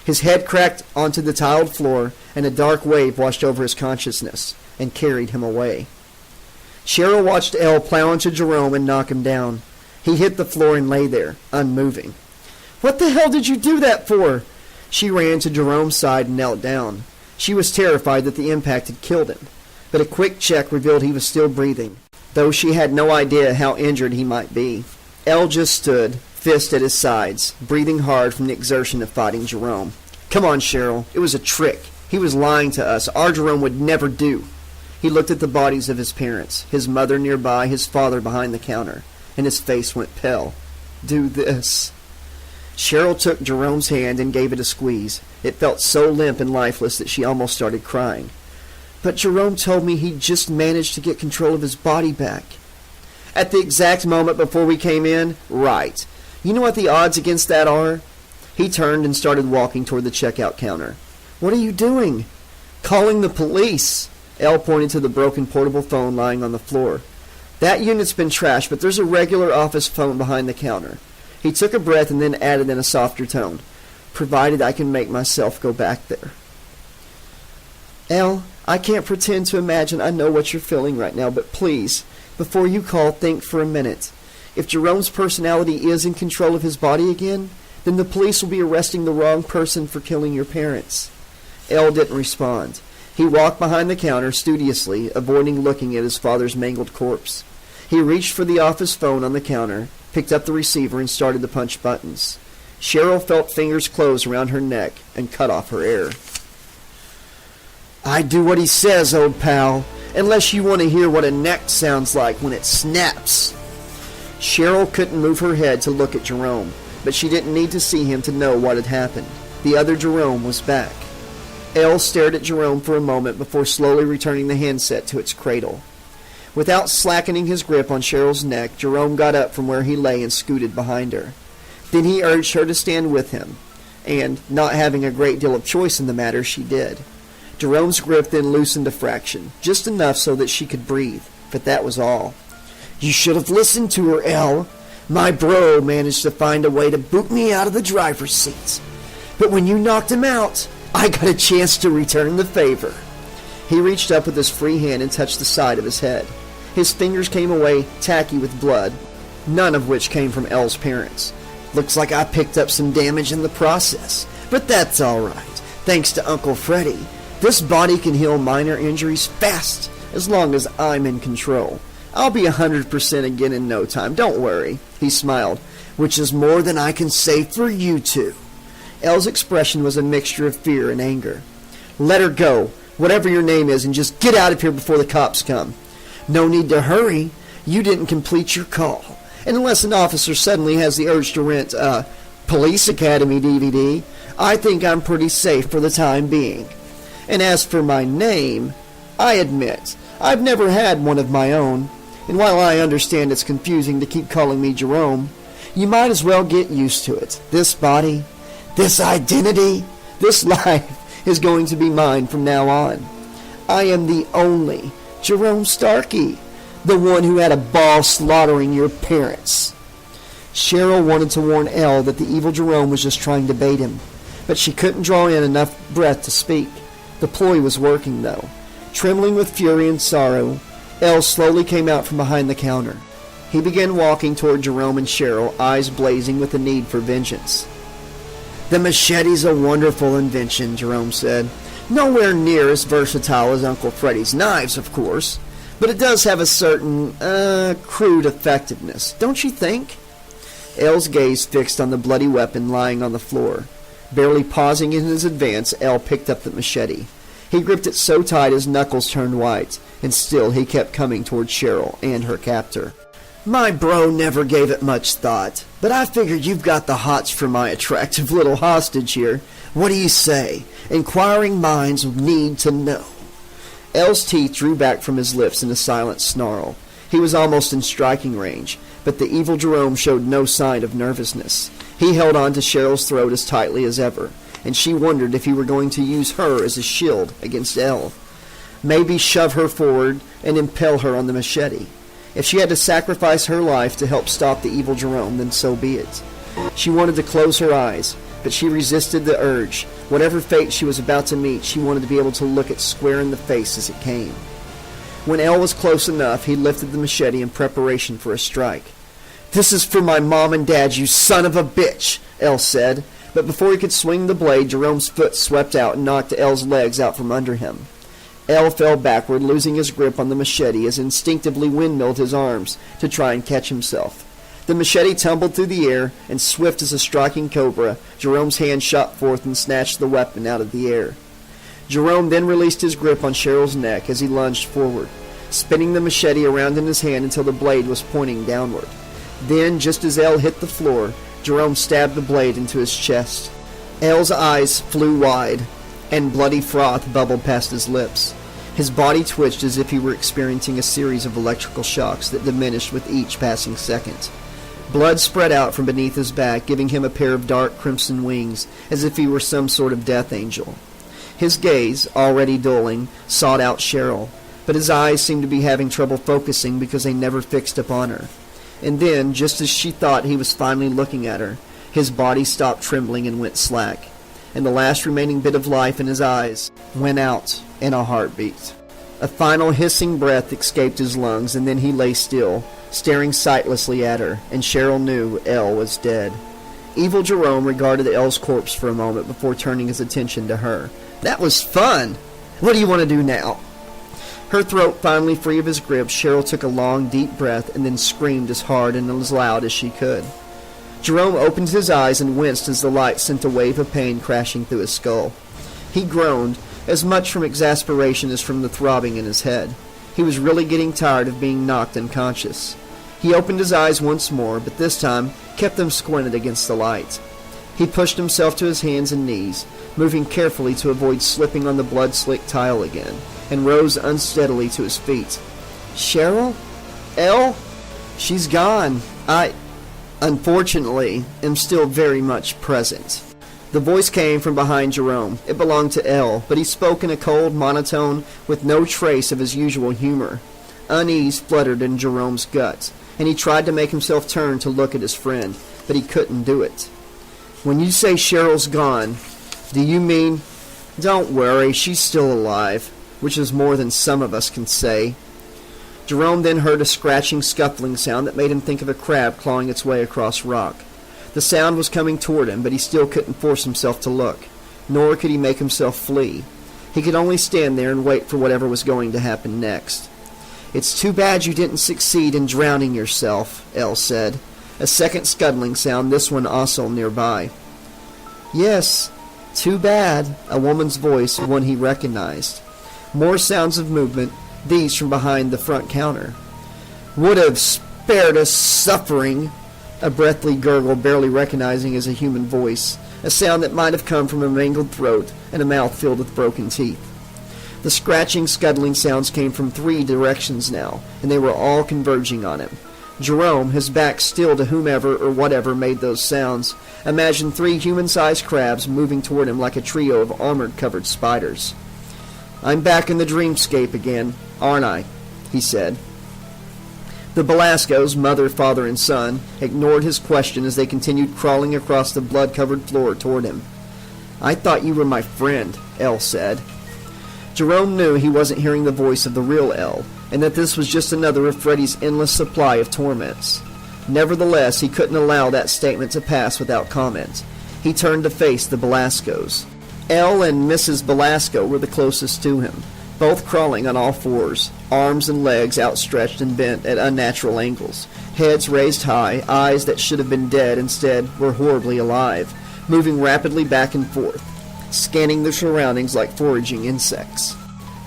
His head cracked onto the tiled floor, and a dark wave washed over his consciousness and carried him away. Cheryl watched Elle plow into Jerome and knock him down. He hit the floor and lay there, unmoving. "What the hell did you do that for?" She ran to Jerome's side and knelt down. She was terrified that the impact had killed him, but a quick check revealed he was still breathing, though she had no idea how injured he might be. Elle just stood, fist at his sides, breathing hard from the exertion of fighting Jerome. "Come on, Cheryl. It was a trick. He was lying to us. Our Jerome would never do." He looked at the bodies of his parents, his mother nearby, his father behind the counter. and his face went pale. "Do this." Cheryl took Jerome's hand and gave it a squeeze. It felt so limp and lifeless that she almost started crying. "But Jerome told me he'd just managed to get control of his body back." "At the exact moment before we came in?" "Right. You know what the odds against that are?" He turned and started walking toward the checkout counter. "What are you doing?" "Calling the police." Elle pointed to the broken portable phone lying on the floor. "That unit's been trashed, but there's a regular office phone behind the counter." He took a breath and then added in a softer tone, "Provided I can make myself go back there." "Elle, I can't pretend to imagine I know what you're feeling right now, but please, before you call, think for a minute. If Jerome's personality is in control of his body again, then the police will be arresting the wrong person for killing your parents." Elle didn't respond. He walked behind the counter studiously, avoiding looking at his father's mangled corpse. He reached for the office phone on the counter, picked up the receiver, and started to punch buttons. Cheryl felt fingers close around her neck and cut off her air. "I do what he says, old pal, unless you want to hear what a neck sounds like when it snaps." Cheryl couldn't move her head to look at Jerome, but she didn't need to see him to know what had happened. The other Jerome was back. Elle stared at Jerome for a moment before slowly returning the handset to its cradle. Without slackening his grip on Cheryl's neck, Jerome got up from where he lay and scooted behind her. Then he urged her to stand with him, and, not having a great deal of choice in the matter, she did. Jerome's grip then loosened a fraction, just enough so that she could breathe, but that was all. "You should have listened to her, Elle. My bro managed to find a way to boot me out of the driver's seat. But when you knocked him out, I got a chance to return the favor." He reached up with his free hand and touched the side of his head. His fingers came away tacky with blood, none of which came from Elle's parents. "Looks like I picked up some damage in the process, but that's all right. Thanks to Uncle Freddy, this body can heal minor injuries fast as long as I'm in control. I'll be 100% again in no time, don't worry." He smiled. "Which is more than I can say for you two." Elle's expression was a mixture of fear and anger. "Let her go, whatever your name is, and just get out of here before the cops come." "No need to hurry. You didn't complete your call. And unless an officer suddenly has the urge to rent a Police Academy DVD, I think I'm pretty safe for the time being. And as for my name, I admit, I've never had one of my own. And while I understand it's confusing to keep calling me Jerome, you might as well get used to it. This body, this identity, this life is going to be mine from now on. I am the only Jerome Starkey, the one who had a ball slaughtering your parents." Cheryl wanted to warn Elle that the evil Jerome was just trying to bait him, but she couldn't draw in enough breath to speak. The ploy was working, though. Trembling with fury and sorrow, Elle slowly came out from behind the counter. He began walking toward Jerome and Cheryl, eyes blazing with the need for vengeance. "The machete's a wonderful invention," Jerome said. "Nowhere near as versatile as Uncle Freddy's knives, of course, but it does have a certain, crude effectiveness, don't you think?" Elle's gaze fixed on the bloody weapon lying on the floor. Barely pausing in his advance, Elle picked up the machete. He gripped it so tight his knuckles turned white, and still he kept coming toward Cheryl and her captor. "My bro never gave it much thought, but I figured you've got the hots for my attractive little hostage here. What do you say? Inquiring minds need to know." Elle's teeth drew back from his lips in a silent snarl. He was almost in striking range, but the evil Jerome showed no sign of nervousness. He held on to Cheryl's throat as tightly as ever, and she wondered if he were going to use her as a shield against Elle. Maybe shove her forward and impale her on the machete. If she had to sacrifice her life to help stop the evil Jerome, then so be it. She wanted to close her eyes, but she resisted the urge. Whatever fate she was about to meet, she wanted to be able to look it square in the face as it came. When Elle was close enough, he lifted the machete in preparation for a strike. "This is for my mom and dad, you son of a bitch," Elle said. But before he could swing the blade, Jerome's foot swept out and knocked Elle's legs out from under him. Elle fell backward, losing his grip on the machete as instinctively windmilled his arms to try and catch himself. The machete tumbled through the air, and swift as a striking cobra, Jerome's hand shot forth and snatched the weapon out of the air. Jerome then released his grip on Cheryl's neck as he lunged forward, spinning the machete around in his hand until the blade was pointing downward. Then, just as Elle hit the floor, Jerome stabbed the blade into his chest. Elle's eyes flew wide, and bloody froth bubbled past his lips. His body twitched as if he were experiencing a series of electrical shocks that diminished with each passing second. Blood spread out from beneath his back, giving him a pair of dark crimson wings, as if he were some sort of death angel. His gaze, already dulling, sought out Cheryl, but his eyes seemed to be having trouble focusing because they never fixed upon her. And then, just as she thought he was finally looking at her, his body stopped trembling and went slack, and the last remaining bit of life in his eyes went out in a heartbeat. A final hissing breath escaped his lungs, and then he lay still, staring sightlessly at her, and Cheryl knew Elle was dead. Evil Jerome regarded Elle's corpse for a moment before turning his attention to her. "That was fun! What do you want to do now?" Her throat finally free of his grip, Cheryl took a long, deep breath and then screamed as hard and as loud as she could. Jerome opened his eyes and winced as the light sent a wave of pain crashing through his skull. He groaned, as much from exasperation as from the throbbing in his head. He was really getting tired of being knocked unconscious. He opened his eyes once more, but this time kept them squinted against the light. He pushed himself to his hands and knees, moving carefully to avoid slipping on the blood-slicked tile again, and rose unsteadily to his feet. "Cheryl? Elle? She's gone. Unfortunately, am still very much present." The voice came from behind Jerome. It belonged to Elle, but he spoke in a cold monotone with no trace of his usual humor. Unease fluttered in Jerome's gut, and he tried to make himself turn to look at his friend, but he couldn't do it. "When you say Cheryl's gone, do you mean—" "Don't worry, she's still alive, which is more than some of us can say." Jerome then heard a scratching, scuffling sound that made him think of a crab clawing its way across rock. The sound was coming toward him, but he still couldn't force himself to look, nor could he make himself flee. He could only stand there and wait for whatever was going to happen next. "It's too bad you didn't succeed in drowning yourself," Elle said. A second scuttling sound, this one also nearby. "Yes, too bad," a woman's voice, one he recognized. More sounds of movement, these from behind the front counter. "Would have spared us suffering," a breathy gurgle barely recognizing as a human voice, a sound that might have come from a mangled throat and a mouth filled with broken teeth. The scratching, scuttling sounds came from 3 directions now, and they were all converging on him. Jerome, his back still to whomever or whatever made those sounds, imagined 3 human-sized crabs moving toward him like a trio of armored-covered spiders. "I'm back in the dreamscape again, aren't I?" he said. The Belascos, mother, father, and son, ignored his question as they continued crawling across the blood-covered floor toward him. "I thought you were my friend," Elle said. Jerome knew he wasn't hearing the voice of the real Elle, and that this was just another of Freddy's endless supply of torments. Nevertheless, he couldn't allow that statement to pass without comment. He turned to face the Belascos. Elle and Mrs. Belasco were the closest to him, both crawling on all fours, arms and legs outstretched and bent at unnatural angles, heads raised high, eyes that should have been dead instead were horribly alive, moving rapidly back and forth, scanning their surroundings like foraging insects.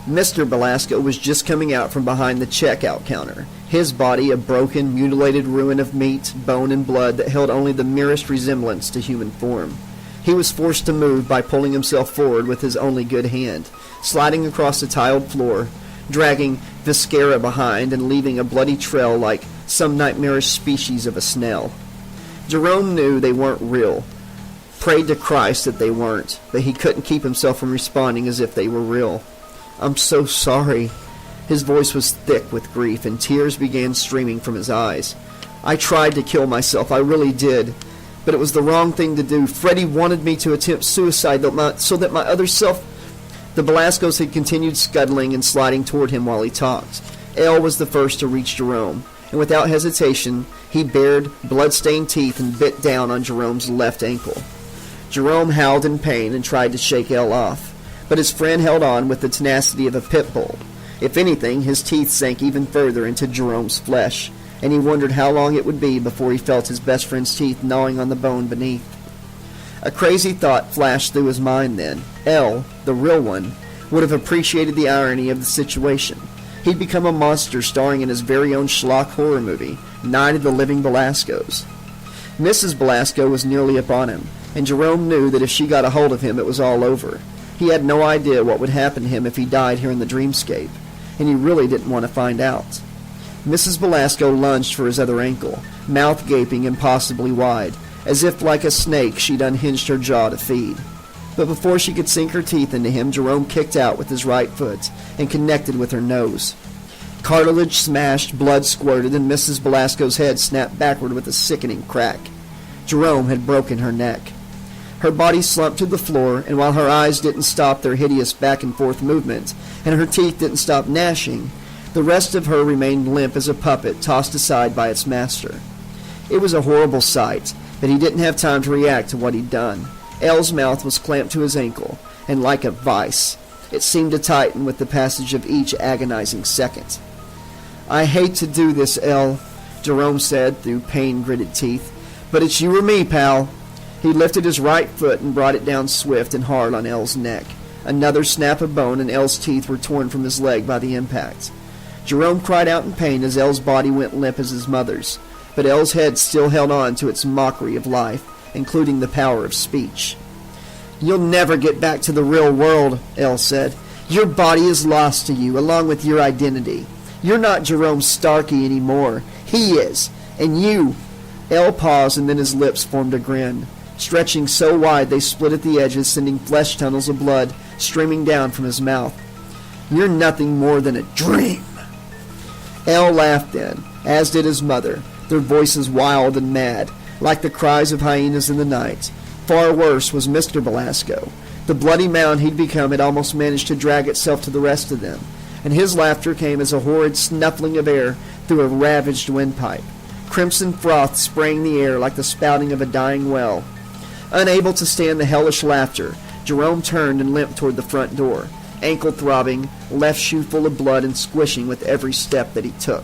Mr. Belasco was just coming out from behind the checkout counter, his body a broken, mutilated ruin of meat, bone, and blood that held only the merest resemblance to human form. He was forced to move by pulling himself forward with his only good hand, sliding across the tiled floor, dragging Viscera behind and leaving a bloody trail like some nightmarish species of a snail. Jerome knew they weren't real, prayed to Christ that they weren't, but he couldn't keep himself from responding as if they were real. "I'm so sorry." His voice was thick with grief, and tears began streaming from his eyes. "I tried to kill myself, I really did. But it was the wrong thing to do. Freddy wanted me to attempt suicide so that my other self—" The Belascos had continued scuttling and sliding toward him while he talked. Elle was the first to reach Jerome, and without hesitation, he bared blood-stained teeth and bit down on Jerome's left ankle. Jerome howled in pain and tried to shake Elle off, but his friend held on with the tenacity of a pit bull. If anything, his teeth sank even further into Jerome's flesh, and he wondered how long it would be before he felt his best friend's teeth gnawing on the bone beneath. A crazy thought flashed through his mind then. Elle, the real one, would have appreciated the irony of the situation. He'd become a monster starring in his very own schlock horror movie, Night of the Living Belascos. Mrs. Belasco was nearly upon him, and Jerome knew that if she got a hold of him it was all over. He had no idea what would happen to him if he died here in the dreamscape, and he really didn't want to find out. Mrs. Belasco lunged for his other ankle, mouth gaping impossibly wide, as if like a snake she'd unhinged her jaw to feed. But before she could sink her teeth into him, Jerome kicked out with his right foot and connected with her nose. Cartilage smashed, blood squirted, and Mrs. Belasco's head snapped backward with a sickening crack. Jerome had broken her neck. Her body slumped to the floor, and while her eyes didn't stop their hideous back-and-forth movement, and her teeth didn't stop gnashing, the rest of her remained limp as a puppet tossed aside by its master. It was a horrible sight, but he didn't have time to react to what he'd done. Elle's mouth was clamped to his ankle, and like a vice, it seemed to tighten with the passage of each agonizing second. "I hate to do this, Elle," Jerome said through pain-gritted teeth, "but it's you or me, pal." He lifted his right foot and brought it down swift and hard on Elle's neck. Another snap of bone, and Elle's teeth were torn from his leg by the impact. Jerome cried out in pain as Elle's body went limp as his mother's, but Elle's head still held on to its mockery of life, including the power of speech. "You'll never get back to the real world," Elle said. "Your body is lost to you, along with your identity. You're not Jerome Starkey anymore. He is. And you—" Elle paused, and then his lips formed a grin, stretching so wide they split at the edges, sending flesh tunnels of blood streaming down from his mouth. "You're nothing more than a dream." Elle laughed then, as did his mother, their voices wild and mad, like the cries of hyenas in the night. Far worse was Mr. Belasco. The bloody mound he'd become had almost managed to drag itself to the rest of them, and his laughter came as a horrid snuffling of air through a ravaged windpipe, crimson froth spraying the air like the spouting of a dying well. Unable to stand the hellish laughter, Jerome turned and limped toward the front door, ankle throbbing, left shoe full of blood and squishing with every step that he took.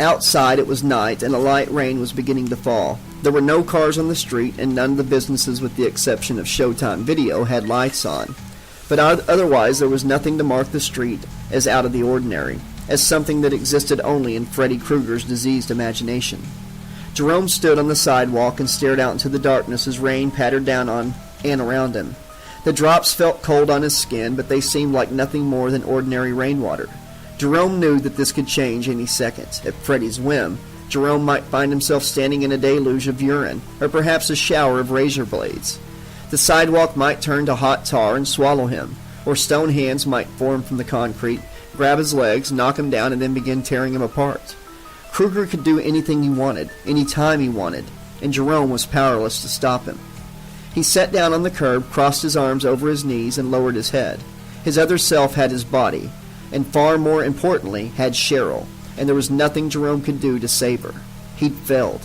Outside it was night, and a light rain was beginning to fall. There were no cars on the street, and none of the businesses with the exception of Showtime Video had lights on. But otherwise there was nothing to mark the street as out of the ordinary, as something that existed only in Freddy Krueger's diseased imagination. Jerome stood on the sidewalk and stared out into the darkness as rain pattered down on and around him. The drops felt cold on his skin, but they seemed like nothing more than ordinary rainwater. Jerome knew that this could change any second. At Freddy's whim, Jerome might find himself standing in a deluge of urine, or perhaps a shower of razor blades. The sidewalk might turn to hot tar and swallow him, or stone hands might form from the concrete, grab his legs, knock him down, and then begin tearing him apart. Krueger could do anything he wanted, any time he wanted, and Jerome was powerless to stop him. He sat down on the curb, crossed his arms over his knees, and lowered his head. His other self had his body, and far more importantly, had Cheryl, and there was nothing Jerome could do to save her. He'd failed.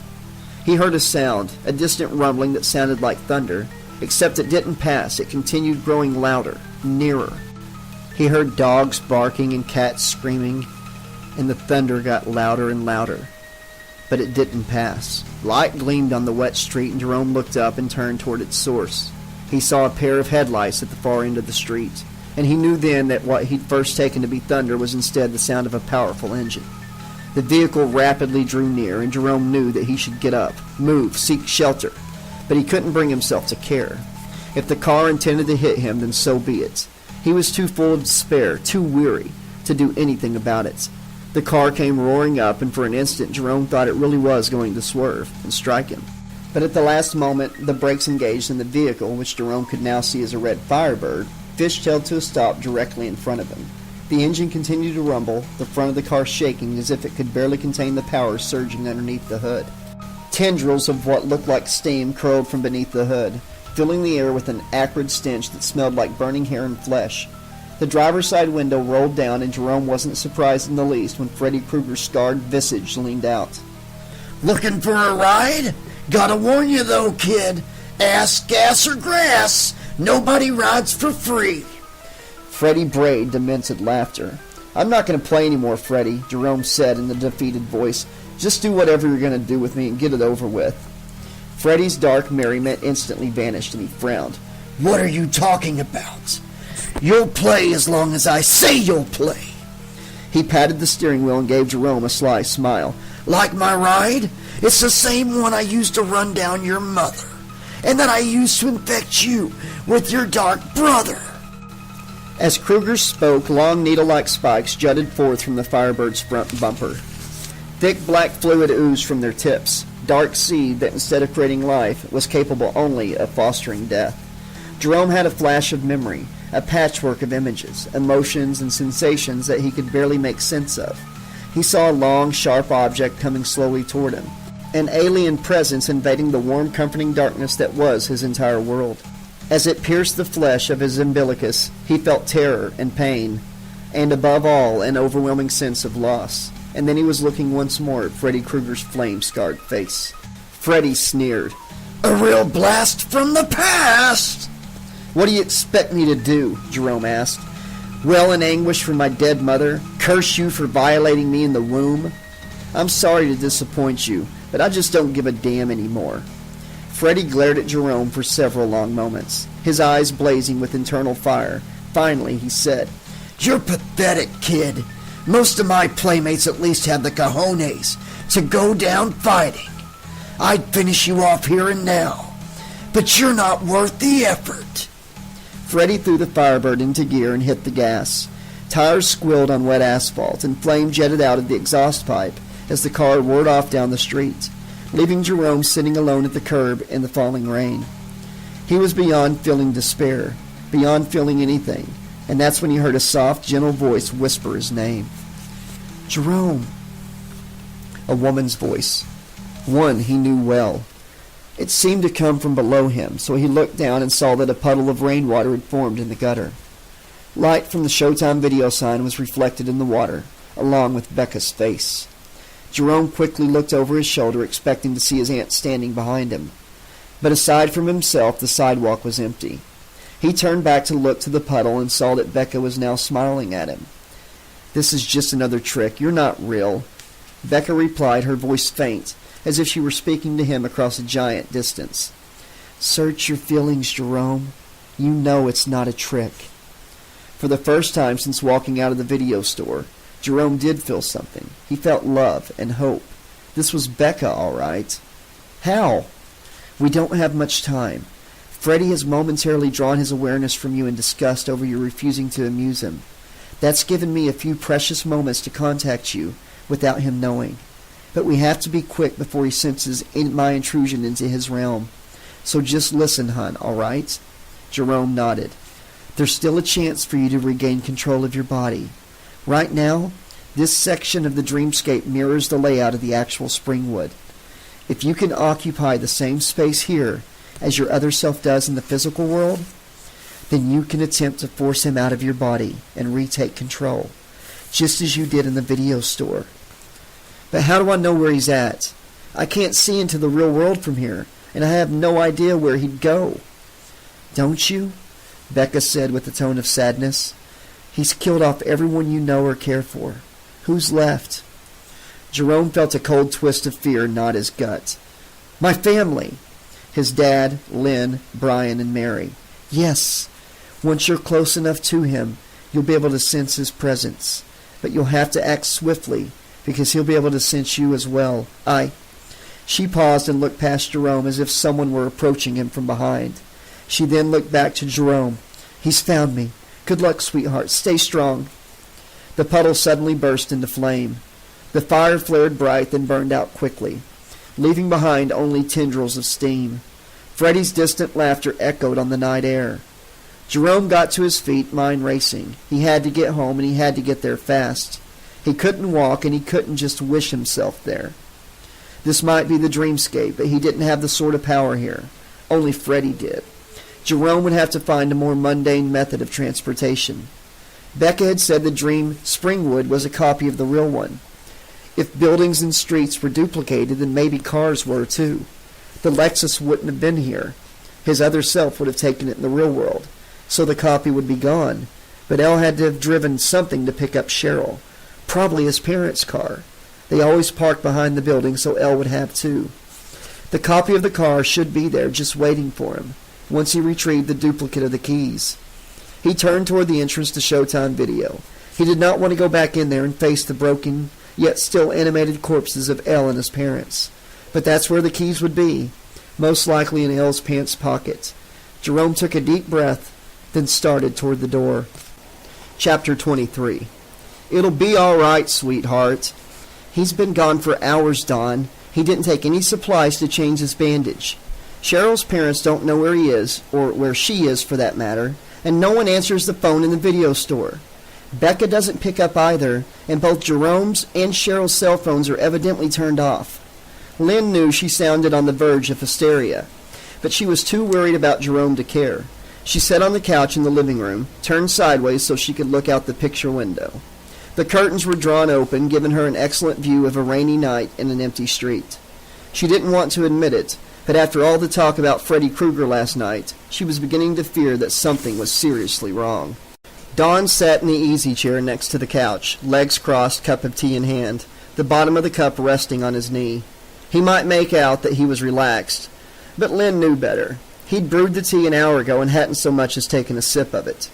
He heard a sound, a distant rumbling that sounded like thunder, except it didn't pass. It continued growing louder, nearer. He heard dogs barking and cats screaming, and the thunder got louder and louder. But it didn't pass. Light gleamed on the wet street, and Jerome looked up and turned toward its source. He saw a pair of headlights at the far end of the street, and he knew then that what he'd first taken to be thunder was instead the sound of a powerful engine. The vehicle rapidly drew near, and Jerome knew that he should get up, move, seek shelter, but he couldn't bring himself to care. If the car intended to hit him, then so be it. He was too full of despair, too weary, to do anything about it. The car came roaring up, and for an instant Jerome thought it really was going to swerve and strike him. But at the last moment, the brakes engaged, and the vehicle, which Jerome could now see as a red Firebird, fishtailed to a stop directly in front of him. The engine continued to rumble, the front of the car shaking as if it could barely contain the power surging underneath the hood. Tendrils of what looked like steam curled from beneath the hood, filling the air with an acrid stench that smelled like burning hair and flesh. The driver's side window rolled down, and Jerome wasn't surprised in the least when Freddy Krueger's scarred visage leaned out. "Looking for a ride? Gotta warn you though, kid. Ass, gas, or grass. Nobody rides for free." Freddy brayed demented laughter. "I'm not going to play anymore, Freddy," Jerome said in a defeated voice. "Just do whatever you're going to do with me and get it over with." Freddy's dark merriment instantly vanished, and he frowned. "What are you talking about? You'll play as long as I say you'll play." He patted the steering wheel and gave Jerome a sly smile. Like my ride? It's the same one I used to run down your mother, and that I used to infect you with your dark brother. As Kruger spoke, long needle-like spikes jutted forth from the Firebird's front bumper. Thick black fluid oozed from their tips, dark seed that instead of creating life was capable only of fostering death. Jerome had a flash of memory, a patchwork of images, emotions, and sensations that he could barely make sense of. He saw a long, sharp object coming slowly toward him, an alien presence invading the warm, comforting darkness that was his entire world. As it pierced the flesh of his umbilicus, he felt terror and pain, and above all, an overwhelming sense of loss. And then he was looking once more at Freddy Krueger's flame-scarred face. Freddy sneered. A real blast from the past! What do you expect me to do? Jerome asked. Wail in anguish for my dead mother? Curse you for violating me in the womb? I'm sorry to disappoint you, but I just don't give a damn anymore. Freddy glared at Jerome for several long moments, his eyes blazing with internal fire. Finally, he said, You're pathetic, kid. Most of my playmates at least have the cojones to go down fighting. I'd finish you off here and now, but you're not worth the effort. Freddy threw the Firebird into gear and hit the gas. Tires squealed on wet asphalt, and flame jetted out of the exhaust pipe as the car roared off down the street, leaving Jerome sitting alone at the curb in the falling rain. He was beyond feeling despair, beyond feeling anything, and that's when he heard a soft, gentle voice whisper his name. Jerome. A woman's voice, one he knew well. It seemed to come from below him, so he looked down and saw that a puddle of rainwater had formed in the gutter. Light from the Showtime video sign was reflected in the water, along with Becca's face. Jerome quickly looked over his shoulder, expecting to see his aunt standing behind him. But aside from himself, the sidewalk was empty. He turned back to look to the puddle and saw that Becca was now smiling at him. This is just another trick. You're not real. Becca replied, her voice faint, as if she were speaking to him across a giant distance. Search your feelings, Jerome. You know it's not a trick. For the first time since walking out of the video store, Jerome did feel something. He felt love and hope. This was Becca, all right. How? We don't have much time. Freddy has momentarily drawn his awareness from you in disgust over your refusing to amuse him. That's given me a few precious moments to contact you without him knowing. But we have to be quick before he senses my intrusion into his realm. So just listen, hon, all right? Jerome nodded. There's still a chance for you to regain control of your body. Right now, this section of the dreamscape mirrors the layout of the actual Springwood. If you can occupy the same space here as your other self does in the physical world, then you can attempt to force him out of your body and retake control, just as you did in the video store. But how do I know where he's at? I can't see into the real world from here, and I have no idea where he'd go. Don't you? Becca said with a tone of sadness. He's killed off everyone you know or care for. Who's left? Jerome felt a cold twist of fear knot his gut. My family. His dad, Lynn, Brian, and Mary. Yes. Once you're close enough to him, you'll be able to sense his presence. But you'll have to act swiftly, because he'll be able to sense you as well. She paused and looked past Jerome as if someone were approaching him from behind. She then looked back to Jerome. He's found me. Good luck, sweetheart. Stay strong. The puddle suddenly burst into flame. The fire flared bright, then burned out quickly, leaving behind only tendrils of steam. Freddy's distant laughter echoed on the night air. Jerome got to his feet, mind racing. He had to get home, and he had to get there fast. He couldn't walk, and he couldn't just wish himself there. This might be the dreamscape, but he didn't have the sort of power here. Only Freddy did. Jerome would have to find a more mundane method of transportation. Becca had said the dream Springwood was a copy of the real one. If buildings and streets were duplicated, then maybe cars were too. The Lexus wouldn't have been here. His other self would have taken it in the real world, so the copy would be gone. But Elle had to have driven something to pick up Cheryl, probably his parents' car. They always parked behind the building, so Elle would have too. The copy of the car should be there, just waiting for him, once he retrieved the duplicate of the keys. He turned toward the entrance to Showtime Video, He did not want to go back in there and face the broken, yet still animated corpses of Elle and his parents. But that's where the keys would be, most likely in Elle's pants pocket. Jerome took a deep breath, then started toward the door. Chapter 23. It'll be all right, sweetheart. He's been gone for hours, Dawn. He didn't take any supplies to change his bandage. Cheryl's parents don't know where he is, or where she is for that matter, and no one answers the phone in the video store. Becca doesn't pick up either, and both Jerome's and Cheryl's cell phones are evidently turned off. Lynn knew she sounded on the verge of hysteria, but she was too worried about Jerome to care. She sat on the couch in the living room, turned sideways so she could look out the picture window. The curtains were drawn open, giving her an excellent view of a rainy night and an empty street. She didn't want to admit it, but after all the talk about Freddy Krueger last night, she was beginning to fear that something was seriously wrong. Dawn sat in the easy chair next to the couch, legs crossed, cup of tea in hand, the bottom of the cup resting on his knee. He might make out that he was relaxed, but Lynn knew better. He'd brewed the tea an hour ago and hadn't so much as taken a sip of it.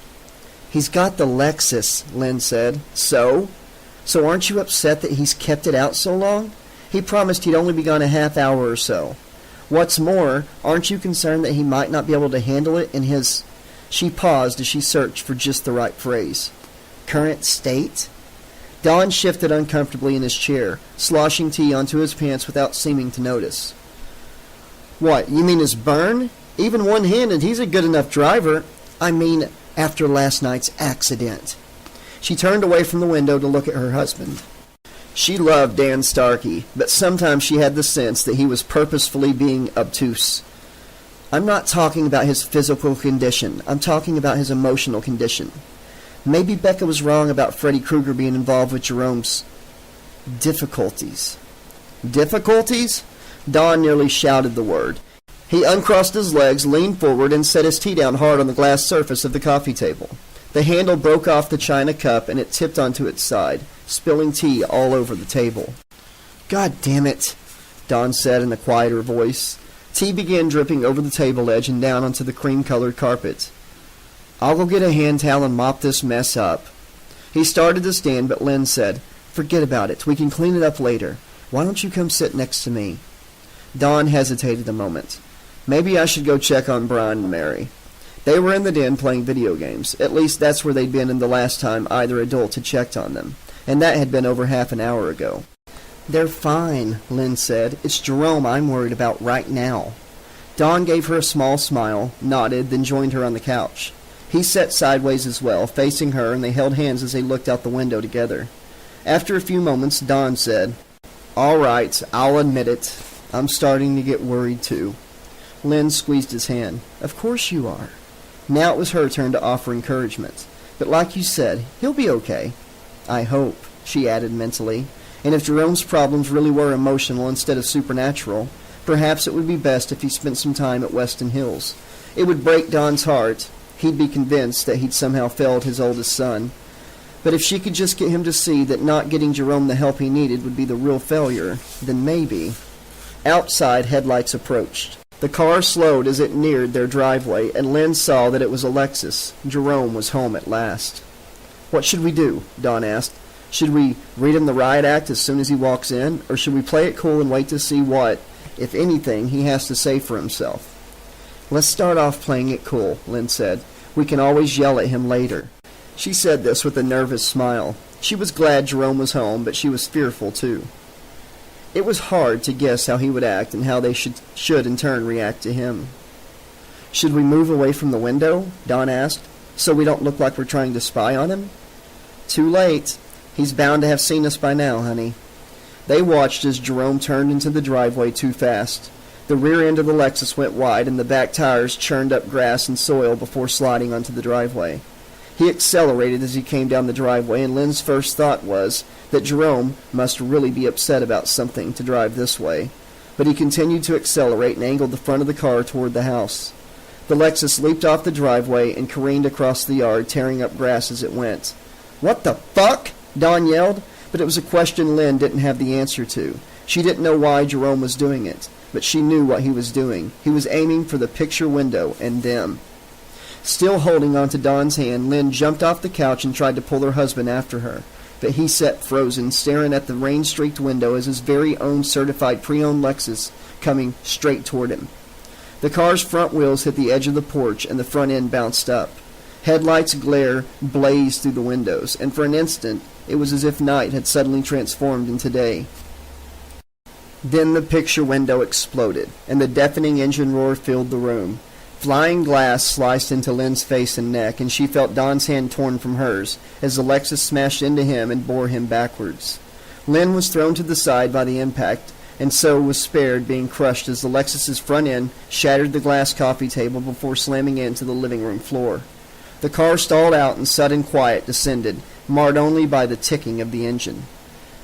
"He's got the Lexus," Lynn said. So? So aren't you upset that he's kept it out so long? He promised he'd only be gone a half hour or so. What's more, aren't you concerned that he might not be able to handle it in his... She paused as she searched for just the right phrase. Current state? Don shifted uncomfortably in his chair, sloshing tea onto his pants without seeming to notice. "What, you mean his burn? Even one-handed, he's a good enough driver. I mean, after last night's accident." She turned away from the window to look at her husband. She loved Dan Starkey, but sometimes she had the sense that he was purposefully being obtuse. "I'm not talking about his physical condition. I'm talking about his emotional condition. Maybe Becca was wrong about Freddy Krueger being involved with Jerome's difficulties." Difficulties? Don nearly shouted the word. He uncrossed his legs, leaned forward, and set his tea down hard on the glass surface of the coffee table. The handle broke off the china cup, and it tipped onto its side, spilling tea all over the table. "God damn it," Don said in a quieter voice. Tea began dripping over the table edge and down onto the cream-colored carpet. "I'll go get a hand towel and mop this mess up." He started to stand, but Lynn said, "Forget about it. We can clean it up later. Why don't you come sit next to me?" Don hesitated a moment. Maybe I should go check on Brian and Mary. They were in the den playing video games. At least that's where they'd been in the last time either adult had checked on them, and that had been over half an hour ago. "They're fine," Lynn said. "It's Jerome I'm worried about right now." Don gave her a small smile, nodded, then joined her on the couch. He sat sideways as well, facing her, and they held hands as they looked out the window together. After a few moments, Don said, "All right, I'll admit it. I'm starting to get worried, too." Lynn squeezed his hand. "Of course you are." Now it was her turn to offer encouragement. "But like you said, he'll be okay." "I hope," she added mentally. And if Jerome's problems really were emotional instead of supernatural, perhaps it would be best if he spent some time at Weston Hills. It would break Don's heart. He'd be convinced that he'd somehow failed his oldest son. But if she could just get him to see that not getting Jerome the help he needed would be the real failure, then maybe. Outside, headlights approached. The car slowed as it neared their driveway, and Lynn saw that it was a Lexus. Jerome was home at last. "What should we do?" Don asked. "Should we read him the riot act as soon as he walks in, or should we play it cool and wait to see what, if anything, he has to say for himself?" "Let's start off playing it cool," Lynn said. "We can always yell at him later." She said this with a nervous smile. She was glad Jerome was home, but she was fearful too. It was hard to guess how he would act and how they should in turn react to him. "Should we move away from the window?" Don asked, "so we don't look like we're trying to spy on him?" "Too late. He's bound to have seen us by now, honey." They watched as Jerome turned into the driveway too fast. The rear end of the Lexus went wide, and the back tires churned up grass and soil before sliding onto the driveway. He accelerated as he came down the driveway, and Lynn's first thought was that Jerome must really be upset about something to drive this way. But he continued to accelerate and angled the front of the car toward the house. The Lexus leaped off the driveway and careened across the yard, tearing up grass as it went. "What the fuck?" Don yelled, but it was a question Lynn didn't have the answer to. She didn't know why Jerome was doing it, but she knew what he was doing. He was aiming for the picture window and them. Still holding onto Dawn's hand, Lynn jumped off the couch and tried to pull her husband after her, but he sat frozen, staring at the rain-streaked window as his very own certified pre-owned Lexus coming straight toward him. The car's front wheels hit the edge of the porch, and the front end bounced up. Headlights' glare blazed through the windows, and for an instant it was as if night had suddenly transformed into day. Then the picture window exploded, and the deafening engine roar filled the room. Flying glass sliced into Lynn's face and neck, and she felt Don's hand torn from hers as the Lexus smashed into him and bore him backwards. Lynn was thrown to the side by the impact, and so was spared being crushed as the Lexus's front end shattered the glass coffee table before slamming into the living room floor. The car stalled out and sudden quiet descended, marred only by the ticking of the engine.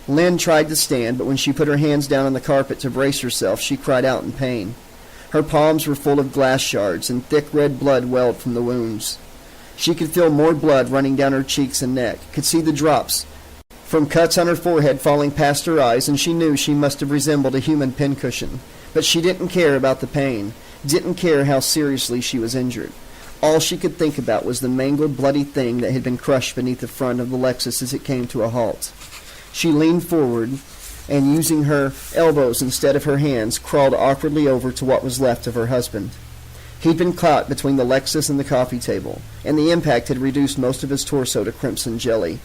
Lynn tried to stand, but when she put her hands down on the carpet to brace herself, she cried out in pain. Her palms were full of glass shards, and thick red blood welled from the wounds. She could feel more blood running down her cheeks and neck, could see the drops from cuts on her forehead falling past her eyes, and she knew she must have resembled a human pincushion. But she didn't care about the pain, didn't care how seriously she was injured. All she could think about was the mangled, bloody thing that had been crushed beneath the front of the Lexus as it came to a halt. She leaned forward, and using her elbows instead of her hands, crawled awkwardly over to what was left of her husband. He'd been caught between the Lexus and the coffee table, and the impact had reduced most of his torso to crimson jelly.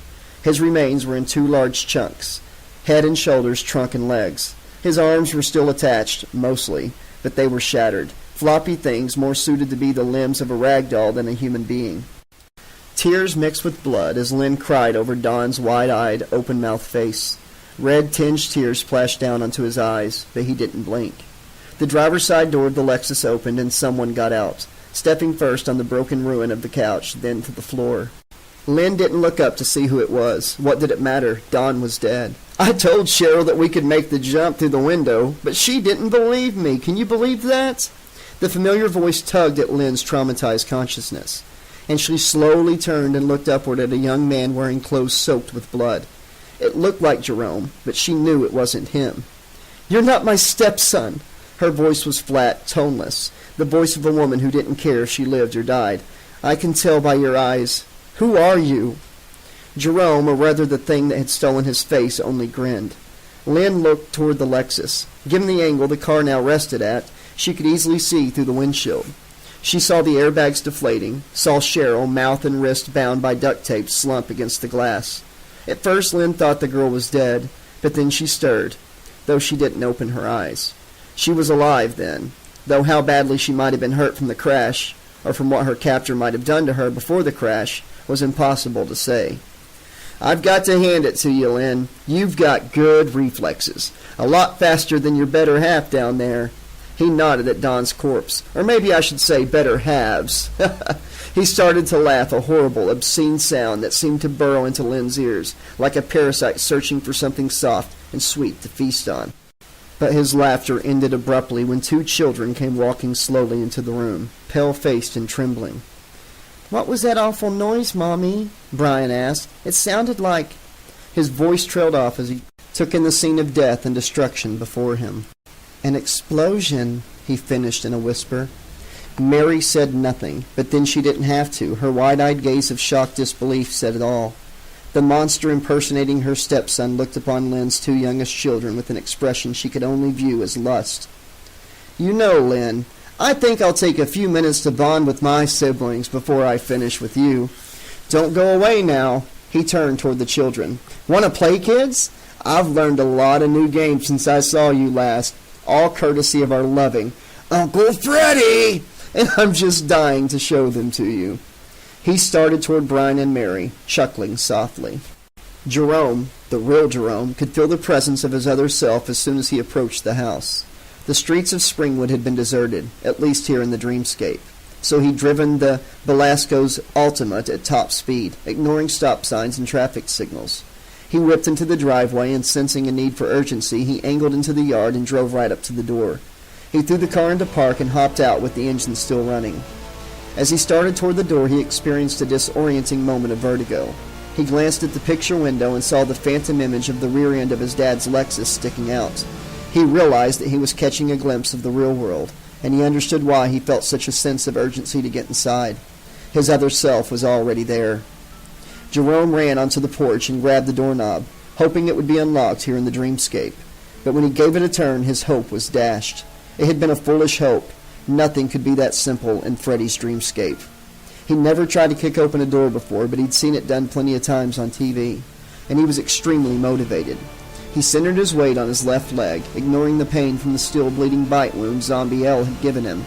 His remains were in 2 large chunks, head and shoulders, trunk and legs. His arms were still attached, mostly, but they were shattered, floppy things more suited to be the limbs of a rag doll than a human being. Tears mixed with blood as Lynn cried over Don's wide-eyed, open-mouthed face. Red-tinged tears splashed down onto his eyes, but he didn't blink. The driver's side door of the Lexus opened and someone got out, stepping first on the broken ruin of the couch, then to the floor. Lynn didn't look up to see who it was. What did it matter? Don was dead. I told Cheryl that we could make the jump through the window, but she didn't believe me. Can you believe that? The familiar voice tugged at Lynn's traumatized consciousness, and she slowly turned and looked upward at a young man wearing clothes soaked with blood. It looked like Jerome, but she knew it wasn't him. You're not my stepson. Her voice was flat, toneless, the voice of a woman who didn't care if she lived or died. I can tell by your eyes. Who are you? Jerome, or rather the thing that had stolen his face, only grinned. Lynn looked toward the Lexus. Given the angle the car now rested at, she could easily see through the windshield. She saw the airbags deflating, saw Cheryl, mouth and wrist bound by duct tape, slump against the glass. At first Lynn thought the girl was dead, but then she stirred, though she didn't open her eyes. She was alive then, though how badly she might have been hurt from the crash, or from what her captor might have done to her before the crash, was impossible to say. I've got to hand it to you, Lynn. You've got good reflexes. A lot faster than your better half down there. He nodded at Don's corpse. Or maybe I should say better halves. He started to laugh, a horrible, obscene sound that seemed to burrow into Lynn's ears, like a parasite searching for something soft and sweet to feast on. But his laughter ended abruptly when 2 children came walking slowly into the room, pale-faced and trembling. What was that awful noise, Mommy? Brian asked. It sounded like... His voice trailed off as he took in the scene of death and destruction before him. An explosion, he finished in a whisper. Mary said nothing, but then she didn't have to. Her wide-eyed gaze of shocked disbelief said it all. The monster impersonating her stepson looked upon Lynn's 2 youngest children with an expression she could only view as lust. You know, Lynn, I think I'll take a few minutes to bond with my siblings before I finish with you. Don't go away now. He turned toward the children. Want to play, kids? I've learned a lot of new games since I saw you last, all courtesy of our loving Uncle Freddie, and I'm just dying to show them to you. He started toward Brian and Mary, chuckling softly. Jerome, the real Jerome, could feel the presence of his other self as soon as he approached the house. The streets of Springwood had been deserted, at least here in the dreamscape, so he'd driven the Belasco's Ultimate at top speed, ignoring stop signs and traffic signals. He whipped into the driveway, and sensing a need for urgency, he angled into the yard and drove right up to the door. He threw the car into park and hopped out with the engine still running. As he started toward the door, he experienced a disorienting moment of vertigo. He glanced at the picture window and saw the phantom image of the rear end of his dad's Lexus sticking out. He realized that he was catching a glimpse of the real world, and he understood why he felt such a sense of urgency to get inside. His other self was already there. Jerome ran onto the porch and grabbed the doorknob, hoping it would be unlocked here in the dreamscape. But when he gave it a turn, his hope was dashed. It had been a foolish hope. Nothing could be that simple in Freddy's dreamscape. He never tried to kick open a door before, but he'd seen it done plenty of times on TV, and he was extremely motivated. He centered his weight on his left leg, ignoring the pain from the still bleeding bite wound Zombie L had given him,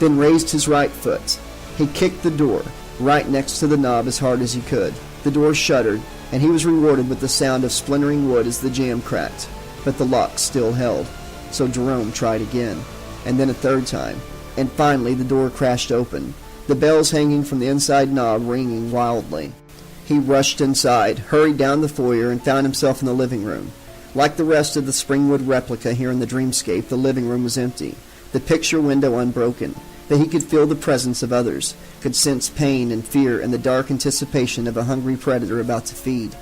then raised his right foot. He kicked the door, right next to the knob, as hard as he could. The door shuddered, and he was rewarded with the sound of splintering wood as the jamb cracked, but the lock still held. So Jerome tried again, and then a third time, and finally the door crashed open, the bells hanging from the inside knob ringing wildly. He rushed inside, hurried down the foyer, and found himself in the living room. Like the rest of the Springwood replica here in the dreamscape, the living room was empty, the picture window unbroken, but he could feel the presence of others, could sense pain and fear and the dark anticipation of a hungry predator about to feed.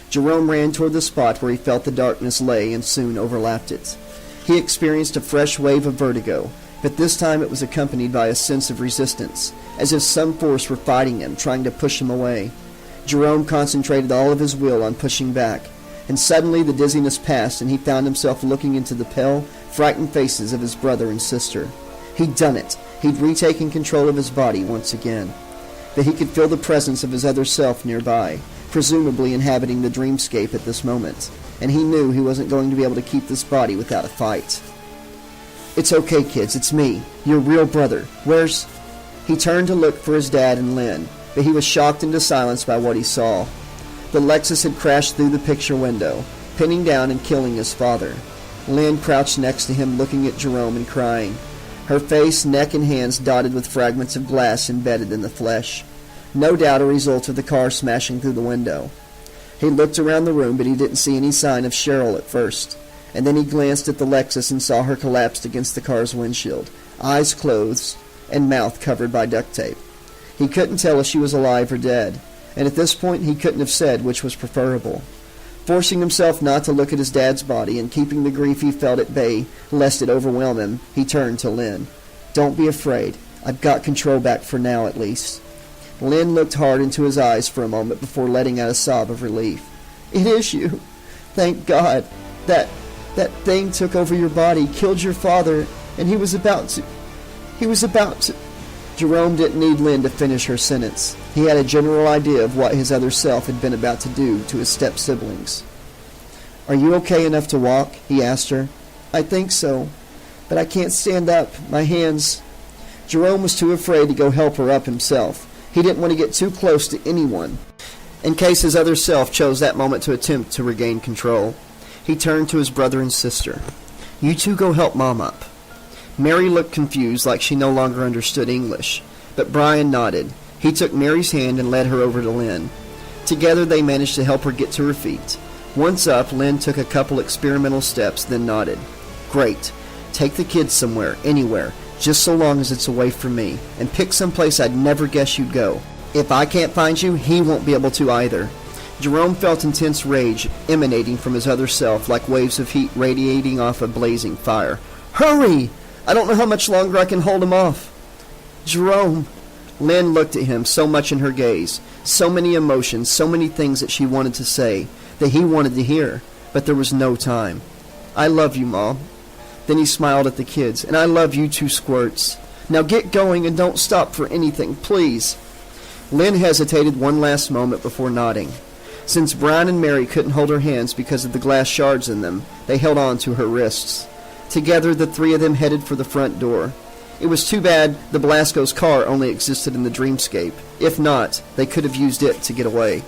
Jerome ran toward the spot where he felt the darkness lay and soon overlapped it. He experienced a fresh wave of vertigo, but this time it was accompanied by a sense of resistance, as if some force were fighting him, trying to push him away. Jerome concentrated all of his will on pushing back, and suddenly the dizziness passed and he found himself looking into the pale, frightened faces of his brother and sister. He'd done it. He'd retaken control of his body once again. But he could feel the presence of his other self nearby, presumably inhabiting the dreamscape at this moment, and he knew he wasn't going to be able to keep this body without a fight. "It's okay, kids, it's me, your real brother. Where's—" He turned to look for his dad and Lynn, but he was shocked into silence by what he saw. The Lexus had crashed through the picture window, pinning down and killing his father. Lynn crouched next to him, looking at Jerome and crying, her face, neck, and hands dotted with fragments of glass embedded in the flesh. No doubt a result of the car smashing through the window. He looked around the room, but he didn't see any sign of Cheryl at first, and then he glanced at the Lexus and saw her collapsed against the car's windshield, eyes closed and mouth covered by duct tape. He couldn't tell if she was alive or dead, and at this point he couldn't have said which was preferable. Forcing himself not to look at his dad's body and keeping the grief he felt at bay, lest it overwhelm him, he turned to Lynn. "Don't be afraid. I've got control back for now, at least." Lynn looked hard into his eyes for a moment before letting out a sob of relief. "It is you. Thank God. That thing took over your body, killed your father, and he was about to... Jerome didn't need Lynn to finish her sentence. He had a general idea of what his other self had been about to do to his step-siblings. "Are you okay enough to walk?" he asked her. "I think so, but I can't stand up. My hands..." Jerome was too afraid to go help her up himself. He didn't want to get too close to anyone, in case his other self chose that moment to attempt to regain control. He turned to his brother and sister. "You two go help Mom up." Mary looked confused, like she no longer understood English, but Brian nodded. He took Mary's hand and led her over to Lynn. Together they managed to help her get to her feet. Once up, Lynn took a couple experimental steps, then nodded. "Great. Take the kids somewhere, anywhere, just so long as it's away from me, and pick some place I'd never guess you'd go. If I can't find you, he won't be able to either." Jerome felt intense rage emanating from his other self, like waves of heat radiating off a blazing fire. "Hurry! I don't know how much longer I can hold him off." "Jerome." Lynn looked at him, so much in her gaze, so many emotions, so many things that she wanted to say, that he wanted to hear, but there was no time. "I love you, Mom." Then he smiled at the kids. "And I love you too, Squirts. Now get going and don't stop for anything, please." Lynn hesitated one last moment before nodding. Since Brian and Mary couldn't hold her hands because of the glass shards in them, they held on to her wrists. Together, the three of them headed for the front door. It was too bad the Blasco's car only existed in the dreamscape. If not, they could have used it to get away.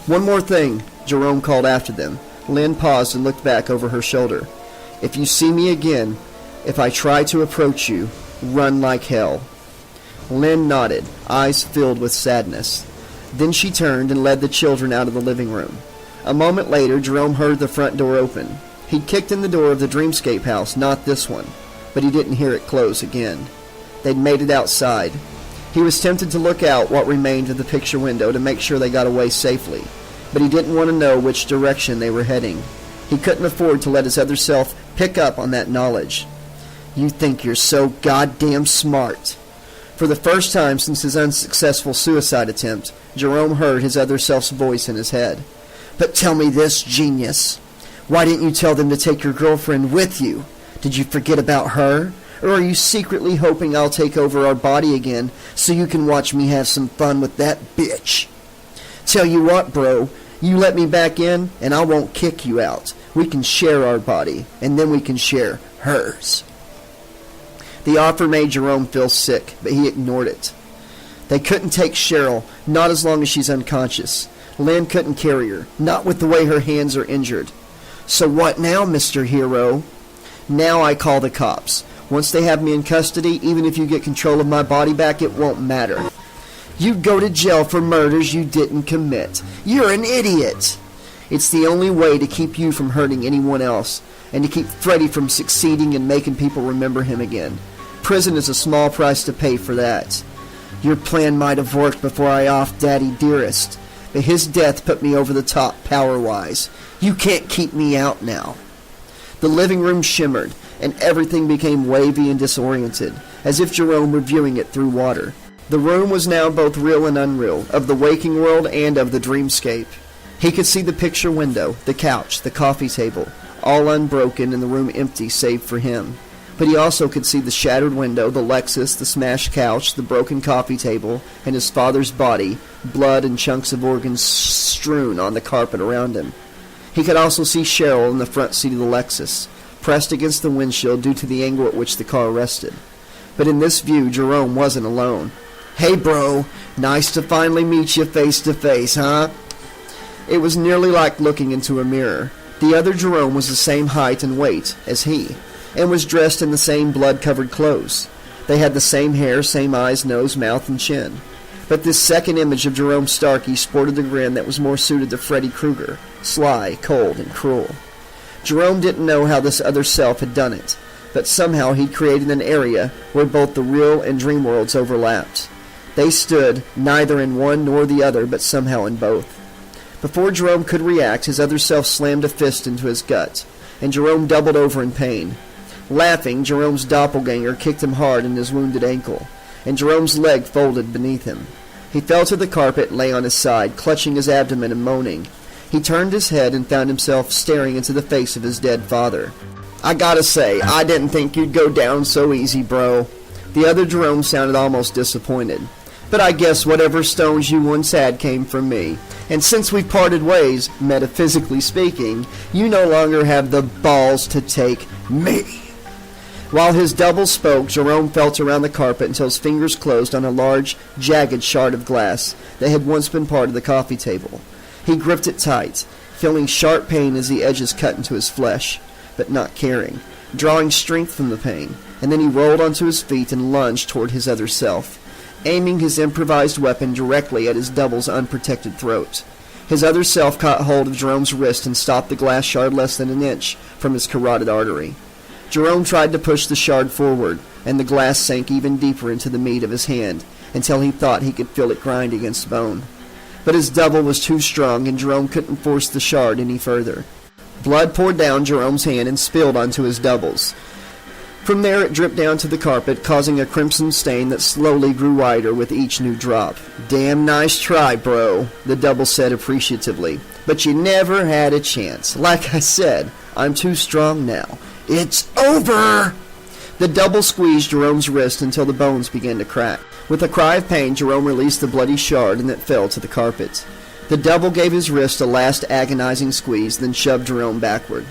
"One more thing," Jerome called after them. Lynn paused and looked back over her shoulder. "If you see me again, if I try to approach you, run like hell." Lynn nodded, eyes filled with sadness. Then she turned and led the children out of the living room. A moment later, Jerome heard the front door open. He'd kicked in the door of the dreamscape house, not this one, but he didn't hear it close again. They'd made it outside. He was tempted to look out what remained of the picture window to make sure they got away safely, but he didn't want to know which direction they were heading. He couldn't afford to let his other self pick up on that knowledge. "You think you're so goddamn smart." For the first time since his unsuccessful suicide attempt, Jerome heard his other self's voice in his head. But tell me this, genius. Why didn't you tell them to take your girlfriend with you? Did you forget about her? Or are you secretly hoping I'll take over our body again so you can watch me have some fun with that bitch? Tell you what, bro, you let me back in and I won't kick you out. We can share our body, and then we can share hers. The offer made Jerome feel sick, but he ignored it. They couldn't take Cheryl, not as long as she's unconscious. Lynn couldn't carry her, not with the way her hands are injured. So what now, Mr. Hero? Now I call the cops. Once they have me in custody, even if you get control of my body back, it won't matter. You'd go to jail for murders you didn't commit. You're an idiot. It's the only way to keep you from hurting anyone else, and to keep Freddy from succeeding and making people remember him again. Prison is a small price to pay for that. Your plan might have worked before I offed Daddy Dearest, but his death put me over the top power-wise. You can't keep me out now. The living room shimmered, and everything became wavy and disoriented, as if Jerome were viewing it through water. The room was now both real and unreal, of the waking world and of the dreamscape. He could see the picture window, the couch, the coffee table, all unbroken and the room empty save for him. But he also could see the shattered window, the Lexus, the smashed couch, the broken coffee table, and his father's body, blood and chunks of organs strewn on the carpet around him. He could also see Cheryl in the front seat of the Lexus, pressed against the windshield due to the angle at which the car rested. But in this view, Jerome wasn't alone. Hey, bro, nice to finally meet you face to face, huh? It was nearly like looking into a mirror. The other Jerome was the same height and weight as he, and was dressed in the same blood-covered clothes. They had the same hair, same eyes, nose, mouth, and chin. But this second image of Jerome Starkey sported the grin that was more suited to Freddy Krueger, sly, cold, and cruel. Jerome didn't know how this other self had done it, but somehow he'd created an area where both the real and dream worlds overlapped. They stood neither in one nor the other, but somehow in both. Before Jerome could react, his other self slammed a fist into his gut, and Jerome doubled over in pain. Laughing, Jerome's doppelganger kicked him hard in his wounded ankle, and Jerome's leg folded beneath him. He fell to the carpet and lay on his side, clutching his abdomen and moaning. He turned his head and found himself staring into the face of his dead father. I gotta say, I didn't think you'd go down so easy, bro. The other Jerome sounded almost disappointed. But I guess whatever stones you once had came from me. And since we've parted ways, metaphysically speaking, you no longer have the balls to take me. While his double spoke, Jerome felt around the carpet until his fingers closed on a large, jagged shard of glass that had once been part of the coffee table. He gripped it tight, feeling sharp pain as the edges cut into his flesh, but not caring, drawing strength from the pain, and then he rolled onto his feet and lunged toward his other self, aiming his improvised weapon directly at his double's unprotected throat. His other self caught hold of Jerome's wrist and stopped the glass shard less than an inch from his carotid artery. Jerome tried to push the shard forward, and the glass sank even deeper into the meat of his hand, until he thought he could feel it grind against bone. But his double was too strong, and Jerome couldn't force the shard any further. Blood poured down Jerome's hand and spilled onto his double's. From there it dripped down to the carpet, causing a crimson stain that slowly grew wider with each new drop. Damn nice try, bro, the double said appreciatively. But you never had a chance. Like I said, I'm too strong now. It's over! The double squeezed Jerome's wrist until the bones began to crack. With a cry of pain, Jerome released the bloody shard and it fell to the carpet. The double gave his wrist a last agonizing squeeze, then shoved Jerome backward.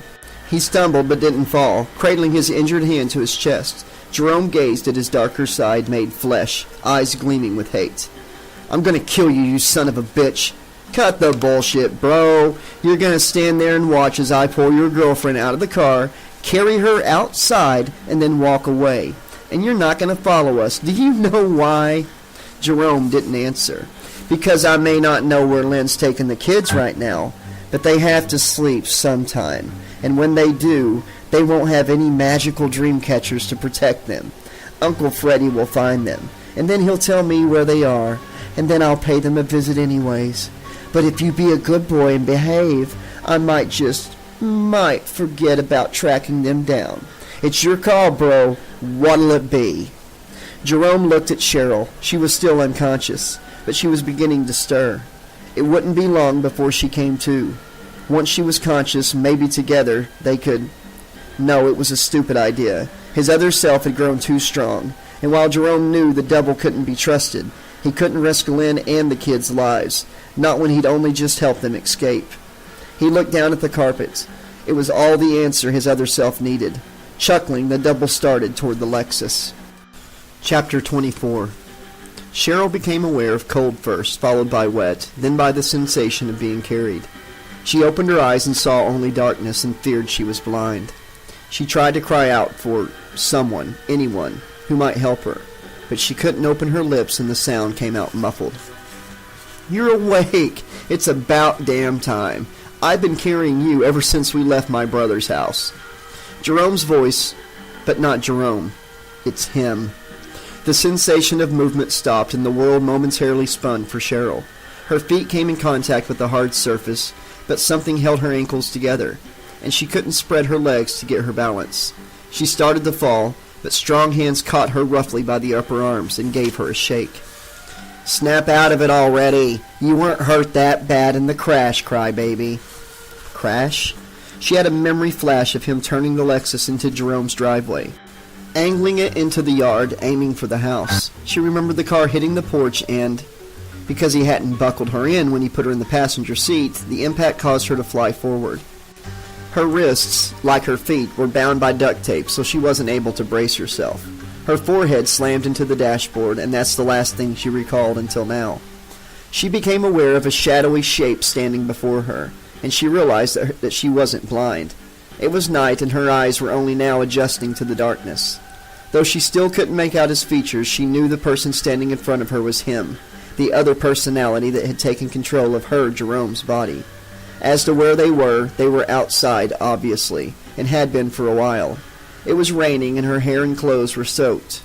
He stumbled but didn't fall, cradling his injured hand to his chest. Jerome gazed at his darker side made flesh, eyes gleaming with hate. I'm gonna kill you, you son of a bitch. Cut the bullshit, bro. You're gonna stand there and watch as I pull your girlfriend out of the car, carry her outside, and then walk away. And you're not gonna follow us. Do you know why? Jerome didn't answer. Because I may not know where Lynn's taking the kids right now, but they have to sleep sometime. And when they do, they won't have any magical dream catchers to protect them. Uncle Freddy will find them, and then he'll tell me where they are, and then I'll pay them a visit anyways. But if you be a good boy and behave, I might forget about tracking them down. It's your call, bro. What'll it be? Jerome looked at Cheryl. She was still unconscious, but she was beginning to stir. It wouldn't be long before she came to. Once she was conscious, maybe together they could... No, it was a stupid idea. His other self had grown too strong, and while Jerome knew the double couldn't be trusted, he couldn't risk Lynn and the kids' lives, not when he'd only just helped them escape. He looked down at the carpet. It was all the answer his other self needed. Chuckling, the double started toward the Lexus. Chapter 24. Cheryl became aware of cold first, followed by wet, then by the sensation of being carried. She opened her eyes and saw only darkness and feared she was blind. She tried to cry out for someone, anyone, who might help her, but she couldn't open her lips and the sound came out muffled. "You're awake! It's about damn time. I've been carrying you ever since we left my brother's house." Jerome's voice, but not Jerome. It's him. The sensation of movement stopped and the world momentarily spun for Cheryl. Her feet came in contact with the hard surface, but something held her ankles together, and she couldn't spread her legs to get her balance. She started to fall, but strong hands caught her roughly by the upper arms and gave her a shake. "Snap out of it already. You weren't hurt that bad in the crash, crybaby." Crash? She had a memory flash of him turning the Lexus into Jerome's driveway, angling it into the yard, aiming for the house. She remembered the car hitting the porch and, because he hadn't buckled her in when he put her in the passenger seat, the impact caused her to fly forward. Her wrists, like her feet, were bound by duct tape, so she wasn't able to brace herself. Her forehead slammed into the dashboard, and that's the last thing she recalled until now. She became aware of a shadowy shape standing before her, and she realized that she wasn't blind. It was night, and her eyes were only now adjusting to the darkness. Though she still couldn't make out his features, she knew the person standing in front of her was him, the other personality that had taken control of her, Jerome's body. As to where they were outside, obviously, and had been for a while. It was raining, and her hair and clothes were soaked.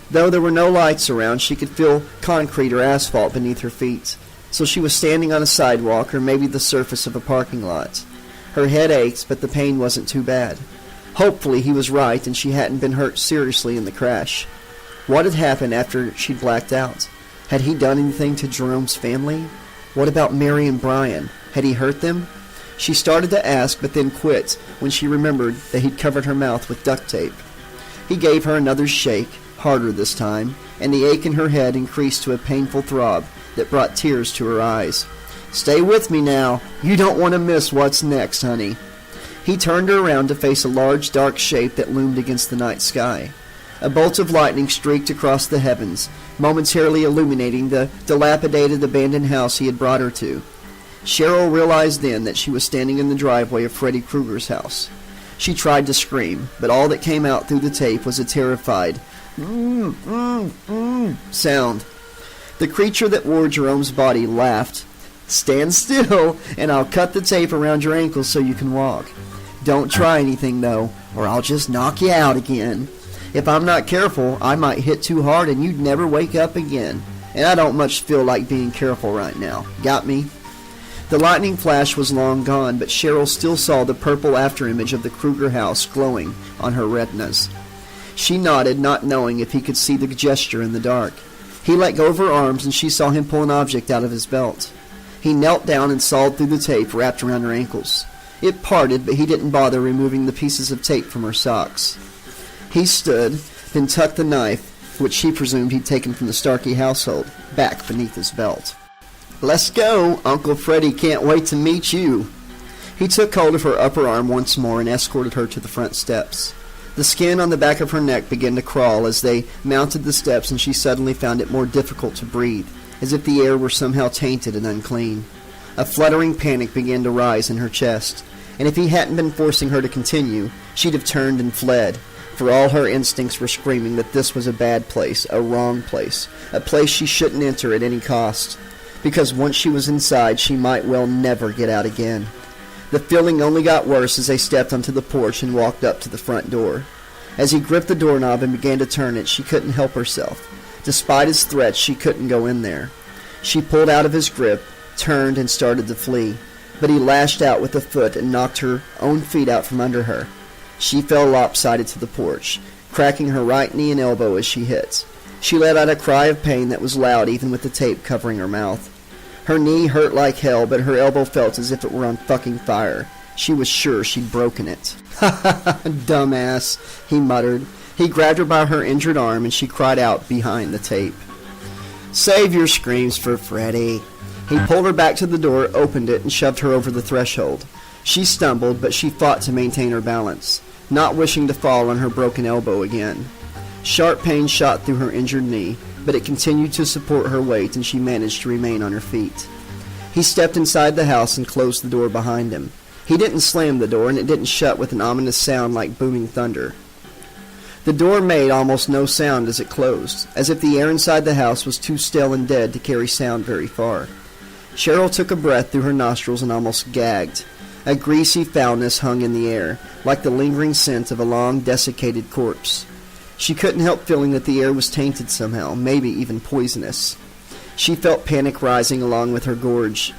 Though there were no lights around, she could feel concrete or asphalt beneath her feet, so she was standing on a sidewalk or maybe the surface of a parking lot. Her head ached, but the pain wasn't too bad. Hopefully he was right, and she hadn't been hurt seriously in the crash. What had happened after she'd blacked out? Had he done anything to Jerome's family? What about Mary and Brian? Had he hurt them? She started to ask, but then quit when she remembered that he'd covered her mouth with duct tape. He gave her another shake, harder this time, and the ache in her head increased to a painful throb that brought tears to her eyes. "Stay with me now. You don't want to miss what's next, honey." He turned her around to face a large, dark shape that loomed against the night sky. A bolt of lightning streaked across the heavens, momentarily illuminating the dilapidated, abandoned house he had brought her to. Cheryl realized then that she was standing in the driveway of Freddy Krueger's house. She tried to scream, but all that came out through the tape was a terrified sound. The creature that wore Jerome's body laughed. "Stand still, and I'll cut the tape around your ankles so you can walk. Don't try anything, though, or I'll just knock you out again. If I'm not careful, I might hit too hard and you'd never wake up again. And I don't much feel like being careful right now. Got me?" The lightning flash was long gone, but Cheryl still saw the purple afterimage of the Krueger house glowing on her retinas. She nodded, not knowing if he could see the gesture in the dark. He let go of her arms, and she saw him pull an object out of his belt. He knelt down and sawed through the tape wrapped around her ankles. It parted, but he didn't bother removing the pieces of tape from her socks. He stood, then tucked the knife, which she presumed he'd taken from the Starkey household, back beneath his belt. "Let's go. Uncle Freddy can't wait to meet you." He took hold of her upper arm once more and escorted her to the front steps. The skin on the back of her neck began to crawl as they mounted the steps, and she suddenly found it more difficult to breathe, as if the air were somehow tainted and unclean. A fluttering panic began to rise in her chest, and if he hadn't been forcing her to continue, she'd have turned and fled, for all her instincts were screaming that this was a bad place, a wrong place, a place she shouldn't enter at any cost, because once she was inside, she might well never get out again. The feeling only got worse as they stepped onto the porch and walked up to the front door. As he gripped the doorknob and began to turn it, she couldn't help herself. Despite his threats, she couldn't go in there. She pulled out of his grip, turned, and started to flee, but he lashed out with a foot and knocked her own feet out from under her. She fell lopsided to the porch, cracking her right knee and elbow as she hit. She let out a cry of pain that was loud even with the tape covering her mouth. Her knee hurt like hell, but her elbow felt as if it were on fucking fire. She was sure she'd broken it. "Ha ha ha, dumbass," he muttered. He grabbed her by her injured arm, and she cried out behind the tape. "Save your screams for Freddy." He pulled her back to the door, opened it, and shoved her over the threshold. She stumbled, but she fought to maintain her balance, not wishing to fall on her broken elbow again. Sharp pain shot through her injured knee, but it continued to support her weight, and she managed to remain on her feet. He stepped inside the house and closed the door behind him. He didn't slam the door, and it didn't shut with an ominous sound like booming thunder. The door made almost no sound as it closed, as if the air inside the house was too still and dead to carry sound very far. Cheryl took a breath through her nostrils and almost gagged. A greasy foulness hung in the air, like the lingering scent of a long, desiccated corpse. She couldn't help feeling that the air was tainted somehow, maybe even poisonous. She felt panic rising along with her gorge,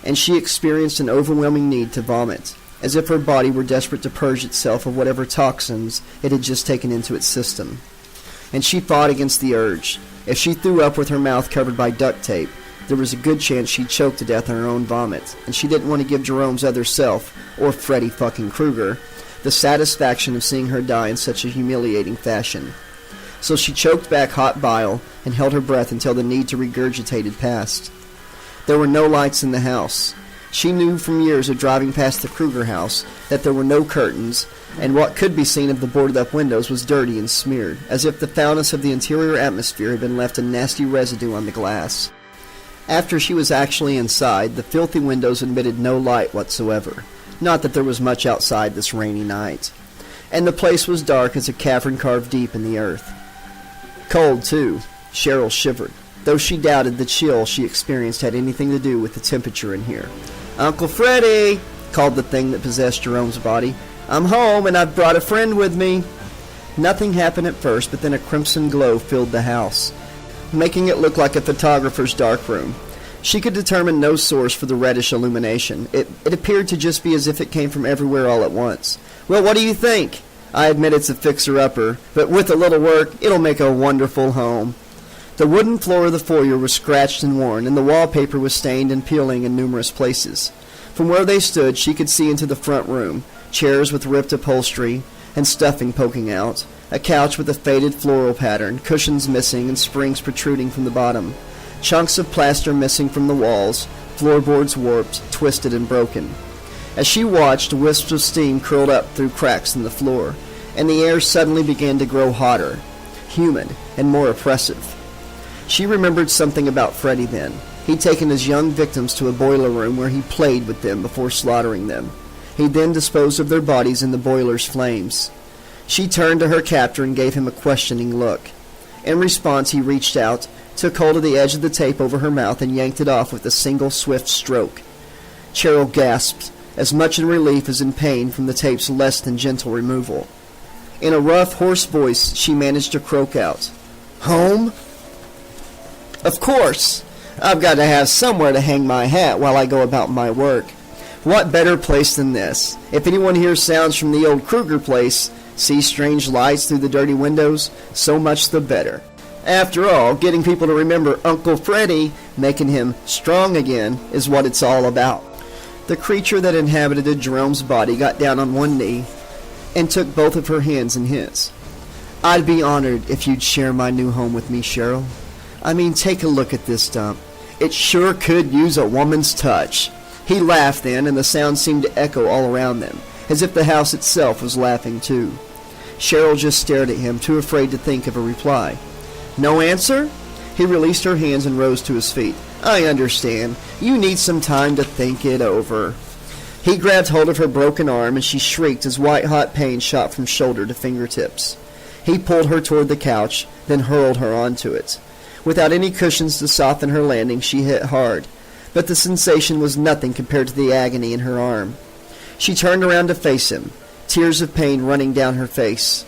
and she experienced an overwhelming need to vomit, as if her body were desperate to purge itself of whatever toxins it had just taken into its system. And she fought against the urge. If she threw up with her mouth covered by duct tape, there was a good chance she'd choke to death on her own vomit, and she didn't want to give Jerome's other self, or Freddy fucking Krueger, the satisfaction of seeing her die in such a humiliating fashion. So she choked back hot bile and held her breath until the need to regurgitate had passed. There were no lights in the house. She knew from years of driving past the Krueger house that there were no curtains, and what could be seen of the boarded-up windows was dirty and smeared, as if the foulness of the interior atmosphere had been left a nasty residue on the glass. After she was actually inside, the filthy windows admitted no light whatsoever. Not that there was much outside this rainy night. And the place was dark as a cavern carved deep in the earth. Cold, too. Cheryl shivered, though she doubted the chill she experienced had anything to do with the temperature in here. "Uncle Freddy!" called the thing that possessed Jerome's body. "I'm home, and I've brought a friend with me." Nothing happened at first, but then a crimson glow filled the house, making it look like a photographer's darkroom. She could determine no source for the reddish illumination. It appeared to just be as if it came from everywhere all at once. "Well, what do you think? I admit it's a fixer-upper, but with a little work, it'll make a wonderful home." The wooden floor of the foyer was scratched and worn, and the wallpaper was stained and peeling in numerous places. From where they stood, she could see into the front room, chairs with ripped upholstery and stuffing poking out, a couch with a faded floral pattern, cushions missing and springs protruding from the bottom, chunks of plaster missing from the walls, floorboards warped, twisted, and broken. As she watched, wisps of steam curled up through cracks in the floor, and the air suddenly began to grow hotter, humid, and more oppressive. She remembered something about Freddy then. He'd taken his young victims to a boiler room where he played with them before slaughtering them. He then disposed of their bodies in the boiler's flames. She turned to her captor and gave him a questioning look. In response, he reached out, took hold of the edge of the tape over her mouth, and yanked it off with a single swift stroke. Cheryl gasped, as much in relief as in pain from the tape's less than gentle removal. In a rough, hoarse voice, she managed to croak out, "Home?" "Of course. I've got to have somewhere to hang my hat while I go about my work. What better place than this? If anyone hears sounds from the old Krueger place, sees strange lights through the dirty windows, so much the better. After all, getting people to remember Uncle Freddy, making him strong again, is what it's all about." The creature that inhabited Jerome's body got down on one knee and took both of her hands in his. "I'd be honored if you'd share my new home with me, Cheryl. I mean, take a look at this dump. It sure could use a woman's touch." He laughed then, and the sound seemed to echo all around them, as if the house itself was laughing too. Cheryl just stared at him, too afraid to think of a reply. "No answer?" He released her hands and rose to his feet. "I understand. You need some time to think it over." He grabbed hold of her broken arm, and she shrieked as white-hot pain shot from shoulder to fingertips. He pulled her toward the couch, then hurled her onto it. Without any cushions to soften her landing, she hit hard, but the sensation was nothing compared to the agony in her arm. She turned around to face him, tears of pain running down her face.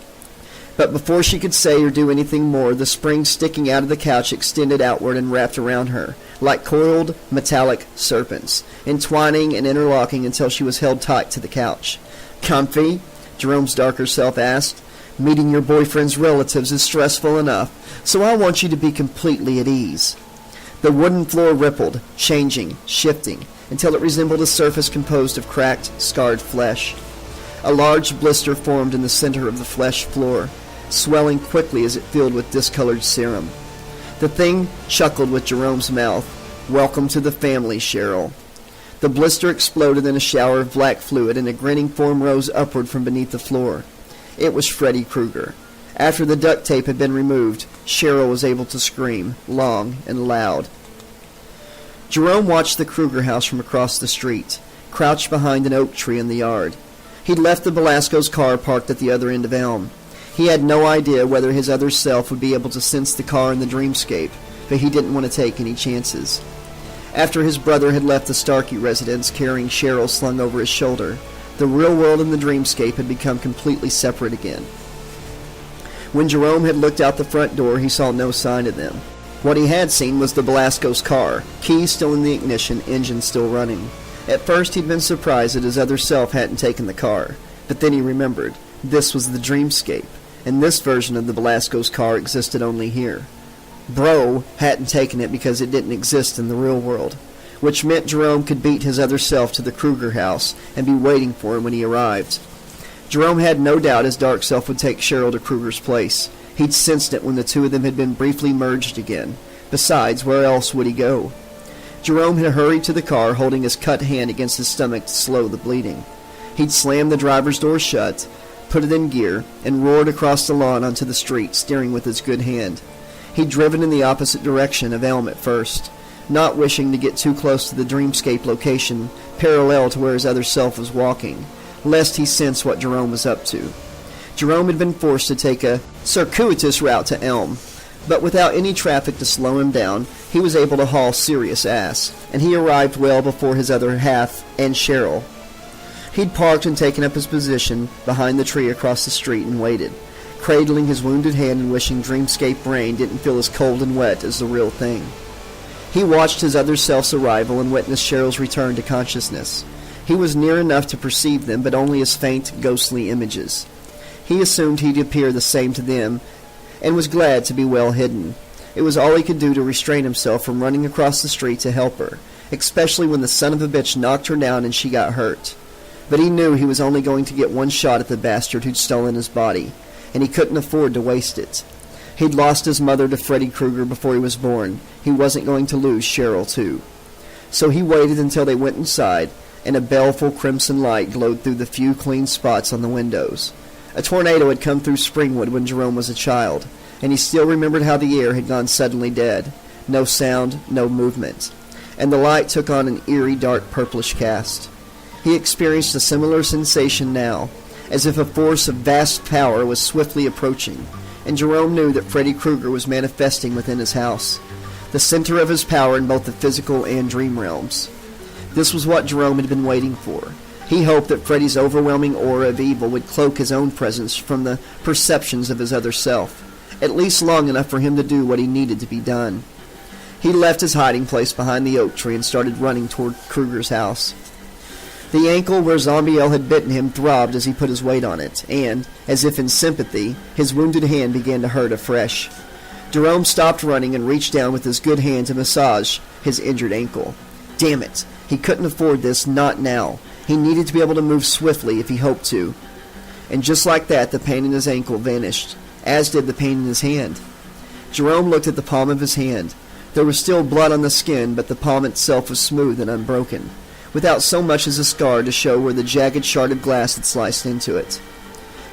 But before she could say or do anything more, the springs sticking out of the couch extended outward and wrapped around her, like coiled metallic serpents, entwining and interlocking until she was held tight to the couch. "Comfy?" Jerome's darker self asked. Meeting your boyfriend's relatives is stressful enough, so I want you to be completely at ease." The wooden floor rippled, changing, shifting, until it resembled a surface composed of cracked, scarred flesh. A large blister formed in the center of the flesh floor, swelling quickly as it filled with discolored serum. The thing chuckled with Jerome's mouth. "Welcome to the family, Cheryl." The blister exploded in a shower of black fluid, and a grinning form rose upward from beneath the floor. It was Freddy Krueger. After the duct tape had been removed, Cheryl was able to scream, long and loud. Jerome watched the Krueger house from across the street, crouched behind an oak tree in the yard. He'd left the Belasco's car parked at the other end of Elm. He had no idea whether his other self would be able to sense the car in the dreamscape, but he didn't want to take any chances. After his brother had left the Starkey residence carrying Cheryl slung over his shoulder, the real world and the dreamscape had become completely separate again. When Jerome had looked out the front door, he saw no sign of them. What he had seen was the Belasco's car, keys still in the ignition, engine still running. At first he'd been surprised that his other self hadn't taken the car, but then he remembered. This was the dreamscape, and this version of the Belasco's car existed only here. Bro hadn't taken it because it didn't exist in the real world, which meant Jerome could beat his other self to the Krueger house and be waiting for him when he arrived. Jerome had no doubt his dark self would take Cheryl to Krueger's place. He'd sensed it when the two of them had been briefly merged again. Besides, where else would he go? Jerome had hurried to the car, holding his cut hand against his stomach to slow the bleeding. He'd slammed the driver's door shut, put it in gear, and roared across the lawn onto the street, steering with his good hand. He'd driven in the opposite direction of Elm at first, not wishing to get too close to the dreamscape location, parallel to where his other self was walking, lest he sense what Jerome was up to. Jerome had been forced to take a circuitous route to Elm, but without any traffic to slow him down, he was able to haul serious ass, and he arrived well before his other half and Cheryl. He'd parked and taken up his position behind the tree across the street and waited, cradling his wounded hand and wishing dreamscape rain didn't feel as cold and wet as the real thing. He watched his other self's arrival and witnessed Cheryl's return to consciousness. He was near enough to perceive them, but only as faint, ghostly images. He assumed he'd appear the same to them, and was glad to be well hidden. It was all he could do to restrain himself from running across the street to help her, especially when the son of a bitch knocked her down and she got hurt. But he knew he was only going to get one shot at the bastard who'd stolen his body, and he couldn't afford to waste it. He'd lost his mother to Freddy Krueger before he was born. He wasn't going to lose Cheryl, too. So he waited until they went inside, and a baleful crimson light glowed through the few clean spots on the windows. A tornado had come through Springwood when Jerome was a child, and he still remembered how the air had gone suddenly dead. No sound, no movement. And the light took on an eerie, dark purplish cast. He experienced a similar sensation now, as if a force of vast power was swiftly approaching, and Jerome knew that Freddy Krueger was manifesting within his house, the center of his power in both the physical and dream realms. This was what Jerome had been waiting for. He hoped that Freddy's overwhelming aura of evil would cloak his own presence from the perceptions of his other self, at least long enough for him to do what he needed to be done. He left his hiding place behind the oak tree and started running toward Krueger's house. The ankle where Zombiel had bitten him throbbed as he put his weight on it, and, as if in sympathy, his wounded hand began to hurt afresh. Jerome stopped running and reached down with his good hand to massage his injured ankle. Damn it! He couldn't afford this, not now. He needed to be able to move swiftly if he hoped to. And just like that, the pain in his ankle vanished, as did the pain in his hand. Jerome looked at the palm of his hand. There was still blood on the skin, but the palm itself was smooth and unbroken, without so much as a scar to show where the jagged shard of glass had sliced into it.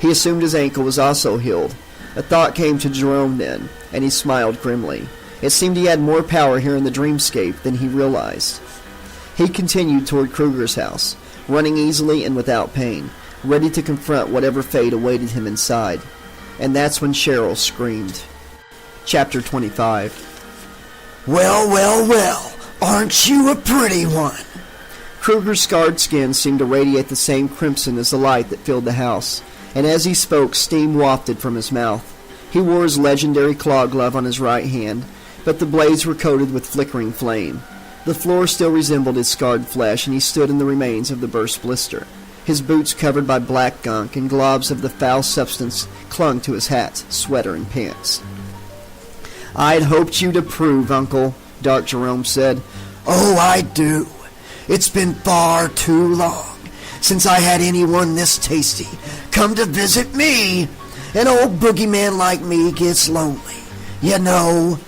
He assumed his ankle was also healed. A thought came to Jerome then, and he smiled grimly. It seemed he had more power here in the dreamscape than he realized. He continued toward Krueger's house, running easily and without pain, ready to confront whatever fate awaited him inside. And that's when Cheryl screamed. Chapter 25. Well, well, well, aren't you a pretty one? Krueger's scarred skin seemed to radiate the same crimson as the light that filled the house, and as he spoke, steam wafted from his mouth. He wore his legendary claw glove on his right hand, but the blades were coated with flickering flame. The floor still resembled his scarred flesh, and he stood in the remains of the burst blister. His boots covered by black gunk, and globs of the foul substance clung to his hat, sweater, and pants. "I'd hoped you'd approve, Uncle," Dark Jerome said. "Oh, I do. It's been far too long since I had anyone this tasty come to visit me. An old boogeyman like me gets lonely, you know."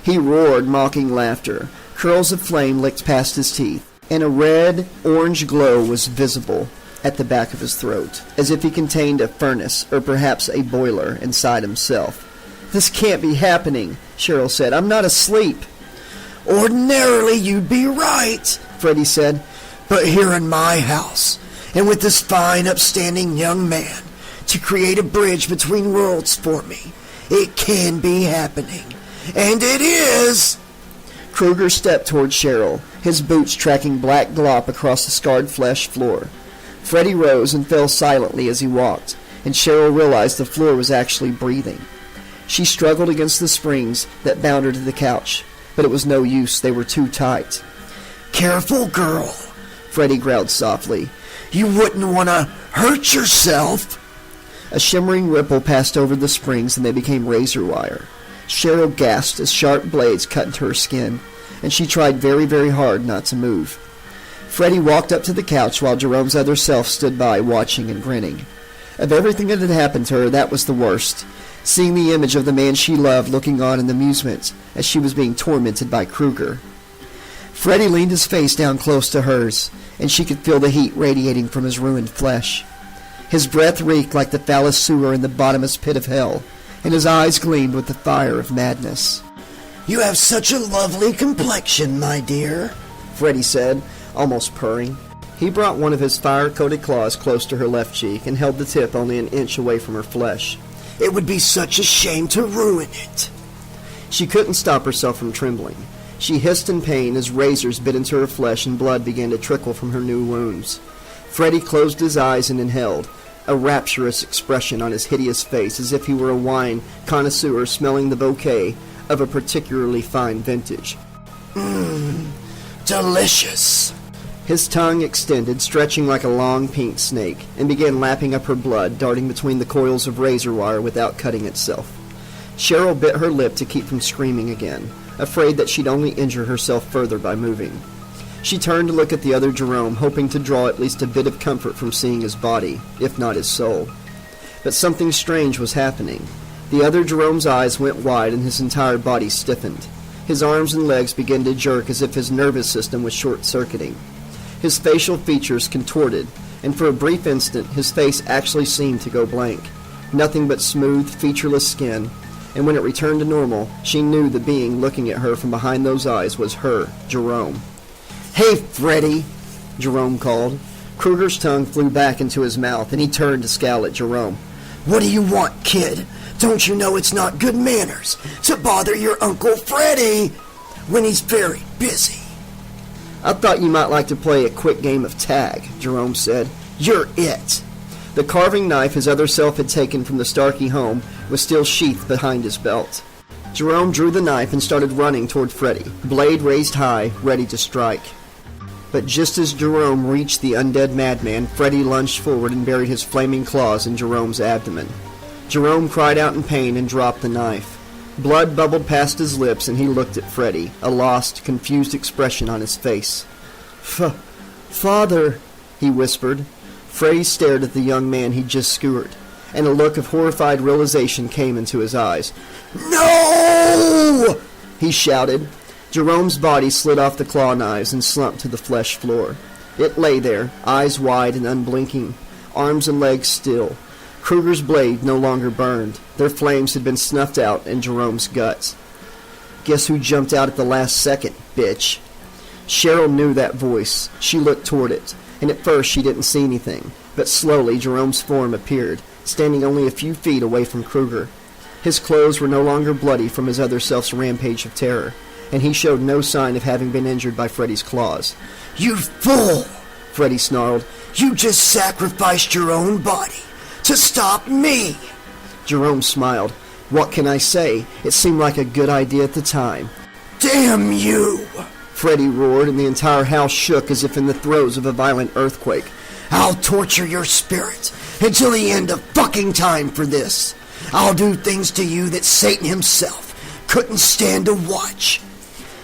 He roared, mocking laughter. Curls of flame licked past his teeth, and a red-orange glow was visible at the back of his throat, as if he contained a furnace, or perhaps a boiler, inside himself. "This can't be happening," Cheryl said. "I'm not asleep." "Ordinarily you'd be right," Freddie said. "But here in my house, and with this fine, upstanding young man to create a bridge between worlds for me, it can be happening. And it is!" Kruger stepped toward Cheryl, his boots tracking black glop across the scarred flesh floor. Freddie rose and fell silently as he walked, and Cheryl realized the floor was actually breathing. She struggled against the springs that bound her to the couch, but it was no use. They were too tight. "Careful, girl," Freddie growled softly. "You wouldn't want to hurt yourself." A shimmering ripple passed over the springs, and they became razor wire. Cheryl gasped as sharp blades cut into her skin, and she tried very, very hard not to move. Freddie walked up to the couch while Jerome's other self stood by, watching and grinning. Of everything that had happened to her, that was the worst. Seeing the image of the man she loved looking on in amusement as she was being tormented by Kruger. Freddie leaned his face down close to hers, and she could feel the heat radiating from his ruined flesh. His breath reeked like the foulest sewer in the bottomless pit of hell, and his eyes gleamed with the fire of madness. "You have such a lovely complexion, my dear," Freddie said, almost purring. He brought one of his fire-coated claws close to her left cheek and held the tip only an inch away from her flesh. "It would be such a shame to ruin it." She couldn't stop herself from trembling. She hissed in pain as razors bit into her flesh and blood began to trickle from her new wounds. Freddie closed his eyes and inhaled, a rapturous expression on his hideous face, as if he were a wine connoisseur smelling the bouquet of a particularly fine vintage. Delicious. His tongue extended, stretching like a long pink snake, and began lapping up her blood, darting between the coils of razor wire without cutting itself. Cheryl bit her lip to keep from screaming again, afraid that she'd only injure herself further by moving. She turned to look at the other Jerome, hoping to draw at least a bit of comfort from seeing his body, if not his soul. But something strange was happening. The other Jerome's eyes went wide and his entire body stiffened. His arms and legs began to jerk as if his nervous system was short-circuiting. His facial features contorted, and for a brief instant his face actually seemed to go blank. Nothing but smooth, featureless skin, and when it returned to normal, she knew the being looking at her from behind those eyes was her, Jerome. "Hey, Freddie," Jerome called. Kruger's tongue flew back into his mouth, and he turned to scowl at Jerome. "What do you want, kid? Don't you know it's not good manners to bother your Uncle Freddie when he's very busy?" "I thought you might like to play a quick game of tag," Jerome said. "You're it." The carving knife his other self had taken from the Starkey home was still sheathed behind his belt. Jerome drew the knife and started running toward Freddie, blade raised high, ready to strike. But just as Jerome reached the undead madman, Freddie lunged forward and buried his flaming claws in Jerome's abdomen. Jerome cried out in pain and dropped the knife. Blood bubbled past his lips, and he looked at Freddie, a lost, confused expression on his face. Father, he whispered. Freddie stared at the young man he'd just skewered, and a look of horrified realization came into his eyes. "No!" he shouted. Jerome's body slid off the claw knives and slumped to the flesh floor. It lay there, eyes wide and unblinking, arms and legs still. Kruger's blade no longer burned. Their flames had been snuffed out in Jerome's guts. "Guess who jumped out at the last second, bitch?" Cheryl knew that voice. She looked toward it, and at first she didn't see anything. But slowly Jerome's form appeared, standing only a few feet away from Kruger. His clothes were no longer bloody from his other self's rampage of terror, and he showed no sign of having been injured by Freddie's claws. "You fool!" Freddie snarled. "You just sacrificed your own body to stop me!" Jerome smiled. "What can I say? It seemed like a good idea at the time." "Damn you!" Freddie roared, and the entire house shook as if in the throes of a violent earthquake. I'll torture your spirit until the end of fucking time for this. I'll do things to you that Satan himself couldn't stand to watch.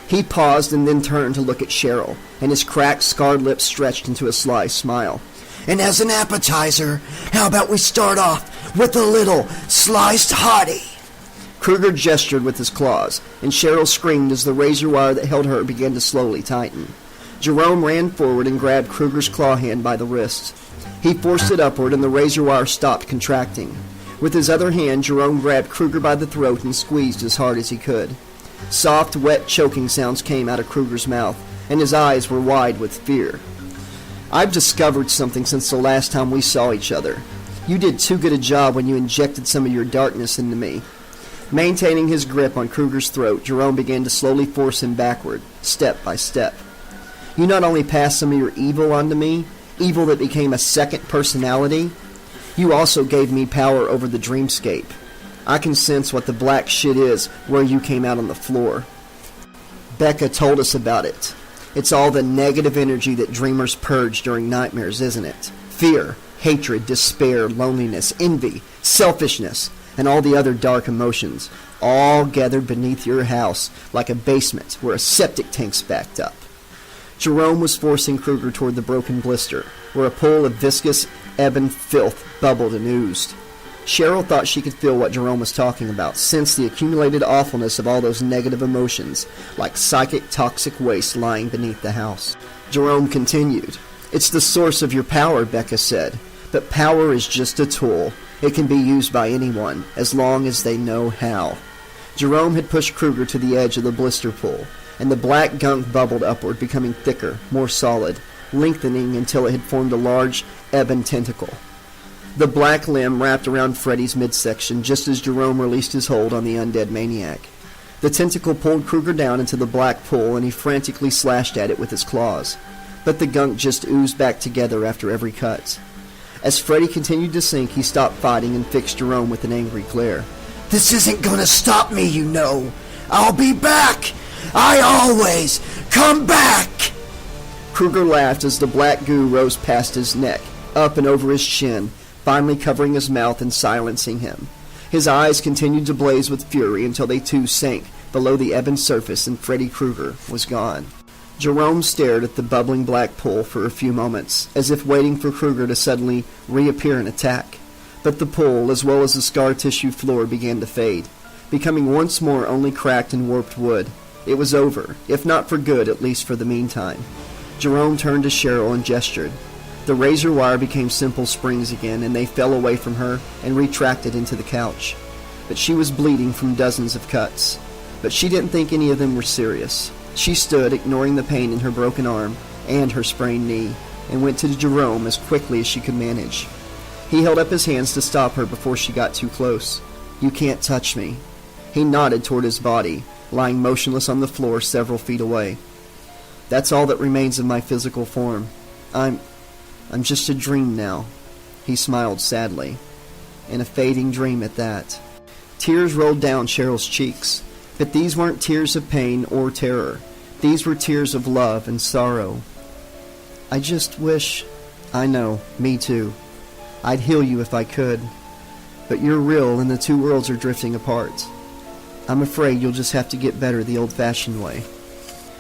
He paused and then turned to look at Cheryl, and his cracked, scarred lips stretched into a sly smile. And as an appetizer, how about we start off with a little sliced hottie? Kruger gestured with his claws, and Cheryl screamed as the razor wire that held her began to slowly tighten. Jerome ran forward and grabbed Kruger's claw hand by the wrist. He forced it upward, and the razor wire stopped contracting. With his other hand, Jerome grabbed Kruger by the throat and squeezed as hard as he could. Soft, wet, choking sounds came out of Kruger's mouth, and his eyes were wide with fear. I've discovered something since the last time we saw each other. You did too good a job when you injected some of your darkness into me. Maintaining his grip on Kruger's throat, Jerome began to slowly force him backward, step by step. You not only passed some of your evil onto me, evil that became a second personality, you also gave me power over the dreamscape. I can sense what the black shit is where you came out on the floor. Becca told us about it. It's all the negative energy that dreamers purge during nightmares, isn't it? Fear, hatred, despair, loneliness, envy, selfishness, and all the other dark emotions, all gathered beneath your house like a basement where a septic tank's backed up. Jerome was forcing Kruger toward the broken blister, where a pool of viscous, ebon filth bubbled and oozed. Cheryl thought she could feel what Jerome was talking about, sense the accumulated awfulness of all those negative emotions, like psychic toxic waste lying beneath the house. Jerome continued, "It's the source of your power," Becca said, "but power is just a tool. It can be used by anyone, as long as they know how." Jerome had pushed Kruger to the edge of the blister pool, and the black gunk bubbled upward, becoming thicker, more solid, lengthening until it had formed a large ebon tentacle. The black limb wrapped around Freddy's midsection just as Jerome released his hold on the undead maniac. The tentacle pulled Kruger down into the black pool, and he frantically slashed at it with his claws. But the gunk just oozed back together after every cut. As Freddy continued to sink, he stopped fighting and fixed Jerome with an angry glare. "This isn't gonna stop me, you know. I'll be back! I always come back!" Kruger laughed as the black goo rose past his neck, up and over his chin, finally covering his mouth and silencing him. His eyes continued to blaze with fury until they too sank below the ebon surface and Freddy Krueger was gone. Jerome stared at the bubbling black pool for a few moments, as if waiting for Kruger to suddenly reappear and attack. But the pool, as well as the scar tissue floor, began to fade, becoming once more only cracked and warped wood. It was over, if not for good, at least for the meantime. Jerome turned to Cheryl and gestured. The razor wire became simple springs again, and they fell away from her and retracted into the couch. But she was bleeding from dozens of cuts. But she didn't think any of them were serious. She stood, ignoring the pain in her broken arm and her sprained knee, and went to Jerome as quickly as she could manage. He held up his hands to stop her before she got too close. "You can't touch me." He nodded toward his body, lying motionless on the floor several feet away. "That's all that remains of my physical form. I'm just a dream now." He smiled sadly. "And a fading dream at that." Tears rolled down Cheryl's cheeks, but these weren't tears of pain or terror. These were tears of love and sorrow. "I just wish—" "I know, me too. I'd heal you if I could. But you're real and the two worlds are drifting apart. I'm afraid you'll just have to get better the old-fashioned way."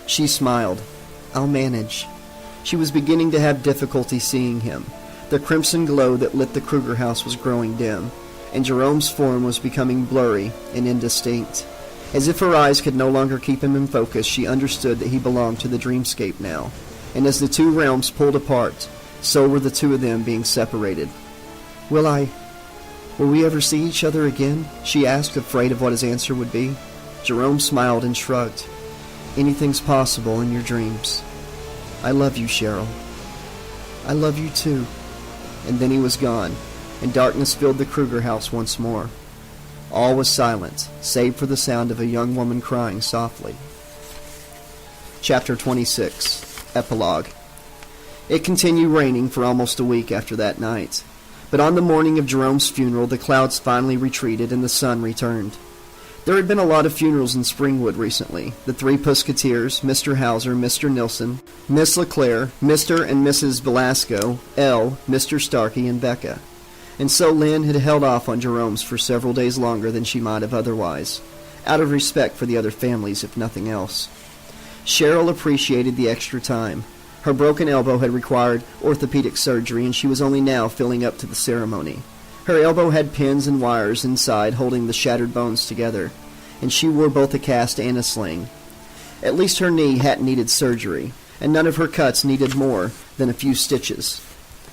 She smiled. "I'll manage." She was beginning to have difficulty seeing him. The crimson glow that lit the Kruger house was growing dim, and Jerome's form was becoming blurry and indistinct. As if her eyes could no longer keep him in focus, she understood that he belonged to the dreamscape now, and as the two realms pulled apart, so were the two of them being separated. Will we ever see each other again?" she asked, afraid of what his answer would be. Jerome smiled and shrugged. "Anything's possible in your dreams. I love you, Cheryl." "I love you too." And then he was gone, and darkness filled the Kruger house once more. All was silent, save for the sound of a young woman crying softly. Chapter 26. Epilogue. It continued raining for almost a week after that night. But on the morning of Jerome's funeral, the clouds finally retreated and the sun returned. There had been a lot of funerals in Springwood recently. The three Pusketeers, Mr. Hauser, Mr. Nilsson, Miss LeClaire, Mr. and Mrs. Velasco, Elle, Mr. Starkey, and Becca. And so Lynn had held off on Jerome's for several days longer than she might have otherwise, out of respect for the other families, if nothing else. Cheryl appreciated the extra time. Her broken elbow had required orthopedic surgery, and she was only now filling up to the ceremony. Her elbow had pins and wires inside holding the shattered bones together, and she wore both a cast and a sling. At least her knee hadn't needed surgery, and none of her cuts needed more than a few stitches,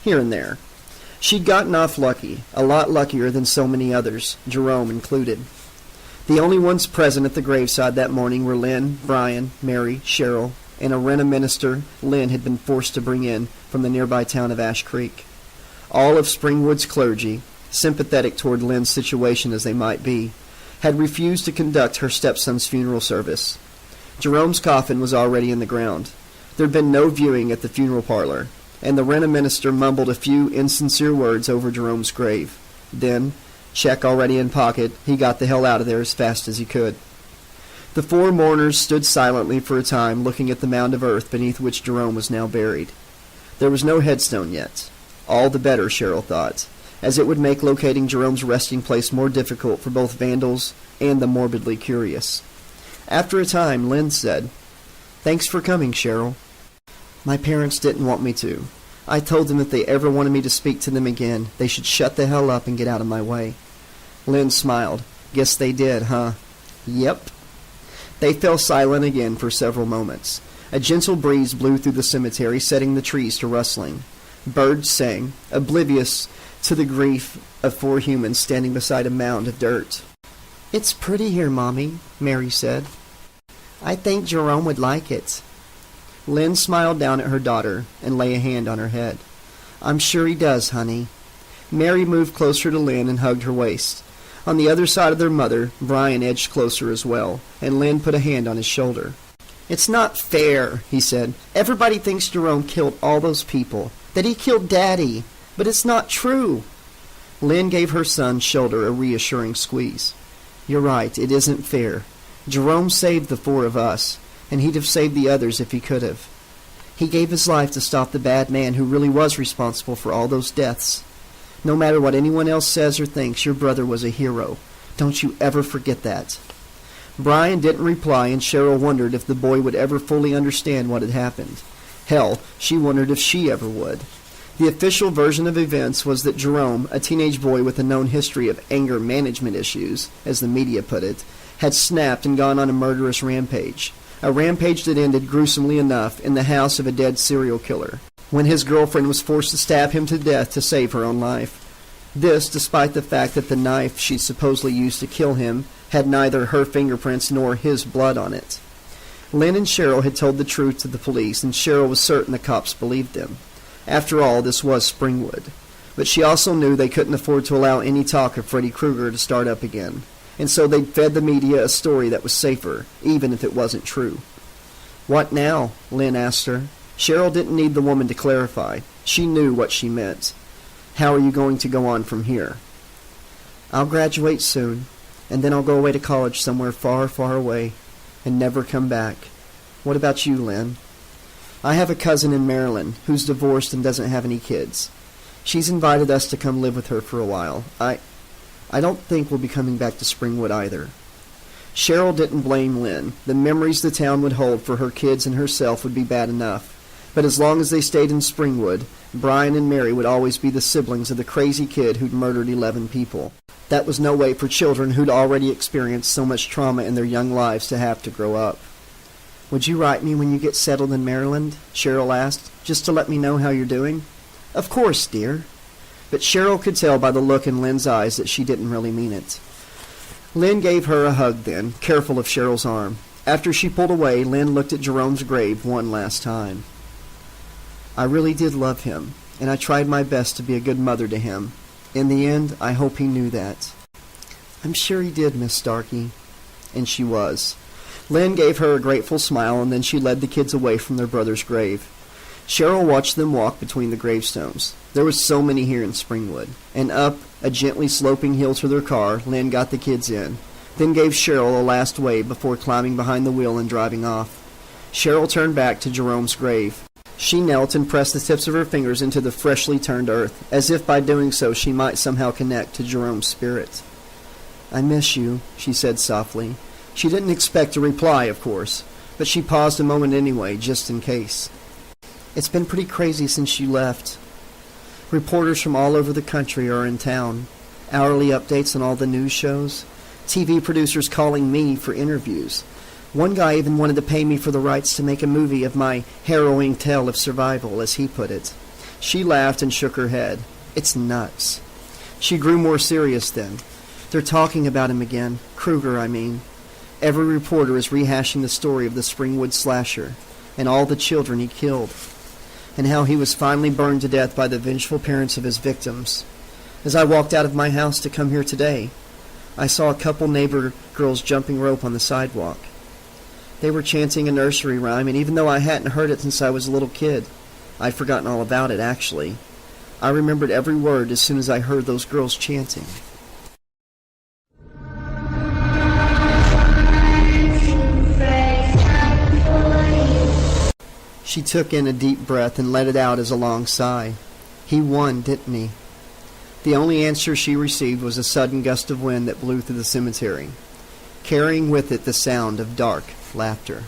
here and there. She'd gotten off lucky, a lot luckier than so many others, Jerome included. The only ones present at the graveside that morning were Lynn, Brian, Mary, Cheryl, and a rent minister Lynn had been forced to bring in from the nearby town of Ash Creek. All of Springwood's clergy, sympathetic toward Lynn's situation as they might be, had refused to conduct her stepson's funeral service. Jerome's coffin was already in the ground. There had been no viewing at the funeral parlor, and the rent-a-minister mumbled a few insincere words over Jerome's grave. Then, check already in pocket, he got the hell out of there as fast as he could. The four mourners stood silently for a time, looking at the mound of earth beneath which Jerome was now buried. There was no headstone yet. All the better, Cheryl thought, as it would make locating Jerome's resting place more difficult for both vandals and the morbidly curious. After a time, Lynn said, "Thanks for coming, Cheryl." "My parents didn't want me to. I told them if they ever wanted me to speak to them again, they should shut the hell up and get out of my way." Lynn smiled. "Guess they did, huh?" "Yep." They fell silent again for several moments. A gentle breeze blew through the cemetery, setting the trees to rustling. Birds sang, oblivious to the grief of four humans standing beside a mound of dirt. "It's pretty here, Mommy," Mary said. "I think Jerome would like it." Lynn smiled down at her daughter and lay a hand on her head. "I'm sure he does, honey." Mary moved closer to Lynn and hugged her waist. On the other side of their mother, Brian edged closer as well, and Lynn put a hand on his shoulder. "It's not fair," he said. "Everybody thinks Jerome killed all those people, that he killed Daddy. But it's not true." Lynn gave her son's shoulder a reassuring squeeze. "You're right, it isn't fair. Jerome saved the four of us, and he'd have saved the others if he could have. He gave his life to stop the bad man who really was responsible for all those deaths. No matter what anyone else says or thinks, your brother was a hero. Don't you ever forget that." Brian didn't reply, and Cheryl wondered if the boy would ever fully understand what had happened. Hell, she wondered if she ever would. The official version of events was that Jerome, a teenage boy with a known history of anger management issues, as the media put it, had snapped and gone on a murderous rampage. A rampage that ended gruesomely enough in the house of a dead serial killer, when his girlfriend was forced to stab him to death to save her own life. This, despite the fact that the knife she'd supposedly used to kill him had neither her fingerprints nor his blood on it. Lynn and Cheryl had told the truth to the police, and Cheryl was certain the cops believed them. After all, this was Springwood. But she also knew they couldn't afford to allow any talk of Freddy Krueger to start up again, and so they'd fed the media a story that was safer, even if it wasn't true. "What now?" Lynn asked her. Cheryl didn't need the woman to clarify. She knew what she meant. "How are you going to go on from here?" "I'll graduate soon, and then I'll go away to college somewhere far, far away, and never come back. What about you, Lynn?" "I have a cousin in Maryland who's divorced and doesn't have any kids. She's invited us to come live with her for a while. I don't think we'll be coming back to Springwood either." Cheryl didn't blame Lynn. The memories the town would hold for her kids and herself would be bad enough. But as long as they stayed in Springwood, Brian and Mary would always be the siblings of the crazy kid who'd murdered 11 people. That was no way for children who'd already experienced so much trauma in their young lives to have to grow up. "Would you write me when you get settled in Maryland?" Cheryl asked, "just to let me know how you're doing?" "Of course, dear." But Cheryl could tell by the look in Lynn's eyes that she didn't really mean it. Lynn gave her a hug then, careful of Cheryl's arm. After she pulled away, Lynn looked at Jerome's grave one last time. "I really did love him, and I tried my best to be a good mother to him. In the end, I hope he knew that." "I'm sure he did, Miss Starkey." And she was. Lynn gave her a grateful smile, and then she led the kids away from their brother's grave. Cheryl watched them walk between the gravestones. There were so many here in Springwood. And up a gently sloping hill to their car, Lynn got the kids in. then gave Cheryl a last wave before climbing behind the wheel and driving off. Cheryl turned back to Jerome's grave. She knelt and pressed the tips of her fingers into the freshly turned earth, as if by doing so she might somehow connect to Jerome's spirit. "I miss you," she said softly. She didn't expect a reply, of course, but she paused a moment anyway, just in case. "It's been pretty crazy since you left. Reporters from all over the country are in town. Hourly updates on all the news shows. TV producers calling me for interviews. One guy even wanted to pay me for the rights to make a movie of my harrowing tale of survival, as he put it." She laughed and shook her head. "It's nuts." She grew more serious then. "They're talking about him again. Kruger, I mean. Every reporter is rehashing the story of the Springwood slasher, and all the children he killed, and how he was finally burned to death by the vengeful parents of his victims. As I walked out of my house to come here today, I saw a couple neighbor girls jumping rope on the sidewalk. They were chanting a nursery rhyme, and even though I hadn't heard it since I was a little kid, I'd forgotten all about it, actually. I remembered every word as soon as I heard those girls chanting." She took in a deep breath and let it out as a long sigh. He won, didn't he? The only answer she received was a sudden gust of wind that blew through the cemetery, carrying with it the sound of dark laughter.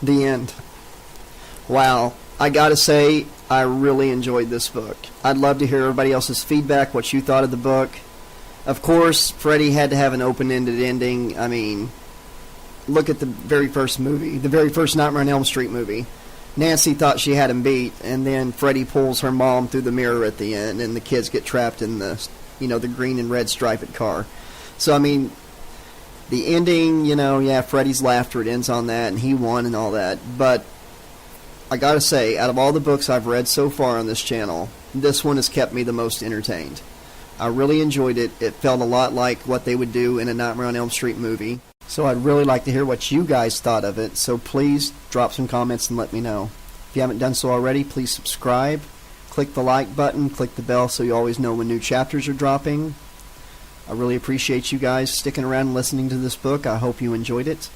The end. Wow, I gotta say, I really enjoyed this book. I'd love to hear everybody else's feedback, what you thought of the book. Of course, Freddy had to have an open-ended ending. I mean, look at the very first movie, the very first Nightmare on Elm Street movie. Nancy thought she had him beat, and then Freddy pulls her mom through the mirror at the end, and the kids get trapped in the, the green and red striped car. So, I mean, the ending, yeah, Freddy's laughter, it ends on that, and he won and all that. But I gotta say, out of all the books I've read so far on this channel, this one has kept me the most entertained. I really enjoyed it. It felt a lot like what they would do in a Nightmare on Elm Street movie. So I'd really like to hear what you guys thought of it, so please drop some comments and let me know. If you haven't done so already, please subscribe, click the like button, click the bell so you always know when new chapters are dropping. I really appreciate you guys sticking around and listening to this book. I hope you enjoyed it.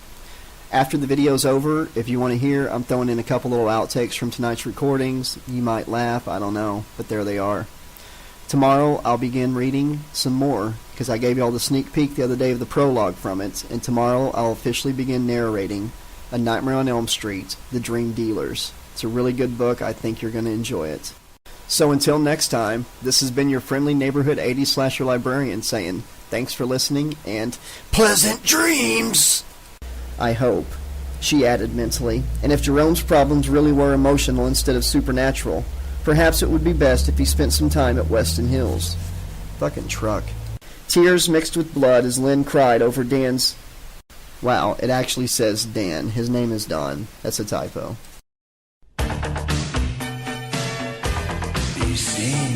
After the video's over, if you want to hear, I'm throwing in a couple little outtakes from tonight's recordings. You might laugh, I don't know, but there they are. Tomorrow I'll begin reading some more, because I gave you all the sneak peek the other day of the prologue from it, and tomorrow I'll officially begin narrating A Nightmare on Elm Street, The Dream Dealers. It's a really good book. I think you're going to enjoy it. So until next time, this has been your friendly neighborhood 80s slasher librarian saying thanks for listening and pleasant dreams! I hope, she added mentally, and if Jerome's problems really were emotional instead of supernatural, perhaps it would be best if he spent some time at Weston Hills. Fucking truck. Tears mixed with blood as Lynn cried over Dan's... Wow, it actually says Dan. His name is Don. That's a typo. Be seen.